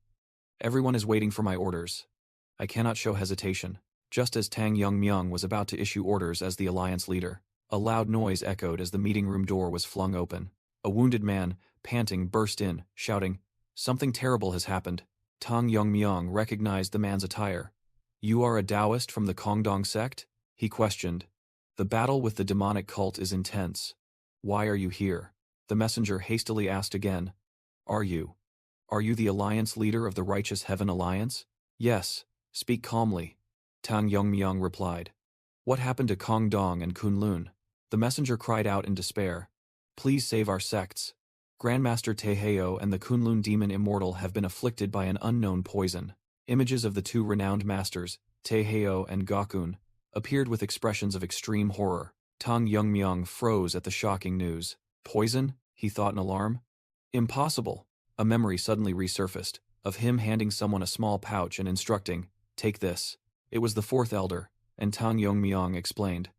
Everyone is waiting for my orders. I cannot show hesitation. Just as Tang Yongmyong was about to issue orders as the alliance leader, a loud noise echoed as the meeting room door was flung open. A wounded man, panting, burst in, shouting, "Something terrible has happened." Tang Yongmyong recognized the man's attire. "You are a Taoist from the Kongdong sect?" he questioned. "The battle with the demonic cult is intense. Why are you here?" The messenger hastily asked again. Are you the alliance leader of the Righteous Heaven Alliance?" "Yes, speak calmly," Tang Yongmyong replied. "What happened to Kongdong and Kunlun?" The messenger cried out in despair. "Please save our sects. Grandmaster Taehaeo and the Kunlun demon immortal have been afflicted by an unknown poison." Images of the two renowned masters, Taehaeo and Gakun, appeared with expressions of extreme horror. Tang Yongmyong froze at the shocking news. "Poison?" he thought in alarm. "Impossible." A memory suddenly resurfaced, of him handing someone a small pouch and instructing, "Take this." It was the fourth elder, and Tang Yongmyong explained.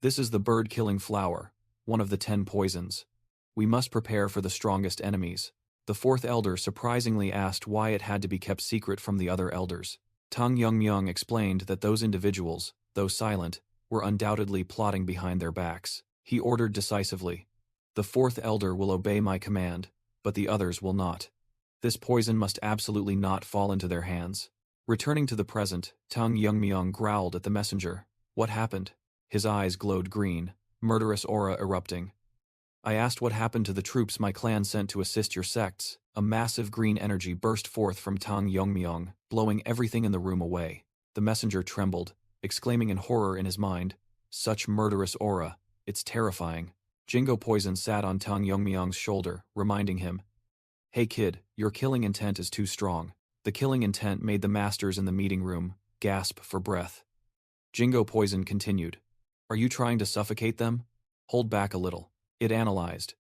"This is the bird-killing flower, one of the 10 poisons. We must prepare for the strongest enemies." The fourth elder surprisingly asked why it had to be kept secret from the other elders. Tang Yongmyong explained that those individuals, though silent, were undoubtedly plotting behind their backs. He ordered decisively, "The fourth elder will obey my command, but the others will not. This poison must absolutely not fall into their hands." Returning to the present, Tang Yongmyong growled at the messenger. "What happened?" His eyes glowed green, murderous aura erupting. "I asked what happened to the troops my clan sent to assist your sects." A massive green energy burst forth from Tang Yongmyong, blowing everything in the room away. The messenger trembled, exclaiming in horror in his mind, "Such murderous aura, it's terrifying." Jingo Poison sat on Tang Yongmyong's shoulder, reminding him, "Hey kid, your killing intent is too strong." The killing intent made the masters in the meeting room gasp for breath. Jingo Poison continued, "Are you trying to suffocate them? Hold back a little." It analyzed.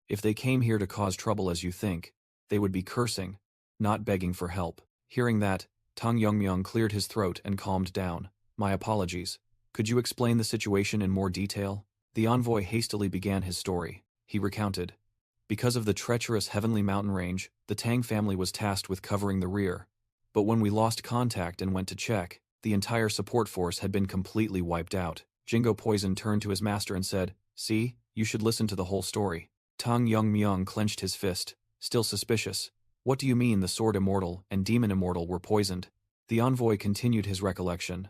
"If they came here to cause trouble as you think, they would be cursing, not begging for help." Hearing that, Tang Yongmyong cleared his throat and calmed down. "My apologies. Could you explain the situation in more detail?" The envoy hastily began his story. He recounted. Because of the treacherous heavenly mountain range, the Tang family was tasked with covering the rear. But when we lost contact and went to check, the entire support force had been completely wiped out. Jingo Poison turned to his master and said, "See, you should listen to the whole story." Tang Yongmyong clenched his fist, still suspicious. "What do you mean the Sword Immortal and Demon Immortal were poisoned?" The envoy continued his recollection.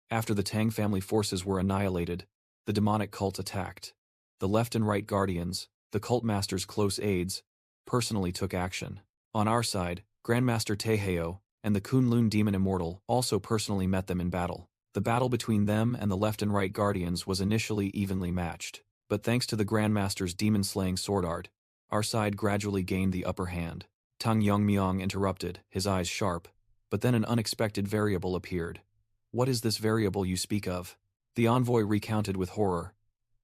After the Tang family forces were annihilated, the demonic cult attacked. The left and right guardians, the cult master's close aides, personally took action. On our side, Grandmaster Taehaeo and the Kunlun Demon Immortal also personally met them in battle. The battle between them and the left and right guardians was initially evenly matched. But thanks to the Grandmaster's demon-slaying sword art, our side gradually gained the upper hand. Tang Yongmyong interrupted, his eyes sharp, but then an unexpected variable appeared. "What is this variable you speak of?" The envoy recounted with horror.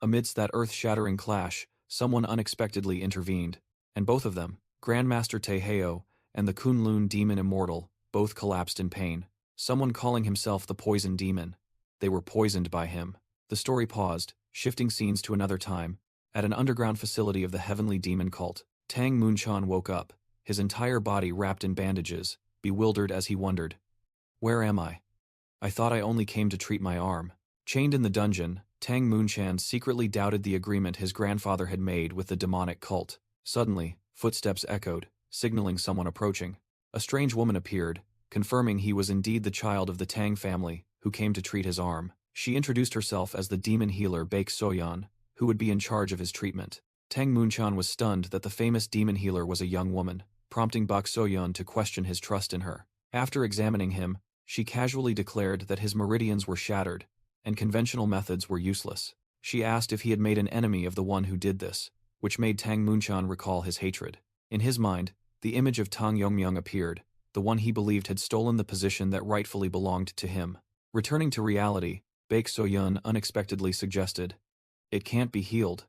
Amidst that earth-shattering clash, someone unexpectedly intervened, and both of them, Grandmaster Taehaeo and the Kunlun Demon Immortal, both collapsed in pain. Someone calling himself the Poison Demon. They were poisoned by him. The story paused, shifting scenes to another time. At an underground facility of the Heavenly Demon Cult, Tang Moonchan woke up, his entire body wrapped in bandages, bewildered as he wondered. "Where am I? I thought I only came to treat my arm." Chained in the dungeon, Tang Moonchan secretly doubted the agreement his grandfather had made with the demonic cult. Suddenly, footsteps echoed, signaling someone approaching. A strange woman appeared, confirming he was indeed the child of the Tang family, who came to treat his arm. She introduced herself as the demon healer Baek Soyeon, who would be in charge of his treatment. Tang Moonchan was stunned that the famous demon healer was a young woman, prompting Baek Soyeon to question his trust in her. After examining him, she casually declared that his meridians were shattered, and conventional methods were useless. She asked if he had made an enemy of the one who did this, which made Tang Moonchan recall his hatred. In his mind, the image of Tang Yongmyong appeared, the one he believed had stolen the position that rightfully belonged to him. Returning to reality, Baek Soyeon unexpectedly suggested, "It can't be healed.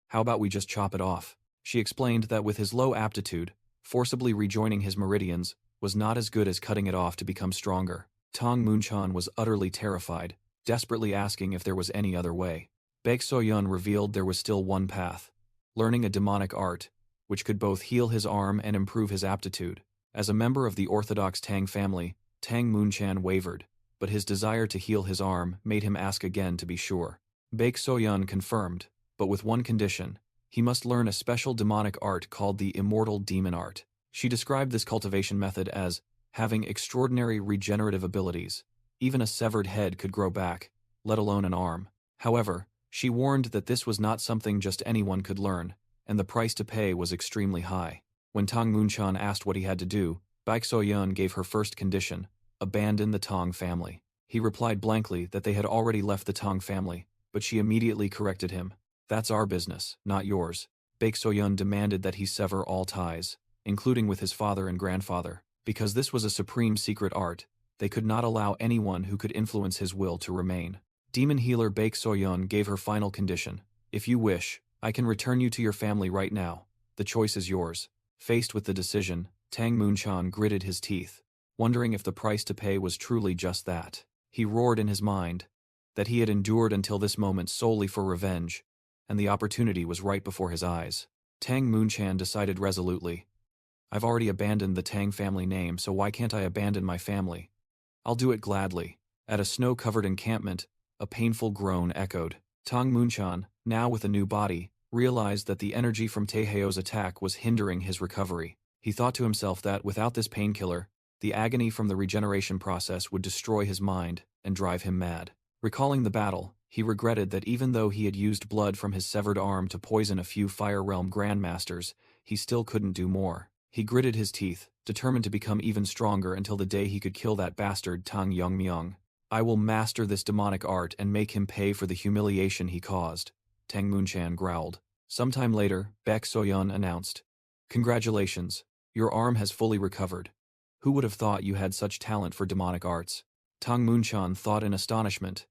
How about we just chop it off?" She explained that with his low aptitude, forcibly rejoining his meridians was not as good as cutting it off to become stronger. Tang Moonchan was utterly terrified, desperately asking if there was any other way. Baek Soyeon revealed there was still one path: learning a demonic art, which could both heal his arm and improve his aptitude. As a member of the orthodox Tang family, Tang Munchan wavered, but his desire to heal his arm made him ask again to be sure. Baek Soyun confirmed, but with one condition: he must learn a special demonic art called the Immortal Demon Art. She described this cultivation method as having extraordinary regenerative abilities. Even a severed head could grow back, let alone an arm. However, she warned that this was not something just anyone could learn, and the price to pay was extremely high. When Tang Munchan asked what he had to do, Baek Soyun gave her first condition: abandon the Tang family. He replied blankly that they had already left the Tang family, but she immediately corrected him. That's our business, not yours. Baek Soyun demanded that he sever all ties, including with his father and grandfather. Because this was a supreme secret art, they could not allow anyone who could influence his will to remain. Demon healer Baek Soyun gave her final condition: if you wish, I can return you to your family right now. The choice is yours. Faced with the decision, Tang Munchan gritted his teeth, wondering if the price to pay was truly just that. He roared in his mind that he had endured until this moment solely for revenge, and the opportunity was right before his eyes. Tang Munchan decided resolutely, I've already abandoned the Tang family name, so why can't I abandon my family? I'll do it gladly. At a snow-covered encampment, a painful groan echoed. Tang Munchan, now with a new body, realized that the energy from Taeheo's attack was hindering his recovery. He thought to himself that without this painkiller, the agony from the regeneration process would destroy his mind and drive him mad. Recalling the battle, he regretted that even though he had used blood from his severed arm to poison a few Fire Realm grandmasters, he still couldn't do more. He gritted his teeth, determined to become even stronger until the day he could kill that bastard Tang Yongmyung. I will master this demonic art and make him pay for the humiliation he caused, Tang Munchan growled. Sometime later, Baek Soyun announced, Congratulations, your arm has fully recovered. Who would have thought you had such talent for demonic arts? Tang Munchan thought in astonishment.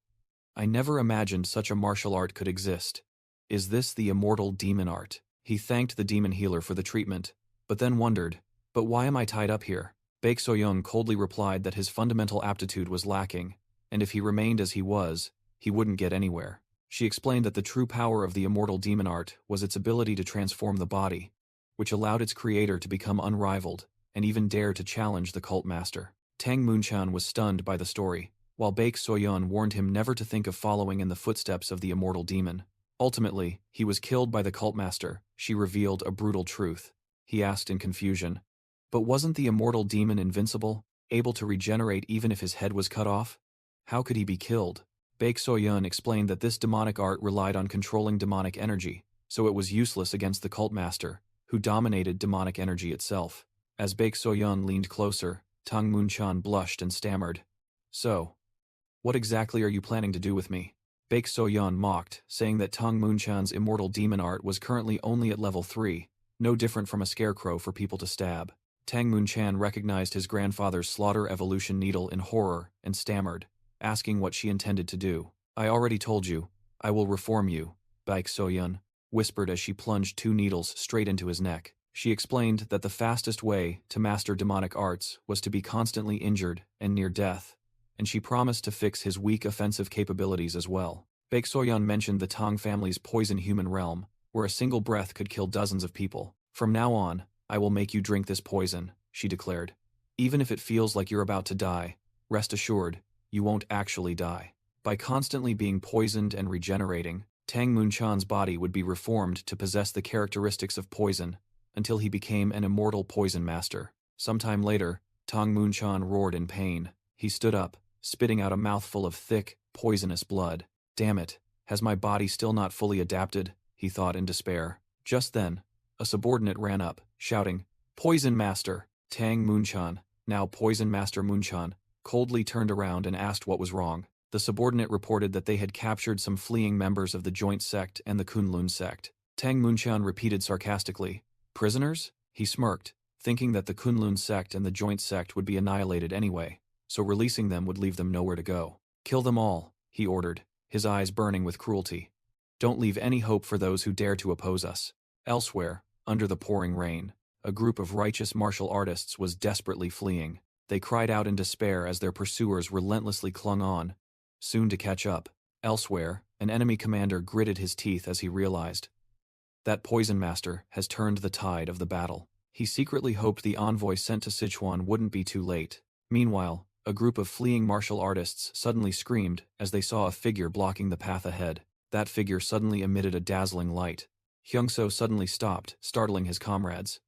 I never imagined such a martial art could exist. Is this the immortal demon art? He thanked the demon healer for the treatment, but then wondered, but why am I tied up here? Baek Soyun coldly replied that his fundamental aptitude was lacking, and if he remained as he was, he wouldn't get anywhere. She explained that the true power of the immortal demon art was its ability to transform the body, which allowed its creator to become unrivaled, and even dare to challenge the cult master. Tang Munchan was stunned by the story, while Baek Soyun warned him never to think of following in the footsteps of the immortal demon. Ultimately, he was killed by the cult master. She revealed a brutal truth. He asked in confusion, but wasn't the immortal demon invincible, able to regenerate even if his head was cut off? How could he be killed? Baek Soyun explained that this demonic art relied on controlling demonic energy, so it was useless against the cult master, who dominated demonic energy itself. As Baek Soyun leaned closer, Tang Munchan blushed and stammered, So, what exactly are you planning to do with me? Baek Soyun mocked, saying that Tang Munchan's immortal demon art was currently only at level 3, no different from a scarecrow for people to stab. Tang Munchan recognized his grandfather's slaughter evolution needle in horror and stammered, asking what she intended to do. I already told you, I will reform you, Baek Soyun whispered as she plunged 2 needles straight into his neck. She explained that the fastest way to master demonic arts was to be constantly injured and near death, and she promised to fix his weak offensive capabilities as well. Baek Soyun mentioned the Tang family's poison human realm, where a single breath could kill dozens of people. From now on, I will make you drink this poison, she declared. Even if it feels like you're about to die, rest assured, you won't actually die. By constantly being poisoned and regenerating, Tang Munchan's body would be reformed to possess the characteristics of poison, until he became an immortal poison master. Sometime later, Tang Munchan roared in pain. He stood up, spitting out a mouthful of thick, poisonous blood. Damn it, has my body still not fully adapted? He thought in despair. Just then, a subordinate ran up, shouting, Poison Master! Tang Munchan, now Poison Master Munchan, coldly turned around and asked what was wrong. The subordinate reported that they had captured some fleeing members of the Joint Sect and the Kunlun Sect. Tang Munchan repeated sarcastically, Prisoners? He smirked, thinking that the Kunlun Sect and the Joint Sect would be annihilated anyway, so releasing them would leave them nowhere to go. Kill them all, he ordered, his eyes burning with cruelty. Don't leave any hope for those who dare to oppose us. Elsewhere, under the pouring rain, a group of righteous martial artists was desperately fleeing. They cried out in despair as their pursuers relentlessly clung on, soon to catch up. Elsewhere, an enemy commander gritted his teeth as he realized That poison master has turned the tide of the battle. He secretly hoped the envoy sent to Sichuan wouldn't be too late. Meanwhile, a group of fleeing martial artists suddenly screamed as they saw a figure blocking the path ahead. That figure suddenly emitted a dazzling light. Hyungso suddenly stopped, startling his comrades.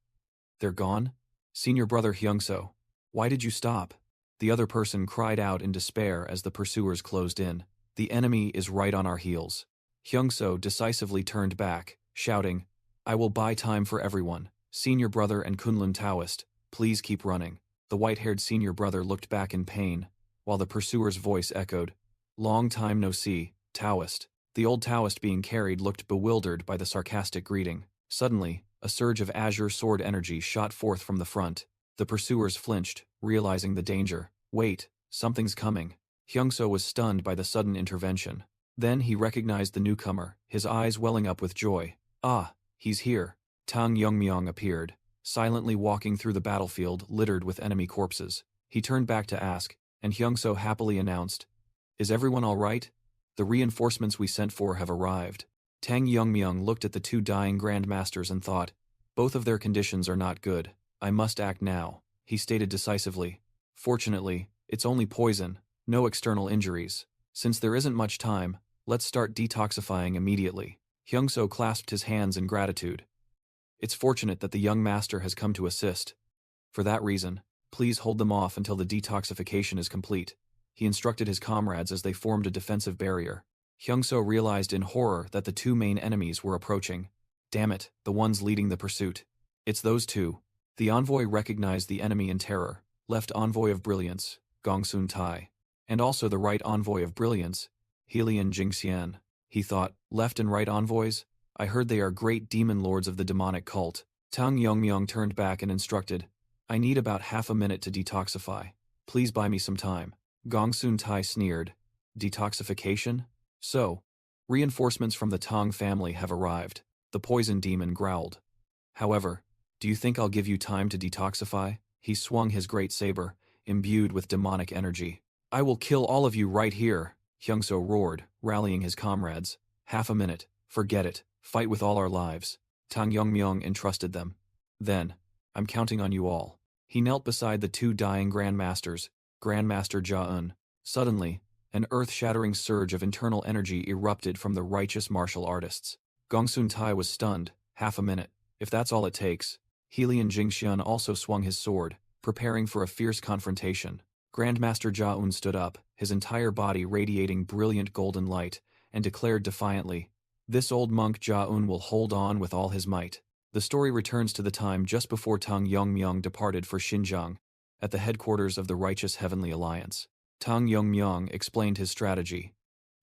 "They're gone? Senior brother Hyungso, why did you stop?" The other person cried out in despair as the pursuers closed in. "The enemy is right on our heels." Hyungso decisively turned back, shouting, "I will buy time for everyone. Senior brother and Kunlun Taoist, please keep running." The white-haired senior brother looked back in pain, while the pursuer's voice echoed, "Long time no see, Taoist." The old Taoist being carried looked bewildered by the sarcastic greeting. Suddenly, a surge of azure sword energy shot forth from the front. The pursuers flinched, realizing the danger. "Wait, something's coming." Hyungso was stunned by the sudden intervention. Then he recognized the newcomer, his eyes welling up with joy. "Ah, he's here." Tang Yongmyong appeared, silently walking through the battlefield littered with enemy corpses. He turned back to ask, and Hyungso happily announced, "Is everyone all right? The reinforcements we sent for have arrived." Tang Yongmyong looked at the two dying grandmasters and thought, "Both of their conditions are not good. I must act now," he stated decisively. "Fortunately, it's only poison, no external injuries. Since there isn't much time, let's start detoxifying immediately." Hyungso clasped his hands in gratitude. "It's fortunate that the young master has come to assist. For that reason, please hold them off until the detoxification is complete." He instructed his comrades as they formed a defensive barrier. Hyungso realized in horror that the two main enemies were approaching. Damn it, the ones leading the pursuit. It's those two. The envoy recognized the enemy in terror, left envoy of brilliance, Gongsun Tai, and also the right envoy of brilliance, Helian Jingxian. He thought, left and right envoys? I heard they are great demon lords of the demonic cult. Tang Yongmyong turned back and instructed, "I need about half a minute to detoxify. Please buy me some time." Gongsun Tai sneered. "Detoxification? So, reinforcements from the Tang family have arrived." The poison demon growled. "However, do you think I'll give you time to detoxify?" He swung his great saber, imbued with demonic energy. "I will kill all of you right here," Hyungso roared, rallying his comrades. "Half a minute. Forget it. Fight with all our lives." Tang Yongmyong entrusted them. "Then, I'm counting on you all." He knelt beside the two dying grandmasters, Grandmaster Ja-eun. Suddenly, an earth-shattering surge of internal energy erupted from the righteous martial artists. Gongsun Tai was stunned. "Half a minute. If that's all it takes." Helian Jingxian also swung his sword, preparing for a fierce confrontation. Grandmaster Ja-eun stood up, his entire body radiating brilliant golden light, and declared defiantly, "This old monk Ja-eun will hold on with all his might." The story returns to the time just before Tang Yongmyong departed for Xinjiang, at the headquarters of the Righteous Heavenly Alliance. Tang Yongmyong explained his strategy.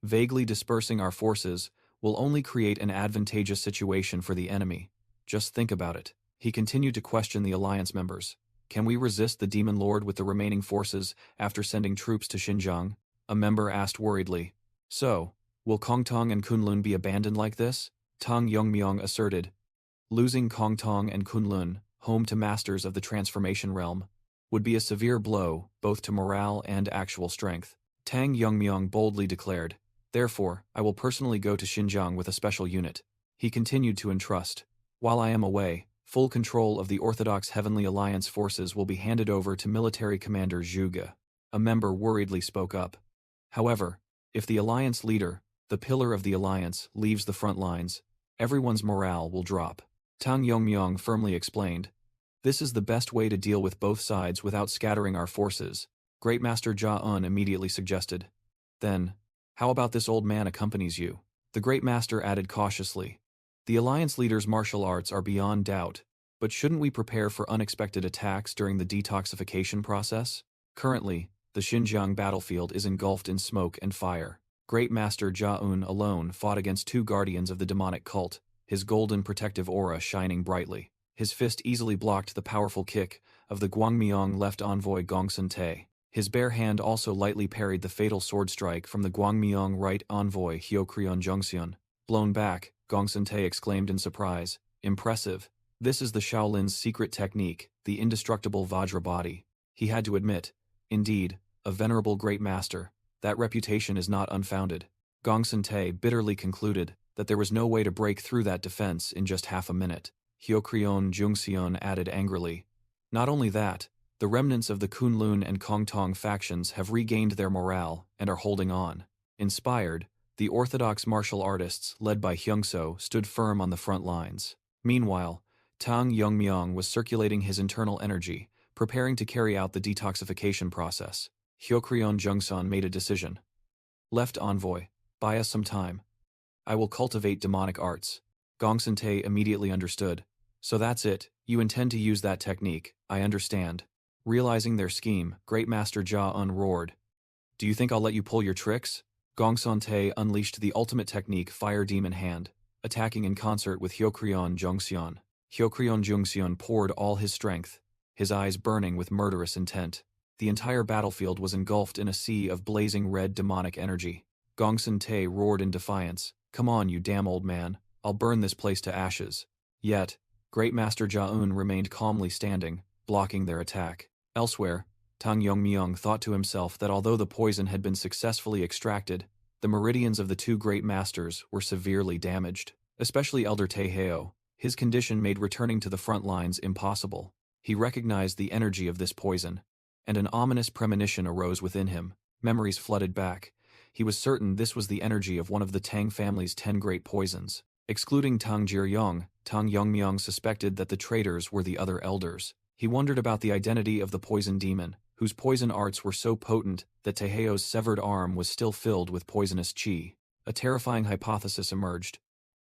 "Vaguely dispersing our forces will only create an advantageous situation for the enemy. Just think about it." He continued to question the alliance members. "Can we resist the Demon Lord with the remaining forces after sending troops to Xinjiang?" A member asked worriedly. "So, will Kongtong and Kunlun be abandoned like this?" Tang Yongmyong asserted. "Losing Kongtong and Kunlun, home to masters of the transformation realm, would be a severe blow both to morale and actual strength." Tang Yongmyong boldly declared, "Therefore, I will personally go to Xinjiang with a special unit." He continued to entrust, "While I am away, full control of the Orthodox Heavenly Alliance forces will be handed over to military commander Zhuge." A member worriedly spoke up. "However, if the alliance leader, the pillar of the alliance, leaves the front lines, everyone's morale will drop." Tang Yongmyong firmly explained, "This is the best way to deal with both sides without scattering our forces." Great Master Ja-eun immediately suggested, "Then, how about this old man accompanies you?" The Great Master added cautiously, "The Alliance leader's martial arts are beyond doubt, but shouldn't we prepare for unexpected attacks during the detoxification process? Currently, the Xinjiang battlefield is engulfed in smoke and fire. Great Master Ja-eun alone fought against two guardians of the demonic cult, his golden protective aura shining brightly. His fist easily blocked the powerful kick of the Gwangmyong left envoy Gongsun Tae. His bare hand also lightly parried the fatal sword strike from the Gwangmyong right envoy Hyokryon Jungseon. Blown back, Gongsun Tae exclaimed in surprise, "Impressive. This is the Shaolin's secret technique, the indestructible Vajra body." He had to admit, indeed, a venerable great master, that reputation is not unfounded. Gongsun Tae bitterly concluded that there was no way to break through that defense in just half a minute. Hyokrion Jungseon added angrily. Not only that, the remnants of the Kunlun and Kongtong factions have regained their morale and are holding on. Inspired, the orthodox martial artists led by Hyungso stood firm on the front lines. Meanwhile, Tang Yongmyong was circulating his internal energy, preparing to carry out the detoxification process. Hyokrion Jungseon made a decision. Left envoy, buy us some time. I will cultivate demonic arts. Gongsun-tae immediately understood. So that's it, you intend to use that technique, I understand. Realizing their scheme, Great Master Ja-un roared. Do you think I'll let you pull your tricks? Gongsun-tae unleashed the ultimate technique Fire Demon Hand, attacking in concert with Hyokrion Jungseon. Hyokrion Jungseon poured all his strength, his eyes burning with murderous intent. The entire battlefield was engulfed in a sea of blazing red demonic energy. Gongsun-tae roared in defiance. Come on, you damn old man, I'll burn this place to ashes. Yet, Great Master Ja-un remained calmly standing, blocking their attack. Elsewhere, Tang Yongmyong thought to himself that although the poison had been successfully extracted, the meridians of the two great masters were severely damaged. Especially Elder Taeheo, his condition made returning to the front lines impossible. He recognized the energy of this poison, and an ominous premonition arose within him. Memories flooded back. He was certain this was the energy of one of the Tang family's 10 great poisons. Excluding Tang Jiryong, Tang Yongmyong suspected that the traitors were the other elders. He wondered about the identity of the poison demon, whose poison arts were so potent that Taeheo's severed arm was still filled with poisonous qi. A terrifying hypothesis emerged.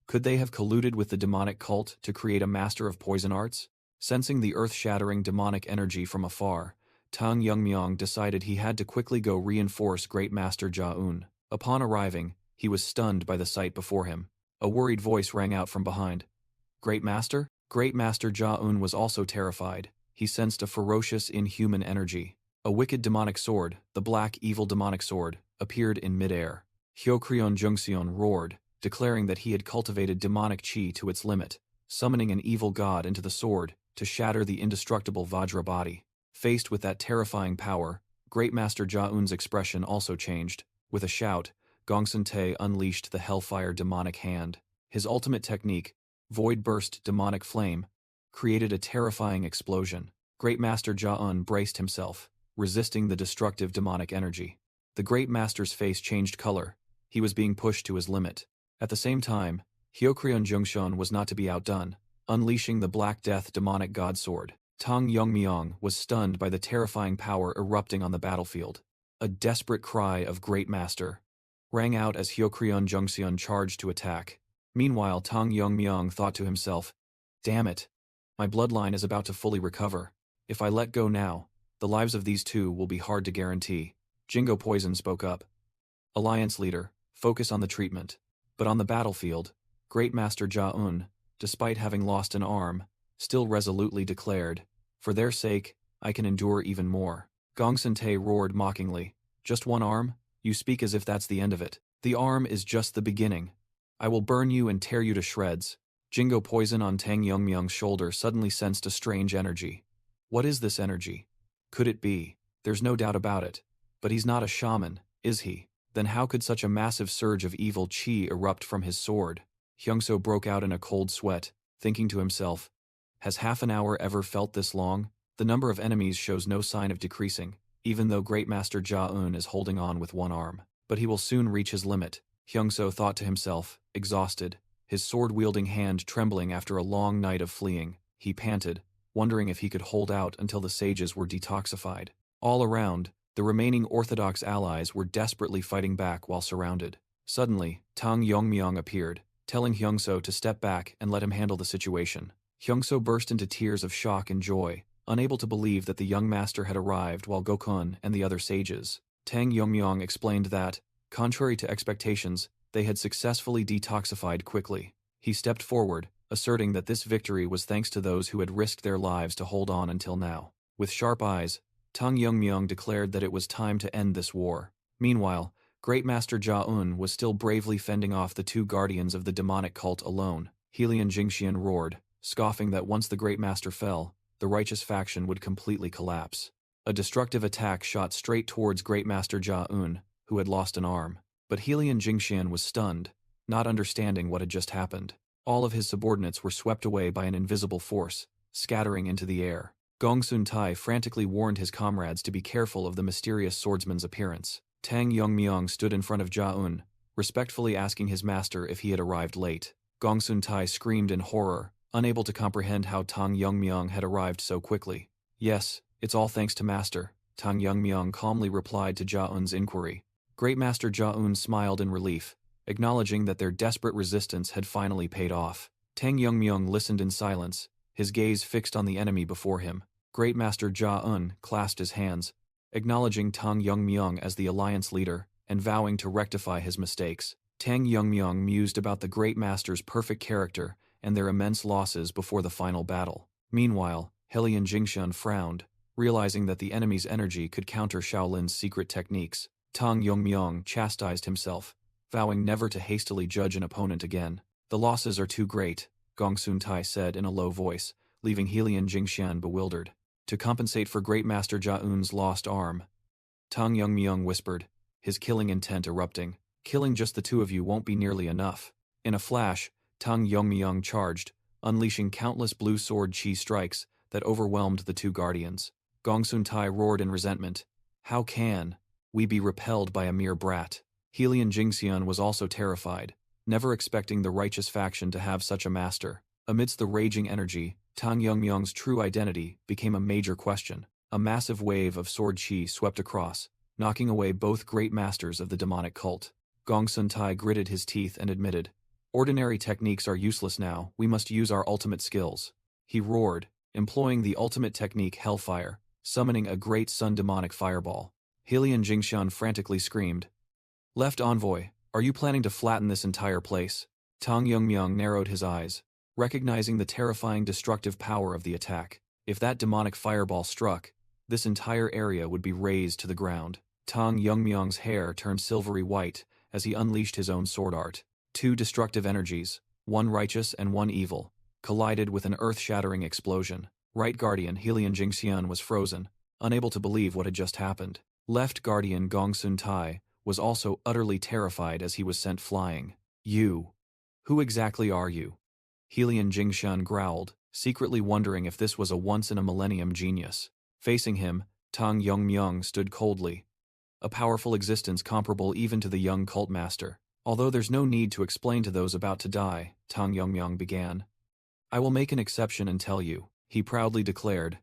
Could they have colluded with the demonic cult to create a master of poison arts? Sensing the earth-shattering demonic energy from afar, Tang Yongmyong decided he had to quickly go reinforce Great Master Ja-un. Upon arriving, he was stunned by the sight before him. A worried voice rang out from behind. Great Master? Great Master Ja-un was also terrified. He sensed a ferocious, inhuman energy. A wicked demonic sword, the black evil demonic sword, appeared in midair. Hyokrion Jungseon roared, declaring that he had cultivated demonic qi to its limit, summoning an evil god into the sword to shatter the indestructible Vajra body. Faced with that terrifying power, Great Master Ja-un's expression also changed. With a shout, Gongsun-tae unleashed the Hellfire Demonic Hand. His ultimate technique, Void Burst Demonic Flame, created a terrifying explosion. Great Master Ja-un braced himself, resisting the destructive demonic energy. The Great Master's face changed color. He was being pushed to his limit. At the same time, Hyokrion Jungseon was not to be outdone, unleashing the Black Death Demonic God Sword. Tang Yongmyong was stunned by the terrifying power erupting on the battlefield. A desperate cry of Great Master rang out as Hyokrion Jungseon charged to attack. Meanwhile, Tang Yongmyong thought to himself, damn it, my bloodline is about to fully recover. If I let go now, the lives of these two will be hard to guarantee. Jingo Poison spoke up. Alliance leader, focus on the treatment. But on the battlefield, Great Master Ja-un, despite having lost an arm, still resolutely declared, for their sake, I can endure even more. Gongsun-tae roared mockingly. Just one arm? You speak as if that's the end of it. The arm is just the beginning. I will burn you and tear you to shreds. Jingo Poison on Tang Yongmyong's shoulder suddenly sensed a strange energy. What is this energy? Could it be? There's no doubt about it. But he's not a shaman, is he? Then how could such a massive surge of evil qi erupt from his sword? Hyungso broke out in a cold sweat, thinking to himself, has half an hour ever felt this long? The number of enemies shows no sign of decreasing, even though Great Master Ja-un is holding on with one arm. But he will soon reach his limit, Hyungso thought to himself, exhausted, his sword-wielding hand trembling after a long night of fleeing. He panted, wondering if he could hold out until the sages were detoxified. All around, the remaining orthodox allies were desperately fighting back while surrounded. Suddenly, Tang Yongmyong appeared, telling Hyungso to step back and let him handle the situation. Hyungso burst into tears of shock and joy, unable to believe that the young master had arrived while Gokun and the other sages. Tang Yongmyong explained that, contrary to expectations, they had successfully detoxified quickly. He stepped forward, asserting that this victory was thanks to those who had risked their lives to hold on until now. With sharp eyes, Tang Yongmyong declared that it was time to end this war. Meanwhile, Great Master Ja-un was still bravely fending off the two guardians of the demonic cult alone. Helion Jingxian roared, scoffing that once the Great Master fell, the righteous faction would completely collapse. A destructive attack shot straight towards Great Master Ja-un, who had lost an arm. But Helion Jingxian was stunned, not understanding what had just happened. All of his subordinates were swept away by an invisible force, scattering into the air. Gongsun Tai frantically warned his comrades to be careful of the mysterious swordsman's appearance. Tang Yongmyong stood in front of Jia-un, respectfully asking his master if he had arrived late. Gongsun Tai screamed in horror, unable to comprehend how Tang Yongmyong had arrived so quickly. Yes, it's all thanks to master, Tang Yongmyong calmly replied to Jia-un's inquiry. Great Master Jia-un smiled in relief, acknowledging that their desperate resistance had finally paid off. Tang Yongmyong listened in silence, his gaze fixed on the enemy before him. Great Master Jia-un clasped his hands, acknowledging Tang Yongmyong as the alliance leader, and vowing to rectify his mistakes. Tang Yongmyong mused about the Great Master's perfect character and their immense losses before the final battle. Meanwhile, Helian Jingxian frowned, realizing that the enemy's energy could counter Shaolin's secret techniques. Tang Yongmyong chastised himself, vowing never to hastily judge an opponent again. The losses are too great, Gongsun Tai said in a low voice, leaving Helian Jingxian bewildered. To compensate for Great Master Jia-un's lost arm, Tang Yongmyong whispered, his killing intent erupting. Killing just the two of you won't be nearly enough. In a flash, Tang Yongmyong charged, unleashing countless blue sword chi strikes that overwhelmed the two guardians. Gongsun Tai roared in resentment. How can we be repelled by a mere brat? Helian Jingxian was also terrified, never expecting the righteous faction to have such a master. Amidst the raging energy, Tang Yongmyong's true identity became a major question. A massive wave of sword chi swept across, knocking away both great masters of the demonic cult. Gongsun Tai gritted his teeth and admitted, ordinary techniques are useless now, we must use our ultimate skills. He roared, employing the ultimate technique Hellfire, summoning a great sun demonic fireball. Helian Jingxian frantically screamed, Left Envoy, are you planning to flatten this entire place? Tang Yongmyong narrowed his eyes, recognizing the terrifying destructive power of the attack. If that demonic fireball struck, this entire area would be razed to the ground. Tang Yongmyong's hair turned silvery white as he unleashed his own sword art. Two destructive energies, one righteous and one evil, collided with an earth-shattering explosion. Right Guardian Helian Jingxian was frozen, unable to believe what had just happened. Left Guardian Gongsun Tai was also utterly terrified as he was sent flying. You. Who exactly are you? Helian Jingxian growled, secretly wondering if this was a once-in-a-millennium genius. Facing him, Tang Yongmyong stood coldly, a powerful existence comparable even to the young cult master. Although there's no need to explain to those about to die, Tang Yongmyong began. I will make an exception and tell you, he proudly declared.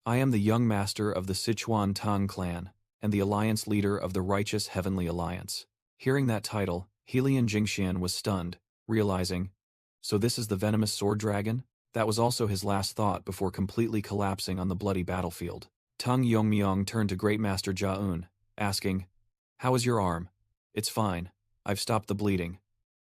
I am the young master of the Sichuan Tang clan, and the alliance leader of the righteous Heavenly Alliance. Hearing that title, Helian Jingxian was stunned, realizing, so this is the venomous sword dragon? That was also his last thought before completely collapsing on the bloody battlefield. Tang Yongmyong turned to Great Master Jia-un, asking, How is your arm? It's fine. I've stopped the bleeding.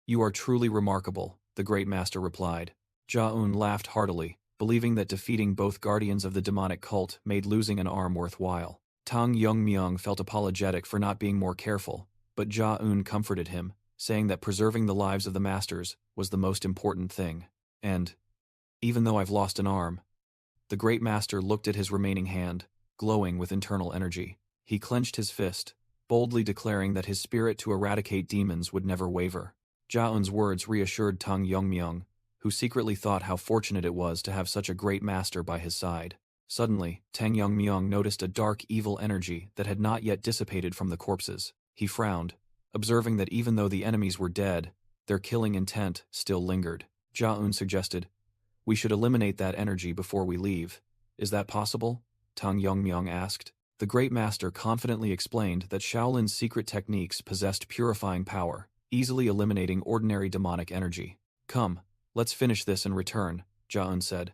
You are truly remarkable, the Great Master replied. Jia-un laughed heartily, believing that defeating both guardians of the demonic cult made losing an arm worthwhile. Tang Yongmyong felt apologetic for not being more careful, but Jia-un comforted him, saying that preserving the lives of the masters was the most important thing. And, even though I've lost an arm, the Great Master looked at his remaining hand, glowing with internal energy. He clenched his fist, boldly declaring that his spirit to eradicate demons would never waver. Jia-un's words reassured Tang Yongmyong, who secretly thought how fortunate it was to have such a great master by his side. Suddenly, Tang Yongmyong noticed a dark evil energy that had not yet dissipated from the corpses. He frowned, observing that even though the enemies were dead, their killing intent still lingered. Jia-un suggested, We should eliminate that energy before we leave. Is that possible? Tang Yongmyong asked. The Great Master confidently explained that Shaolin's secret techniques possessed purifying power, easily eliminating ordinary demonic energy. Come, let's finish this and return, Jia-un said,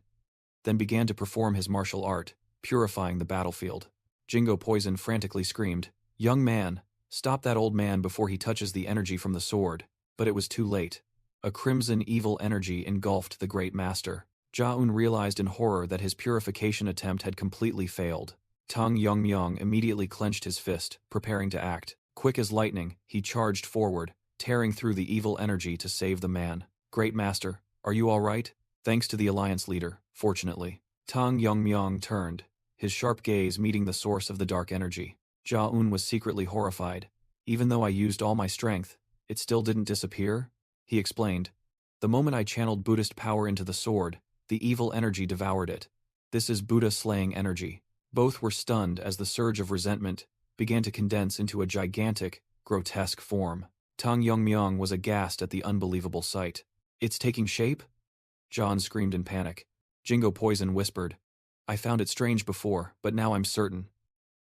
then began to perform his martial art, purifying the battlefield. Jingo Poison frantically screamed, Young man, stop that old man before he touches the energy from the sword. But it was too late. A crimson evil energy engulfed the Great Master. Jia-un realized in horror that his purification attempt had completely failed. Tang Yongmyong immediately clenched his fist, preparing to act. Quick as lightning, he charged forward, tearing through the evil energy to save the man. Great Master, are you all right? Thanks to the alliance leader, fortunately. Tang Yongmyong turned, his sharp gaze meeting the source of the dark energy. Jia-un was secretly horrified. Even though I used all my strength, it still didn't disappear? he explained. The moment I channeled Buddhist power into the sword, the evil energy devoured it. This is Buddha-slaying energy. Both were stunned as the surge of resentment began to condense into a gigantic, grotesque form. Tang Yongmyong was aghast at the unbelievable sight. It's taking shape? John screamed in panic. Jingo Poison whispered. I found it strange before, but now I'm certain.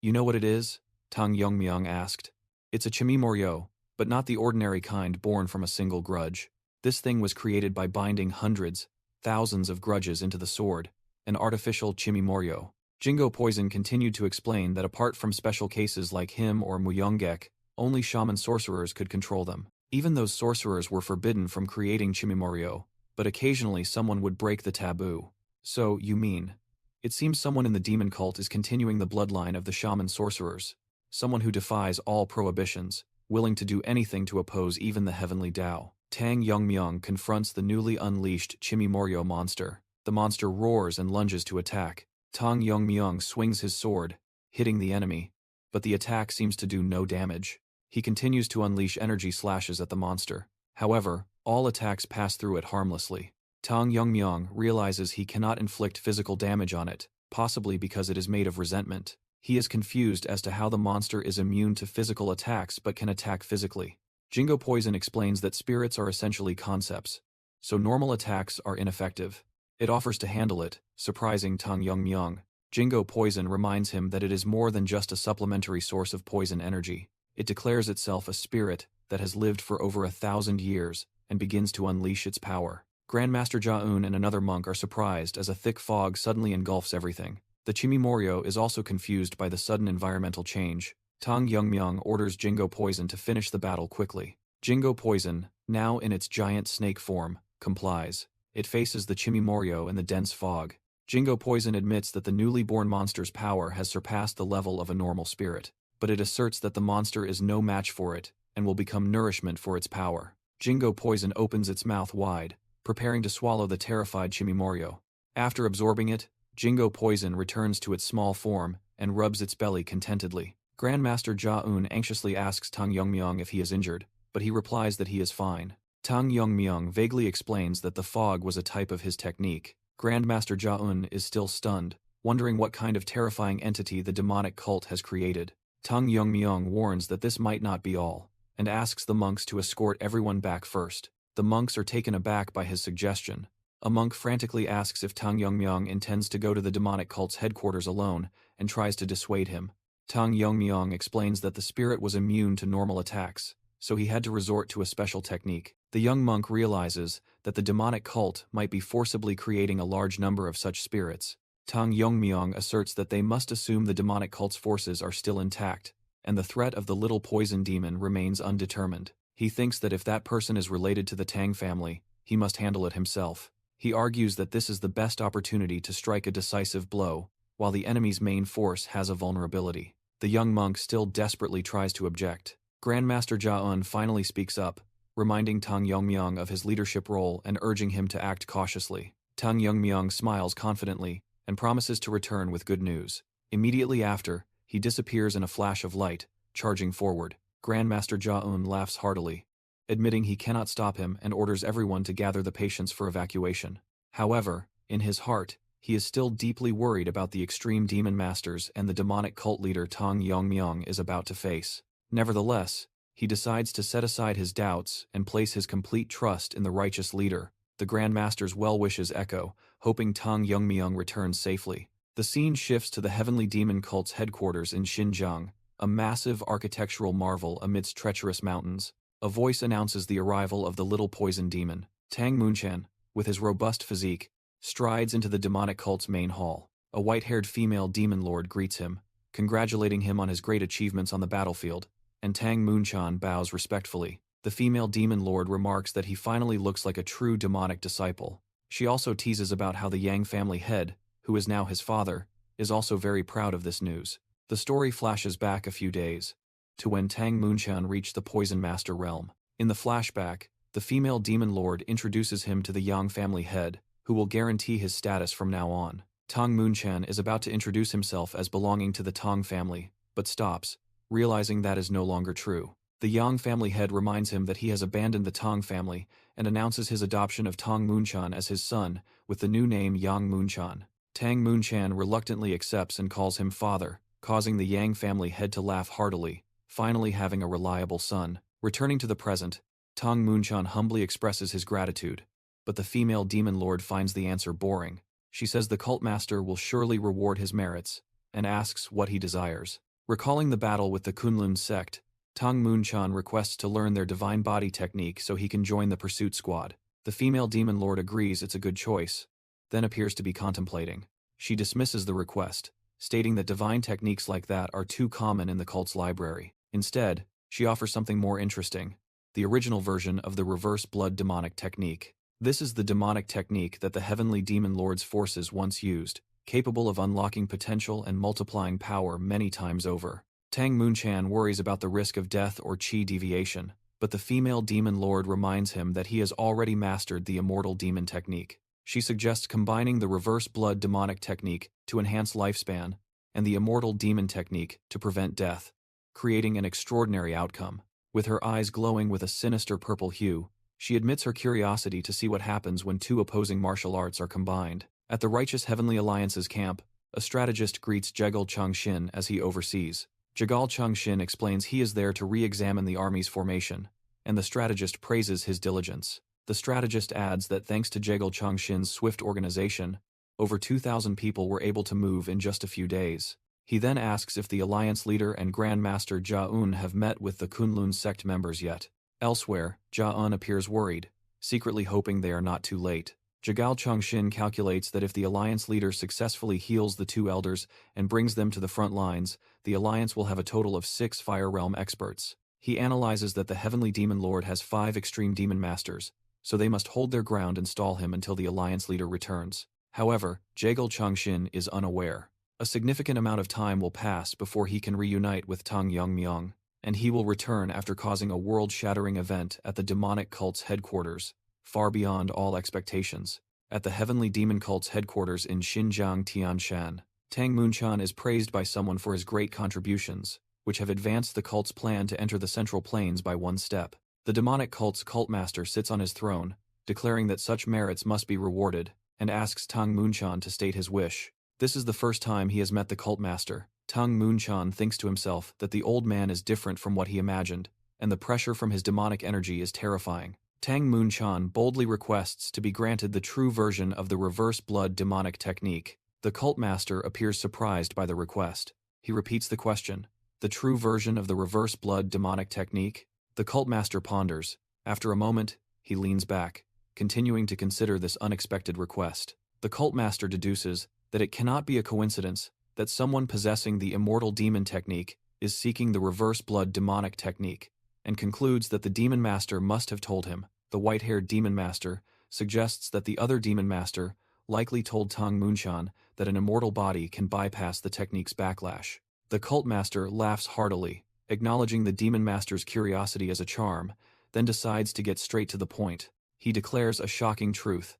You know what it is? Tang Yongmyong asked. It's a chimimoryo, but not the ordinary kind born from a single grudge. This thing was created by binding hundreds, thousands of grudges into the sword, an artificial chimimoryo. Jingo Poison continued to explain that apart from special cases like him or Muyongek, only shaman sorcerers could control them. Even those sorcerers were forbidden from creating chimimoryo, but occasionally someone would break the taboo. So, you mean, it seems someone in the demon cult is continuing the bloodline of the shaman sorcerers, someone who defies all prohibitions, willing to do anything to oppose even the heavenly Tao. Tang Yongmyong confronts the newly unleashed chimimoryo monster. The monster roars and lunges to attack. Tang Yongmyong swings his sword, hitting the enemy, but the attack seems to do no damage. He continues to unleash energy slashes at the monster. However, all attacks pass through it harmlessly. Tang Yongmyong realizes he cannot inflict physical damage on it, possibly because it is made of resentment. He is confused as to how the monster is immune to physical attacks but can attack physically. Jingo Poison explains that spirits are essentially concepts, so normal attacks are ineffective. It offers to handle it, surprising Tang Yongmyong. Jingo Poison reminds him that it is more than just a supplementary source of poison energy. It declares itself a spirit that has lived for over 1,000 years and begins to unleash its power. Grandmaster Jaun and another monk are surprised as a thick fog suddenly engulfs everything. The chimimoryo is also confused by the sudden environmental change. Tang Yongmyong orders Jingo Poison to finish the battle quickly. Jingo Poison, now in its giant snake form, complies. It faces the chimimoryo in the dense fog. Jingo Poison admits that the newly born monster's power has surpassed the level of a normal spirit, but it asserts that the monster is no match for it and will become nourishment for its power. Jingo Poison opens its mouth wide, preparing to swallow the terrified chimimoryo. After absorbing it, Jingo Poison returns to its small form and rubs its belly contentedly. Grandmaster Jaun anxiously asks Tang Yongmyong if he is injured, but he replies that he is fine. Tang Yongmyong vaguely explains that the fog was a type of his technique. Grandmaster Jaun is still stunned, wondering what kind of terrifying entity the demonic cult has created. Tang Yongmyong warns that this might not be all, and asks the monks to escort everyone back first. The monks are taken aback by his suggestion. A monk frantically asks if Tang Yongmyong intends to go to the demonic cult's headquarters alone and tries to dissuade him. Tang Yongmyong explains that the spirit was immune to normal attacks, so he had to resort to a special technique. The young monk realizes that the demonic cult might be forcibly creating a large number of such spirits. Tang Yongmyong asserts that they must assume the demonic cult's forces are still intact, and the threat of the little poison demon remains undetermined. He thinks that if that person is related to the Tang family, he must handle it himself. He argues that this is the best opportunity to strike a decisive blow, while the enemy's main force has a vulnerability. The young monk still desperately tries to object. Grandmaster Jaun finally speaks up, reminding Tang Yongmyong of his leadership role and urging him to act cautiously. Tang Yongmyong smiles confidently and promises to return with good news. Immediately after, he disappears in a flash of light, charging forward. Grandmaster Jaun laughs heartily, admitting he cannot stop him and orders everyone to gather the patients for evacuation. However, in his heart, he is still deeply worried about the extreme demon masters and the demonic cult leader Tang Yongmyong is about to face. Nevertheless, he decides to set aside his doubts and place his complete trust in the righteous leader. The Grand Master's well wishes echo, hoping Tang Yongmyong returns safely. The scene shifts to the heavenly demon cult's headquarters in Xinjiang, a massive architectural marvel amidst treacherous mountains. A voice announces the arrival of the little poison demon. Tang Munchan, with his robust physique, strides into the demonic cult's main hall. A white-haired female demon lord greets him, congratulating him on his great achievements on the battlefield, and Tang Munchan bows respectfully. The female demon lord remarks that he finally looks like a true demonic disciple. She also teases about how the Yang family head, who is now his father, is also very proud of this news. The story flashes back a few days, to when Tang Munchan reached the Poison Master realm. In the flashback, the female demon lord introduces him to the Yang family head, who will guarantee his status from now on. Tang Munchan is about to introduce himself as belonging to the Tang family, but stops, realizing that is no longer true. The Yang family head reminds him that he has abandoned the Tang family and announces his adoption of Tang Munchan as his son, with the new name Yang Munchan. Tang Munchan reluctantly accepts and calls him father, causing the Yang family head to laugh heartily, finally having a reliable son. Returning to the present, Tang Munchan humbly expresses his gratitude, but the female demon lord finds the answer boring. She says the cult master will surely reward his merits, and asks what he desires. Recalling the battle with the Kunlun sect, Tang Munchan requests to learn their divine body technique so he can join the pursuit squad. The female demon lord agrees it's a good choice, then appears to be contemplating. She dismisses the request, stating that divine techniques like that are too common in the cult's library. Instead, she offers something more interesting, the original version of the reverse blood demonic technique. This is the demonic technique that the heavenly demon lord's forces once used, capable of unlocking potential and multiplying power many times over. Tang Munchan worries about the risk of death or chi deviation, but the female demon lord reminds him that he has already mastered the immortal demon technique. She suggests combining the reverse blood demonic technique to enhance lifespan and the immortal demon technique to prevent death, creating an extraordinary outcome. With her eyes glowing with a sinister purple hue, she admits her curiosity to see what happens when two opposing martial arts are combined. At the Righteous Heavenly Alliance's camp, a strategist greets Jegal Changshin as he oversees. Jegal Changshin explains he is there to re-examine the army's formation, and the strategist praises his diligence. The strategist adds that thanks to Jegal Changshin's swift organization, over 2,000 people were able to move in just a few days. He then asks if the alliance leader and Grandmaster Jia-un have met with the Kunlun sect members yet. Elsewhere, Jia-un appears worried, secretly hoping they are not too late. Jegal Changshin calculates that if the alliance leader successfully heals the two elders and brings them to the front lines, the alliance will have a total of 6 Fire Realm experts. He analyzes that the Heavenly Demon Lord has 5 Extreme Demon Masters, so they must hold their ground and stall him until the alliance leader returns. However, Jegal Changshin is unaware. A significant amount of time will pass before he can reunite with Tang Yongmyong, and he will return after causing a world-shattering event at the demonic cult's headquarters, far beyond all expectations. At the Heavenly Demon Cult's headquarters in Xinjiang Tianshan, Tang Munchan is praised by someone for his great contributions, which have advanced the cult's plan to enter the Central Plains by one step. The demonic cult's cult master sits on his throne, declaring that such merits must be rewarded, and asks Tang Munchan to state his wish. This is the first time he has met the cult master. Tang Munchan thinks to himself that the old man is different from what he imagined, and the pressure from his demonic energy is terrifying. Tang Munchan boldly requests to be granted the true version of the reverse blood demonic technique. The cult master appears surprised by the request. He repeats the question, the true version of the reverse blood demonic technique? The cult master ponders. After a moment, he leans back, continuing to consider this unexpected request. The cult master deduces that it cannot be a coincidence that someone possessing the immortal demon technique is seeking the reverse blood demonic technique, and concludes that the demon master must have told him. The white-haired demon master suggests that the other demon master likely told Tang Munchan that an immortal body can bypass the technique's backlash. The cult master laughs heartily, acknowledging the demon master's curiosity as a charm, then decides to get straight to the point. He declares a shocking truth.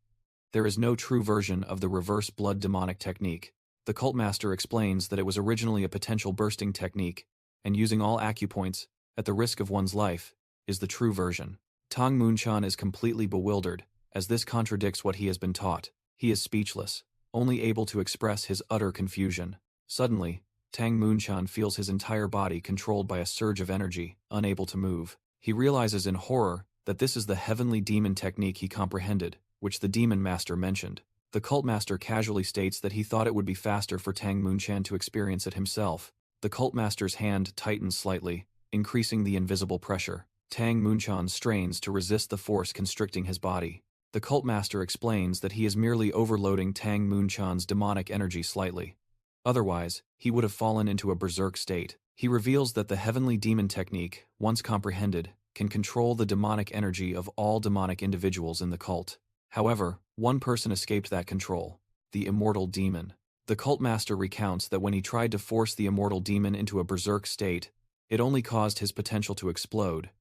There is no true version of the reverse blood demonic technique. The cult master explains that it was originally a potential bursting technique, and using all acupoints, at the risk of one's life, is the true version. Tang Munchan is completely bewildered, as this contradicts what he has been taught. He is speechless, only able to express his utter confusion. Suddenly, Tang Munchan feels his entire body controlled by a surge of energy, unable to move. He realizes in horror that this is the heavenly demon technique he comprehended, which the demon master mentioned. The cult master casually states that he thought it would be faster for Tang Munchan to experience it himself. The cult master's hand tightens slightly, increasing the invisible pressure. Tang Munchan strains to resist the force constricting his body. The cult master explains that he is merely overloading Tang Munchan's demonic energy slightly. Otherwise, he would have fallen into a berserk state. He reveals that the heavenly demon technique, once comprehended, can control the demonic energy of all demonic individuals in the cult. However, one person escaped that control, the immortal demon. The cult master recounts that when he tried to force the immortal demon into a berserk state, it only caused his potential to explode,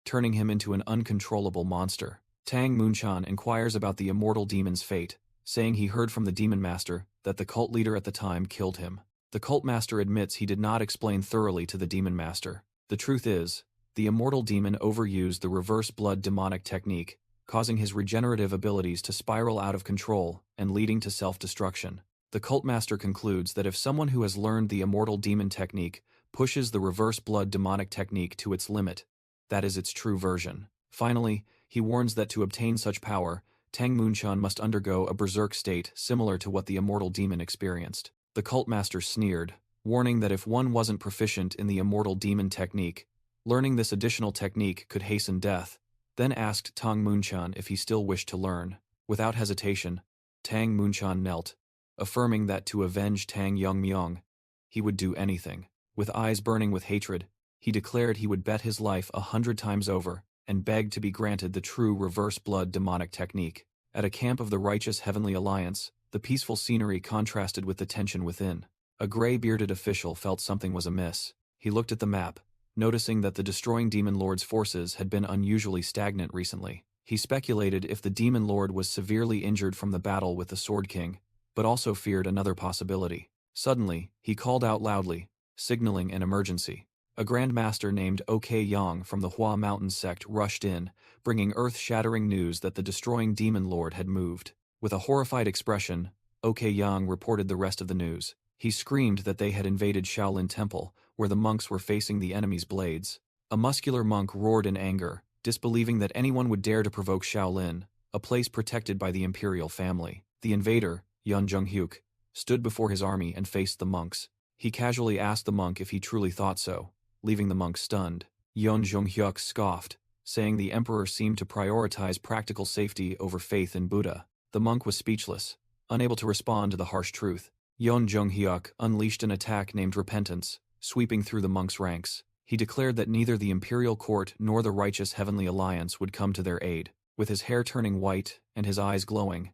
turning him into an uncontrollable monster. Tang Munchan inquires about the immortal demon's fate, saying he heard from the demon master that the cult leader at the time killed him. The cult master admits he did not explain thoroughly to the demon master. The truth is, the immortal demon overused the reverse blood demonic technique, causing his regenerative abilities to spiral out of control and leading to self-destruction. The cult master concludes that if someone who has learned the immortal demon technique pushes the reverse blood demonic technique to its limit, that is its true version. Finally, he warns that to obtain such power, Tang Munchan must undergo a berserk state similar to what the immortal demon experienced. The cult master sneered, warning that if one wasn't proficient in the immortal demon technique, learning this additional technique could hasten death, then asked Tang Munchan if he still wished to learn. Without hesitation, Tang Munchan knelt, affirming that to avenge Tang Yongmyong, he would do anything. With eyes burning with hatred, he declared he would bet his life 100 times over, and begged to be granted the true reverse blood demonic technique. At a camp of the righteous Heavenly Alliance, the peaceful scenery contrasted with the tension within. A gray-bearded official felt something was amiss. He looked at the map, noticing that the destroying Demon Lord's forces had been unusually stagnant recently. He speculated if the Demon Lord was severely injured from the battle with the Sword King, but also feared another possibility. Suddenly, he called out loudly, signaling an emergency. A Grand Master named OK Yang from the Hua Mountain sect rushed in, bringing earth-shattering news that the destroying Demon Lord had moved. With a horrified expression, OK Yang reported the rest of the news. He screamed that they had invaded Shaolin Temple, where the monks were facing the enemy's blades. A muscular monk roared in anger, disbelieving that anyone would dare to provoke Shaolin, a place protected by the imperial family. The invader, Yun Junghyuk, stood before his army and faced the monks. He casually asked the monk if he truly thought so, leaving the monk stunned. Yun Junghyuk scoffed, saying the emperor seemed to prioritize practical safety over faith in Buddha. The monk was speechless, unable to respond to the harsh truth. Yun Junghyuk unleashed an attack named Repentance, sweeping through the monk's ranks. He declared that neither the imperial court nor the righteous Heavenly Alliance would come to their aid. With his hair turning white and his eyes glowing,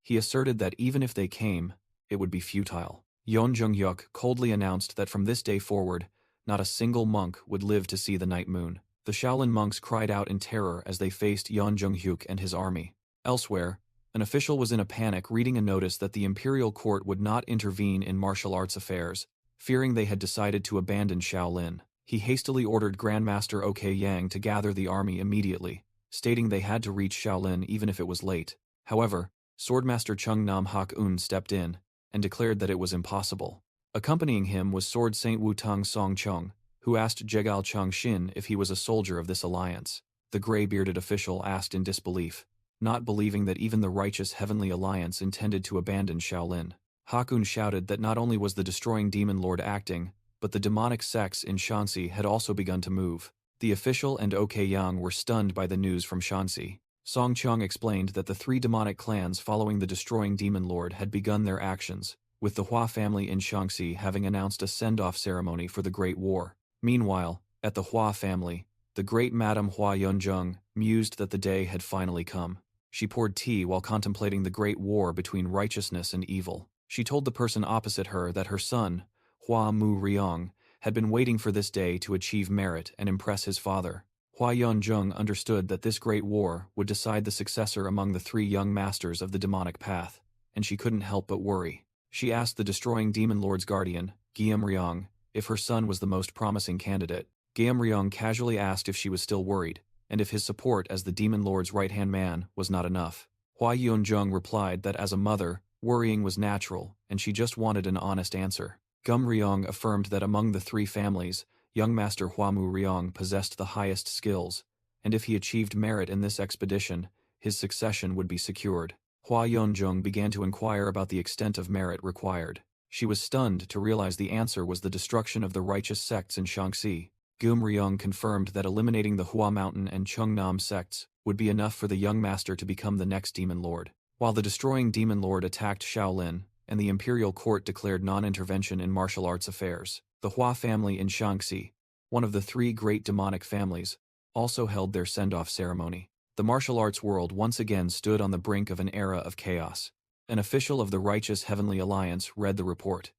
he asserted that even if they came, it would be futile. Yun Junghyuk coldly announced that from this day forward, not a single monk would live to see the night moon. The Shaolin monks cried out in terror as they faced Yun Junghyuk and his army. Elsewhere, an official was in a panic reading a notice that the imperial court would not intervene in martial arts affairs, fearing they had decided to abandon Shaolin. He hastily ordered Grandmaster OK Yang to gather the army immediately, stating they had to reach Shaolin even if it was late. However, Swordmaster Chung Nam Hak Un stepped in and declared that it was impossible. Accompanying him was Sword Saint Wu Tang Song Chung, who asked Jegal Chang Xin if he was a soldier of this alliance. The gray-bearded official asked in disbelief, not believing that even the righteous Heavenly Alliance intended to abandon Shaolin. Hakun shouted that not only was the destroying Demon Lord acting, but the demonic sects in Shanxi had also begun to move. The official and OK Yang were stunned by the news from Shanxi. Song Chung explained that the three demonic clans following the destroying Demon Lord had begun their actions, with the Hua family in Shanxi having announced a send-off ceremony for the Great War. Meanwhile, at the Hua family, the great Madam Hua Yunjung mused that the day had finally come. She poured tea while contemplating the great war between righteousness and evil. She told the person opposite her that her son, Hua Mu Riong, had been waiting for this day to achieve merit and impress his father. Hua Yunjung understood that this great war would decide the successor among the three young masters of the demonic path, and she couldn't help but worry. She asked the destroying Demon Lord's guardian, Guillaume Riong, if her son was the most promising candidate. Guillaume Riong casually asked if she was still worried, and if his support as the Demon Lord's right-hand man was not enough. Hua Yunjung replied that as a mother, worrying was natural, and she just wanted an honest answer. Gum Riong affirmed that among the three families, young Master Huamu Riong possessed the highest skills, and if he achieved merit in this expedition, his succession would be secured. Hua Yunjung began to inquire about the extent of merit required. She was stunned to realize the answer was the destruction of the righteous sects in Shanxi. Gum Riong confirmed that eliminating the Hua Mountain and Chungnam sects would be enough for the young master to become the next Demon Lord. While the destroying Demon Lord attacked Shaolin, and the imperial court declared non-intervention in martial arts affairs, the Hua family in Shanxi, one of the three great demonic families, also held their send-off ceremony. The martial arts world once again stood on the brink of an era of chaos. An official of the righteous Heavenly Alliance read the report,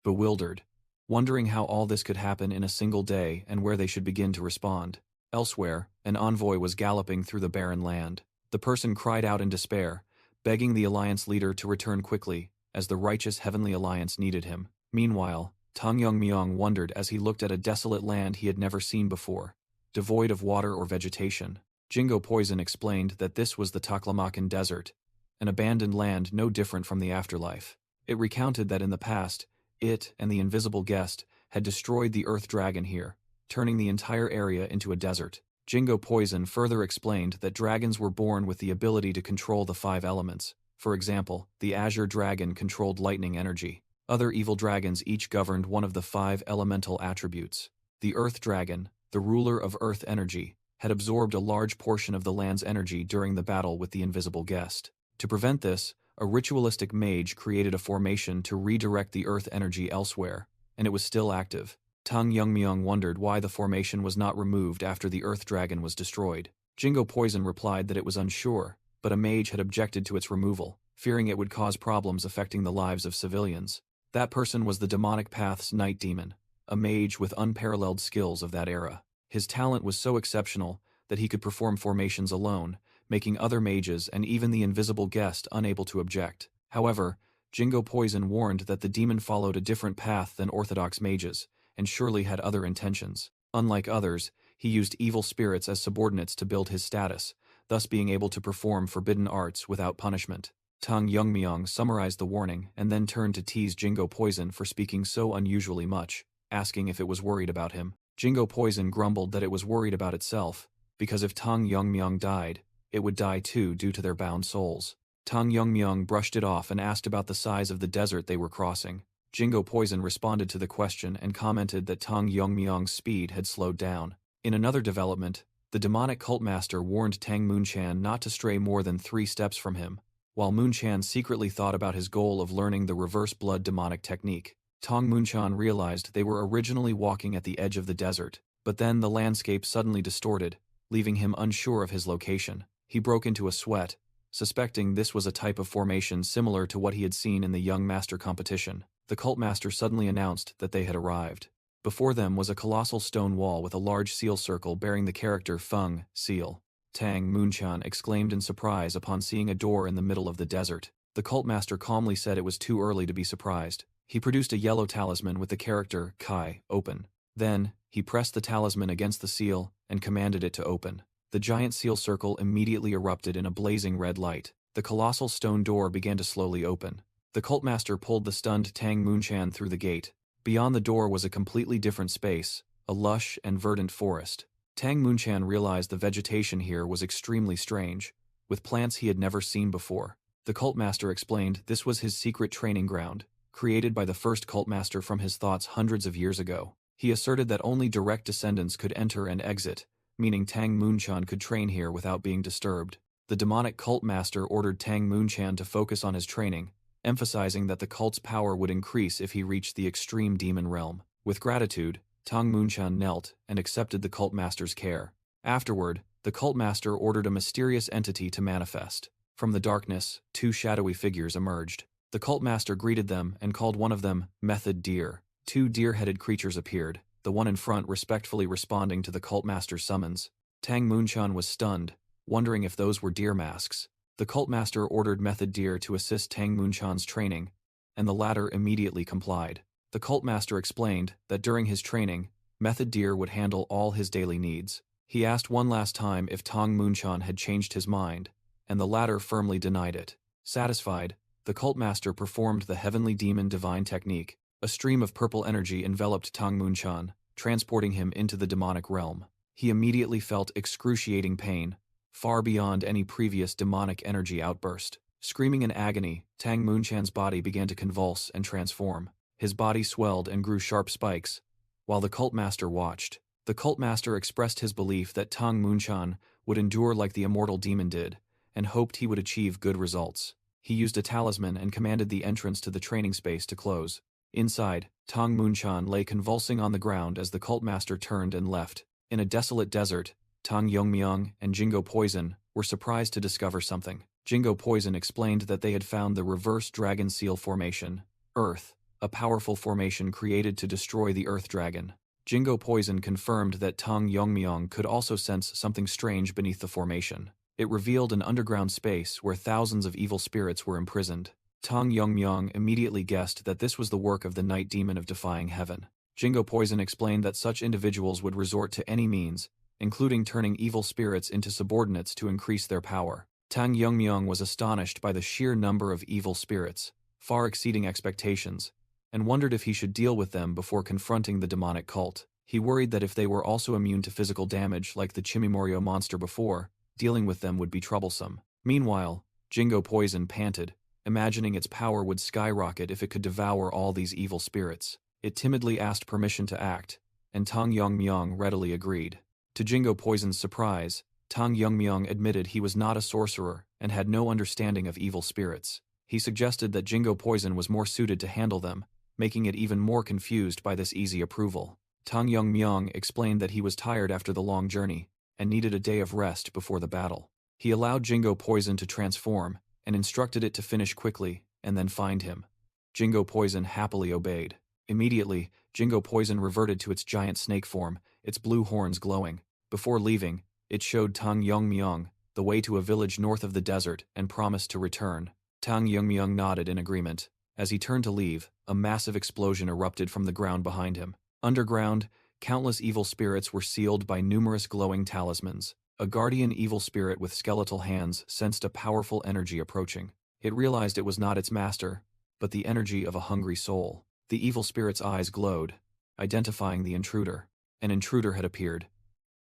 bewildered, wondering how all this could happen in a single day and where they should begin to respond. Elsewhere, an envoy was galloping through the barren land. The person cried out in despair, begging the Alliance leader to return quickly, as the righteous Heavenly Alliance needed him. Meanwhile, Tang Yongmyong wondered as he looked at a desolate land he had never seen before, devoid of water or vegetation. Jingo Poison explained that this was the Taklamakan Desert, an abandoned land no different from the afterlife. It recounted that in the past, it and the invisible guest had destroyed the earth dragon here, turning the entire area into a desert. Jingo Poison further explained that dragons were born with the ability to control the 5 elements. For example, the Azure Dragon controlled lightning energy. Other evil dragons each governed one of the 5 elemental attributes. The Earth Dragon, the ruler of earth energy, had absorbed a large portion of the land's energy during the battle with the invisible guest. To prevent this, a ritualistic mage created a formation to redirect the earth energy elsewhere, and it was still active. Tang Yongmyong wondered why the formation was not removed after the Earth Dragon was destroyed. Jingo Poison replied that it was unsure, but a mage had objected to its removal, fearing it would cause problems affecting the lives of civilians. That person was the Demonic Path's Night Demon, a mage with unparalleled skills of that era. His talent was so exceptional that he could perform formations alone, making other mages and even the invisible guest unable to object. However, Jingo Poison warned that the demon followed a different path than orthodox mages, and surely had other intentions. Unlike others, he used evil spirits as subordinates to build his status, thus being able to perform forbidden arts without punishment. Tang Yongmyong summarized the warning and then turned to tease Jingo Poison for speaking so unusually much, asking if it was worried about him. Jingo Poison grumbled that it was worried about itself, because if Tang Yongmyong died, it would die too due to their bound souls. Tang Yongmyong brushed it off and asked about the size of the desert they were crossing. Jingo Poison responded to the question and commented that Tang Yongmyong's speed had slowed down. In another development, the demonic cult master warned Tang Moonchan not to stray more than 3 steps from him, while Moonchan secretly thought about his goal of learning the reverse blood demonic technique. Tang Moonchan realized they were originally walking at the edge of the desert, but then the landscape suddenly distorted, leaving him unsure of his location. He broke into a sweat, suspecting this was a type of formation similar to what he had seen in the Young Master competition. The cult master suddenly announced that they had arrived. Before them was a colossal stone wall with a large seal circle bearing the character Feng, seal. Tang Moonchan exclaimed in surprise upon seeing a door in the middle of the desert. The cult master calmly said it was too early to be surprised. He produced a yellow talisman with the character Kai, open. Then, he pressed the talisman against the seal and commanded it to open. The giant seal circle immediately erupted in a blazing red light. The colossal stone door began to slowly open. The cult master pulled the stunned Tang Moonchan through the gate. Beyond the door was a completely different space, a lush and verdant forest. Tang Moonchan realized the vegetation here was extremely strange, with plants he had never seen before. The cult master explained this was his secret training ground, created by the first cult master from his thoughts hundreds of years ago. He asserted that only direct descendants could enter and exit, meaning Tang Moonchan could train here without being disturbed. The demonic cult master ordered Tang Moonchan to focus on his training, emphasizing that the cult's power would increase if he reached the extreme demon realm. With gratitude, Tang Moonchan knelt and accepted the cult master's care. Afterward, the cult master ordered a mysterious entity to manifest. From the darkness, 2 shadowy figures emerged. The cult master greeted them and called one of them Method Deer. 2 deer-headed creatures appeared, the one in front respectfully responding to the cult master's summons. Tang Moonchan was stunned, wondering if those were deer masks. The cult master ordered Method Deer to assist Tang Moonchan's training, and the latter immediately complied. The cult master explained that during his training, Method Deer would handle all his daily needs. He asked one last time if Tang Moonchan had changed his mind, and the latter firmly denied it. Satisfied, the cult master performed the heavenly demon divine technique. A stream of purple energy enveloped Tang Moonchan, transporting him into the demonic realm. He immediately felt excruciating pain, far beyond any previous demonic energy outburst. Screaming in agony, Tang Moonchan's body began to convulse and transform. His body swelled and grew sharp spikes, while the cult master watched. The cult master expressed his belief that Tang Moonchan would endure like the immortal demon did, and hoped he would achieve good results. He used a talisman and commanded the entrance to the training space to close. Inside, Tang Moonchan lay convulsing on the ground as the cult master turned and left. In a desolate desert, Tang Yongmyong and Jingo Poison were surprised to discover something. Jingo Poison explained that they had found the reverse dragon seal formation, Earth, a powerful formation created to destroy the Earth Dragon. Jingo Poison confirmed that Tang Yongmyong could also sense something strange beneath the formation. It revealed an underground space where thousands of evil spirits were imprisoned. Tang Yongmyong immediately guessed that this was the work of the night demon of defying heaven. Jingo Poison explained that such individuals would resort to any means, including turning evil spirits into subordinates to increase their power. Tang Yongmyong was astonished by the sheer number of evil spirits, far exceeding expectations, and wondered if he should deal with them before confronting the demonic cult. He worried that if they were also immune to physical damage like the Chimimorio monster before, dealing with them would be troublesome. Meanwhile, Jingo Poison panted, imagining its power would skyrocket if it could devour all these evil spirits. It timidly asked permission to act, and Tang Yongmyong readily agreed. To Jingo Poison's surprise, Tang Yongmyong admitted he was not a sorcerer and had no understanding of evil spirits. He suggested that Jingo Poison was more suited to handle them, making it even more confused by this easy approval. Tang Yongmyong explained that he was tired after the long journey and needed a day of rest before the battle. He allowed Jingo Poison to transform and instructed it to finish quickly and then find him. Jingo Poison happily obeyed. Immediately, Jingo Poison reverted to its giant snake form, its blue horns glowing. Before leaving, it showed Tang Yongmyong the way to a village north of the desert and promised to return. Tang Yongmyong nodded in agreement. As he turned to leave, a massive explosion erupted from the ground behind him. Underground, countless evil spirits were sealed by numerous glowing talismans. A guardian evil spirit with skeletal hands sensed a powerful energy approaching. It realized it was not its master, but the energy of a hungry soul. The evil spirit's eyes glowed, identifying the intruder. An intruder had appeared.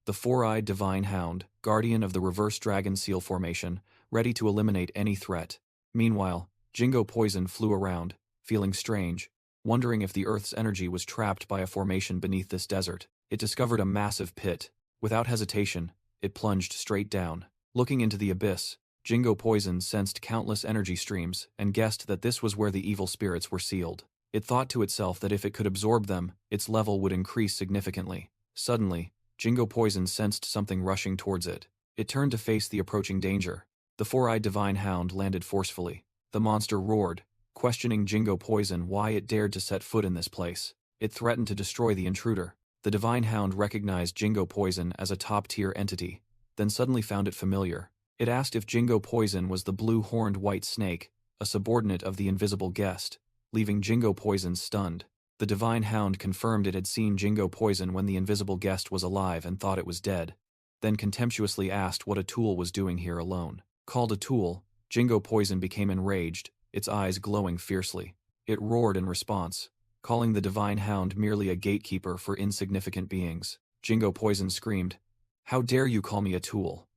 The four-eyed divine hound, guardian of the reverse dragon seal formation, ready to eliminate any threat. Meanwhile, Jingo Poison flew around, feeling strange, wondering if the Earth's energy was trapped by a formation beneath this desert. It discovered a massive pit. Without hesitation, it plunged straight down. Looking into the abyss, Jingo Poison sensed countless energy streams and guessed that this was where the evil spirits were sealed. It thought to itself that if it could absorb them, its level would increase significantly. Suddenly, Jingo Poison sensed something rushing towards it. It turned to face the approaching danger. The four-eyed divine hound landed forcefully. The monster roared, questioning Jingo Poison why it dared to set foot in this place. It threatened to destroy the intruder. The divine hound recognized Jingo Poison as a top-tier entity, then suddenly found it familiar. It asked if Jingo Poison was the blue-horned white snake, a subordinate of the invisible guest, leaving Jingo Poison stunned. The divine hound confirmed it had seen Jingo Poison when the invisible guest was alive and thought it was dead, then contemptuously asked what a tool was doing here alone. Called a tool, Jingo Poison became enraged, its eyes glowing fiercely. It roared in response, calling the divine hound merely a gatekeeper for insignificant beings. Jingo Poison screamed, "How dare you call me a tool?"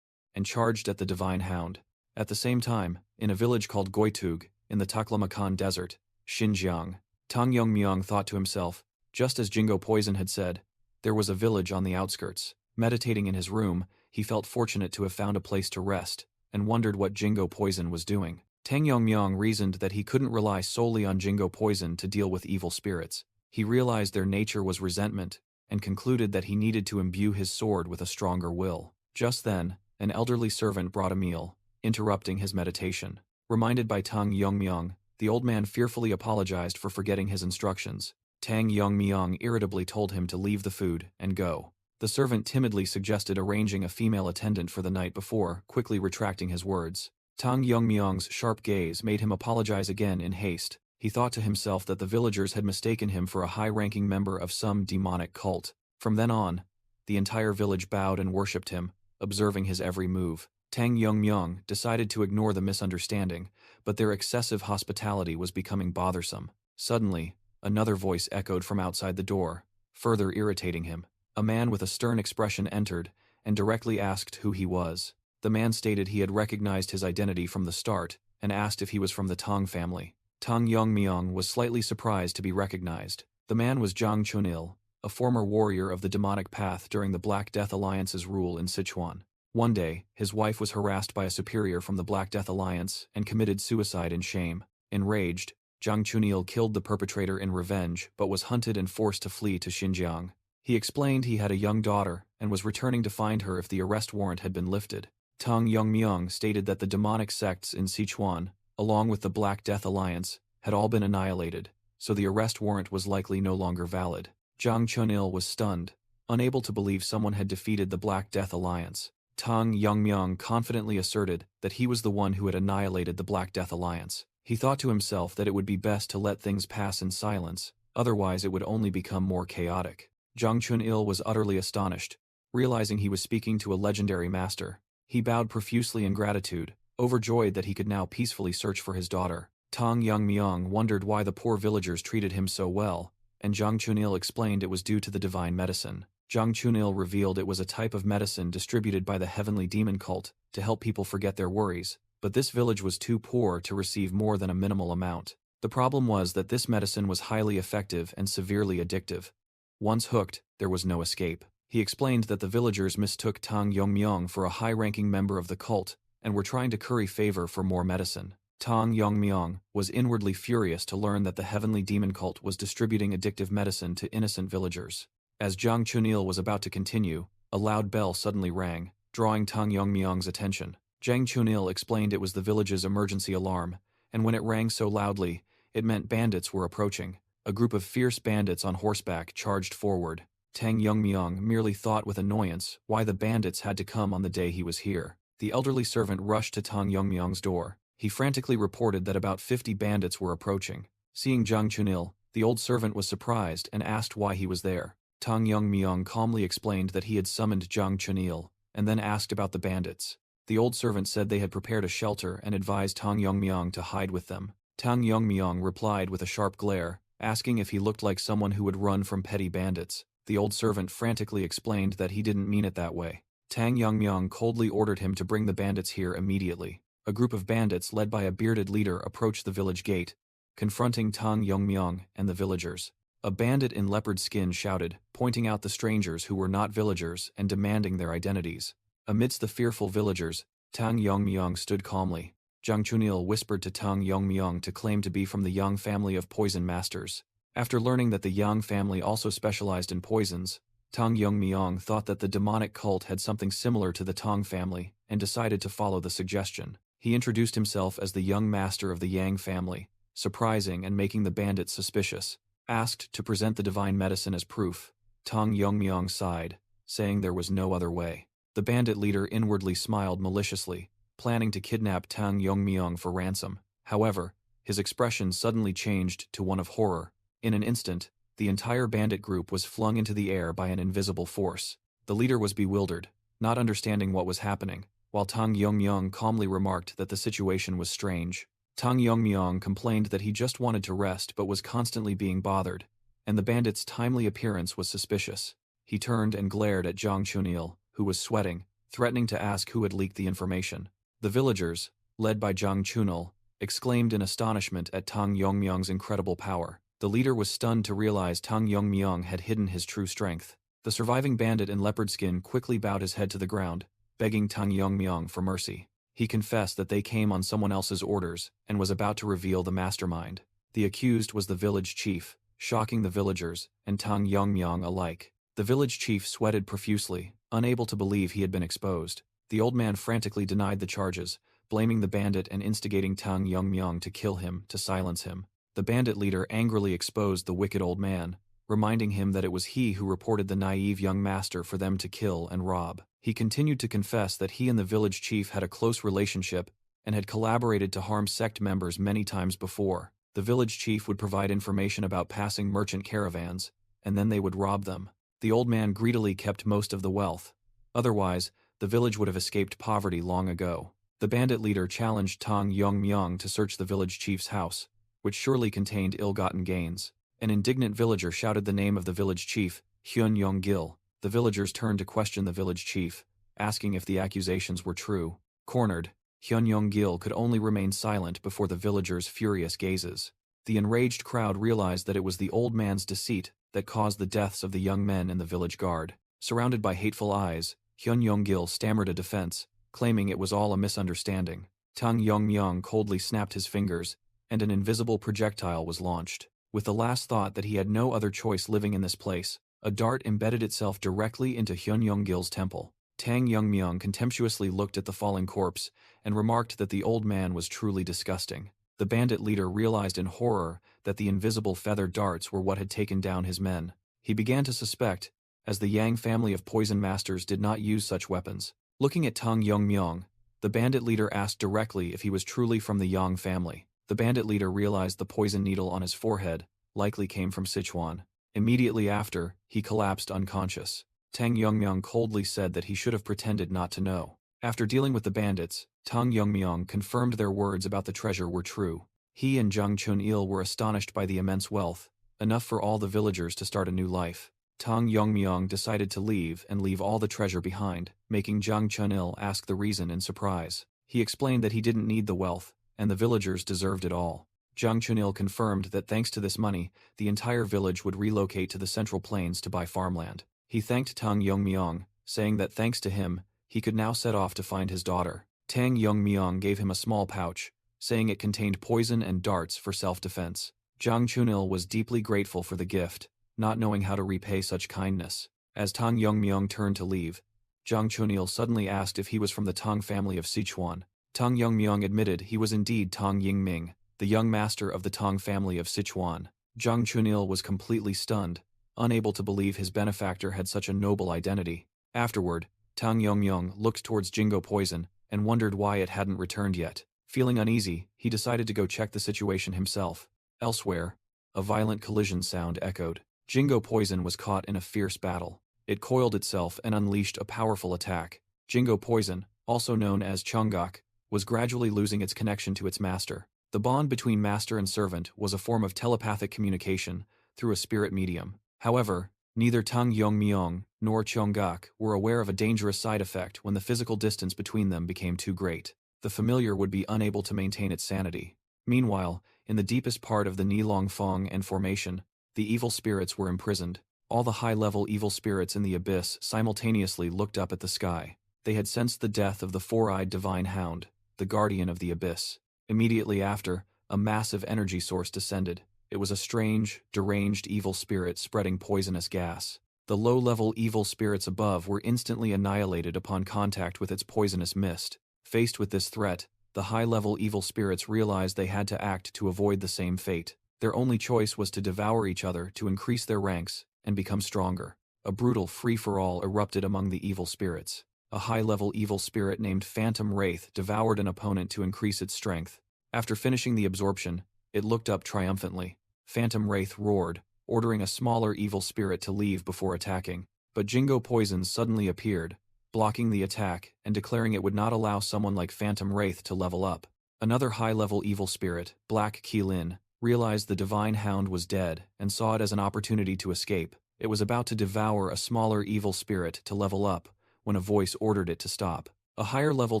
and charged at the divine hound. At the same time, in a village called Goitug, in the Taklamakan Desert, Xinjiang, Tang Yongmyong thought to himself, just as Jingo Poison had said, there was a village on the outskirts. Meditating in his room, he felt fortunate to have found a place to rest, and wondered what Jingo Poison was doing. Tang Yongmyong reasoned that he couldn't rely solely on Jingo Poison to deal with evil spirits. He realized their nature was resentment, and concluded that he needed to imbue his sword with a stronger will. Just then, an elderly servant brought a meal, interrupting his meditation. Reminded by Tang Yongmyong, the old man fearfully apologized for forgetting his instructions. Tang Yongmyong irritably told him to leave the food and go. The servant timidly suggested arranging a female attendant for the night before, quickly retracting his words. Tang Yongmyong's sharp gaze made him apologize again in haste. He thought to himself that the villagers had mistaken him for a high-ranking member of some demonic cult. From then on, the entire village bowed and worshipped him, observing his every move. Tang Yongmyong decided to ignore the misunderstanding, but their excessive hospitality was becoming bothersome. Suddenly, another voice echoed from outside the door, further irritating him. A man with a stern expression entered and directly asked who he was. The man stated he had recognized his identity from the start and asked if he was from the Tang family. Tang Yongmyong was slightly surprised to be recognized. The man was Zhang Chunil, a former warrior of the demonic path during the Black Death Alliance's rule in Sichuan. One day, his wife was harassed by a superior from the Black Death Alliance and committed suicide in shame. Enraged, Zhang Chunil killed the perpetrator in revenge but was hunted and forced to flee to Xinjiang. He explained he had a young daughter and was returning to find her if the arrest warrant had been lifted. Tang Yongmyong stated that the demonic sects in Sichuan, along with the Black Death Alliance, had all been annihilated, so the arrest warrant was likely no longer valid. Zhang Chunil was stunned, unable to believe someone had defeated the Black Death Alliance. Tang Yongmyong confidently asserted that he was the one who had annihilated the Black Death Alliance. He thought to himself that it would be best to let things pass in silence, otherwise it would only become more chaotic. Zhang Chunil was utterly astonished, realizing he was speaking to a legendary master. He bowed profusely in gratitude, overjoyed that he could now peacefully search for his daughter. Tang Yongmyong wondered why the poor villagers treated him so well, and Zhang Chunil explained it was due to the divine medicine. Zhang Chunil revealed it was a type of medicine distributed by the heavenly demon cult to help people forget their worries, but this village was too poor to receive more than a minimal amount. The problem was that this medicine was highly effective and severely addictive. Once hooked, there was no escape. He explained that the villagers mistook Tang Yongmyong for a high-ranking member of the cult and were trying to curry favor for more medicine. Tang Yongmyong was inwardly furious to learn that the heavenly demon cult was distributing addictive medicine to innocent villagers. As Zhang Chunil was about to continue, a loud bell suddenly rang, drawing Tang Yongmyong's attention. Zhang Chunil explained it was the village's emergency alarm, and when it rang so loudly, it meant bandits were approaching. A group of fierce bandits on horseback charged forward. Tang Yongmyong merely thought with annoyance why the bandits had to come on the day he was here. The elderly servant rushed to Tang Yongmyong's door. He frantically reported that about 50 bandits were approaching. Seeing Zhang Chunil, the old servant was surprised and asked why he was there. Tang Yongmyong calmly explained that he had summoned Zhang Chunil, and then asked about the bandits. The old servant said they had prepared a shelter and advised Tang Yongmyong to hide with them. Tang Yongmyong replied with a sharp glare, asking if he looked like someone who would run from petty bandits. The old servant frantically explained that he didn't mean it that way. Tang Yongmyong coldly ordered him to bring the bandits here immediately. A group of bandits led by a bearded leader approached the village gate, confronting Tang Yongmyong and the villagers. A bandit in leopard skin shouted, pointing out the strangers who were not villagers and demanding their identities. Amidst the fearful villagers, Tang Yongmyong stood calmly. Zhang Chunil whispered to Tang Yongmyong to claim to be from the Yang family of poison masters. After learning that the Yang family also specialized in poisons, Tang Yongmyong thought that the demonic cult had something similar to the Tang family and decided to follow the suggestion. He introduced himself as the young master of the Yang family, surprising and making the bandits suspicious. Asked to present the divine medicine as proof, Tang Yongmyong sighed, saying there was no other way. The bandit leader inwardly smiled maliciously, planning to kidnap Tang Yongmyong for ransom. However, his expression suddenly changed to one of horror. In an instant, the entire bandit group was flung into the air by an invisible force. The leader was bewildered, not understanding what was happening, while Tang Yongmyong calmly remarked that the situation was strange. Tang Yongmyong complained that he just wanted to rest but was constantly being bothered, and the bandit's timely appearance was suspicious. He turned and glared at Zhang Chunil, who was sweating, threatening to ask who had leaked the information. The villagers, led by Zhang Chunil, exclaimed in astonishment at Tang Yongmyong's incredible power. The leader was stunned to realize Tang Yongmyong had hidden his true strength. The surviving bandit in leopard skin quickly bowed his head to the ground, begging Tang Yongmyong for mercy. He confessed that they came on someone else's orders and was about to reveal the mastermind. The accused was the village chief, shocking the villagers and Tang Yongmyong alike. The village chief sweated profusely, unable to believe he had been exposed. The old man frantically denied the charges, blaming the bandit and instigating Tang Yongmyong to kill him to silence him. The bandit leader angrily exposed the wicked old man, reminding him that it was he who reported the naive young master for them to kill and rob. He continued to confess that he and the village chief had a close relationship and had collaborated to harm sect members many times before. The village chief would provide information about passing merchant caravans, and then they would rob them. The old man greedily kept most of the wealth. Otherwise, the village would have escaped poverty long ago. The bandit leader challenged Tang Yongmyong to search the village chief's house, which surely contained ill-gotten gains. An indignant villager shouted the name of the village chief, Hyun Yong-gil. The villagers turned to question the village chief, asking if the accusations were true. Cornered, Hyun Yong-gil could only remain silent before the villagers' furious gazes. The enraged crowd realized that it was the old man's deceit that caused the deaths of the young men in the village guard. Surrounded by hateful eyes, Hyun Yong-gil stammered a defense, claiming it was all a misunderstanding. Tang Yongmyong coldly snapped his fingers, and an invisible projectile was launched. With the last thought that he had no other choice living in this place, a dart embedded itself directly into Hyun Yong-gil's temple. Tang Yongmyong contemptuously looked at the falling corpse and remarked that the old man was truly disgusting. The bandit leader realized in horror that the invisible feathered darts were what had taken down his men. He began to suspect, as the Yang family of poison masters did not use such weapons. Looking at Tang Yongmyong, the bandit leader asked directly if he was truly from the Yang family. The bandit leader realized the poison needle on his forehead likely came from Sichuan. Immediately after, he collapsed unconscious. Tang Yongmyong coldly said that he should have pretended not to know. After dealing with the bandits, Tang Yongmyong confirmed their words about the treasure were true. He and Zhang Chunil were astonished by the immense wealth, enough for all the villagers to start a new life. Tang Yongmyong decided to leave all the treasure behind, making Zhang Chunil ask the reason in surprise. He explained that he didn't need the wealth, and the villagers deserved it all. Zhang Chunil confirmed that thanks to this money, the entire village would relocate to the Central Plains to buy farmland. He thanked Tang Yongmyong, saying that thanks to him, he could now set off to find his daughter. Tang Yongmyong gave him a small pouch, saying it contained poison and darts for self-defense. Zhang Chunil was deeply grateful for the gift, not knowing how to repay such kindness. As Tang Yongmyong turned to leave, Zhang Chunil suddenly asked if he was from the Tang family of Sichuan. Tang Yongmyong admitted he was indeed Tang Yingming, the young master of the Tang family of Sichuan. Zhang Chunil was completely stunned, unable to believe his benefactor had such a noble identity. Afterward, Tang Yongmyong looked towards Jingo Poison and wondered why it hadn't returned yet. Feeling uneasy, he decided to go check the situation himself. Elsewhere, a violent collision sound echoed. Jingo Poison was caught in a fierce battle. It coiled itself and unleashed a powerful attack. Jingo Poison, also known as Chonggok, was gradually losing its connection to its master. The bond between master and servant was a form of telepathic communication through a spirit medium. However, neither Tang Yongmyong nor Chonggok were aware of a dangerous side effect when the physical distance between them became too great. The familiar would be unable to maintain its sanity. Meanwhile, in the deepest part of the Nilong Fong and formation, the evil spirits were imprisoned. All the high-level evil spirits in the abyss simultaneously looked up at the sky. They had sensed the death of the four-eyed divine hound, the guardian of the abyss. Immediately after, a massive energy source descended. It was a strange, deranged evil spirit spreading poisonous gas. The low-level evil spirits above were instantly annihilated upon contact with its poisonous mist. Faced with this threat, the high-level evil spirits realized they had to act to avoid the same fate. Their only choice was to devour each other to increase their ranks and become stronger. A brutal free-for-all erupted among the evil spirits. A high-level evil spirit named Phantom Wraith devoured an opponent to increase its strength. After finishing the absorption, it looked up triumphantly. Phantom Wraith roared, ordering a smaller evil spirit to leave before attacking. But Jingo Poison suddenly appeared, blocking the attack and declaring it would not allow someone like Phantom Wraith to level up. Another high-level evil spirit, Black Keelin, realized the divine hound was dead and saw it as an opportunity to escape. It was about to devour a smaller evil spirit to level up when a voice ordered it to stop. A higher-level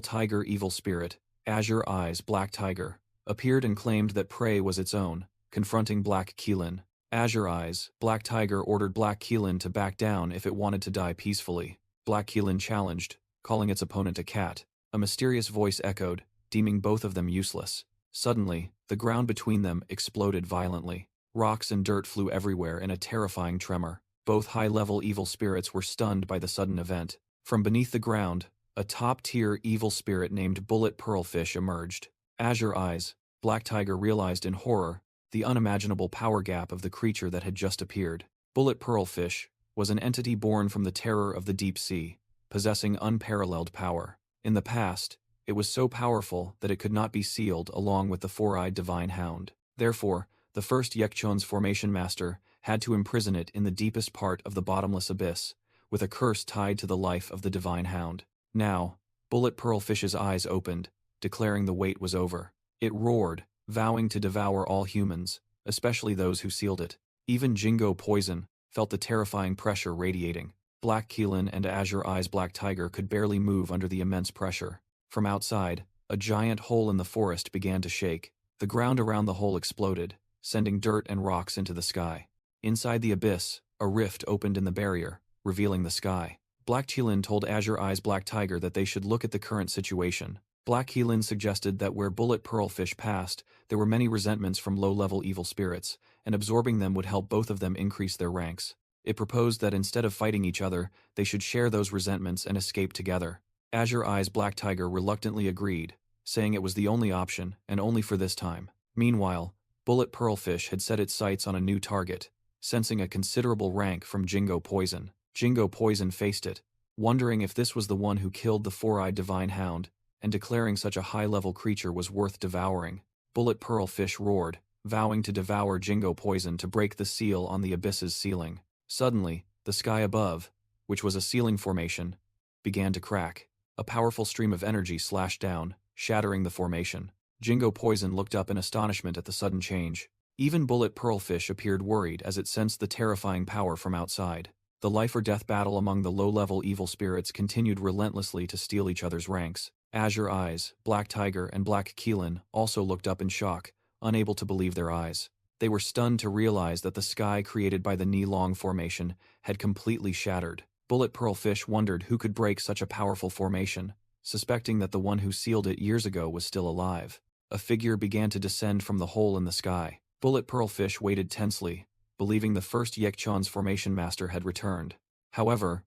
tiger evil spirit, Azure Eyes Black Tiger, appeared and claimed that prey was its own, confronting Black Keelin. Azure Eyes Black Tiger ordered Black Keelin to back down if it wanted to die peacefully. Black Keelin challenged, calling its opponent a cat. A mysterious voice echoed, deeming both of them useless. Suddenly, the ground between them exploded violently. Rocks and dirt flew everywhere in a terrifying tremor. Both high-level evil spirits were stunned by the sudden event. From beneath the ground, a top-tier evil spirit named Bullet Pearlfish emerged. Azure Eyes Black Tiger realized in horror the unimaginable power gap of the creature that had just appeared. Bullet Pearlfish was an entity born from the terror of the deep sea, possessing unparalleled power. In the past, it was so powerful that it could not be sealed along with the four-eyed divine hound. Therefore, the first Yekchon's formation master had to imprison it in the deepest part of the bottomless abyss, with a curse tied to the life of the divine hound. Now, Bullet Pearlfish's eyes opened, declaring the wait was over. It roared, vowing to devour all humans, especially those who sealed it. Even Jingo Poison felt the terrifying pressure radiating. Black Keelin and Azure Eyes Black Tiger could barely move under the immense pressure. From outside, a giant hole in the forest began to shake. The ground around the hole exploded, sending dirt and rocks into the sky. Inside the abyss, a rift opened in the barrier, revealing the sky. Black Keelin told Azure Eyes Black Tiger that they should look at the current situation. Black Keelin suggested that where Bullet Pearlfish passed, there were many resentments from low-level evil spirits, and absorbing them would help both of them increase their ranks. It proposed that instead of fighting each other, they should share those resentments and escape together. Azure Eyes Black Tiger reluctantly agreed, saying it was the only option, and only for this time. Meanwhile, Bullet Pearlfish had set its sights on a new target, sensing a considerable rank from Jingo Poison. Jingo Poison faced it, wondering if this was the one who killed the four-eyed divine hound, and declaring such a high-level creature was worth devouring. Bullet Pearlfish roared, vowing to devour Jingo Poison to break the seal on the abyss's ceiling. Suddenly, the sky above, which was a ceiling formation, began to crack. A powerful stream of energy slashed down, shattering the formation. Jingo Poison looked up in astonishment at the sudden change. Even Bullet Pearlfish appeared worried as it sensed the terrifying power from outside. The life-or-death battle among the low-level evil spirits continued relentlessly to steal each other's ranks. Azure Eyes, Black Tiger, and Black Keelan also looked up in shock, unable to believe their eyes. They were stunned to realize that the sky created by the knee-long formation had completely shattered. Bullet Pearlfish wondered who could break such a powerful formation, suspecting that the one who sealed it years ago was still alive. A figure began to descend from the hole in the sky. Bullet Pearlfish waited tensely, believing the first Yekchon's formation master had returned. However,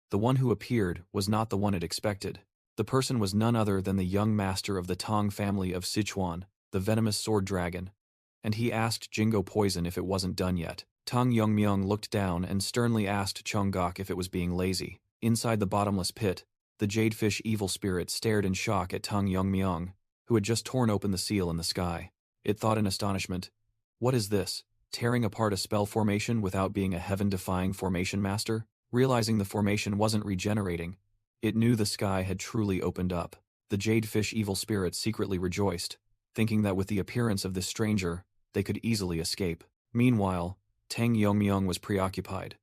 the one who appeared was not the one it expected. The person was none other than the young master of the Tong family of Sichuan, the venomous sword dragon, and he asked Jingo Poison if it wasn't done yet. Tang Yongmyong looked down and sternly asked Chonggok if it was being lazy. Inside the bottomless pit, the jadefish evil spirit stared in shock at Tang Yongmyong, who had just torn open the seal in the sky. It thought in astonishment, "What is this? Tearing apart a spell formation without being a heaven-defying formation master?" Realizing the formation wasn't regenerating, it knew the sky had truly opened up. The jadefish evil spirit secretly rejoiced, thinking that with the appearance of this stranger, they could easily escape. Meanwhile, Tang Yongmyong was preoccupied.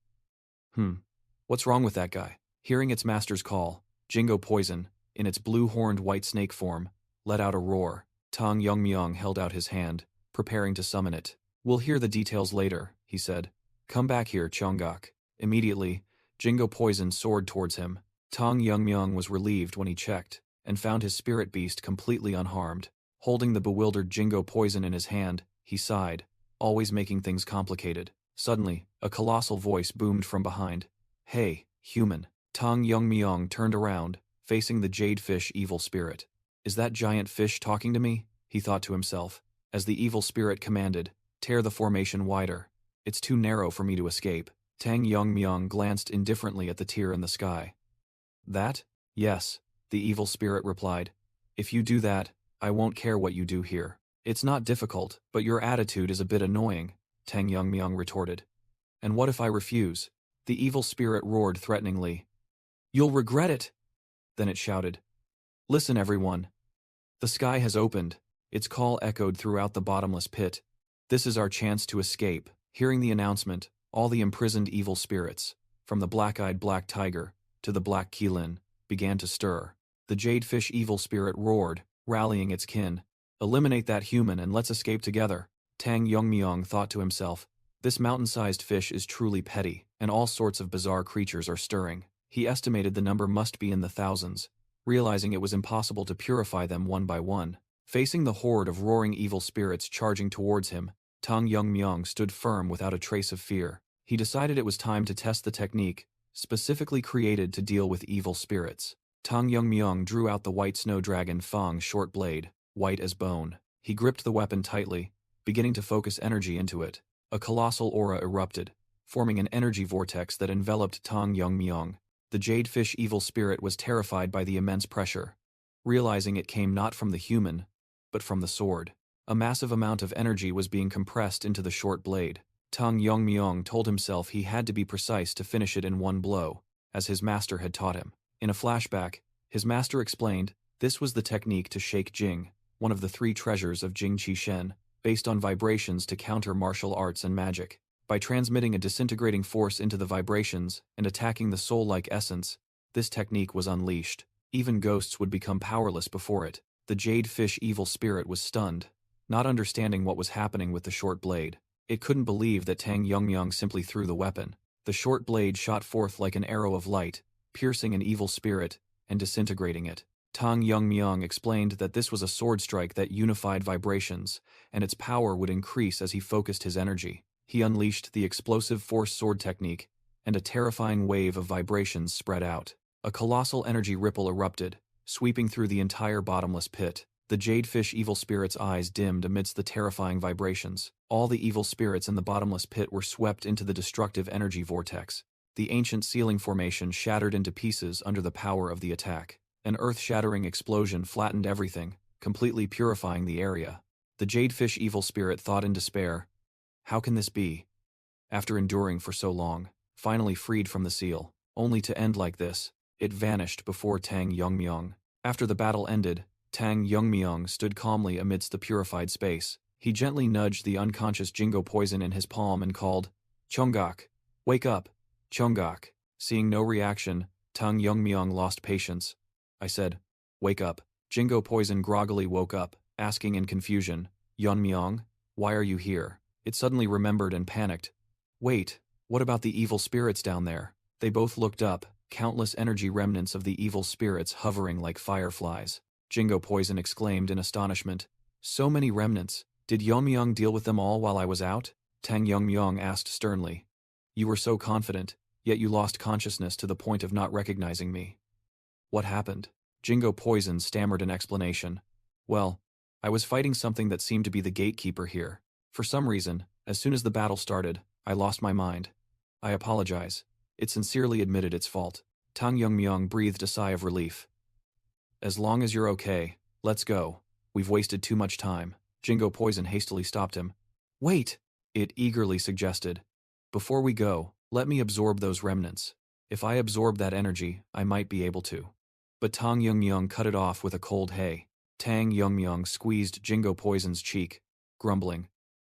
What's wrong with that guy? Hearing its master's call, Jingo Poison, in its blue-horned white snake form, let out a roar. Tang Yongmyong held out his hand, preparing to summon it. "We'll hear the details later," he said. "Come back here, Chonggok." Immediately, Jingo Poison soared towards him. Tang Yongmyong was relieved when he checked, and found his spirit beast completely unharmed. Holding the bewildered Jingo Poison in his hand, he sighed, always making things complicated. Suddenly, a colossal voice boomed from behind. "Hey, human." Tang Yongmyong turned around, facing the jadefish evil spirit. "Is that giant fish talking to me?" he thought to himself, as the evil spirit commanded, "Tear the formation wider. It's too narrow for me to escape." Tang Yongmyong glanced indifferently at the tear in the sky. "That? Yes," the evil spirit replied. "If you do that, I won't care what you do here." "It's not difficult, but your attitude is a bit annoying," Tang Yongmyong retorted. "And what if I refuse?" The evil spirit roared threateningly. "You'll regret it!" Then it shouted, "Listen, everyone. The sky has opened." Its call echoed throughout the bottomless pit. "This is our chance to escape." Hearing the announcement, all the imprisoned evil spirits, from the black-eyed Black Tiger to the Black Keelan, began to stir. The jadefish evil spirit roared, rallying its kin. "Eliminate that human and let's escape together." Tang Yongmyong thought to himself, "This mountain-sized fish is truly petty, and all sorts of bizarre creatures are stirring." He estimated the number must be in the thousands, realizing it was impossible to purify them one by one. Facing the horde of roaring evil spirits charging towards him, Tang Yongmyong stood firm without a trace of fear. He decided it was time to test the technique, specifically created to deal with evil spirits. Tang Yongmyong drew out the white snow dragon Fang's short blade, white as bone. He gripped the weapon tightly, beginning to focus energy into it. A colossal aura erupted, forming an energy vortex that enveloped Tang Yongmyong. The jadefish evil spirit was terrified by the immense pressure, realizing it came not from the human, but from the sword. A massive amount of energy was being compressed into the short blade. Tang Yongmyong told himself he had to be precise to finish it in one blow, as his master had taught him. In a flashback, his master explained, this was the technique to shake Jing, one of the 3 treasures of Jing Qi Shen, based on vibrations to counter martial arts and magic. By transmitting a disintegrating force into the vibrations and attacking the soul-like essence, this technique was unleashed. Even ghosts would become powerless before it. The jadefish evil spirit was stunned, not understanding what was happening with the short blade. It couldn't believe that Tang Yongmyong simply threw the weapon. The short blade shot forth like an arrow of light, piercing an evil spirit and disintegrating it. Tang Yongmyong explained that this was a sword strike that unified vibrations, and its power would increase as he focused his energy. He unleashed the explosive force sword technique, and a terrifying wave of vibrations spread out. A colossal energy ripple erupted, sweeping through the entire bottomless pit. The jadefish evil spirit's eyes dimmed amidst the terrifying vibrations. All the evil spirits in the bottomless pit were swept into the destructive energy vortex. The ancient ceiling formation shattered into pieces under the power of the attack. An earth-shattering explosion flattened everything, completely purifying the area. The jadefish evil spirit thought in despair, how can this be? After enduring for so long, finally freed from the seal, only to end like this. It vanished before Tang Yongmyong. After the battle ended, Tang Yongmyong stood calmly amidst the purified space. He gently nudged the unconscious Jingo Poison in his palm and called, "Chonggak, wake up, Chonggak." Seeing no reaction, Tang Yongmyong lost patience. I said, "Wake up." Jingo Poison groggily woke up, asking in confusion, "Yeonmyong, why are you here?" It suddenly remembered and panicked. "Wait, what about the evil spirits down there?" They both looked up, countless energy remnants of the evil spirits hovering like fireflies. Jingo Poison exclaimed in astonishment. "So many remnants. Did Yeonmyong deal with them all while I was out?" Tang Yongmyong asked sternly. "You were so confident, yet you lost consciousness to the point of not recognizing me." "What happened?" Jingo Poison stammered an explanation. "Well, I was fighting something that seemed to be the gatekeeper here. For some reason, as soon as the battle started, I lost my mind. I apologize." It sincerely admitted its fault. Tang Yongmyong breathed a sigh of relief. "As long as you're okay, let's go. We've wasted too much time." Jingo Poison hastily stopped him. "Wait!" it eagerly suggested. "Before we go, let me absorb those remnants. If I absorb that energy, I might be able to." But Tang Yongmyong cut it off with a cold "hey." Tang Yongmyong squeezed Jingo Poison's cheek, grumbling,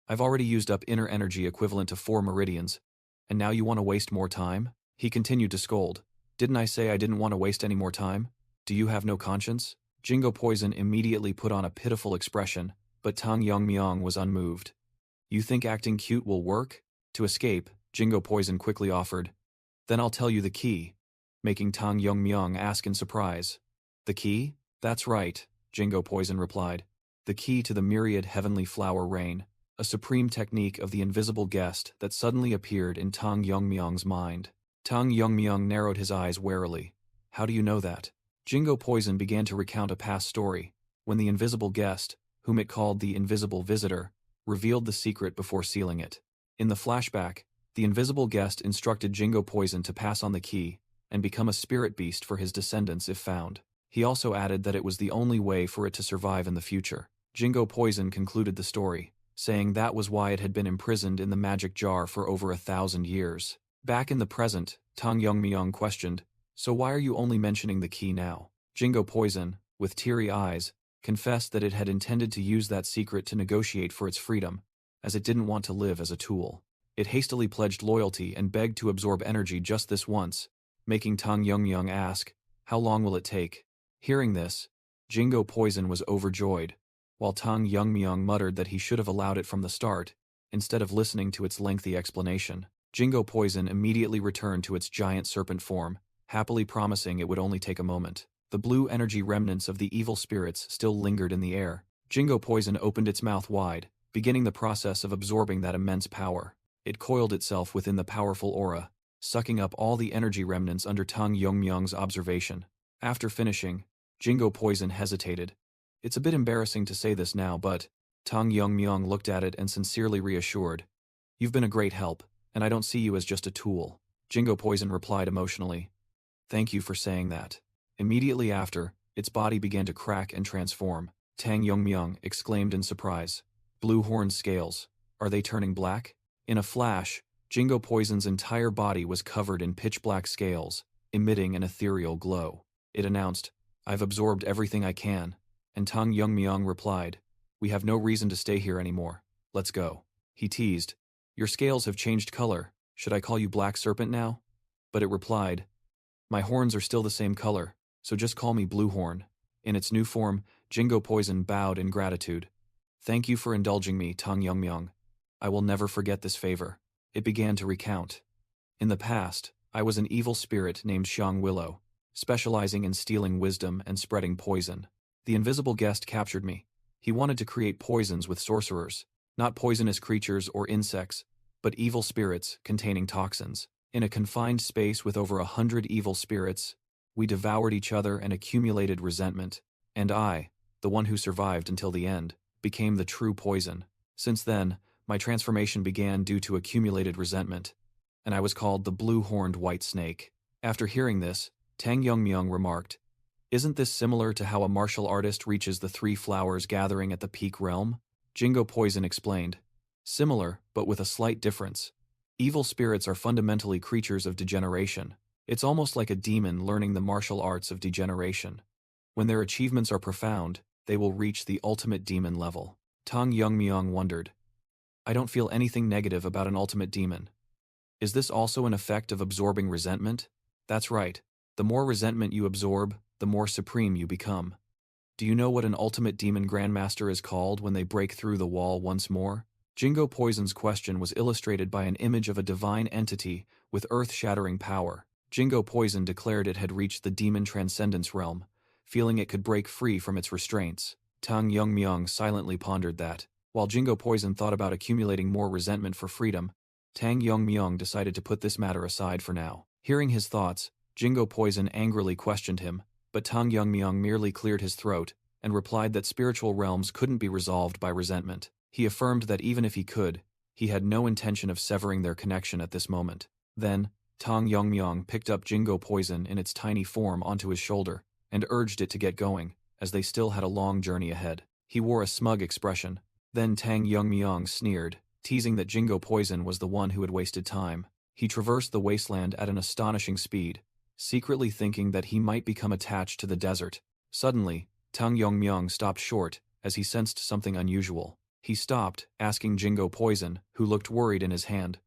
"I've already used up inner energy equivalent to 4 meridians, and now you want to waste more time?" He continued to scold. "Didn't I say I didn't want to waste any more time? Do you have no conscience?" Jingo Poison immediately put on a pitiful expression, but Tang Yongmyong was unmoved. "You think acting cute will work?" To escape, Jingo Poison quickly offered, "Then I'll tell you the key," making Tang Yongmyong ask in surprise. "The key? That's right," Jingo Poison replied. "The key to the myriad heavenly flower rain, a supreme technique of the invisible guest that suddenly appeared in Tang Yongmyong's mind." Tang Yongmyong narrowed his eyes warily. "How do you know that?" Jingo Poison began to recount a past story, when the invisible guest, whom it called the invisible visitor, revealed the secret before sealing it. In the flashback, the invisible guest instructed Jingo Poison to pass on the key and become a spirit beast for his descendants if found. He also added that it was the only way for it to survive in the future. Jingo Poison concluded the story, saying that was why it had been imprisoned in the magic jar for over 1,000 years. Back in the present, Tang Yongmyong questioned, "So why are you only mentioning the key now?" Jingo Poison, with teary eyes, confessed that it had intended to use that secret to negotiate for its freedom, as it didn't want to live as a tool. It hastily pledged loyalty and begged to absorb energy just this once, making Tang Yongmyong ask, "How long will it take?" Hearing this, Jingo Poison was overjoyed, while Tang Yongmyong muttered that he should have allowed it from the start, instead of listening to its lengthy explanation. Jingo Poison immediately returned to its giant serpent form, happily promising it would only take a moment. The blue energy remnants of the evil spirits still lingered in the air. Jingo Poison opened its mouth wide, beginning the process of absorbing that immense power. It coiled itself within the powerful aura, sucking up all the energy remnants under Tang Yongmyong's observation. After finishing, Jingo Poison hesitated. "It's a bit embarrassing to say this now, but..." Tang Yongmyong looked at it and sincerely reassured, "You've been a great help, and I don't see you as just a tool." Jingo Poison replied emotionally, "Thank you for saying that." Immediately after, its body began to crack and transform. Tang Yongmyong exclaimed in surprise, "Blue horn scales, are they turning black?" In a flash, Jingo Poison's entire body was covered in pitch-black scales, emitting an ethereal glow. It announced, "I've absorbed everything I can," and Tang Yongmyong replied, "We have no reason to stay here anymore. Let's go." He teased, "Your scales have changed color. Should I call you Black Serpent now?" But it replied, "My horns are still the same color, so just call me Blue Horn." In its new form, Jingo Poison bowed in gratitude. "Thank you for indulging me, Tang Yongmyong. I will never forget this favor." It began to recount. "In the past, I was an evil spirit named Xiang Willow, specializing in stealing wisdom and spreading poison. The invisible guest captured me. He wanted to create poisons with sorcerers, not poisonous creatures or insects, but evil spirits containing toxins. In a confined space with over 100 evil spirits, we devoured each other and accumulated resentment, and I, the one who survived until the end, became the true poison. Since then, my transformation began due to accumulated resentment, and I was called the blue-horned white snake." After hearing this, Tang Yongmyong remarked, "Isn't this similar to how a martial artist reaches the 3 flowers gathering at the peak realm?" Jingo Poison explained, "Similar, but with a slight difference. Evil spirits are fundamentally creatures of degeneration. It's almost like a demon learning the martial arts of degeneration. When their achievements are profound, they will reach the ultimate demon level. Tang Yongmyong wondered. I don't feel anything negative about an ultimate demon. Is this also an effect of absorbing resentment? That's right. The more resentment you absorb, the more supreme you become. Do you know what an ultimate demon grandmaster is called when they break through the wall once more? Jingo Poison's question was illustrated by an image of a divine entity with earth-shattering power. Jingo Poison declared it had reached the demon transcendence realm, feeling it could break free from its restraints. Tang Yongmyong silently pondered that. While Jingo Poison thought about accumulating more resentment for freedom, Tang Yongmyong decided to put this matter aside for now. Hearing his thoughts, Jingo Poison angrily questioned him, but Tang Yongmyong merely cleared his throat and replied that spiritual realms couldn't be resolved by resentment. He affirmed that even if he could, he had no intention of severing their connection at this moment. Then, Tang Yongmyong picked up Jingo Poison in its tiny form onto his shoulder and urged it to get going, as they still had a long journey ahead. He wore a smug expression. Then Tang Yongmyong sneered, teasing that Jingo Poison was the one who had wasted time. He traversed the wasteland at an astonishing speed, secretly thinking that he might become attached to the desert. Suddenly, Tang Yongmyong stopped short as he sensed something unusual. He stopped, asking Jingo Poison, who looked worried in his hand.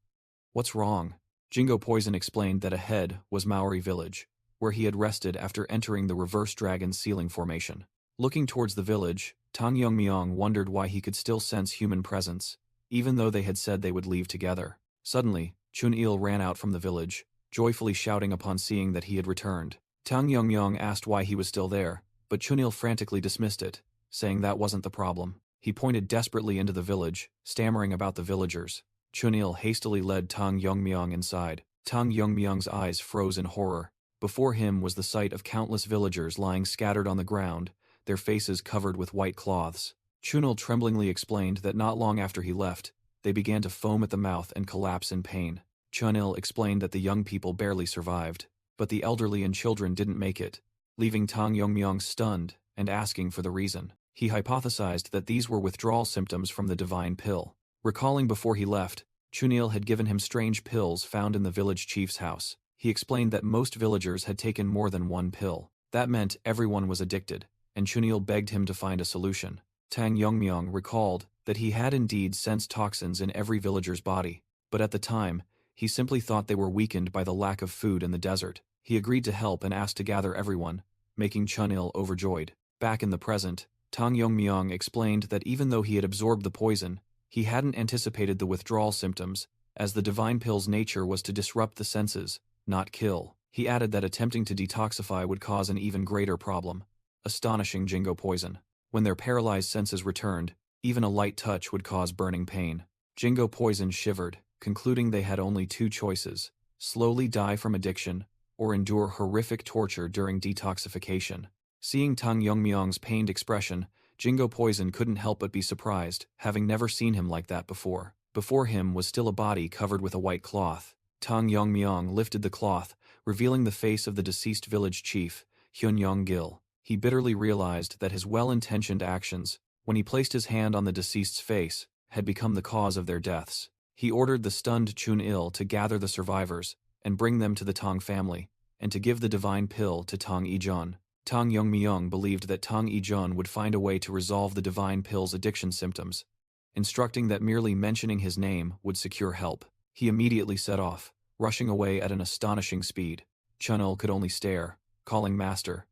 What's wrong? Jingo Poison explained that ahead was Maori village, where he had rested after entering the reverse dragon ceiling formation. Looking towards the village, Tang Yongmyong wondered why he could still sense human presence, even though they had said they would leave together. Suddenly, Chun-il ran out from the village, joyfully shouting upon seeing that he had returned. Tang Yongmyong asked why he was still there, but Chun-il frantically dismissed it, saying that wasn't the problem. He pointed desperately into the village, stammering about the villagers. Chun-il hastily led Tang Yongmyong inside. Tang Yongmyong's eyes froze in horror. Before him was the sight of countless villagers lying scattered on the ground, their faces covered with white cloths. Chun-il tremblingly explained that not long after he left, they began to foam at the mouth and collapse in pain. Chun-il explained that the young people barely survived, but the elderly and children didn't make it, leaving Tang Yongmyong stunned and asking for the reason. He hypothesized that these were withdrawal symptoms from the divine pill. Recalling before he left, Chun-il had given him strange pills found in the village chief's house. He explained that most villagers had taken more than one pill. That meant everyone was addicted, and Chun-il begged him to find a solution. Tang Yongmyong recalled that he had indeed sensed toxins in every villager's body, but at the time, he simply thought they were weakened by the lack of food in the desert. He agreed to help and asked to gather everyone, making Chun-il overjoyed. Back in the present, Tang Yongmyong explained that even though he had absorbed the poison, he hadn't anticipated the withdrawal symptoms, as the divine pill's nature was to disrupt the senses, not kill. He added that attempting to detoxify would cause an even greater problem, astonishing Jingo Poison. When their paralyzed senses returned, even a light touch would cause burning pain. Jingo Poison shivered, concluding they had only two choices: slowly die from addiction, or endure horrific torture during detoxification. Seeing Tang Yongmyong's pained expression, Jingo Poison couldn't help but be surprised, having never seen him like that before. Before him was still a body covered with a white cloth. Tang Yongmyong lifted the cloth, revealing the face of the deceased village chief, Hyunyong-gil. He bitterly realized that his well-intentioned actions, when he placed his hand on the deceased's face, had become the cause of their deaths. He ordered the stunned Chun-il to gather the survivors and bring them to the Tang family, and to give the divine pill to Tang Yijun. Tang Yongmyong believed that Tang Yijun would find a way to resolve the divine pill's addiction symptoms, instructing that merely mentioning his name would secure help. He immediately set off, rushing away at an astonishing speed. Chun-il could only stare, calling master,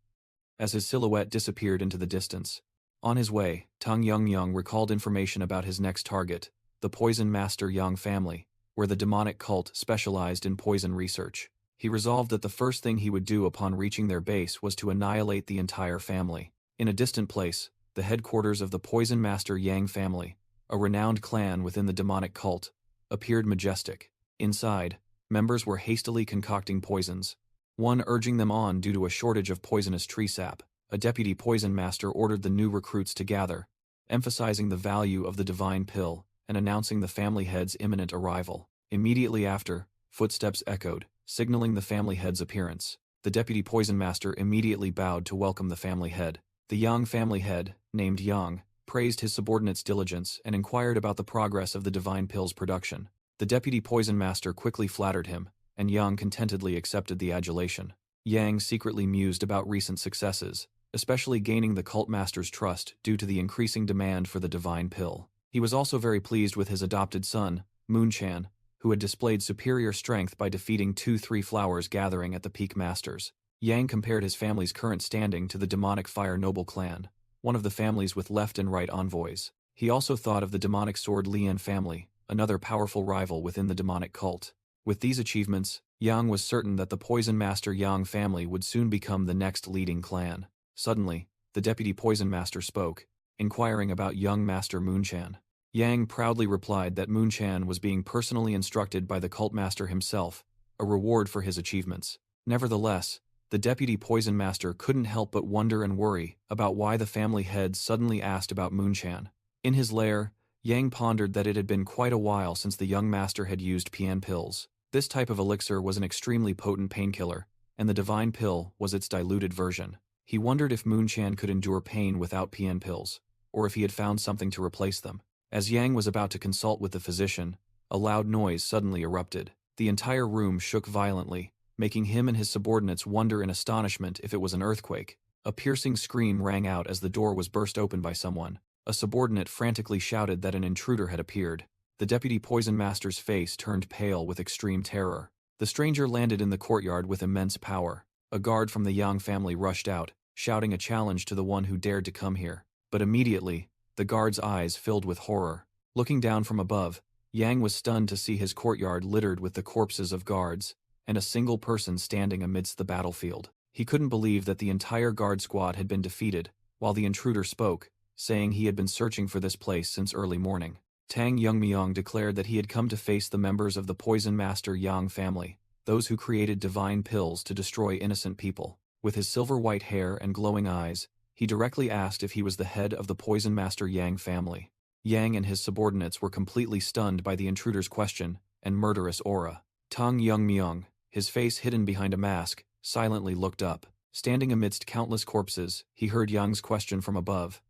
as his silhouette disappeared into the distance. On his way, Tang Yongmyong recalled information about his next target, the Poison Master Yang family, where the demonic cult specialized in poison research. He resolved that the first thing he would do upon reaching their base was to annihilate the entire family. In a distant place, the headquarters of the Poison Master Yang family, a renowned clan within the demonic cult, appeared majestic. Inside, members were hastily concocting poisons, one urging them on due to a shortage of poisonous tree sap. A deputy poison master ordered the new recruits to gather, emphasizing the value of the divine pill and announcing the family head's imminent arrival. Immediately after, footsteps echoed, signaling the family head's appearance. The deputy poison master immediately bowed to welcome the family head. The Yang family head, named Yang, praised his subordinate's diligence and inquired about the progress of the divine pill's production. The deputy poison master quickly flattered him and Yang contentedly accepted the adulation. Yang secretly mused about recent successes, especially gaining the cult master's trust due to the increasing demand for the divine pill. He was also very pleased with his adopted son, Moonchan, who had displayed superior strength by defeating 2-3 flowers gathering at the peak masters. Yang compared his family's current standing to the demonic fire noble clan, one of the families with left and right envoys. He also thought of the demonic sword Lian family, another powerful rival within the demonic cult. With these achievements, Yang was certain that the Poison Master Yang family would soon become the next leading clan. Suddenly, the deputy Poison Master spoke, inquiring about young Master Moonchan. Yang proudly replied that Moonchan was being personally instructed by the cult master himself, a reward for his achievements. Nevertheless, the deputy Poison Master couldn't help but wonder and worry about why the family head suddenly asked about Moonchan. In his lair, Yang pondered that it had been quite a while since the young master had used PN pills. This type of elixir was an extremely potent painkiller, and the divine pill was its diluted version. He wondered if Moonchan could endure pain without PN pills, or if he had found something to replace them. As Yang was about to consult with the physician, a loud noise suddenly erupted. The entire room shook violently, making him and his subordinates wonder in astonishment if it was an earthquake. A piercing scream rang out as the door was burst open by someone. A subordinate frantically shouted that an intruder had appeared. The deputy Poison Master's face turned pale with extreme terror. The stranger landed in the courtyard with immense power. A guard from the Yang family rushed out, shouting a challenge to the one who dared to come here. But immediately, the guard's eyes filled with horror. Looking down from above, Yang was stunned to see his courtyard littered with the corpses of guards, and a single person standing amidst the battlefield. He couldn't believe that the entire guard squad had been defeated, while the intruder spoke, saying he had been searching for this place since early morning. Tang Yongmyong declared that he had come to face the members of the Poison Master Yang family, those who created divine pills to destroy innocent people. With his silver-white hair and glowing eyes, he directly asked if he was the head of the Poison Master Yang family. Yang and his subordinates were completely stunned by the intruder's question and murderous aura. Tang Yongmyong, his face hidden behind a mask, silently looked up. Standing amidst countless corpses, he heard Yang's question from above.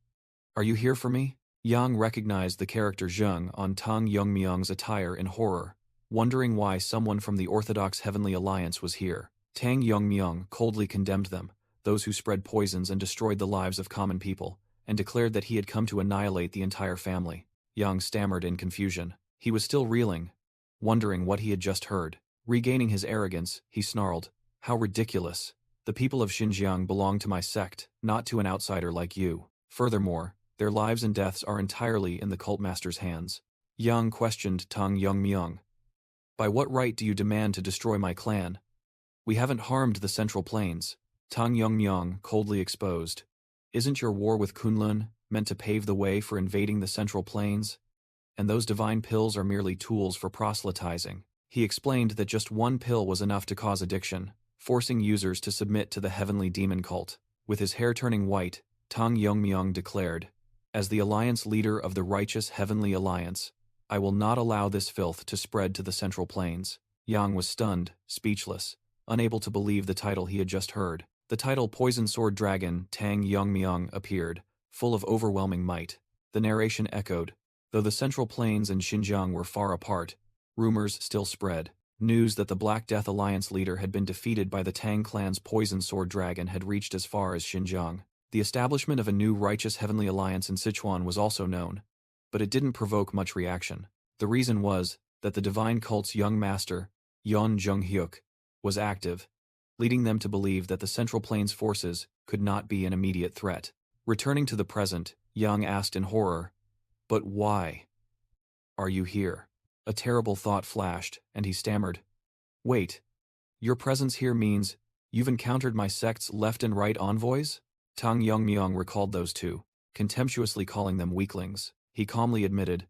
"Are you here for me?" Yang recognized the character Zheng on Tang Yongmyong's attire in horror, wondering why someone from the Orthodox Heavenly Alliance was here. Tang Yongmyong coldly condemned them, those who spread poisons and destroyed the lives of common people, and declared that he had come to annihilate the entire family. Yang stammered in confusion. He was still reeling, wondering what he had just heard. Regaining his arrogance, he snarled, "How ridiculous! The people of Xinjiang belong to my sect, not to an outsider like you. Furthermore, their lives and deaths are entirely in the cult master's hands." Yang questioned Tang Yongmyong. "By what right do you demand to destroy my clan? We haven't harmed the Central Plains." Tang Yongmyong coldly exposed. "Isn't your war with Kunlun meant to pave the way for invading the Central Plains? And those divine pills are merely tools for proselytizing." He explained that just one pill was enough to cause addiction, forcing users to submit to the heavenly demon cult. With his hair turning white, Tang Yongmyong declared, "As the alliance leader of the righteous Heavenly Alliance, I will not allow this filth to spread to the Central Plains." Yang was stunned, speechless, unable to believe the title he had just heard. The title Poison Sword Dragon Tang Yongmyong appeared, full of overwhelming might. The narration echoed. Though the Central Plains and Xinjiang were far apart, rumors still spread. News that the Black Death Alliance leader had been defeated by the Tang clan's Poison Sword Dragon had reached as far as Xinjiang. The establishment of a new righteous Heavenly Alliance in Sichuan was also known, but it didn't provoke much reaction. The reason was that the divine cult's young master, Yon Zhenghyuk, was active, leading them to believe that the Central Plains forces could not be an immediate threat. Returning to the present, Yang asked in horror, "But why are you here?" A terrible thought flashed, and he stammered, "Wait, your presence here means you've encountered my sect's left and right envoys?" Tang Yongmyong recalled those two, contemptuously calling them weaklings. He calmly admitted,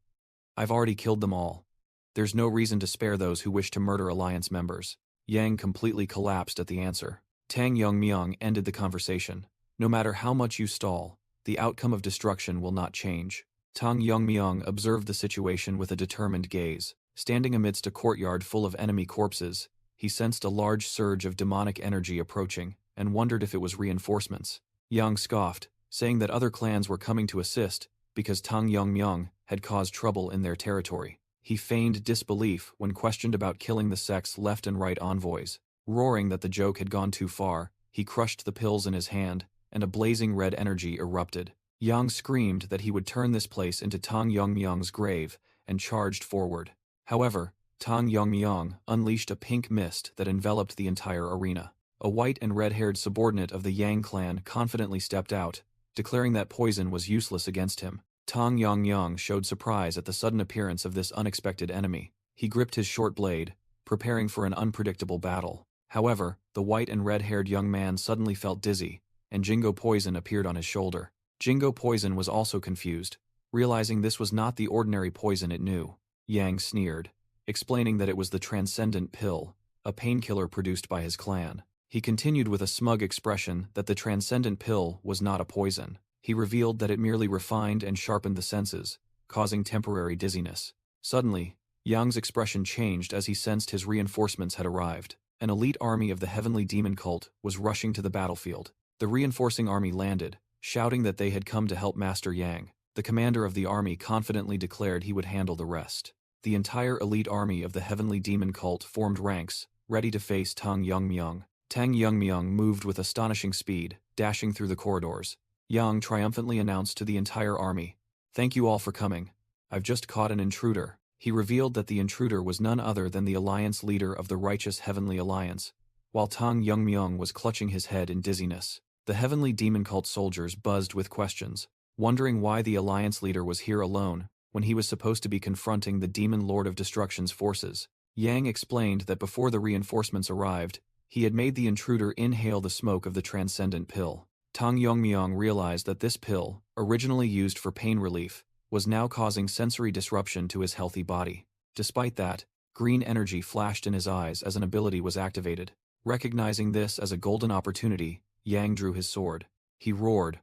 "I've already killed them all. There's no reason to spare those who wish to murder Alliance members." Yang completely collapsed at the answer. Tang Yongmyong ended the conversation. "No matter how much you stall, the outcome of destruction will not change." Tang Yongmyong observed the situation with a determined gaze. Standing amidst a courtyard full of enemy corpses, he sensed a large surge of demonic energy approaching, and wondered if it was reinforcements. Yang scoffed, saying that other clans were coming to assist, because Tang Yongmyong had caused trouble in their territory. He feigned disbelief when questioned about killing the sect's left and right envoys. Roaring that the joke had gone too far, he crushed the pills in his hand, and a blazing red energy erupted. Yang screamed that he would turn this place into Tang Yongmyong's grave, and charged forward. However, Tang Yongmyong unleashed a pink mist that enveloped the entire arena. A white and red-haired subordinate of the Yang clan confidently stepped out, declaring that poison was useless against him. Tang Yongmyong showed surprise at the sudden appearance of this unexpected enemy. He gripped his short blade, preparing for an unpredictable battle. However, the white and red-haired young man suddenly felt dizzy, and Jingo Poison appeared on his shoulder. Jingo Poison was also confused, realizing this was not the ordinary poison it knew. Yang sneered, explaining that it was the Transcendent Pill, a painkiller produced by his clan. He continued with a smug expression that the Transcendent Pill was not a poison. He revealed that it merely refined and sharpened the senses, causing temporary dizziness. Suddenly, Yang's expression changed as he sensed his reinforcements had arrived. An elite army of the Heavenly Demon Cult was rushing to the battlefield. The reinforcing army landed, shouting that they had come to help Master Yang. The commander of the army confidently declared he would handle the rest. The entire elite army of the Heavenly Demon Cult formed ranks, ready to face Tang Yongmyong. Tang Yongmyong moved with astonishing speed, dashing through the corridors. Yang triumphantly announced to the entire army, "Thank you all for coming. I've just caught an intruder." He revealed that the intruder was none other than the alliance leader of the righteous Heavenly Alliance, while Tang Yongmyong was clutching his head in dizziness. The Heavenly Demon Cult soldiers buzzed with questions, wondering why the alliance leader was here alone when he was supposed to be confronting the Demon Lord of Destruction's forces. Yang explained that before the reinforcements arrived, he had made the intruder inhale the smoke of the Transcendent Pill. Tang Yongmyong realized that this pill, originally used for pain relief, was now causing sensory disruption to his healthy body. Despite that, green energy flashed in his eyes as an ability was activated. Recognizing this as a golden opportunity, Yang drew his sword. He roared,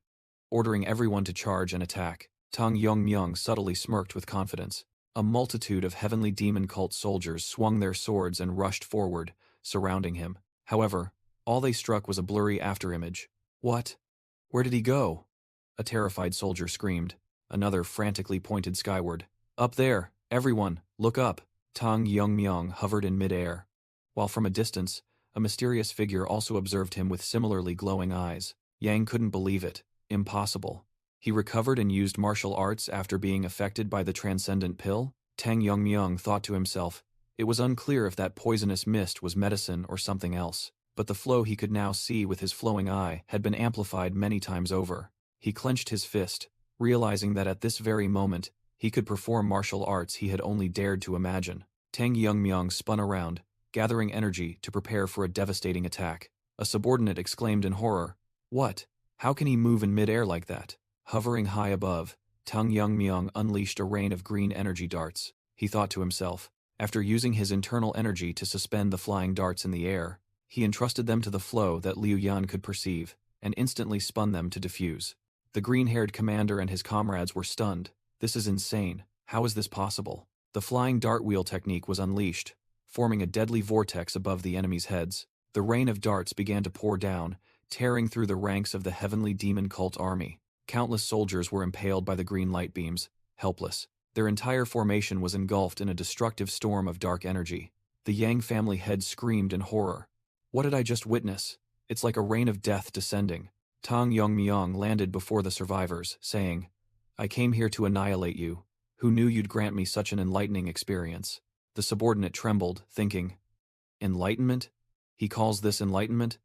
ordering everyone to charge and attack. Tang Yongmyong subtly smirked with confidence. A multitude of Heavenly Demon Cult soldiers swung their swords and rushed forward, surrounding him. However, all they struck was a blurry afterimage. "What? Where did he go?" a terrified soldier screamed. Another frantically pointed skyward. "Up there, everyone, look up." Tang Yongmyong hovered in midair, while from a distance, a mysterious figure also observed him with similarly glowing eyes. Yang couldn't believe it. Impossible. He recovered and used martial arts after being affected by the Transcendent Pill? Tang Yongmyong thought to himself. It was unclear if that poisonous mist was medicine or something else, but the flow he could now see with his flowing eye had been amplified many times over. He clenched his fist, realizing that at this very moment, he could perform martial arts he had only dared to imagine. Tang Yongmyong spun around, gathering energy to prepare for a devastating attack. A subordinate exclaimed in horror, "What? How can he move in midair like that?" Hovering high above, Tang Yongmyong unleashed a rain of green energy darts. He thought to himself. After using his internal energy to suspend the flying darts in the air, he entrusted them to the flow that Liu Yan could perceive, and instantly spun them to diffuse. The green-haired commander and his comrades were stunned. This is insane. How is this possible? The flying dart wheel technique was unleashed, forming a deadly vortex above the enemy's heads. The rain of darts began to pour down, tearing through the ranks of the Heavenly Demon Cult army. Countless soldiers were impaled by the green light beams, helpless. Their entire formation was engulfed in a destructive storm of dark energy. The Yang family head screamed in horror. "What did I just witness? It's like a rain of death descending." Tang Yongmyong landed before the survivors, saying, "I came here to annihilate you. Who knew you'd grant me such an enlightening experience?" The subordinate trembled, thinking, "Enlightenment? He calls this enlightenment?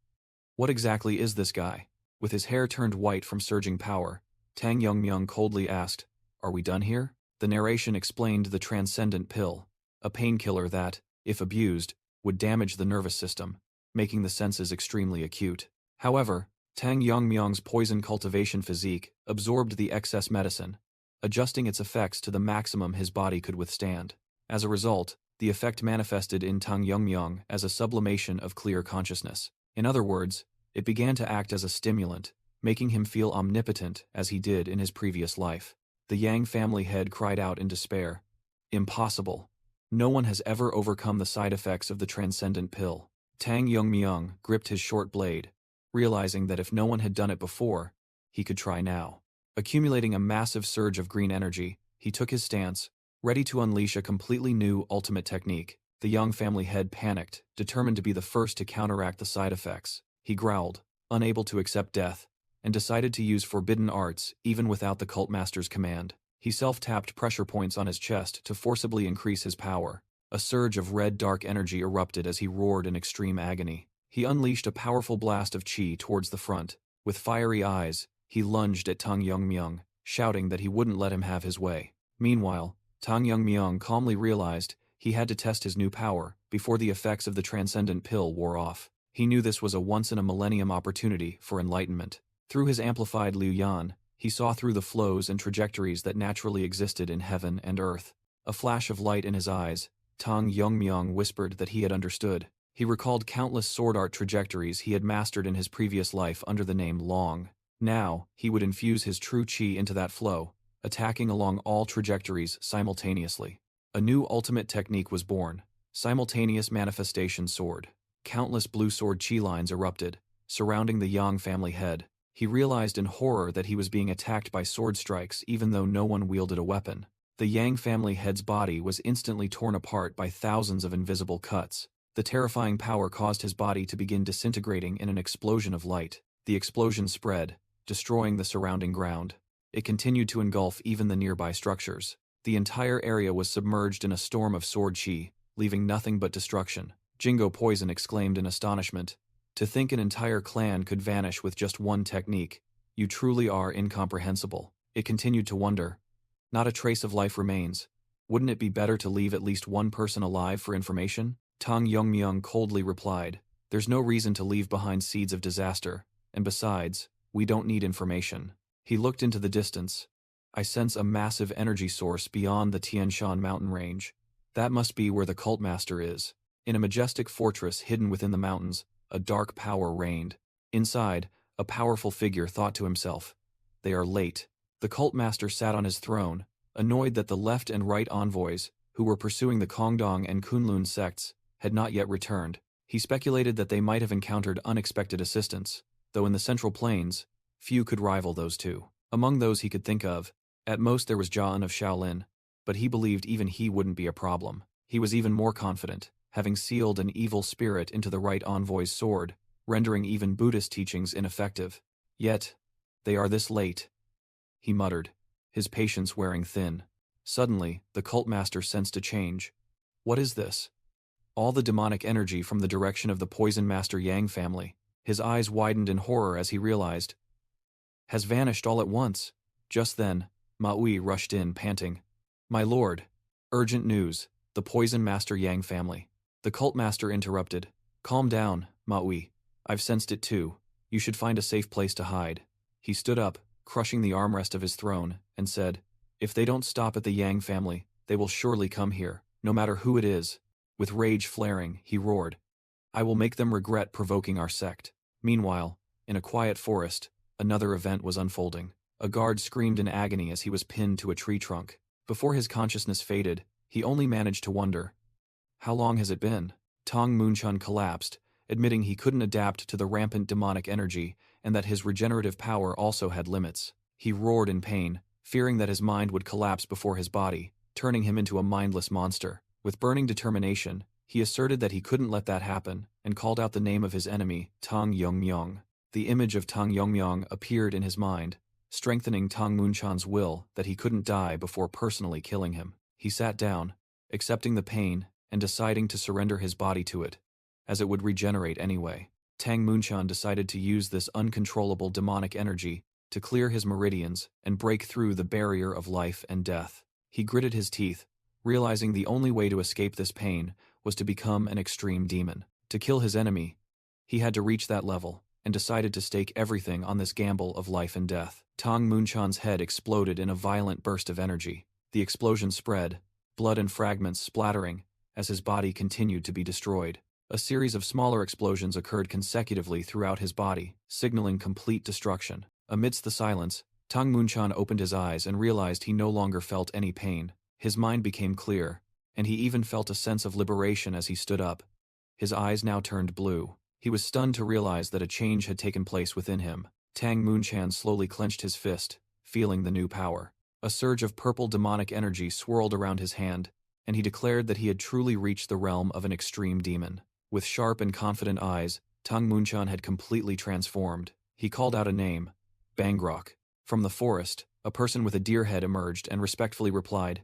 What exactly is this guy?" With his hair turned white from surging power, Tang Yongmyong coldly asked, "Are we done here?" The narration explained the Transcendent Pill, a painkiller that, if abused, would damage the nervous system, making the senses extremely acute. However, Tang Yongmyong's poison cultivation physique absorbed the excess medicine, adjusting its effects to the maximum his body could withstand. As a result, the effect manifested in Tang Yongmyong as a sublimation of clear consciousness. In other words, it began to act as a stimulant, making him feel omnipotent as he did in his previous life. The Yang family head cried out in despair. "Impossible. No one has ever overcome the side effects of the Transcendent Pill." Tang Yongmyong gripped his short blade, realizing that if no one had done it before, he could try now. Accumulating a massive surge of green energy, he took his stance, Ready to unleash a completely new ultimate technique, the Young family head panicked, determined to be the first to counteract the side effects. He growled, unable to accept death, and decided to use forbidden arts even without the cult master's command. He self-tapped pressure points on his chest to forcibly increase his power. A surge of red dark energy erupted as he roared in extreme agony. He unleashed a powerful blast of chi towards the front. With fiery eyes, he lunged at Tang Yongmyung, shouting that he wouldn't let him have his way. Meanwhile, Tang Yongmyung calmly realized he had to test his new power before the effects of the transcendent pill wore off. He knew this was a once-in-a-millennium opportunity for enlightenment. Through his amplified Liu Yan, he saw through the flows and trajectories that naturally existed in heaven and earth. A flash of light in his eyes, Tang Yongmyung whispered that he had understood. He recalled countless sword art trajectories he had mastered in his previous life under the name Long. Now, he would infuse his true chi into that flow, attacking along all trajectories simultaneously. A new ultimate technique was born, simultaneous manifestation sword. Countless blue sword chi lines erupted, surrounding the Yang family head. He realized in horror that he was being attacked by sword strikes even though no one wielded a weapon. The Yang family head's body was instantly torn apart by thousands of invisible cuts. The terrifying power caused his body to begin disintegrating in an explosion of light. The explosion spread, destroying the surrounding ground. It continued to engulf even the nearby structures. The entire area was submerged in a storm of sword chi, leaving nothing but destruction. Jingo Poison exclaimed in astonishment. To think an entire clan could vanish with just one technique. You truly are incomprehensible. It continued to wonder. Not a trace of life remains. Wouldn't it be better to leave at least one person alive for information? Tang Yongmyung coldly replied. There's no reason to leave behind seeds of disaster, and besides, we don't need information. He looked into the distance. I sense a massive energy source beyond the Tian Shan mountain range. That must be where the cult master is. In a majestic fortress hidden within the mountains, a dark power reigned. Inside, a powerful figure thought to himself, they are late. The cult master sat on his throne, annoyed that the left and right envoys, who were pursuing the Kongdong and Kunlun sects, had not yet returned. He speculated that they might have encountered unexpected assistance, though in the Central Plains, few could rival those two. Among those he could think of, at most there was Ja'an of Shaolin, but he believed even he wouldn't be a problem. He was even more confident, having sealed an evil spirit into the right envoy's sword, rendering even Buddhist teachings ineffective. Yet, they are this late, he muttered, his patience wearing thin. Suddenly, the cult master sensed a change. What is this? All the demonic energy from the direction of the poison master Yang family. His eyes widened in horror as he realized, has vanished all at once. Just then, Maui rushed in, panting. My lord, urgent news, the poison master Yang family. The cult master interrupted. Calm down, Maui. I've sensed it too. You should find a safe place to hide. He stood up, crushing the armrest of his throne, and said, if they don't stop at the Yang family, they will surely come here, no matter who it is. With rage flaring, he roared, I will make them regret provoking our sect. Meanwhile, in a quiet forest, another event was unfolding. A guard screamed in agony as he was pinned to a tree trunk. Before his consciousness faded, he only managed to wonder, how long has it been? Tong Moonchun collapsed, admitting he couldn't adapt to the rampant demonic energy and that his regenerative power also had limits. He roared in pain, fearing that his mind would collapse before his body, turning him into a mindless monster. With burning determination, he asserted that he couldn't let that happen and called out the name of his enemy, Tang Yongmyung. The image of Tang Yongmyung appeared in his mind, strengthening Tang Moonchun's will that he couldn't die before personally killing him. He sat down, accepting the pain and deciding to surrender his body to it, as it would regenerate anyway. Tang Moonchun decided to use this uncontrollable demonic energy to clear his meridians and break through the barrier of life and death. He gritted his teeth, realizing the only way to escape this pain was to become an extreme demon. To kill his enemy, he had to reach that level, and decided to stake everything on this gamble of life and death. Tang Moonchun's head exploded in a violent burst of energy. The explosion spread, blood and fragments splattering, as his body continued to be destroyed. A series of smaller explosions occurred consecutively throughout his body, signaling complete destruction. Amidst the silence, Tang Moonchun opened his eyes and realized he no longer felt any pain. His mind became clear, and he even felt a sense of liberation as he stood up. His eyes now turned blue. He was stunned to realize that a change had taken place within him. Tang Moonchun slowly clenched his fist, feeling the new power. A surge of purple demonic energy swirled around his hand, and he declared that he had truly reached the realm of an extreme demon. With sharp and confident eyes, Tang Munchan had completely transformed. He called out a name, Bangrok. From the forest, a person with a deer head emerged and respectfully replied,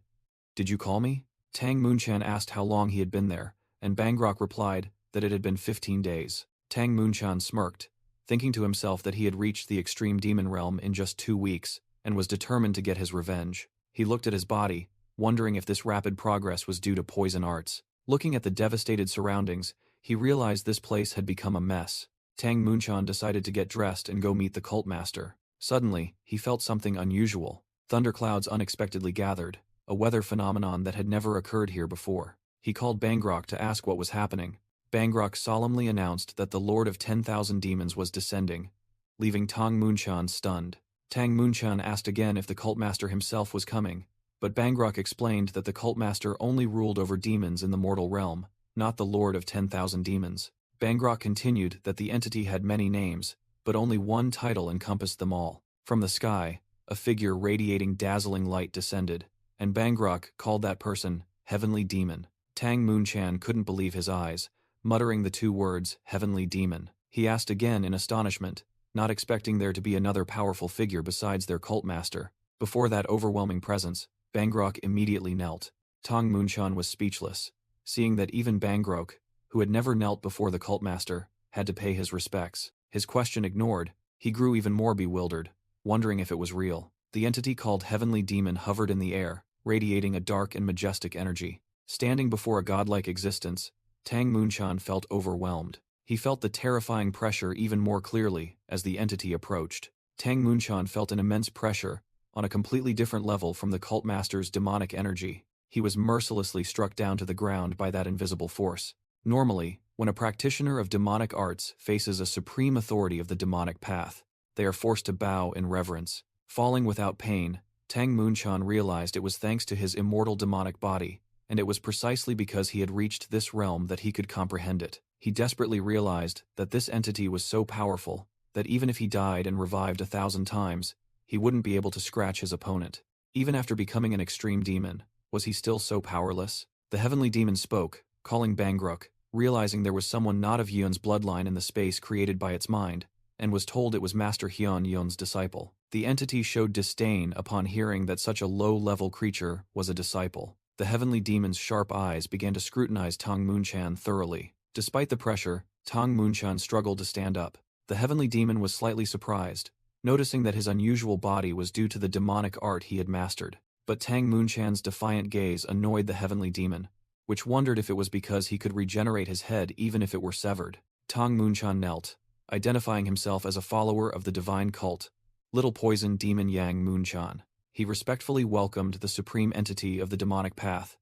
"Did you call me?" Tang Munchan asked how long he had been there, and Bangrok replied that it had been 15 days. Tang Munchan smirked, thinking to himself that he had reached the extreme demon realm in just 2 weeks, and was determined to get his revenge. He looked at his body, wondering if this rapid progress was due to poison arts. Looking at the devastated surroundings, he realized this place had become a mess. Tang Munchan decided to get dressed and go meet the cult master. Suddenly, he felt something unusual. Thunderclouds unexpectedly gathered, a weather phenomenon that had never occurred here before. He called Bangrok to ask what was happening. Bangrok solemnly announced that the Lord of 10,000 Demons was descending, leaving Tang Munchan stunned. Tang Munchan asked again if the cult master himself was coming, but Bangrok explained that the cult master only ruled over demons in the mortal realm, not the Lord of 10,000 Demons. Bangrok continued that the entity had many names, but only one title encompassed them all. From the sky, a figure radiating dazzling light descended, and Bangrok called that person Heavenly Demon. Tang Munchan couldn't believe his eyes, muttering the 2 words, Heavenly Demon. He asked again in astonishment, not expecting there to be another powerful figure besides their cult master. Before that overwhelming presence, Bangrok immediately knelt. Tang Munchan was speechless, seeing that even Bangrok, who had never knelt before the cult master, had to pay his respects. His question ignored, he grew even more bewildered, wondering if it was real. The entity called Heavenly Demon hovered in the air, radiating a dark and majestic energy. Standing before a godlike existence, Tang Munchan felt overwhelmed. He felt the terrifying pressure even more clearly as the entity approached. Tang Munchan felt an immense pressure, on a completely different level from the cult master's demonic energy. He was mercilessly struck down to the ground by that invisible force. Normally, when a practitioner of demonic arts faces a supreme authority of the demonic path, they are forced to bow in reverence. Falling without pain, Tang Munchan realized it was thanks to his immortal demonic body, and it was precisely because he had reached this realm that he could comprehend it. He desperately realized that this entity was so powerful that even if he died and revived 1,000 times, he wouldn't be able to scratch his opponent. Even after becoming an extreme demon, was he still so powerless? The Heavenly Demon spoke, calling Bangrok, realizing there was someone not of Yun's bloodline in the space created by its mind, and was told it was Master Yun's disciple. The entity showed disdain upon hearing that such a low-level creature was a disciple. The Heavenly Demon's sharp eyes began to scrutinize Tang Munchan thoroughly. Despite the pressure, Tang Munchan struggled to stand up. The Heavenly Demon was slightly surprised, noticing that his unusual body was due to the demonic art he had mastered. But Tang Munchan's defiant gaze annoyed the Heavenly Demon, which wondered if it was because he could regenerate his head even if it were severed. Tang Munchan knelt, identifying himself as a follower of the divine cult, Little Poison Demon Yang Munchan. He respectfully welcomed the supreme entity of the demonic path,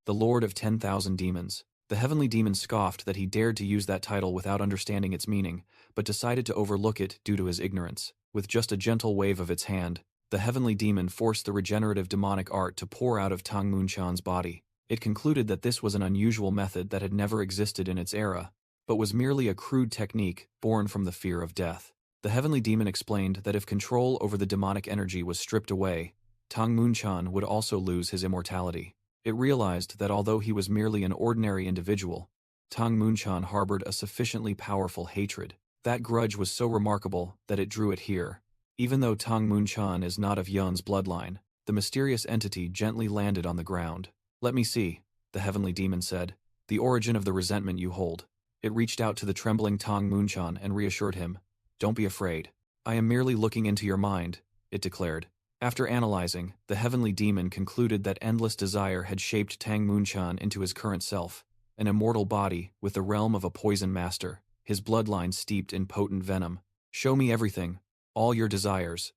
the Lord of 10,000 Demons. The Heavenly Demon scoffed that he dared to use that title without understanding its meaning, but decided to overlook it due to his ignorance. With just a gentle wave of its hand, the Heavenly Demon forced the regenerative demonic art to pour out of Tang Munchan's body. It concluded that this was an unusual method that had never existed in its era, but was merely a crude technique born from the fear of death. The Heavenly Demon explained that if control over the demonic energy was stripped away, Tang Munchan would also lose his immortality. It realized that although he was merely an ordinary individual, Tang Munchan harbored a sufficiently powerful hatred. That grudge was so remarkable that it drew it here. Even though Tang Munchan is not of Yun's bloodline, the mysterious entity gently landed on the ground. "Let me see," the Heavenly Demon said, "the origin of the resentment you hold." It reached out to the trembling Tang Munchan and reassured him. "Don't be afraid. I am merely looking into your mind," it declared. After analyzing, the Heavenly Demon concluded that endless desire had shaped Tang Munchan into his current self, an immortal body with the realm of a poison master, his bloodline steeped in potent venom. "Show me everything, all your desires,"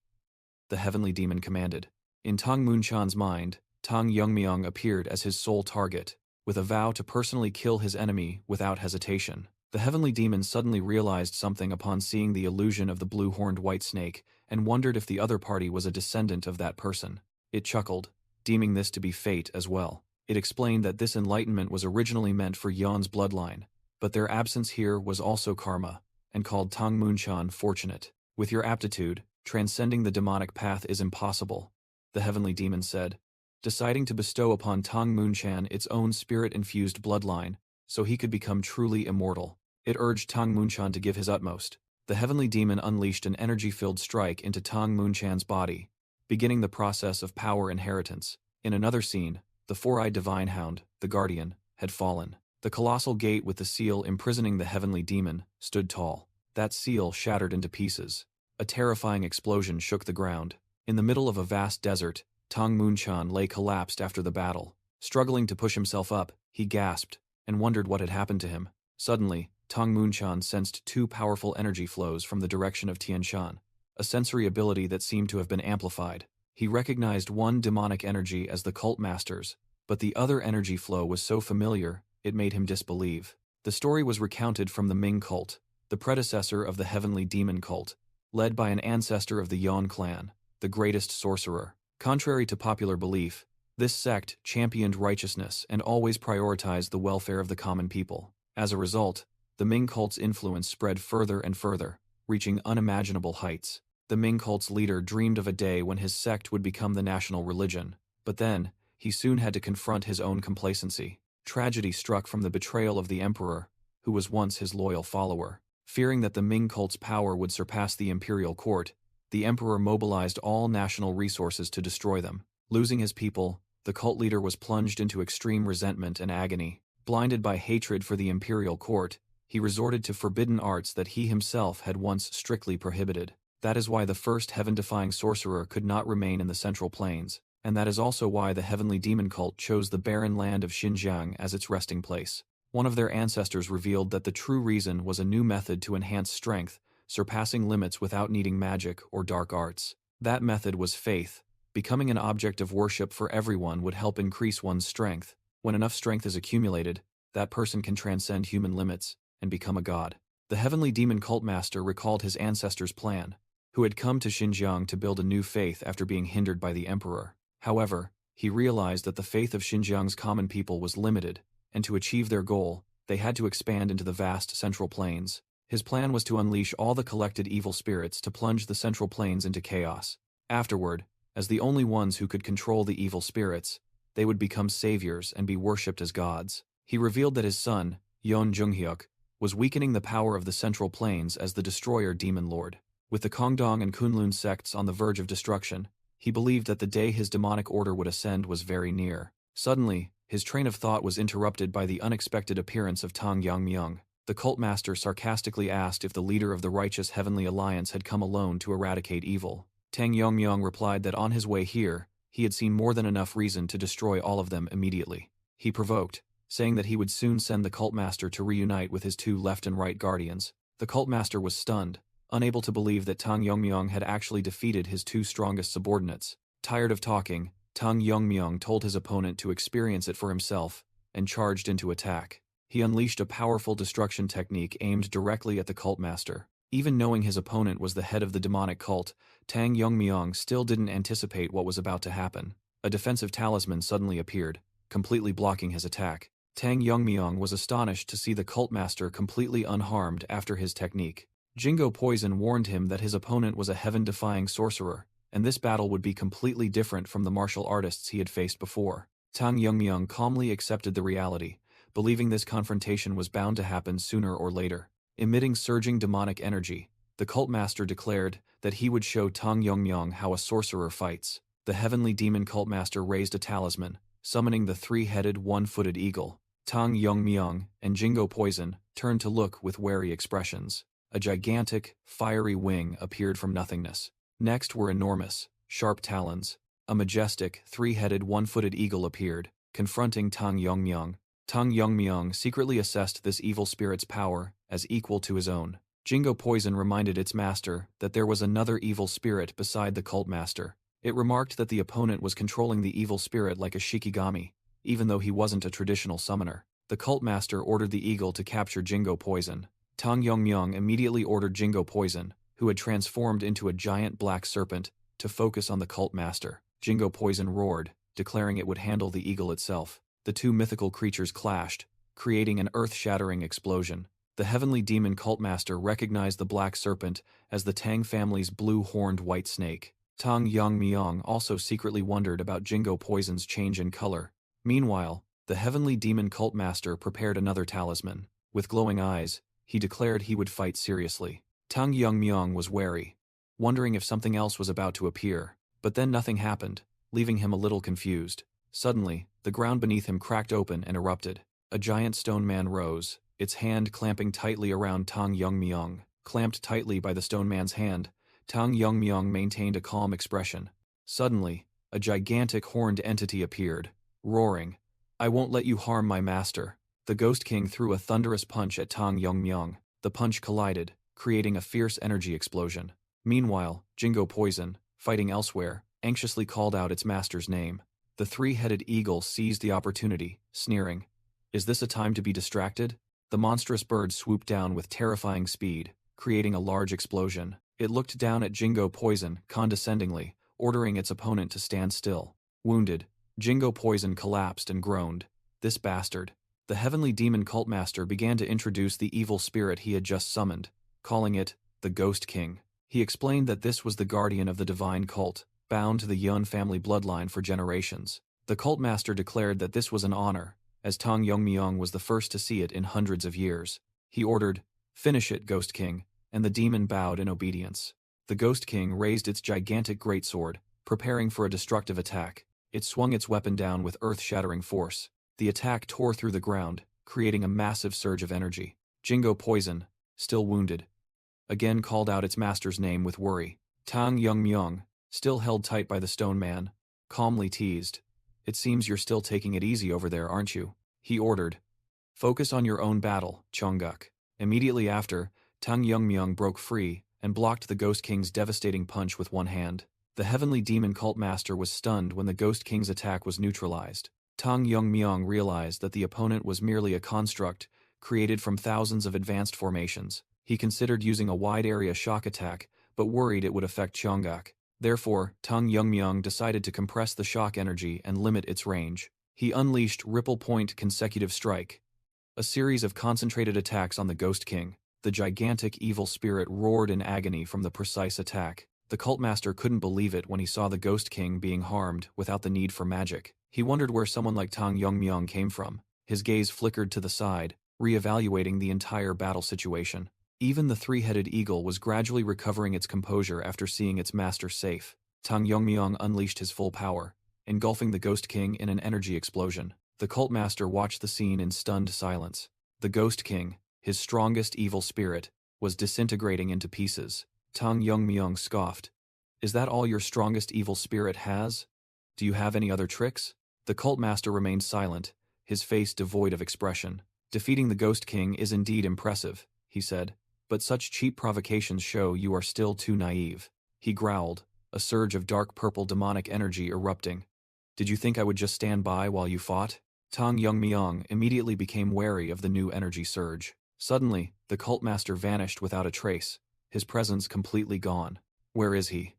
the Heavenly Demon commanded. In Tang Munchan's mind, Tang Yongmyong appeared as his sole target, with a vow to personally kill his enemy without hesitation. The Heavenly Demon suddenly realized something upon seeing the illusion of the blue-horned white snake, and wondered if the other party was a descendant of that person. It chuckled, deeming this to be fate as well. It explained that this enlightenment was originally meant for Yun's bloodline, but their absence here was also karma, and called Tang Munchan fortunate. "With your aptitude, transcending the demonic path is impossible," the heavenly demon said, deciding to bestow upon Tang Munchan its own spirit-infused bloodline, so he could become truly immortal. It urged Tang Munchan to give his utmost. The heavenly demon unleashed an energy-filled strike into Tang Munchan's body, beginning the process of power inheritance. In another scene, the four-eyed divine hound, the guardian, had fallen. The colossal gate with the seal imprisoning the heavenly demon stood tall. That seal shattered into pieces. A terrifying explosion shook the ground. In the middle of a vast desert, Tang Munchan lay collapsed after the battle. Struggling to push himself up, he gasped and wondered what had happened to him. Suddenly, Tang Munchan sensed two powerful energy flows from the direction of Tianshan, a sensory ability that seemed to have been amplified. He recognized one demonic energy as the cult master's, but the other energy flow was so familiar, it made him disbelieve. The story was recounted from the Ming cult, the predecessor of the heavenly demon cult, led by an ancestor of the Yan clan, the greatest sorcerer. Contrary to popular belief, this sect championed righteousness and always prioritized the welfare of the common people. As a result, the Ming cult's influence spread further and further, reaching unimaginable heights. The Ming cult's leader dreamed of a day when his sect would become the national religion, but then, he soon had to confront his own complacency. Tragedy struck from the betrayal of the emperor, who was once his loyal follower. Fearing that the Ming cult's power would surpass the imperial court, the emperor mobilized all national resources to destroy them. Losing his people, the cult leader was plunged into extreme resentment and agony. Blinded by hatred for the imperial court, he resorted to forbidden arts that he himself had once strictly prohibited. That is why the first heaven-defying sorcerer could not remain in the Central Plains, and that is also why the heavenly demon cult chose the barren land of Xinjiang as its resting place. One of their ancestors revealed that the true reason was a new method to enhance strength, surpassing limits without needing magic or dark arts. That method was faith. Becoming an object of worship for everyone would help increase one's strength. When enough strength is accumulated, that person can transcend human limits and become a god. The heavenly demon cult master recalled his ancestors' plan, who had come to Xinjiang to build a new faith after being hindered by the emperor. However, he realized that the faith of Xinjiang's common people was limited, and to achieve their goal, they had to expand into the vast Central Plains. His plan was to unleash all the collected evil spirits to plunge the Central Plains into chaos. Afterward, as the only ones who could control the evil spirits, they would become saviors and be worshipped as gods. He revealed that his son, Yon Junghyuk, was weakening the power of the Central Plains as the destroyer demon lord. With the Kongdong and Kunlun sects on the verge of destruction, he believed that the day his demonic order would ascend was very near. Suddenly, his train of thought was interrupted by the unexpected appearance of Tang Yongmyung. The cult master sarcastically asked if the leader of the righteous heavenly alliance had come alone to eradicate evil. Tang Yongmyung replied that on his way here, he had seen more than enough reason to destroy all of them immediately. He provoked, saying that he would soon send the cult master to reunite with his two left and right guardians. The cult master was stunned, unable to believe that Tang Yongmyung had actually defeated his two strongest subordinates. Tired of talking, Tang Yongmyung told his opponent to experience it for himself, and charged into attack. He unleashed a powerful destruction technique aimed directly at the cult master. Even knowing his opponent was the head of the demonic cult, Tang Yongmyung still didn't anticipate what was about to happen. A defensive talisman suddenly appeared, completely blocking his attack. Tang Yongmyung was astonished to see the cult master completely unharmed after his technique. Jingo Poison warned him that his opponent was a heaven-defying sorcerer, and this battle would be completely different from the martial artists he had faced before. Tang Yongmyung calmly accepted the reality, believing this confrontation was bound to happen sooner or later. Emitting surging demonic energy, the cult master declared that he would show Tang Yongmyung how a sorcerer fights. The heavenly demon cult master raised a talisman, summoning the three-headed, one-footed eagle. Tang Yongmyung and Jingo Poison turned to look with wary expressions. A gigantic, fiery wing appeared from nothingness. Next were enormous, sharp talons. A majestic, three-headed, one-footed eagle appeared, confronting Tang Yongmyung. Tang Yongmyung secretly assessed this evil spirit's power as equal to his own. Jingo Poison reminded its master that there was another evil spirit beside the cult master. It remarked that the opponent was controlling the evil spirit like a shikigami, even though he wasn't a traditional summoner. The cult master ordered the eagle to capture Jingo Poison. Tang Yongmyung immediately ordered Jingo Poison, who had transformed into a giant black serpent, to focus on the cult master. Jingo Poison roared, declaring it would handle the eagle itself. The two mythical creatures clashed, creating an earth-shattering explosion. The heavenly demon cult master recognized the black serpent as the Tang family's blue-horned white snake. Tang Yongmyong also secretly wondered about Jingo Poison's change in color. Meanwhile, the heavenly demon cult master prepared another talisman. With glowing eyes, he declared he would fight seriously. Tang Yongmyong was wary, wondering if something else was about to appear, but then nothing happened, leaving him a little confused. Suddenly, the ground beneath him cracked open and erupted. A giant stone man rose, its hand clamping tightly around Tang Yongmyong. Clamped tightly by the stone man's hand, Tang Yongmyong maintained a calm expression. Suddenly, a gigantic horned entity appeared, roaring, "I won't let you harm my master." The Ghost King threw a thunderous punch at Tang Yongmyong. The punch collided, creating a fierce energy explosion. Meanwhile, Jingo Poison, fighting elsewhere, anxiously called out its master's name. The three-headed eagle seized the opportunity, sneering, "Is this a time to be distracted?" The monstrous bird swooped down with terrifying speed, creating a large explosion. It looked down at Jingo Poison condescendingly, ordering its opponent to stand still. Wounded, Jingo Poison collapsed and groaned. This bastard. The heavenly demon cult master began to introduce the evil spirit he had just summoned, calling it the Ghost King. He explained that this was the guardian of the divine cult, bound to the Yun family bloodline for generations. The cult master declared that this was an honor, as Tang Yongmyong was the first to see it in hundreds of years. He ordered, "Finish it, Ghost King," and the demon bowed in obedience. The Ghost King raised its gigantic greatsword, preparing for a destructive attack. It swung its weapon down with earth-shattering force. The attack tore through the ground, creating a massive surge of energy. Jingo Poison, still wounded, again called out its master's name with worry. Tang Yongmyong, still held tight by the stone man, calmly teased, "It seems you're still taking it easy over there, aren't you?" He ordered, "Focus on your own battle, Chongguk." Immediately after, Tang Yongmyong broke free and blocked the Ghost King's devastating punch with one hand. The heavenly demon cult master was stunned when the Ghost King's attack was neutralized. Tang Yongmyong realized that the opponent was merely a construct created from thousands of advanced formations. He considered using a wide-area shock attack, but worried it would affect Chongguk. Therefore, Tang Yongmyong decided to compress the shock energy and limit its range. He unleashed Ripple Point Consecutive Strike, a series of concentrated attacks on the Ghost King. The gigantic evil spirit roared in agony from the precise attack. The cult master couldn't believe it when he saw the Ghost King being harmed without the need for magic. He wondered where someone like Tang Yongmyong came from. His gaze flickered to the side, re-evaluating the entire battle situation. Even the three-headed eagle was gradually recovering its composure after seeing its master safe. Tang Yongmyong unleashed his full power, engulfing the Ghost King in an energy explosion. The cult master watched the scene in stunned silence. The Ghost King, his strongest evil spirit, was disintegrating into pieces. Tang Yongmyong scoffed. "Is that all your strongest evil spirit has? Do you have any other tricks?" The cult master remained silent, his face devoid of expression. "Defeating the Ghost King is indeed impressive," he said, "but such cheap provocations show you are still too naive." He growled, a surge of dark purple demonic energy erupting. "Did you think I would just stand by while you fought?" Tang Yongmyong immediately became wary of the new energy surge. Suddenly, the cult master vanished without a trace, his presence completely gone. "Where is he?"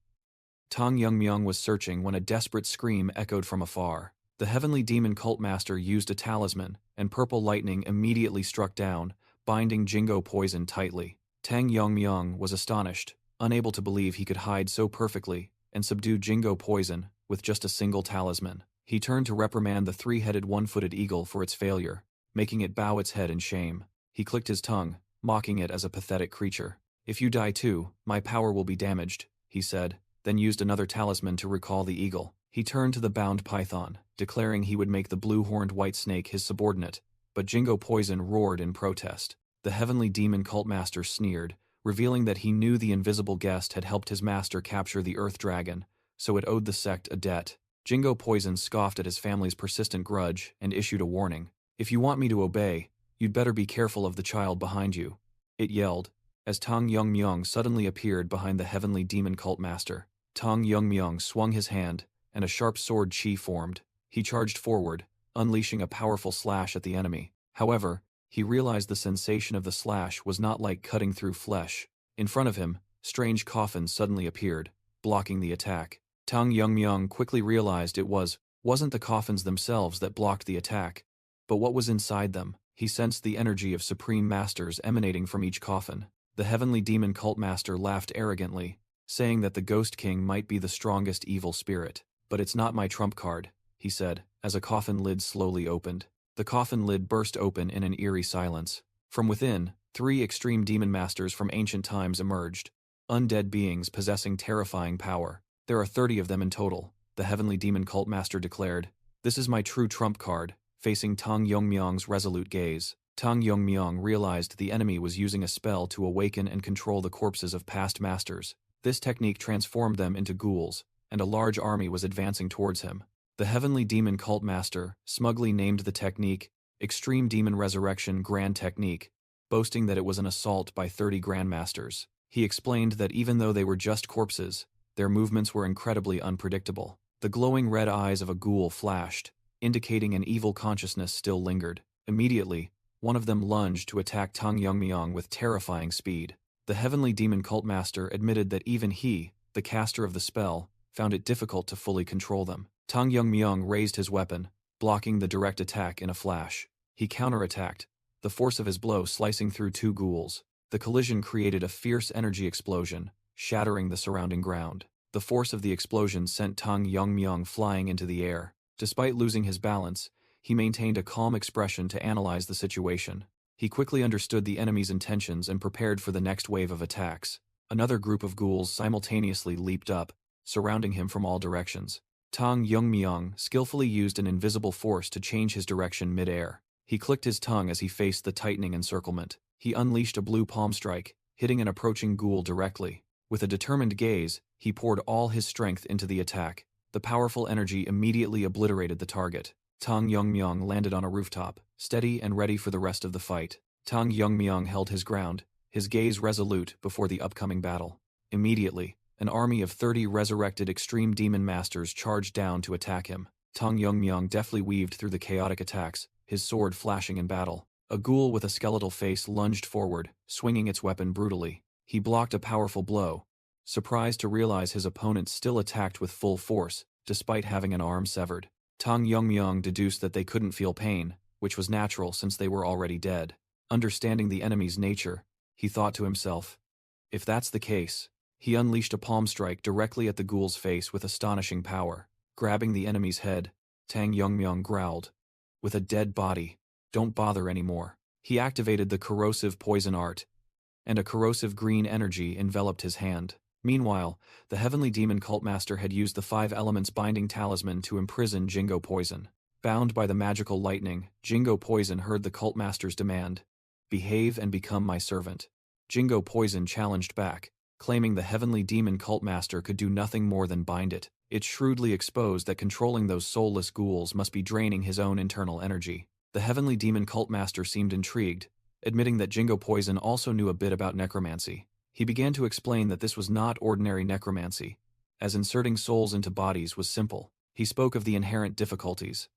Tang Yongmyong was searching when a desperate scream echoed from afar. The heavenly demon cult master used a talisman, and purple lightning immediately struck down, binding Jingo Poison tightly. Tang Yongmyong was astonished, unable to believe he could hide so perfectly and subdue Jingo Poison with just a single talisman. He turned to reprimand the three-headed one-footed eagle for its failure, making it bow its head in shame. He clicked his tongue, mocking it as a pathetic creature. "If you die too, my power will be damaged," he said, then used another talisman to recall the eagle. He turned to the bound python, declaring he would make the blue-horned white snake his subordinate, but Jingo Poison roared in protest. The heavenly demon cult master sneered, revealing that he knew the invisible guest had helped his master capture the Earth Dragon, so it owed the sect a debt. Jingo Poison scoffed at his family's persistent grudge and issued a warning. "If you want me to obey, you'd better be careful of the child behind you," it yelled, as Tang Yongmyong suddenly appeared behind the heavenly demon cult master. Tang Yongmyong swung his hand, and a sharp sword chi formed. He charged forward, unleashing a powerful slash at the enemy. However, he realized the sensation of the slash was not like cutting through flesh. In front of him, strange coffins suddenly appeared, blocking the attack. Tang Yongmyong quickly realized it wasn't the coffins themselves that blocked the attack, but what was inside them. He sensed the energy of supreme masters emanating from each coffin. The heavenly demon cult master laughed arrogantly, saying that the Ghost King might be the strongest evil spirit. But it's not my trump card, he said, as a coffin lid slowly opened. The coffin lid burst open in an eerie silence. From within, 3 extreme demon masters from ancient times emerged. Undead beings possessing terrifying power. There are 30 of them in total, the heavenly demon cult master declared. This is my true trump card, facing Tang Yongmyong's resolute gaze. Tang Yongmyong realized the enemy was using a spell to awaken and control the corpses of past masters. This technique transformed them into ghouls, and a large army was advancing towards him. The heavenly demon cult master smugly named the technique Extreme Demon Resurrection Grand Technique, boasting that it was an assault by 30 grandmasters. He explained that even though they were just corpses, their movements were incredibly unpredictable. The glowing red eyes of a ghoul flashed, indicating an evil consciousness still lingered. Immediately, one of them lunged to attack Tang Yongmyong with terrifying speed. The heavenly demon cult master admitted that even he, the caster of the spell, found it difficult to fully control them. Tang Yongmyong raised his weapon, blocking the direct attack in a flash. He counterattacked, the force of his blow slicing through 2 ghouls. The collision created a fierce energy explosion, shattering the surrounding ground. The force of the explosion sent Tang Yongmyong flying into the air. Despite losing his balance, he maintained a calm expression to analyze the situation. He quickly understood the enemy's intentions and prepared for the next wave of attacks. Another group of ghouls simultaneously leaped up, surrounding him from all directions. Tang Yongmyong skillfully used an invisible force to change his direction mid-air. He clicked his tongue as he faced the tightening encirclement. He unleashed a blue palm strike, hitting an approaching ghoul directly. With a determined gaze, he poured all his strength into the attack. The powerful energy immediately obliterated the target. Tang Yongmyong landed on a rooftop, steady and ready for the rest of the fight. Tang Yongmyong held his ground, his gaze resolute before the upcoming battle. Immediately, an army of 30 resurrected extreme demon masters charged down to attack him. Tang Yongmyong deftly weaved through the chaotic attacks, his sword flashing in battle. A ghoul with a skeletal face lunged forward, swinging its weapon brutally. He blocked a powerful blow, surprised to realize his opponent still attacked with full force, despite having an arm severed. Tang Yongmyong deduced that they couldn't feel pain, which was natural since they were already dead. Understanding the enemy's nature, he thought to himself, if that's the case, he unleashed a palm strike directly at the ghoul's face with astonishing power. Grabbing the enemy's head, Tang Yongmyong growled, with a dead body, don't bother anymore. He activated the corrosive poison art, and a corrosive green energy enveloped his hand. Meanwhile, the heavenly demon cult master had used the 5 elements binding talisman to imprison Jingo Poison. Bound by the magical lightning, Jingo Poison heard the cult master's demand, behave and become my servant. Jingo Poison challenged back, claiming the heavenly demon cult master could do nothing more than bind it. It shrewdly exposed that controlling those soulless ghouls must be draining his own internal energy. The heavenly demon cult master seemed intrigued, admitting that Jingo Poison also knew a bit about necromancy. He began to explain that this was not ordinary necromancy, as inserting souls into bodies was simple. He spoke of the inherent difficulties.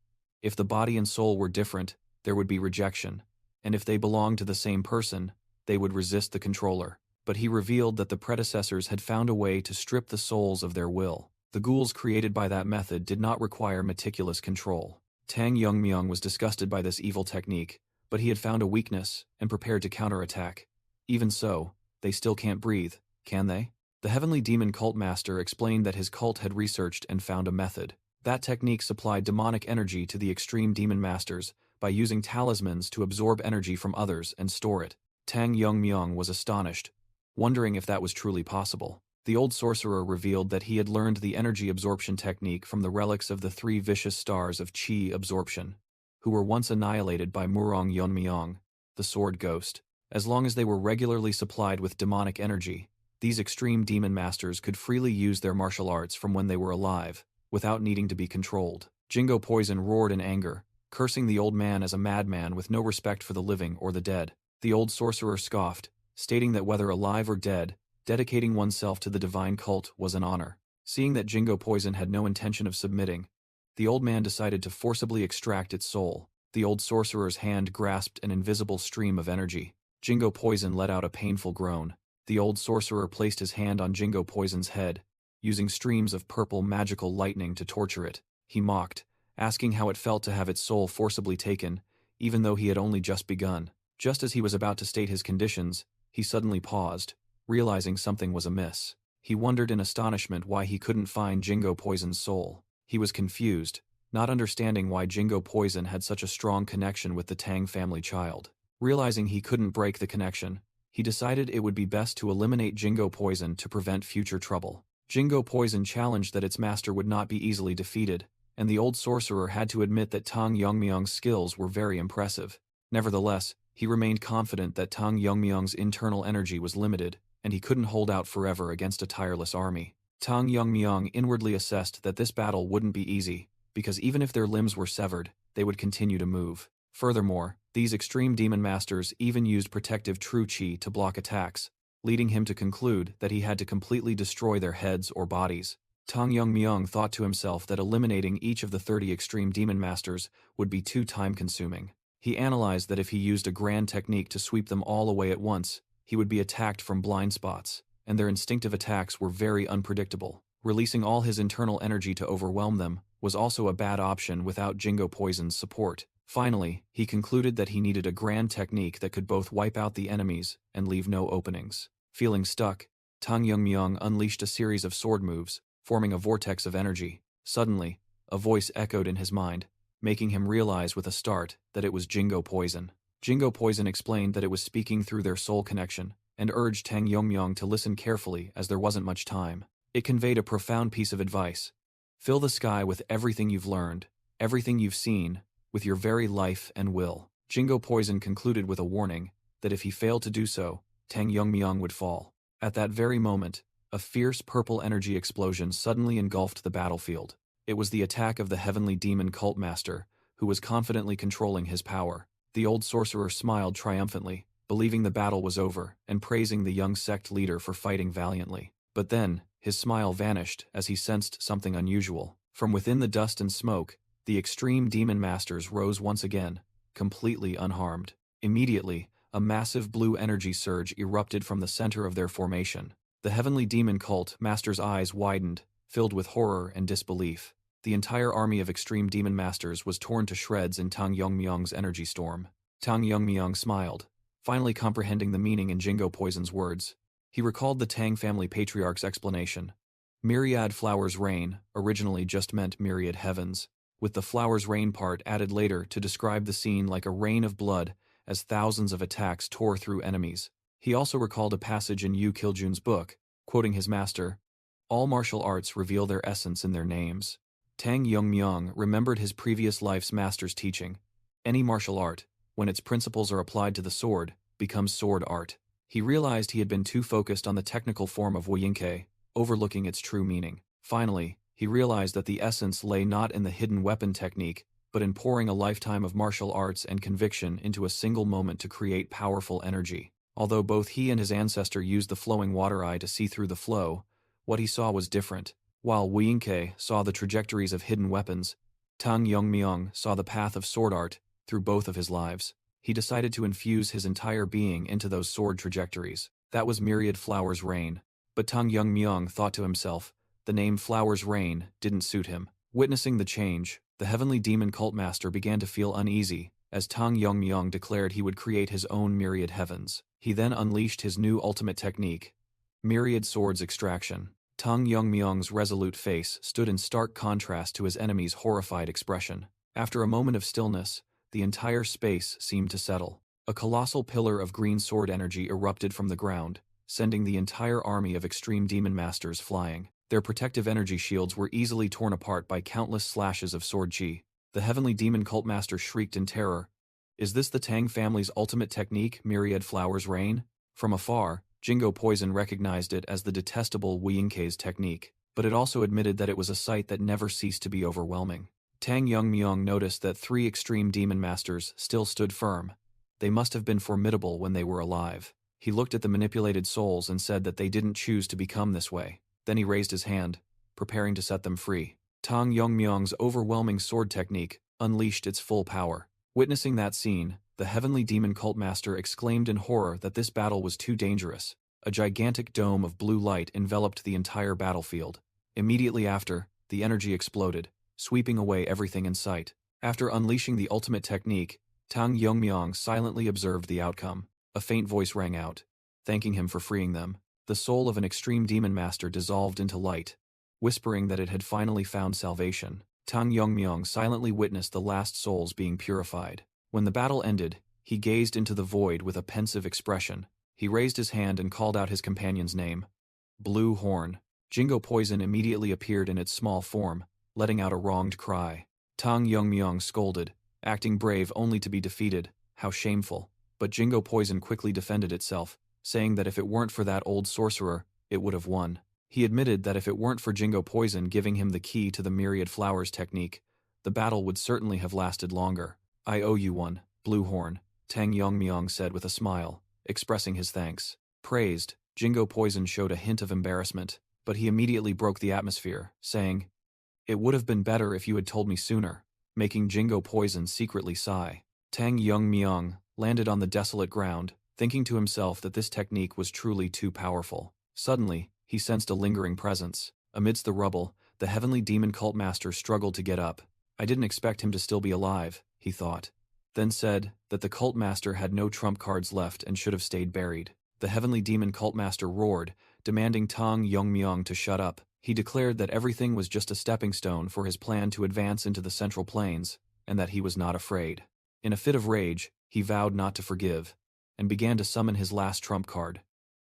If the body and soul were different, there would be rejection, and if they belonged to the same person, they would resist the controller. But he revealed that the predecessors had found a way to strip the souls of their will. The ghouls created by that method did not require meticulous control. Tang Yongmyong was disgusted by this evil technique, but he had found a weakness and prepared to counterattack. Even so, they still can't breathe, can they? The heavenly demon cult master explained that his cult had researched and found a method. That technique supplied demonic energy to the extreme demon masters by using talismans to absorb energy from others and store it. Tang Yongmyong was astonished, wondering if that was truly possible. The old sorcerer revealed that he had learned the energy absorption technique from the relics of the 3 vicious stars of Qi absorption, who were once annihilated by Murong Yonmyong, the sword ghost. As long as they were regularly supplied with demonic energy, these extreme demon masters could freely use their martial arts from when they were alive, without needing to be controlled. Jingo Poison roared in anger, cursing the old man as a madman with no respect for the living or the dead. The old sorcerer scoffed, stating that whether alive or dead, dedicating oneself to the divine cult was an honor. Seeing that Jingo Poison had no intention of submitting, the old man decided to forcibly extract its soul. The old sorcerer's hand grasped an invisible stream of energy. Jingo Poison let out a painful groan. The old sorcerer placed his hand on Jingo Poison's head, using streams of purple magical lightning to torture it. He mocked, asking how it felt to have its soul forcibly taken, even though he had only just begun. Just as he was about to state his conditions, he suddenly paused, realizing something was amiss. He wondered in astonishment why he couldn't find Jingo Poison's soul. He was confused, not understanding why Jingo Poison had such a strong connection with the Tang family child. Realizing he couldn't break the connection, he decided it would be best to eliminate Jingo Poison to prevent future trouble. Jingo Poison challenged that its master would not be easily defeated, and the old sorcerer had to admit that Tang Yongmyong's skills were very impressive. Nevertheless, he remained confident that Tang Yongmyong's internal energy was limited, and he couldn't hold out forever against a tireless army. Tang Yongmyong inwardly assessed that this battle wouldn't be easy, because even if their limbs were severed, they would continue to move. Furthermore, these extreme demon masters even used protective true chi to block attacks, leading him to conclude that he had to completely destroy their heads or bodies. Tang Yongmyong thought to himself that eliminating each of the 30 extreme demon masters would be too time-consuming. He analyzed that if he used a grand technique to sweep them all away at once, he would be attacked from blind spots, and their instinctive attacks were very unpredictable. Releasing all his internal energy to overwhelm them was also a bad option without Jingo Poison's support. Finally, he concluded that he needed a grand technique that could both wipe out the enemies and leave no openings. Feeling stuck, Tang Yongmyong unleashed a series of sword moves, forming a vortex of energy. Suddenly, a voice echoed in his mind, making him realize with a start that it was Jingo Poison. Jingo Poison explained that it was speaking through their soul connection, and urged Tang Yongmyong to listen carefully as there wasn't much time. It conveyed a profound piece of advice. Fill the sky with everything you've learned, everything you've seen, with your very life and will. Jingo Poison concluded with a warning that if he failed to do so, Tang Yongmyong would fall. At that very moment, a fierce purple energy explosion suddenly engulfed the battlefield. It was the attack of the heavenly demon cult master, who was confidently controlling his power. The old sorcerer smiled triumphantly, believing the battle was over, and praising the young sect leader for fighting valiantly. But then, his smile vanished as he sensed something unusual. From within the dust and smoke, the extreme demon masters rose once again, completely unharmed. Immediately, a massive blue energy surge erupted from the center of their formation. The heavenly demon cult master's eyes widened, filled with horror and disbelief. The entire army of extreme demon masters was torn to shreds in Tang Yongmyong's energy storm. Tang Yongmyong smiled, finally comprehending the meaning in Jingo Poison's words. He recalled the Tang family patriarch's explanation. Myriad flowers rain originally just meant myriad heavens, with the flowers rain part added later to describe the scene like a rain of blood as thousands of attacks tore through enemies. He also recalled a passage in Yu Kiljun's book, quoting his master, "All martial arts reveal their essence in their names." Tang Yongmyong remembered his previous life's master's teaching. Any martial art, when its principles are applied to the sword, becomes sword art. He realized he had been too focused on the technical form of Wuyinke, overlooking its true meaning. Finally, he realized that the essence lay not in the hidden weapon technique, but in pouring a lifetime of martial arts and conviction into a single moment to create powerful energy. Although both he and his ancestor used the flowing water eye to see through the flow, what he saw was different. While Wuyinke saw the trajectories of hidden weapons, Tang Yongmyong saw the path of sword art through both of his lives. He decided to infuse his entire being into those sword trajectories. That was Myriad Flowers Rain. But Tang Yongmyong thought to himself, the name Flowers Rain didn't suit him. Witnessing the change, the heavenly demon cult master began to feel uneasy, as Tang Yongmyong declared he would create his own myriad heavens. He then unleashed his new ultimate technique, Myriad Swords Extraction. Tang Yongmyong's resolute face stood in stark contrast to his enemy's horrified expression. After a moment of stillness, the entire space seemed to settle. A colossal pillar of green sword energy erupted from the ground, sending the entire army of extreme demon masters flying. Their protective energy shields were easily torn apart by countless slashes of sword chi. The heavenly demon cult master shrieked in terror. Is this the Tang family's ultimate technique, Myriad Flowers Rain? From afar, Jingo Poison recognized it as the detestable Wuyinke's technique, but it also admitted that it was a sight that never ceased to be overwhelming. Tang Yongmyong noticed that 3 extreme demon masters still stood firm. They must have been formidable when they were alive. He looked at the manipulated souls and said that they didn't choose to become this way. Then he raised his hand, preparing to set them free. Tang Yongmyong's overwhelming sword technique unleashed its full power. Witnessing that scene, the heavenly demon cult master exclaimed in horror that this battle was too dangerous. A gigantic dome of blue light enveloped the entire battlefield. Immediately after, the energy exploded, sweeping away everything in sight. After unleashing the ultimate technique, Tang Yongmyong silently observed the outcome. A faint voice rang out, thanking him for freeing them. The soul of an extreme demon master dissolved into light, whispering that it had finally found salvation. Tang Yongmyong silently witnessed the last souls being purified. When the battle ended, he gazed into the void with a pensive expression. He raised his hand and called out his companion's name. Blue Horn. Jingo Poison immediately appeared in its small form, letting out a wronged cry. Tang Yongmyong scolded, acting brave only to be defeated. How shameful. But Jingo Poison quickly defended itself, saying that if it weren't for that old sorcerer, it would have won. He admitted that if it weren't for Jingo Poison giving him the key to the myriad flowers technique, the battle would certainly have lasted longer. I owe you one, Blue Horn, Tang Yongmyong said with a smile, expressing his thanks. Praised, Jingo Poison showed a hint of embarrassment, but he immediately broke the atmosphere, saying, "It would have been better if you had told me sooner," making Jingo Poison secretly sigh. Tang Yongmyong landed on the desolate ground, thinking to himself that this technique was truly too powerful. Suddenly, he sensed a lingering presence. Amidst the rubble, the heavenly demon cult master struggled to get up. I didn't expect him to still be alive, he thought. Then said that the cult master had no trump cards left and should have stayed buried. The heavenly demon cult master roared, demanding Tang Yongmyong to shut up. He declared that everything was just a stepping stone for his plan to advance into the central plains, and that he was not afraid. In a fit of rage, he vowed not to forgive, and began to summon his last trump card,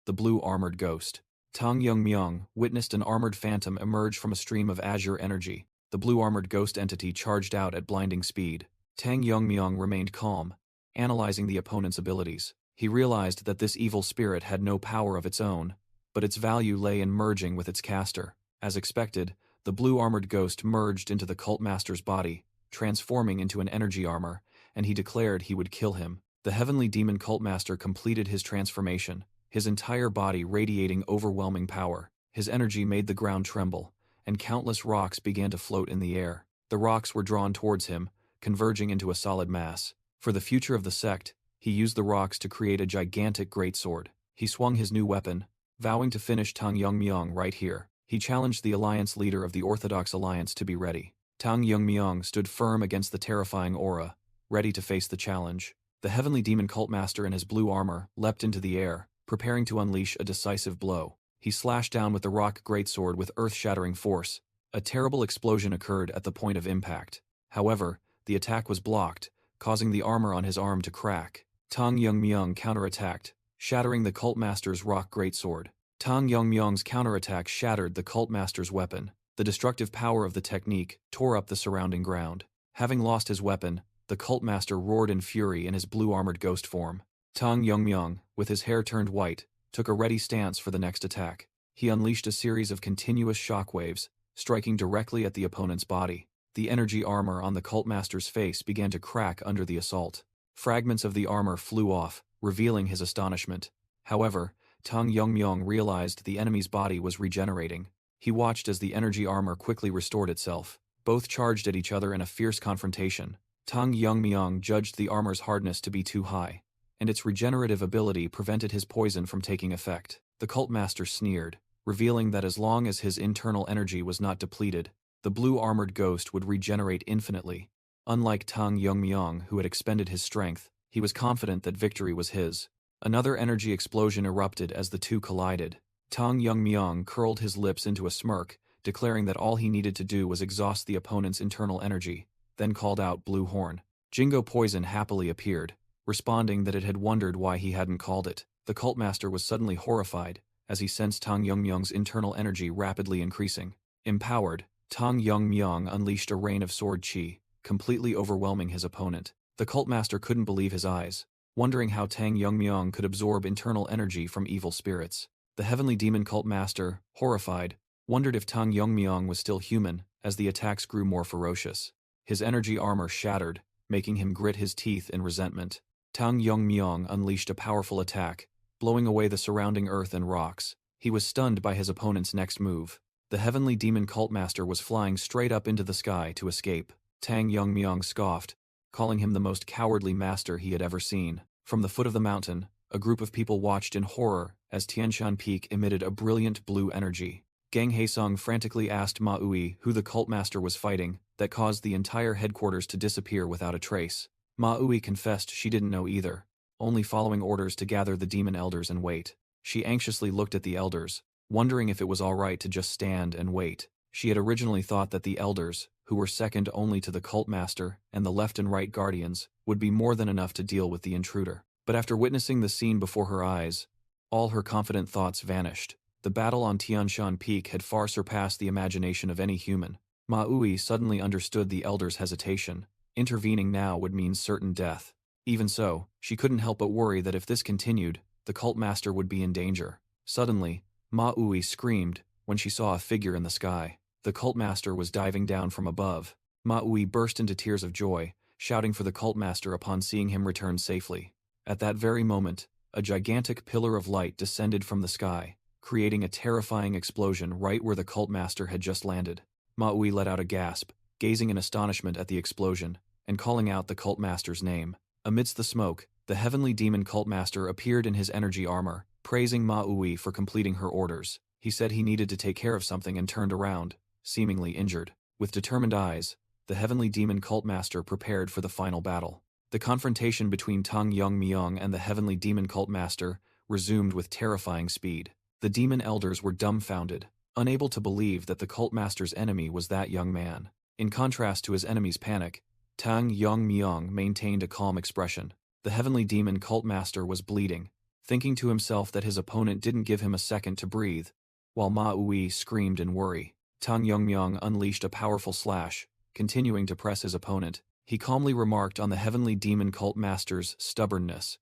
the blue armored ghost. Tang Yongmyong witnessed an armored phantom emerge from a stream of azure energy. The blue armored ghost entity charged out at blinding speed. Tang Yongmyong remained calm, analyzing the opponent's abilities. He realized that this evil spirit had no power of its own, but its value lay in merging with its caster. As expected, the blue armored ghost merged into the cult master's body, transforming into an energy armor, and he declared he would kill him. The heavenly demon cult master completed his transformation, his entire body radiating overwhelming power. His energy made the ground tremble, and countless rocks began to float in the air. The rocks were drawn towards him, converging into a solid mass. For the future of the sect, he used the rocks to create a gigantic greatsword. He swung his new weapon, vowing to finish Tang Yongmyong right here. He challenged the alliance leader of the Orthodox Alliance to be ready. Tang Yongmyong stood firm against the terrifying aura, ready to face the challenge. The heavenly demon cult master in his blue armor leapt into the air, preparing to unleash a decisive blow. He slashed down with the rock greatsword with earth-shattering force. A terrible explosion occurred at the point of impact. However, the attack was blocked, causing the armor on his arm to crack. Tang Yongmyong counterattacked, shattering the cult master's rock greatsword. Tang Yongmyong's counterattack shattered the cult master's weapon. The destructive power of the technique tore up the surrounding ground. Having lost his weapon, the cult master roared in fury in his blue-armored ghost form. Tang Yongmyong, with his hair turned white, took a ready stance for the next attack. He unleashed a series of continuous shockwaves, striking directly at the opponent's body. The energy armor on the cult master's face began to crack under the assault. Fragments of the armor flew off, revealing his astonishment. However, Tang Yongmyong realized the enemy's body was regenerating. He watched as the energy armor quickly restored itself. Both charged at each other in a fierce confrontation. Tang Yongmyong judged the armor's hardness to be too high, and its regenerative ability prevented his poison from taking effect. The cult master sneered, revealing that as long as his internal energy was not depleted, the blue-armored ghost would regenerate infinitely. Unlike Tang Yongmyong, who had expended his strength, he was confident that victory was his. Another energy explosion erupted as the two collided. Tang Yongmyong curled his lips into a smirk, declaring that all he needed to do was exhaust the opponent's internal energy, then called out Blue Horn. Jingo Poison happily appeared, responding that it had wondered why he hadn't called it. The cult master was suddenly horrified, as he sensed Tang Yongmyong's internal energy rapidly increasing. Empowered, Tang Yongmyong unleashed a rain of sword chi, completely overwhelming his opponent. The cult master couldn't believe his eyes, wondering how Tang Yongmyong could absorb internal energy from evil spirits. The heavenly demon cult master, horrified, wondered if Tang Yongmyong was still human, as the attacks grew more ferocious. His energy armor shattered, making him grit his teeth in resentment. Tang Yongmyong unleashed a powerful attack, blowing away the surrounding earth and rocks. He was stunned by his opponent's next move. The heavenly demon cult master was flying straight up into the sky to escape. Tang Yongmyong scoffed, calling him the most cowardly master he had ever seen. From the foot of the mountain, a group of people watched in horror as Tianshan Peak emitted a brilliant blue energy. Gang Haesung frantically asked Ma Ui who the cult master was fighting, that caused the entire headquarters to disappear without a trace. Ma Ui confessed she didn't know either, only following orders to gather the demon elders and wait. She anxiously looked at the elders, wondering if it was all right to just stand and wait. She had originally thought that the elders, who were second only to the cult master and the left and right guardians, would be more than enough to deal with the intruder. But after witnessing the scene before her eyes, all her confident thoughts vanished. The battle on Tianshan Peak had far surpassed the imagination of any human. Maui suddenly understood the elders' hesitation. Intervening now would mean certain death. Even so, she couldn't help but worry that if this continued, the cult master would be in danger. Suddenly, Maui screamed when she saw a figure in the sky. The cult master was diving down from above. Maui burst into tears of joy, shouting for the cult master upon seeing him return safely. At that very moment, a gigantic pillar of light descended from the sky, creating a terrifying explosion right where the cult master had just landed. Maui let out a gasp, gazing in astonishment at the explosion, and calling out the cult master's name. Amidst the smoke, the heavenly demon cult master appeared in his energy armor, praising Maui for completing her orders. He said he needed to take care of something and turned around, seemingly injured. With determined eyes, the heavenly demon cult master prepared for the final battle. The confrontation between Tang Yongmyong and the heavenly demon cult master resumed with terrifying speed. The demon elders were dumbfounded, unable to believe that the cult master's enemy was that young man. In contrast to his enemy's panic, Tang Yongmyong maintained a calm expression. The heavenly demon cult master was bleeding, thinking to himself that his opponent didn't give him a second to breathe, while Maui screamed in worry. Tang Yongmyong unleashed a powerful slash, continuing to press his opponent. He calmly remarked on the heavenly demon cult master's stubbornness,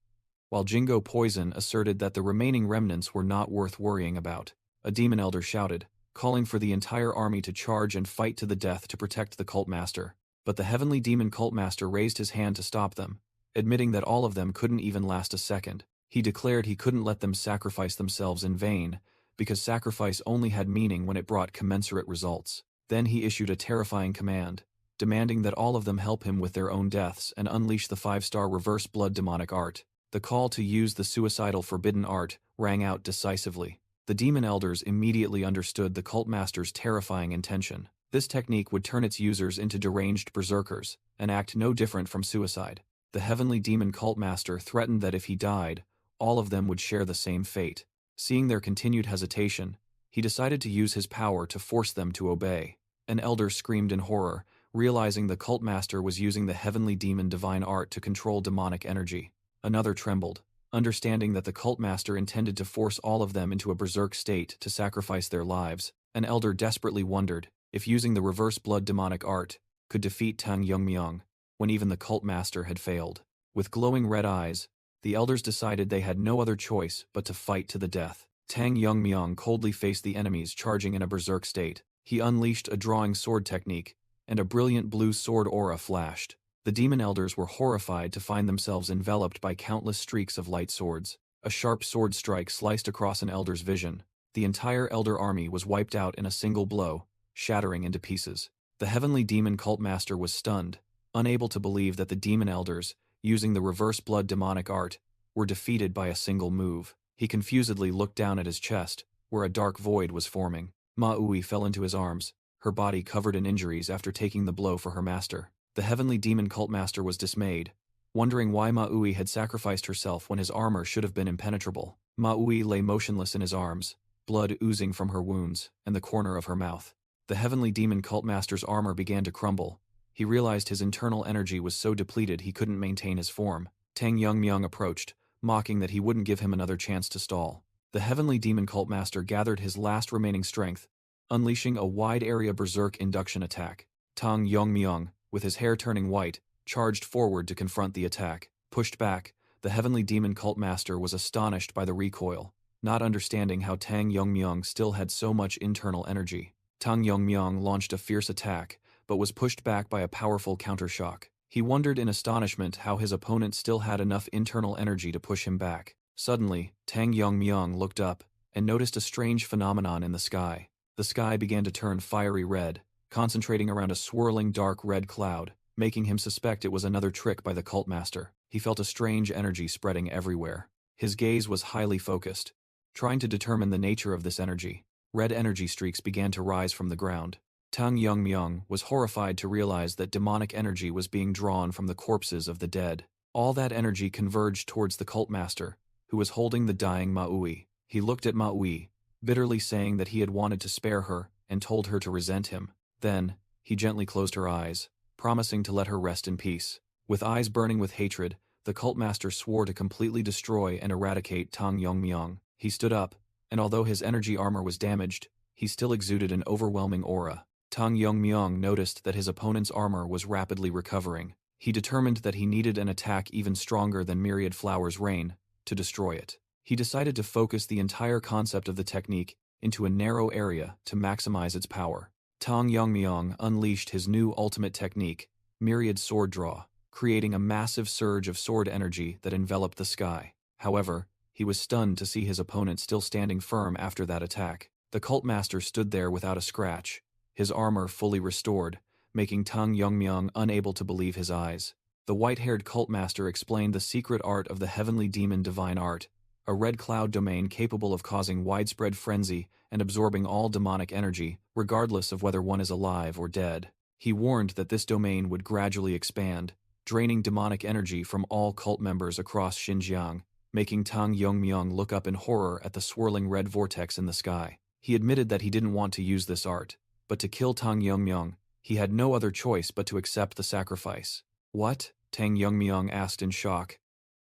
while Jingo Poison asserted that the remaining remnants were not worth worrying about. A demon elder shouted, calling for the entire army to charge and fight to the death to protect the cult master. But the heavenly demon cult master raised his hand to stop them, admitting that all of them couldn't even last a second. He declared he couldn't let them sacrifice themselves in vain, because sacrifice only had meaning when it brought commensurate results. Then he issued a terrifying command, demanding that all of them help him with their own deaths and unleash the 5-star reverse blood demonic art. The call to use the suicidal forbidden art rang out decisively. The demon elders immediately understood the cult master's terrifying intention. This technique would turn its users into deranged berserkers, an act no different from suicide. The heavenly demon cult master threatened that if he died, all of them would share the same fate. Seeing their continued hesitation, he decided to use his power to force them to obey. An elder screamed in horror, realizing the cult master was using the heavenly demon divine art to control demonic energy. Another trembled, understanding that the cult master intended to force all of them into a berserk state to sacrifice their lives. An elder desperately wondered if using the reverse blood demonic art could defeat Tang Yongmyong, when even the cult master had failed. With glowing red eyes, the elders decided they had no other choice but to fight to the death. Tang Yongmyong coldly faced the enemies charging in a berserk state. He unleashed a drawing sword technique, and a brilliant blue sword aura flashed. The demon elders were horrified to find themselves enveloped by countless streaks of light swords. A sharp sword strike sliced across an elder's vision. The entire elder army was wiped out in a single blow, shattering into pieces. The heavenly demon cult master was stunned, unable to believe that the demon elders, using the reverse blood demonic art, were defeated by a single move. He confusedly looked down at his chest, where a dark void was forming. Maui fell into his arms, her body covered in injuries after taking the blow for her master. The heavenly demon cult master was dismayed, wondering why Maui had sacrificed herself when his armor should have been impenetrable. Maui lay motionless in his arms, blood oozing from her wounds and the corner of her mouth. The heavenly demon cult master's armor began to crumble. He realized his internal energy was so depleted he couldn't maintain his form. Tang Yongmyong approached, mocking that he wouldn't give him another chance to stall. The heavenly demon cult master gathered his last remaining strength, unleashing a wide-area berserk induction attack. Tang Yongmyong, with his hair turning white, charged forward to confront the attack. Pushed back, the heavenly demon cult master was astonished by the recoil, not understanding how Tang Yongmyong still had so much internal energy. Tang Yongmyong launched a fierce attack, but was pushed back by a powerful countershock. He wondered in astonishment how his opponent still had enough internal energy to push him back. Suddenly, Tang Yongmyong looked up and noticed a strange phenomenon in the sky. The sky began to turn fiery red, concentrating around a swirling dark red cloud, making him suspect it was another trick by the cult master. He felt a strange energy spreading everywhere. His gaze was highly focused, trying to determine the nature of this energy. Red energy streaks began to rise from the ground. Tang Yongmyong was horrified to realize that demonic energy was being drawn from the corpses of the dead. All that energy converged towards the cult master, who was holding the dying Maui. He looked at Maui, bitterly saying that he had wanted to spare her and told her to resent him. Then, he gently closed her eyes, promising to let her rest in peace. With eyes burning with hatred, the cult master swore to completely destroy and eradicate Tang Yongmyong. He stood up, and although his energy armor was damaged, he still exuded an overwhelming aura. Tang Yongmyong noticed that his opponent's armor was rapidly recovering. He determined that he needed an attack even stronger than Myriad Flower's Rain to destroy it. He decided to focus the entire concept of the technique into a narrow area to maximize its power. Tang Yongmyong unleashed his new ultimate technique, Myriad Sword Draw, creating a massive surge of sword energy that enveloped the sky. However, he was stunned to see his opponent still standing firm after that attack. The cult master stood there without a scratch, his armor fully restored, making Tang Yongmyong unable to believe his eyes. The white-haired cult master explained the secret art of the heavenly demon divine art, a red cloud domain capable of causing widespread frenzy and absorbing all demonic energy, regardless of whether one is alive or dead. He warned that this domain would gradually expand, draining demonic energy from all cult members across Xinjiang, making Tang Yongmyong look up in horror at the swirling red vortex in the sky. He admitted that he didn't want to use this art, but to kill Tang Yongmyong, he had no other choice but to accept the sacrifice. What? Tang Yongmyong asked in shock.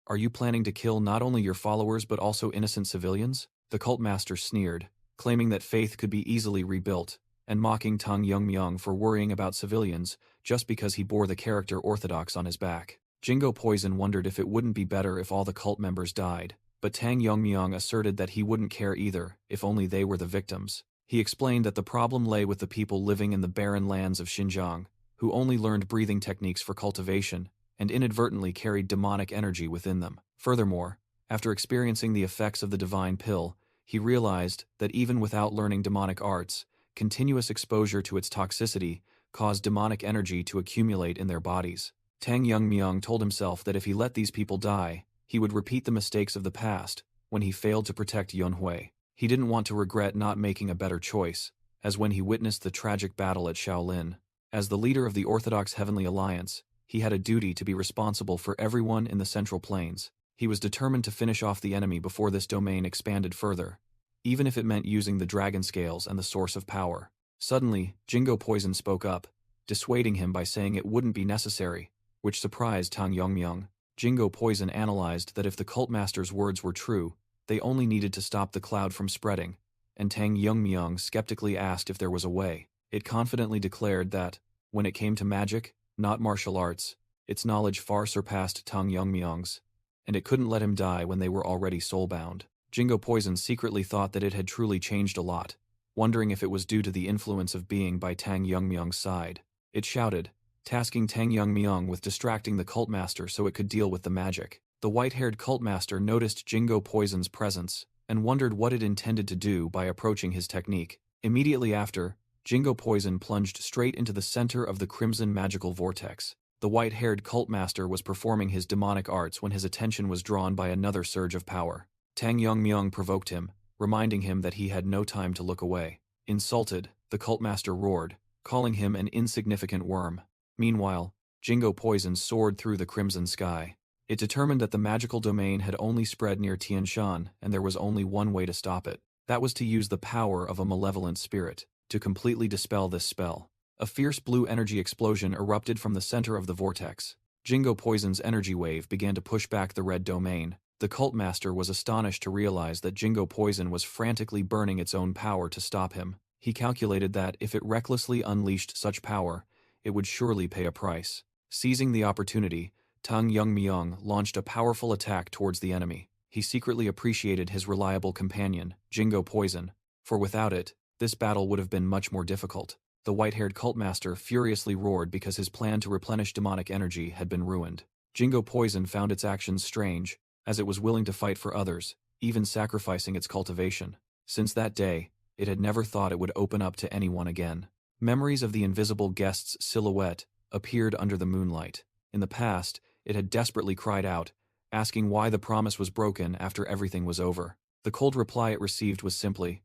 Are you planning to kill not only your followers but also innocent civilians? The cult master sneered, claiming that faith could be easily rebuilt, and mocking Tang Yongmyong for worrying about civilians just because he bore the character Orthodox on his back. Jingo Poison wondered if it wouldn't be better if all the cult members died, but Tang Yongmyong asserted that he wouldn't care either, if only they were the victims. He explained that the problem lay with the people living in the barren lands of Xinjiang, who only learned breathing techniques for cultivation, and inadvertently carried demonic energy within them. Furthermore, after experiencing the effects of the divine pill, he realized that even without learning demonic arts, continuous exposure to its toxicity caused demonic energy to accumulate in their bodies. Tang Yongmyong told himself that if he let these people die, he would repeat the mistakes of the past when he failed to protect Yunhui. He didn't want to regret not making a better choice, as when he witnessed the tragic battle at Shaolin. As the leader of the Orthodox Heavenly Alliance, he had a duty to be responsible for everyone in the Central Plains. He was determined to finish off the enemy before this domain expanded further, even if it meant using the dragon scales and the source of power. Suddenly, Jingo Poison spoke up, dissuading him by saying it wouldn't be necessary, which surprised Tang Yongmyong. Jingo Poison analyzed that if the cult master's words were true, they only needed to stop the cloud from spreading, and Tang Yongmyong skeptically asked if there was a way. It confidently declared that, when it came to magic, not martial arts, its knowledge far surpassed Tang Yongmyong's, and it couldn't let him die when they were already soulbound. Jingo Poison secretly thought that it had truly changed a lot, wondering if it was due to the influence of being by Tang Yongmyong's side. It shouted, tasking Tang Yongmyong with distracting the cult master so it could deal with the magic. The white-haired cult master noticed Jingo Poison's presence and wondered what it intended to do by approaching his technique. Immediately after, Jingo Poison plunged straight into the center of the crimson magical vortex. The white-haired cult master was performing his demonic arts when his attention was drawn by another surge of power. Tang Yongmyong provoked him, reminding him that he had no time to look away. Insulted, the cult master roared, calling him an insignificant worm. Meanwhile, Jingo Poison soared through the crimson sky. It determined that the magical domain had only spread near Tianshan, and there was only one way to stop it. That was to use the power of a malevolent spirit to completely dispel this spell. A fierce blue energy explosion erupted from the center of the vortex. Jingo Poison's energy wave began to push back the red domain. The cult master was astonished to realize that Jingo Poison was frantically burning its own power to stop him. He calculated that if it recklessly unleashed such power, it would surely pay a price. Seizing the opportunity, Tang Yongmyong launched a powerful attack towards the enemy. He secretly appreciated his reliable companion, Jingo Poison, for without it, this battle would have been much more difficult. The white-haired cult master furiously roared because his plan to replenish demonic energy had been ruined. Jingo Poison found its actions strange, as it was willing to fight for others, even sacrificing its cultivation. Since that day, it had never thought it would open up to anyone again. Memories of the invisible guest's silhouette appeared under the moonlight. In the past, it had desperately cried out, asking why the promise was broken after everything was over. The cold reply it received was simply,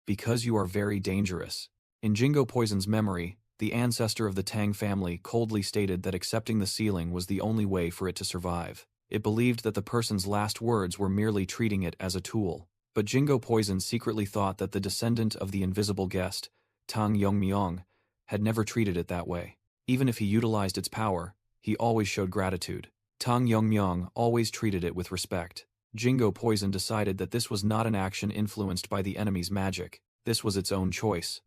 "Because you are very dangerous." In Jingo Poison's memory, the ancestor of the Tang family coldly stated that accepting the sealing was the only way for it to survive. It believed that the person's last words were merely treating it as a tool. But Jingo Poison secretly thought that the descendant of the invisible guest, Tang Yongmyong, had never treated it that way. Even if he utilized its power, he always showed gratitude. Tang Yongmyong always treated it with respect. Jingo Poison decided that this was not an action influenced by the enemy's magic. This was its own choice.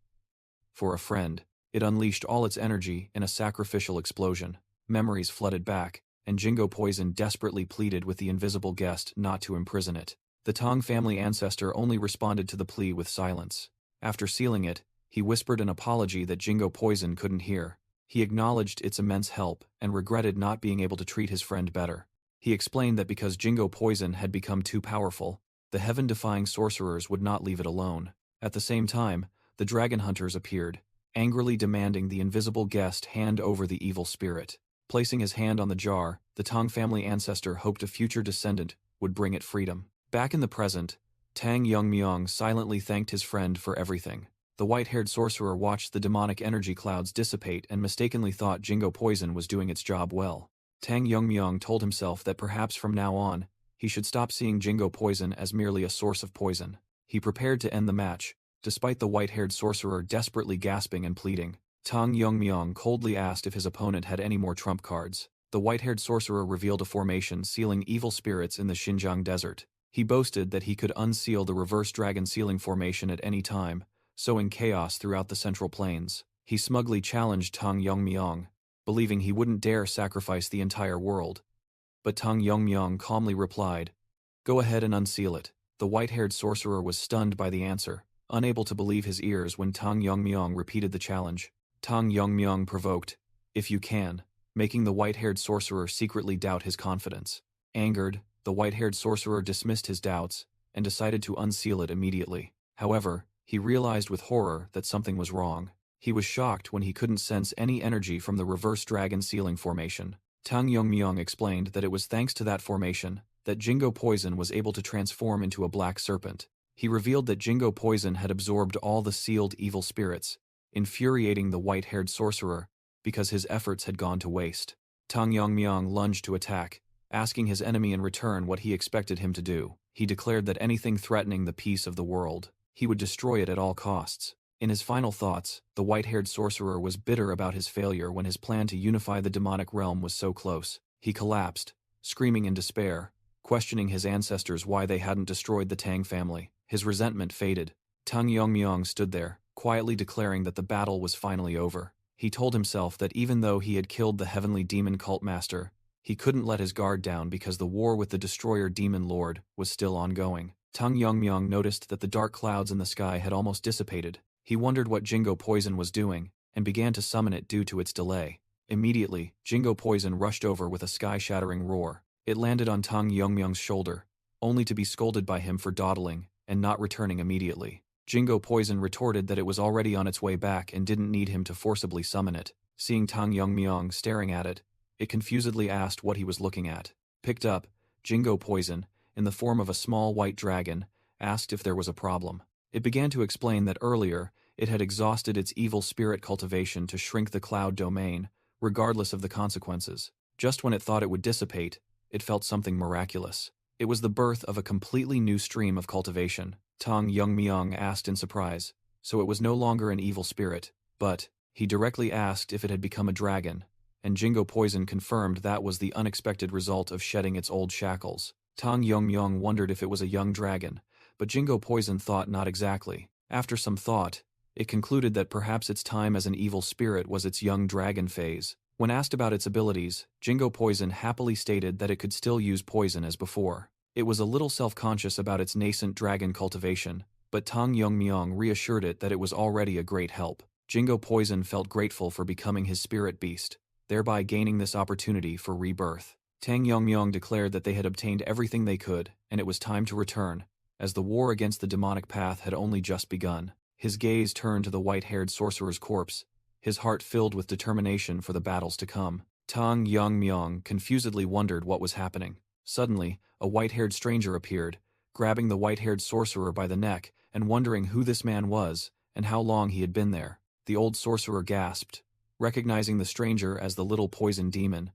For a friend, it unleashed all its energy in a sacrificial explosion. Memories flooded back, and Jingo Poison desperately pleaded with the invisible guest not to imprison it. The Tang family ancestor only responded to the plea with silence. After sealing it, he whispered an apology that Jingo Poison couldn't hear. He acknowledged its immense help and regretted not being able to treat his friend better. He explained that because Jingo Poison had become too powerful, the heaven-defying sorcerers would not leave it alone. At the same time, the dragon hunters appeared, angrily demanding the invisible guest hand over the evil spirit. Placing his hand on the jar, the Tang family ancestor hoped a future descendant would bring it freedom. Back in the present, Tang Yongmyong silently thanked his friend for everything. The white-haired sorcerer watched the demonic energy clouds dissipate and mistakenly thought Jingo Poison was doing its job well. Tang Yongmyong told himself that perhaps from now on, he should stop seeing Jingo Poison as merely a source of poison. He prepared to end the match, despite the white-haired sorcerer desperately gasping and pleading. Tang Yongmyong coldly asked if his opponent had any more trump cards. The white-haired sorcerer revealed a formation sealing evil spirits in the Xinjiang desert. He boasted that he could unseal the reverse dragon sealing formation at any time, sowing chaos throughout the Central Plains. He smugly challenged Tang Yongmyong, believing he wouldn't dare sacrifice the entire world. But Tang Yongmyong calmly replied, "Go ahead and unseal it." The white-haired sorcerer was stunned by the answer, unable to believe his ears when Tang Yongmyong repeated the challenge. Tang Yongmyong provoked, "If you can," making the white-haired sorcerer secretly doubt his confidence. Angered, the white-haired sorcerer dismissed his doubts and decided to unseal it immediately. However, he realized with horror that something was wrong. He was shocked when he couldn't sense any energy from the reverse dragon sealing formation. Tang Yongmyong explained that it was thanks to that formation that Jingo Poison was able to transform into a black serpent. He revealed that Jingo Poison had absorbed all the sealed evil spirits, infuriating the white-haired sorcerer because his efforts had gone to waste. Tang Yongmyong lunged to attack, asking his enemy in return what he expected him to do. He declared that anything threatening the peace of the world, he would destroy it at all costs. In his final thoughts, the white-haired sorcerer was bitter about his failure when his plan to unify the demonic realm was so close. He collapsed, screaming in despair, questioning his ancestors why they hadn't destroyed the Tang family. His resentment faded. Tang Yongmyong stood there, quietly declaring that the battle was finally over. He told himself that even though he had killed the heavenly demon cult master, he couldn't let his guard down because the war with the destroyer demon lord was still ongoing. Tang Yongmyong noticed that the dark clouds in the sky had almost dissipated. He wondered what Jingo Poison was doing, and began to summon it due to its delay. Immediately, Jingo Poison rushed over with a sky-shattering roar. It landed on Tang Yongmyong's shoulder, only to be scolded by him for dawdling and not returning immediately. Jingo Poison retorted that it was already on its way back and didn't need him to forcibly summon it. Seeing Tang Yongmyong staring at it, it confusedly asked what he was looking at. Picked up, Jingo Poison, in the form of a small white dragon, asked if there was a problem. It began to explain that earlier, it had exhausted its evil spirit cultivation to shrink the cloud domain, regardless of the consequences. Just when it thought it would dissipate, it felt something miraculous. It was the birth of a completely new stream of cultivation. Tang Yongmyong asked in surprise, so it was no longer an evil spirit, but he directly asked if it had become a dragon, and Jingo Poison confirmed that was the unexpected result of shedding its old shackles. Tang Yongmyong wondered if it was a young dragon, but Jingo Poison thought not exactly. After some thought, it concluded that perhaps its time as an evil spirit was its young dragon phase. When asked about its abilities, Jingo Poison happily stated that it could still use poison as before. It was a little self-conscious about its nascent dragon cultivation, but Tang Yongmyong reassured it that it was already a great help. Jingo Poison felt grateful for becoming his spirit beast, thereby gaining this opportunity for rebirth. Tang Yongmyong declared that they had obtained everything they could, and it was time to return, as the war against the demonic path had only just begun. His gaze turned to the white-haired sorcerer's corpse, his heart filled with determination for the battles to come. Tang Yongmyong confusedly wondered what was happening. Suddenly, a white-haired stranger appeared, grabbing the white-haired sorcerer by the neck and wondering who this man was and how long he had been there. The old sorcerer gasped, recognizing the stranger as the little poison demon,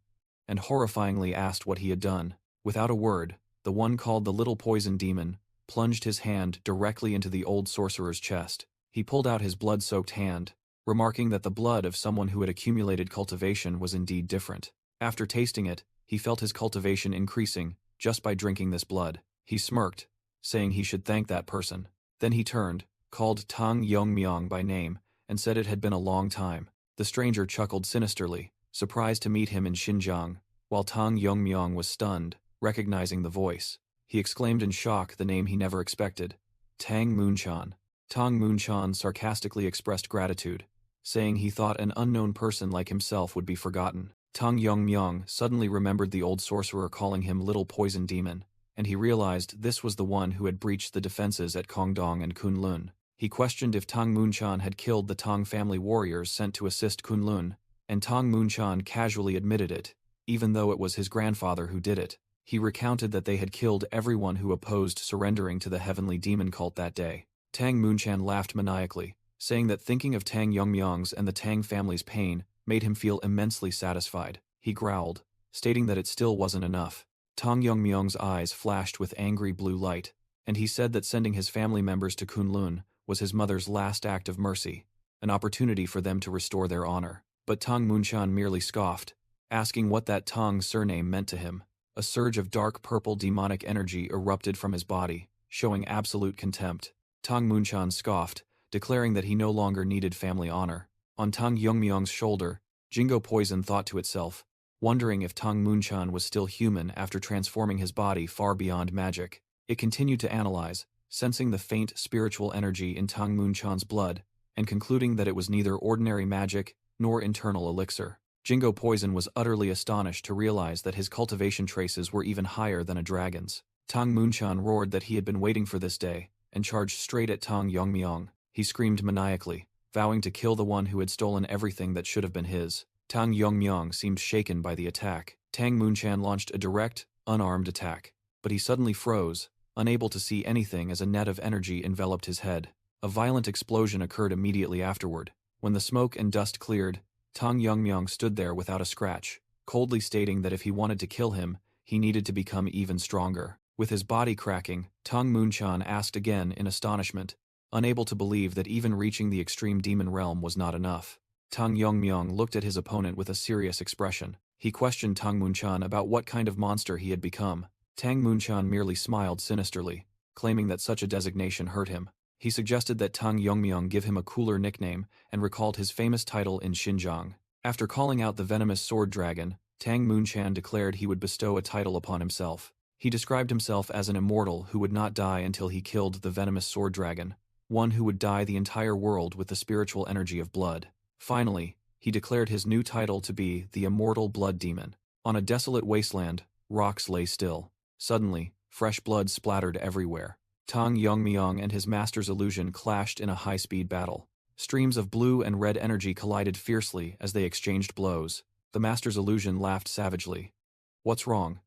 and horrifyingly asked what he had done. Without a word, the one called the little poison demon plunged his hand directly into the old sorcerer's chest. He pulled out his blood-soaked hand, remarking that the blood of someone who had accumulated cultivation was indeed different. After tasting it, he felt his cultivation increasing just by drinking this blood. He smirked, saying he should thank that person. Then he turned, called Tang Yongmyong by name, and said it had been a long time. The stranger chuckled sinisterly, surprised to meet him in Xinjiang, while Tang Yongmyong was stunned, recognizing the voice. He exclaimed in shock the name he never expected. Tang Moonchan. Tang Moonchan sarcastically expressed gratitude, saying he thought an unknown person like himself would be forgotten. Tang Yongmyong suddenly remembered the old sorcerer calling him Little Poison Demon, and he realized this was the one who had breached the defenses at Kongdong and Kunlun. He questioned if Tang Moonchan had killed the Tang family warriors sent to assist Kunlun, and Tang Moonchan casually admitted it, even though it was his grandfather who did it. He recounted that they had killed everyone who opposed surrendering to the heavenly demon cult that day. Tang Moonchan laughed maniacally, saying that thinking of Tang Yongmyong's and the Tang family's pain made him feel immensely satisfied. He growled, stating that it still wasn't enough. Tang Yongmyong's eyes flashed with angry blue light, and he said that sending his family members to Kunlun was his mother's last act of mercy, an opportunity for them to restore their honor. But Tang Moonchan merely scoffed, asking what that Tang surname meant to him. A surge of dark purple demonic energy erupted from his body, showing absolute contempt. Tang Moonchan scoffed, declaring that he no longer needed family honor. On Tang Yongmyong's shoulder, Jingo Poison thought to itself, wondering if Tang Moonchan was still human after transforming his body far beyond magic. It continued to analyze, sensing the faint spiritual energy in Tang Moonchan's blood, and concluding that it was neither ordinary magic nor internal elixir. Jingo Poison was utterly astonished to realize that his cultivation traces were even higher than a dragon's. Tang Moonchan roared that he had been waiting for this day, and charged straight at Tang Yongmyong. He screamed maniacally, vowing to kill the one who had stolen everything that should have been his. Tang Yongmyong seemed shaken by the attack. Tang Moonchan launched a direct, unarmed attack, but he suddenly froze, unable to see anything as a net of energy enveloped his head. A violent explosion occurred immediately afterward. When the smoke and dust cleared, Tang Yongmyong stood there without a scratch, coldly stating that if he wanted to kill him, he needed to become even stronger. With his body cracking, Tang Moonchan asked again in astonishment, unable to believe that even reaching the extreme demon realm was not enough. Tang Yongmyong looked at his opponent with a serious expression. He questioned Tang Moonchan about what kind of monster he had become. Tang Moonchan merely smiled sinisterly, claiming that such a designation hurt him. He suggested that Tang Yongmyong give him a cooler nickname and recalled his famous title in Xinjiang. After calling out the venomous sword dragon, Tang Moonchan declared he would bestow a title upon himself. He described himself as an immortal who would not die until he killed the venomous sword dragon, one who would dye the entire world with the spiritual energy of blood. Finally, he declared his new title to be the Immortal Blood Demon. On a desolate wasteland, rocks lay still. Suddenly, fresh blood splattered everywhere. Tang Yongmyong and his master's illusion clashed in a high-speed battle. Streams of blue and red energy collided fiercely as they exchanged blows. The master's illusion laughed savagely. "What's wrong?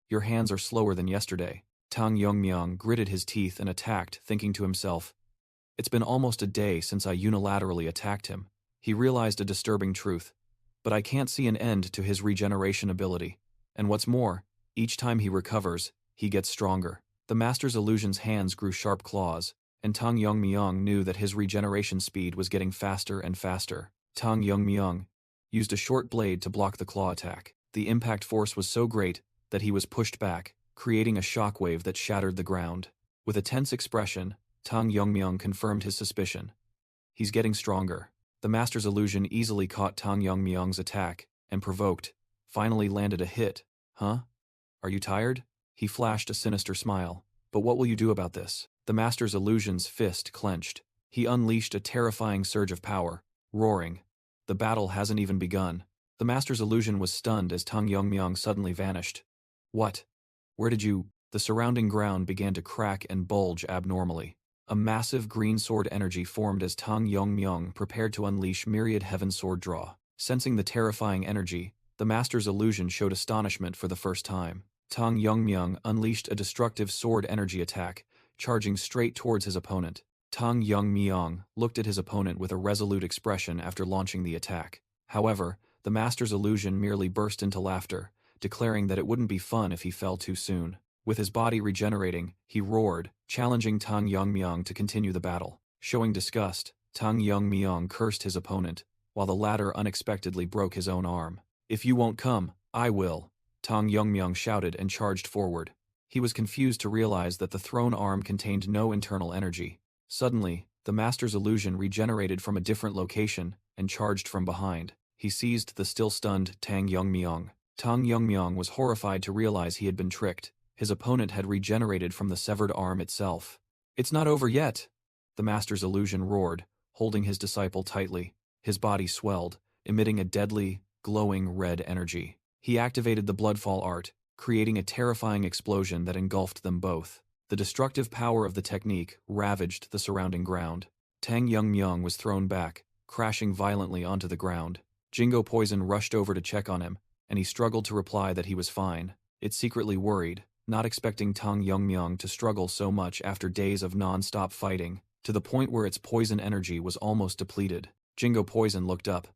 Your hands are slower than yesterday." Tang Yongmyong gritted his teeth and attacked, thinking to himself, "It's been almost a day since I unilaterally attacked him." He realized a disturbing truth. "But I can't see an end to his regeneration ability. And what's more, each time he recovers, he gets stronger." The master's illusion's hands grew sharp claws, and Tang Yongmyong knew that his regeneration speed was getting faster and faster. Tang Yongmyong used a short blade to block the claw attack. The impact force was so great that he was pushed back, creating a shockwave that shattered the ground. With a tense expression, Tang Yongmyong confirmed his suspicion. "He's getting stronger." The master's illusion easily caught Tang Yongmyong's attack, and provoked, finally landed a hit. "Huh? Are you tired?" He flashed a sinister smile. "But what will you do about this?" The master's illusion's fist clenched. He unleashed a terrifying surge of power, roaring, "The battle hasn't even begun." The master's illusion was stunned as Tang Yongmyong suddenly vanished. "What? Where did you—" The surrounding ground began to crack and bulge abnormally. A massive green sword energy formed as Tang Yongmyong prepared to unleash myriad heaven sword draw. Sensing the terrifying energy, the master's illusion showed astonishment for the first time. Tang Yongmyong unleashed a destructive sword energy attack, charging straight towards his opponent. Tang Yongmyong looked at his opponent with a resolute expression after launching the attack. However, the master's illusion merely burst into laughter, declaring that it wouldn't be fun if he fell too soon. With his body regenerating, he roared, challenging Tang Yongmyong to continue the battle. Showing disgust, Tang Yongmyong cursed his opponent, while the latter unexpectedly broke his own arm. "If you won't come, I will," Tang Yongmyong shouted and charged forward. He was confused to realize that the thrown arm contained no internal energy. Suddenly, the master's illusion regenerated from a different location and charged from behind. He seized the still-stunned Tang Yongmyong. Tang Yongmyong was horrified to realize he had been tricked. His opponent had regenerated from the severed arm itself. "It's not over yet!" The master's illusion roared, holding his disciple tightly. His body swelled, emitting a deadly, glowing red energy. He activated the bloodfall art, creating a terrifying explosion that engulfed them both. The destructive power of the technique ravaged the surrounding ground. Tang Yongmyong was thrown back, crashing violently onto the ground. Jingo Poison rushed over to check on him, and he struggled to reply that he was fine. It secretly worried, not expecting Tang Yongmyong to struggle so much after days of non-stop fighting, to the point where its poison energy was almost depleted. Jingo Poison looked up.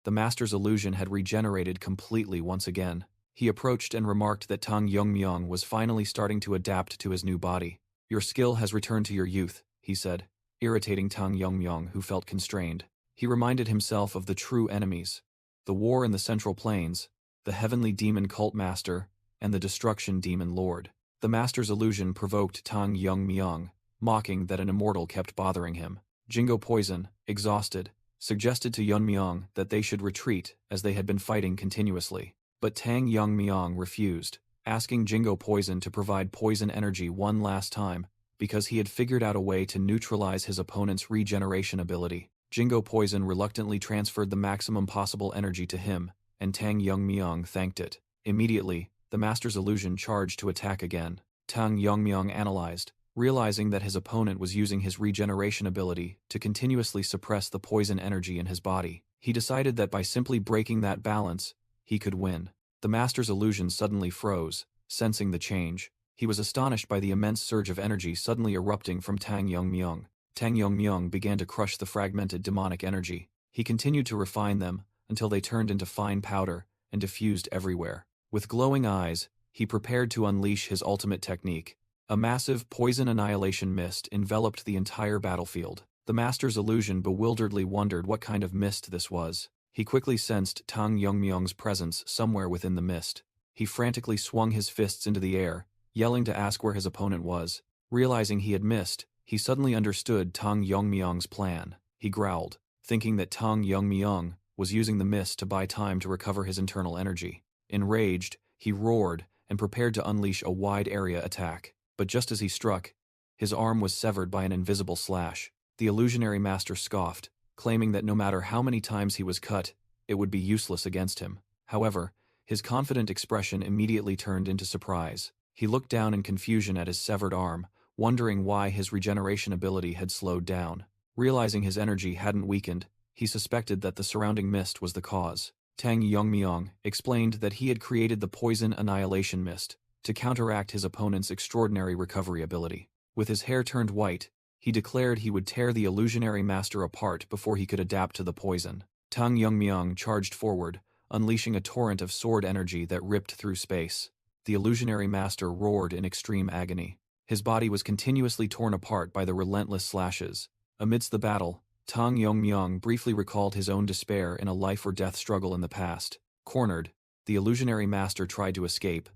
The master's illusion had regenerated completely once again. He approached and remarked that Tang Yongmyong was finally starting to adapt to his new body. "Your skill has returned to your youth," he said, irritating Tang Yongmyong, who felt constrained. He reminded himself of the true enemies: the war in the Central Plains, the heavenly demon cult master, and the destruction demon lord. The master's illusion provoked Tang Yongmyong, mocking that an immortal kept bothering him. Jingo Poison, exhausted, suggested to Yunmyong that they should retreat as they had been fighting continuously. But Tang Yongmyong refused, asking Jingo Poison to provide poison energy one last time, because he had figured out a way to neutralize his opponent's regeneration ability. Jingo Poison reluctantly transferred the maximum possible energy to him, and Tang Yongmyong thanked it. Immediately, the master's illusion charged to attack again. Tang Yongmyong analyzed, realizing that his opponent was using his regeneration ability to continuously suppress the poison energy in his body. He decided that by simply breaking that balance, he could win. The master's illusion suddenly froze, sensing the change. He was astonished by the immense surge of energy suddenly erupting from Tang Yongmyong. Tang Yongmyong began to crush the fragmented demonic energy. He continued to refine them until they turned into fine powder and diffused everywhere. With glowing eyes, he prepared to unleash his ultimate technique. A massive poison annihilation mist enveloped the entire battlefield. The master's illusion bewilderedly wondered what kind of mist this was. He quickly sensed Tang Yongmyong's presence somewhere within the mist. He frantically swung his fists into the air, yelling to ask where his opponent was. Realizing he had missed, he suddenly understood Tang Yongmyong's plan. He growled, thinking that Tang Yongmyong was using the mist to buy time to recover his internal energy. Enraged, he roared and prepared to unleash a wide-area attack. But just as he struck, his arm was severed by an invisible slash. The illusionary master scoffed, claiming that no matter how many times he was cut, it would be useless against him. However, his confident expression immediately turned into surprise. He looked down in confusion at his severed arm, wondering why his regeneration ability had slowed down. Realizing his energy hadn't weakened, he suspected that the surrounding mist was the cause. Tang Yongmyong explained that he had created the poison annihilation mist to counteract his opponent's extraordinary recovery ability. With his hair turned white, he declared he would tear the illusionary master apart before he could adapt to the poison. Tang Yongmyong charged forward, unleashing a torrent of sword energy that ripped through space. The illusionary master roared in extreme agony. His body was continuously torn apart by the relentless slashes. Amidst the battle, Tang Yongmyong briefly recalled his own despair in a life-or-death struggle in the past. Cornered, the illusionary master tried to escape,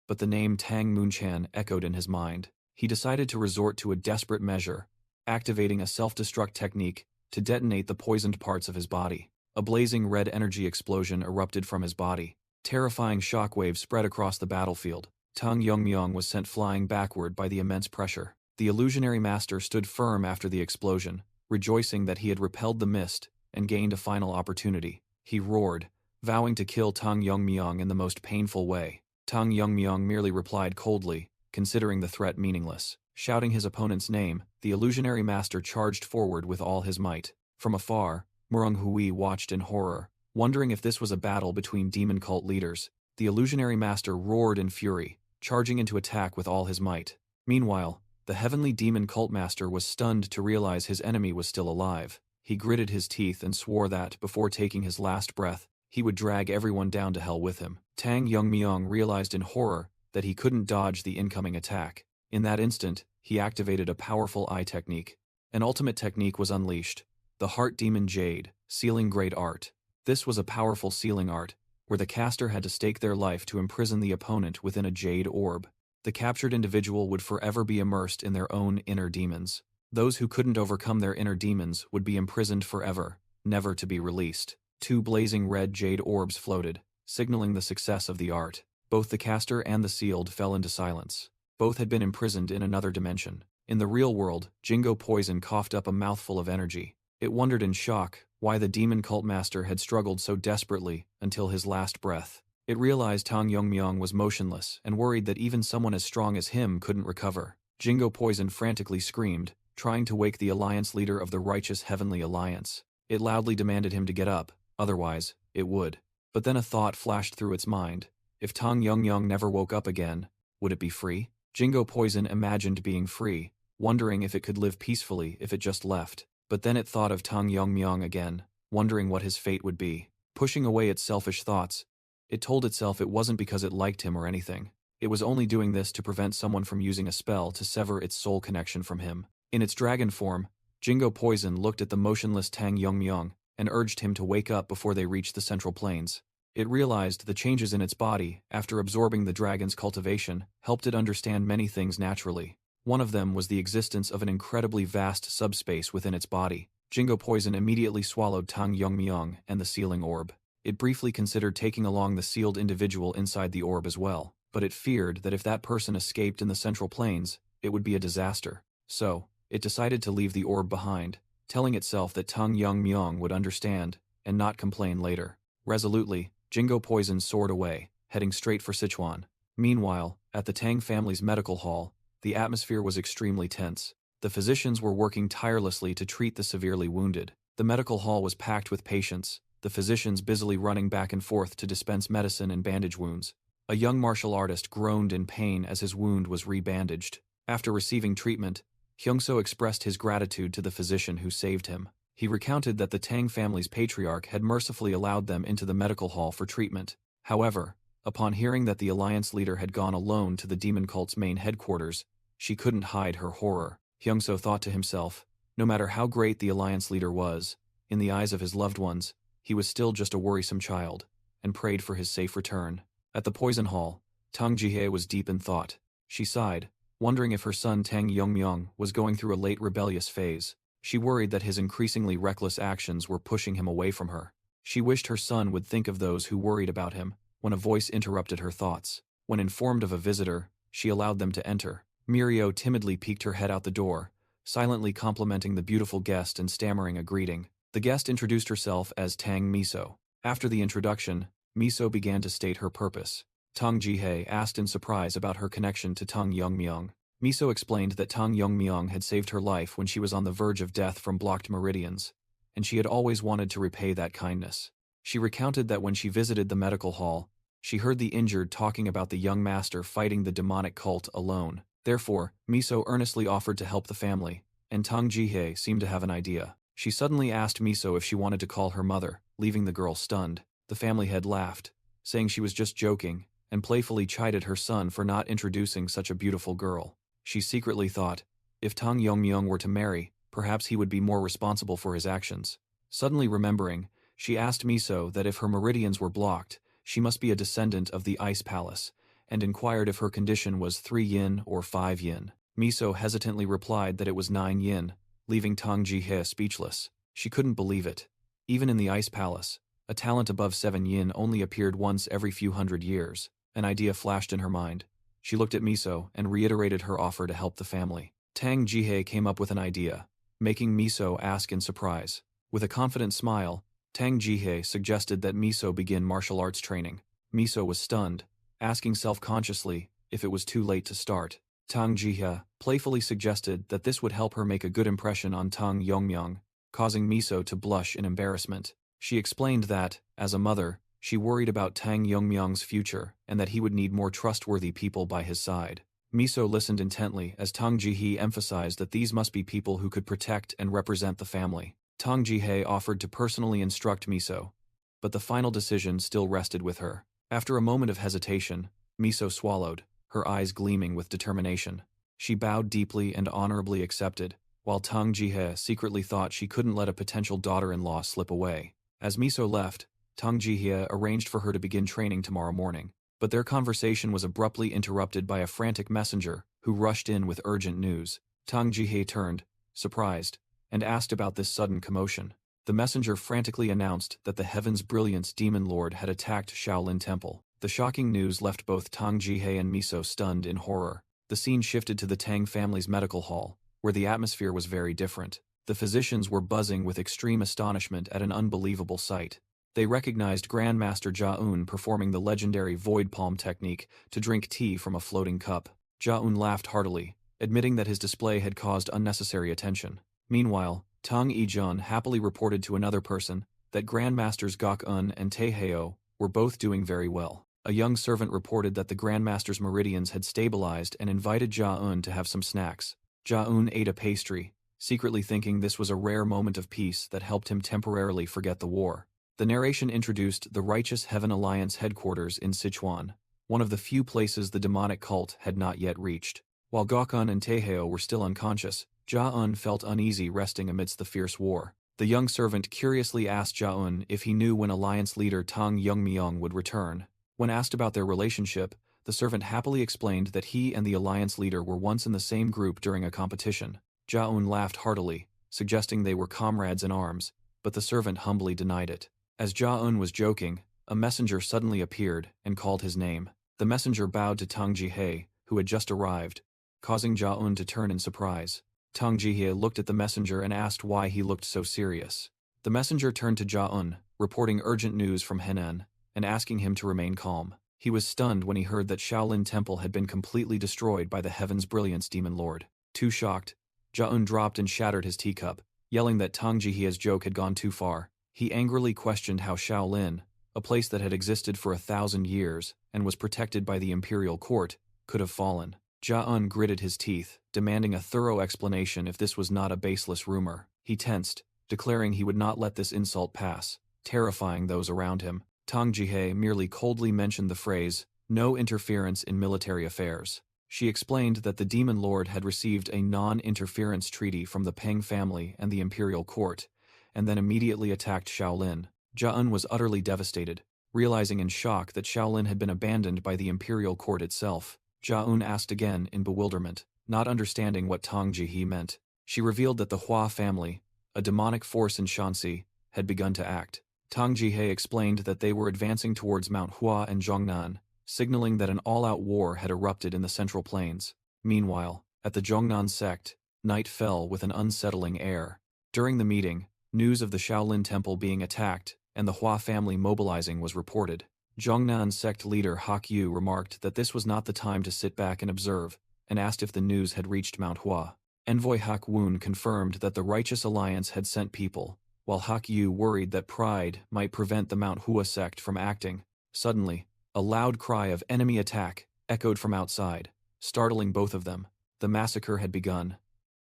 but the name Tang Moonchan echoed in his mind. He decided to resort to a desperate measure, activating a self-destruct technique to detonate the poisoned parts of his body. A blazing red energy explosion erupted from his body. Terrifying shockwaves spread across the battlefield. Tang Yongmyong was sent flying backward by the immense pressure. The illusionary master stood firm after the explosion, rejoicing that he had repelled the mist and gained a final opportunity. He roared, vowing to kill Tang Yongmyong in the most painful way. Tang Yongmyong merely replied coldly, considering the threat meaningless. Shouting his opponent's name, the illusionary master charged forward with all his might. From afar, Murong Hui watched in horror, wondering if this was a battle between demon cult leaders. The illusionary master roared in fury, charging into attack with all his might. Meanwhile, the heavenly demon cult master was stunned to realize his enemy was still alive. He gritted his teeth and swore that, before taking his last breath, he would drag everyone down to hell with him. Tang Yongmyong realized in horror that he couldn't dodge the incoming attack. In that instant, he activated a powerful eye technique. An ultimate technique was unleashed. The Heart Demon Jade, Sealing Great Art. This was a powerful sealing art, where the caster had to stake their life to imprison the opponent within a jade orb. The captured individual would forever be immersed in their own inner demons. Those who couldn't overcome their inner demons would be imprisoned forever, never to be released. 2 blazing red jade orbs floated, signaling the success of the art. Both the caster and the sealed fell into silence. Both had been imprisoned in another dimension. In the real world, Jingo Poison coughed up a mouthful of energy. It wondered in shock why the demon cult master had struggled so desperately until his last breath. It realized Tang Yongmyong was motionless and worried that even someone as strong as him couldn't recover. Jingo Poison frantically screamed, trying to wake the alliance leader of the righteous Heavenly Alliance. It loudly demanded him to get up, otherwise, it would. But then a thought flashed through its mind. If Tang Yongmyong never woke up again, would it be free? Jingo Poison imagined being free, wondering if it could live peacefully if it just left. But then it thought of Tang Yongmyong again, wondering what his fate would be. Pushing away its selfish thoughts, it told itself it wasn't because it liked him or anything. It was only doing this to prevent someone from using a spell to sever its soul connection from him. In its dragon form, Jingo Poison looked at the motionless Tang Yongmyong and urged him to wake up before they reached the central plains. It realized the changes in its body after absorbing the dragon's cultivation helped it understand many things naturally. One of them was the existence of an incredibly vast subspace within its body. Jingo Poison immediately swallowed Tang Yongmyong and the sealing orb. It briefly considered taking along the sealed individual inside the orb as well, but it feared that if that person escaped in the central plains, it would be a disaster. So, it decided to leave the orb behind, telling itself that Tang Yongmyong would understand and not complain later. Resolutely, Jingo Poison soared away, heading straight for Sichuan. Meanwhile, at the Tang family's medical hall, the atmosphere was extremely tense. The physicians were working tirelessly to treat the severely wounded. The medical hall was packed with patients, the physicians busily running back and forth to dispense medicine and bandage wounds. A young martial artist groaned in pain as his wound was rebandaged. After receiving treatment, Hyungso expressed his gratitude to the physician who saved him. He recounted that the Tang family's patriarch had mercifully allowed them into the medical hall for treatment. However, upon hearing that the alliance leader had gone alone to the demon cult's main headquarters, she couldn't hide her horror. Hyungso thought to himself, no matter how great the alliance leader was, in the eyes of his loved ones, he was still just a worrisome child, and prayed for his safe return. At the poison hall, Tang Jihye was deep in thought. She sighed, wondering if her son Tang Yongmyong was going through a late rebellious phase. She worried that his increasingly reckless actions were pushing him away from her. She wished her son would think of those who worried about him, when a voice interrupted her thoughts. When informed of a visitor, she allowed them to enter. Mirio timidly peeked her head out the door, silently complimenting the beautiful guest and stammering a greeting. The guest introduced herself as Tang Miso. After the introduction, Miso began to state her purpose. Tang Jihye asked in surprise about her connection to Tang Yongmyong. Miso explained that Tang Yongmyong had saved her life when she was on the verge of death from blocked meridians, and she had always wanted to repay that kindness. She recounted that when she visited the medical hall, she heard the injured talking about the young master fighting the demonic cult alone. Therefore, Miso earnestly offered to help the family, and Tang Jihye seemed to have an idea. She suddenly asked Miso if she wanted to call her mother, leaving the girl stunned. The family head laughed, saying she was just joking, and playfully chided her son for not introducing such a beautiful girl. She secretly thought, if Tang Yongmyong were to marry, perhaps he would be more responsible for his actions. Suddenly remembering, she asked Miso that if her meridians were blocked, she must be a descendant of the Ice Palace, and inquired if her condition was 3 yin or 5 yin. Miso hesitantly replied that it was 9 yin, leaving Tang Jihye speechless. She couldn't believe it. Even in the Ice Palace, a talent above 7 yin only appeared once every few hundred years. An idea flashed in her mind. She looked at Miso and reiterated her offer to help the family. Tang Jihye came up with an idea, making Miso ask in surprise. With a confident smile, Tang Jihye suggested that Miso begin martial arts training. Miso was stunned, asking self-consciously if it was too late to start. Tang Jihye playfully suggested that this would help her make a good impression on Tang Yongmyong, causing Miso to blush in embarrassment. She explained that, as a mother, she worried about Tang Yongmyong's future and that he would need more trustworthy people by his side. Miso listened intently as Tang Jihye emphasized that these must be people who could protect and represent the family. Tang Jihye offered to personally instruct Miso, but the final decision still rested with her. After a moment of hesitation, Miso swallowed, her eyes gleaming with determination. She bowed deeply and honorably accepted, while Tang Jihe secretly thought she couldn't let a potential daughter-in-law slip away. As Miso left, Tang Jihe arranged for her to begin training tomorrow morning. But their conversation was abruptly interrupted by a frantic messenger who rushed in with urgent news. Tang Jihe turned, surprised, and asked about this sudden commotion. The messenger frantically announced that the Heaven's Brilliance Demon Lord had attacked Shaolin Temple. The shocking news left both Tang Jihe and Miso stunned in horror. The scene shifted to the Tang family's medical hall, where the atmosphere was very different. The physicians were buzzing with extreme astonishment at an unbelievable sight. They recognized Grandmaster Jia-un performing the legendary Void Palm technique to drink tea from a floating cup. Jia-un laughed heartily, admitting that his display had caused unnecessary attention. Meanwhile, Tang Yijun happily reported to another person that Grandmasters Gok-un and Taeheo were both doing very well. A young servant reported that the Grandmaster's meridians had stabilized and invited Jia-un to have some snacks. Jia-un ate a pastry, secretly thinking this was a rare moment of peace that helped him temporarily forget the war. The narration introduced the Righteous Heaven Alliance headquarters in Sichuan, one of the few places the demonic cult had not yet reached. While Gokun and Taeheo were still unconscious, Jia-un felt uneasy resting amidst the fierce war. The young servant curiously asked Jia-un if he knew when Alliance leader Tang Yongmyong would return. When asked about their relationship, the servant happily explained that he and the Alliance leader were once in the same group during a competition. Jia-un laughed heartily, suggesting they were comrades in arms, but the servant humbly denied it. As Jia-un was joking, a messenger suddenly appeared and called his name. The messenger bowed to Tang Jihe, who had just arrived, causing Jia-un to turn in surprise. Tang Jihe looked at the messenger and asked why he looked so serious. The messenger turned to Jia-un, reporting urgent news from Henan, and asking him to remain calm. He was stunned when he heard that Shaolin Temple had been completely destroyed by the Heaven's Brilliance Demon Lord. Too shocked, Jia-un dropped and shattered his teacup, yelling that Tang Jihe's joke had gone too far. He angrily questioned how Shaolin, a place that had existed for 1,000 years and was protected by the imperial court, could have fallen. Jia-un gritted his teeth, demanding a thorough explanation if this was not a baseless rumor. He tensed, declaring he would not let this insult pass, terrifying those around him. Tang Jihe merely coldly mentioned the phrase, "no interference in military affairs." She explained that the Demon Lord had received a non-interference treaty from the Peng family and the imperial court, and then immediately attacked Shaolin. Jia-un was utterly devastated, realizing in shock that Shaolin had been abandoned by the imperial court itself. Jia-un asked again in bewilderment, not understanding what Tang Jihe meant. She revealed that the Hua family, a demonic force in Shanxi, had begun to act. Tang Jihe explained that they were advancing towards Mount Hua and Zhongnan, signaling that an all-out war had erupted in the Central Plains. Meanwhile, at the Zhongnan sect, night fell with an unsettling air. During the meeting, news of the Shaolin Temple being attacked and the Hua family mobilizing was reported. Zhongnan sect leader Hak Yu remarked that this was not the time to sit back and observe, and asked if the news had reached Mount Hua. Envoy Hak Woon confirmed that the Righteous Alliance had sent people, while Hak Yu worried that pride might prevent the Mount Hua sect from acting. Suddenly, a loud cry of "enemy attack" echoed from outside, startling both of them. The massacre had begun.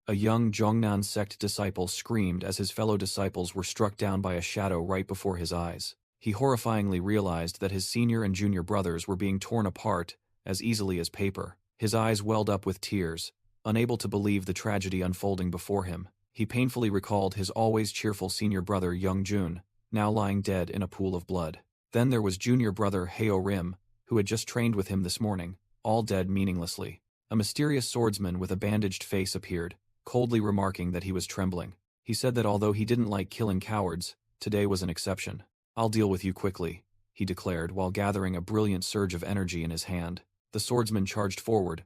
A young Zhongnan sect disciple screamed as his fellow disciples were struck down by a shadow right before his eyes. He horrifyingly realized that his senior and junior brothers were being torn apart as easily as paper. His eyes welled up with tears, unable to believe the tragedy unfolding before him. He painfully recalled his always cheerful senior brother Young Jun, now lying dead in a pool of blood. Then there was junior brother Heo Rim, who had just trained with him this morning, all dead meaninglessly. A mysterious swordsman with a bandaged face appeared, coldly remarking that he was trembling. He said that although he didn't like killing cowards, today was an exception. "I'll deal with you quickly," he declared while gathering a brilliant surge of energy in his hand. The swordsman charged forward,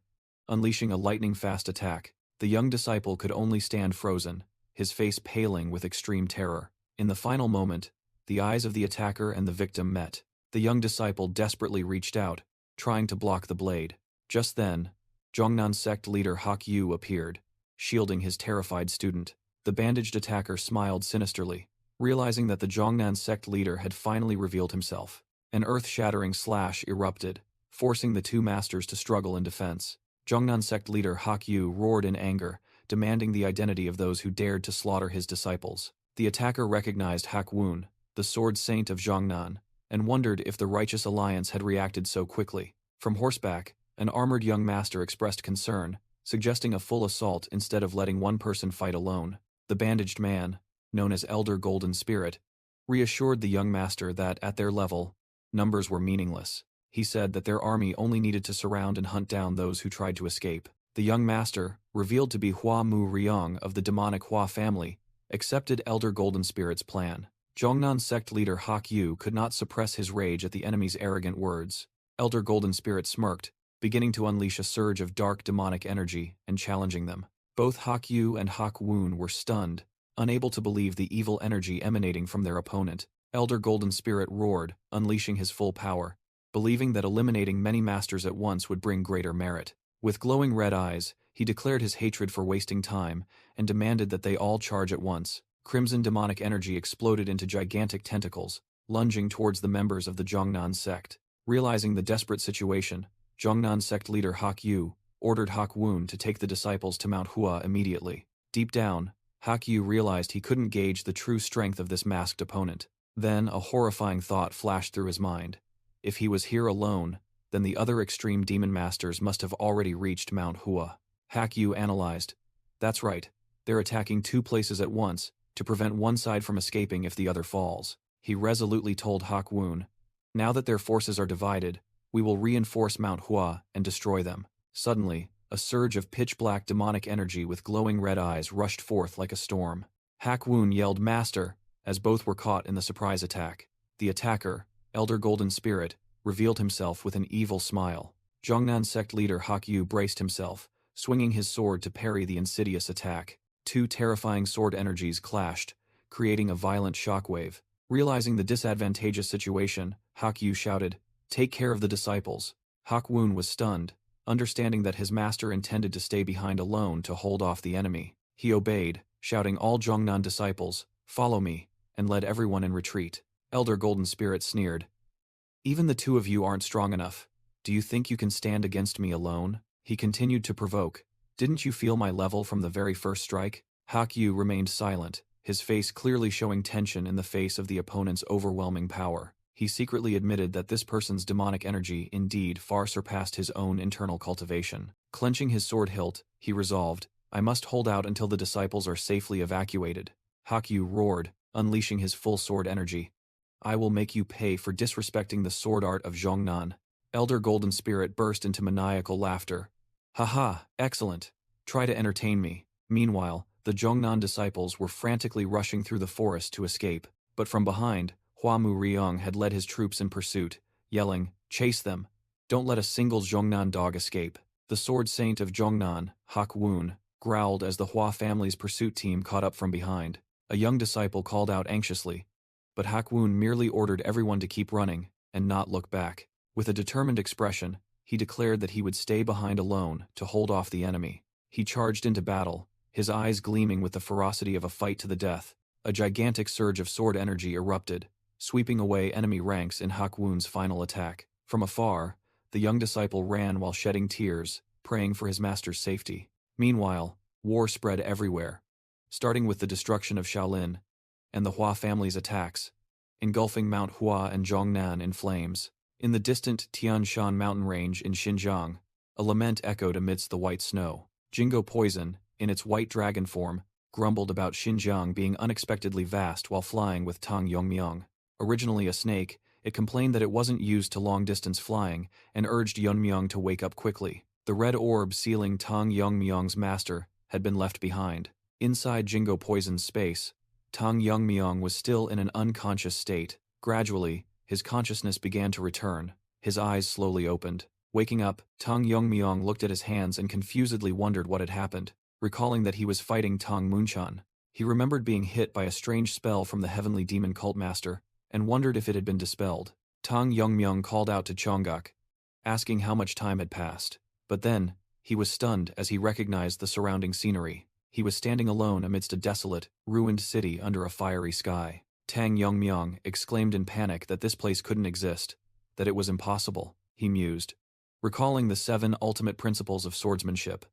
unleashing a lightning-fast attack. The young disciple could only stand frozen, his face paling with extreme terror. In the final moment, the eyes of the attacker and the victim met. The young disciple desperately reached out, trying to block the blade. Just then, Zhongnan sect leader Hak Yu appeared, shielding his terrified student. The bandaged attacker smiled sinisterly, realizing that the Zhongnan sect leader had finally revealed himself. An earth-shattering slash erupted, forcing the two masters to struggle in defense. Zhongnan sect leader Hak Yu roared in anger, demanding the identity of those who dared to slaughter his disciples. The attacker recognized Hak Woon, the sword saint of Zhongnan, and wondered if the Righteous Alliance had reacted so quickly. From horseback, An armored young master expressed concern, suggesting a full assault instead of letting one person fight alone. The bandaged man, known as Elder Golden Spirit, reassured the young master that, at their level, numbers were meaningless. He said that their army only needed to surround and hunt down those who tried to escape. The young master, revealed to be Hua Mu Ryong of the demonic Hua family, accepted Elder Golden Spirit's plan. Zhongnan sect leader Hak Yu could not suppress his rage at the enemy's arrogant words. Elder Golden Spirit smirked, beginning to unleash a surge of dark demonic energy and challenging them. Both Hak Yu and Hak Woon were stunned, unable to believe the evil energy emanating from their opponent. Elder Golden Spirit roared, unleashing his full power, believing that eliminating many masters at once would bring greater merit. With glowing red eyes, he declared his hatred for wasting time and demanded that they all charge at once. Crimson demonic energy exploded into gigantic tentacles, lunging towards the members of the Zhongnan sect. Realizing the desperate situation, Zhongnan sect leader Hak Yu ordered Hak Woon to take the disciples to Mount Hua immediately. Deep down, Hak Yu realized he couldn't gauge the true strength of this masked opponent. Then a horrifying thought flashed through his mind. If he was here alone, then the other extreme demon masters must have already reached Mount Hua. Hak Yu analyzed. That's right, they're attacking two places at once, to prevent one side from escaping if the other falls. He resolutely told Hak Woon, now that their forces are divided, we will reinforce Mount Hua and destroy them. Suddenly, a surge of pitch-black demonic energy with glowing red eyes rushed forth like a storm. Hak Woon yelled Master, as both were caught in the surprise attack. The attacker, Elder Golden Spirit, revealed himself with an evil smile. Zhongnan sect leader Hak Yu braced himself, swinging his sword to parry the insidious attack. Two terrifying sword energies clashed, creating a violent shockwave. Realizing the disadvantageous situation, Hak Yu shouted, "Take care of the disciples." Hak Woon was stunned, understanding that his master intended to stay behind alone to hold off the enemy. He obeyed, shouting, "All Zhongnan disciples, follow me," and led everyone in retreat. Elder Golden Spirit sneered, "Even the two of you aren't strong enough. Do you think you can stand against me alone?" He continued to provoke. "Didn't you feel my level from the very first strike?" Hak Yu remained silent, his face clearly showing tension in the face of the opponent's overwhelming power. He secretly admitted that this person's demonic energy indeed far surpassed his own internal cultivation. Clenching his sword hilt, he resolved, "I must hold out until the disciples are safely evacuated." Hak Yu roared, unleashing his full sword energy. "I will make you pay for disrespecting the sword art of Zhongnan." Elder Golden Spirit burst into maniacal laughter. "Haha, excellent. Try to entertain me." Meanwhile, the Zhongnan disciples were frantically rushing through the forest to escape, but from behind, Hua Mu Ryong had led his troops in pursuit, yelling, "Chase them! Don't let a single Zhongnan dog escape." The sword saint of Zhongnan, Hak Woon, growled as the Hua family's pursuit team caught up from behind. A young disciple called out anxiously, but Hak Woon merely ordered everyone to keep running and not look back. With a determined expression, he declared that he would stay behind alone to hold off the enemy. He charged into battle, his eyes gleaming with the ferocity of a fight to the death. A gigantic surge of sword energy erupted, sweeping away enemy ranks in Hak Woon's final attack. From afar, the young disciple ran while shedding tears, praying for his master's safety. Meanwhile, war spread everywhere, starting with the destruction of Shaolin and the Hua family's attacks, engulfing Mount Hua and Zhongnan in flames. In the distant Tian Shan mountain range in Xinjiang, a lament echoed amidst the white snow. Jingo Poison, in its white dragon form, grumbled about Xinjiang being unexpectedly vast while flying with Tang Yongmyong. Originally a snake, it complained that it wasn't used to long-distance flying and urged Yunmyong to wake up quickly. The red orb sealing Tang Yongmyong's master had been left behind. Inside Jingo Poison's space, Tang Yongmyong was still in an unconscious state. Gradually, his consciousness began to return. His eyes slowly opened. Waking up, Tang Yongmyong looked at his hands and confusedly wondered what had happened. Recalling that he was fighting Tang Munchan, he remembered being hit by a strange spell from the heavenly demon cult master, and wondered if it had been dispelled. Tang Yongmyong called out to Chongguk, asking how much time had passed. But then, he was stunned as he recognized the surrounding scenery. He was standing alone amidst a desolate, ruined city under a fiery sky. Tang Yongmyong exclaimed in panic that this place couldn't exist, that it was impossible. He mused, recalling the 7 ultimate principles of swordsmanship: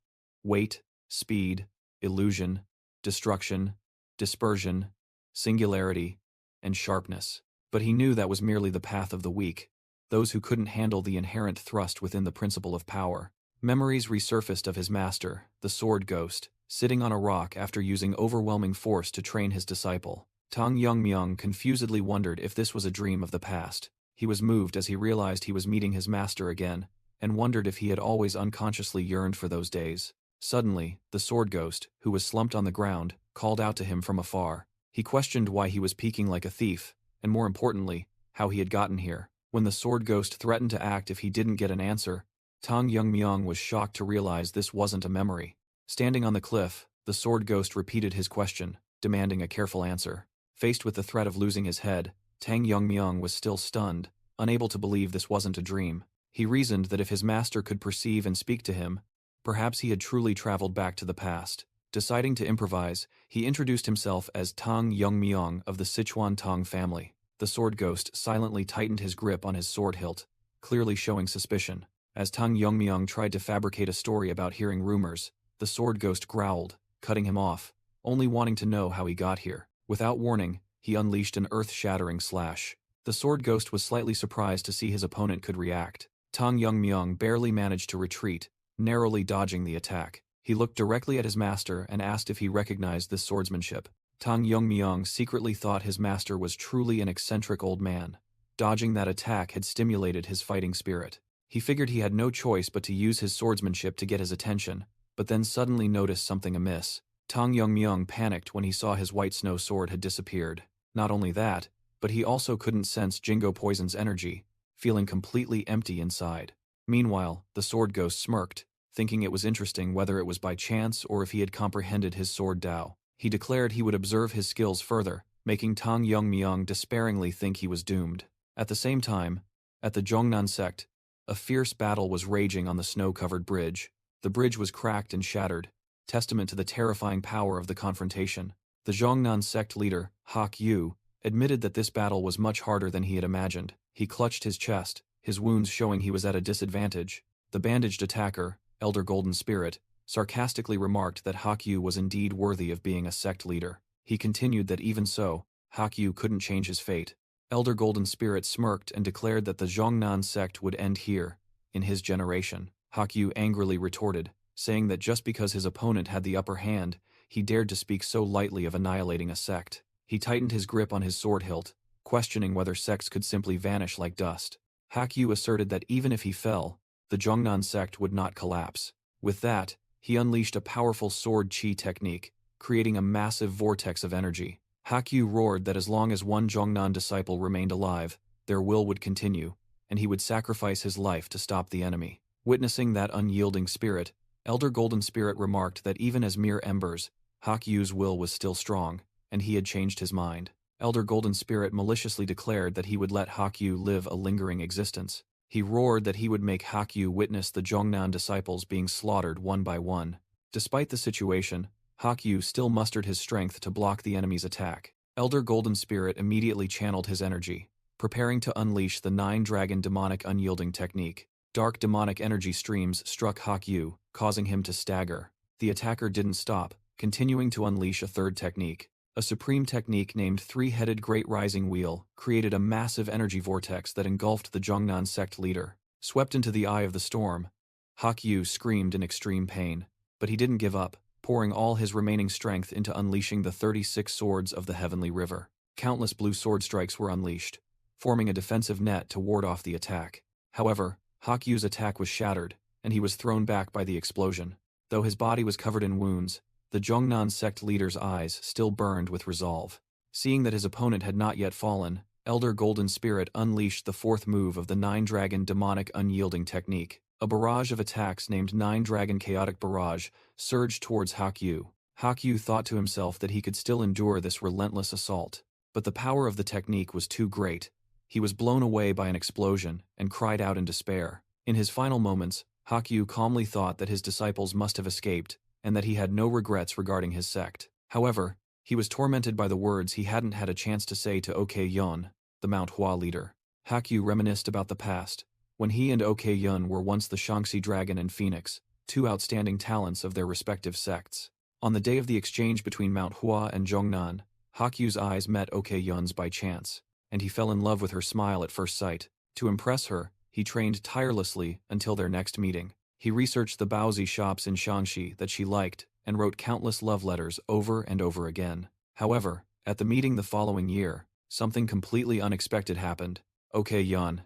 weight, speed, illusion, destruction, dispersion, singularity, and sharpness. But he knew that was merely the path of the weak, those who couldn't handle the inherent thrust within the principle of power. Memories resurfaced of his master, the sword ghost, sitting on a rock after using overwhelming force to train his disciple. Tang Yongmyung confusedly wondered if this was a dream of the past. He was moved as he realized he was meeting his master again, and wondered if he had always unconsciously yearned for those days. Suddenly, the sword ghost, who was slumped on the ground, called out to him from afar. He questioned why he was peeking like a thief, and more importantly, how he had gotten here. When the sword ghost threatened to act if he didn't get an answer, Tang Yongmyung was shocked to realize this wasn't a memory. Standing on the cliff, the sword ghost repeated his question, demanding a careful answer. Faced with the threat of losing his head, Tang Yongmyung was still stunned, unable to believe this wasn't a dream. He reasoned that if his master could perceive and speak to him, perhaps he had truly traveled back to the past. Deciding to improvise, he introduced himself as Tang Yongmyung of the Sichuan Tang family. The sword ghost silently tightened his grip on his sword hilt, clearly showing suspicion. As Tang Yongmyung tried to fabricate a story about hearing rumors, the sword ghost growled, cutting him off, only wanting to know how he got here. Without warning, he unleashed an earth-shattering slash. The sword ghost was slightly surprised to see his opponent could react. Tang Yongmyung barely managed to retreat, narrowly dodging the attack. He looked directly at his master and asked if he recognized this swordsmanship. Tang Yongmyung secretly thought his master was truly an eccentric old man. Dodging that attack had stimulated his fighting spirit. He figured he had no choice but to use his swordsmanship to get his attention, but then suddenly noticed something amiss. Tang Yongmyung panicked when he saw his white snow sword had disappeared. Not only that, but he also couldn't sense Jingo Poison's energy, feeling completely empty inside. Meanwhile, the sword ghost smirked, thinking it was interesting whether it was by chance or if he had comprehended his sword Dao. He declared he would observe his skills further, making Tang Yongmyung despairingly think he was doomed. At the same time, at the Zhongnan sect, a fierce battle was raging on the snow-covered bridge. The bridge was cracked and shattered, testament to the terrifying power of the confrontation. The Zhongnan sect leader, Hak Yu, admitted that this battle was much harder than he had imagined. He clutched his chest, his wounds showing he was at a disadvantage. The bandaged attacker, Elder Golden Spirit, sarcastically remarked that Hak Yu was indeed worthy of being a sect leader. He continued that even so, Hak Yu couldn't change his fate. Elder Golden Spirit smirked and declared that the Zhongnan sect would end here, in his generation. Hak Yu angrily retorted, saying that just because his opponent had the upper hand, he dared to speak so lightly of annihilating a sect. He tightened his grip on his sword hilt, questioning whether sects could simply vanish like dust. Hak Yu asserted that even if he fell, the Zhongnan sect would not collapse. With that, he unleashed a powerful sword chi technique, creating a massive vortex of energy. Hak Yu roared that as long as one Zhongnan disciple remained alive, their will would continue, and he would sacrifice his life to stop the enemy. Witnessing that unyielding spirit, Elder Golden Spirit remarked that even as mere embers, Hak Yu's will was still strong, and he had changed his mind. Elder Golden Spirit maliciously declared that he would let Hak Yu live a lingering existence. He roared that he would make Hak Yu witness the Zhongnan disciples being slaughtered one by one. Despite the situation, Hak Yu still mustered his strength to block the enemy's attack. Elder Golden Spirit immediately channeled his energy, preparing to unleash the 9-dragon demonic unyielding technique. Dark demonic energy streams struck Hak Yu, causing him to stagger. The attacker didn't stop, continuing to unleash a third technique. A supreme technique named Three-Headed Great Rising Wheel created a massive energy vortex that engulfed the Zhongnan sect leader. Swept into the eye of the storm, Hak Yu screamed in extreme pain, but he didn't give up, pouring all his remaining strength into unleashing the 36 swords of the Heavenly River. Countless blue sword strikes were unleashed, forming a defensive net to ward off the attack. However, Hak Yu's attack was shattered, and he was thrown back by the explosion. Though his body was covered in wounds, the Zhongnan sect leader's eyes still burned with resolve. Seeing that his opponent had not yet fallen, Elder Golden Spirit unleashed the fourth move of the 9-dragon demonic unyielding technique. A barrage of attacks named 9-dragon chaotic barrage surged towards Hak Yu. Hak Yu thought to himself that he could still endure this relentless assault, but the power of the technique was too great. He was blown away by an explosion and cried out in despair. In his final moments, Hak Yu calmly thought that his disciples must have escaped, and that he had no regrets regarding his sect. However, he was tormented by the words he hadn't had a chance to say to OK Yun, the Manhwa leader. Hak Yu reminisced about the past, when he and OK Yun were once the Shaanxi Dragon and Phoenix, two outstanding talents of their respective sects. On the day of the exchange between Manhwa and Zhongnan, Hak Yu's eyes met OK Yun's by chance, and he fell in love with her smile at first sight. To impress her, he trained tirelessly until their next meeting. He researched the Baozi shops in Shaanxi that she liked and wrote countless love letters over and over again. However, at the meeting the following year, something completely unexpected happened. Okay Yan.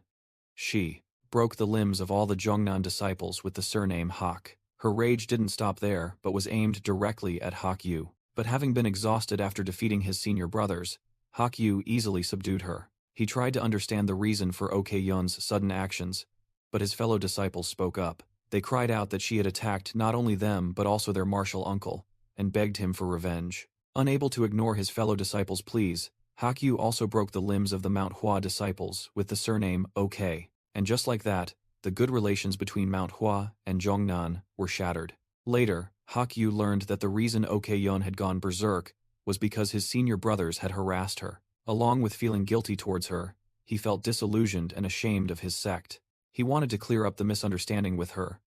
She broke the limbs of all the Zhongnan disciples with the surname Hak. Her rage didn't stop there but was aimed directly at Hak Yu. But having been exhausted after defeating his senior brothers, Hak Yu easily subdued her. He tried to understand the reason for Ok Yun's sudden actions, but his fellow disciples spoke up. They cried out that she had attacked not only them but also their martial uncle, and begged him for revenge. Unable to ignore his fellow disciples' pleas, Hak Yu also broke the limbs of the Manhwa disciples with the surname Ok, and just like that, the good relations between Manhwa and Zhongnan were shattered. Later, Hak Yu learned that the reason Ok Yun had gone berserk was because his senior brothers had harassed her. Along with feeling guilty towards her, he felt disillusioned and ashamed of his sect. He wanted to clear up the misunderstanding with her,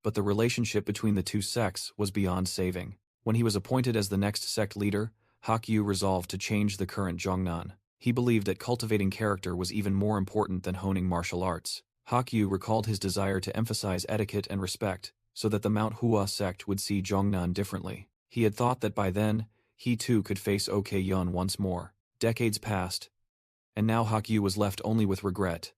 but the relationship between the two sects was beyond saving. When he was appointed as the next sect leader, Hak Yu resolved to change the current Zhongnan. He believed that cultivating character was even more important than honing martial arts. Hak Yu recalled his desire to emphasize etiquette and respect, so that the Manhwa sect would see Zhongnan differently. He had thought that by then, he too could face Ok Yun once more. Decades passed, and now Hak Yu was left only with regret.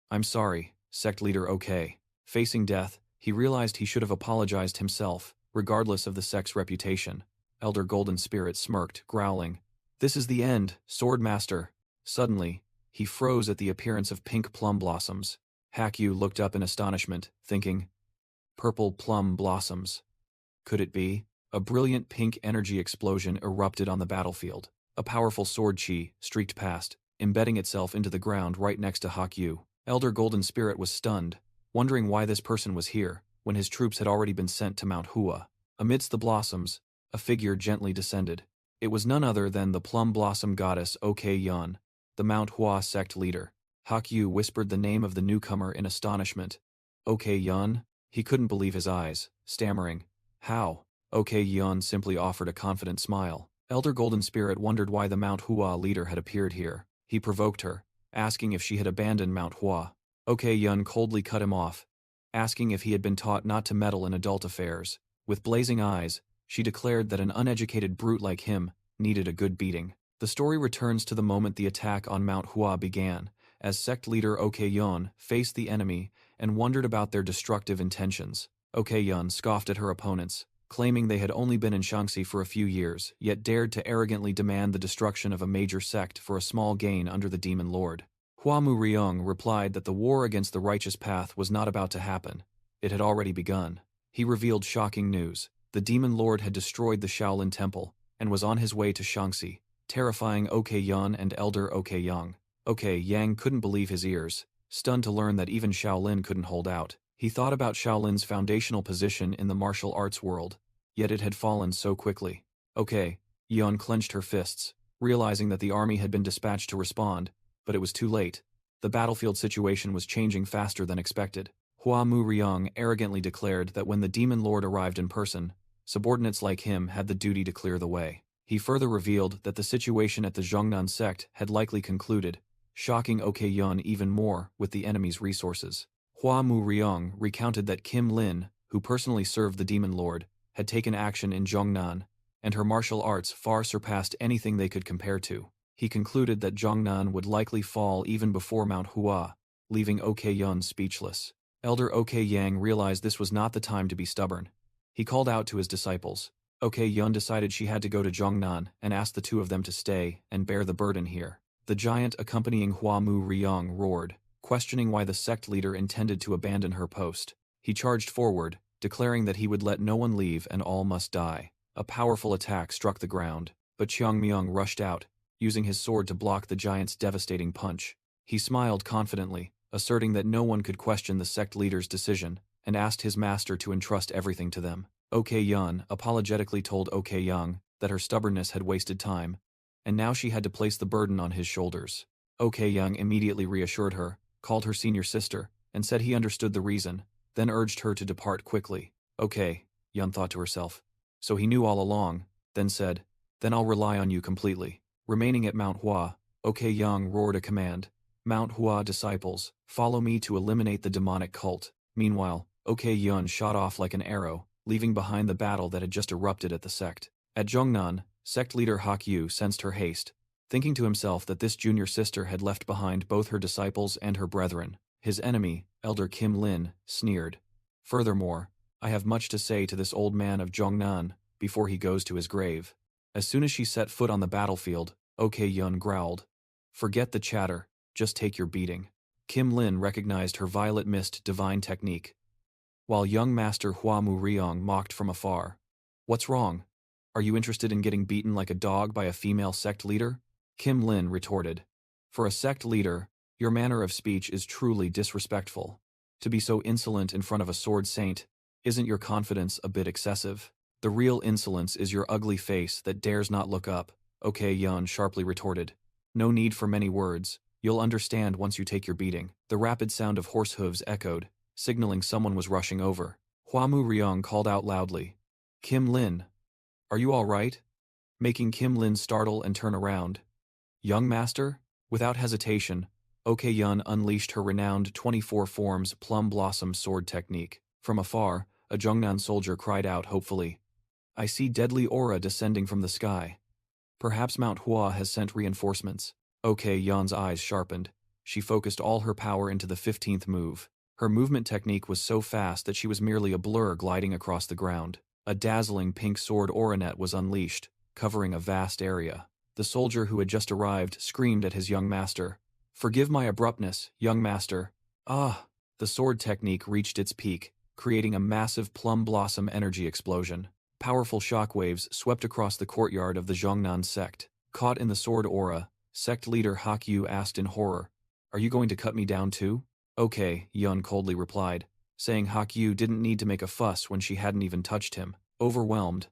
I'm sorry, sect leader Ok. Facing death, he realized he should have apologized himself, regardless of the sect's reputation. Elder Golden Spirit smirked, growling. This is the end, Sword Master. Suddenly, he froze at the appearance of pink plum blossoms. Hak Yu looked up in astonishment, thinking, purple plum blossoms. Could it be? A brilliant pink energy explosion erupted on the battlefield. A powerful sword chi streaked past, embedding itself into the ground right next to Hak Yu. Elder Golden Spirit was stunned, wondering why this person was here, when his troops had already been sent to Mount Hua. Amidst the blossoms, a figure gently descended. It was none other than the plum blossom goddess Ok Yun, the Mount Hua sect leader. Hak Yu whispered the name of the newcomer in astonishment. Ok Yun? He couldn't believe his eyes, stammering. How? Ok Yun simply offered a confident smile. Elder Golden Spirit wondered why the Mount Hua leader had appeared here. He provoked her, asking if she had abandoned Mount Hua. Ok Yun coldly cut him off, asking if he had been taught not to meddle in adult affairs. With blazing eyes, she declared that an uneducated brute like him needed a good beating. The story returns to the moment the attack on Mount Hua began, as sect leader Ok Yun faced the enemy and wondered about their destructive intentions. Ok Yun scoffed at her opponents, claiming they had only been in Shaanxi for a few years, yet dared to arrogantly demand the destruction of a major sect for a small gain under the Demon Lord. Hua Mu Ryong replied that the war against the righteous path was not about to happen. It had already begun. He revealed shocking news. The Demon Lord had destroyed the Shaolin Temple and was on his way to Shaanxi, terrifying Ok Yun and Elder Ok Yang. Ok Yang couldn't believe his ears, stunned to learn that even Shaolin couldn't hold out. He thought about Shaolin's foundational position in the martial arts world, yet it had fallen so quickly. Ok, Yun clenched her fists, realizing that the army had been dispatched to respond, but it was too late. The battlefield situation was changing faster than expected. Hua Mu Ryong arrogantly declared that when the Demon Lord arrived in person, subordinates like him had the duty to clear the way. He further revealed that the situation at the Zhongnan sect had likely concluded, shocking Ok Yun even more with the enemy's resources. Hua Mu Ryong recounted that Kim Lin, who personally served the Demon Lord, had taken action in Zhongnan, and her martial arts far surpassed anything they could compare to. He concluded that Zhongnan would likely fall even before Mount Hua, leaving Ok Yun speechless. Elder Ok Yang realized this was not the time to be stubborn. He called out to his disciples. Ok Yun decided she had to go to Zhongnan and asked the two of them to stay and bear the burden here. The giant accompanying Hua Mu Ryong roared, questioning why the sect leader intended to abandon her post. He charged forward, declaring that he would let no one leave and all must die. A powerful attack struck the ground, but Chiang Myung rushed out, using his sword to block the giant's devastating punch. He smiled confidently, asserting that no one could question the sect leader's decision, and asked his master to entrust everything to them. Ok Yun apologetically told Ok Yang that her stubbornness had wasted time, and now she had to place the burden on his shoulders. Ok Yang immediately reassured her, called her senior sister, and said he understood the reason, then urged her to depart quickly. Okay, Yun thought to herself. So he knew all along, then said, then I'll rely on you completely. Remaining at Mount Hua, Ok Yang roared a command, Manhwa disciples, follow me to eliminate the demonic cult. Meanwhile, Yun shot off like an arrow, leaving behind the battle that had just erupted at the sect. At Zhongnan, sect leader Yu sensed her haste, thinking to himself that this junior sister had left behind both her disciples and her brethren. His enemy, Elder Kim Lin, sneered. Furthermore, I have much to say to this old man of Zhongnan before he goes to his grave. As soon as she set foot on the battlefield, Yun growled. Forget the chatter, just take your beating. Kim Lin recognized her violet mist divine technique, while young master Hua Mu Riong mocked from afar. What's wrong? Are you interested in getting beaten like a dog by a female sect leader? Kim Lin retorted. For a sect leader, your manner of speech is truly disrespectful. To be so insolent in front of a sword saint, isn't your confidence a bit excessive? The real insolence is your ugly face that dares not look up, Yun sharply retorted. No need for many words, you'll understand once you take your beating. The rapid sound of horse hooves echoed, signaling someone was rushing over. Hua Mu Riong called out loudly. Kim Lin. Are you all right? Making Kim Lin startle and turn around. Young master? Without hesitation, Yun unleashed her renowned 24 forms plum blossom sword technique. From afar, a Zhongnan soldier cried out hopefully. I see deadly aura descending from the sky. Perhaps Mount Hua has sent reinforcements. Yun's eyes sharpened. She focused all her power into the 15th move. Her movement technique was so fast that she was merely a blur gliding across the ground. A dazzling pink sword aura net was unleashed, covering a vast area. The soldier who had just arrived screamed at his young master. Forgive my abruptness, young master. Ah! The sword technique reached its peak, creating a massive plum blossom energy explosion. Powerful shockwaves swept across the courtyard of the Zhongnan sect. Caught in the sword aura, sect leader Yu asked in horror, Are you going to cut me down too? Okay, Yun coldly replied, saying Yu didn't need to make a fuss when she hadn't even touched him. Overwhelmed,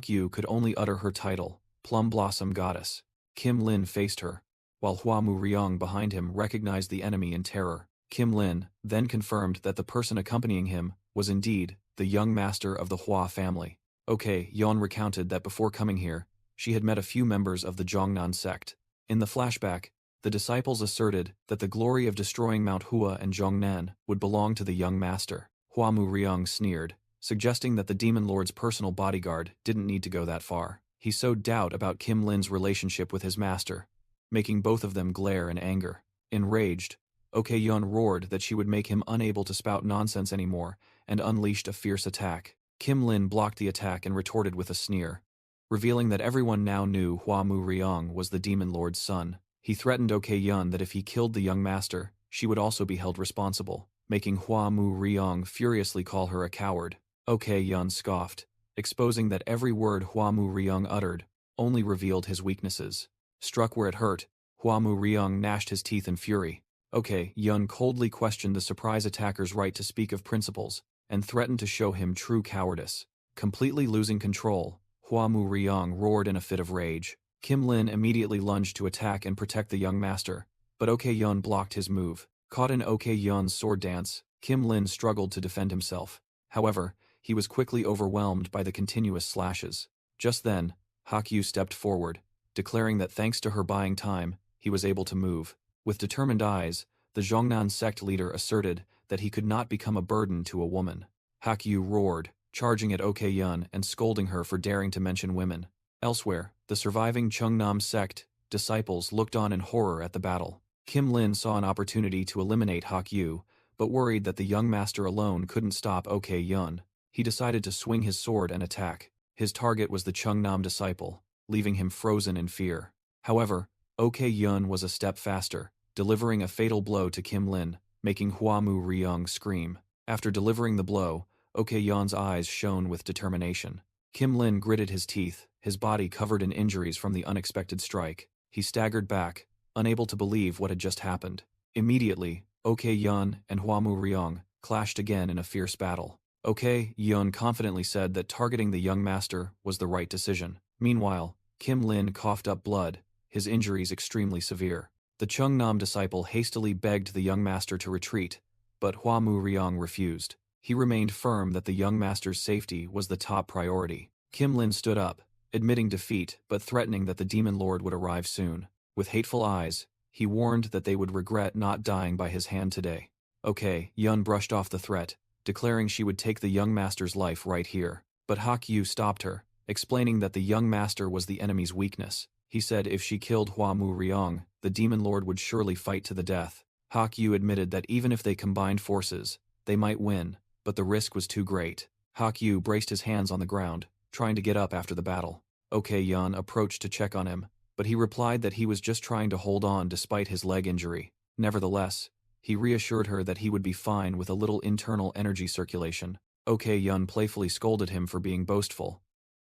Yu could only utter her title, Plum Blossom Goddess. Kim Lin faced her, while Hua Mu Riong behind him recognized the enemy in terror. Kim Lin then confirmed that the person accompanying him was indeed the young master of the Hua family. Yun recounted that before coming here, she had met a few members of the Zhongnan sect. In the flashback, the disciples asserted that the glory of destroying Mount Hua and Zhongnan would belong to the young master. Hua Mu Riong sneered, suggesting that the demon lord's personal bodyguard didn't need to go that far. He sowed doubt about Kim Lin's relationship with his master, making both of them glare in anger. Enraged, Yun roared that she would make him unable to spout nonsense anymore and unleashed a fierce attack. Kim Lin blocked the attack and retorted with a sneer, revealing that everyone now knew Hua Mu Riong was the demon lord's son. He threatened Yun that if he killed the young master, she would also be held responsible, making Hua Mu Riong furiously call her a coward. Yun scoffed, exposing that every word Hua Mu Riong uttered only revealed his weaknesses. Struck where it hurt, Hua Mu Riong gnashed his teeth in fury. Yun coldly questioned the surprise attacker's right to speak of principles, and threatened to show him true cowardice. Completely losing control, Hua Mu Riong roared in a fit of rage. Kim Lin immediately lunged to attack and protect the young master, but Yun blocked his move. Caught in Yun's sword dance, Kim Lin struggled to defend himself. However, he was quickly overwhelmed by the continuous slashes. Just then, Yu stepped forward, declaring that thanks to her buying time, he was able to move. With determined eyes, the Zhongnan sect leader asserted that he could not become a burden to a woman. Yu roared, charging at Yun and scolding her for daring to mention women. Elsewhere, the surviving Cheongnam sect disciples looked on in horror at the battle. Kim Lin saw an opportunity to eliminate Yu, but worried that the young master alone couldn't stop Yun. He decided to swing his sword and attack. His target was the Cheongnam disciple, leaving him frozen in fear. However, Yun was a step faster, delivering a fatal blow to Kim Lin, making Hua Mu Riong scream. After delivering the blow, Yun's eyes shone with determination. Kim Lin gritted his teeth, his body covered in injuries from the unexpected strike. He staggered back, unable to believe what had just happened. Immediately, Yun and Hua Mu Riong clashed again in a fierce battle. Yun confidently said that targeting the young master was the right decision. Meanwhile, Kim Lin coughed up blood, his injuries extremely severe. The Cheongnam disciple hastily begged the young master to retreat, but Hua Mu Riong refused. He remained firm that the young master's safety was the top priority. Kim Lin stood up, admitting defeat but threatening that the demon lord would arrive soon. With hateful eyes, He warned that they would regret not dying by his hand today. Okay, Yun brushed off the threat, declaring she would take the young master's life right here. But Hak Yu stopped her, explaining that the young master was the enemy's weakness. He said if she killed Hua Mu Ryong, the demon lord would surely fight to the death. Hak Yu admitted that even if they combined forces, they might win, but the risk was too great. Hak Yu braced his hands on the ground, trying to get up after the battle. Okay, Yun approached to check on him, but he replied that he was just trying to hold on despite his leg injury. Nevertheless, he reassured her that he would be fine with a little internal energy circulation. Okay, Yun playfully scolded him for being boastful,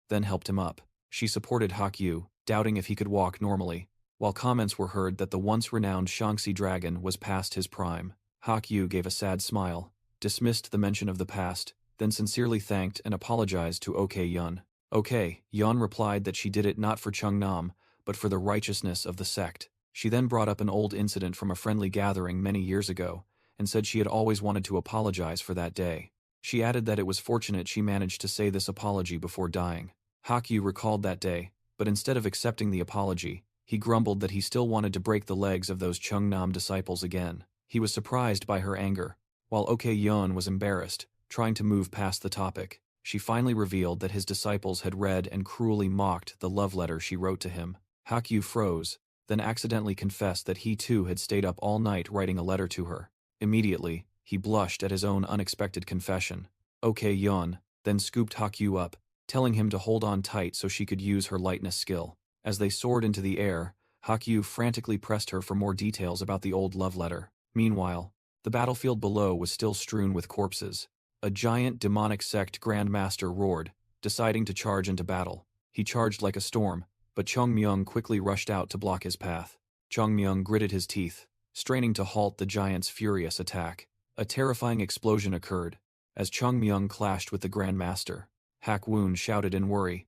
then helped him up. She supported Hak Yu, doubting if he could walk normally, while comments were heard that the once-renowned Shaanxi dragon was past his prime. Hak Yu gave a sad smile, dismissed the mention of the past, then sincerely thanked and apologized to OK Yun. Okay, Yun replied that she did it not for Chung Nam, but for the righteousness of the sect. She then brought up an old incident from a friendly gathering many years ago, and said she had always wanted to apologize for that day. She added that it was fortunate she managed to say this apology before dying. Hak Yu recalled that day, but instead of accepting the apology, he grumbled that he still wanted to break the legs of those Chung Nam disciples again. He was surprised by her anger, while OK Yun was embarrassed, trying to move past the topic. She finally revealed that his disciples had read and cruelly mocked the love letter she wrote to him. Hak Yu froze, then accidentally confessed that he too had stayed up all night writing a letter to her. Immediately, he blushed at his own unexpected confession. OK Yun then scooped Hak Yu up, telling him to hold on tight so she could use her lightness skill. As they soared into the air, Hak Yu frantically pressed her for more details about the old love letter. Meanwhile, the battlefield below was still strewn with corpses. A giant demonic sect grandmaster roared, deciding to charge into battle. He charged like a storm, but Chung Myung quickly rushed out to block his path. Chung Myung gritted his teeth, straining to halt the giant's furious attack. A terrifying explosion occurred, as Chung Myung clashed with the grandmaster. Hak Woon shouted in worry.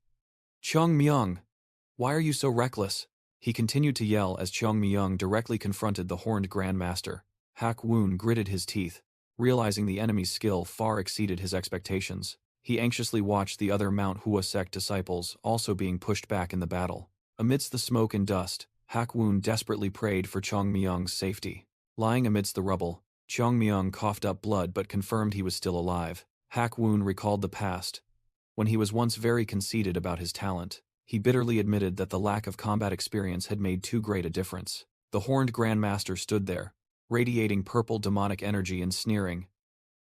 Chung Myung! Why are you so reckless? He continued to yell as Chung Myung directly confronted the horned grandmaster. Hak Woon gritted his teeth, realizing the enemy's skill far exceeded his expectations. He anxiously watched the other Mount Hua sect disciples also being pushed back in the battle. Amidst the smoke and dust, Hak Woon desperately prayed for Chung Myung's safety. Lying amidst the rubble, Chung Myung coughed up blood but confirmed he was still alive. Hak Woon recalled the past, when he was once very conceited about his talent. He bitterly admitted that the lack of combat experience had made too great a difference. The horned grandmaster stood there, radiating purple demonic energy and sneering.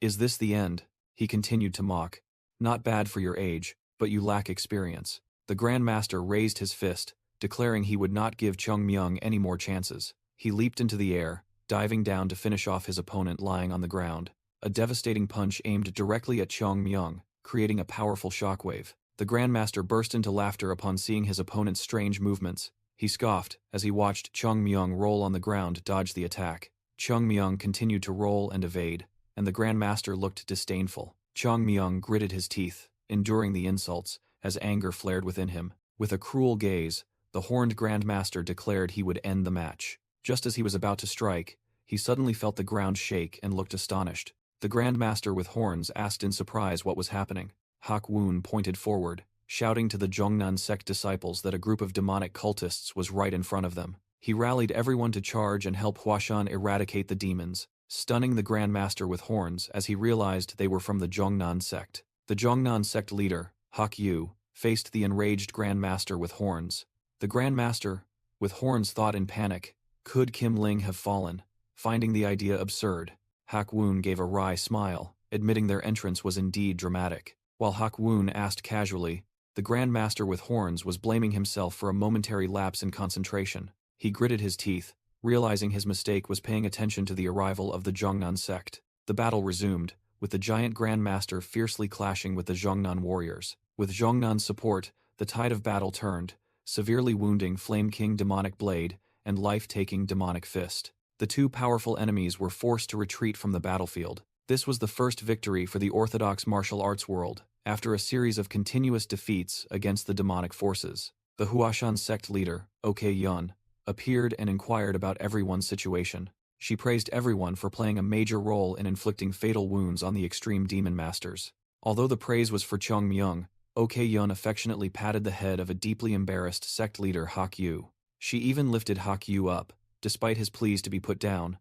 Is this the end? He continued to mock. Not bad for your age, but you lack experience. The grandmaster raised his fist, declaring he would not give Chung Myung any more chances. He leaped into the air, diving down to finish off his opponent lying on the ground. A devastating punch aimed directly at Chung Myung, creating a powerful shockwave. The grandmaster burst into laughter upon seeing his opponent's strange movements. He scoffed as he watched Chung Myung roll on the ground dodge the attack. Chung Myung continued to roll and evade, and the grandmaster looked disdainful. Chung Myung gritted his teeth, enduring the insults, as anger flared within him. With a cruel gaze, the horned grandmaster declared he would end the match. Just as he was about to strike, he suddenly felt the ground shake and looked astonished. The grandmaster with horns asked in surprise what was happening. Hak Woon pointed forward, shouting to the Zhongnan sect disciples that a group of demonic cultists was right in front of them. He rallied everyone to charge and help Huashan eradicate the demons, stunning the grandmaster with horns as he realized they were from the Zhongnan sect. The Zhongnan sect leader, Hak Yu, faced the enraged grandmaster with horns. The grandmaster, with horns, thought in panic, could Kim Ling have fallen? Finding the idea absurd, Hak Woon gave a wry smile, admitting their entrance was indeed dramatic. While Hak Woon asked casually, the grandmaster with horns was blaming himself for a momentary lapse in concentration. He gritted his teeth, realizing his mistake was paying attention to the arrival of the Zhongnan sect. The battle resumed, with the giant grandmaster fiercely clashing with the Zhongnan warriors. With Zhongnan's support, the tide of battle turned, severely wounding Flame King Demonic Blade and life-taking Demonic Fist. The two powerful enemies were forced to retreat from the battlefield. This was the first victory for the orthodox martial arts world, after a series of continuous defeats against the demonic forces. The Huashan sect leader, OK Yun, appeared and inquired about everyone's situation. She praised everyone for playing a major role in inflicting fatal wounds on the extreme demon masters. Although the praise was for Chung Myung, OK Yun affectionately patted the head of a deeply embarrassed sect leader Hak Yu. She even lifted Hak Yu up, despite his pleas to be put down,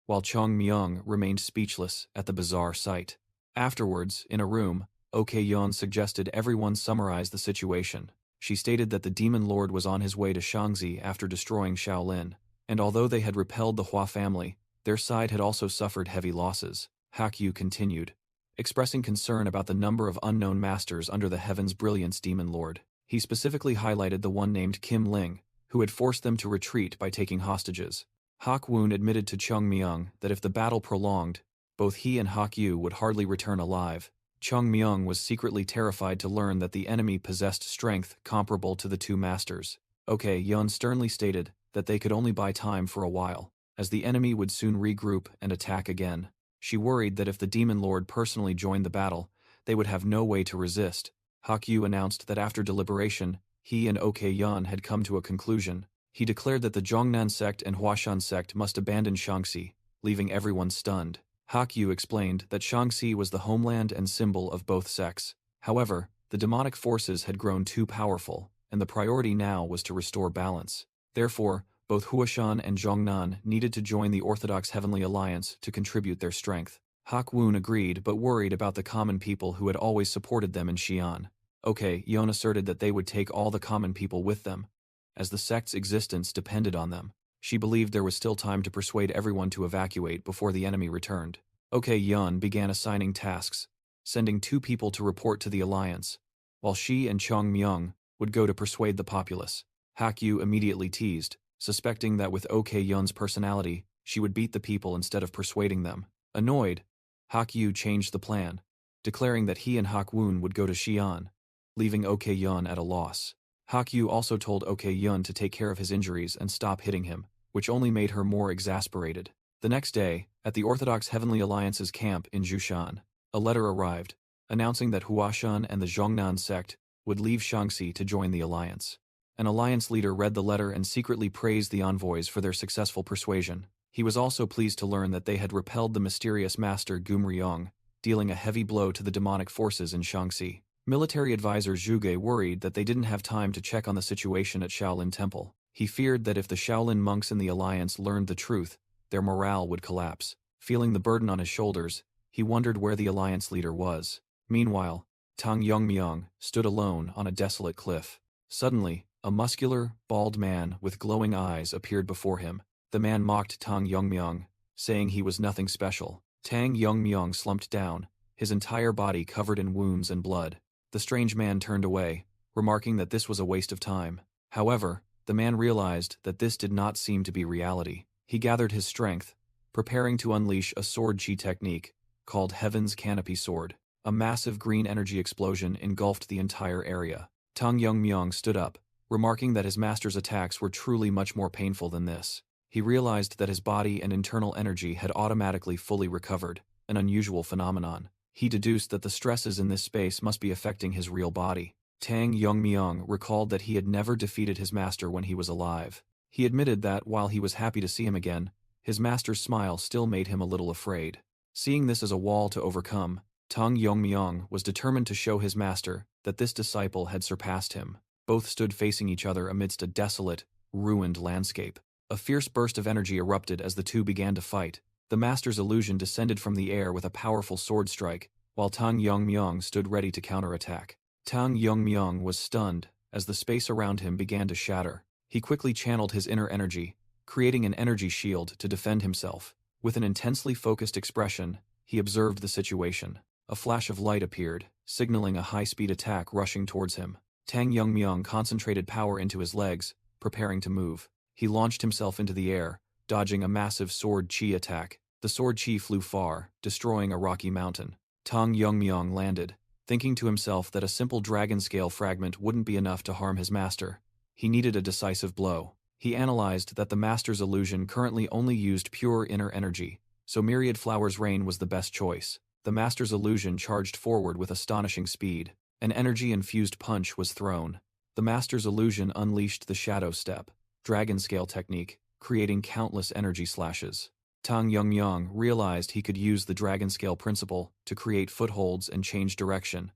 while Chong Myung remained speechless at the bizarre sight. Afterwards, in a room, Ok-yeon suggested everyone summarize the situation. She stated that the demon lord was on his way to Shaanxi after destroying Shaolin, and although they had repelled the Hua family, their side had also suffered heavy losses. Hakyu continued, expressing concern about the number of unknown masters under the Heaven's Brilliance demon lord. He specifically highlighted the one named Kim Ling, who had forced them to retreat by taking hostages. Hak Woon admitted to Chung Myung that if the battle prolonged, both he and Hakyu would hardly return alive. Chung Myung was secretly terrified to learn that the enemy possessed strength comparable to the two masters. Ok-yeon sternly stated that they could only buy time for a while, as the enemy would soon regroup and attack again. She worried that if the demon lord personally joined the battle, they would have no way to resist. Hakyu announced that after deliberation, he and Ok-yeon had come to a conclusion. He declared that the Zhongnan sect and Huashan sect must abandon Shaanxi, leaving everyone stunned. Hakyu explained that Shaanxi was the homeland and symbol of both sects. However, the demonic forces had grown too powerful, and the priority now was to restore balance. Therefore, both Huashan and Zhongnan needed to join the Orthodox Heavenly Alliance to contribute their strength. Hak Woon agreed but worried about the common people who had always supported them in Xi'an. Ok-yeon asserted that they would take all the common people with them, as the sect's existence depended on them. She believed there was still time to persuade everyone to evacuate before the enemy returned. Ok-yeon began assigning tasks, sending 2 people to report to the alliance, while she and Chong Myung would go to persuade the populace. Hakyu immediately teased, suspecting that with Ok-yeon's personality, she would beat the people instead of persuading them. Annoyed, Hakyu changed the plan, declaring that he and Hak Woon would go to Xi'an, leaving Ok-yeon at a loss. Hakyu also told Ok-yeon to take care of his injuries and stop hitting him, which only made her more exasperated. The next day, at the Orthodox Heavenly Alliance's camp in Jushan, a letter arrived, announcing that Huashan and the Zhongnan sect would leave Shaanxi to join the alliance. An alliance leader read the letter and secretly praised the envoys for their successful persuasion. He was also pleased to learn that they had repelled the mysterious master Gumryong, dealing a heavy blow to the demonic forces in Shaanxi. Military advisor Zhuge worried that they didn't have time to check on the situation at Shaolin Temple. He feared that if the Shaolin monks in the alliance learned the truth, their morale would collapse. Feeling the burden on his shoulders, he wondered where the alliance leader was. Meanwhile, Tang Yongmyong stood alone on a desolate cliff. Suddenly, a muscular, bald man with glowing eyes appeared before him. The man mocked Tang Yongmyong, saying he was nothing special. Tang Yongmyong slumped down, his entire body covered in wounds and blood. The strange man turned away, remarking that this was a waste of time. However, the man realized that this did not seem to be reality. He gathered his strength, preparing to unleash a sword chi technique called Heaven's Canopy Sword. A massive green energy explosion engulfed the entire area. Tang Yongmyong stood up, remarking that his master's attacks were truly much more painful than this. He realized that his body and internal energy had automatically fully recovered, an unusual phenomenon. He deduced that the stresses in this space must be affecting his real body. Tang Yongmyong recalled that he had never defeated his master when he was alive. He admitted that, while he was happy to see him again, his master's smile still made him a little afraid. Seeing this as a wall to overcome, Tang Yongmyong was determined to show his master that this disciple had surpassed him. Both stood facing each other amidst a desolate, ruined landscape. A fierce burst of energy erupted as the two began to fight. The master's illusion descended from the air with a powerful sword strike, while Tang Yongmyong stood ready to counterattack. Tang Yongmyong was stunned as the space around him began to shatter. He quickly channeled his inner energy, creating an energy shield to defend himself. With an intensely focused expression, he observed the situation. A flash of light appeared, signaling a high-speed attack rushing towards him. Tang Yongmyong concentrated power into his legs, preparing to move. He launched himself into the air, dodging a massive sword chi attack. The sword chi flew far, destroying a rocky mountain. Tang Yongmyong landed, thinking to himself that a simple dragon-scale fragment wouldn't be enough to harm his master. He needed a decisive blow. He analyzed that the master's illusion currently only used pure inner energy, so Myriad Flower's Rain was the best choice. The master's illusion charged forward with astonishing speed. An energy-infused punch was thrown. The master's illusion unleashed the Shadow Step, dragon-scale technique, creating countless energy slashes. Tang Yongmyong realized he could use the dragon-scale principle to create footholds and change direction,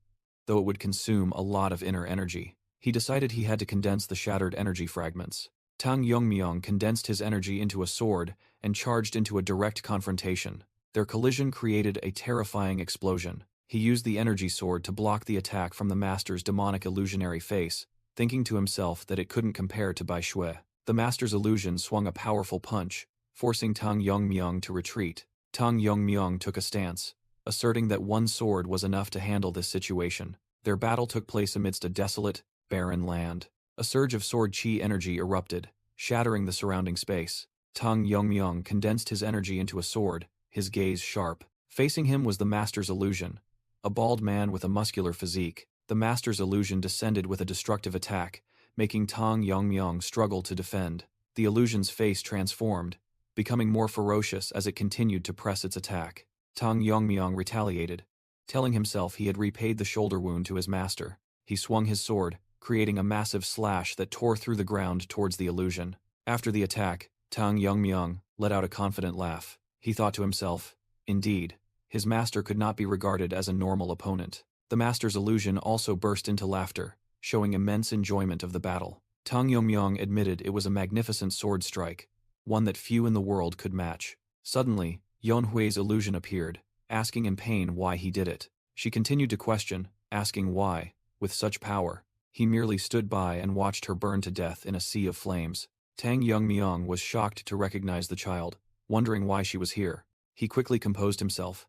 though it would consume a lot of inner energy. He decided he had to condense the shattered energy fragments. Tang Yongmyong condensed his energy into a sword and charged into a direct confrontation. Their collision created a terrifying explosion. He used the energy sword to block the attack from the master's demonic illusionary face, thinking to himself that it couldn't compare to Bai Shui. The master's illusion swung a powerful punch, forcing Tang Yongmyong to retreat. Tang Yongmyong took a stance, asserting that one sword was enough to handle this situation. Their battle took place amidst a desolate, barren land. A surge of sword chi energy erupted, shattering the surrounding space. Tang Yongmyong condensed his energy into a sword, his gaze sharp. Facing him was the master's illusion, a bald man with a muscular physique. The master's illusion descended with a destructive attack, making Tang Yongmyong struggle to defend. The illusion's face transformed, becoming more ferocious as it continued to press its attack. Tang Yongmyong retaliated, telling himself he had repaid the shoulder wound to his master. He swung his sword, creating a massive slash that tore through the ground towards the illusion. After the attack, Tang Yongmyong let out a confident laugh. He thought to himself, indeed, his master could not be regarded as a normal opponent. The master's illusion also burst into laughter, showing immense enjoyment of the battle. Tang Yongmyong admitted it was a magnificent sword strike, one that few in the world could match. Suddenly, Yonhui's illusion appeared, asking in pain why he did it. She continued to question, asking why, with such power. He merely stood by and watched her burn to death in a sea of flames. Tang Yongmyong was shocked to recognize the child, wondering why she was here. He quickly composed himself,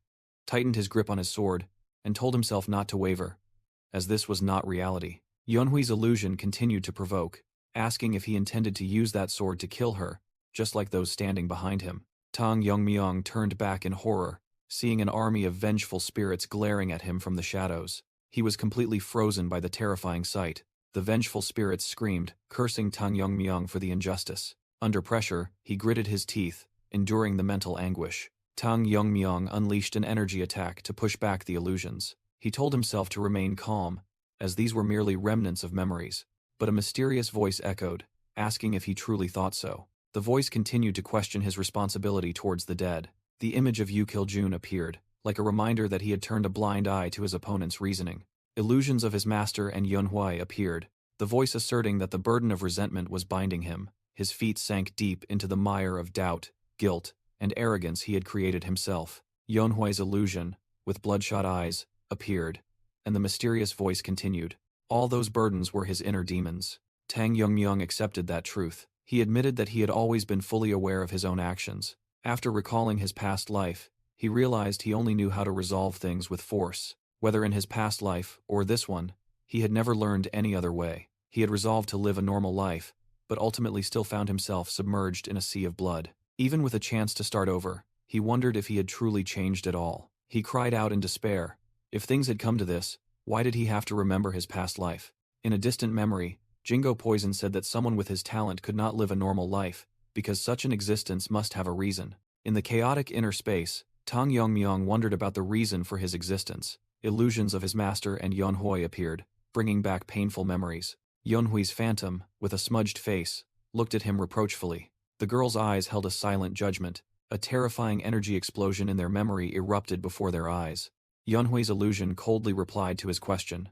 tightened his grip on his sword, and told himself not to waver, as this was not reality. Yonhui's illusion continued to provoke, asking if he intended to use that sword to kill her, just like those standing behind him. Tang Yongmyong turned back in horror, seeing an army of vengeful spirits glaring at him from the shadows. He was completely frozen by the terrifying sight. The vengeful spirits screamed, cursing Tang Yongmyong for the injustice. Under pressure, he gritted his teeth, enduring the mental anguish. Tang Yongmyong unleashed an energy attack to push back the illusions. He told himself to remain calm, as these were merely remnants of memories. But a mysterious voice echoed, asking if he truly thought so. The voice continued to question his responsibility towards the dead. The image of Yu Kiljun appeared, like a reminder that he had turned a blind eye to his opponent's reasoning. Illusions of his master and Yunhui appeared, the voice asserting that the burden of resentment was binding him. His feet sank deep into the mire of doubt, guilt, and arrogance he had created himself. Yunhui's illusion, with bloodshot eyes, appeared, and the mysterious voice continued. All those burdens were his inner demons. Tang Yongmyong accepted that truth. He admitted that he had always been fully aware of his own actions. After recalling his past life, he realized he only knew how to resolve things with force. Whether in his past life, or this one, he had never learned any other way. He had resolved to live a normal life, but ultimately still found himself submerged in a sea of blood. Even with a chance to start over, he wondered if he had truly changed at all. He cried out in despair. If things had come to this, why did he have to remember his past life? In a distant memory, Jingo Poison said that someone with his talent could not live a normal life, because such an existence must have a reason. In the chaotic inner space, Tang Yongmyong wondered about the reason for his existence. Illusions of his master and Yunhui appeared, bringing back painful memories. Yunhui's phantom, with a smudged face, looked at him reproachfully. The girl's eyes held a silent judgment. A terrifying energy explosion in their memory erupted before their eyes. Yunhui's illusion coldly replied to his question.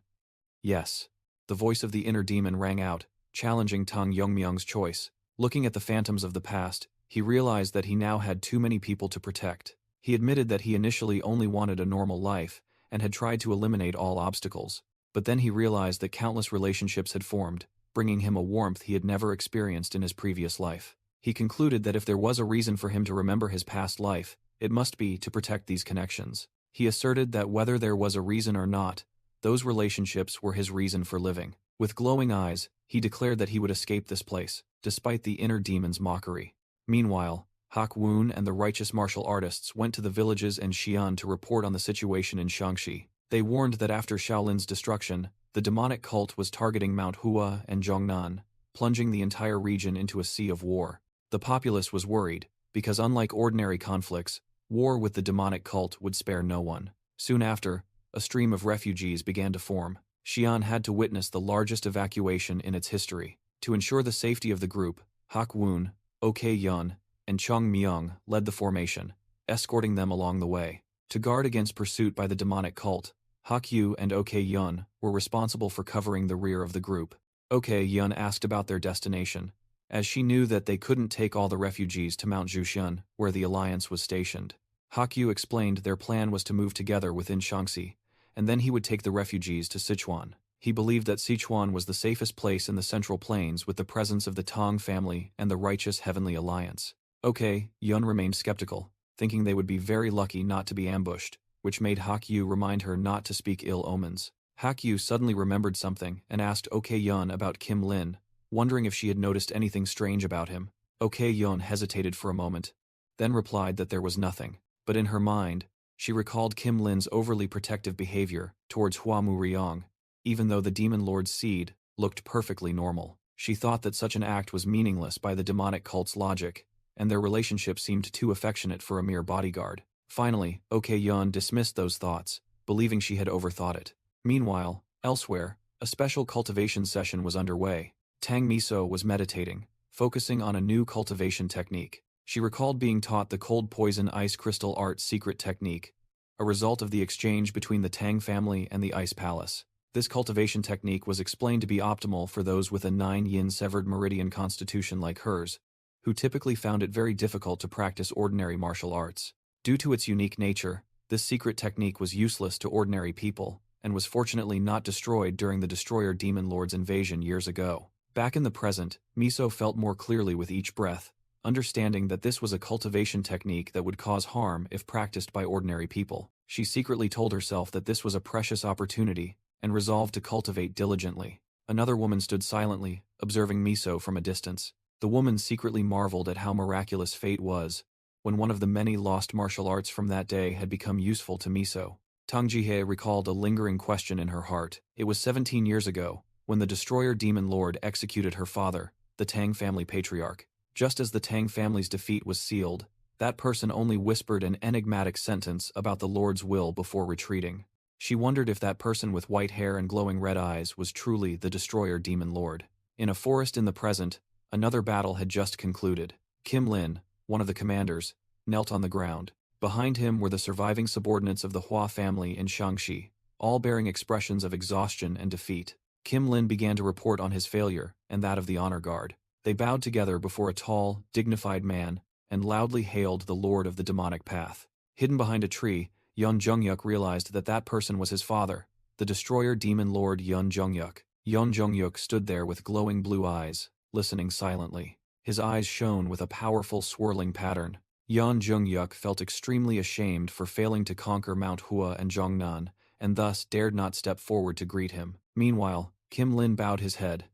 Yes. The voice of the inner demon rang out, challenging Tang Yongmyong's choice. Looking at the phantoms of the past, he realized that he now had too many people to protect. He admitted that he initially only wanted a normal life, and had tried to eliminate all obstacles. But then he realized that countless relationships had formed, bringing him a warmth he had never experienced in his previous life. He concluded that if there was a reason for him to remember his past life, it must be to protect these connections. He asserted that whether there was a reason or not, those relationships were his reason for living. With glowing eyes, he declared that he would escape this place, despite the inner demon's mockery. Meanwhile, Hak Woon and the righteous martial artists went to the villages and Xi'an to report on the situation in Shaanxi. They warned that after Shaolin's destruction, the demonic cult was targeting Mount Hua and Zhongnan, plunging the entire region into a sea of war. The populace was worried, because unlike ordinary conflicts, war with the demonic cult would spare no one. Soon after, a stream of refugees began to form. Xi'an had to witness the largest evacuation in its history. To ensure the safety of the group, Hak Woon, OK Yun, and Cheng Myung led the formation, escorting them along the way. To guard against pursuit by the demonic cult, Hak Yu and OK Yun were responsible for covering the rear of the group. OK Yun asked about their destination, as she knew that they couldn't take all the refugees to Mount Jushan, where the alliance was stationed. Hakyu explained their plan was to move together within Shaanxi, and then he would take the refugees to Sichuan. He believed that Sichuan was the safest place in the Central Plains with the presence of the Tang family and the righteous Heavenly Alliance. Okay, Yun remained skeptical, thinking they would be very lucky not to be ambushed, which made Hakyu remind her not to speak ill omens. Hakyu suddenly remembered something and asked OK Yun about Kim Lin, wondering if she had noticed anything strange about him. OK Yun hesitated for a moment, then replied that there was nothing. But in her mind, she recalled Kim Lin's overly protective behavior towards Hua Muriang, even though the Demon Lord's seed looked perfectly normal. She thought that such an act was meaningless by the demonic cult's logic, and their relationship seemed too affectionate for a mere bodyguard. Finally, OK Yun dismissed those thoughts, believing she had overthought it. Meanwhile, elsewhere, a special cultivation session was underway. Tang Miso was meditating, focusing on a new cultivation technique. She recalled being taught the cold poison ice crystal art secret technique, a result of the exchange between the Tang family and the Ice Palace. This cultivation technique was explained to be optimal for those with a 9-yin severed meridian constitution like hers, who typically found it very difficult to practice ordinary martial arts. Due to its unique nature, this secret technique was useless to ordinary people, and was fortunately not destroyed during the Destroyer Demon Lord's invasion years ago. Back in the present, Miso felt more clearly with each breath, understanding that this was a cultivation technique that would cause harm if practiced by ordinary people. She secretly told herself that this was a precious opportunity, and resolved to cultivate diligently. Another woman stood silently, observing Miso from a distance. The woman secretly marveled at how miraculous fate was, when one of the many lost martial arts from that day had become useful to Miso. Tang Jihye recalled a lingering question in her heart. It was 17 years ago, when the Destroyer Demon Lord executed her father, the Tang family patriarch. Just as the Tang family's defeat was sealed, that person only whispered an enigmatic sentence about the Lord's will before retreating. She wondered if that person with white hair and glowing red eyes was truly the Destroyer Demon Lord. In a forest in the present, another battle had just concluded. Kim Lin, one of the commanders, knelt on the ground. Behind him were the surviving subordinates of the Hua family in Shaanxi, all bearing expressions of exhaustion and defeat. Kim Lin began to report on his failure and that of the honor guard. They bowed together before a tall, dignified man, and loudly hailed the Lord of the Demonic Path. Hidden behind a tree, Yun Zhongyuk realized that that person was his father, the Destroyer Demon Lord Yun Zhongyuk. Yun Zhongyuk stood there with glowing blue eyes, listening silently. His eyes shone with a powerful swirling pattern. Yun Zhongyuk felt extremely ashamed for failing to conquer Mount Hua and Zhongnan, and thus dared not step forward to greet him. Meanwhile, Kim Lin bowed his head,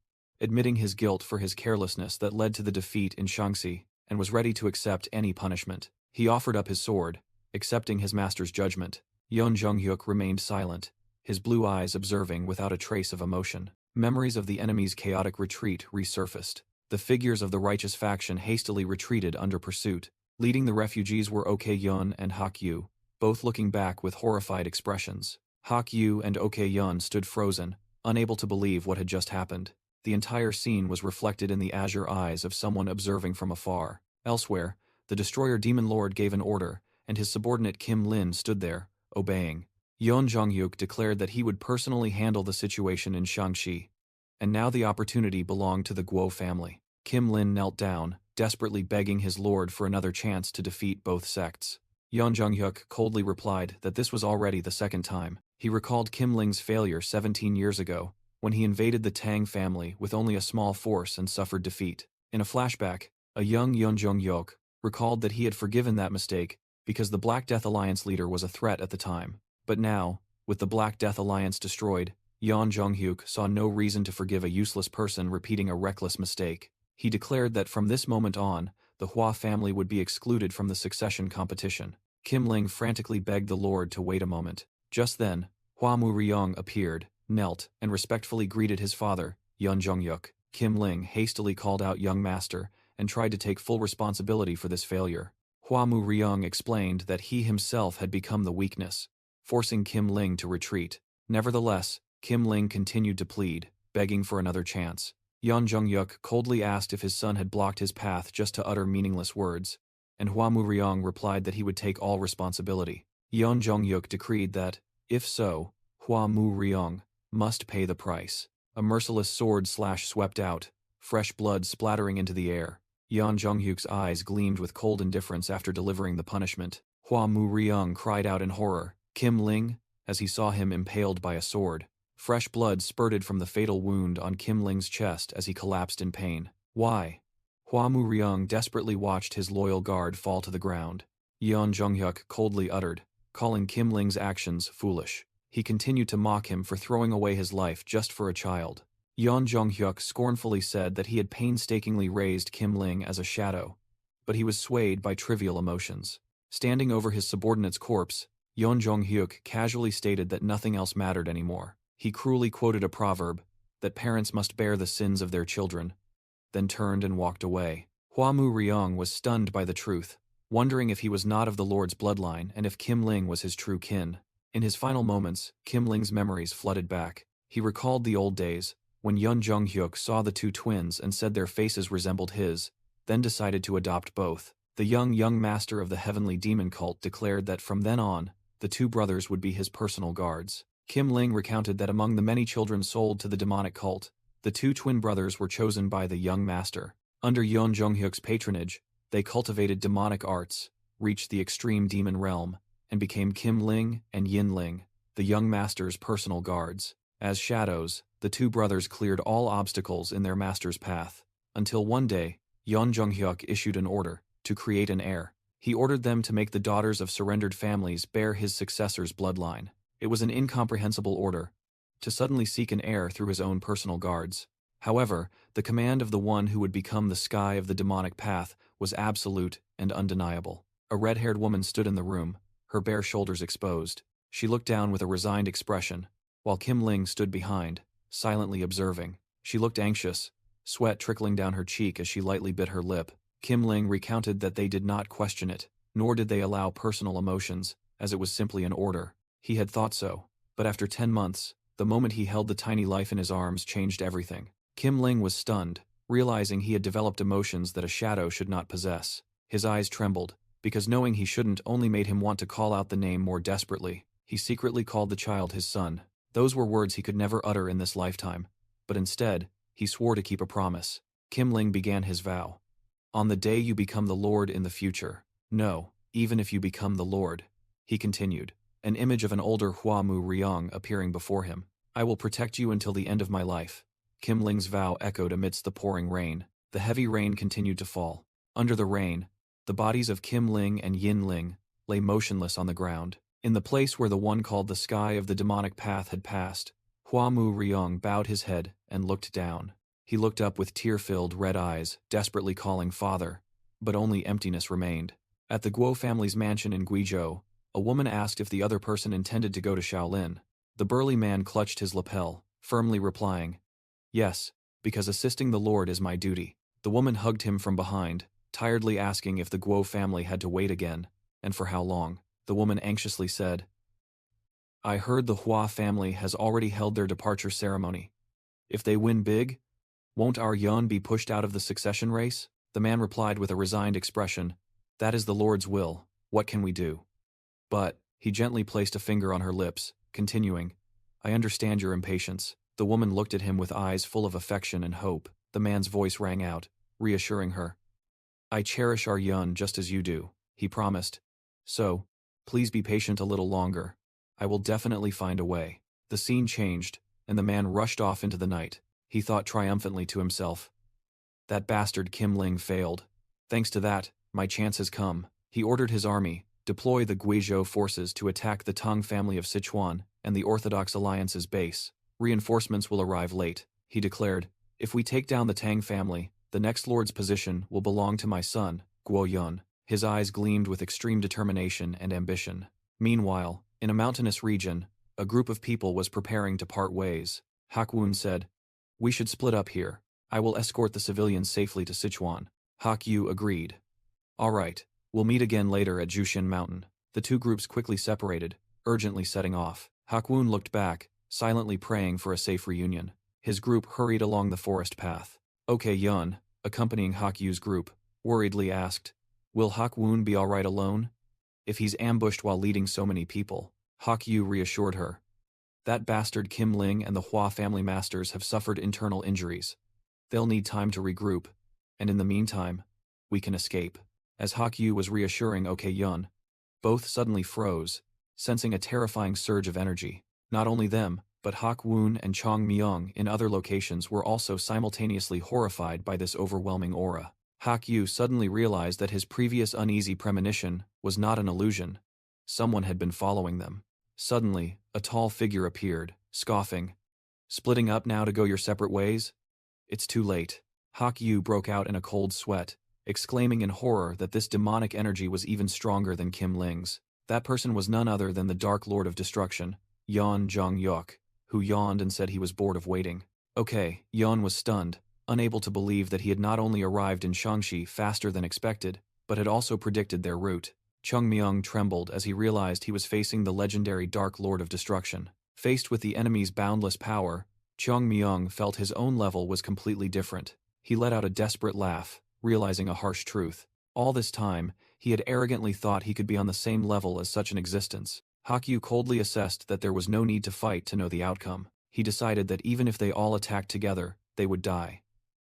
admitting his guilt for his carelessness that led to the defeat in Shaanxi, and was ready to accept any punishment. He offered up his sword, accepting his master's judgment. Yun Zhongyuk remained silent, his blue eyes observing without a trace of emotion. Memories of the enemy's chaotic retreat resurfaced. The figures of the righteous faction hastily retreated under pursuit. Leading the refugees were OK Yun and Hakyu, both looking back with horrified expressions. Hakyu and OK Yun stood frozen, unable to believe what had just happened. The entire scene was reflected in the azure eyes of someone observing from afar. Elsewhere, the Destroyer Demon Lord gave an order, and his subordinate Kim Lin stood there, obeying. Yun Zhongyuk declared that he would personally handle the situation in Shaanxi, and now the opportunity belonged to the Guo family. Kim Lin knelt down, desperately begging his lord for another chance to defeat both sects. Yun Zhongyuk coldly replied that this was already the second time. He recalled Kim Lin's failure 17 years ago, when he invaded the Tang family with only a small force and suffered defeat. In a flashback, a young Yun Zhongyuk recalled that he had forgiven that mistake because the Black Death Alliance leader was a threat at the time. But now, with the Black Death Alliance destroyed, Yun Zhongyuk saw no reason to forgive a useless person repeating a reckless mistake. He declared that from this moment on, the Hua family would be excluded from the succession competition. Kim Ling frantically begged the Lord to wait a moment. Just then, Hua Muriang appeared, knelt, and respectfully greeted his father, Yun Zhongyuk. Kim Ling hastily called out young master, and tried to take full responsibility for this failure. Hua Muriang explained that he himself had become the weakness, forcing Kim Ling to retreat. Nevertheless, Kim Ling continued to plead, begging for another chance. Yun Zhongyuk coldly asked if his son had blocked his path just to utter meaningless words, and Hua Muriang replied that he would take all responsibility. Yun Zhongyuk decreed that, if so, Hua Muriang must pay the price. A merciless sword slash swept out, fresh blood splattering into the air. Yan Zhonghyuk's eyes gleamed with cold indifference after delivering the punishment. Hua Mu Ryung cried out in horror, Kim Ling, as he saw him impaled by a sword. Fresh blood spurted from the fatal wound on Kim Ling's chest as he collapsed in pain. Why? Hua Mu Ryung desperately watched his loyal guard fall to the ground. Yan Zhonghyuk coldly uttered, calling Kim Ling's actions foolish. He continued to mock him for throwing away his life just for a child. Yan Zhonghyuk scornfully said that he had painstakingly raised Kim Ling as a shadow, but he was swayed by trivial emotions. Standing over his subordinate's corpse, Yan Zhonghyuk casually stated that nothing else mattered anymore. He cruelly quoted a proverb, that parents must bear the sins of their children, then turned and walked away. Hua Mu Ryung was stunned by the truth, wondering if he was not of the Lord's bloodline and if Kim Ling was his true kin. In his final moments, Kim Ling's memories flooded back. He recalled the old days, when Yan Zhonghyuk saw the two twins and said their faces resembled his, then decided to adopt both. The young master of the heavenly demon cult declared that from then on, the two brothers would be his personal guards. Kim Ling recounted that among the many children sold to the demonic cult, the two twin brothers were chosen by the young master. Under Yan Zhonghyuk's patronage, they cultivated demonic arts, reached the extreme demon realm, and became Kim Ling and Yin Ling, the young master's personal guards. As shadows, the two brothers cleared all obstacles in their master's path, until one day, Yan Zhonghyuk issued an order to create an heir. He ordered them to make the daughters of surrendered families bear his successor's bloodline. It was an incomprehensible order, to suddenly seek an heir through his own personal guards. However, the command of the one who would become the sky of the demonic path was absolute and undeniable. A red-haired woman stood in the room, her bare shoulders exposed. She looked down with a resigned expression, while Kim Ling stood behind, silently observing. She looked anxious, sweat trickling down her cheek as she lightly bit her lip. Kim Ling recounted that they did not question it, nor did they allow personal emotions, as it was simply an order. He had thought so, but after 10 months, the moment he held the tiny life in his arms changed everything. Kim Ling was stunned, realizing he had developed emotions that a shadow should not possess. His eyes trembled, because knowing he shouldn't only made him want to call out the name more desperately. He secretly called the child his son. Those were words he could never utter in this lifetime, but instead, he swore to keep a promise. Kim Ling began his vow. On the day you become the Lord in the future. No, even if you become the Lord. He continued, an image of an older Hua Mu Ryung appearing before him. I will protect you until the end of my life. Kim Ling's vow echoed amidst the pouring rain. The heavy rain continued to fall. Under the rain, the bodies of Kim Ling and Yin Ling lay motionless on the ground. In the place where the one called the sky of the demonic path had passed, Hua Mu Ryung bowed his head and looked down. He looked up with tear-filled red eyes, desperately calling father, but only emptiness remained. At the Guo family's mansion in Guizhou, a woman asked if the other person intended to go to Shaolin. The burly man clutched his lapel, firmly replying, yes, because assisting the Lord is my duty. The woman hugged him from behind, tiredly asking if the Guo family had to wait again, and for how long. The woman anxiously said, I heard the Hua family has already held their departure ceremony. If they win big, won't our Yun be pushed out of the succession race? The man replied with a resigned expression, that is the Lord's will, what can we do? But, he gently placed a finger on her lips, continuing, I understand your impatience. The woman looked at him with eyes full of affection and hope. The man's voice rang out, reassuring her. I cherish our Yun just as you do, he promised. So, please be patient a little longer. I will definitely find a way. The scene changed, and the man rushed off into the night. He thought triumphantly to himself. That bastard Kim Ling failed. Thanks to that, my chance has come. He ordered his army, deploy the Guizhou forces to attack the Tang family of Sichuan and the Orthodox Alliance's base. Reinforcements will arrive late, he declared. If we take down the Tang family, the next lord's position will belong to my son, Guo Yun. His eyes gleamed with extreme determination and ambition. Meanwhile, in a mountainous region, a group of people was preparing to part ways. Hakwun said, we should split up here. I will escort the civilians safely to Sichuan. Hak Yu agreed. All right, we'll meet again later at Jushin Mountain. The two groups quickly separated, urgently setting off. Hakwun looked back, silently praying for a safe reunion. His group hurried along the forest path. Okay Yun, accompanying Hak Yu's group, worriedly asked, will Hakwun be alright alone? If he's ambushed while leading so many people, Hak Yu reassured her. That bastard Kim Ling and the Hua family masters have suffered internal injuries. They'll need time to regroup, and in the meantime, we can escape. As Hak-yu was reassuring Ok-yeon, both suddenly froze, sensing a terrifying surge of energy. Not only them, but Hak-woon and Chong-myung in other locations were also simultaneously horrified by this overwhelming aura. Hak-yu suddenly realized that his previous uneasy premonition was not an illusion. Someone had been following them. Suddenly, a tall figure appeared, scoffing. "Splitting up now to go your separate ways? It's too late." Hak-yu broke out in a cold sweat, exclaiming in horror that this demonic energy was even stronger than Kim Ling's. That person was none other than the Dark Lord of Destruction, Yeon Jong-hyuk, who yawned and said he was bored of waiting. Okay, Yeon was stunned, unable to believe that he had not only arrived in Shangxi faster than expected, but had also predicted their route. Chung-myung trembled as he realized he was facing the legendary Dark Lord of Destruction. Faced with the enemy's boundless power, Chung-myung felt his own level was completely different. He let out a desperate laugh, realizing a harsh truth. All this time, he had arrogantly thought he could be on the same level as such an existence. Hak-yu coldly assessed that there was no need to fight to know the outcome. He decided that even if they all attacked together, they would die.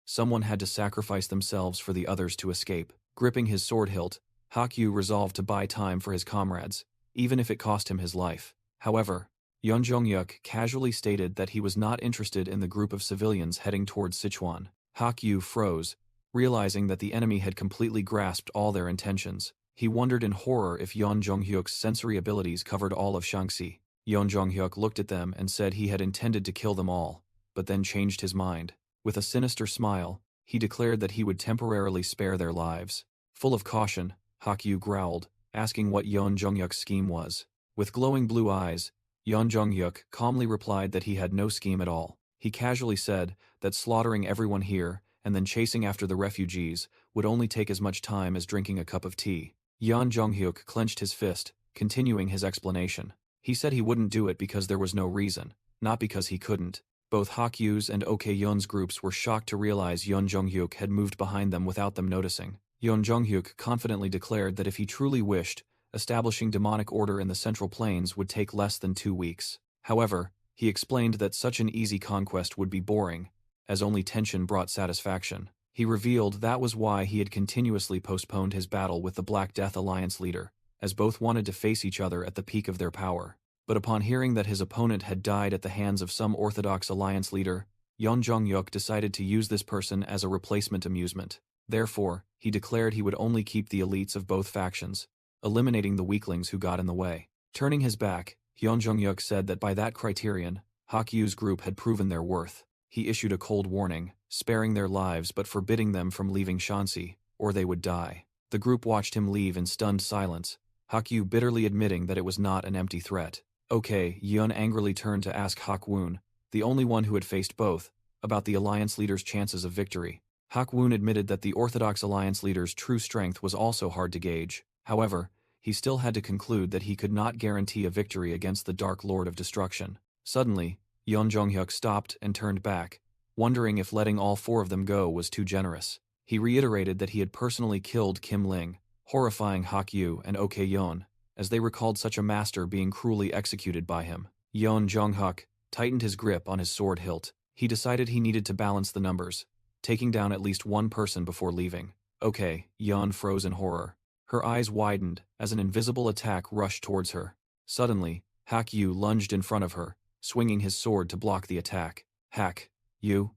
Someone had to sacrifice themselves for the others to escape. Gripping his sword hilt, Hak-yu resolved to buy time for his comrades, even if it cost him his life. However, Yeon Jong-hyuk casually stated that he was not interested in the group of civilians heading towards Sichuan. Hak-yu froze, realizing that the enemy had completely grasped all their intentions. He wondered in horror if Yeon Jong-hyuk's sensory abilities covered all of Shangxi. Yeon Jong-hyuk looked at them and said he had intended to kill them all, but then changed his mind. With a sinister smile, he declared that he would temporarily spare their lives. Full of caution, Hak-yu growled, asking what Yeon Jong-hyuk's scheme was. With glowing blue eyes, Yeon Jong-hyuk calmly replied that he had no scheme at all. He casually said that slaughtering everyone here and then chasing after the refugees would only take as much time as drinking a cup of tea. Yeon Jong-hyuk clenched his fist, continuing his explanation. He said he wouldn't do it because there was no reason, not because he couldn't. Both Hak-yu's and Ok-yeon's groups were shocked to realize Yeon Jong-hyuk had moved behind them without them noticing. Yeon Jong-hyuk confidently declared that if he truly wished, establishing demonic order in the Central Plains would take less than 2 weeks. However, he explained that such an easy conquest would be boring, as only tension brought satisfaction. He revealed that was why he had continuously postponed his battle with the Black Death Alliance leader, as both wanted to face each other at the peak of their power. But upon hearing that his opponent had died at the hands of some Orthodox Alliance leader, Yeon Jong-hyuk decided to use this person as a replacement amusement. Therefore, he declared he would only keep the elites of both factions, eliminating the weaklings who got in the way. Turning his back, Yeon Jong-hyuk said that by that criterion, Hak-yu's group had proven their worth. He issued a cold warning, sparing their lives but forbidding them from leaving Shanxi, or they would die. The group watched him leave in stunned silence, Hak-yu bitterly admitting that it was not an empty threat. Okay, Yeon angrily turned to ask Hak-woon, the only one who had faced both, about the Alliance leader's chances of victory. Hak-woon admitted that the Orthodox Alliance leader's true strength was also hard to gauge. However, he still had to conclude that he could not guarantee a victory against the Dark Lord of Destruction. Suddenly, Yeon Jong-hyuk stopped and turned back, wondering if letting all 4 of them go was too generous. He reiterated that he had personally killed Kim Ling, horrifying Hak-yu and Ok-yeon, as they recalled such a master being cruelly executed by him. Yeon Jong-hyuk tightened his grip on his sword hilt. He decided he needed to balance the numbers, taking down at least one person before leaving. Okay, Yeon froze in horror. Her eyes widened as an invisible attack rushed towards her. Suddenly, Hak-yu lunged in front of her, swinging his sword to block the attack. Hak-yu?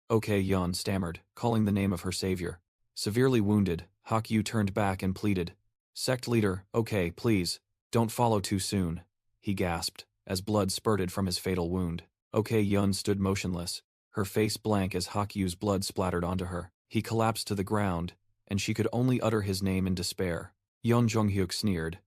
Ok-yeon stammered, calling the name of her savior. Severely wounded, Hak-yu turned back and pleaded. Sect leader, okay, please, don't follow too soon, he gasped, as blood spurted from his fatal wound. Ok-yeon stood motionless, her face blank as Hak-yu's blood splattered onto her. He collapsed to the ground, and she could only utter his name in despair. Yeon Jong-hyuk sneered.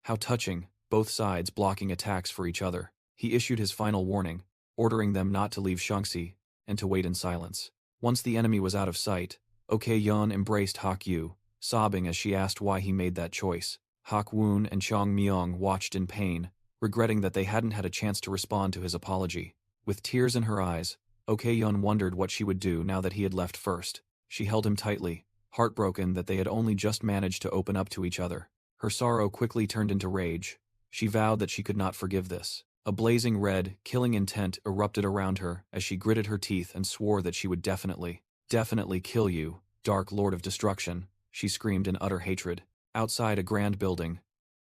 How touching, both sides blocking attacks for each other. He issued his final warning, ordering them not to leave Shangxi, and to wait in silence. Once the enemy was out of sight, Ok-yeon embraced Hak-yu, sobbing as she asked why he made that choice. Hak-woon and Chong-myung watched in pain, regretting that they hadn't had a chance to respond to his apology. With tears in her eyes, Ok-yeon wondered what she would do now that he had left first. She held him tightly, heartbroken that they had only just managed to open up to each other. Her sorrow quickly turned into rage. She vowed that she could not forgive this. A blazing red, killing intent erupted around her as she gritted her teeth and swore that she would definitely definitely kill you, Dark Lord of Destruction, she screamed in utter hatred. Outside a grand building,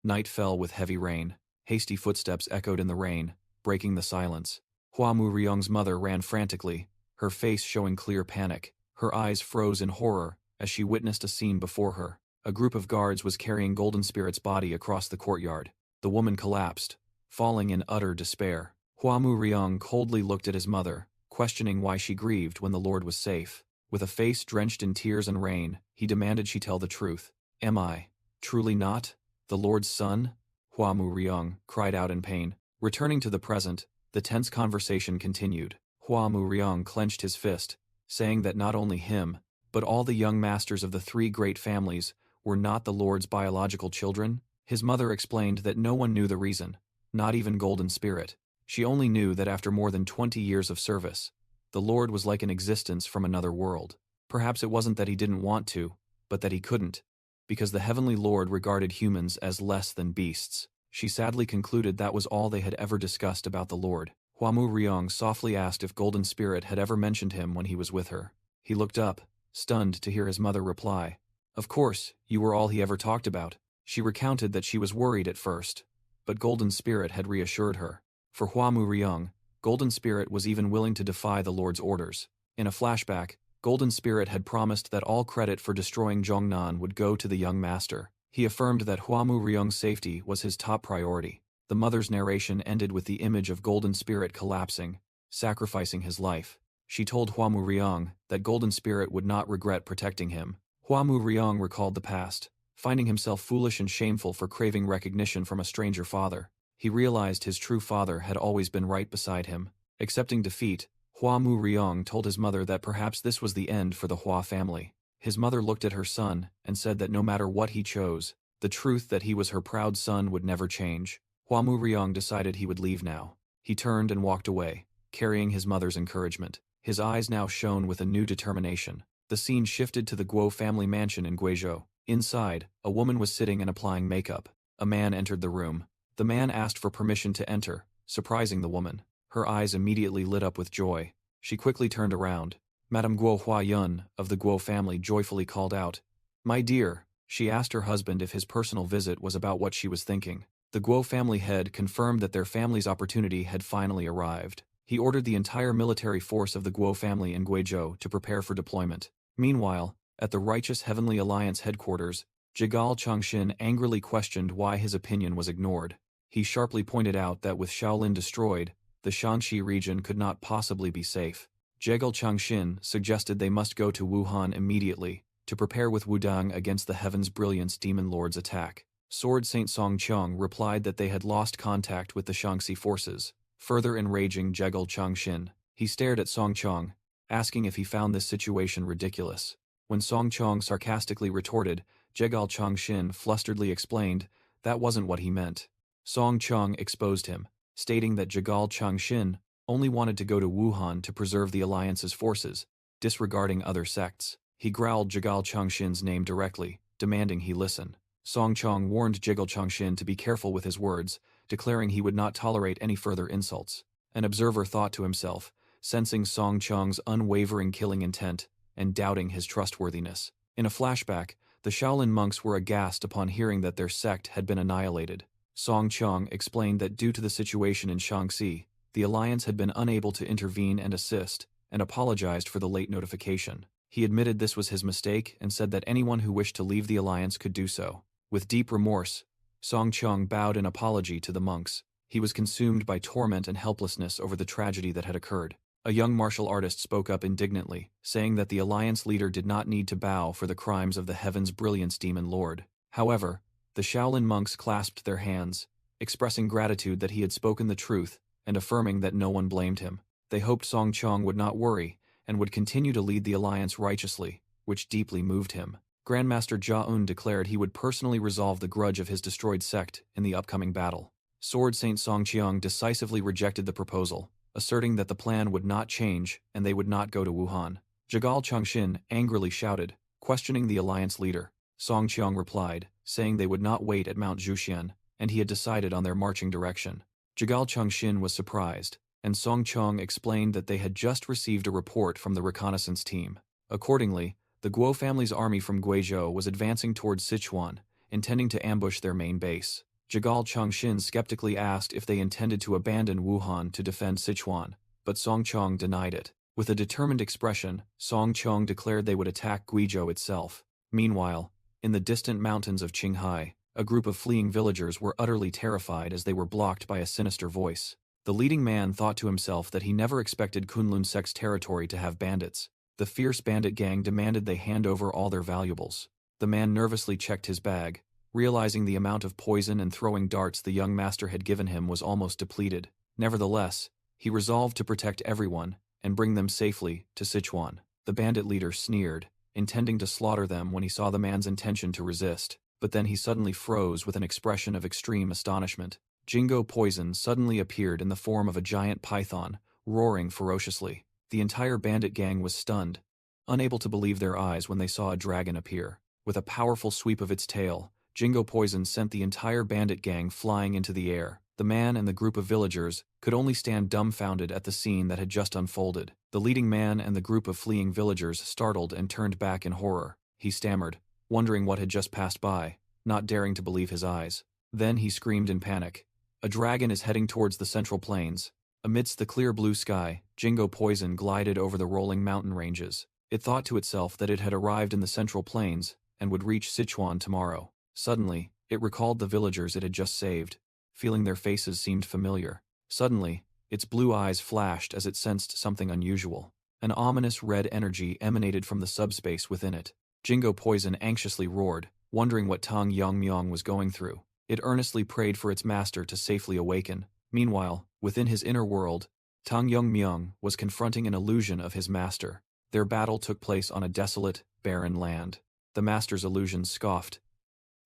night fell with heavy rain. Hasty footsteps echoed in the rain, breaking the silence. Hua Mu-ryong's mother ran frantically, her face showing clear panic. Her eyes froze in horror as she witnessed a scene before her. A group of guards was carrying Golden Spirit's body across the courtyard. The woman collapsed, falling in utter despair. Hua Mu-ryong coldly looked at his mother, questioning why she grieved when the Lord was safe. With a face drenched in tears and rain, he demanded she tell the truth. Am I, truly not, the Lord's son? Hua Mu-ryong cried out in pain. Returning to the present, the tense conversation continued. Hua Mu-ryong clenched his fist, saying that not only him, but all the young masters of the three great families were not the Lord's biological children. His mother explained that no one knew the reason, not even Golden Spirit. She only knew that after more than 20 years of service, the Lord was like an existence from another world. Perhaps it wasn't that he didn't want to, but that he couldn't, because the Heavenly Lord regarded humans as less than beasts. She sadly concluded that was all they had ever discussed about the Lord. Hua Mu-ryong softly asked if Golden Spirit had ever mentioned him when he was with her. He looked up, stunned to hear his mother reply, "Of course, you were all he ever talked about." She recounted that she was worried at first, but Golden Spirit had reassured her. For Hua Mu-ryong, Golden Spirit was even willing to defy the Lord's orders. In a flashback, Golden Spirit had promised that all credit for destroying Zhongnan would go to the young master. He affirmed that Hua Mu-ryong's safety was his top priority. The mother's narration ended with the image of Golden Spirit collapsing, sacrificing his life. She told Hua Mu-ryong that Golden Spirit would not regret protecting him. Hua Mu-ryong recalled the past, finding himself foolish and shameful for craving recognition from a stranger father. He realized his true father had always been right beside him. Accepting defeat, Hua Mu-ryong told his mother that perhaps this was the end for the Hua family. His mother looked at her son and said that no matter what he chose, the truth that he was her proud son would never change. Hua Mu-ryong decided he would leave now. He turned and walked away, carrying his mother's encouragement. His eyes now shone with a new determination. The scene shifted to the Guo family mansion in Guizhou. Inside, a woman was sitting and applying makeup. A man entered the room. The man asked for permission to enter, surprising the woman. Her eyes immediately lit up with joy. She quickly turned around. Madame Guo Huayun of the Guo family joyfully called out, "My dear." She asked her husband if his personal visit was about what she was thinking. The Guo family head confirmed that their family's opportunity had finally arrived. He ordered the entire military force of the Guo family in Guizhou to prepare for deployment. Meanwhile, at the Righteous Heavenly Alliance headquarters, Jigal Changshin angrily questioned why his opinion was ignored. He sharply pointed out that with Shaolin destroyed, the Shaanxi region could not possibly be safe. Jigal Changshin suggested they must go to Wuhan immediately, to prepare with Wudang against the Heaven's Brilliance Demon Lord's attack. Sword Saint Song Qiang replied that they had lost contact with the Shaanxi forces, further enraging Jigal Changshin. He stared at Song Qiang, asking if he found this situation ridiculous. When Song Qiang sarcastically retorted, Jigal Changshin flusteredly explained that wasn't what he meant. Song Qiang exposed him, stating that Jigal Changshin only wanted to go to Wuhan to preserve the Alliance's forces, disregarding other sects. He growled Jigal Changshin's name directly, demanding he listen. Song Qiang warned Jigal Changshin to be careful with his words, declaring he would not tolerate any further insults. An observer thought to himself, sensing Song Qiang's unwavering killing intent and doubting his trustworthiness. In a flashback, the Shaolin monks were aghast upon hearing that their sect had been annihilated. Song Qiang explained that due to the situation in Shaanxi, the Alliance had been unable to intervene and assist, and apologized for the late notification. He admitted this was his mistake and said that anyone who wished to leave the Alliance could do so. With deep remorse, Song Qiang bowed in apology to the monks. He was consumed by torment and helplessness over the tragedy that had occurred. A young martial artist spoke up indignantly, saying that the Alliance leader did not need to bow for the crimes of the Heaven's Brilliance Demon Lord. However, the Shaolin monks clasped their hands, expressing gratitude that he had spoken the truth and affirming that no one blamed him. They hoped Song Qiang would not worry and would continue to lead the Alliance righteously, which deeply moved him. Grandmaster Jia-un declared he would personally resolve the grudge of his destroyed sect in the upcoming battle. Sword Saint Song Qiang decisively rejected the proposal, asserting that the plan would not change and they would not go to Wuhan. Jigal Changshin angrily shouted, questioning the Alliance leader. Song Qiang replied, saying they would not wait at Mount Zhuxian, and he had decided on their marching direction. Jigal Changshin was surprised, and Song Qiang explained that they had just received a report from the reconnaissance team. Accordingly, the Guo family's army from Guizhou was advancing towards Sichuan, intending to ambush their main base. Jigal Chongshin skeptically asked if they intended to abandon Wuhan to defend Sichuan, but Song Chong denied it. With a determined expression, Song Chong declared they would attack Guizhou itself. Meanwhile, in the distant mountains of Qinghai, a group of fleeing villagers were utterly terrified as they were blocked by a sinister voice. The leading man thought to himself that he never expected Kunlun Sect's territory to have bandits. The fierce bandit gang demanded they hand over all their valuables. The man nervously checked his bag, realizing the amount of poison and throwing darts the young master had given him was almost depleted. Nevertheless, he resolved to protect everyone and bring them safely to Sichuan. The bandit leader sneered, intending to slaughter them when he saw the man's intention to resist, but then he suddenly froze with an expression of extreme astonishment. Jingo Poison suddenly appeared in the form of a giant python, roaring ferociously. The entire bandit gang was stunned, unable to believe their eyes when they saw a dragon appear. With a powerful sweep of its tail, Jingo Poison sent the entire bandit gang flying into the air. The man and the group of villagers could only stand dumbfounded at the scene that had just unfolded. The leading man and the group of fleeing villagers startled and turned back in horror. He stammered, wondering what had just passed by, not daring to believe his eyes. Then he screamed in panic. A dragon is heading towards the central plains. Amidst the clear blue sky, Jingo Poison glided over the rolling mountain ranges. It thought to itself that it had arrived in the central plains and would reach Sichuan tomorrow. Suddenly, it recalled the villagers it had just saved, feeling their faces seemed familiar. Suddenly, its blue eyes flashed as it sensed something unusual. An ominous red energy emanated from the subspace within it. Jingo Poison anxiously roared, wondering what Tang Yongmyong was going through. It earnestly prayed for its master to safely awaken. Meanwhile, within his inner world, Tang Yongmyong was confronting an illusion of his master. Their battle took place on a desolate, barren land. The master's illusion scoffed.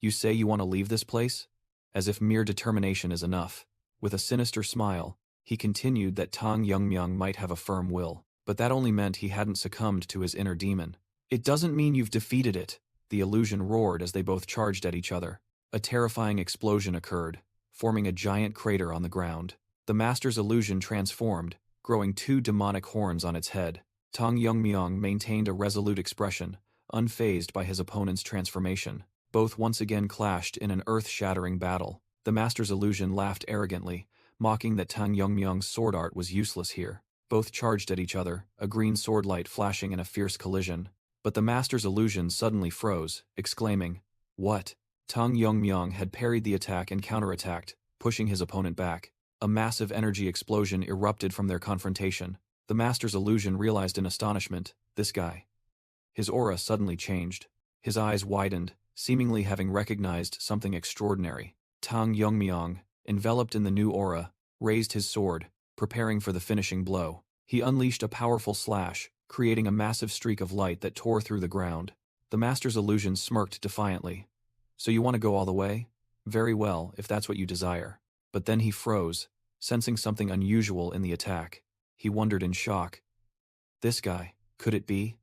"You say you want to leave this place?" As if mere determination is enough. With a sinister smile, he continued that Tang Yongmyong might have a firm will, but that only meant he hadn't succumbed to his inner demon. "It doesn't mean you've defeated it," the illusion roared as they both charged at each other. A terrifying explosion occurred, forming a giant crater on the ground. The master's illusion transformed, growing two demonic horns on its head. Tang Yongmyong maintained a resolute expression, unfazed by his opponent's transformation. Both once again clashed in an earth-shattering battle. The master's illusion laughed arrogantly, mocking that Tang Yongmyong's sword art was useless here. Both charged at each other, a green sword light flashing in a fierce collision. But the master's illusion suddenly froze, exclaiming, "What?" Tang Yongmyong had parried the attack and counterattacked, pushing his opponent back. A massive energy explosion erupted from their confrontation. The master's illusion realized in astonishment, this guy. His aura suddenly changed. His eyes widened, seemingly having recognized something extraordinary. Tang Yongmyong, enveloped in the new aura, raised his sword, preparing for the finishing blow. He unleashed a powerful slash, creating a massive streak of light that tore through the ground. The master's illusion smirked defiantly. "So you want to go all the way? Very well, if that's what you desire." But then he froze, sensing something unusual in the attack. He wondered in shock. This guy, could it be?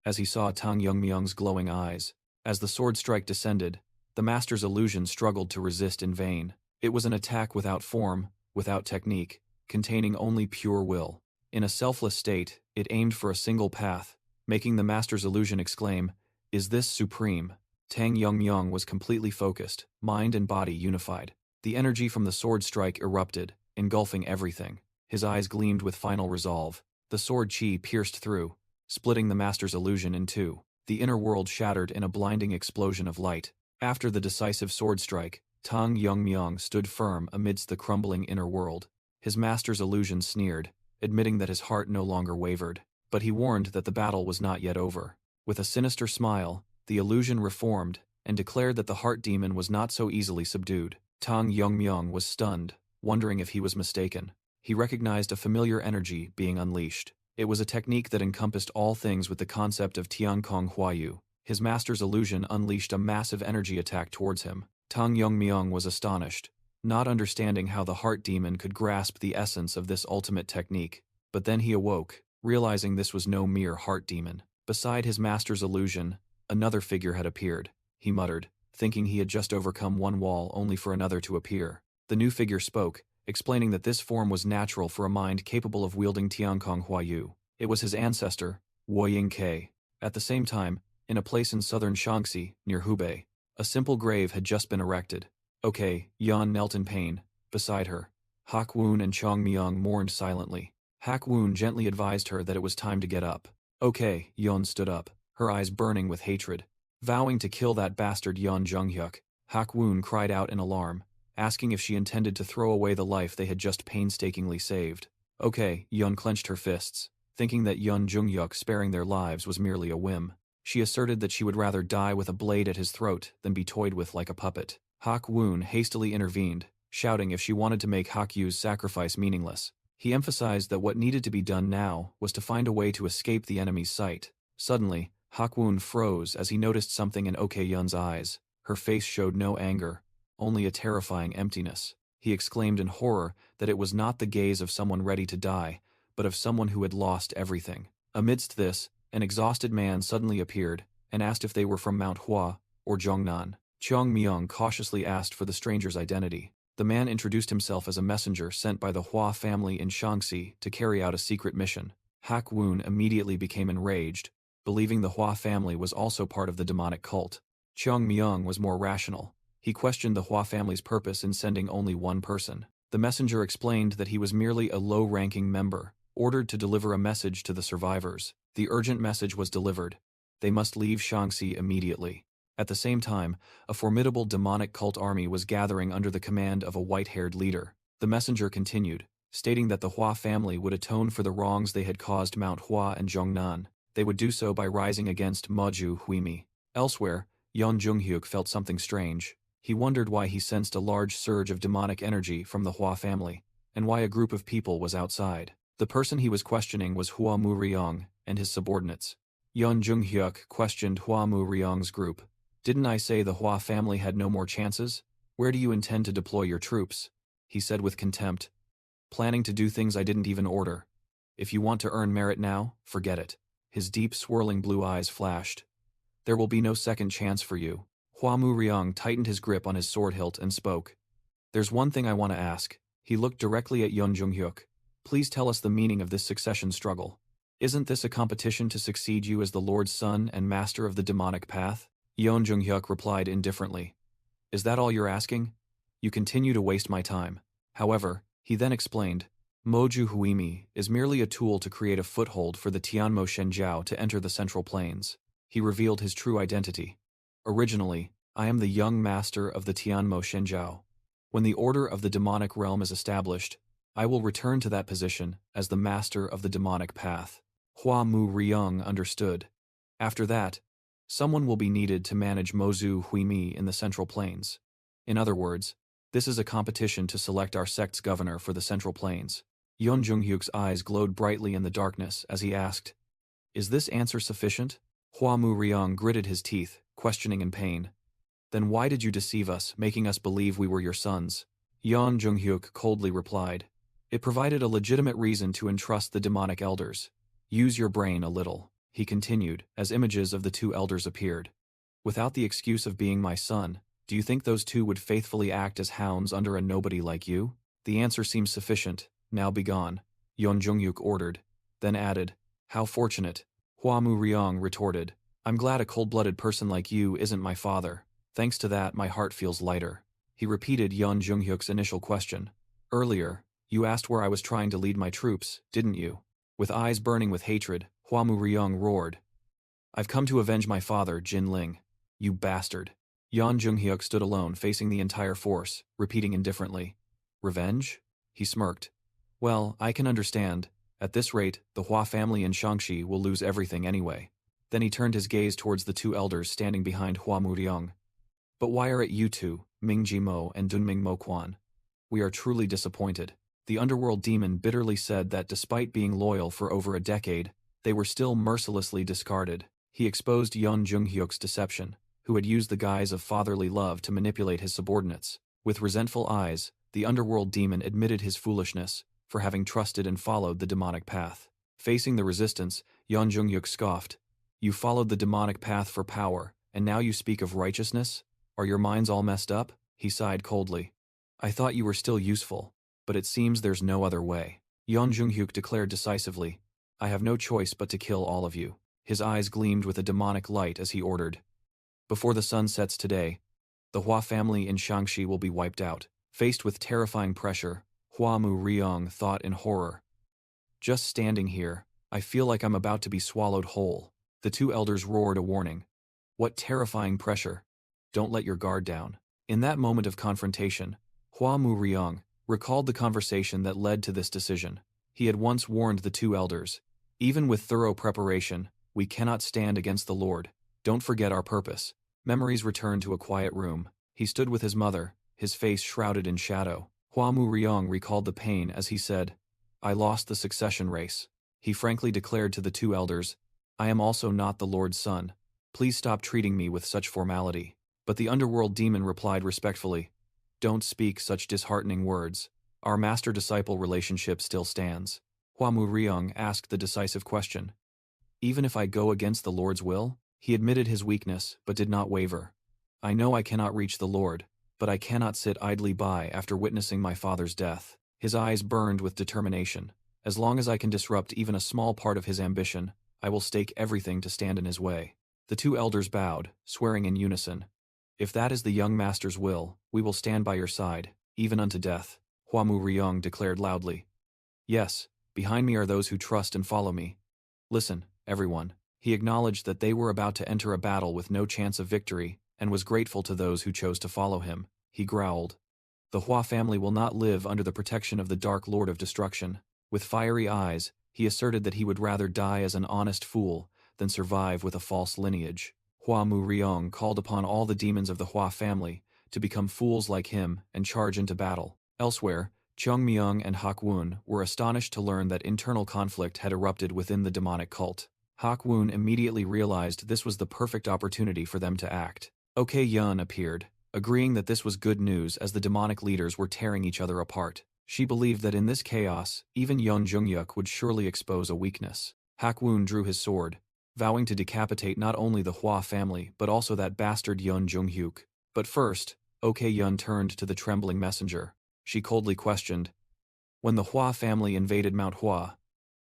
As he saw Tang Yongmyong's glowing eyes. As the sword strike descended, the master's illusion struggled to resist in vain. It was an attack without form, without technique, containing only pure will. In a selfless state, it aimed for a single path, making the master's illusion exclaim, "Is this supreme?" Tang Yongmyong was completely focused, mind and body unified. The energy from the sword strike erupted, engulfing everything. His eyes gleamed with final resolve. The sword chi pierced through, splitting the master's illusion in two. The inner world shattered in a blinding explosion of light. After the decisive sword strike, Tang Yongmyong stood firm amidst the crumbling inner world. His master's illusion sneered, admitting that his heart no longer wavered. But he warned that the battle was not yet over. With a sinister smile, the illusion reformed, and declared that the heart demon was not so easily subdued. Tang Yongmyong was stunned, wondering if he was mistaken. He recognized a familiar energy being unleashed. It was a technique that encompassed all things with the concept of Tiankong Huayu. His master's illusion unleashed a massive energy attack towards him. Tang Yongmyong was astonished, not understanding how the heart demon could grasp the essence of this ultimate technique. But then he awoke, realizing this was no mere heart demon. Beside his master's illusion, another figure had appeared. He muttered, thinking he had just overcome one wall only for another to appear. The new figure spoke, explaining that this form was natural for a mind capable of wielding Tiankong Huayu. It was his ancestor, Wu Yingke. At the same time, in a place in southern Shaanxi, near Hubei, a simple grave had just been erected. Okay, Yan knelt in pain. Beside her, Hak Woon and Chong Myung mourned silently. Hak Woon gently advised her that it was time to get up. Okay, Yeon stood up, her eyes burning with hatred. Vowing to kill that bastard Yeon Junghyuk, Hak Woon cried out in alarm, asking if she intended to throw away the life they had just painstakingly saved. Okay, Yeon clenched her fists, thinking that Yeon Junghyuk sparing their lives was merely a whim. She asserted that she would rather die with a blade at his throat than be toyed with like a puppet. Hak Woon hastily intervened, shouting if she wanted to make Hak Yu's sacrifice meaningless. He emphasized that what needed to be done now was to find a way to escape the enemy's sight. Suddenly, Hak Woon froze as he noticed something in Ok Yun's eyes. Her face showed no anger, only a terrifying emptiness. He exclaimed in horror that it was not the gaze of someone ready to die, but of someone who had lost everything. Amidst this, an exhausted man suddenly appeared and asked if they were from Manhwa or Zhongnan. Chong Myung cautiously asked for the stranger's identity. The man introduced himself as a messenger sent by the Hua family in Shaanxi to carry out a secret mission. Hak Woon immediately became enraged, believing the Hua family was also part of the demonic cult. Chong Myung was more rational. He questioned the Hua family's purpose in sending only one person. The messenger explained that he was merely a low-ranking member, ordered to deliver a message to the survivors. The urgent message was delivered. They must leave Shaanxi immediately. At the same time, a formidable demonic cult army was gathering under the command of a white-haired leader. The messenger continued, stating that the Hua family would atone for the wrongs they had caused Mount Hua and Zhongnan. They would do so by rising against Moju Huimi. Elsewhere, Yeon Junghyuk felt something strange. He wondered why he sensed a large surge of demonic energy from the Hua family, and why a group of people was outside. The person he was questioning was Hua Mu Ryong and his subordinates. Yeon Junghyuk questioned Hua Mu Ryong's group. Didn't I say the Hua family had no more chances? Where do you intend to deploy your troops? He said with contempt. Planning to do things I didn't even order. If you want to earn merit now, forget it. His deep swirling blue eyes flashed. There will be no second chance for you. Hua Mu Ryong tightened his grip on his sword hilt and spoke. There's one thing I want to ask. He looked directly at Yeon Junghyuk. Please tell us the meaning of this succession struggle. Isn't this a competition to succeed you as the Lord's son and master of the demonic path? Yeon Junghyuk replied indifferently. Is that all you're asking? You continue to waste my time. However, he then explained, Moju Huimi is merely a tool to create a foothold for the Tianmo Shenjiao to enter the Central Plains. He revealed his true identity. Originally, I am the young master of the Tianmo Shenjiao. When the order of the demonic realm is established, I will return to that position as the master of the demonic path. Hua Mu Ryong understood. After that, someone will be needed to manage Mozu Huimi in the Central Plains. In other words, this is a competition to select our sect's governor for the Central Plains. Yeon Junghyuk's eyes glowed brightly in the darkness as he asked, Is this answer sufficient? Hua Mu Ryong gritted his teeth, questioning in pain. Then why did you deceive us, making us believe we were your sons? Yeon Junghyuk coldly replied, It provided a legitimate reason to entrust the demonic elders. Use your brain a little. He continued, as images of the two elders appeared. Without the excuse of being my son, do you think those two would faithfully act as hounds under a nobody like you? The answer seems sufficient. Now be gone, Yeon Junghyuk ordered, then added, How fortunate. Hua Mu Ryong retorted, I'm glad a cold-blooded person like you isn't my father. Thanks to that, my heart feels lighter. He repeated Yeon Junghyuk's initial question. Earlier, you asked where I was trying to lead my troops, didn't you? With eyes burning with hatred, Hua Mu Ryong roared. I've come to avenge my father, Jin Ling. You bastard. Yeon Junghyuk stood alone, facing the entire force, repeating indifferently. Revenge? He smirked. Well, I can understand. At this rate, the Hua family in Shaanxi will lose everything anyway. Then he turned his gaze towards the two elders standing behind Hua Mu Ryong. But why are it you two, Ming Jimo and Dunming Mo Quan? We are truly disappointed. The underworld demon bitterly said that despite being loyal for over a decade, they were still mercilessly discarded. He exposed Yeon Junghyuk's deception, who had used the guise of fatherly love to manipulate his subordinates. With resentful eyes, the underworld demon admitted his foolishness for having trusted and followed the demonic path. Facing the resistance, Yeon Junghyuk scoffed. You followed the demonic path for power, and now you speak of righteousness? Are your minds all messed up? He sighed coldly. I thought you were still useful, but it seems there's no other way. Yeon Junghyuk declared decisively, I have no choice but to kill all of you. His eyes gleamed with a demonic light as he ordered. Before the sun sets today, the Hua family in Shangxi will be wiped out. Faced with terrifying pressure, Hua Mu Riong thought in horror. Just standing here, I feel like I'm about to be swallowed whole. The two elders roared a warning. What terrifying pressure. Don't let your guard down. In that moment of confrontation, Hua Mu Riong recalled the conversation that led to this decision. He had once warned the two elders, even with thorough preparation, we cannot stand against the Lord. Don't forget our purpose. Memories returned to a quiet room. He stood with his mother, his face shrouded in shadow. Hua Mu Riong recalled the pain as he said, I lost the succession race. He frankly declared to the two elders, I am also not the Lord's son. Please stop treating me with such formality. But the underworld demon replied respectfully, Don't speak such disheartening words. Our master-disciple relationship still stands. Hua Mu Riong asked the decisive question. Even if I go against the Lord's will? He admitted his weakness, but did not waver. I know I cannot reach the Lord, but I cannot sit idly by after witnessing my father's death. His eyes burned with determination. As long as I can disrupt even a small part of his ambition, I will stake everything to stand in his way. The two elders bowed, swearing in unison. If that is the young master's will, we will stand by your side, even unto death, Hua Mu Riong declared loudly. Yes, behind me are those who trust and follow me. Listen, everyone. He acknowledged that they were about to enter a battle with no chance of victory, and was grateful to those who chose to follow him. He growled. The Hua family will not live under the protection of the Dark Lord of Destruction. With fiery eyes, he asserted that he would rather die as an honest fool than survive with a false lineage. Hua Mu Riong called upon all the demons of the Hua family to become fools like him and charge into battle. Elsewhere, Cheong Myung and Hak Woon were astonished to learn that internal conflict had erupted within the demonic cult. Hak Woon immediately realized this was the perfect opportunity for them to act. Ok Yun appeared, agreeing that this was good news as the demonic leaders were tearing each other apart. She believed that in this chaos, even Yeon Jungyuk would surely expose a weakness. Hak Woon drew his sword, vowing to decapitate not only the Hua family but also that bastard Yeon Junghyuk. But first, Ok Yun turned to the trembling messenger. She coldly questioned, When the Hua family invaded Mount Hua,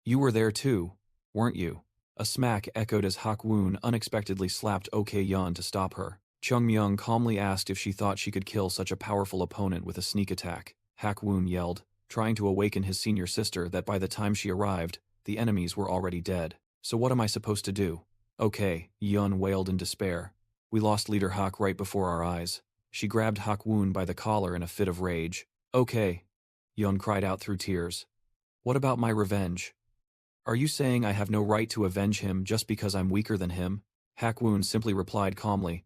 you were there too, weren't you? A smack echoed as Hak Woon unexpectedly slapped Ok Yun to stop her. Chung Myung calmly asked if she thought she could kill such a powerful opponent with a sneak attack. Hak Woon yelled, trying to awaken his senior sister that by the time she arrived, the enemies were already dead. So what am I supposed to do? Okay, Yun wailed in despair. We lost Leader Hak right before our eyes. She grabbed Hak Woon by the collar in a fit of rage. Okay, Yun cried out through tears. What about my revenge? Are you saying I have no right to avenge him just because I'm weaker than him? Hak Woon simply replied calmly.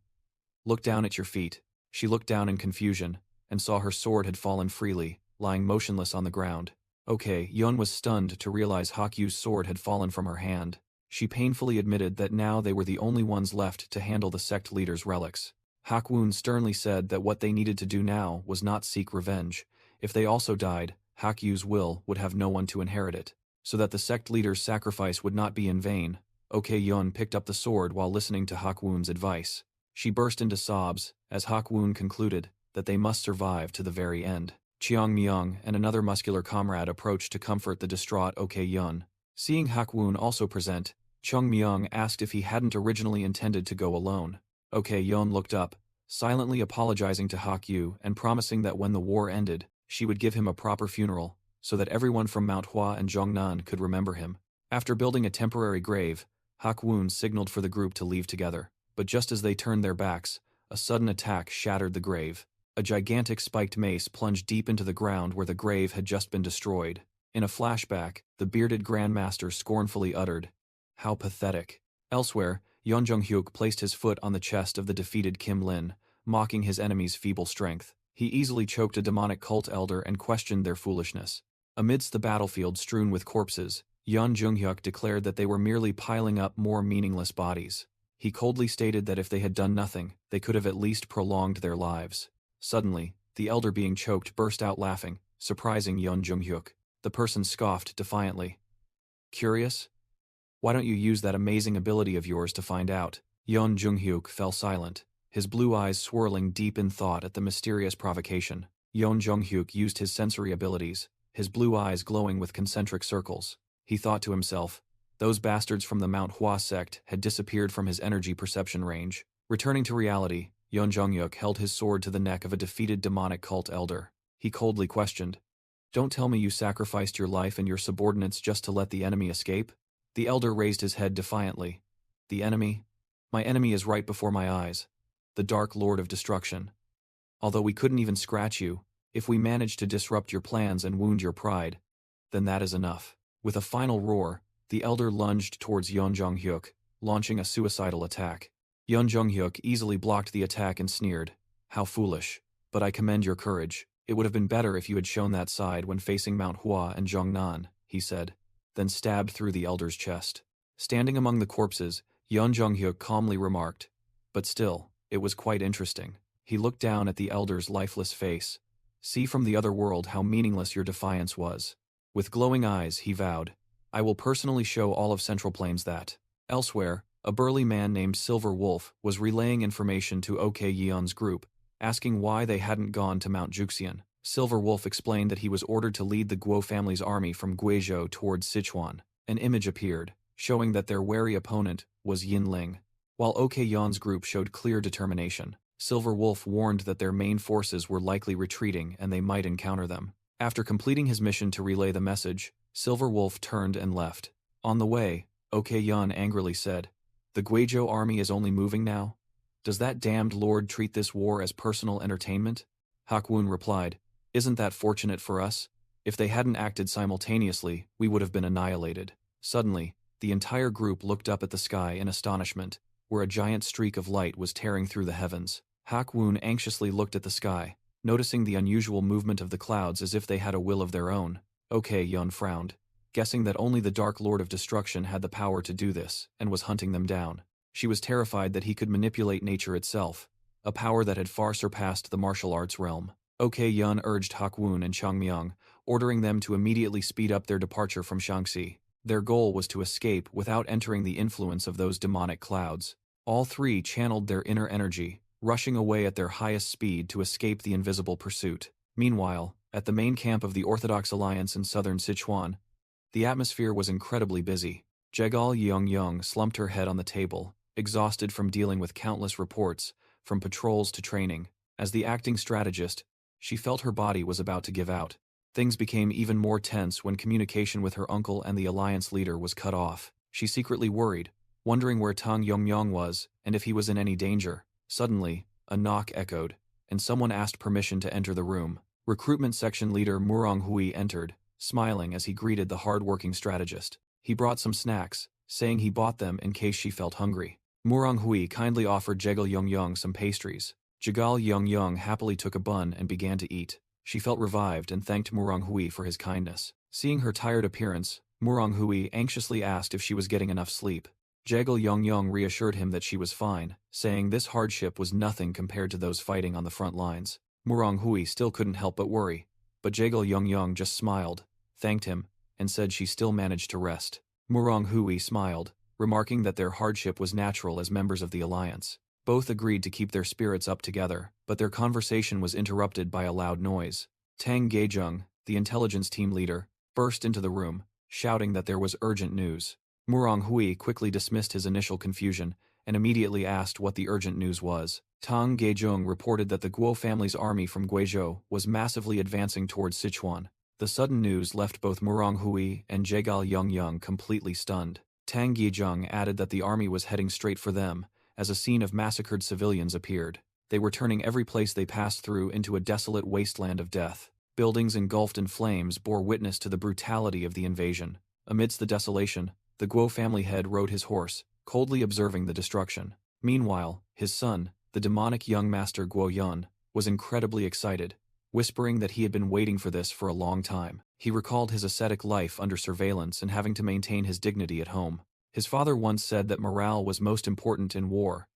Look down at your feet. She looked down in confusion, and saw her sword had fallen freely, lying motionless on the ground. Okay, Yun was stunned to realize Hak Yu's sword had fallen from her hand. She painfully admitted that now they were the only ones left to handle the sect leader's relics. Hak Woon sternly said that what they needed to do now was not seek revenge. If they also died, Hak Yu's will would have no one to inherit it. So that the sect leader's sacrifice would not be in vain, Ok Yun picked up the sword while listening to Hak Woon's advice. She burst into sobs as Hak Woon concluded that they must survive to the very end. Cheong Myung and another muscular comrade approached to comfort the distraught Ok Yun. Seeing Hak Woon also present, Cheong Myung asked if he hadn't originally intended to go alone. Ok Yun looked up, silently apologizing to Hak Yu and promising that when the war ended, she would give him a proper funeral, so that everyone from Mount Hua and Zhongnan could remember him. After building a temporary grave, Hak Woon signaled for the group to leave together. But just as they turned their backs, a sudden attack shattered the grave. A gigantic spiked mace plunged deep into the ground where the grave had just been destroyed. In a flashback, the bearded Grandmaster scornfully uttered, How pathetic. Elsewhere, Yeon Jung-hyuk placed his foot on the chest of the defeated Kim Lin, mocking his enemy's feeble strength. He easily choked a demonic cult elder and questioned their foolishness. Amidst the battlefield strewn with corpses, Yeon Jung-hyuk declared that they were merely piling up more meaningless bodies. He coldly stated that if they had done nothing, they could have at least prolonged their lives. Suddenly, the elder being choked burst out laughing, surprising Yeon Jung-hyuk. The person scoffed defiantly. Curious? Why don't you use that amazing ability of yours to find out? Yeon Jung-hyuk fell silent, his blue eyes swirling deep in thought at the mysterious provocation. Yeon Jung-hyuk used his sensory abilities, his blue eyes glowing with concentric circles. He thought to himself, Those bastards from the Manhwa sect had disappeared from his energy perception range. Returning to reality, Yeon Jong-hyuk held his sword to the neck of a defeated demonic cult elder. He coldly questioned, "Don't tell me you sacrificed your life and your subordinates just to let the enemy escape?" The elder raised his head defiantly. "The enemy? My enemy is right before my eyes. The Dark Lord of Destruction. Although we couldn't even scratch you, if we managed to disrupt your plans and wound your pride, then that is enough." With a final roar, the elder lunged towards Yeon Jong-hyuk, launching a suicidal attack. Yeon Jong-hyuk easily blocked the attack and sneered, "How foolish. But I commend your courage. It would have been better if you had shown that side when facing Mount Hua and Jongnan," he said, then stabbed through the elder's chest. Standing among the corpses, Yeon Jong-hyuk calmly remarked, "But still, it was quite interesting." He looked down at the elder's lifeless face. "See from the other world how meaningless your defiance was." With glowing eyes, he vowed, "I will personally show all of Central Plains that." Elsewhere, a burly man named Silver Wolf was relaying information to OK Yeon's group, asking why they hadn't gone to Mount Juxian. Silver Wolf explained that he was ordered to lead the Guo family's army from Guizhou towards Sichuan. An image appeared, showing that their wary opponent was Yin Ling. While OK Yeon's group showed clear determination, Silver Wolf warned that their main forces were likely retreating and they might encounter them. After completing his mission to relay the message, Silver Wolf turned and left. On the way, OK Yeon angrily said, "The Guizhou army is only moving now? Does that damned lord treat this war as personal entertainment?" Hakwun replied, "Isn't that fortunate for us? If they hadn't acted simultaneously, we would have been annihilated." Suddenly, the entire group looked up at the sky in astonishment, where a giant streak of light was tearing through the heavens. Hakwun anxiously looked at the sky, noticing the unusual movement of the clouds as if they had a will of their own. OK Yeon frowned, guessing that only the Dark Lord of Destruction had the power to do this, and was hunting them down. She was terrified that he could manipulate nature itself, a power that had far surpassed the martial arts realm. OK Yeon urged Hakwun and Changmyang, ordering them to immediately speed up their departure from Shaanxi. Their goal was to escape without entering the influence of those demonic clouds. All three channeled their inner energy, rushing away at their highest speed to escape the invisible pursuit. Meanwhile, at the main camp of the Orthodox Alliance in southern Sichuan, the atmosphere was incredibly busy. Jegal Yeongyong slumped her head on the table, exhausted from dealing with countless reports, from patrols to training. As the acting strategist, she felt her body was about to give out. Things became even more tense when communication with her uncle and the alliance leader was cut off. She secretly worried, wondering where Tang Yongmyong was and if he was in any danger. Suddenly, a knock echoed, and someone asked permission to enter the room. Recruitment section leader Murong Hui entered, smiling as he greeted the hard-working strategist. He brought some snacks, saying he bought them in case she felt hungry. Murong Hui kindly offered Jegal Yongyong some pastries. Jegal Yongyong happily took a bun and began to eat. She felt revived and thanked Murong Hui for his kindness. Seeing her tired appearance, Murong Hui anxiously asked if she was getting enough sleep. Jegal Yongyong reassured him that she was fine, saying this hardship was nothing compared to those fighting on the front lines. Murong Hui still couldn't help but worry, but Jegal Yongyong just smiled, thanked him, and said she still managed to rest. Murong Hui smiled, remarking that their hardship was natural as members of the alliance. Both agreed to keep their spirits up together, but their conversation was interrupted by a loud noise. Tang Gaejung, the intelligence team leader, burst into the room, shouting that there was urgent news. Murong Hui quickly dismissed his initial confusion and immediately asked what the urgent news was. Tang Gaejung reported that the Guo family's army from Guizhou was massively advancing towards Sichuan. The sudden news left both Murong Hui and Jegal Yongyong completely stunned. Tang Gaejung added that the army was heading straight for them, as a scene of massacred civilians appeared. They were turning every place they passed through into a desolate wasteland of death. Buildings engulfed in flames bore witness to the brutality of the invasion. Amidst the desolation, the Guo family head rode his horse, coldly observing the destruction. Meanwhile, his son, the demonic young master Guo Yun, was incredibly excited, whispering that he had been waiting for this for a long time. He recalled his ascetic life under surveillance and having to maintain his dignity at home. His father once said that morale was most important in war,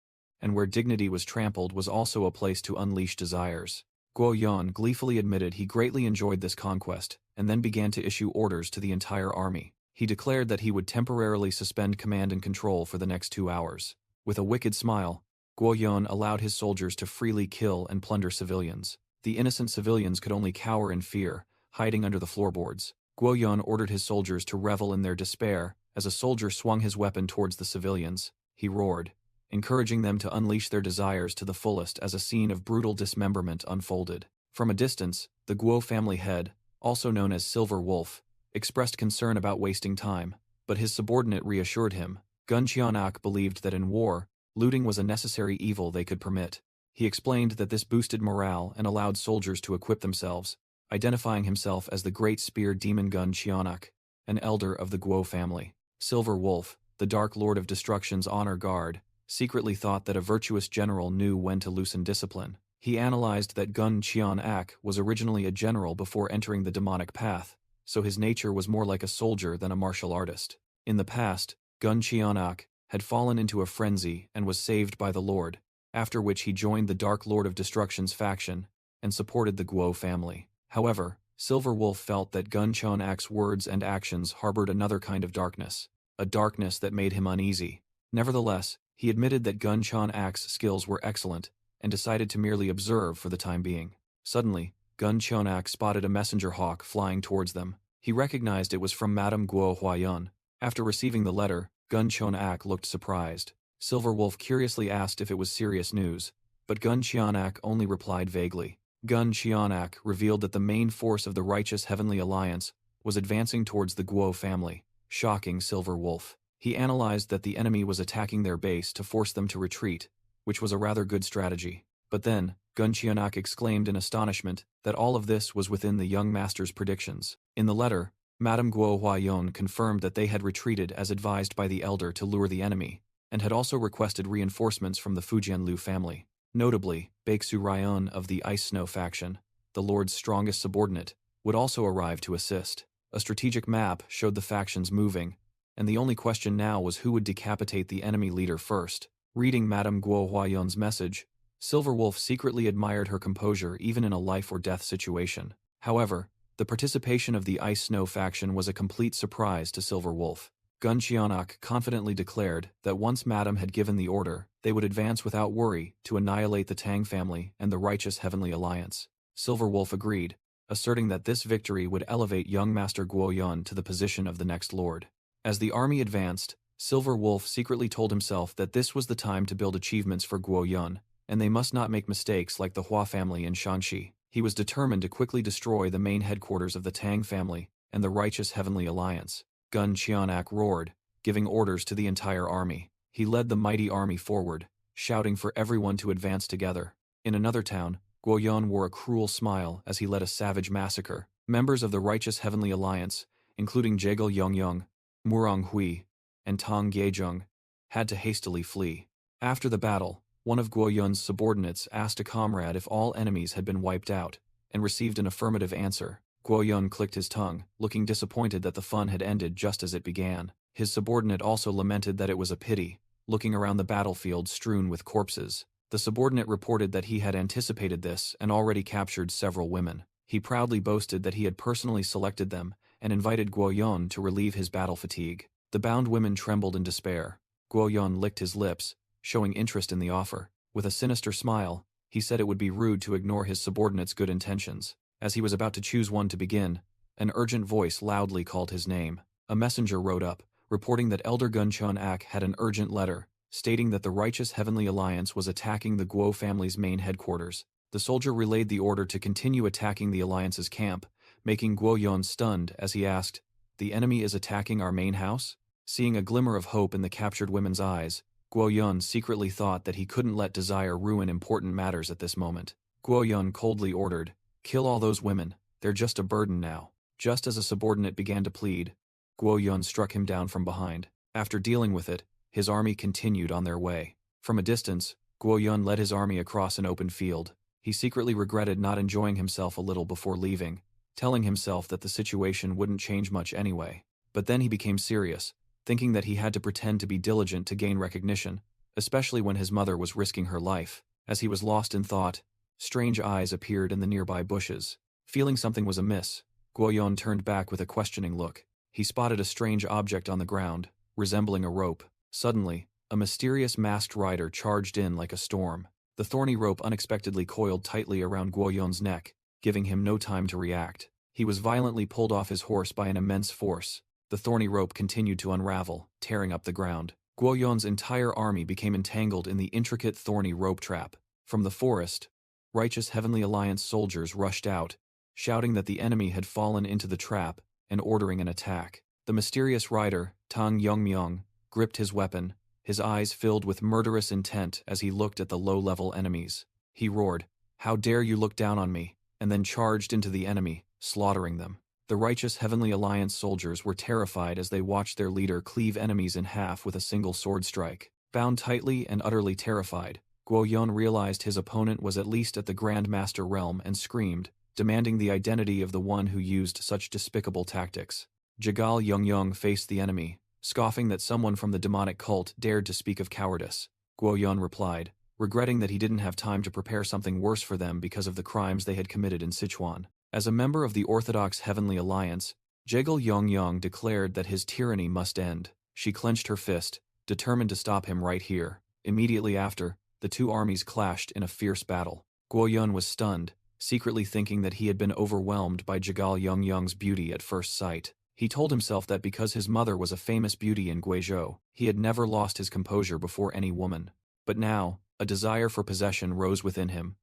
and where dignity was trampled was also a place to unleash desires. Guo Yun gleefully admitted he greatly enjoyed this conquest, and then began to issue orders to the entire army. He declared that he would temporarily suspend command and control for the next 2 hours. With a wicked smile, Guo Yun allowed his soldiers to freely kill and plunder civilians. The innocent civilians could only cower in fear, hiding under the floorboards. Guo Yun ordered his soldiers to revel in their despair As a soldier swung his weapon towards the civilians, he roared, encouraging them to unleash their desires to the fullest as a scene of brutal dismemberment unfolded. From a distance, the Guo family head, also known as Silver Wolf, expressed concern about wasting time, but his subordinate reassured him. Gun Qianak believed that in war, looting was a necessary evil they could permit. He explained that this boosted morale and allowed soldiers to equip themselves, identifying himself as the Great Spear Demon Gun Qianak, an elder of the Guo family. Silver Wolf, the Dark Lord of Destruction's honor guard, secretly thought that a virtuous general knew when to loosen discipline. He analyzed that Gun Qianak was originally a general before entering the demonic path, so his nature was more like a soldier than a martial artist. In the past, Gun Qianak had fallen into a frenzy and was saved by the Lord, after which he joined the Dark Lord of Destruction's faction and supported the Guo family. However, Silver Wolf felt that Gun Qianak's words and actions harbored another kind of darkness, a darkness that made him uneasy. Nevertheless, he admitted that Gun Qianak's skills were excellent and decided to merely observe for the time being. Suddenly, Gun Qianak spotted a messenger hawk flying towards them. He recognized it was from Madame Guo Huayan. After receiving the letter, Gun Qianak looked surprised. Silver Wolf curiously asked if it was serious news, but Gun Qianak only replied vaguely. Gun Qianak revealed that the main force of the Righteous Heavenly Alliance was advancing towards the Guo family, shocking Silver Wolf. He analyzed that the enemy was attacking their base to force them to retreat, which was a rather good strategy. But then, Gun Qianak exclaimed in astonishment that all of this was within the young master's predictions. In the letter, Madame Guo Huayan confirmed that they had retreated as advised by the elder to lure the enemy, and had also requested reinforcements from the Fujianlu family. Notably, Baeksu Ryan of the Ice Snow faction, the Lord's strongest subordinate, would also arrive to assist. A strategic map showed the factions moving, and the only question now was who would decapitate the enemy leader first. Reading Madame Guo Huayan's message, Silver Wolf secretly admired her composure even in a life-or-death situation. However, the participation of the Ice Snow faction was a complete surprise to Silver Wolf. Gun Qianak confidently declared that once Madame had given the order, they would advance without worry to annihilate the Tang family and the Righteous Heavenly Alliance. Silver Wolf agreed, asserting that this victory would elevate young Master Guo Yun to the position of the next lord. As the army advanced, Silver Wolf secretly told himself that this was the time to build achievements for Guo Yun, and they must not make mistakes like the Hua family in Shanxi. He was determined to quickly destroy the main headquarters of the Tang family and the Righteous Heavenly Alliance. Gun Qianak roared, giving orders to the entire army. He led the mighty army forward, shouting for everyone to advance together. In another town, Guo Yun wore a cruel smile as he led a savage massacre. Members of the Righteous Heavenly Alliance, including Jegel Yongyong, Murong Hui, and Tang Yezheng, had to hastily flee. After the battle, one of Guo Yun's subordinates asked a comrade if all enemies had been wiped out, and received an affirmative answer. Guo Yun clicked his tongue, looking disappointed that the fun had ended just as it began. His subordinate also lamented that it was a pity, looking around the battlefield strewn with corpses. The subordinate reported that he had anticipated this and already captured several women. He proudly boasted that he had personally selected them and invited Guo Yun to relieve his battle fatigue. The bound women trembled in despair. Guo Yun licked his lips, showing interest in the offer. With a sinister smile, he said it would be rude to ignore his subordinate's good intentions. As he was about to choose one to begin, an urgent voice loudly called his name. A messenger rode up, reporting that Elder Gun Qianak had an urgent letter, stating that the Righteous Heavenly Alliance was attacking the Guo family's main headquarters. The soldier relayed the order to continue attacking the Alliance's camp, making Guo Yun stunned as he asked, "The enemy is attacking our main house?" Seeing a glimmer of hope in the captured women's eyes, Guo Yun secretly thought that he couldn't let desire ruin important matters at this moment. Guo Yun coldly ordered, "Kill all those women, they're just a burden now." Just as a subordinate began to plead, Guo Yun struck him down from behind. After dealing with it, his army continued on their way. From a distance, Guo Yun led his army across an open field. He secretly regretted not enjoying himself a little before leaving, telling himself that the situation wouldn't change much anyway. But then he became serious, thinking that he had to pretend to be diligent to gain recognition, especially when his mother was risking her life. As he was lost in thought, strange eyes appeared in the nearby bushes. Feeling something was amiss, Guo Yun turned back with a questioning look. He spotted a strange object on the ground, resembling a rope. Suddenly, a mysterious masked rider charged in like a storm. The thorny rope unexpectedly coiled tightly around Guo Yun's neck, giving him no time to react. He was violently pulled off his horse by an immense force. The thorny rope continued to unravel, tearing up the ground. Guoyon's entire army became entangled in the intricate thorny rope trap. From the forest, righteous Heavenly Alliance soldiers rushed out, shouting that the enemy had fallen into the trap and ordering an attack. The mysterious rider, Tang Yongmyong, gripped his weapon, his eyes filled with murderous intent as he looked at the low-level enemies. He roared, "How dare you look down on me?" and then charged into the enemy, slaughtering them. The righteous Heavenly Alliance soldiers were terrified as they watched their leader cleave enemies in half with a single sword strike. Bound tightly and utterly terrified, Guoyon realized his opponent was at least at the Grand Master realm and screamed, demanding the identity of the one who used such despicable tactics. Jigal Yongyong faced the enemy, scoffing that someone from the demonic cult dared to speak of cowardice. Guoyon replied, regretting that he didn't have time to prepare something worse for them because of the crimes they had committed in Sichuan. As a member of the Orthodox Heavenly Alliance, Jigal Yongyong declared that his tyranny must end. She clenched her fist, determined to stop him right here. Immediately after, the two armies clashed in a fierce battle. Guoyon was stunned, secretly thinking that he had been overwhelmed by Jigal Yongyong's beauty at first sight. He told himself that because his mother was a famous beauty in Guizhou, he had never lost his composure before any woman. But now, a desire for possession rose within him.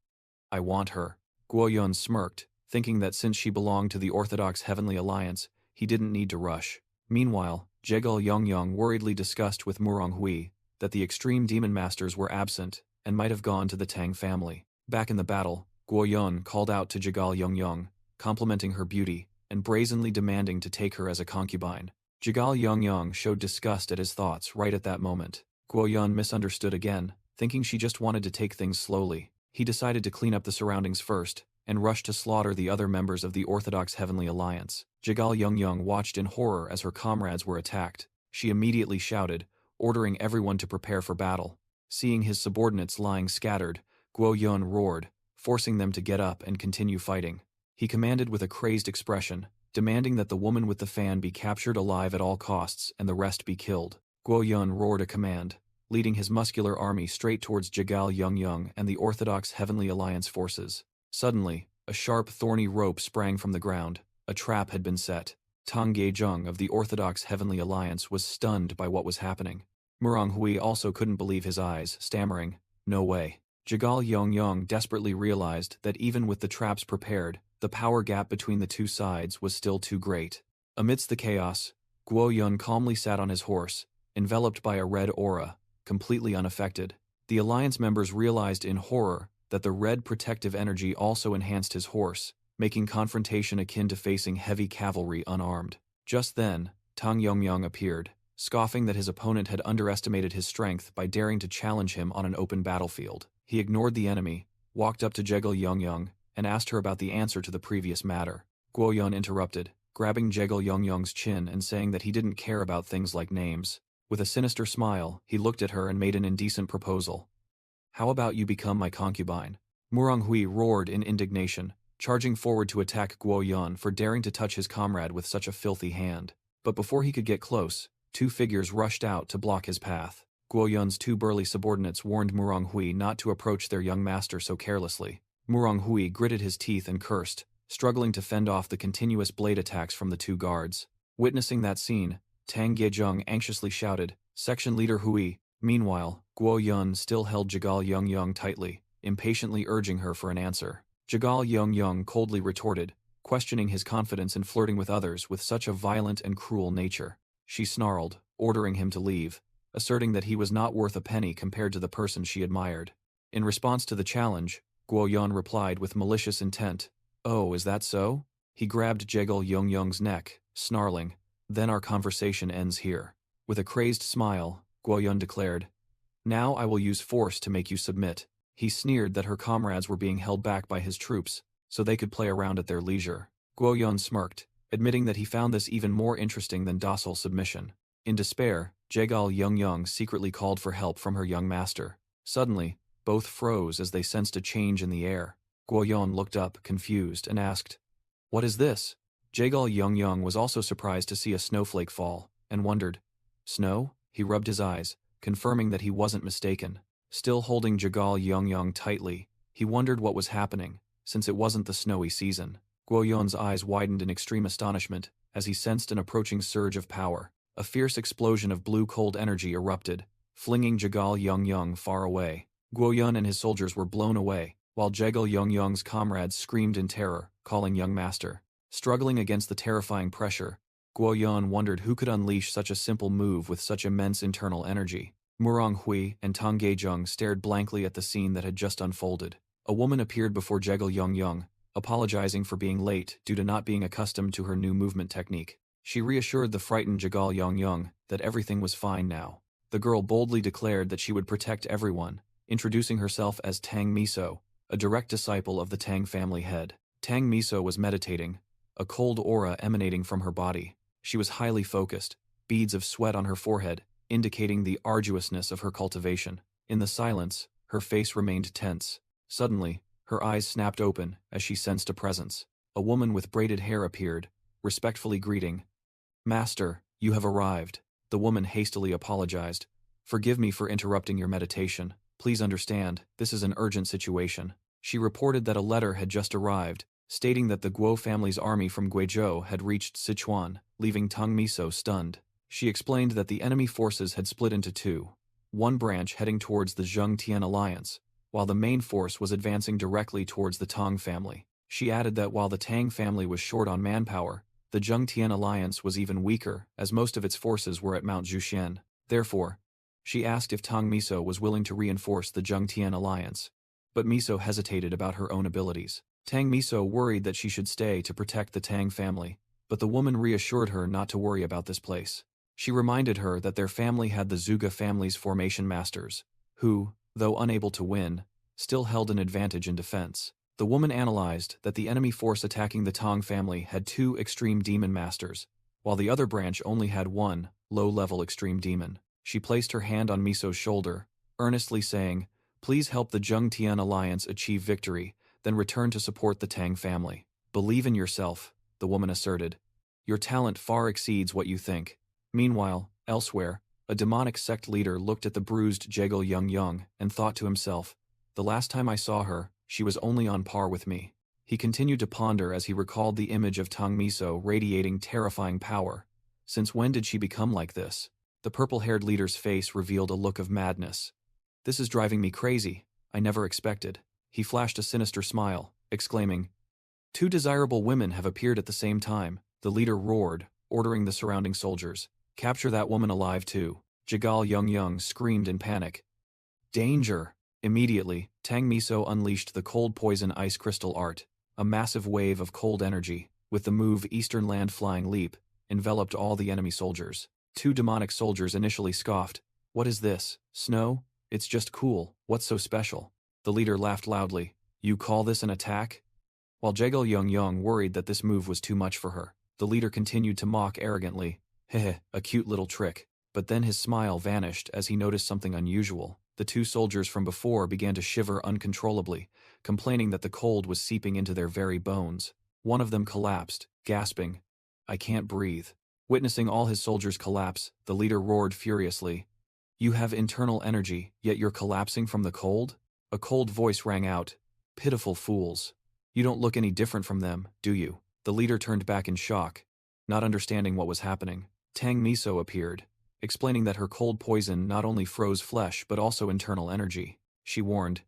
"I want her." Guoyon smirked, thinking that since she belonged to the Orthodox Heavenly Alliance, he didn't need to rush. Meanwhile, Jigal Yongyong worriedly discussed with Muronghui that the extreme demon masters were absent and might have gone to the Tang family. Back in the battle, Guoyon called out to Jigal Yongyong, complimenting her beauty and brazenly demanding to take her as a concubine. Jigal Yongyong showed disgust at his thoughts right at that moment. Guoyon misunderstood again, thinking she just wanted to take things slowly. He decided to clean up the surroundings first and rushed to slaughter the other members of the Orthodox Heavenly Alliance. Jigal Yongyong watched in horror as her comrades were attacked. She immediately shouted, ordering everyone to prepare for battle. Seeing his subordinates lying scattered, Guoyon roared, forcing them to get up and continue fighting. He commanded with a crazed expression, demanding that the woman with the fan be captured alive at all costs and the rest be killed. Guoyon roared a command, leading his muscular army straight towards Jigal Yongyong and the Orthodox Heavenly Alliance forces. Suddenly, a sharp thorny rope sprang from the ground. A trap had been set. Tang Yezheng of the Orthodox Heavenly Alliance was stunned by what was happening. Muronghui also couldn't believe his eyes, stammering, "No way." Jigal Yongyong desperately realized that even with the traps prepared, the power gap between the two sides was still too great. Amidst the chaos, Guoyon calmly sat on his horse, enveloped by a red aura, completely unaffected. The Alliance members realized in horror that the red protective energy also enhanced his horse, making confrontation akin to facing heavy cavalry unarmed. Just then, Tang Yongyong appeared, scoffing that his opponent had underestimated his strength by daring to challenge him on an open battlefield. He ignored the enemy, walked up to Jigal Yongyong, and asked her about the answer to the previous matter. Guoyon interrupted, grabbing Jigal Yongyong's chin and saying that he didn't care about things like names. With a sinister smile, he looked at her and made an indecent proposal. "How about you become my concubine?" Muronghui roared in indignation, charging forward to attack Guoyon for daring to touch his comrade with such a filthy hand. But before he could get close, two figures rushed out to block his path. Guoyon's two burly subordinates warned Muronghui not to approach their young master so carelessly. Muronghui gritted his teeth and cursed, struggling to fend off the continuous blade attacks from the two guards. Witnessing that scene, Tang Yezheng anxiously shouted, "Section Leader Hui." Meanwhile, Guoyon still held Jigal Yongyong tightly, impatiently urging her for an answer. Jigal Yongyong coldly retorted, questioning his confidence in flirting with others with such a violent and cruel nature. She snarled, ordering him to leave, asserting that he was not worth a penny compared to the person she admired. In response to the challenge, Guoyon replied with malicious intent, "Oh, is that so?" He grabbed Jigal Yongyong's neck, snarling, "Then our conversation ends here." With a crazed smile, Guoyon declared, "Now I will use force to make you submit." He sneered that her comrades were being held back by his troops, so they could play around at their leisure. Guoyon smirked, admitting that he found this even more interesting than docile submission. In despair, Jigal Yongyong secretly called for help from her young master. Suddenly, both froze as they sensed a change in the air. Guoyon looked up, confused, and asked, "What is this?" Jigal Yongyong was also surprised to see a snowflake fall, and wondered, "Snow?" He rubbed his eyes, confirming that he wasn't mistaken. Still holding Jigal Yongyong tightly, he wondered what was happening, since it wasn't the snowy season. Guoyun's eyes widened in extreme astonishment as he sensed an approaching surge of power. A fierce explosion of blue cold energy erupted, flinging Jagal Yongyong far away. Guoyun and his soldiers were blown away, while Jagal Yongyong's comrades screamed in terror, calling Young Master. Struggling against the terrifying pressure, Guoyun wondered who could unleash such a simple move with such immense internal energy. Murong Hui and Tang Geizheng stared blankly at the scene that had just unfolded. A woman appeared before Jagal Yongyong, apologizing for being late due to not being accustomed to her new movement technique. She reassured the frightened Jagal Yongyong that everything was fine now. The girl boldly declared that she would protect everyone, introducing herself as Tang Miso, a direct disciple of the Tang family head. Tang Miso was meditating, a cold aura emanating from her body. She was highly focused, beads of sweat on her forehead, indicating the arduousness of her cultivation. In the silence, her face remained tense. Suddenly, her eyes snapped open as she sensed a presence. A woman with braided hair appeared, respectfully greeting. "Master, you have arrived." The woman hastily apologized. "Forgive me for interrupting your meditation. Please understand, this is an urgent situation." She reported that a letter had just arrived, stating that the Guo family's army from Guizhou had reached Sichuan, leaving Tang Miso stunned. She explained that the enemy forces had split into two, one branch heading towards the Zheng-Tian alliance, while the main force was advancing directly towards the Tang family. She added that while the Tang family was short on manpower, the Zheng-Tian alliance was even weaker, as most of its forces were at Mount Zhuxian. Therefore, she asked if Tang Miso was willing to reinforce the Zheng-Tian alliance. But Miso hesitated about her own abilities. Tang Miso worried that she should stay to protect the Tang family, but the woman reassured her not to worry about this place. She reminded her that their family had the Zhuge family's formation masters, who, though unable to win, still held an advantage in defense. The woman analyzed that the enemy force attacking the Tang family had two extreme demon masters, while the other branch only had one low-level extreme demon. She placed her hand on Miso's shoulder, earnestly saying, "Please help the Zheng-Tian alliance achieve victory, then return to support the Tang family. Believe in yourself," the woman asserted. "Your talent far exceeds what you think." Meanwhile, elsewhere, a demonic sect leader looked at the bruised Jagal Yongyong and thought to himself, "The last time I saw her, she was only on par with me." He continued to ponder as he recalled the image of Tang Miso radiating terrifying power. Since when did she become like this? The purple-haired leader's face revealed a look of madness. "This is driving me crazy. I never expected." He flashed a sinister smile, exclaiming, "Two desirable women have appeared at the same time." The leader roared, ordering the surrounding soldiers, "Capture that woman alive too." Jagal Yongyong screamed in panic. "Danger!" Immediately, Tang Miso unleashed the cold poison ice crystal art. A massive wave of cold energy, with the move Eastern Land Flying Leap, enveloped all the enemy soldiers. Two demonic soldiers initially scoffed. "What is this? Snow? It's just cool. What's so special?" The leader laughed loudly. "You call this an attack?" While Jagal Yongyong worried that this move was too much for her, the leader continued to mock arrogantly. "Heh, a cute little trick." But then his smile vanished as he noticed something unusual. The two soldiers from before began to shiver uncontrollably, complaining that the cold was seeping into their very bones. One of them collapsed, gasping, "I can't breathe." Witnessing all his soldiers collapse, the leader roared furiously, "You have internal energy, yet you're collapsing from the cold?" A cold voice rang out, "Pitiful fools. You don't look any different from them, do you?" The leader turned back in shock, not understanding what was happening. Tang Miso appeared, explaining that her cold poison not only froze flesh but also internal energy. She warned,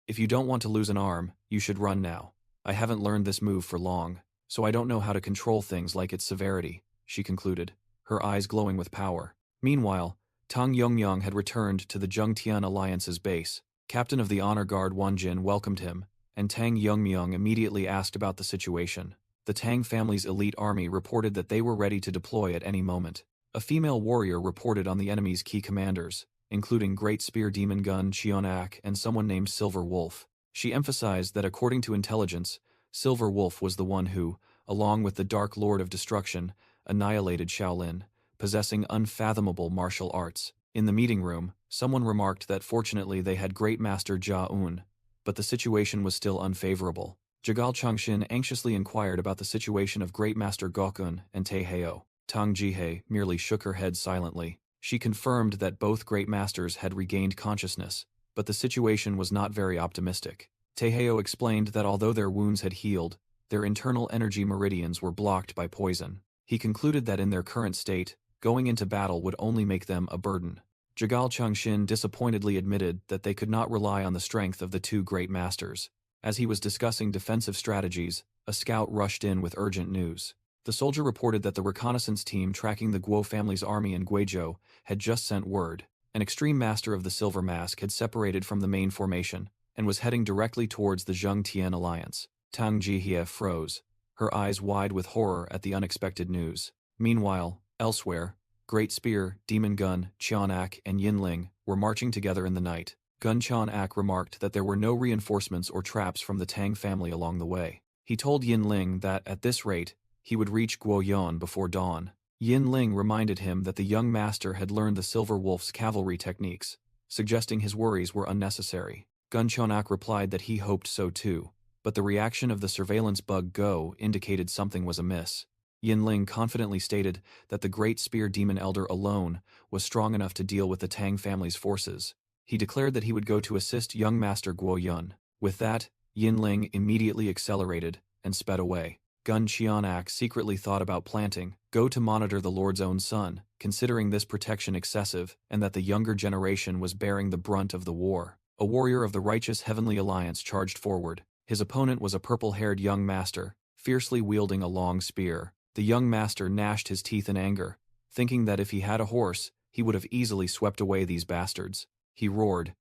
"If you don't want to lose an arm, you should run now. I haven't learned this move for long, so I don't know how to control things like its severity," she concluded, her eyes glowing with power. Meanwhile, Tang Yongyong had returned to the Zheng-Tian Alliance's base. Captain of the Honor Guard Wanjin welcomed him, and Tang Yongmyong immediately asked about the situation. The Tang family's elite army reported that they were ready to deploy at any moment. A female warrior reported on the enemy's key commanders, including Great Spear Demon Gun Cheonak and someone named Silver Wolf. She emphasized that according to intelligence, Silver Wolf was the one who, along with the Dark Lord of Destruction, annihilated Shaolin, possessing unfathomable martial arts. In the meeting room, someone remarked that fortunately they had Great Master Jia Un, but the situation was still unfavorable. Jagal Changshin anxiously inquired about the situation of Great Master Gokun and Taeheo. Tang Jihei merely shook her head silently. She confirmed that both Great Masters had regained consciousness, but the situation was not very optimistic. Taeheo explained that although their wounds had healed, Their internal energy meridians were blocked by poison. He concluded that in their current state, going into battle would only make them a burden. Jigal Chengxin disappointedly admitted that they could not rely on the strength of the two great masters. As he was discussing defensive strategies, a scout rushed in with urgent news. The soldier reported that the reconnaissance team tracking the Guo family's army in Guizhou had just sent word. An extreme master of the Silver Mask had separated from the main formation and was heading directly towards the Zheng Tian alliance. Tang Jihie froze, her eyes wide with horror at the unexpected news. Meanwhile, elsewhere, Great Spear, Demon Gun, Qianak, and Yinling were marching together in the night. Gun Qianak remarked that there were no reinforcements or traps from the Tang family along the way. He told Yinling that, at this rate, he would reach Guoyuan before dawn. Yinling reminded him that the young master had learned the Silver Wolf's cavalry techniques, suggesting his worries were unnecessary. Gun Qianak replied that he hoped so too, but the reaction of the surveillance bug Go indicated something was amiss. Yinling confidently stated that the Great Spear Demon Elder alone was strong enough to deal with the Tang family's forces. He declared that he would go to assist young Master Guoyun. With that, Yinling immediately accelerated and sped away. Gun Qianak secretly thought about planting Go to monitor the Lord's own son, considering this protection excessive and that the younger generation was bearing the brunt of the war. A warrior of the righteous Heavenly Alliance charged forward. His opponent was a purple-haired young master, fiercely wielding a long spear. The young master gnashed his teeth in anger, thinking that if he had a horse, he would have easily swept away these bastards. He roared,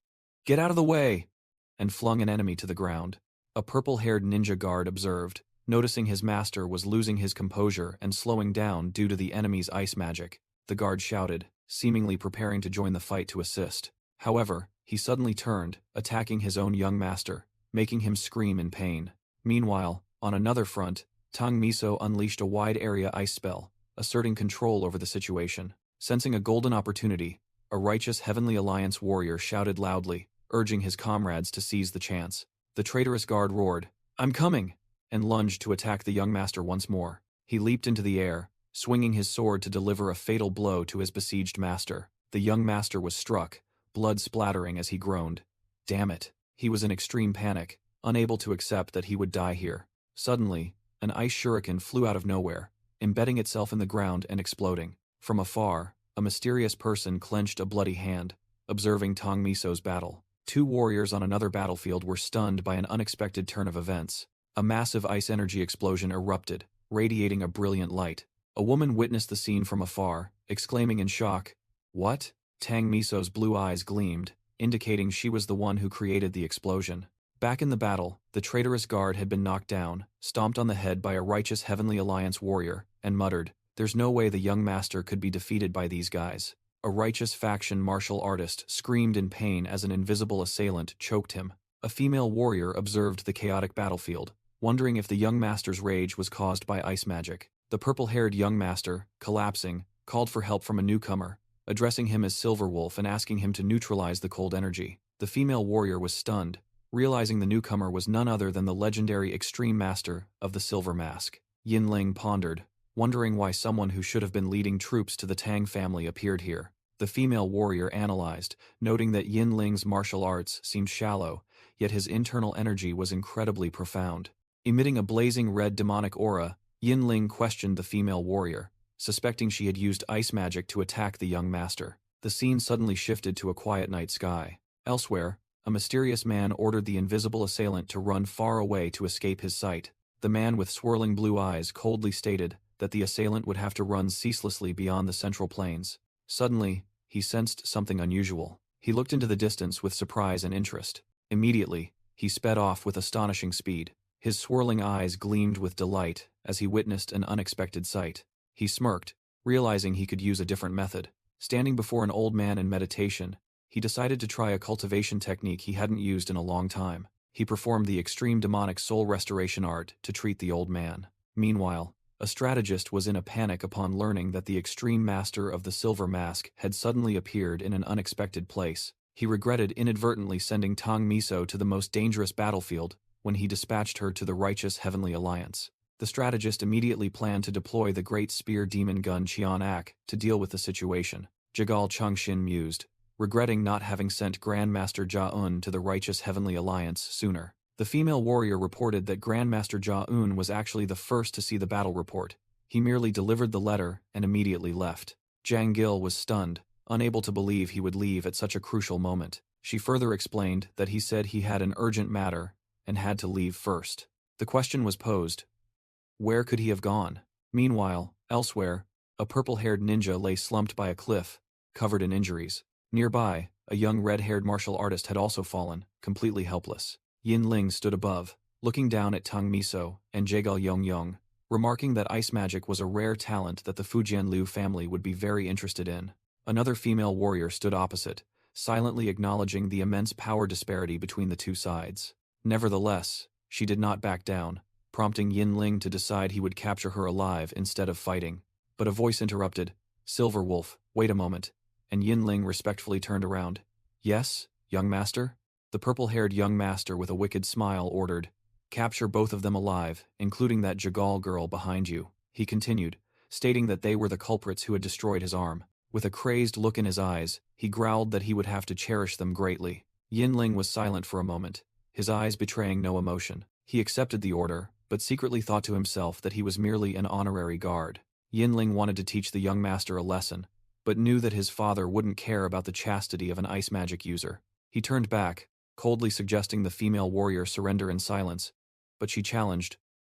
"Get out of the way!" and flung an enemy to the ground. A purple-haired ninja guard observed, noticing his master was losing his composure and slowing down due to the enemy's ice magic. The guard shouted, seemingly preparing to join the fight to assist. However, he suddenly turned, attacking his own young master, making him scream in pain. Meanwhile, on another front, Tang Miso unleashed a wide-area ice spell, asserting control over the situation. Sensing a golden opportunity, a righteous Heavenly Alliance warrior shouted loudly, urging his comrades to seize the chance. The traitorous guard roared, "I'm coming!" and lunged to attack the young master once more. He leaped into the air, swinging his sword to deliver a fatal blow to his besieged master. The young master was struck, blood splattering as he groaned. Damn it! He was in extreme panic, unable to accept that he would die here. Suddenly, an ice shuriken flew out of nowhere, embedding itself in the ground and exploding. From afar, a mysterious person clenched a bloody hand, observing Tang Miso's battle. Two warriors on another battlefield were stunned by an unexpected turn of events. A massive ice energy explosion erupted, radiating a brilliant light. A woman witnessed the scene from afar, exclaiming in shock, "What?" Tang Miso's blue eyes gleamed, indicating she was the one who created the explosion. Back in the battle, the traitorous guard had been knocked down, stomped on the head by a righteous Heavenly Alliance warrior, and muttered, "There's no way the young master could be defeated by these guys." A righteous faction martial artist screamed in pain as an invisible assailant choked him. A female warrior observed the chaotic battlefield, wondering if the young master's rage was caused by ice magic. The purple-haired young master, collapsing, called for help from a newcomer, addressing him as Silver Wolf and asking him to neutralize the cold energy. The female warrior was stunned, realizing the newcomer was none other than the legendary Extreme Master of the Silver Mask. Yinling pondered, wondering why someone who should have been leading troops to the Tang family appeared here. The female warrior analyzed, noting that Yinling's martial arts seemed shallow, yet his internal energy was incredibly profound. Emitting a blazing red demonic aura, Yinling questioned the female warrior, suspecting she had used ice magic to attack the young master. The scene suddenly shifted to a quiet night sky. Elsewhere, a mysterious man ordered the invisible assailant to run far away to escape his sight. The man with swirling blue eyes coldly stated that the assailant would have to run ceaselessly beyond the central plains. Suddenly, he sensed something unusual. He looked into the distance with surprise and interest. Immediately, he sped off with astonishing speed. His swirling eyes gleamed with delight as he witnessed an unexpected sight. He smirked, realizing he could use a different method. Standing before an old man in meditation, he decided to try a cultivation technique he hadn't used in a long time. He performed the extreme demonic soul restoration art to treat the old man. Meanwhile, a strategist was in a panic upon learning that the extreme master of the Silver Mask had suddenly appeared in an unexpected place. He regretted inadvertently sending Tang Miso to the most dangerous battlefield when he dispatched her to the righteous Heavenly Alliance. The strategist immediately planned to deploy the Great Spear Demon Gun Qianak to deal with the situation. Jigal Chengxin mused, regretting not having sent Grandmaster Jia Un to the righteous Heavenly Alliance sooner. The female warrior reported that Grandmaster Ja-un was actually the first to see the battle report. He merely delivered the letter and immediately left. Jang Gil was stunned, unable to believe he would leave at such a crucial moment. She further explained that he said he had an urgent matter and had to leave first. The question was posed, where could he have gone? Meanwhile, elsewhere, a purple-haired ninja lay slumped by a cliff, covered in injuries. Nearby, a young red-haired martial artist had also fallen, completely helpless. Yin Ling stood above, looking down at Tang Miso and Jaegal Yongyong, remarking that ice magic was a rare talent that the Fujian Liu family would be very interested in. Another female warrior stood opposite, silently acknowledging the immense power disparity between the two sides. Nevertheless, she did not back down, prompting Yin Ling to decide he would capture her alive instead of fighting. But a voice interrupted, "Silver Wolf, wait a moment," and Yin Ling respectfully turned around. "Yes, young master?" The purple-haired young master with a wicked smile ordered, "Capture both of them alive, including that Jagal girl behind you," he continued, stating that they were the culprits who had destroyed his arm. With a crazed look in his eyes, he growled that he would have to cherish them greatly. Yin Ling was silent for a moment, his eyes betraying no emotion. He accepted the order, but secretly thought to himself that he was merely an honorary guard. Yin Ling wanted to teach the young master a lesson, but knew that his father wouldn't care about the chastity of an ice magic user. He turned back, coldly suggesting the female warrior surrender in silence, but she challenged,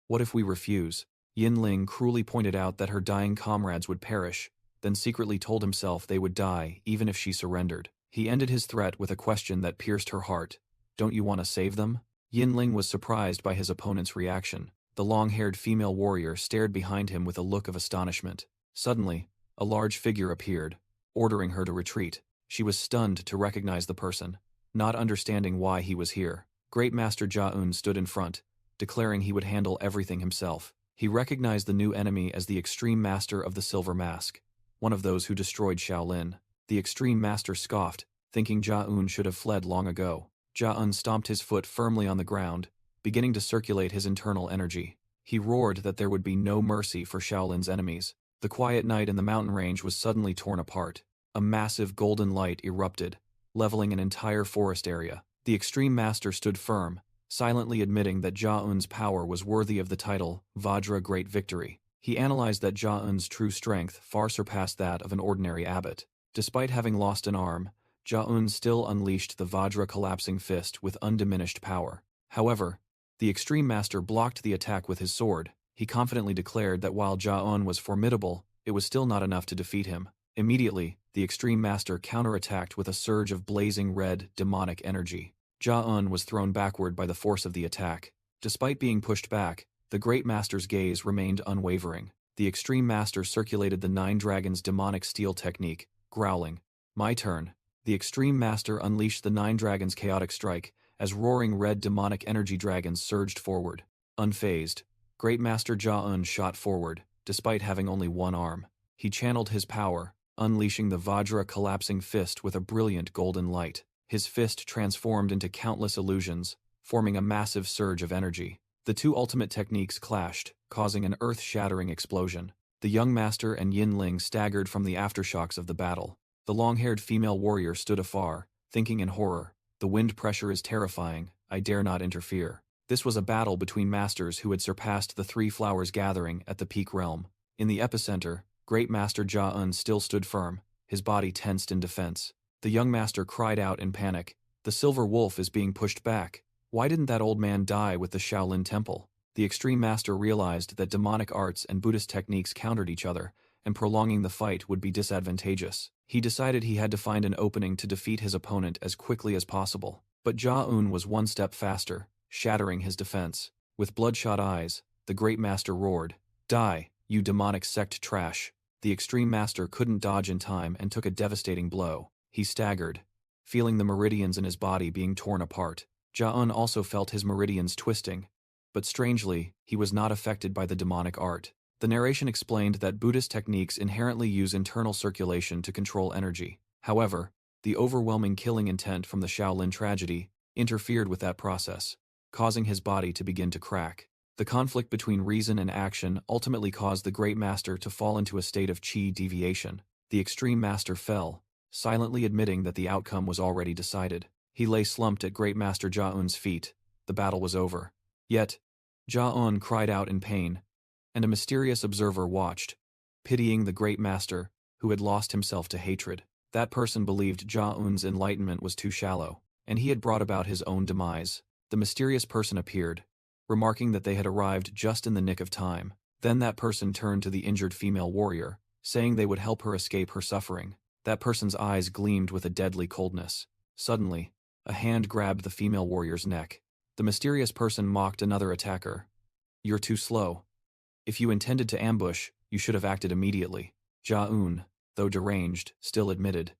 "What if we refuse?" Yin Ling cruelly pointed out that her dying comrades would perish, then secretly told himself they would die even if she surrendered. He ended his threat with a question that pierced her heart. "Don't you want to save them?" Yin Ling was surprised by his opponent's reaction. The long-haired female warrior stared behind him with a look of astonishment. Suddenly, a large figure appeared, ordering her to retreat. She was stunned to recognize the person, not understanding why he was here. Great Master Ja-un stood in front, declaring he would handle everything himself. He recognized the new enemy as the Extreme Master of the Silver Mask, one of those who destroyed Shaolin. The Extreme Master scoffed, thinking Ja-un should have fled long ago. Ja-un stomped his foot firmly on the ground, beginning to circulate his internal energy. He roared that there would be no mercy for Shaolin's enemies. The quiet night in the mountain range was suddenly torn apart. A massive golden light erupted, leveling an entire forest area. The Extreme Master stood firm, silently admitting that Ja-un's power was worthy of the title Vajra Great Victory. He analyzed that Ja-un's true strength far surpassed that of an ordinary abbot. Despite having lost an arm, Ja-un still unleashed the Vajra collapsing fist with undiminished power. However, the Extreme Master blocked the attack with his sword. He confidently declared that while Ja-un was formidable, it was still not enough to defeat him. Immediately, the Extreme Master counterattacked with a surge of blazing red, demonic energy. Ja-un was thrown backward by the force of the attack. Despite being pushed back, the Great Master's gaze remained unwavering. The Extreme Master circulated the Nine Dragons' demonic steel technique, growling, "My turn." The Extreme Master unleashed the Nine Dragons' chaotic strike, as roaring red demonic energy dragons surged forward. Unfazed, Great Master Ja-un shot forward, despite having only one arm. He channeled his power, unleashing the Vajra collapsing fist with a brilliant golden light. His fist transformed into countless illusions, forming a massive surge of energy. The two ultimate techniques clashed, causing an earth-shattering explosion. The young master and Yin Ling staggered from the aftershocks of the battle. The long-haired female warrior stood afar, thinking in horror, "The wind pressure is terrifying, I dare not interfere." This was a battle between masters who had surpassed the Three Flowers Gathering at the peak realm. In the epicenter, Great Master Ja-un still stood firm, his body tensed in defense. The young master cried out in panic, "The Silver Wolf is being pushed back. Why didn't that old man die with the Shaolin Temple?" The Extreme Master realized that demonic arts and Buddhist techniques countered each other, and prolonging the fight would be disadvantageous. He decided he had to find an opening to defeat his opponent as quickly as possible. But Ja-un was one step faster, shattering his defense. With bloodshot eyes, the Great Master roared, "Die, you demonic sect trash." The Extreme Master couldn't dodge in time and took a devastating blow. He staggered, feeling the meridians in his body being torn apart. Ja-un also felt his meridians twisting, but strangely, he was not affected by the demonic art. The narration explained that Buddhist techniques inherently use internal circulation to control energy. However, the overwhelming killing intent from the Shaolin tragedy interfered with that process, causing his body to begin to crack. The conflict between reason and action ultimately caused the Great Master to fall into a state of chi deviation. The Extreme Master fell, silently admitting that the outcome was already decided. He lay slumped at Great Master Ja-un's feet, the battle was over. Yet, Ja-un cried out in pain, and a mysterious observer watched, pitying the great master, who had lost himself to hatred. That person believed Ja-un's enlightenment was too shallow, and he had brought about his own demise. The mysterious person appeared, remarking that they had arrived just in the nick of time. Then that person turned to the injured female warrior, saying they would help her escape her suffering. That person's eyes gleamed with a deadly coldness. Suddenly, a hand grabbed the female warrior's neck. The mysterious person mocked another attacker. "You're too slow. If you intended to ambush, you should have acted immediately." Ja-un, though deranged, still admitted,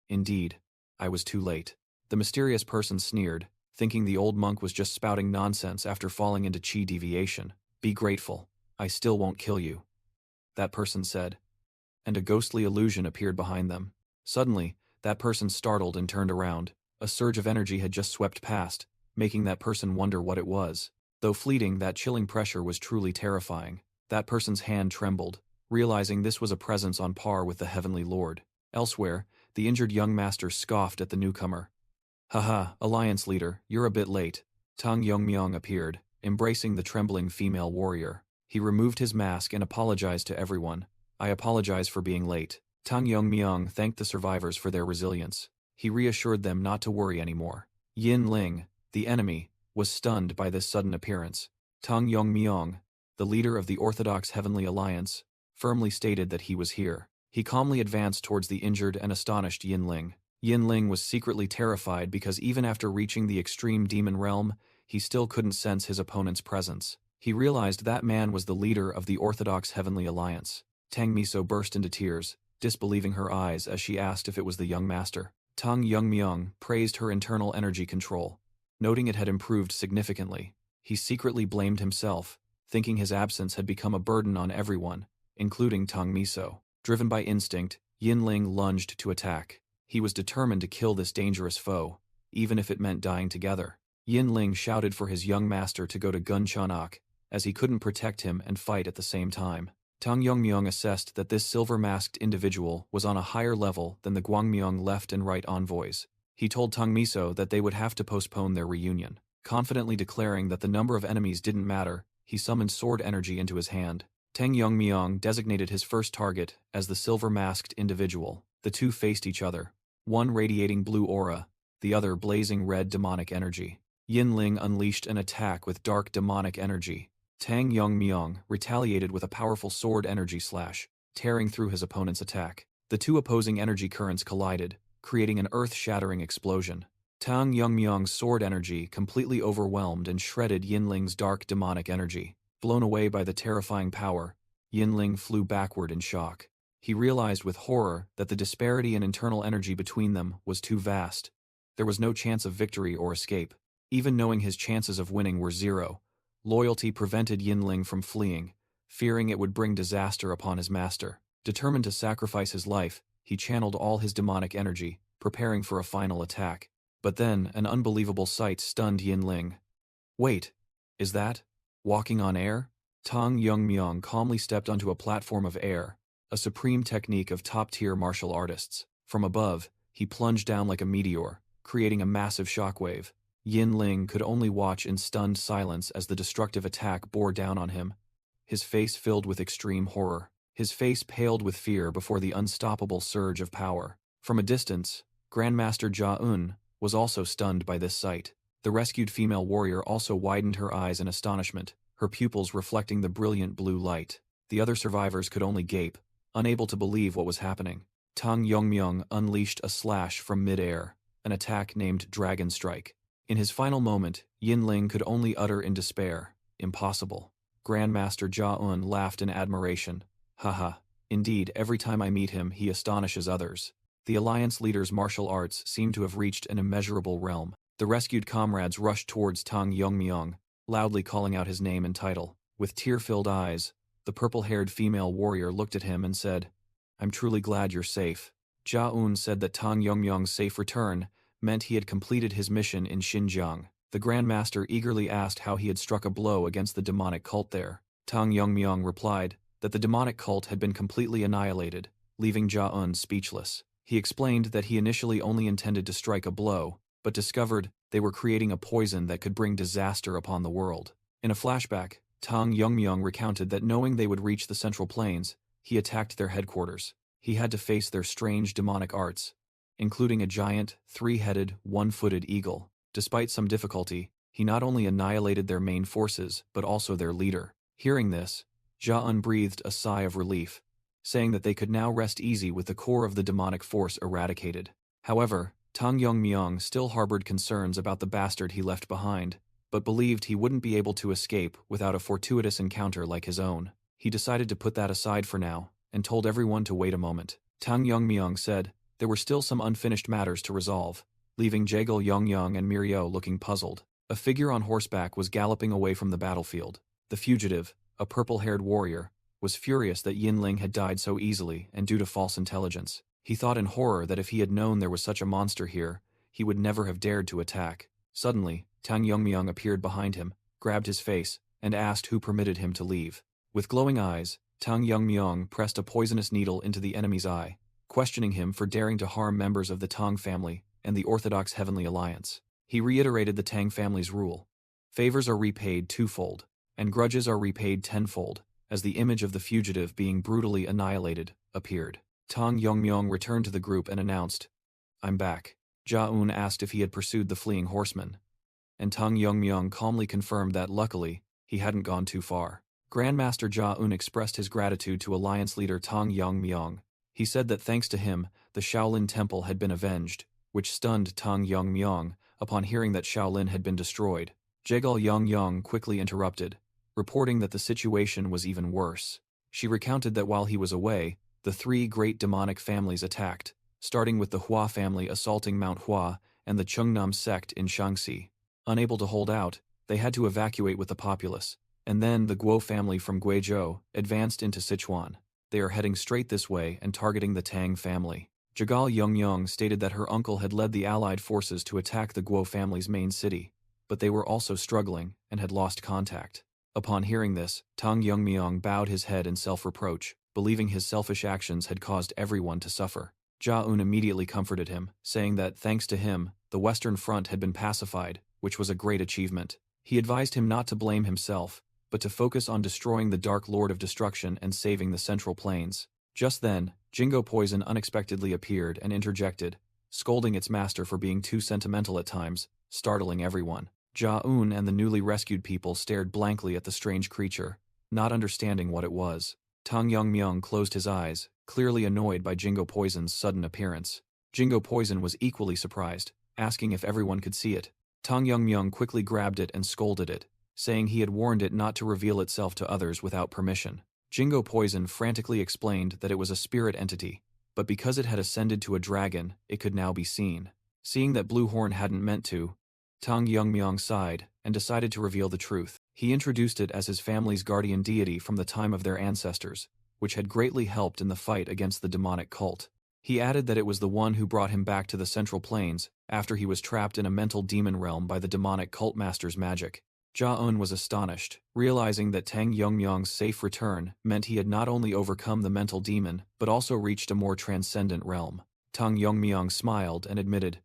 "Indeed, I was too late." The mysterious person sneered, thinking the old monk was just spouting nonsense after falling into chi deviation. "Be grateful. I still won't kill you," that person said. And a ghostly illusion appeared behind them. Suddenly, that person startled and turned around. A surge of energy had just swept past, making that person wonder what it was. Though fleeting, that chilling pressure was truly terrifying. That person's hand trembled, realizing this was a presence on par with the Heavenly Lord. Elsewhere, the injured young master scoffed at the newcomer. "Haha, Alliance leader, you're a bit late." Tang Yongmyong appeared, embracing the trembling female warrior. He removed his mask and apologized to everyone. "I apologize for being late." Tang Yongmyong thanked the survivors for their resilience. He reassured them not to worry anymore. Yin Ling, the enemy, was stunned by this sudden appearance. Tang Yongmyong, the leader of the Orthodox Heavenly Alliance, firmly stated that he was here. He calmly advanced towards the injured and astonished Yin Ling. Yin Ling was secretly terrified because even after reaching the extreme demon realm, he still couldn't sense his opponent's presence. He realized that man was the leader of the Orthodox Heavenly Alliance. Tang Miso burst into tears, disbelieving her eyes as she asked if it was the young master. Tang Yongmyong praised her internal energy control, noting it had improved significantly. He secretly blamed himself, thinking his absence had become a burden on everyone, including Tang Miso. Driven by instinct, Yin Ling lunged to attack. He was determined to kill this dangerous foe, even if it meant dying together. Yin Ling shouted for his young master to go to Gun Chanak, as he couldn't protect him and fight at the same time. Tang Yongmyong assessed that this silver-masked individual was on a higher level than the Gwangmyong left and right envoys. He told Tang Miso that they would have to postpone their reunion. Confidently declaring that the number of enemies didn't matter, he summoned sword energy into his hand. Tang Yongmyong designated his first target as the silver-masked individual. The two faced each other, one radiating blue aura, the other blazing red demonic energy. Yin Ling unleashed an attack with dark demonic energy. Tang Yongmyong retaliated with a powerful sword energy slash, tearing through his opponent's attack. The two opposing energy currents collided, creating an earth-shattering explosion. Tang Yongmyong's sword energy completely overwhelmed and shredded Yin Ling's dark demonic energy. Blown away by the terrifying power, Yin Ling flew backward in shock. He realized with horror that the disparity in internal energy between them was too vast. There was no chance of victory or escape. Even knowing his chances of winning were zero, loyalty prevented Yin Ling from fleeing, fearing it would bring disaster upon his master. Determined to sacrifice his life, he channeled all his demonic energy, preparing for a final attack. But then, an unbelievable sight stunned Yin Ling. "Wait, is that walking on air?" Tang Yongmyong calmly stepped onto a platform of air, a supreme technique of top-tier martial artists. From above, he plunged down like a meteor, creating a massive shockwave. Yin Ling could only watch in stunned silence as the destructive attack bore down on him, his face filled with extreme horror. His face paled with fear before the unstoppable surge of power. From a distance, Grandmaster Ja-un was also stunned by this sight. The rescued female warrior also widened her eyes in astonishment, her pupils reflecting the brilliant blue light. The other survivors could only gape, unable to believe what was happening. Tang Yongmyong unleashed a slash from mid-air, an attack named Dragon Strike. In his final moment, Yin Ling could only utter in despair, "Impossible." Grandmaster Ja-un laughed in admiration. "Haha, indeed, every time I meet him, he astonishes others." The Alliance leader's martial arts seemed to have reached an immeasurable realm. The rescued comrades rushed towards Tang Yongmyong, loudly calling out his name and title. With tear-filled eyes, the purple-haired female warrior looked at him and said, "I'm truly glad you're safe." Ja-un said that Tang Yongmyong's safe return meant he had completed his mission in Xinjiang. The Grandmaster eagerly asked how he had struck a blow against the demonic cult there. Tang Yongmyong replied that the demonic cult had been completely annihilated, leaving Ja-un speechless. He explained that he initially only intended to strike a blow, but discovered they were creating a poison that could bring disaster upon the world. In a flashback, Tang Yongmyong recounted that knowing they would reach the Central Plains, he attacked their headquarters. He had to face their strange demonic arts, including a giant, three-headed, one-footed eagle. Despite some difficulty, he not only annihilated their main forces, but also their leader. Hearing this, Ja-un breathed a sigh of relief, saying that they could now rest easy with the core of the demonic force eradicated. However, Tang Yongmyong still harbored concerns about the bastard he left behind, but believed he wouldn't be able to escape without a fortuitous encounter like his own. He decided to put that aside for now, and told everyone to wait a moment. Tang Yongmyong said there were still some unfinished matters to resolve, leaving Jaegul Yongyong and Mirio looking puzzled. A figure on horseback was galloping away from the battlefield. The fugitive, a purple-haired warrior, was furious that Yinling had died so easily and due to false intelligence. He thought in horror that if he had known there was such a monster here, he would never have dared to attack. Suddenly, Tang Yongmyong appeared behind him, grabbed his face, and asked who permitted him to leave. With glowing eyes, Tang Yongmyong pressed a poisonous needle into the enemy's eye, questioning him for daring to harm members of the Tang family and the Orthodox Heavenly Alliance. He reiterated the Tang family's rule. Favors are repaid twofold, and grudges are repaid tenfold, as the image of the fugitive being brutally annihilated appeared. Tang Yongmyong returned to the group and announced, "I'm back." Ja-un asked if he had pursued the fleeing horseman, and Tang Yongmyong calmly confirmed that luckily, he hadn't gone too far. Grandmaster Ja-un expressed his gratitude to Alliance leader Tang Yongmyong. He said that thanks to him, the Shaolin Temple had been avenged, which stunned Tang Yongmyong upon hearing that Shaolin had been destroyed. Jaegul Yongyong quickly interrupted, reporting that the situation was even worse. She recounted that while he was away, the three great demonic families attacked, starting with the Hua family assaulting Mount Hua and the Chungnam sect in Shaanxi. Unable to hold out, they had to evacuate with the populace, and then the Guo family from Guizhou advanced into Sichuan. They are heading straight this way and targeting the Tang family. Jagal Yongyong stated that her uncle had led the allied forces to attack the Guo family's main city, but they were also struggling and had lost contact. Upon hearing this, Tang Yongmyong bowed his head in self-reproach, believing his selfish actions had caused everyone to suffer. Ja-un immediately comforted him, saying that thanks to him, the Western Front had been pacified, which was a great achievement. He advised him not to blame himself, but to focus on destroying the Dark Lord of Destruction and saving the Central Plains. Just then, Jingo Poison unexpectedly appeared and interjected, scolding its master for being too sentimental at times, startling everyone. Ja-un and the newly rescued people stared blankly at the strange creature, not understanding what it was. Tang Yongmyong closed his eyes, clearly annoyed by Jingo Poison's sudden appearance. Jingo Poison was equally surprised, asking if everyone could see it. Tang Yongmyong quickly grabbed it and scolded it, saying he had warned it not to reveal itself to others without permission. Jingo Poison frantically explained that it was a spirit entity, but because it had ascended to a dragon, it could now be seen. Seeing that Blue Horn hadn't meant to, Tang Yongmyong sighed and decided to reveal the truth. He introduced it as his family's guardian deity from the time of their ancestors, which had greatly helped in the fight against the demonic cult. He added that it was the one who brought him back to the Central Plains after he was trapped in a mental demon realm by the demonic cult master's magic. Ja-un was astonished, realizing that Tang Yongmyong's safe return meant he had not only overcome the mental demon, but also reached a more transcendent realm. Tang Yongmyong smiled and admitted,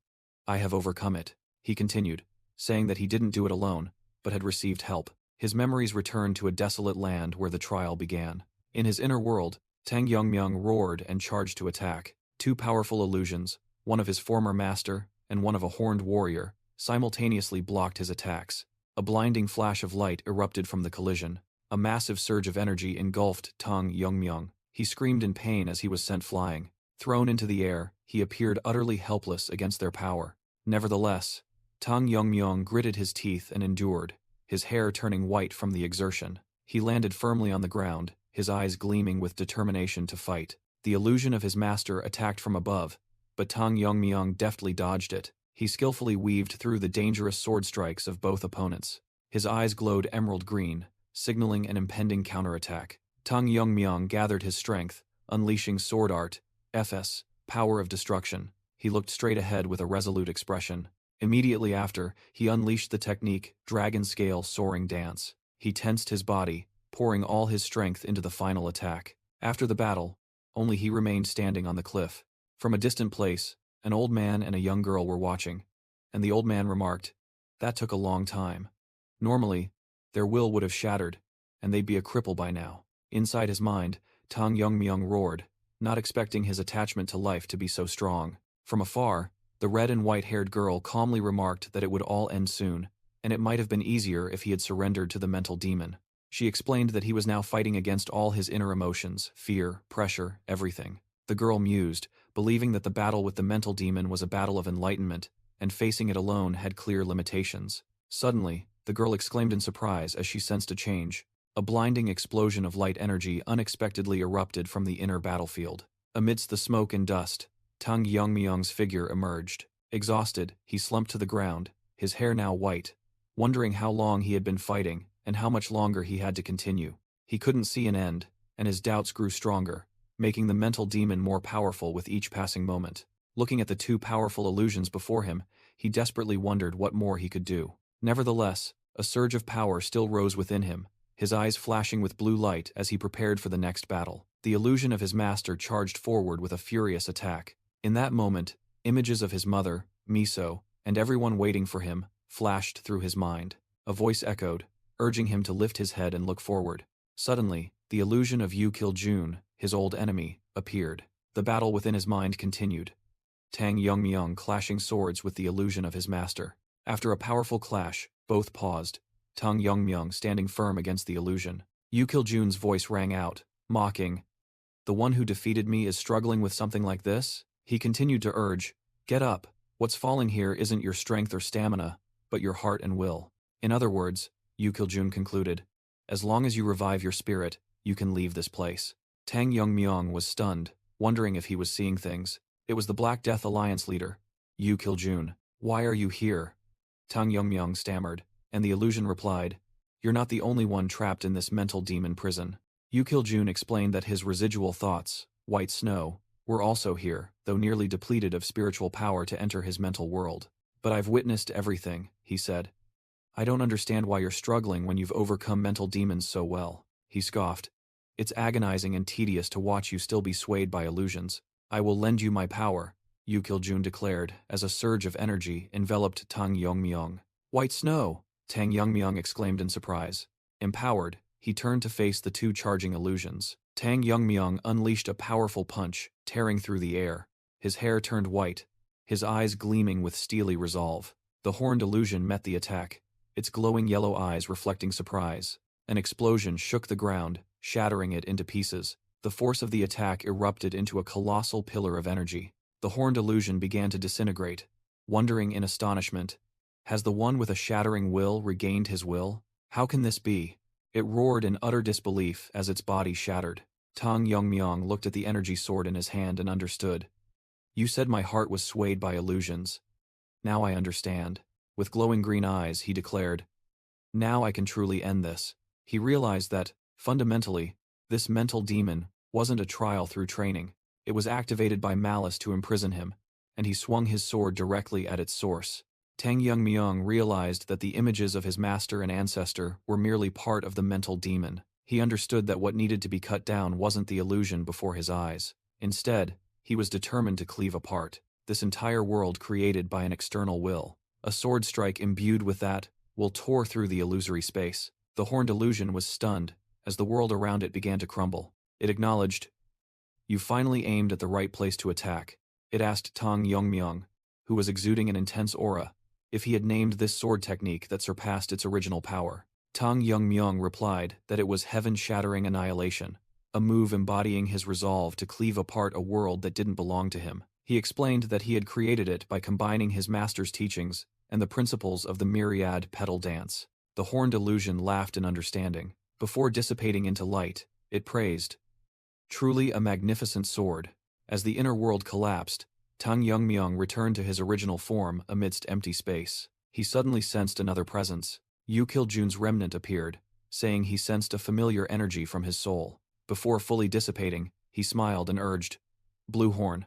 "I have overcome it." He continued, saying that he didn't do it alone, but had received help. His memories returned to a desolate land where the trial began. In his inner world, Tang Yongmyong roared and charged to attack. Two powerful illusions, one of his former master and one of a horned warrior, simultaneously blocked his attacks. A blinding flash of light erupted from the collision. A massive surge of energy engulfed Tang Yongmyong. He screamed in pain as he was sent flying. Thrown into the air, he appeared utterly helpless against their power. Nevertheless, Tang Yongmyong gritted his teeth and endured, his hair turning white from the exertion. He landed firmly on the ground, his eyes gleaming with determination to fight. The illusion of his master attacked from above, but Tang Yongmyong deftly dodged it. He skillfully weaved through the dangerous sword strikes of both opponents. His eyes glowed emerald green, signaling an impending counterattack. Tang Yongmyong gathered his strength, unleashing sword art, FS, power of destruction. He looked straight ahead with a resolute expression. Immediately after, he unleashed the technique, dragon scale soaring dance. He tensed his body, pouring all his strength into the final attack. After the battle, only he remained standing on the cliff. From a distant place, an old man and a young girl were watching. and the old man remarked, "That took a long time. Normally, their will would have shattered, and they'd be a cripple by now." Inside his mind, Tang Yongmyung roared, not expecting his attachment to life to be so strong. From afar, the red and white-haired girl calmly remarked that it would all end soon, and it might have been easier if he had surrendered to the mental demon. She explained that he was now fighting against all his inner emotions, fear, pressure, everything. The girl mused, believing that the battle with the mental demon was a battle of enlightenment, and facing it alone had clear limitations. Suddenly, the girl exclaimed in surprise as she sensed a change. A blinding explosion of light energy unexpectedly erupted from the inner battlefield. Amidst the smoke and dust, Tang Yongmyung's figure emerged. Exhausted, he slumped to the ground, his hair now white, wondering how long he had been fighting and how much longer he had to continue. He couldn't see an end, and his doubts grew stronger, making the mental demon more powerful with each passing moment. Looking at the two powerful illusions before him, he desperately wondered what more he could do. Nevertheless, a surge of power still rose within him, his eyes flashing with blue light as he prepared for the next battle. The illusion of his master charged forward with a furious attack. In that moment, images of his mother, Miso, and everyone waiting for him flashed through his mind. A voice echoed, urging him to lift his head and look forward. Suddenly, the illusion of Yu Kil-jun, his old enemy, appeared. The battle within his mind continued, Tang Yongmyung clashing swords with the illusion of his master. After a powerful clash, both paused, Tang Yongmyung standing firm against the illusion. Yu Kil-jun's voice rang out, mocking, "The one who defeated me is struggling with something like this?" He continued to urge, "Get up. What's falling here isn't your strength or stamina, but your heart and will." In other words, Yu Kil-jun concluded, "As long as you revive your spirit, you can leave this place." Tang Yongmyung was stunned, wondering if he was seeing things. It was the Black Death Alliance leader, Yu Kil-jun. "Why are you here?" Tang Yongmyung stammered, and the illusion replied, "You're not the only one trapped in this mental demon prison." Yu Kil-jun explained that his residual thoughts, white snow, were also here, though nearly depleted of spiritual power to enter his mental world. "But I've witnessed everything," he said. "I don't understand why you're struggling when you've overcome mental demons so well." He scoffed. "It's agonizing and tedious to watch you still be swayed by illusions." "I will lend you my power," Yu Kil-jun declared, as a surge of energy enveloped Tang Yongmyung. "White snow!" Tang Yongmyung exclaimed in surprise. Empowered, he turned to face the two charging illusions. Tang Yongmyung unleashed a powerful punch, tearing through the air. His hair turned white, his eyes gleaming with steely resolve. The horned illusion met the attack, its glowing yellow eyes reflecting surprise. An explosion shook the ground, shattering it into pieces. The force of the attack erupted into a colossal pillar of energy. The horned illusion began to disintegrate, wondering in astonishment, "Has the one with a shattering will regained his will? How can this be?" It roared in utter disbelief as its body shattered. Tang Yongmyung looked at the energy sword in his hand and understood. "You said my heart was swayed by illusions. Now I understand." With glowing green eyes, he declared, "Now I can truly end this." He realized that, fundamentally, this mental demon wasn't a trial through training. It was activated by malice to imprison him, and he swung his sword directly at its source. Tang Yongmyung realized that the images of his master and ancestor were merely part of the mental demon. He understood that what needed to be cut down wasn't the illusion before his eyes. Instead, he was determined to cleave apart this entire world created by an external will. A sword strike imbued with that will tore through the illusory space. The horned illusion was stunned as the world around it began to crumble. It acknowledged, "You finally aimed at the right place to attack." It asked Tang Yongmyung, who was exuding an intense aura, if he had named this sword technique that surpassed its original power. Tang Yongmyung replied that it was heaven-shattering annihilation, a move embodying his resolve to cleave apart a world that didn't belong to him. He explained that he had created it by combining his master's teachings and the principles of the myriad petal dance. The horned illusion laughed in understanding. Before dissipating into light, it praised, "Truly a magnificent sword." As the inner world collapsed, Tang Yongmyung returned to his original form amidst empty space. He suddenly sensed another presence. Yu Kil-jun's remnant appeared, saying he sensed a familiar energy from his soul. Before fully dissipating, he smiled and urged, "Blue Horn,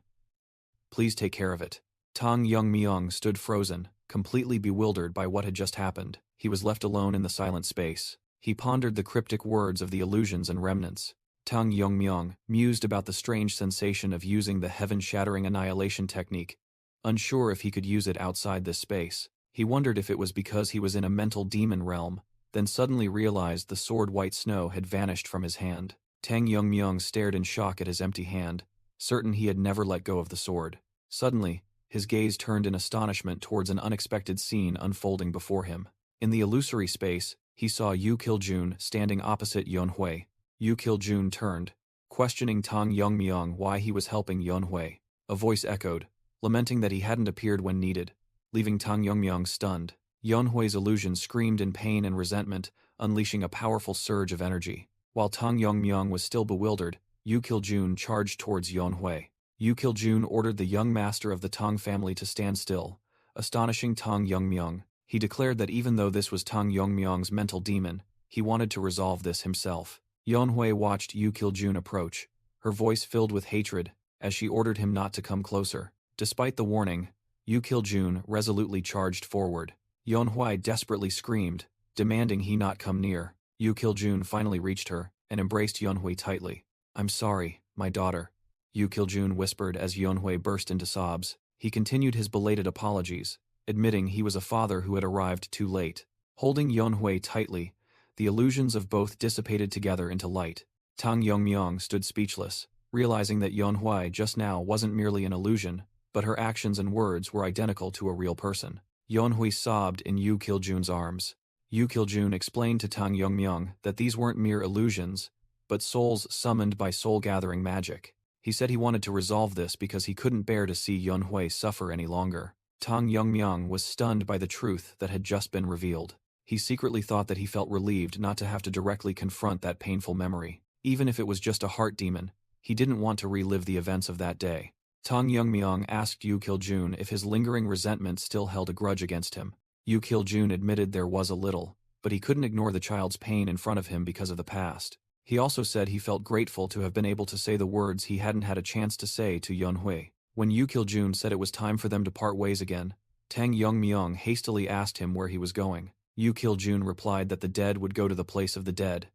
please take care of it." Tang Yongmyung stood frozen, completely bewildered by what had just happened. He was left alone in the silent space. He pondered the cryptic words of the illusions and remnants. Tang Yongmyung mused about the strange sensation of using the heaven-shattering annihilation technique unsure if he could use it outside this space. He wondered if it was because he was in a mental demon realm, then suddenly realized the sword white snow had vanished from his hand. Tang Yongmyong stared in shock at his empty hand, certain he had never let go of the sword. Suddenly, his gaze turned in astonishment towards an unexpected scene unfolding before him. In the illusory space, he saw Yu Kiljun standing opposite Yonhui. Yu Kiljun turned, questioning Tang Yongmyong why he was helping Yonhui. A voice echoed, lamenting that he hadn't appeared when needed, leaving Tang Yongmyong stunned. Yonhui's illusion screamed in pain and resentment, unleashing a powerful surge of energy. While Tang Yongmyong was still bewildered, Yu Kiljun charged towards Yonhui. Yu Kiljun ordered the young master of the Tang family to stand still, astonishing Tang Yongmyong. He declared that even though this was Tang Yongmyong's mental demon, he wanted to resolve this himself. Yonhui watched Yu Kiljun approach, her voice filled with hatred, as she ordered him not to come closer. Despite the warning, Yu Kiljun resolutely charged forward. Yonhui desperately screamed, demanding he not come near. Yu Kiljun finally reached her and embraced Yonhui tightly. "I'm sorry, my daughter," Yu Kiljun whispered as Yonhui burst into sobs. He continued his belated apologies, admitting he was a father who had arrived too late. Holding Yonhui tightly, the illusions of both dissipated together into light. Tang Yongmyong stood speechless, realizing that Yonhui just now wasn't merely an illusion, but her actions and words were identical to a real person. Yonhui sobbed in Yu Kiljun's arms. Yu Kiljun explained to Tang Yongmyong that these weren't mere illusions, but souls summoned by soul-gathering magic. He said he wanted to resolve this because he couldn't bear to see Yonhui suffer any longer. Tang Yongmyong was stunned by the truth that had just been revealed. He secretly thought that he felt relieved not to have to directly confront that painful memory. Even if it was just a heart demon, he didn't want to relive the events of that day. Tang Yongmyong asked Yu Kiljun if his lingering resentment still held a grudge against him. Yu Kiljun admitted there was a little, but he couldn't ignore the child's pain in front of him because of the past. He also said he felt grateful to have been able to say the words he hadn't had a chance to say to Yonhui. When Yu Kiljun said it was time for them to part ways again, Tang Yongmyong hastily asked him where he was going. Yu Kiljun replied that the dead would go to the place of the dead,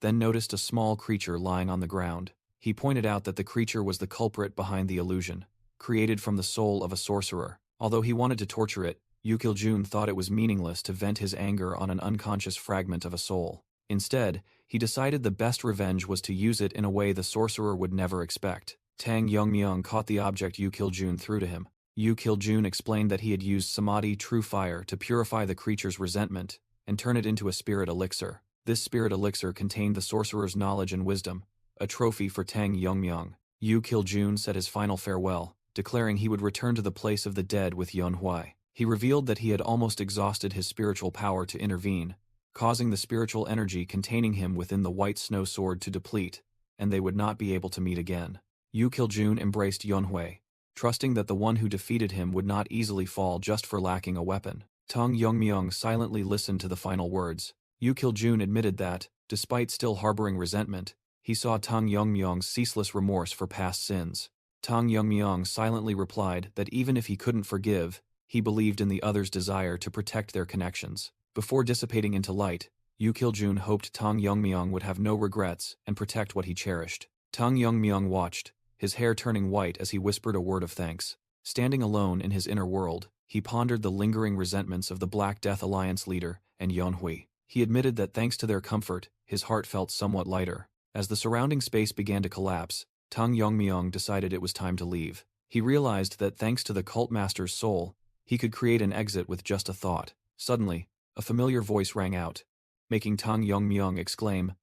then noticed a small creature lying on the ground. He pointed out that the creature was the culprit behind the illusion, created from the soul of a sorcerer. Although he wanted to torture it, Yu Kiljun thought it was meaningless to vent his anger on an unconscious fragment of a soul. Instead, he decided the best revenge was to use it in a way the sorcerer would never expect. Tang Yongmyong caught the object Yu Kiljun threw to him. Yu Kiljun explained that he had used Samadhi True Fire to purify the creature's resentment and turn it into a spirit elixir. This spirit elixir contained the sorcerer's knowledge and wisdom, a trophy for Tang Yongmyong. Yu Kiljun said his final farewell, declaring he would return to the place of the dead with Yonhui. He revealed that he had almost exhausted his spiritual power to intervene, causing the spiritual energy containing him within the white snow sword to deplete, and they would not be able to meet again. Yu Kiljun embraced Yonhui, trusting that the one who defeated him would not easily fall just for lacking a weapon. Tang Yongmyong silently listened to the final words. Yu Kiljun admitted that, despite still harboring resentment, he saw Tang Yongmyong's ceaseless remorse for past sins. Tang Yongmyong silently replied that even if he couldn't forgive, he believed in the other's desire to protect their connections. Before dissipating into light, Yu Kiljun hoped Tang Yongmyong would have no regrets and protect what he cherished. Tang Yongmyong watched, his hair turning white as he whispered a word of thanks. Standing alone in his inner world, he pondered the lingering resentments of the Black Death Alliance leader and Yonhui. He admitted that thanks to their comfort, his heart felt somewhat lighter. As the surrounding space began to collapse, Tang Yongmyong decided it was time to leave. He realized that thanks to the cult master's soul, he could create an exit with just a thought. Suddenly, a familiar voice rang out, making Tang Yongmyong exclaim,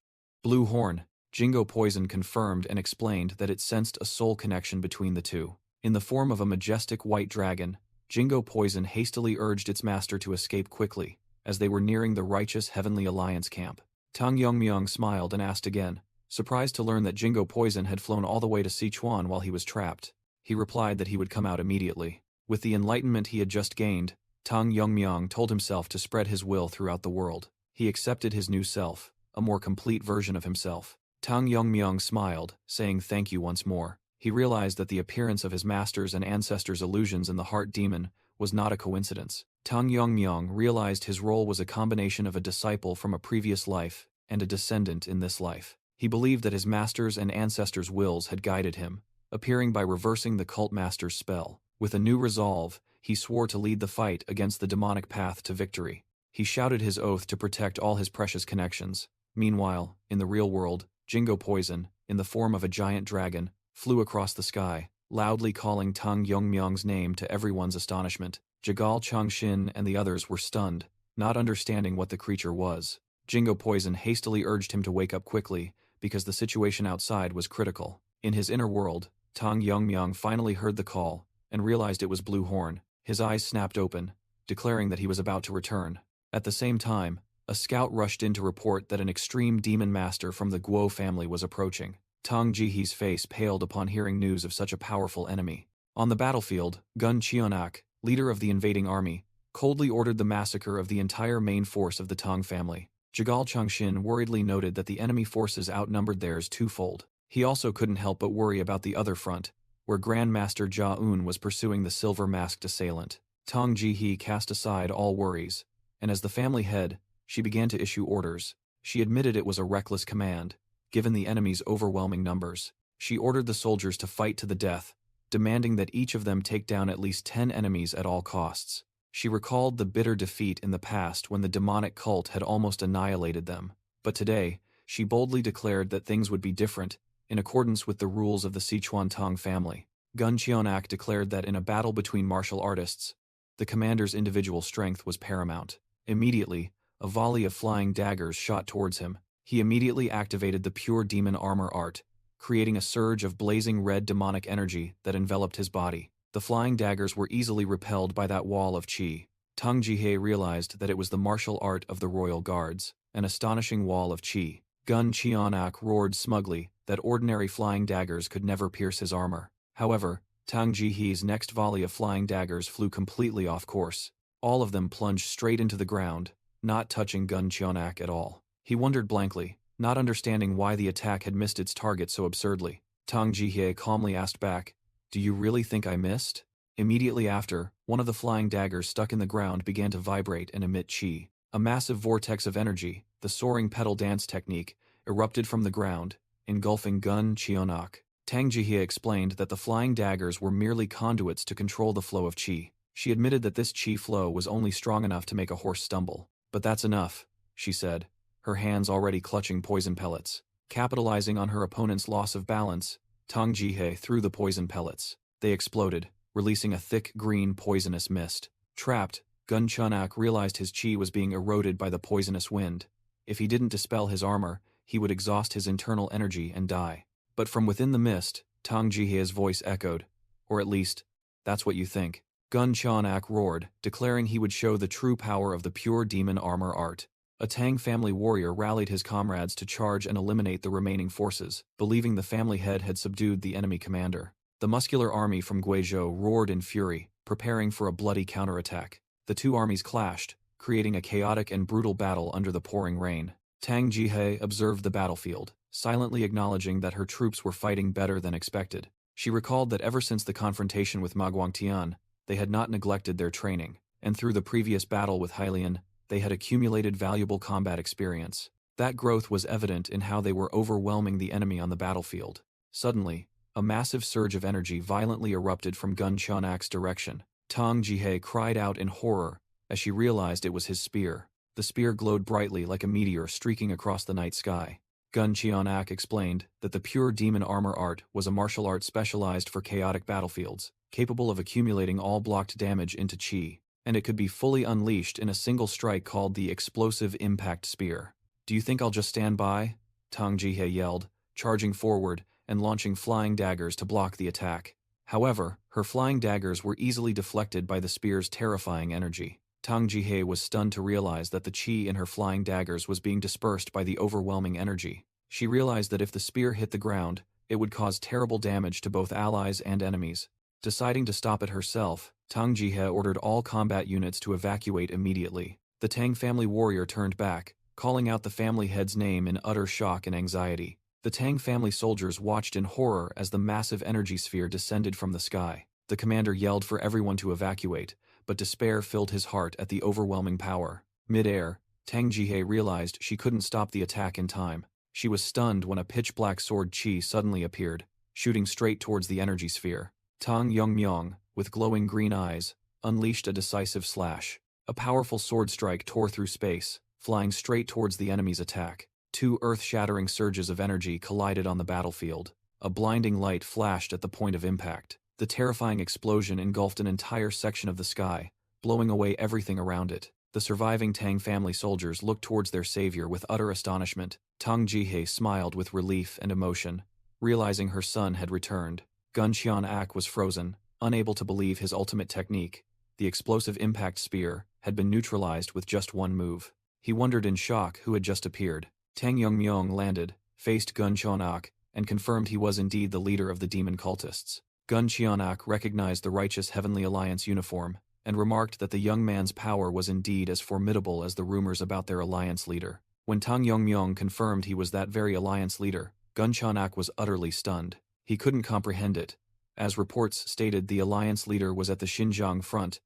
"Blue Horn!" Jingo Poison confirmed and explained that it sensed a soul connection between the two. In the form of a majestic white dragon, Jingo Poison hastily urged its master to escape quickly, as they were nearing the righteous Heavenly Alliance camp. Tang Yongmyong smiled and asked again, surprised to learn that Jingo Poison had flown all the way to Sichuan while he was trapped. He replied that he would come out immediately. With the enlightenment he had just gained, Tang Yongmyong told himself to spread his will throughout the world. He accepted his new self, a more complete version of himself. Tang Yongmyong smiled, saying thank you once more. He realized that the appearance of his master's and ancestors' illusions in the heart demon was not a coincidence. Tang Yongmyong realized his role was a combination of a disciple from a previous life and a descendant in this life. He believed that his master's and ancestors' wills had guided him, appearing by reversing the cult master's spell. With a new resolve, he swore to lead the fight against the demonic path to victory. He shouted his oath to protect all his precious connections. Meanwhile, in the real world, Jingo Poison, in the form of a giant dragon, flew across the sky, loudly calling Tang Yongmyong's name to everyone's astonishment. Jigal Changshin and the others were stunned, not understanding what the creature was. Jingo Poison hastily urged him to wake up quickly, because the situation outside was critical. In his inner world, Tang Yongmyong finally heard the call, and realized it was Blue Horn. His eyes snapped open, declaring that he was about to return. At the same time, a scout rushed in to report that an extreme demon master from the Guo family was approaching. Tang Jihe's face paled upon hearing news of such a powerful enemy. On the battlefield, Gun Cheonak, leader of the invading army, coldly ordered the massacre of the entire main force of the Tang family. Jigal Changshin worriedly noted that the enemy forces outnumbered theirs twofold. He also couldn't help but worry about the other front, where Grandmaster Jia Un was pursuing the silver-masked assailant. Tang Jihe cast aside all worries, and as the family head, she began to issue orders. She admitted it was a reckless command, given the enemy's overwhelming numbers. She ordered the soldiers to fight to the death, demanding that each of them take down at least 10 enemies at all costs. She recalled the bitter defeat in the past when the demonic cult had almost annihilated them, but today, she boldly declared that things would be different, in accordance with the rules of the Sichuan Tang family. Gun Cheonak declared that in a battle between martial artists, the commander's individual strength was paramount. Immediately, a volley of flying daggers shot towards him. He immediately activated the pure demon armor art, creating a surge of blazing red demonic energy that enveloped his body. The flying daggers were easily repelled by that wall of chi. Tang Jihe realized that it was the martial art of the royal guards, an astonishing wall of chi. Gun Cheonak roared smugly that ordinary flying daggers could never pierce his armor. However, Tang Jihe's next volley of flying daggers flew completely off course. All of them plunged straight into the ground, not touching Gun Cheonak at all. He wondered blankly, not understanding why the attack had missed its target so absurdly. Tang Jihe calmly asked back, "Do you really think I missed?" Immediately after, one of the flying daggers stuck in the ground began to vibrate and emit chi. A massive vortex of energy, the soaring petal dance technique, erupted from the ground, engulfing Gun Cheonak. Tang Jihe explained that the flying daggers were merely conduits to control the flow of chi. She admitted that this chi flow was only strong enough to make a horse stumble. "But that's enough," she said, her hands already clutching poison pellets. Capitalizing on her opponent's loss of balance, Tang Jihe threw the poison pellets. They exploded, releasing a thick green poisonous mist. Trapped, Gun Cheonak realized his chi was being eroded by the poisonous wind. If he didn't dispel his armor, he would exhaust his internal energy and die. But from within the mist, Tang Jihe's voice echoed, "Or at least, that's what you think." Gun Cheonak roared, declaring he would show the true power of the pure demon armor art. A Tang family warrior rallied his comrades to charge and eliminate the remaining forces, believing the family head had subdued the enemy commander. The muscular army from Guizhou roared in fury, preparing for a bloody counterattack. The two armies clashed, creating a chaotic and brutal battle under the pouring rain. Tang Jihe observed the battlefield, silently acknowledging that her troops were fighting better than expected. She recalled that ever since the confrontation with Ma Guangtian, they had not neglected their training, and through the previous battle with Hylian, they had accumulated valuable combat experience. That growth was evident in how they were overwhelming the enemy on the battlefield. Suddenly, a massive surge of energy violently erupted from Gun Cheonak's direction. Tang Jihe cried out in horror as she realized it was his spear. The spear glowed brightly like a meteor streaking across the night sky. Gun Cheonak explained that the pure demon armor art was a martial art specialized for chaotic battlefields, capable of accumulating all blocked damage into chi, and it could be fully unleashed in a single strike called the Explosive Impact Spear. "Do you think I'll just stand by?" Tang Jihe yelled, charging forward and launching flying daggers to block the attack. However, her flying daggers were easily deflected by the spear's terrifying energy. Tang Jihe was stunned to realize that the chi in her flying daggers was being dispersed by the overwhelming energy. She realized that if the spear hit the ground, it would cause terrible damage to both allies and enemies. Deciding to stop it herself, Tang Jihe ordered all combat units to evacuate immediately. The Tang family warrior turned back, calling out the family head's name in utter shock and anxiety. The Tang family soldiers watched in horror as the massive energy sphere descended from the sky. The commander yelled for everyone to evacuate, but despair filled his heart at the overwhelming power. Mid-air, Tang Jihe realized she couldn't stop the attack in time. She was stunned when a pitch-black sword chi suddenly appeared, shooting straight towards the energy sphere. Tang Yongmyong, with glowing green eyes, unleashed a decisive slash. A powerful sword strike tore through space, flying straight towards the enemy's attack. Two earth-shattering surges of energy collided on the battlefield. A blinding light flashed at the point of impact. The terrifying explosion engulfed an entire section of the sky, blowing away everything around it. The surviving Tang family soldiers looked towards their savior with utter astonishment. Tang Jihye smiled with relief and emotion, realizing her son had returned. Gun Qian-ak was frozen, unable to believe his ultimate technique, the explosive impact spear, had been neutralized with just one move. He wondered in shock who had just appeared. Tang Yongmyong landed, faced Gun Qian-ak, and confirmed he was indeed the leader of the demon cultists. Gun Qian-ak recognized the righteous Heavenly Alliance uniform, and remarked that the young man's power was indeed as formidable as the rumors about their alliance leader. When Tang Yongmyong confirmed he was that very alliance leader, Gun Qian-ak was utterly stunned. He couldn't comprehend it. As reports stated, the alliance leader was at the Xinjiang front,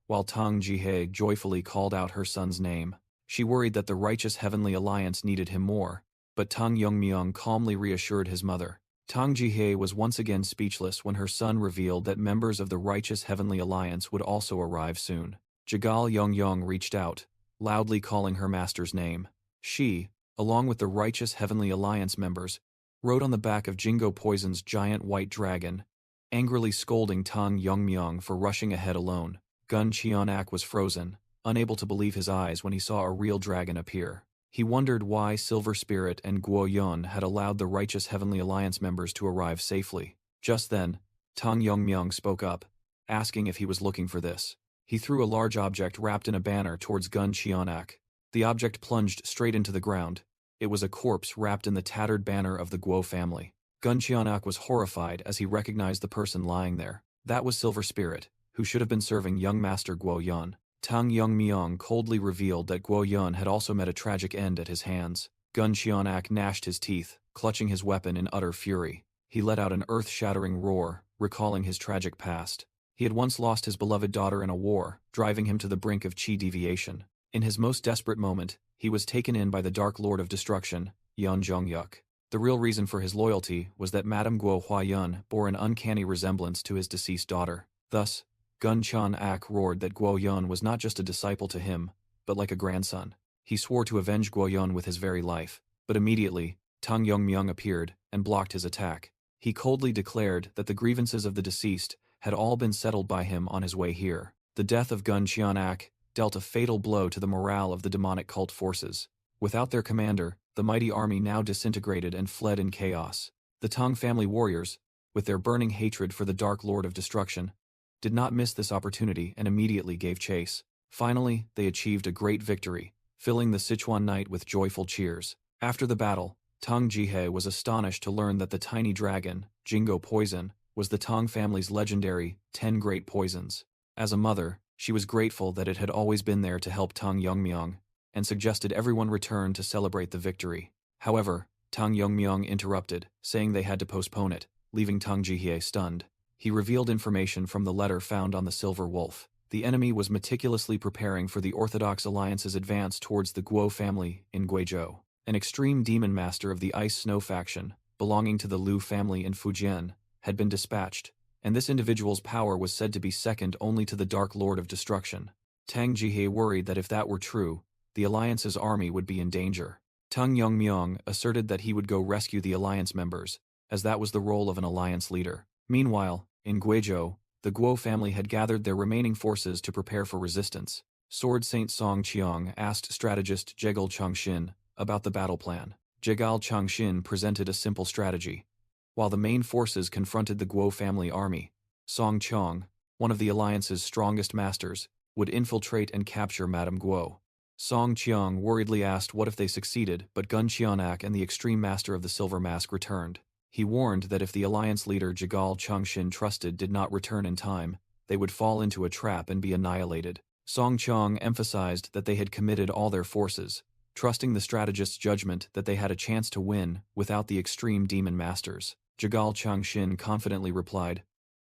while Tang Jihye joyfully called out her son's name. She worried that the righteous Heavenly Alliance needed him more, but Tang Yongmyong calmly reassured his mother. Tang Jihye was once again speechless when her son revealed that members of the righteous Heavenly Alliance would also arrive soon. Jigal Yongyong reached out, loudly calling her master's name. She, along with the righteous Heavenly Alliance members, rode on the back of Jingo Poison's giant white dragon, angrily scolding Tang Yongmyong for rushing ahead alone. Gun Qian-ak was frozen, unable to believe his eyes when he saw a real dragon appear. He wondered why Silver Spirit and Guo Yun had allowed the righteous Heavenly Alliance members to arrive safely. Just then, Tang Yongmyong spoke up, asking if he was looking for this. He threw a large object wrapped in a banner towards Gun Qian-ak. The object plunged straight into the ground. It was a corpse wrapped in the tattered banner of the Guo family. Gun Qian-ak was horrified as he recognized the person lying there. That was Silver Spirit, who should have been serving young master Guo Yun. Tang Yongmyong coldly revealed that Guo Yun had also met a tragic end at his hands. Gun Qian-ak gnashed his teeth, clutching his weapon in utter fury. He let out an earth-shattering roar, recalling his tragic past. He had once lost his beloved daughter in a war, driving him to the brink of chi deviation. In his most desperate moment, he was taken in by the Dark Lord of Destruction, Yan Zhongyuk. The real reason for his loyalty was that Madame Guo Huayun bore an uncanny resemblance to his deceased daughter. Thus, Gun Qian-ak roared that Guo Yun was not just a disciple to him, but like a grandson. He swore to avenge Guo Yun with his very life, but immediately, Tang Yongmyong appeared and blocked his attack. He coldly declared that the grievances of the deceased had all been settled by him on his way here. The death of Gun Qian-ak dealt a fatal blow to the morale of the demonic cult forces. Without their commander, the mighty army now disintegrated and fled in chaos. The Tang family warriors, with their burning hatred for the Dark Lord of Destruction, did not miss this opportunity and immediately gave chase. Finally, they achieved a great victory, filling the Sichuan night with joyful cheers. After the battle, Tang Jihye was astonished to learn that the tiny dragon, Jingo Poison, was the Tang family's legendary 10 Great Poisons. As a mother, she was grateful that it had always been there to help Tang Yongmyong, and suggested everyone return to celebrate the victory. However, Tang Yongmyong interrupted, saying they had to postpone it, leaving Tang Jihye stunned. He revealed information from the letter found on the Silver Wolf. The enemy was meticulously preparing for the Orthodox Alliance's advance towards the Guo family in Guizhou. An extreme demon master of the Ice Snow faction, belonging to the Lu family in Fujian, had been dispatched, and this individual's power was said to be second only to the Dark Lord of Destruction. Tang Jihye worried that if that were true, the Alliance's army would be in danger. Tang Yongmyong asserted that he would go rescue the Alliance members, as that was the role of an Alliance leader. Meanwhile, in Guizhou, the Guo family had gathered their remaining forces to prepare for resistance. Sword Saint Song Qiang asked strategist Jegal Changshin about the battle plan. Jegal Changshin presented a simple strategy. While the main forces confronted the Guo family army, Song Qiang, one of the Alliance's strongest masters, would infiltrate and capture Madame Guo. Song Qiang worriedly asked what if they succeeded, but Gun Qian-ak and the extreme master of the Silver Mask returned. He warned that if the Alliance leader Jegal Changshin trusted did not return in time, they would fall into a trap and be annihilated. Song Qiang emphasized that they had committed all their forces, trusting the strategist's judgment that they had a chance to win without the extreme demon masters. Jegal Changshin confidently replied,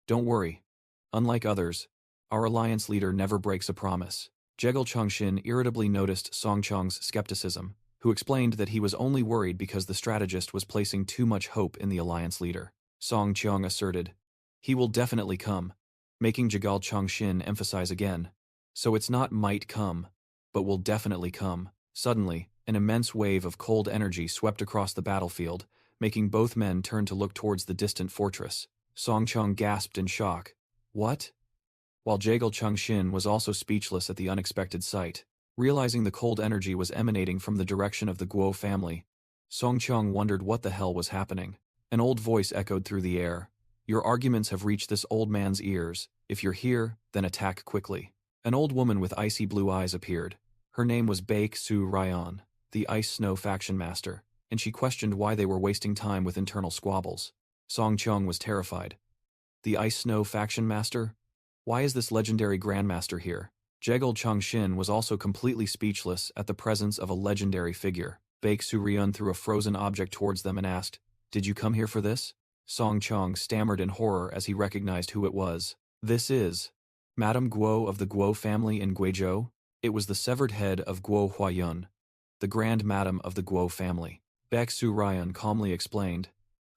"Don't worry. Unlike others, our Alliance leader never breaks a promise." Jegal Changshin irritably noticed Song Qiang's skepticism, who explained that he was only worried because the strategist was placing too much hope in the Alliance leader. Song Qiang asserted, "He will definitely come. making Jigal Changshin emphasize again. So it's not might come, but will definitely come. Suddenly, an immense wave of cold energy swept across the battlefield, making both men turn to look towards the distant fortress. Song Chang gasped in shock. What? While Jigal Changshin was also speechless at the unexpected sight. Realizing the cold energy was emanating from the direction of the Guo family, Song Chang wondered what the hell was happening. An old voice echoed through the air. Your arguments have reached this old man's ears. If you're here, then attack quickly. An old woman with icy blue eyes appeared. Her name was Baek Su Ryan, the Ice Snow faction master, and she questioned why they were wasting time with internal squabbles. Song Chang was terrified. The Ice Snow faction master? Why is this legendary grandmaster here? Jigal Changshin was also completely speechless at the presence of a legendary figure. Baek Su Ryan threw a frozen object towards them and asked, "Did you come here for this?" Song Chang stammered in horror as he recognized who it was. This is Madame Guo of the Guo family in Guizhou. It was the severed head of Guo Huayun, the Grand Madam of the Guo family. Baek Su Ryan calmly explained,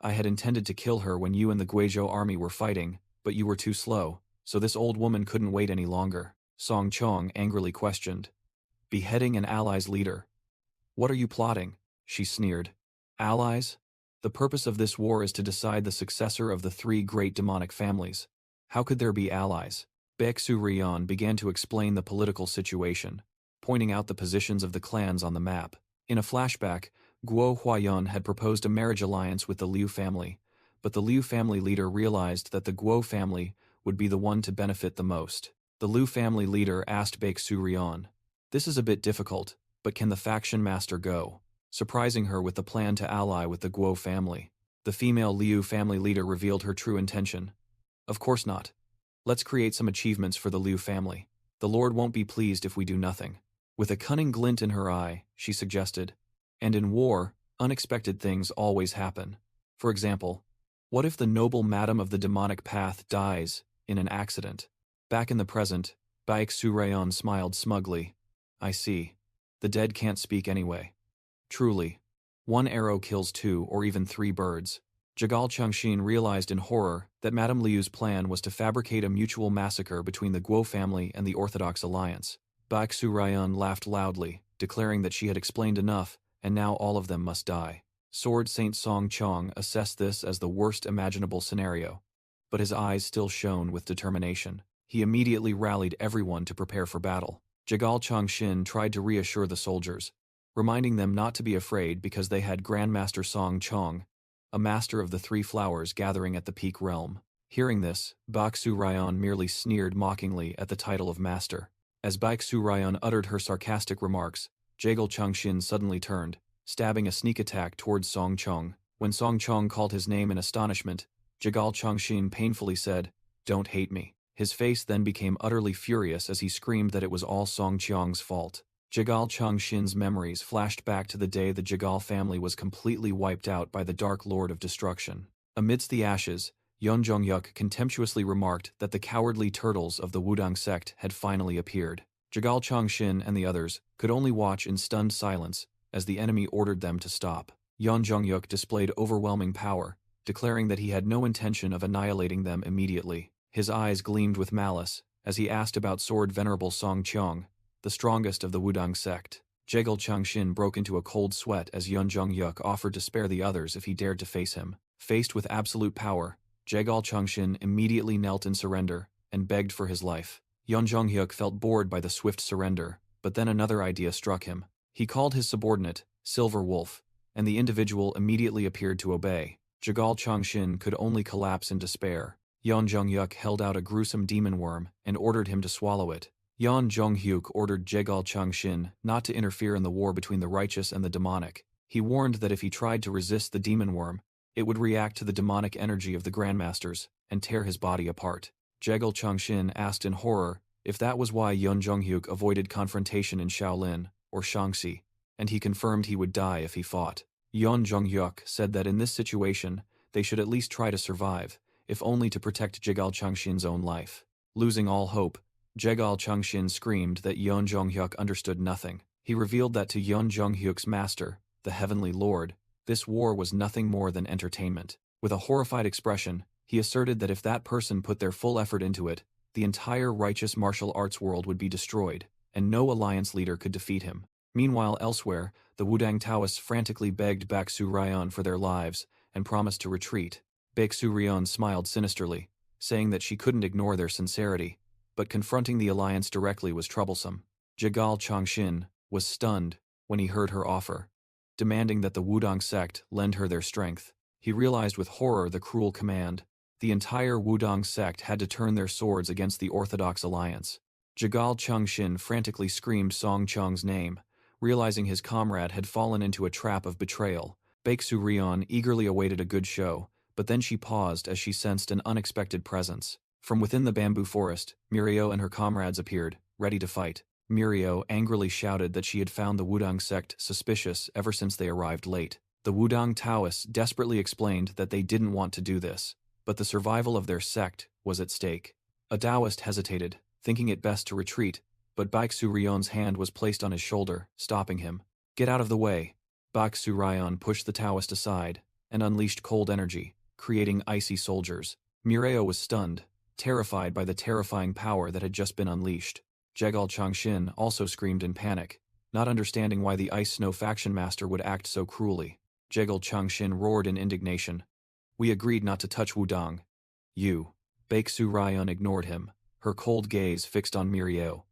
I had intended to kill her when you and the Guizhou army were fighting, but you were too slow, so this old woman couldn't wait any longer. Song Chang angrily questioned, beheading an ally's leader. What are you plotting? She sneered. Allies? The purpose of this war is to decide the successor of the three great demonic families. How could there be allies? Baek Su Ryan began to explain the political situation, pointing out the positions of the clans on the map. In a flashback, Guo Huayun had proposed a marriage alliance with the Liu family, but the Liu family leader realized that the Guo family would be the one to benefit the most. The Liu family leader asked Baek Su Ryan, "This is a bit difficult, but can the faction master go?" Surprising her with the plan to ally with the Guo family. The female Liu family leader revealed her true intention. Of course not. Let's create some achievements for the Liu family. The Lord won't be pleased if we do nothing. With a cunning glint in her eye, she suggested, and in war, unexpected things always happen. For example, what if the noble madam of the demonic path dies in an accident? Back in the present, Baek Su Ryan smiled smugly. I see. The dead can't speak anyway. Truly. One arrow kills two or even three birds. Jigal Changshin realized in horror that Madame Liu's plan was to fabricate a mutual massacre between the Guo family and the Orthodox Alliance. Baek Su Ryan laughed loudly, declaring that she had explained enough, and now all of them must die. Sword Saint Song Chang assessed this as the worst imaginable scenario, but his eyes still shone with determination. He immediately rallied everyone to prepare for battle. Jigal Changshin tried to reassure the soldiers, reminding them not to be afraid because they had Grandmaster Song Chang, a master of the three flowers gathering at the peak realm. Hearing this, Baek Su Ryan merely sneered mockingly at the title of master. As Baek Su Ryan uttered her sarcastic remarks, Jigal Changshin suddenly turned, stabbing a sneak attack towards Song Chang. When Song Chang called his name in astonishment, Jigal Changshin painfully said, "Don't hate me." His face then became utterly furious as he screamed that it was all Song Chang's fault. Jigal Changshin's memories flashed back to the day the Jigal family was completely wiped out by the Dark Lord of Destruction. Amidst the ashes, Yeon Jong-yuk contemptuously remarked that the cowardly turtles of the Wudang sect had finally appeared. Jigal Changshin and the others could only watch in stunned silence as the enemy ordered them to stop. Yeon Jong-yuk displayed overwhelming power, declaring that he had no intention of annihilating them immediately. His eyes gleamed with malice as he asked about Sword Venerable Song Chang, the strongest of the Wudang sect. Jigal Changshin broke into a cold sweat as Yeon Jong-yuk offered to spare the others if he dared to face him. Faced with absolute power, Jigal Changshin immediately knelt in surrender and begged for his life. Yeon Jong-yuk felt bored by the swift surrender, but then another idea struck him. He called his subordinate, Silver Wolf, and the individual immediately appeared to obey. Jigal Changshin could only collapse in despair. Yeon Jong-yuk held out a gruesome demon worm and ordered him to swallow it. Yeon Jong-hyuk ordered Jigal Changshin not to interfere in the war between the righteous and the demonic. He warned that if he tried to resist the demon worm, it would react to the demonic energy of the Grandmasters and tear his body apart. Jigal Changshin asked in horror if that was why Yeon Jong-hyuk avoided confrontation in Shaolin or Shaanxi, and he confirmed he would die if he fought. Yeon Jong-hyuk said that in this situation, they should at least try to survive, if only to protect Jigal Changshin's own life. Losing all hope, Jigal Changshin screamed that Yeon Jong-hyuk understood nothing. He revealed that to Yeon Jong-hyuk's master, the Heavenly Lord, this war was nothing more than entertainment. With a horrified expression, He asserted that if that person put their full effort into it, the entire righteous martial arts world would be destroyed, and no alliance leader could defeat him. Meanwhile, elsewhere, the Wudang Taoists frantically begged Baeksu Ryon for their lives and promised to retreat. Baeksu Ryon smiled sinisterly, saying that she couldn't ignore their sincerity, but confronting the alliance directly was troublesome. Jagal Chongshin was stunned when he heard her offer, demanding that the Wudang sect lend her their strength. He realized with horror the cruel command. The entire Wudang sect had to turn their swords against the Orthodox alliance. Jagal Chongshin frantically screamed Song Chong's name, realizing his comrade had fallen into a trap of betrayal. Baeksu Ryon eagerly awaited a good show, but then she paused as she sensed an unexpected presence. From within the bamboo forest, Mirio and her comrades appeared, ready to fight. Mirio angrily shouted that she had found the Wudang sect suspicious ever since they arrived late. The Wudang Taoists desperately explained that they didn't want to do this, but the survival of their sect was at stake. A Taoist hesitated, thinking it best to retreat, but Baeksu Ryon's hand was placed on his shoulder, stopping him. "Get out of the way." Baeksu Ryon pushed the Taoist aside and unleashed cold energy, creating icy soldiers. Mirio was stunned, terrified by the terrifying power that had just been unleashed. Jagal Chongshin also screamed in panic, not understanding why the Ice Snow faction master would act so cruelly. Jagal Chongshin roared in indignation. "We agreed not to touch Wudang." "You." Baeksu Ryon ignored him, her cold gaze fixed on Mirio.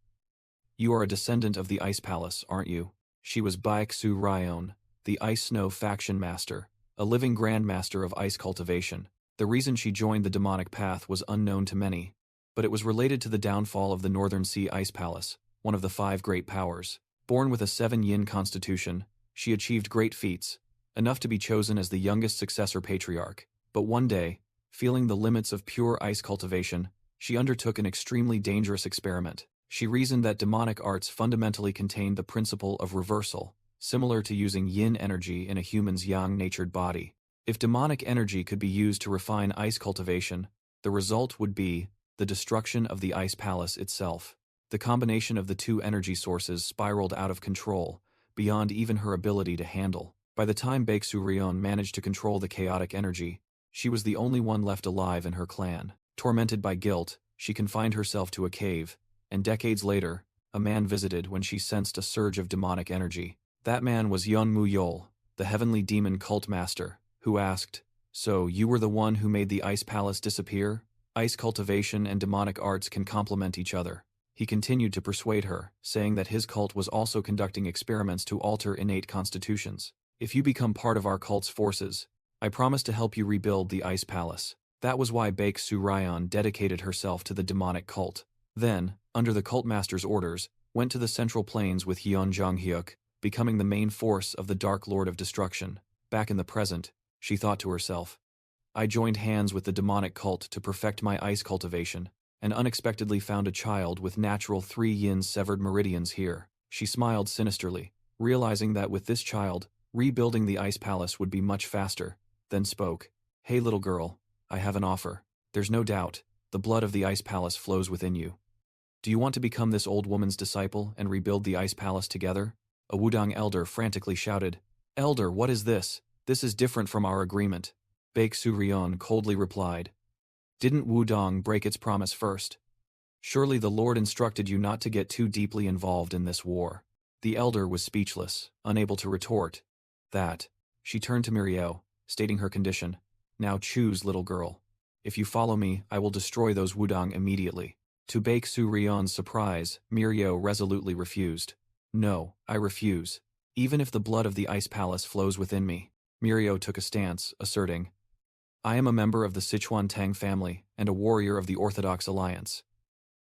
"You are a descendant of the Ice Palace, aren't you?" She was Baeksu Ryon, the Ice Snow faction master, a living grandmaster of ice cultivation. The reason she joined the demonic path was unknown to many, but it was related to the downfall of the Northern Sea Ice Palace, one of the 5 great powers. Born with a 7-yin constitution, she achieved great feats, enough to be chosen as the youngest successor patriarch. But one day, feeling the limits of pure ice cultivation, she undertook an extremely dangerous experiment. She reasoned that demonic arts fundamentally contained the principle of reversal, similar to using yin energy in a human's yang-natured body. If demonic energy could be used to refine ice cultivation, the result would be the destruction of the Ice Palace itself. The combination of the two energy sources spiraled out of control, beyond even her ability to handle. By the time Baeksu Ryon managed to control the chaotic energy, she was the only one left alive in her clan. Tormented by guilt, she confined herself to a cave, and decades later, a man visited when she sensed a surge of demonic energy. That man was Yeonmu Yol, the heavenly demon cult master, who asked, "So you were the one who made the Ice Palace disappear? Ice cultivation and demonic arts can complement each other." He continued to persuade her, saying that his cult was also conducting experiments to alter innate constitutions. "If you become part of our cult's forces, I promise to help you rebuild the Ice Palace." That was why Baeksu Ryon dedicated herself to the demonic cult. Then, under the cult master's orders, went to the Central Plains with Yeon Jonghyuk, becoming the main force of the Dark Lord of Destruction. Back in the present, she thought to herself, "I joined hands with the demonic cult to perfect my ice cultivation, and unexpectedly found a child with natural 3-yin severed meridians here." She smiled sinisterly, realizing that with this child, rebuilding the Ice Palace would be much faster, then spoke. "Hey little girl, I have an offer. There's no doubt, the blood of the Ice Palace flows within you. Do you want to become this old woman's disciple and rebuild the Ice Palace together?" A Wudang elder frantically shouted, "Elder, what is this? This is different from our agreement." Baeksu Ryon coldly replied, "Didn't Wudang break its promise first? Surely the Lord instructed you not to get too deeply involved in this war." The elder was speechless, unable to retort. That. She turned to Mirio, stating her condition. "Now choose, little girl. If you follow me, I will destroy those Wudang immediately." To Baeksu Ryon's surprise, Mirio resolutely refused. "No, I refuse. Even if the blood of the Ice Palace flows within me." Mirio took a stance, asserting, "I am a member of the Sichuan Tang family and a warrior of the Orthodox Alliance.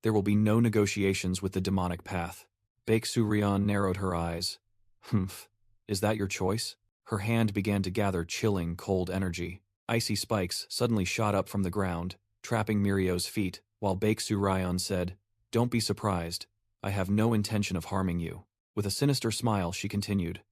There will be no negotiations with the demonic path." Baeksu Ryon narrowed her eyes. "Humph. Is that your choice?" Her hand began to gather chilling, cold energy. Icy spikes suddenly shot up from the ground, trapping Mirio's feet, while Baeksu Ryon said, "Don't be surprised. I have no intention of harming you." With a sinister smile, she continued,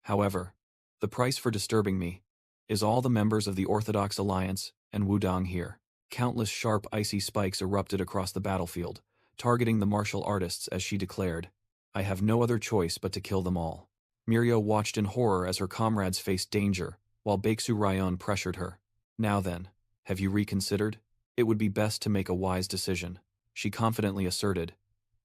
"However, the price for disturbing me is all the members of the Orthodox Alliance and Wudang here." Countless sharp icy spikes erupted across the battlefield, targeting the martial artists as she declared, "I have no other choice but to kill them all." Mirio watched in horror as her comrades faced danger, while Baeksu Ryon pressured her. "Now then, Have you reconsidered? It would be best to make a wise decision, she confidently asserted.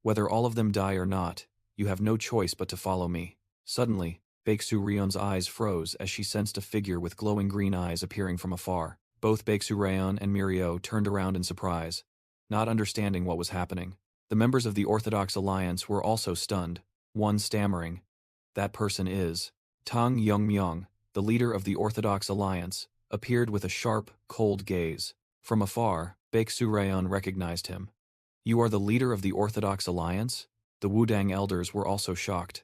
Whether all of them die or not, you have no choice but to follow me. Suddenly, Baeksu Ryon's eyes froze as she sensed a figure with glowing green eyes appearing from afar. Both Baeksu Ryon and Mirio turned around in surprise, not understanding what was happening. The members of the Orthodox Alliance were also stunned, one stammering. That person is Tang Yongmyong, the leader of the Orthodox Alliance, appeared with a sharp, cold gaze. From afar, Baeksu Ryon recognized him. You are the leader of the Orthodox Alliance? The Wudang elders were also shocked.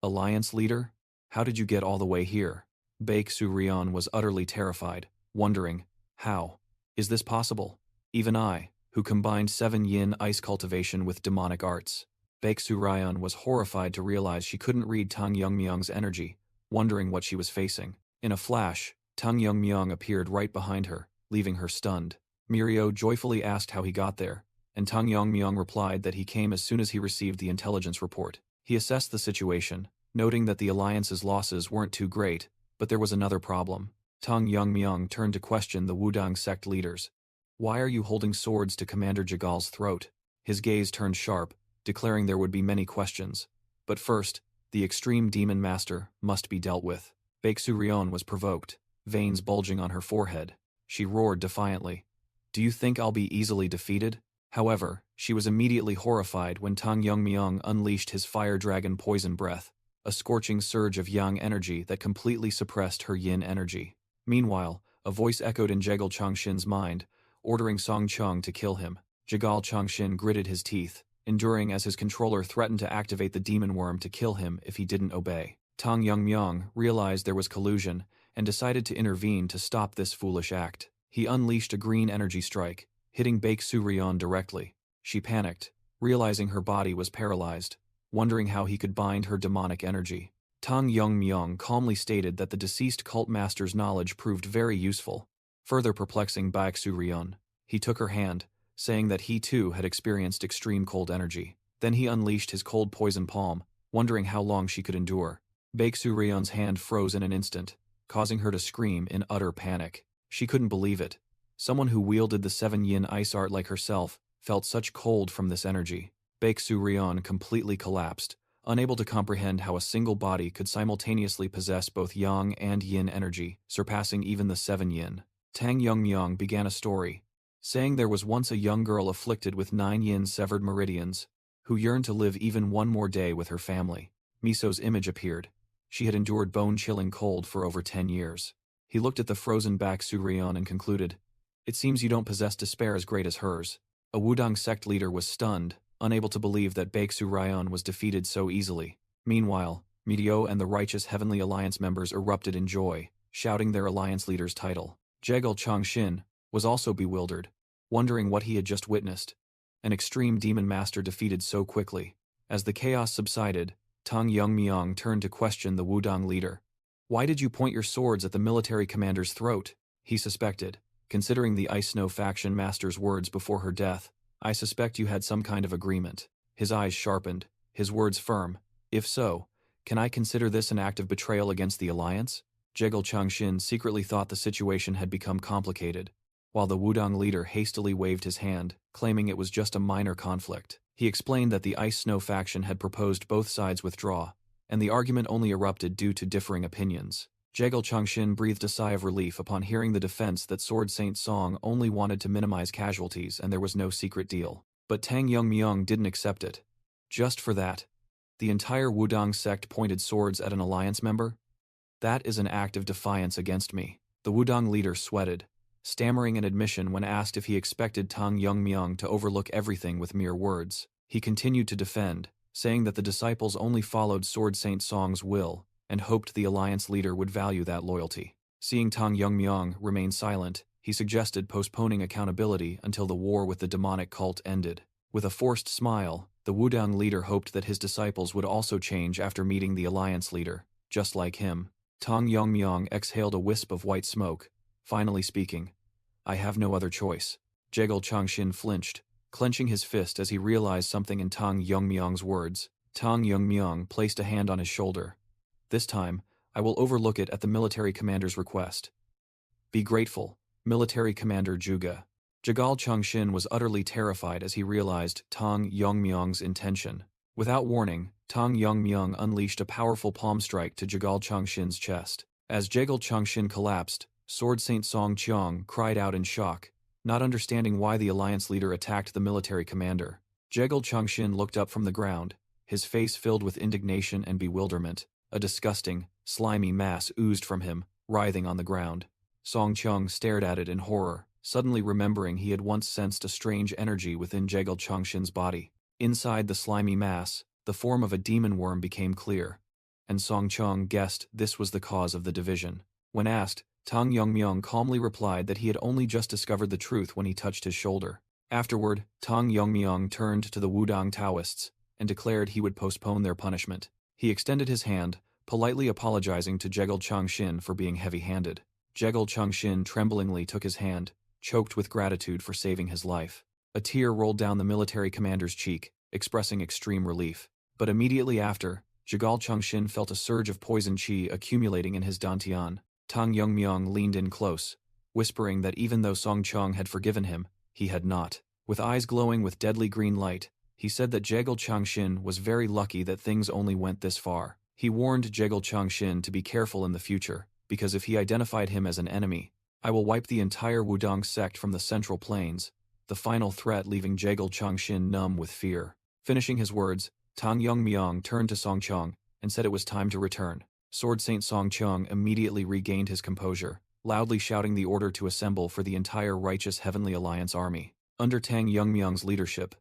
Alliance leader? How did you get all the way here? Baeksu Ryon was utterly terrified, wondering, how? Is this possible? Even I, who combined 7 yin ice cultivation with demonic arts. Baeksu Ryon was horrified to realize she couldn't read Tang Yongmyong's energy, wondering what she was facing. In a flash, Tang Yongmyong appeared right behind her, leaving her stunned. Mirio joyfully asked how he got there, and Tang Yongmyong replied that he came as soon as he received the intelligence report. He assessed the situation, noting that the Alliance's losses weren't too great, but there was another problem. Tang Yongmyong turned to question the Wudang sect leaders. Why are you holding swords to Commander Jagal's throat? His gaze turned sharp, declaring there would be many questions. But first, the extreme demon master must be dealt with. Baeksu Ryon was provoked, veins bulging on her forehead. She roared defiantly. Do you think I'll be easily defeated? However, she was immediately horrified when Tang Yongmyong unleashed his fire dragon poison breath, a scorching surge of yang energy that completely suppressed her yin energy. Meanwhile, a voice echoed in Jegal Changshin's mind, ordering Song Chung to kill him. Jegal Changshin gritted his teeth, enduring as his controller threatened to activate the demon worm to kill him if he didn't obey. Tang Yongmyong realized there was collusion and decided to intervene to stop this foolish act. He unleashed a green energy strike, hitting Baeksu Ryon directly. She panicked, realizing her body was paralyzed, wondering how he could bind her demonic energy. Tang Yongmyong calmly stated that the deceased cult master's knowledge proved very useful, further perplexing Baeksu Ryon. He took her hand, saying that he too had experienced extreme cold energy. Then he unleashed his cold poison palm, wondering how long she could endure. Baeksu Ryon's hand froze in an instant, causing her to scream in utter panic. She couldn't believe it. Someone who wielded the 7 yin ice art like herself felt such cold from this energy. Baeksu Ryon completely collapsed, unable to comprehend how a single body could simultaneously possess both yang and yin energy, surpassing even the 7 yin. Tang Yongmyong began a story, saying there was once a young girl afflicted with 9 yin severed meridians, who yearned to live even one more day with her family. Miso's image appeared. She had endured bone-chilling cold for over 10 years. He looked at the frozen Baeksu Ryon and concluded, "It seems you don't possess despair as great as hers." A Wudang sect leader was stunned, unable to believe that Baeksu Ryon was defeated so easily. Meanwhile, Mirio and the righteous Heavenly Alliance members erupted in joy, shouting their alliance leader's title. Jegal Changshin was also bewildered, wondering what he had just witnessed. An extreme demon master defeated so quickly. As the chaos subsided, Tang Yongmyong turned to question the Wudang leader. Why did you point your swords at the military commander's throat? He suspected, considering the Ice Snow faction master's words before her death. I suspect you had some kind of agreement. His eyes sharpened, his words firm. If so, can I consider this an act of betrayal against the alliance? Jegal Changshin secretly thought the situation had become complicated, while the Wudang leader hastily waved his hand, claiming it was just a minor conflict. He explained that the Ice Snow faction had proposed both sides withdraw, and the argument only erupted due to differing opinions. Jegal Changshin breathed a sigh of relief upon hearing the defense that Sword Saint Song only wanted to minimize casualties and there was no secret deal. But Tang Yongmyong didn't accept it. Just for that, the entire Wudang sect pointed swords at an alliance member? That is an act of defiance against me. The Wudang leader sweated, stammering an admission when asked if he expected Tang Yongmyong to overlook everything with mere words. He continued to defend, saying that the disciples only followed Sword Saint Song's will, and hoped the alliance leader would value that loyalty. Seeing Tang Yongmyong remain silent, he suggested postponing accountability until the war with the demonic cult ended. With a forced smile, the Wudang leader hoped that his disciples would also change after meeting the alliance leader, just like him. Tang Yongmyong exhaled a wisp of white smoke, finally speaking. I have no other choice. Jegal Changshin flinched, clenching his fist as he realized something in Tang Yongmyong's words. Tang Yongmyong placed a hand on his shoulder. This time, I will overlook it at the military commander's request. Be grateful, Military Commander Juga. Jagal Changshin was utterly terrified as he realized Tang Yongmyong's intention. Without warning, Tang Yongmyong unleashed a powerful palm strike to Jagal Changshin's chest. As Jagal Changshin collapsed, Sword Saint Song Chiang cried out in shock, not understanding why the alliance leader attacked the military commander. Jagal Changshin looked up from the ground, his face filled with indignation and bewilderment. A disgusting, slimy mass oozed from him, writhing on the ground. Song Chiang stared at it in horror, suddenly remembering he had once sensed a strange energy within Jagal Changshin's body. Inside the slimy mass, the form of a demon worm became clear, and Song Chiang guessed this was the cause of the division. When asked, Tang Yongmyong calmly replied that he had only just discovered the truth when he touched his shoulder. Afterward, Tang Yongmyong turned to the Wudang Taoists and declared he would postpone their punishment. He extended his hand, politely apologizing to Jagal Changshin for being heavy-handed. Jagal Changshin tremblingly took his hand, choked with gratitude for saving his life. A tear rolled down the military commander's cheek, expressing extreme relief. But immediately after, Jagal Changshin felt a surge of poison qi accumulating in his dantian. Tang Yongmyong leaned in close, whispering that even though Song Chiang had forgiven him, he had not. With eyes glowing with deadly green light, he said that Jagal Changshin was very lucky that things only went this far. He warned Jagal Changshin to be careful in the future, because if he identified him as an enemy, I will wipe the entire Wudang sect from the Central Plains, the final threat leaving Jagal Changshin numb with fear. Finishing his words, Tang Yongmyong turned to Song Chiang and said it was time to return. Sword Saint Song Chiang immediately regained his composure, loudly shouting the order to assemble for the entire righteous Heavenly Alliance army. Under Tang Yongmyong's leadership,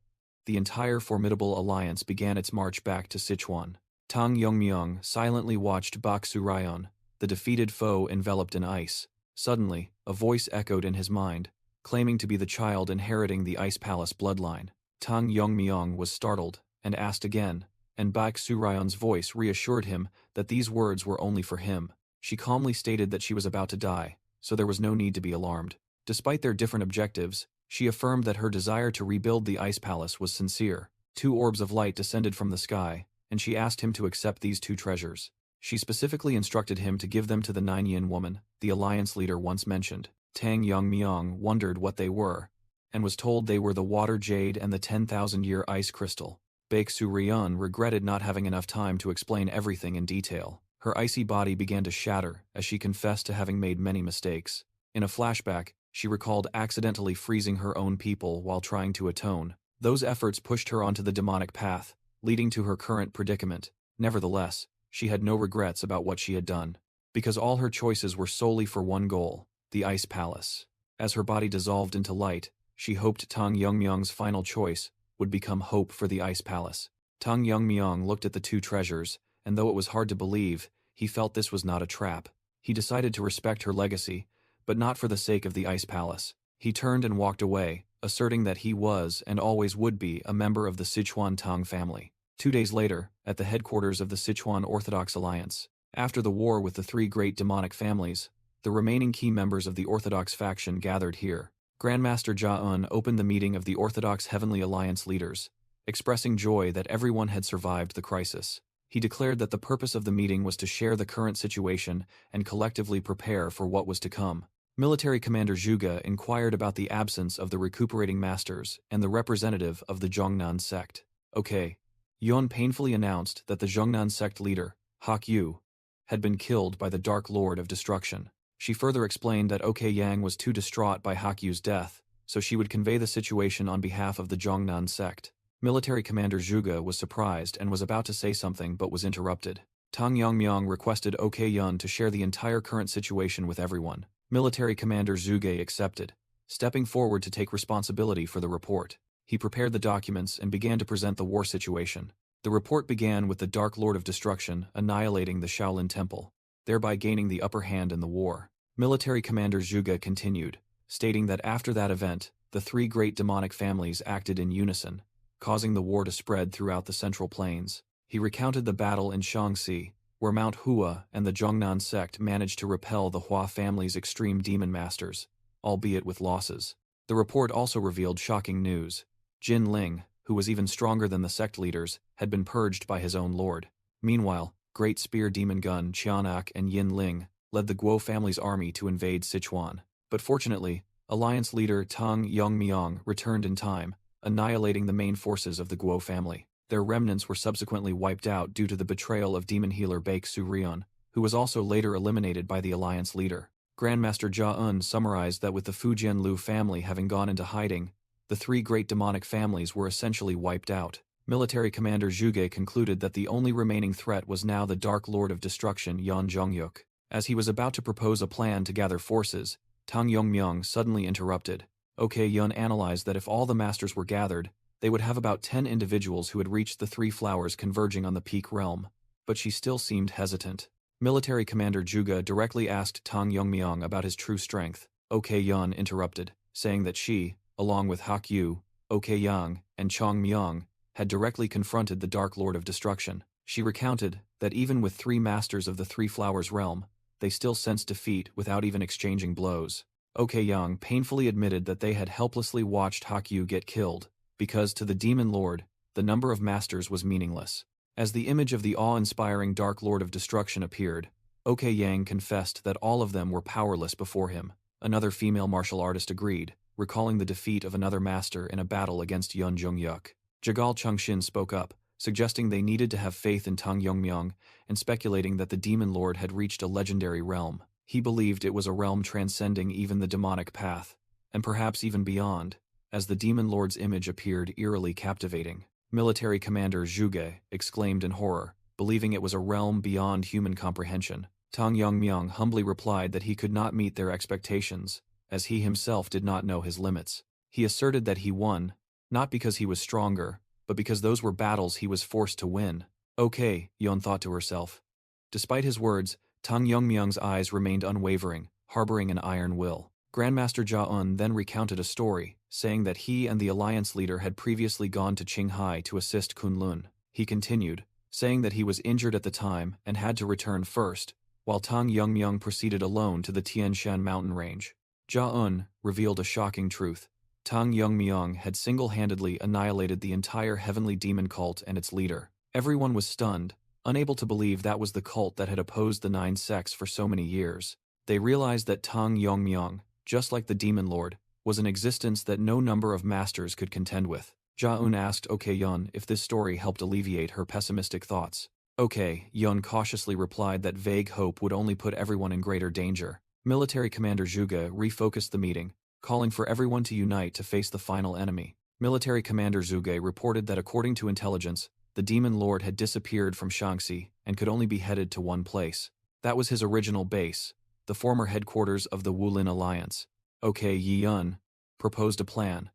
the entire formidable alliance began its march back to Sichuan. Tang Yongmyong silently watched Bak Surayon, the defeated foe enveloped in ice. Suddenly, a voice echoed in his mind, claiming to be the child inheriting the Ice Palace bloodline. Tang Yongmyong was startled and asked again, and Bak Surayon's voice reassured him that these words were only for him. She calmly stated that she was about to die, so there was no need to be alarmed. Despite their different objectives, she affirmed that her desire to rebuild the Ice Palace was sincere. 2 orbs of light descended from the sky, and she asked him to accept these 2 treasures. She specifically instructed him to give them to the 9-yin woman, the alliance leader once mentioned. Tang Yongmyong wondered what they were, and was told they were the water jade and the 10,000-year ice crystal. Bak Surayon regretted not having enough time to explain everything in detail. Her icy body began to shatter as she confessed to having made many mistakes. In a flashback, she recalled accidentally freezing her own people while trying to atone. Those efforts pushed her onto the demonic path, leading to her current predicament. Nevertheless, she had no regrets about what she had done, because all her choices were solely for one goal, the Ice Palace. As her body dissolved into light, she hoped Tang Yongmyong's final choice would become hope for the Ice Palace. Tang Yongmyong looked at the 2 treasures, and though it was hard to believe, he felt this was not a trap. He decided to respect her legacy, but not for the sake of the Ice Palace. He turned and walked away, asserting that he was and always would be a member of the Sichuan Tang family. 2 days later, at the headquarters of the Sichuan Orthodox Alliance, after the war with the 3 great demonic families, the remaining key members of the Orthodox faction gathered here. Grandmaster Jia-un opened the meeting of the Orthodox Heavenly Alliance leaders, expressing joy that everyone had survived the crisis. He declared that the purpose of the meeting was to share the current situation and collectively prepare for what was to come. Military Commander Zhuge inquired about the absence of the recuperating masters and the representative of the Zhongnan sect. Okay. Yon painfully announced that the Zhongnan sect leader, Hak Yu, had been killed by the Dark Lord of Destruction. She further explained that OK Yang was too distraught by Hak Yu's death, so she would convey the situation on behalf of the Zhongnan sect. Military Commander Zhuge was surprised and was about to say something but was interrupted. Tang Yongmyong requested OK Yun to share the entire current situation with everyone. Military Commander Zhuge accepted, stepping forward to take responsibility for the report. He prepared the documents and began to present the war situation. The report began with the Dark Lord of Destruction annihilating the Shaolin Temple, thereby gaining the upper hand in the war. Military Commander Zhuge continued, stating that after that event, the 3 great demonic families acted in unison, causing the war to spread throughout the Central Plains. He recounted the battle in Shaanxi, where Mount Hua and the Zhongnan sect managed to repel the Hua family's extreme demon masters, albeit with losses. The report also revealed shocking news. Jin Ling, who was even stronger than the sect leaders, had been purged by his own lord. Meanwhile, Great Spear Demon Gun Qianak and Yin Ling led the Guo family's army to invade Sichuan. But fortunately, Alliance leader Tang Yongmyong returned in time, annihilating the main forces of the Guo family. Their remnants were subsequently wiped out due to the betrayal of demon healer Baek Su-ryeon, who was also later eliminated by the Alliance leader. Grandmaster Ja-eun summarized that with the Fujian Lu family having gone into hiding, the three great demonic families were essentially wiped out. Military Commander Zhuge concluded that the only remaining threat was now the Dark Lord of Destruction Yan Zhongyuk. As he was about to propose a plan to gather forces, Tang Yongmyong suddenly interrupted. OK Yun analyzed that if all the masters were gathered, they would have about 10 individuals who had reached the three flowers converging on the peak realm. But she still seemed hesitant. Military Commander Zhuge directly asked Tang Yongmyong about his true strength. OK Yun interrupted, saying that she, along with Hak Yu, OK Yang, and Chong Myong, had directly confronted the Dark Lord of Destruction. She recounted that even with 3 masters of the Three Flowers realm, they still sensed defeat without even exchanging blows. OK Yang painfully admitted that they had helplessly watched Hak Yu get killed, because to the Demon Lord, the number of masters was meaningless. As the image of the awe-inspiring Dark Lord of Destruction appeared, OK Yang confessed that all of them were powerless before him. Another female martial artist agreed, recalling the defeat of another master in a battle against Yun Zhongyuk. Jagal Chengxin spoke up, suggesting they needed to have faith in Tang Yongmyong and speculating that the Demon Lord had reached a legendary realm. He believed it was a realm transcending even the demonic path, and perhaps even beyond, as the Demon Lord's image appeared eerily captivating. Military Commander Zhuge exclaimed in horror, believing it was a realm beyond human comprehension. Tang Yongmyong humbly replied that he could not meet their expectations, as he himself did not know his limits. He asserted that he won, not because he was stronger, but because those were battles he was forced to win. Okay, Yon thought to herself. Despite his words, Tang Yongmyong's eyes remained unwavering, harboring an iron will. Grandmaster Ja-eun then recounted a story, saying that he and the Alliance leader had previously gone to Qinghai to assist Kunlun. He continued, saying that he was injured at the time and had to return first, while Tang Yongmyong proceeded alone to the Tian Shan mountain range. Ja-eun revealed a shocking truth. Tang Yongmyong had single-handedly annihilated the entire heavenly demon cult and its leader. Everyone was stunned, unable to believe that was the cult that had opposed the 9 sects for so many years. They realized that Tang Yongmyong, just like the Demon Lord, was an existence that no number of masters could contend with. Ja-eun asked OK Yun if this story helped alleviate her pessimistic thoughts. OK Yun cautiously replied that vague hope would only put everyone in greater danger. Military Commander Zhuge refocused the meeting, calling for everyone to unite to face the final enemy. Military Commander Zhuge reported that according to intelligence, the Demon Lord had disappeared from Shaanxi and could only be headed to one place. That was his original base, the former headquarters of the Wulin Alliance. OK Yun proposed a plan.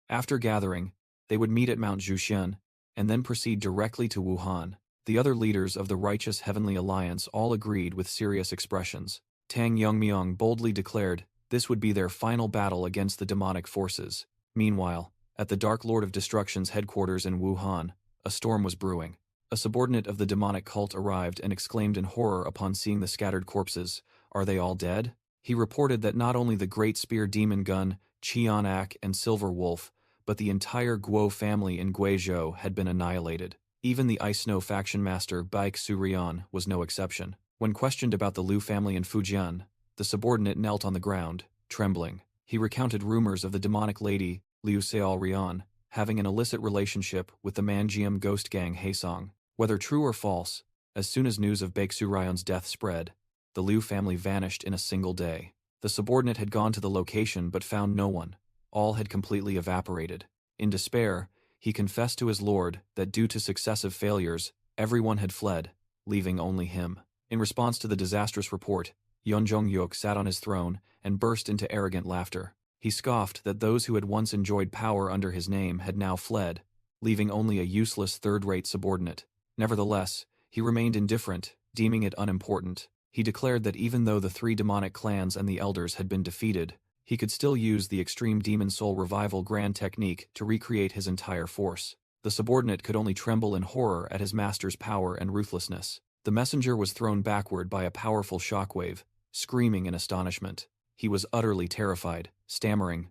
After gathering, they would meet at Mount Zhuxian, and then proceed directly to Wuhan. The other leaders of the righteous Heavenly Alliance all agreed with serious expressions. Tang Yongmyong boldly declared this would be their final battle against the demonic forces. Meanwhile, at the Dark Lord of Destruction's headquarters in Wuhan, a storm was brewing. A subordinate of the demonic cult arrived and exclaimed in horror upon seeing the scattered corpses, "Are they all dead?" He reported that not only the Great Spear Demon Gun, Qianak and Silver Wolf, but the entire Guo family in Guizhou had been annihilated. Even the Ice Snow faction master Baek Su-ryeon was no exception. When questioned about the Liu family in Fujian, the subordinate knelt on the ground, trembling. He recounted rumors of the demonic lady, Liu Seol-ryeon, having an illicit relationship with the Manjiam ghost gang Haesong. Whether true or false, as soon as news of Baek Su-ryeon's death spread, the Liu family vanished in a single day. The subordinate had gone to the location but found no one. All had completely evaporated. In despair, he confessed to his lord that due to successive failures, everyone had fled, leaving only him. In response to the disastrous report, Yun Zhongyuk sat on his throne and burst into arrogant laughter. He scoffed that those who had once enjoyed power under his name had now fled, leaving only a useless third-rate subordinate. Nevertheless, he remained indifferent, deeming it unimportant. He declared that even though the 3 demonic clans and the elders had been defeated, he could still use the extreme demon soul revival grand technique to recreate his entire force. The subordinate could only tremble in horror at his master's power and ruthlessness. The messenger was thrown backward by a powerful shockwave, screaming in astonishment. He was utterly terrified, stammering,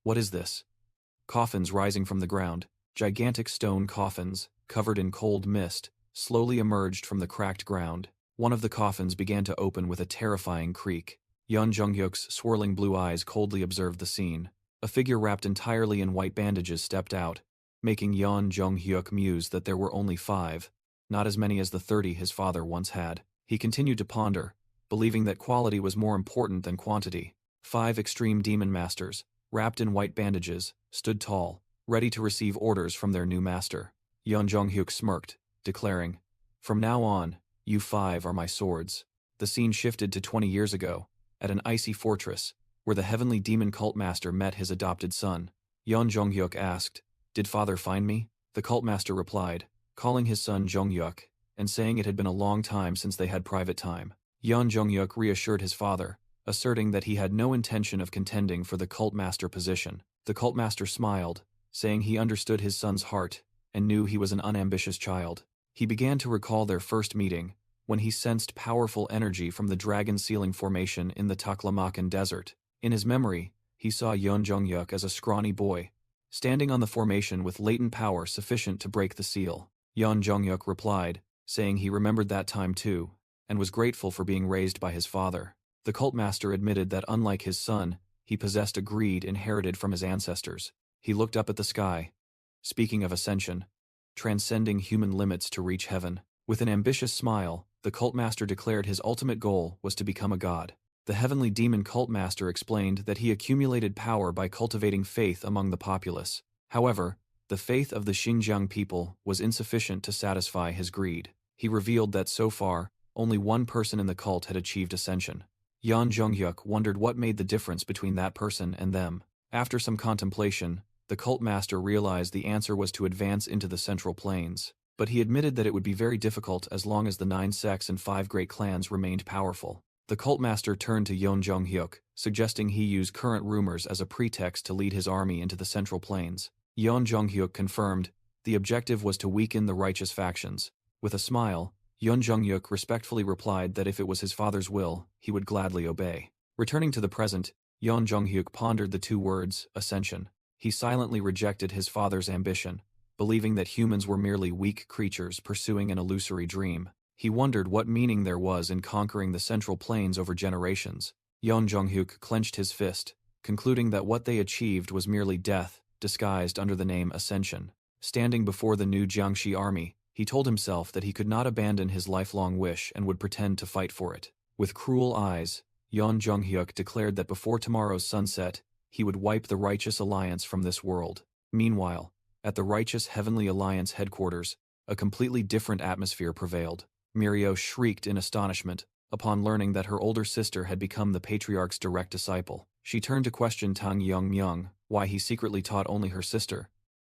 "What is this?" Coffins rising from the ground, gigantic stone coffins, covered in cold mist, slowly emerged from the cracked ground. One of the coffins began to open with a terrifying creak. Yeon Jung-hyuk's swirling blue eyes coldly observed the scene. A figure wrapped entirely in white bandages stepped out, making Yeon Jung-hyuk muse that there were only 5, not as many as the 30 his father once had. He continued to ponder, believing that quality was more important than quantity. 5 extreme demon masters, wrapped in white bandages, stood tall, ready to receive orders from their new master. Yeon Jung-hyuk smirked, declaring, "From now on, you 5 are my swords." The scene shifted to 20 years ago, at an icy fortress, where the heavenly demon cult master met his adopted son. Yeon Jung-hyuk asked, "Did father find me?" The cult master replied, calling his son Jung-hyuk, and saying it had been a long time since they had private time. Yeon Jung-hyuk reassured his father, asserting that he had no intention of contending for the cult master position. The cult master smiled, saying he understood his son's heart, and knew he was an unambitious child. He began to recall their first meeting, when he sensed powerful energy from the dragon ceiling formation in the Taklamakan desert. In his memory, he saw Yeon Jung-hyuk as a scrawny boy, standing on the formation with latent power sufficient to break the seal. Yeon Jung-hyuk replied, saying he remembered that time too, and was grateful for being raised by his father. The cult master admitted that unlike his son, he possessed a greed inherited from his ancestors. He looked up at the sky, speaking of ascension, transcending human limits to reach heaven. With an ambitious smile, the cult master declared his ultimate goal was to become a god. The heavenly demon cult master explained that he accumulated power by cultivating faith among the populace. However, the faith of the Xinjiang people was insufficient to satisfy his greed. He revealed that so far, only one person in the cult had achieved ascension. Yeon Jung-hyuk wondered what made the difference between that person and them. After some contemplation, the cult master realized the answer was to advance into the Central Plains, but he admitted that it would be very difficult as long as the 9 sects and 5 great clans remained powerful. The cult master turned to Yeon Jung-hyuk, suggesting he use current rumors as a pretext to lead his army into the Central Plains. Yeon Jung-hyuk confirmed the objective was to weaken the righteous factions. With a smile, Yeon Jung-hyuk respectfully replied that if it was his father's will, he would gladly obey. Returning to the present, Yeon Jung-hyuk pondered the 2 words, ascension. He silently rejected his father's ambition, believing that humans were merely weak creatures pursuing an illusory dream. He wondered what meaning there was in conquering the Central Plains over generations. Yeon Jung-hyuk clenched his fist, concluding that what they achieved was merely death, disguised under the name ascension. Standing before the new Jiangxi army, he told himself that he could not abandon his lifelong wish and would pretend to fight for it. With cruel eyes, Yeon Jung-hyuk declared that before tomorrow's sunset, he would wipe the Righteous Alliance from this world. Meanwhile, at the Righteous Heavenly Alliance headquarters, a completely different atmosphere prevailed. Mirio shrieked in astonishment upon learning that her older sister had become the patriarch's direct disciple. She turned to question Tang Yongmyung why he secretly taught only her sister,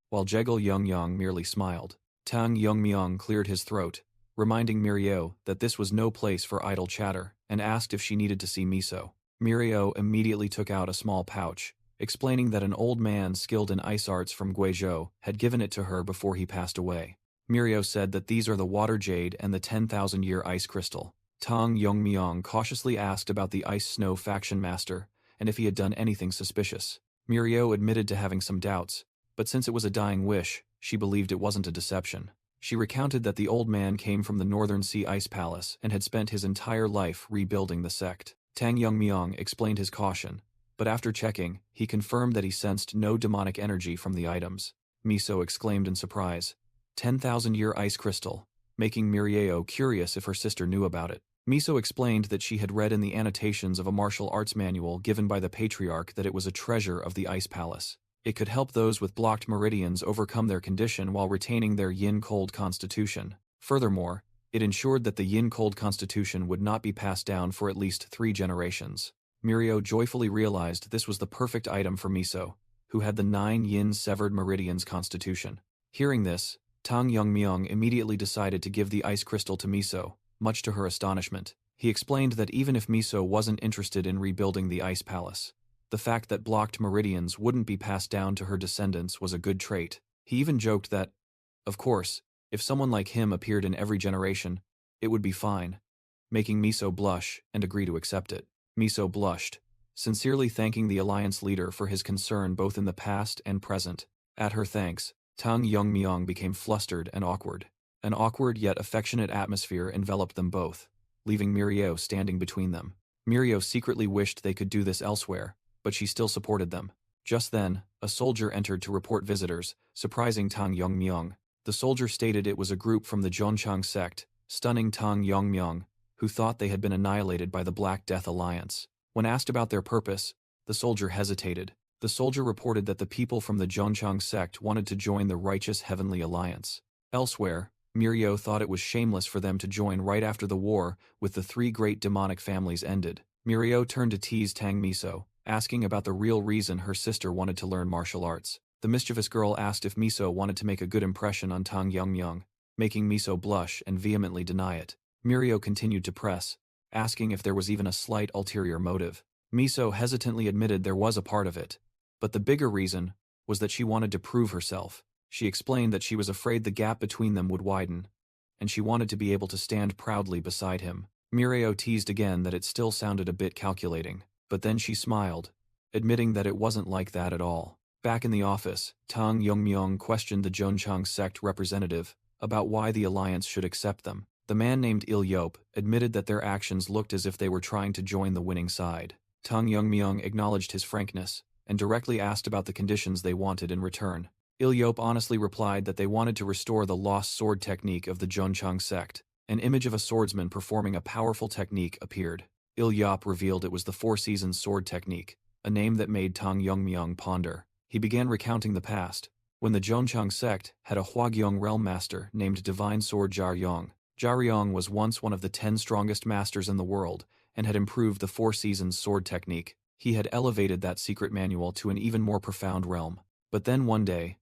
while Jegel Yongyang merely smiled. Tang Yongmyung cleared his throat, reminding Mirio that this was no place for idle chatter, and asked if she needed to see Miso. Mirio immediately took out a small pouch, explaining that an old man skilled in ice arts from Guizhou had given it to her before he passed away. Mirio said that these are the water jade and the 10,000-year ice crystal. Tang Yongmyong cautiously asked about the Ice Snow faction master and if he had done anything suspicious. Mirio admitted to having some doubts, but since it was a dying wish, she believed it wasn't a deception. She recounted that the old man came from the Northern Sea Ice Palace and had spent his entire life rebuilding the sect. Tang Yongmyong explained his caution, but after checking, he confirmed that he sensed no demonic energy from the items. Miso exclaimed in surprise, 10,000-year ice crystal, making Mirio curious if her sister knew about it. Miso explained that she had read in the annotations of a martial arts manual given by the Patriarch that it was a treasure of the Ice Palace. It could help those with blocked meridians overcome their condition while retaining their yin-cold constitution. Furthermore, it ensured that the yin-cold constitution would not be passed down for at least 3 generations. Mirio joyfully realized this was the perfect item for Miso, who had the 9 yin-severed meridians constitution. Hearing this, Tang Yongmyong immediately decided to give the ice crystal to Miso, much to her astonishment. He explained that even if Miso wasn't interested in rebuilding the Ice Palace, the fact that blocked meridians wouldn't be passed down to her descendants was a good trait. He even joked that, of course, if someone like him appeared in every generation, it would be fine, making Miso blush and agree to accept it. Miso blushed, sincerely thanking the Alliance leader for his concern both in the past and present. At her thanks, Tang Yongmyong became flustered and awkward. An awkward yet affectionate atmosphere enveloped them both, leaving Mirio standing between them. Mirio secretly wished they could do this elsewhere, but she still supported them. Just then, a soldier entered to report visitors, surprising Tang Yongmyong. The soldier stated it was a group from the Zhongchang sect, stunning Tang Yongmyong, who thought they had been annihilated by the Black Death Alliance. When asked about their purpose, the soldier hesitated. The soldier reported that the people from the Zhongchang sect wanted to join the Righteous Heavenly Alliance. Elsewhere, Mirio thought it was shameless for them to join right after the war with the three great demonic families ended. Mirio turned to tease Tang Miso, asking about the real reason her sister wanted to learn martial arts. The mischievous girl asked if Miso wanted to make a good impression on Tang Yongmyong, making Miso blush and vehemently deny it. Mirio continued to press, asking if there was even a slight ulterior motive. Miso hesitantly admitted there was a part of it, but the bigger reason was that she wanted to prove herself. She explained that she was afraid the gap between them would widen, and she wanted to be able to stand proudly beside him. Mirio teased again that it still sounded a bit calculating, but then she smiled, admitting that it wasn't like that at all. Back in the office, Tang Yongmyong questioned the Zhongchang sect representative about why the alliance should accept them. The man named Il Yop admitted that their actions looked as if they were trying to join the winning side. Tang Yongmyong acknowledged his frankness and directly asked about the conditions they wanted in return. Il Yop honestly replied that they wanted to restore the lost sword technique of the Zhongchang sect. An image of a swordsman performing a powerful technique appeared. Il Yop revealed it was the Four Seasons sword technique, a name that made Tang Yongmyong ponder. He began recounting the past, when the Zhongchang sect had a Huagyong realm master named Divine Sword Jaryong. Jaryong was once one of the 10 strongest masters in the world and had improved the Four Seasons sword technique. He had elevated that secret manual to an even more profound realm. But then one day,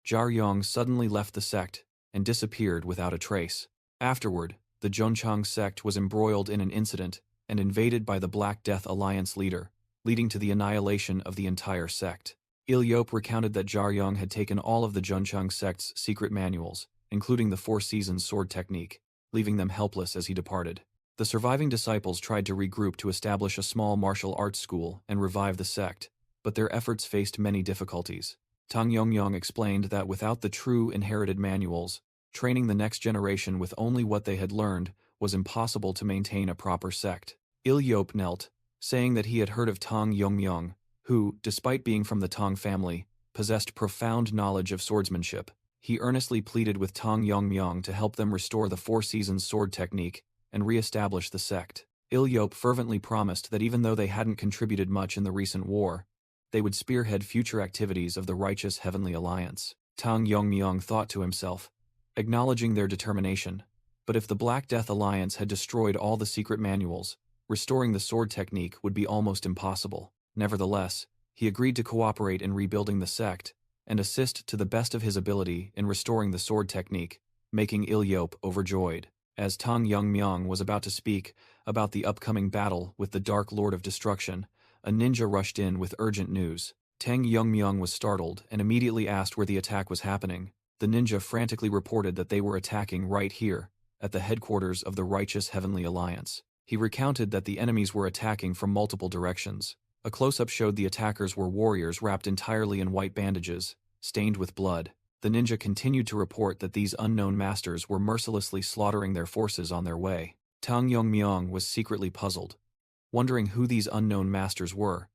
Jaryong suddenly left the sect and disappeared without a trace. Afterward, the Zhongchang sect was embroiled in an incident and invaded by the Black Death Alliance leader, leading to the annihilation of the entire sect. Il Yop recounted that Jaryong had taken all of the Zhongchang sect's secret manuals, including the Four Seasons sword technique, leaving them helpless as he departed. The surviving disciples tried to regroup to establish a small martial arts school and revive the sect, but their efforts faced many difficulties. Tang Yongmyong explained that without the true inherited manuals, training the next generation with only what they had learned was impossible to maintain a proper sect. Il Yop knelt, saying that he had heard of Tang Yongmyong, who, despite being from the Tang family, possessed profound knowledge of swordsmanship. He earnestly pleaded with Tang Yongmyong to help them restore the Four Seasons sword technique and re-establish the sect. Il Yop fervently promised that even though they hadn't contributed much in the recent war, they would spearhead future activities of the Righteous Heavenly Alliance. Tang Yongmyong thought to himself, acknowledging their determination, but if the Black Death Alliance had destroyed all the secret manuals, restoring the sword technique would be almost impossible. Nevertheless, he agreed to cooperate in rebuilding the sect and assist to the best of his ability in restoring the sword technique, making Il Yop overjoyed. As Tang Yongmyong was about to speak about the upcoming battle with the Dark Lord of Destruction, a ninja rushed in with urgent news. Tang Yongmyong was startled and immediately asked where the attack was happening. The ninja frantically reported that they were attacking right here, at the headquarters of the Righteous Heavenly Alliance. He recounted that the enemies were attacking from multiple directions. A close-up showed the attackers were warriors wrapped entirely in white bandages, stained with blood. The ninja continued to report that these unknown masters were mercilessly slaughtering their forces on their way. Tang Yongmyong was secretly puzzled, wondering who these unknown masters were,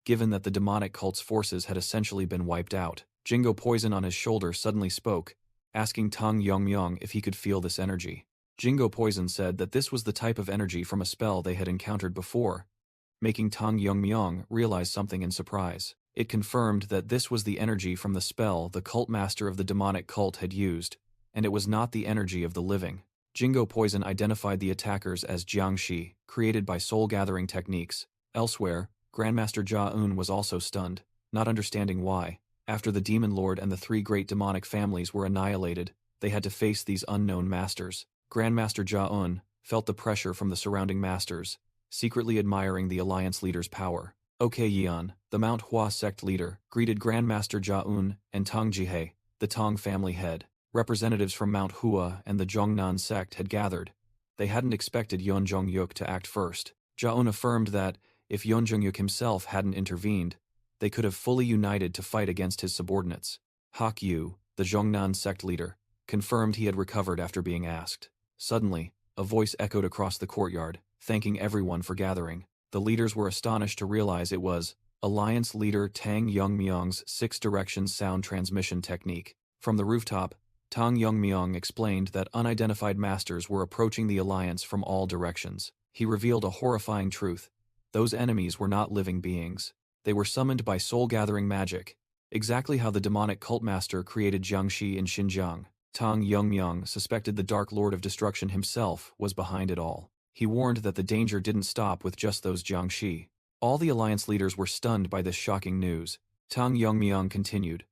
given that the demonic cult's forces had essentially been wiped out. Jingo Poison on his shoulder suddenly spoke, asking Tang Yongmyong if he could feel this energy. Jingo Poison said that this was the type of energy from a spell they had encountered before, making Tang Yongmyong realize something in surprise. It confirmed that this was the energy from the spell the cult master of the demonic cult had used, and it was not the energy of the living. Jingo Poison identified the attackers as Jiangshi, created by soul-gathering techniques. Elsewhere, Grandmaster Ja-un was also stunned, not understanding why. After the Demon Lord and the three great demonic families were annihilated, they had to face these unknown masters. Grandmaster Ja-un felt the pressure from the surrounding masters, secretly admiring the alliance leader's power. OK Yan, the Manhwa sect leader, greeted Grandmaster Ja-un and Tang Jihei, the Tang family head. Representatives from Manhwa and the Zhongnan sect had gathered. They hadn't expected Yon Zhongyuk to act first. Ja-un affirmed that, if Yon Zhongyuk himself hadn't intervened, they could have fully united to fight against his subordinates. Hak Yu, the Zhongnan sect leader, confirmed he had recovered after being asked. Suddenly, a voice echoed across the courtyard, thanking everyone for gathering. The leaders were astonished to realize it was Alliance leader Tang Yongmyong's 6 directions sound transmission technique. From the rooftop, Tang Yongmyong explained that unidentified masters were approaching the Alliance from all directions. He revealed a horrifying truth. Those enemies were not living beings. They were summoned by soul-gathering magic, exactly how the demonic cult master created Jiangxi in Xinjiang. Tang Yongmyong suspected the Dark Lord of Destruction himself was behind it all. He warned that the danger didn't stop with just those Jiangxi. All the Alliance leaders were stunned by this shocking news. Tang Yongmyong continued,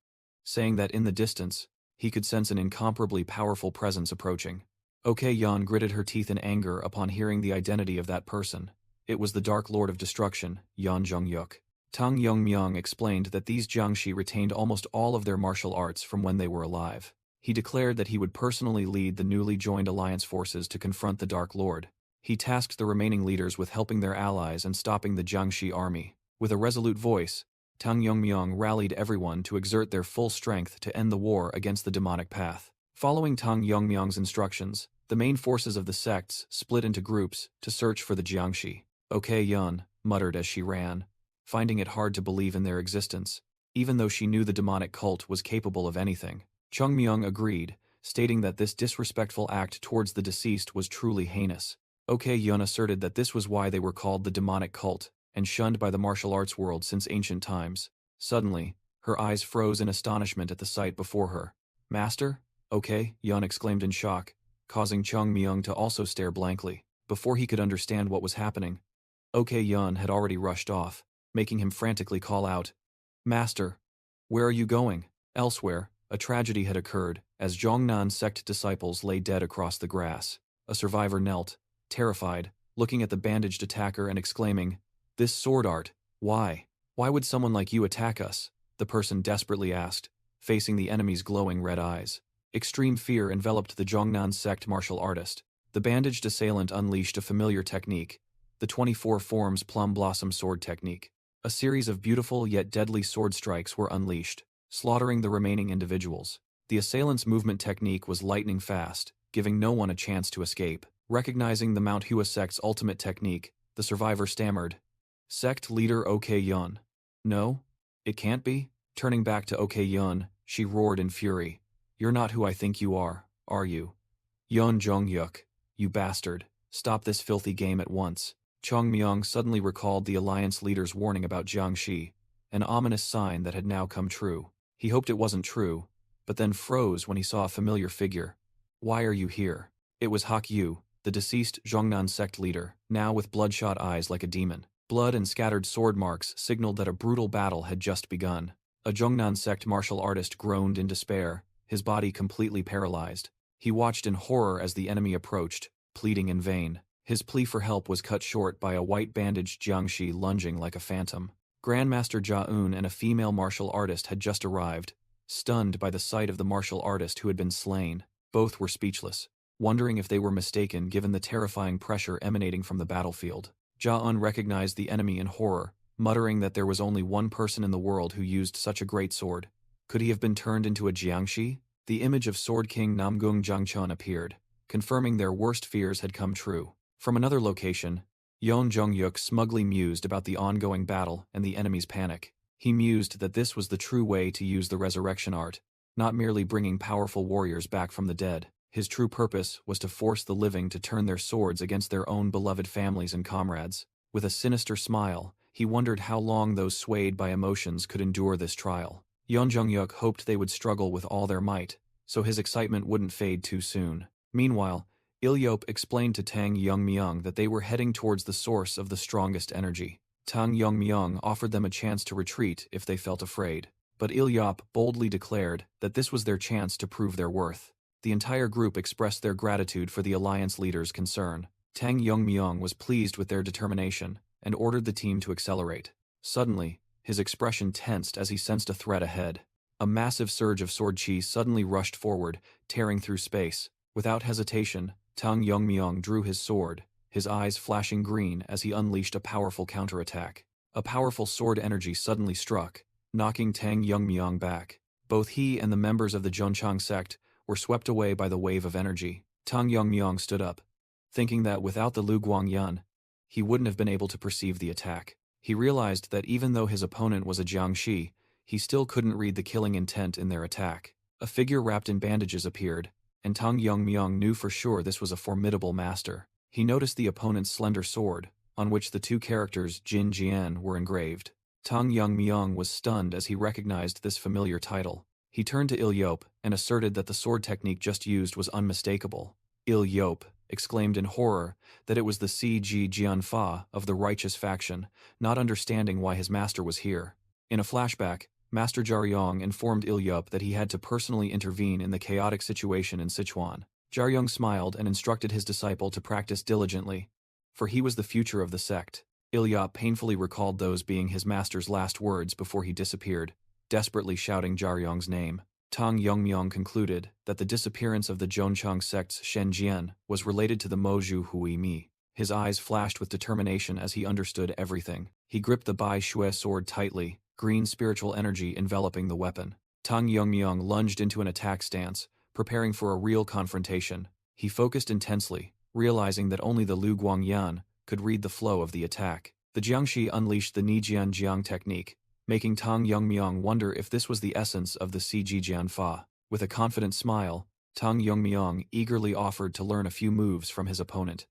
saying that in the distance, he could sense an incomparably powerful presence approaching. OK Yan gritted her teeth in anger upon hearing the identity of that person. It was the Dark Lord of Destruction, Yan Zhongyuk. Tang Yongmyong explained that these Jiangxi retained almost all of their martial arts from when they were alive. He declared that he would personally lead the newly joined Alliance forces to confront the Dark Lord. He tasked the remaining leaders with helping their allies and stopping the Jiangxi army. With a resolute voice, Tang Yongmyong rallied everyone to exert their full strength to end the war against the demonic path. Following Tang Yongmyong's instructions, the main forces of the sects split into groups to search for the Jiangxi. OK Yun muttered as she ran, finding it hard to believe in their existence, even though she knew the demonic cult was capable of anything. Chungmyong agreed, stating that this disrespectful act towards the deceased was truly heinous. OK Yun asserted that this was why they were called the demonic cult, and shunned by the martial arts world since ancient times. Suddenly, her eyes froze in astonishment at the sight before her. Master? OK Yun exclaimed in shock, causing Chungmyong to also stare blankly. Before he could understand what was happening, OK Yun had already rushed off, making him frantically call out, Master, where are you going? Elsewhere, a tragedy had occurred, as Zhongnan sect disciples lay dead across the grass. A survivor knelt, terrified, looking at the bandaged attacker and exclaiming, This sword art, why? Why would someone like you attack us? The person desperately asked, facing the enemy's glowing red eyes. Extreme fear enveloped the Zhongnan sect martial artist. The bandaged assailant unleashed a familiar technique, the 24 forms plum blossom sword technique. A series of beautiful yet deadly sword strikes were unleashed, slaughtering the remaining individuals. The assailant's movement technique was lightning fast, giving no one a chance to escape. Recognizing the Manhwa sect's ultimate technique, the survivor stammered, Sect leader OK Yun. No? It can't be? Turning back to OK Yun, she roared in fury. You're not who I think you are you? Yun Zhongyuk, you bastard. Stop this filthy game at once. Chongmyong suddenly recalled the Alliance leader's warning about Jiangxi, an ominous sign that had now come true. He hoped it wasn't true, but then froze when he saw a familiar figure. Why are you here? It was Hak Yu, the deceased Zhongnan sect leader, now with bloodshot eyes like a demon. Blood and scattered sword marks signaled that a brutal battle had just begun. A Zhongnan sect martial artist groaned in despair, his body completely paralyzed. He watched in horror as the enemy approached, pleading in vain. His plea for help was cut short by a white-bandaged Jiangxi lunging like a phantom. Grandmaster Jia-un and a female martial artist had just arrived, stunned by the sight of the martial artist who had been slain. Both were speechless, wondering if they were mistaken given the terrifying pressure emanating from the battlefield. Jia-un recognized the enemy in horror, muttering that there was only one person in the world who used such a great sword. Could he have been turned into a Jiangxi? The image of Sword King Namgung Jiangchun appeared, confirming their worst fears had come true. From another location, Yon Zhongyuk smugly mused about the ongoing battle and the enemy's panic. He mused that this was the true way to use the resurrection art, not merely bringing powerful warriors back from the dead. His true purpose was to force the living to turn their swords against their own beloved families and comrades. With a sinister smile, he wondered how long those swayed by emotions could endure this trial. Yon Zhongyuk hoped they would struggle with all their might, so his excitement wouldn't fade too soon. Meanwhile, Ilyop explained to Tang Yongmyong that they were heading towards the source of the strongest energy. Tang Yongmyong offered them a chance to retreat if they felt afraid, but Ilyop boldly declared that this was their chance to prove their worth. The entire group expressed their gratitude for the Alliance leader's concern. Tang Yongmyong was pleased with their determination and ordered the team to accelerate. Suddenly, his expression tensed as he sensed a threat ahead. A massive surge of sword chi suddenly rushed forward, tearing through space. Without hesitation, Tang Yongmyong drew his sword, his eyes flashing green as he unleashed a powerful counterattack. A powerful sword energy suddenly struck, knocking Tang Yongmyong back. Both he and the members of the Zhonchang sect were swept away by the wave of energy. Tang Yongmyong stood up, thinking that without the Lu Guangyun, he wouldn't have been able to perceive the attack. He realized that even though his opponent was a Jiangshi, he still couldn't read the killing intent in their attack. A figure wrapped in bandages appeared, and Tang Yongmyong knew for sure this was a formidable master. He noticed the opponent's slender sword, on which the two characters Jin Jian were engraved. Tang Yongmyong was stunned as he recognized this familiar title. He turned to Il Yop and asserted that the sword technique just used was unmistakable. Il Yop exclaimed in horror that it was the C.G. Jianfa of the righteous faction, not understanding why his master was here. In a flashback, Master Jiaryong informed Il Yop that he had to personally intervene in the chaotic situation in Sichuan. Jiaryong smiled and instructed his disciple to practice diligently, for he was the future of the sect. Il Yop painfully recalled those being his master's last words before he disappeared, desperately shouting Jiaryong's name. Tang Yongmyong concluded that the disappearance of the Zhongchang sect's Shenjian was related to the Moju Hui Mi. His eyes flashed with determination as he understood everything. He gripped the Bai Shui sword tightly, green spiritual energy enveloping the weapon. Tang Yongmyong lunged into an attack stance, preparing for a real confrontation. He focused intensely, realizing that only the Lu Guangyan could read the flow of the attack. The Jiangshi unleashed the Nijian Jiang technique, making Tang Yongmyong wonder if this was the essence of the CG Jianfa. With a confident smile, Tang Yongmyong eagerly offered to learn a few moves from his opponent.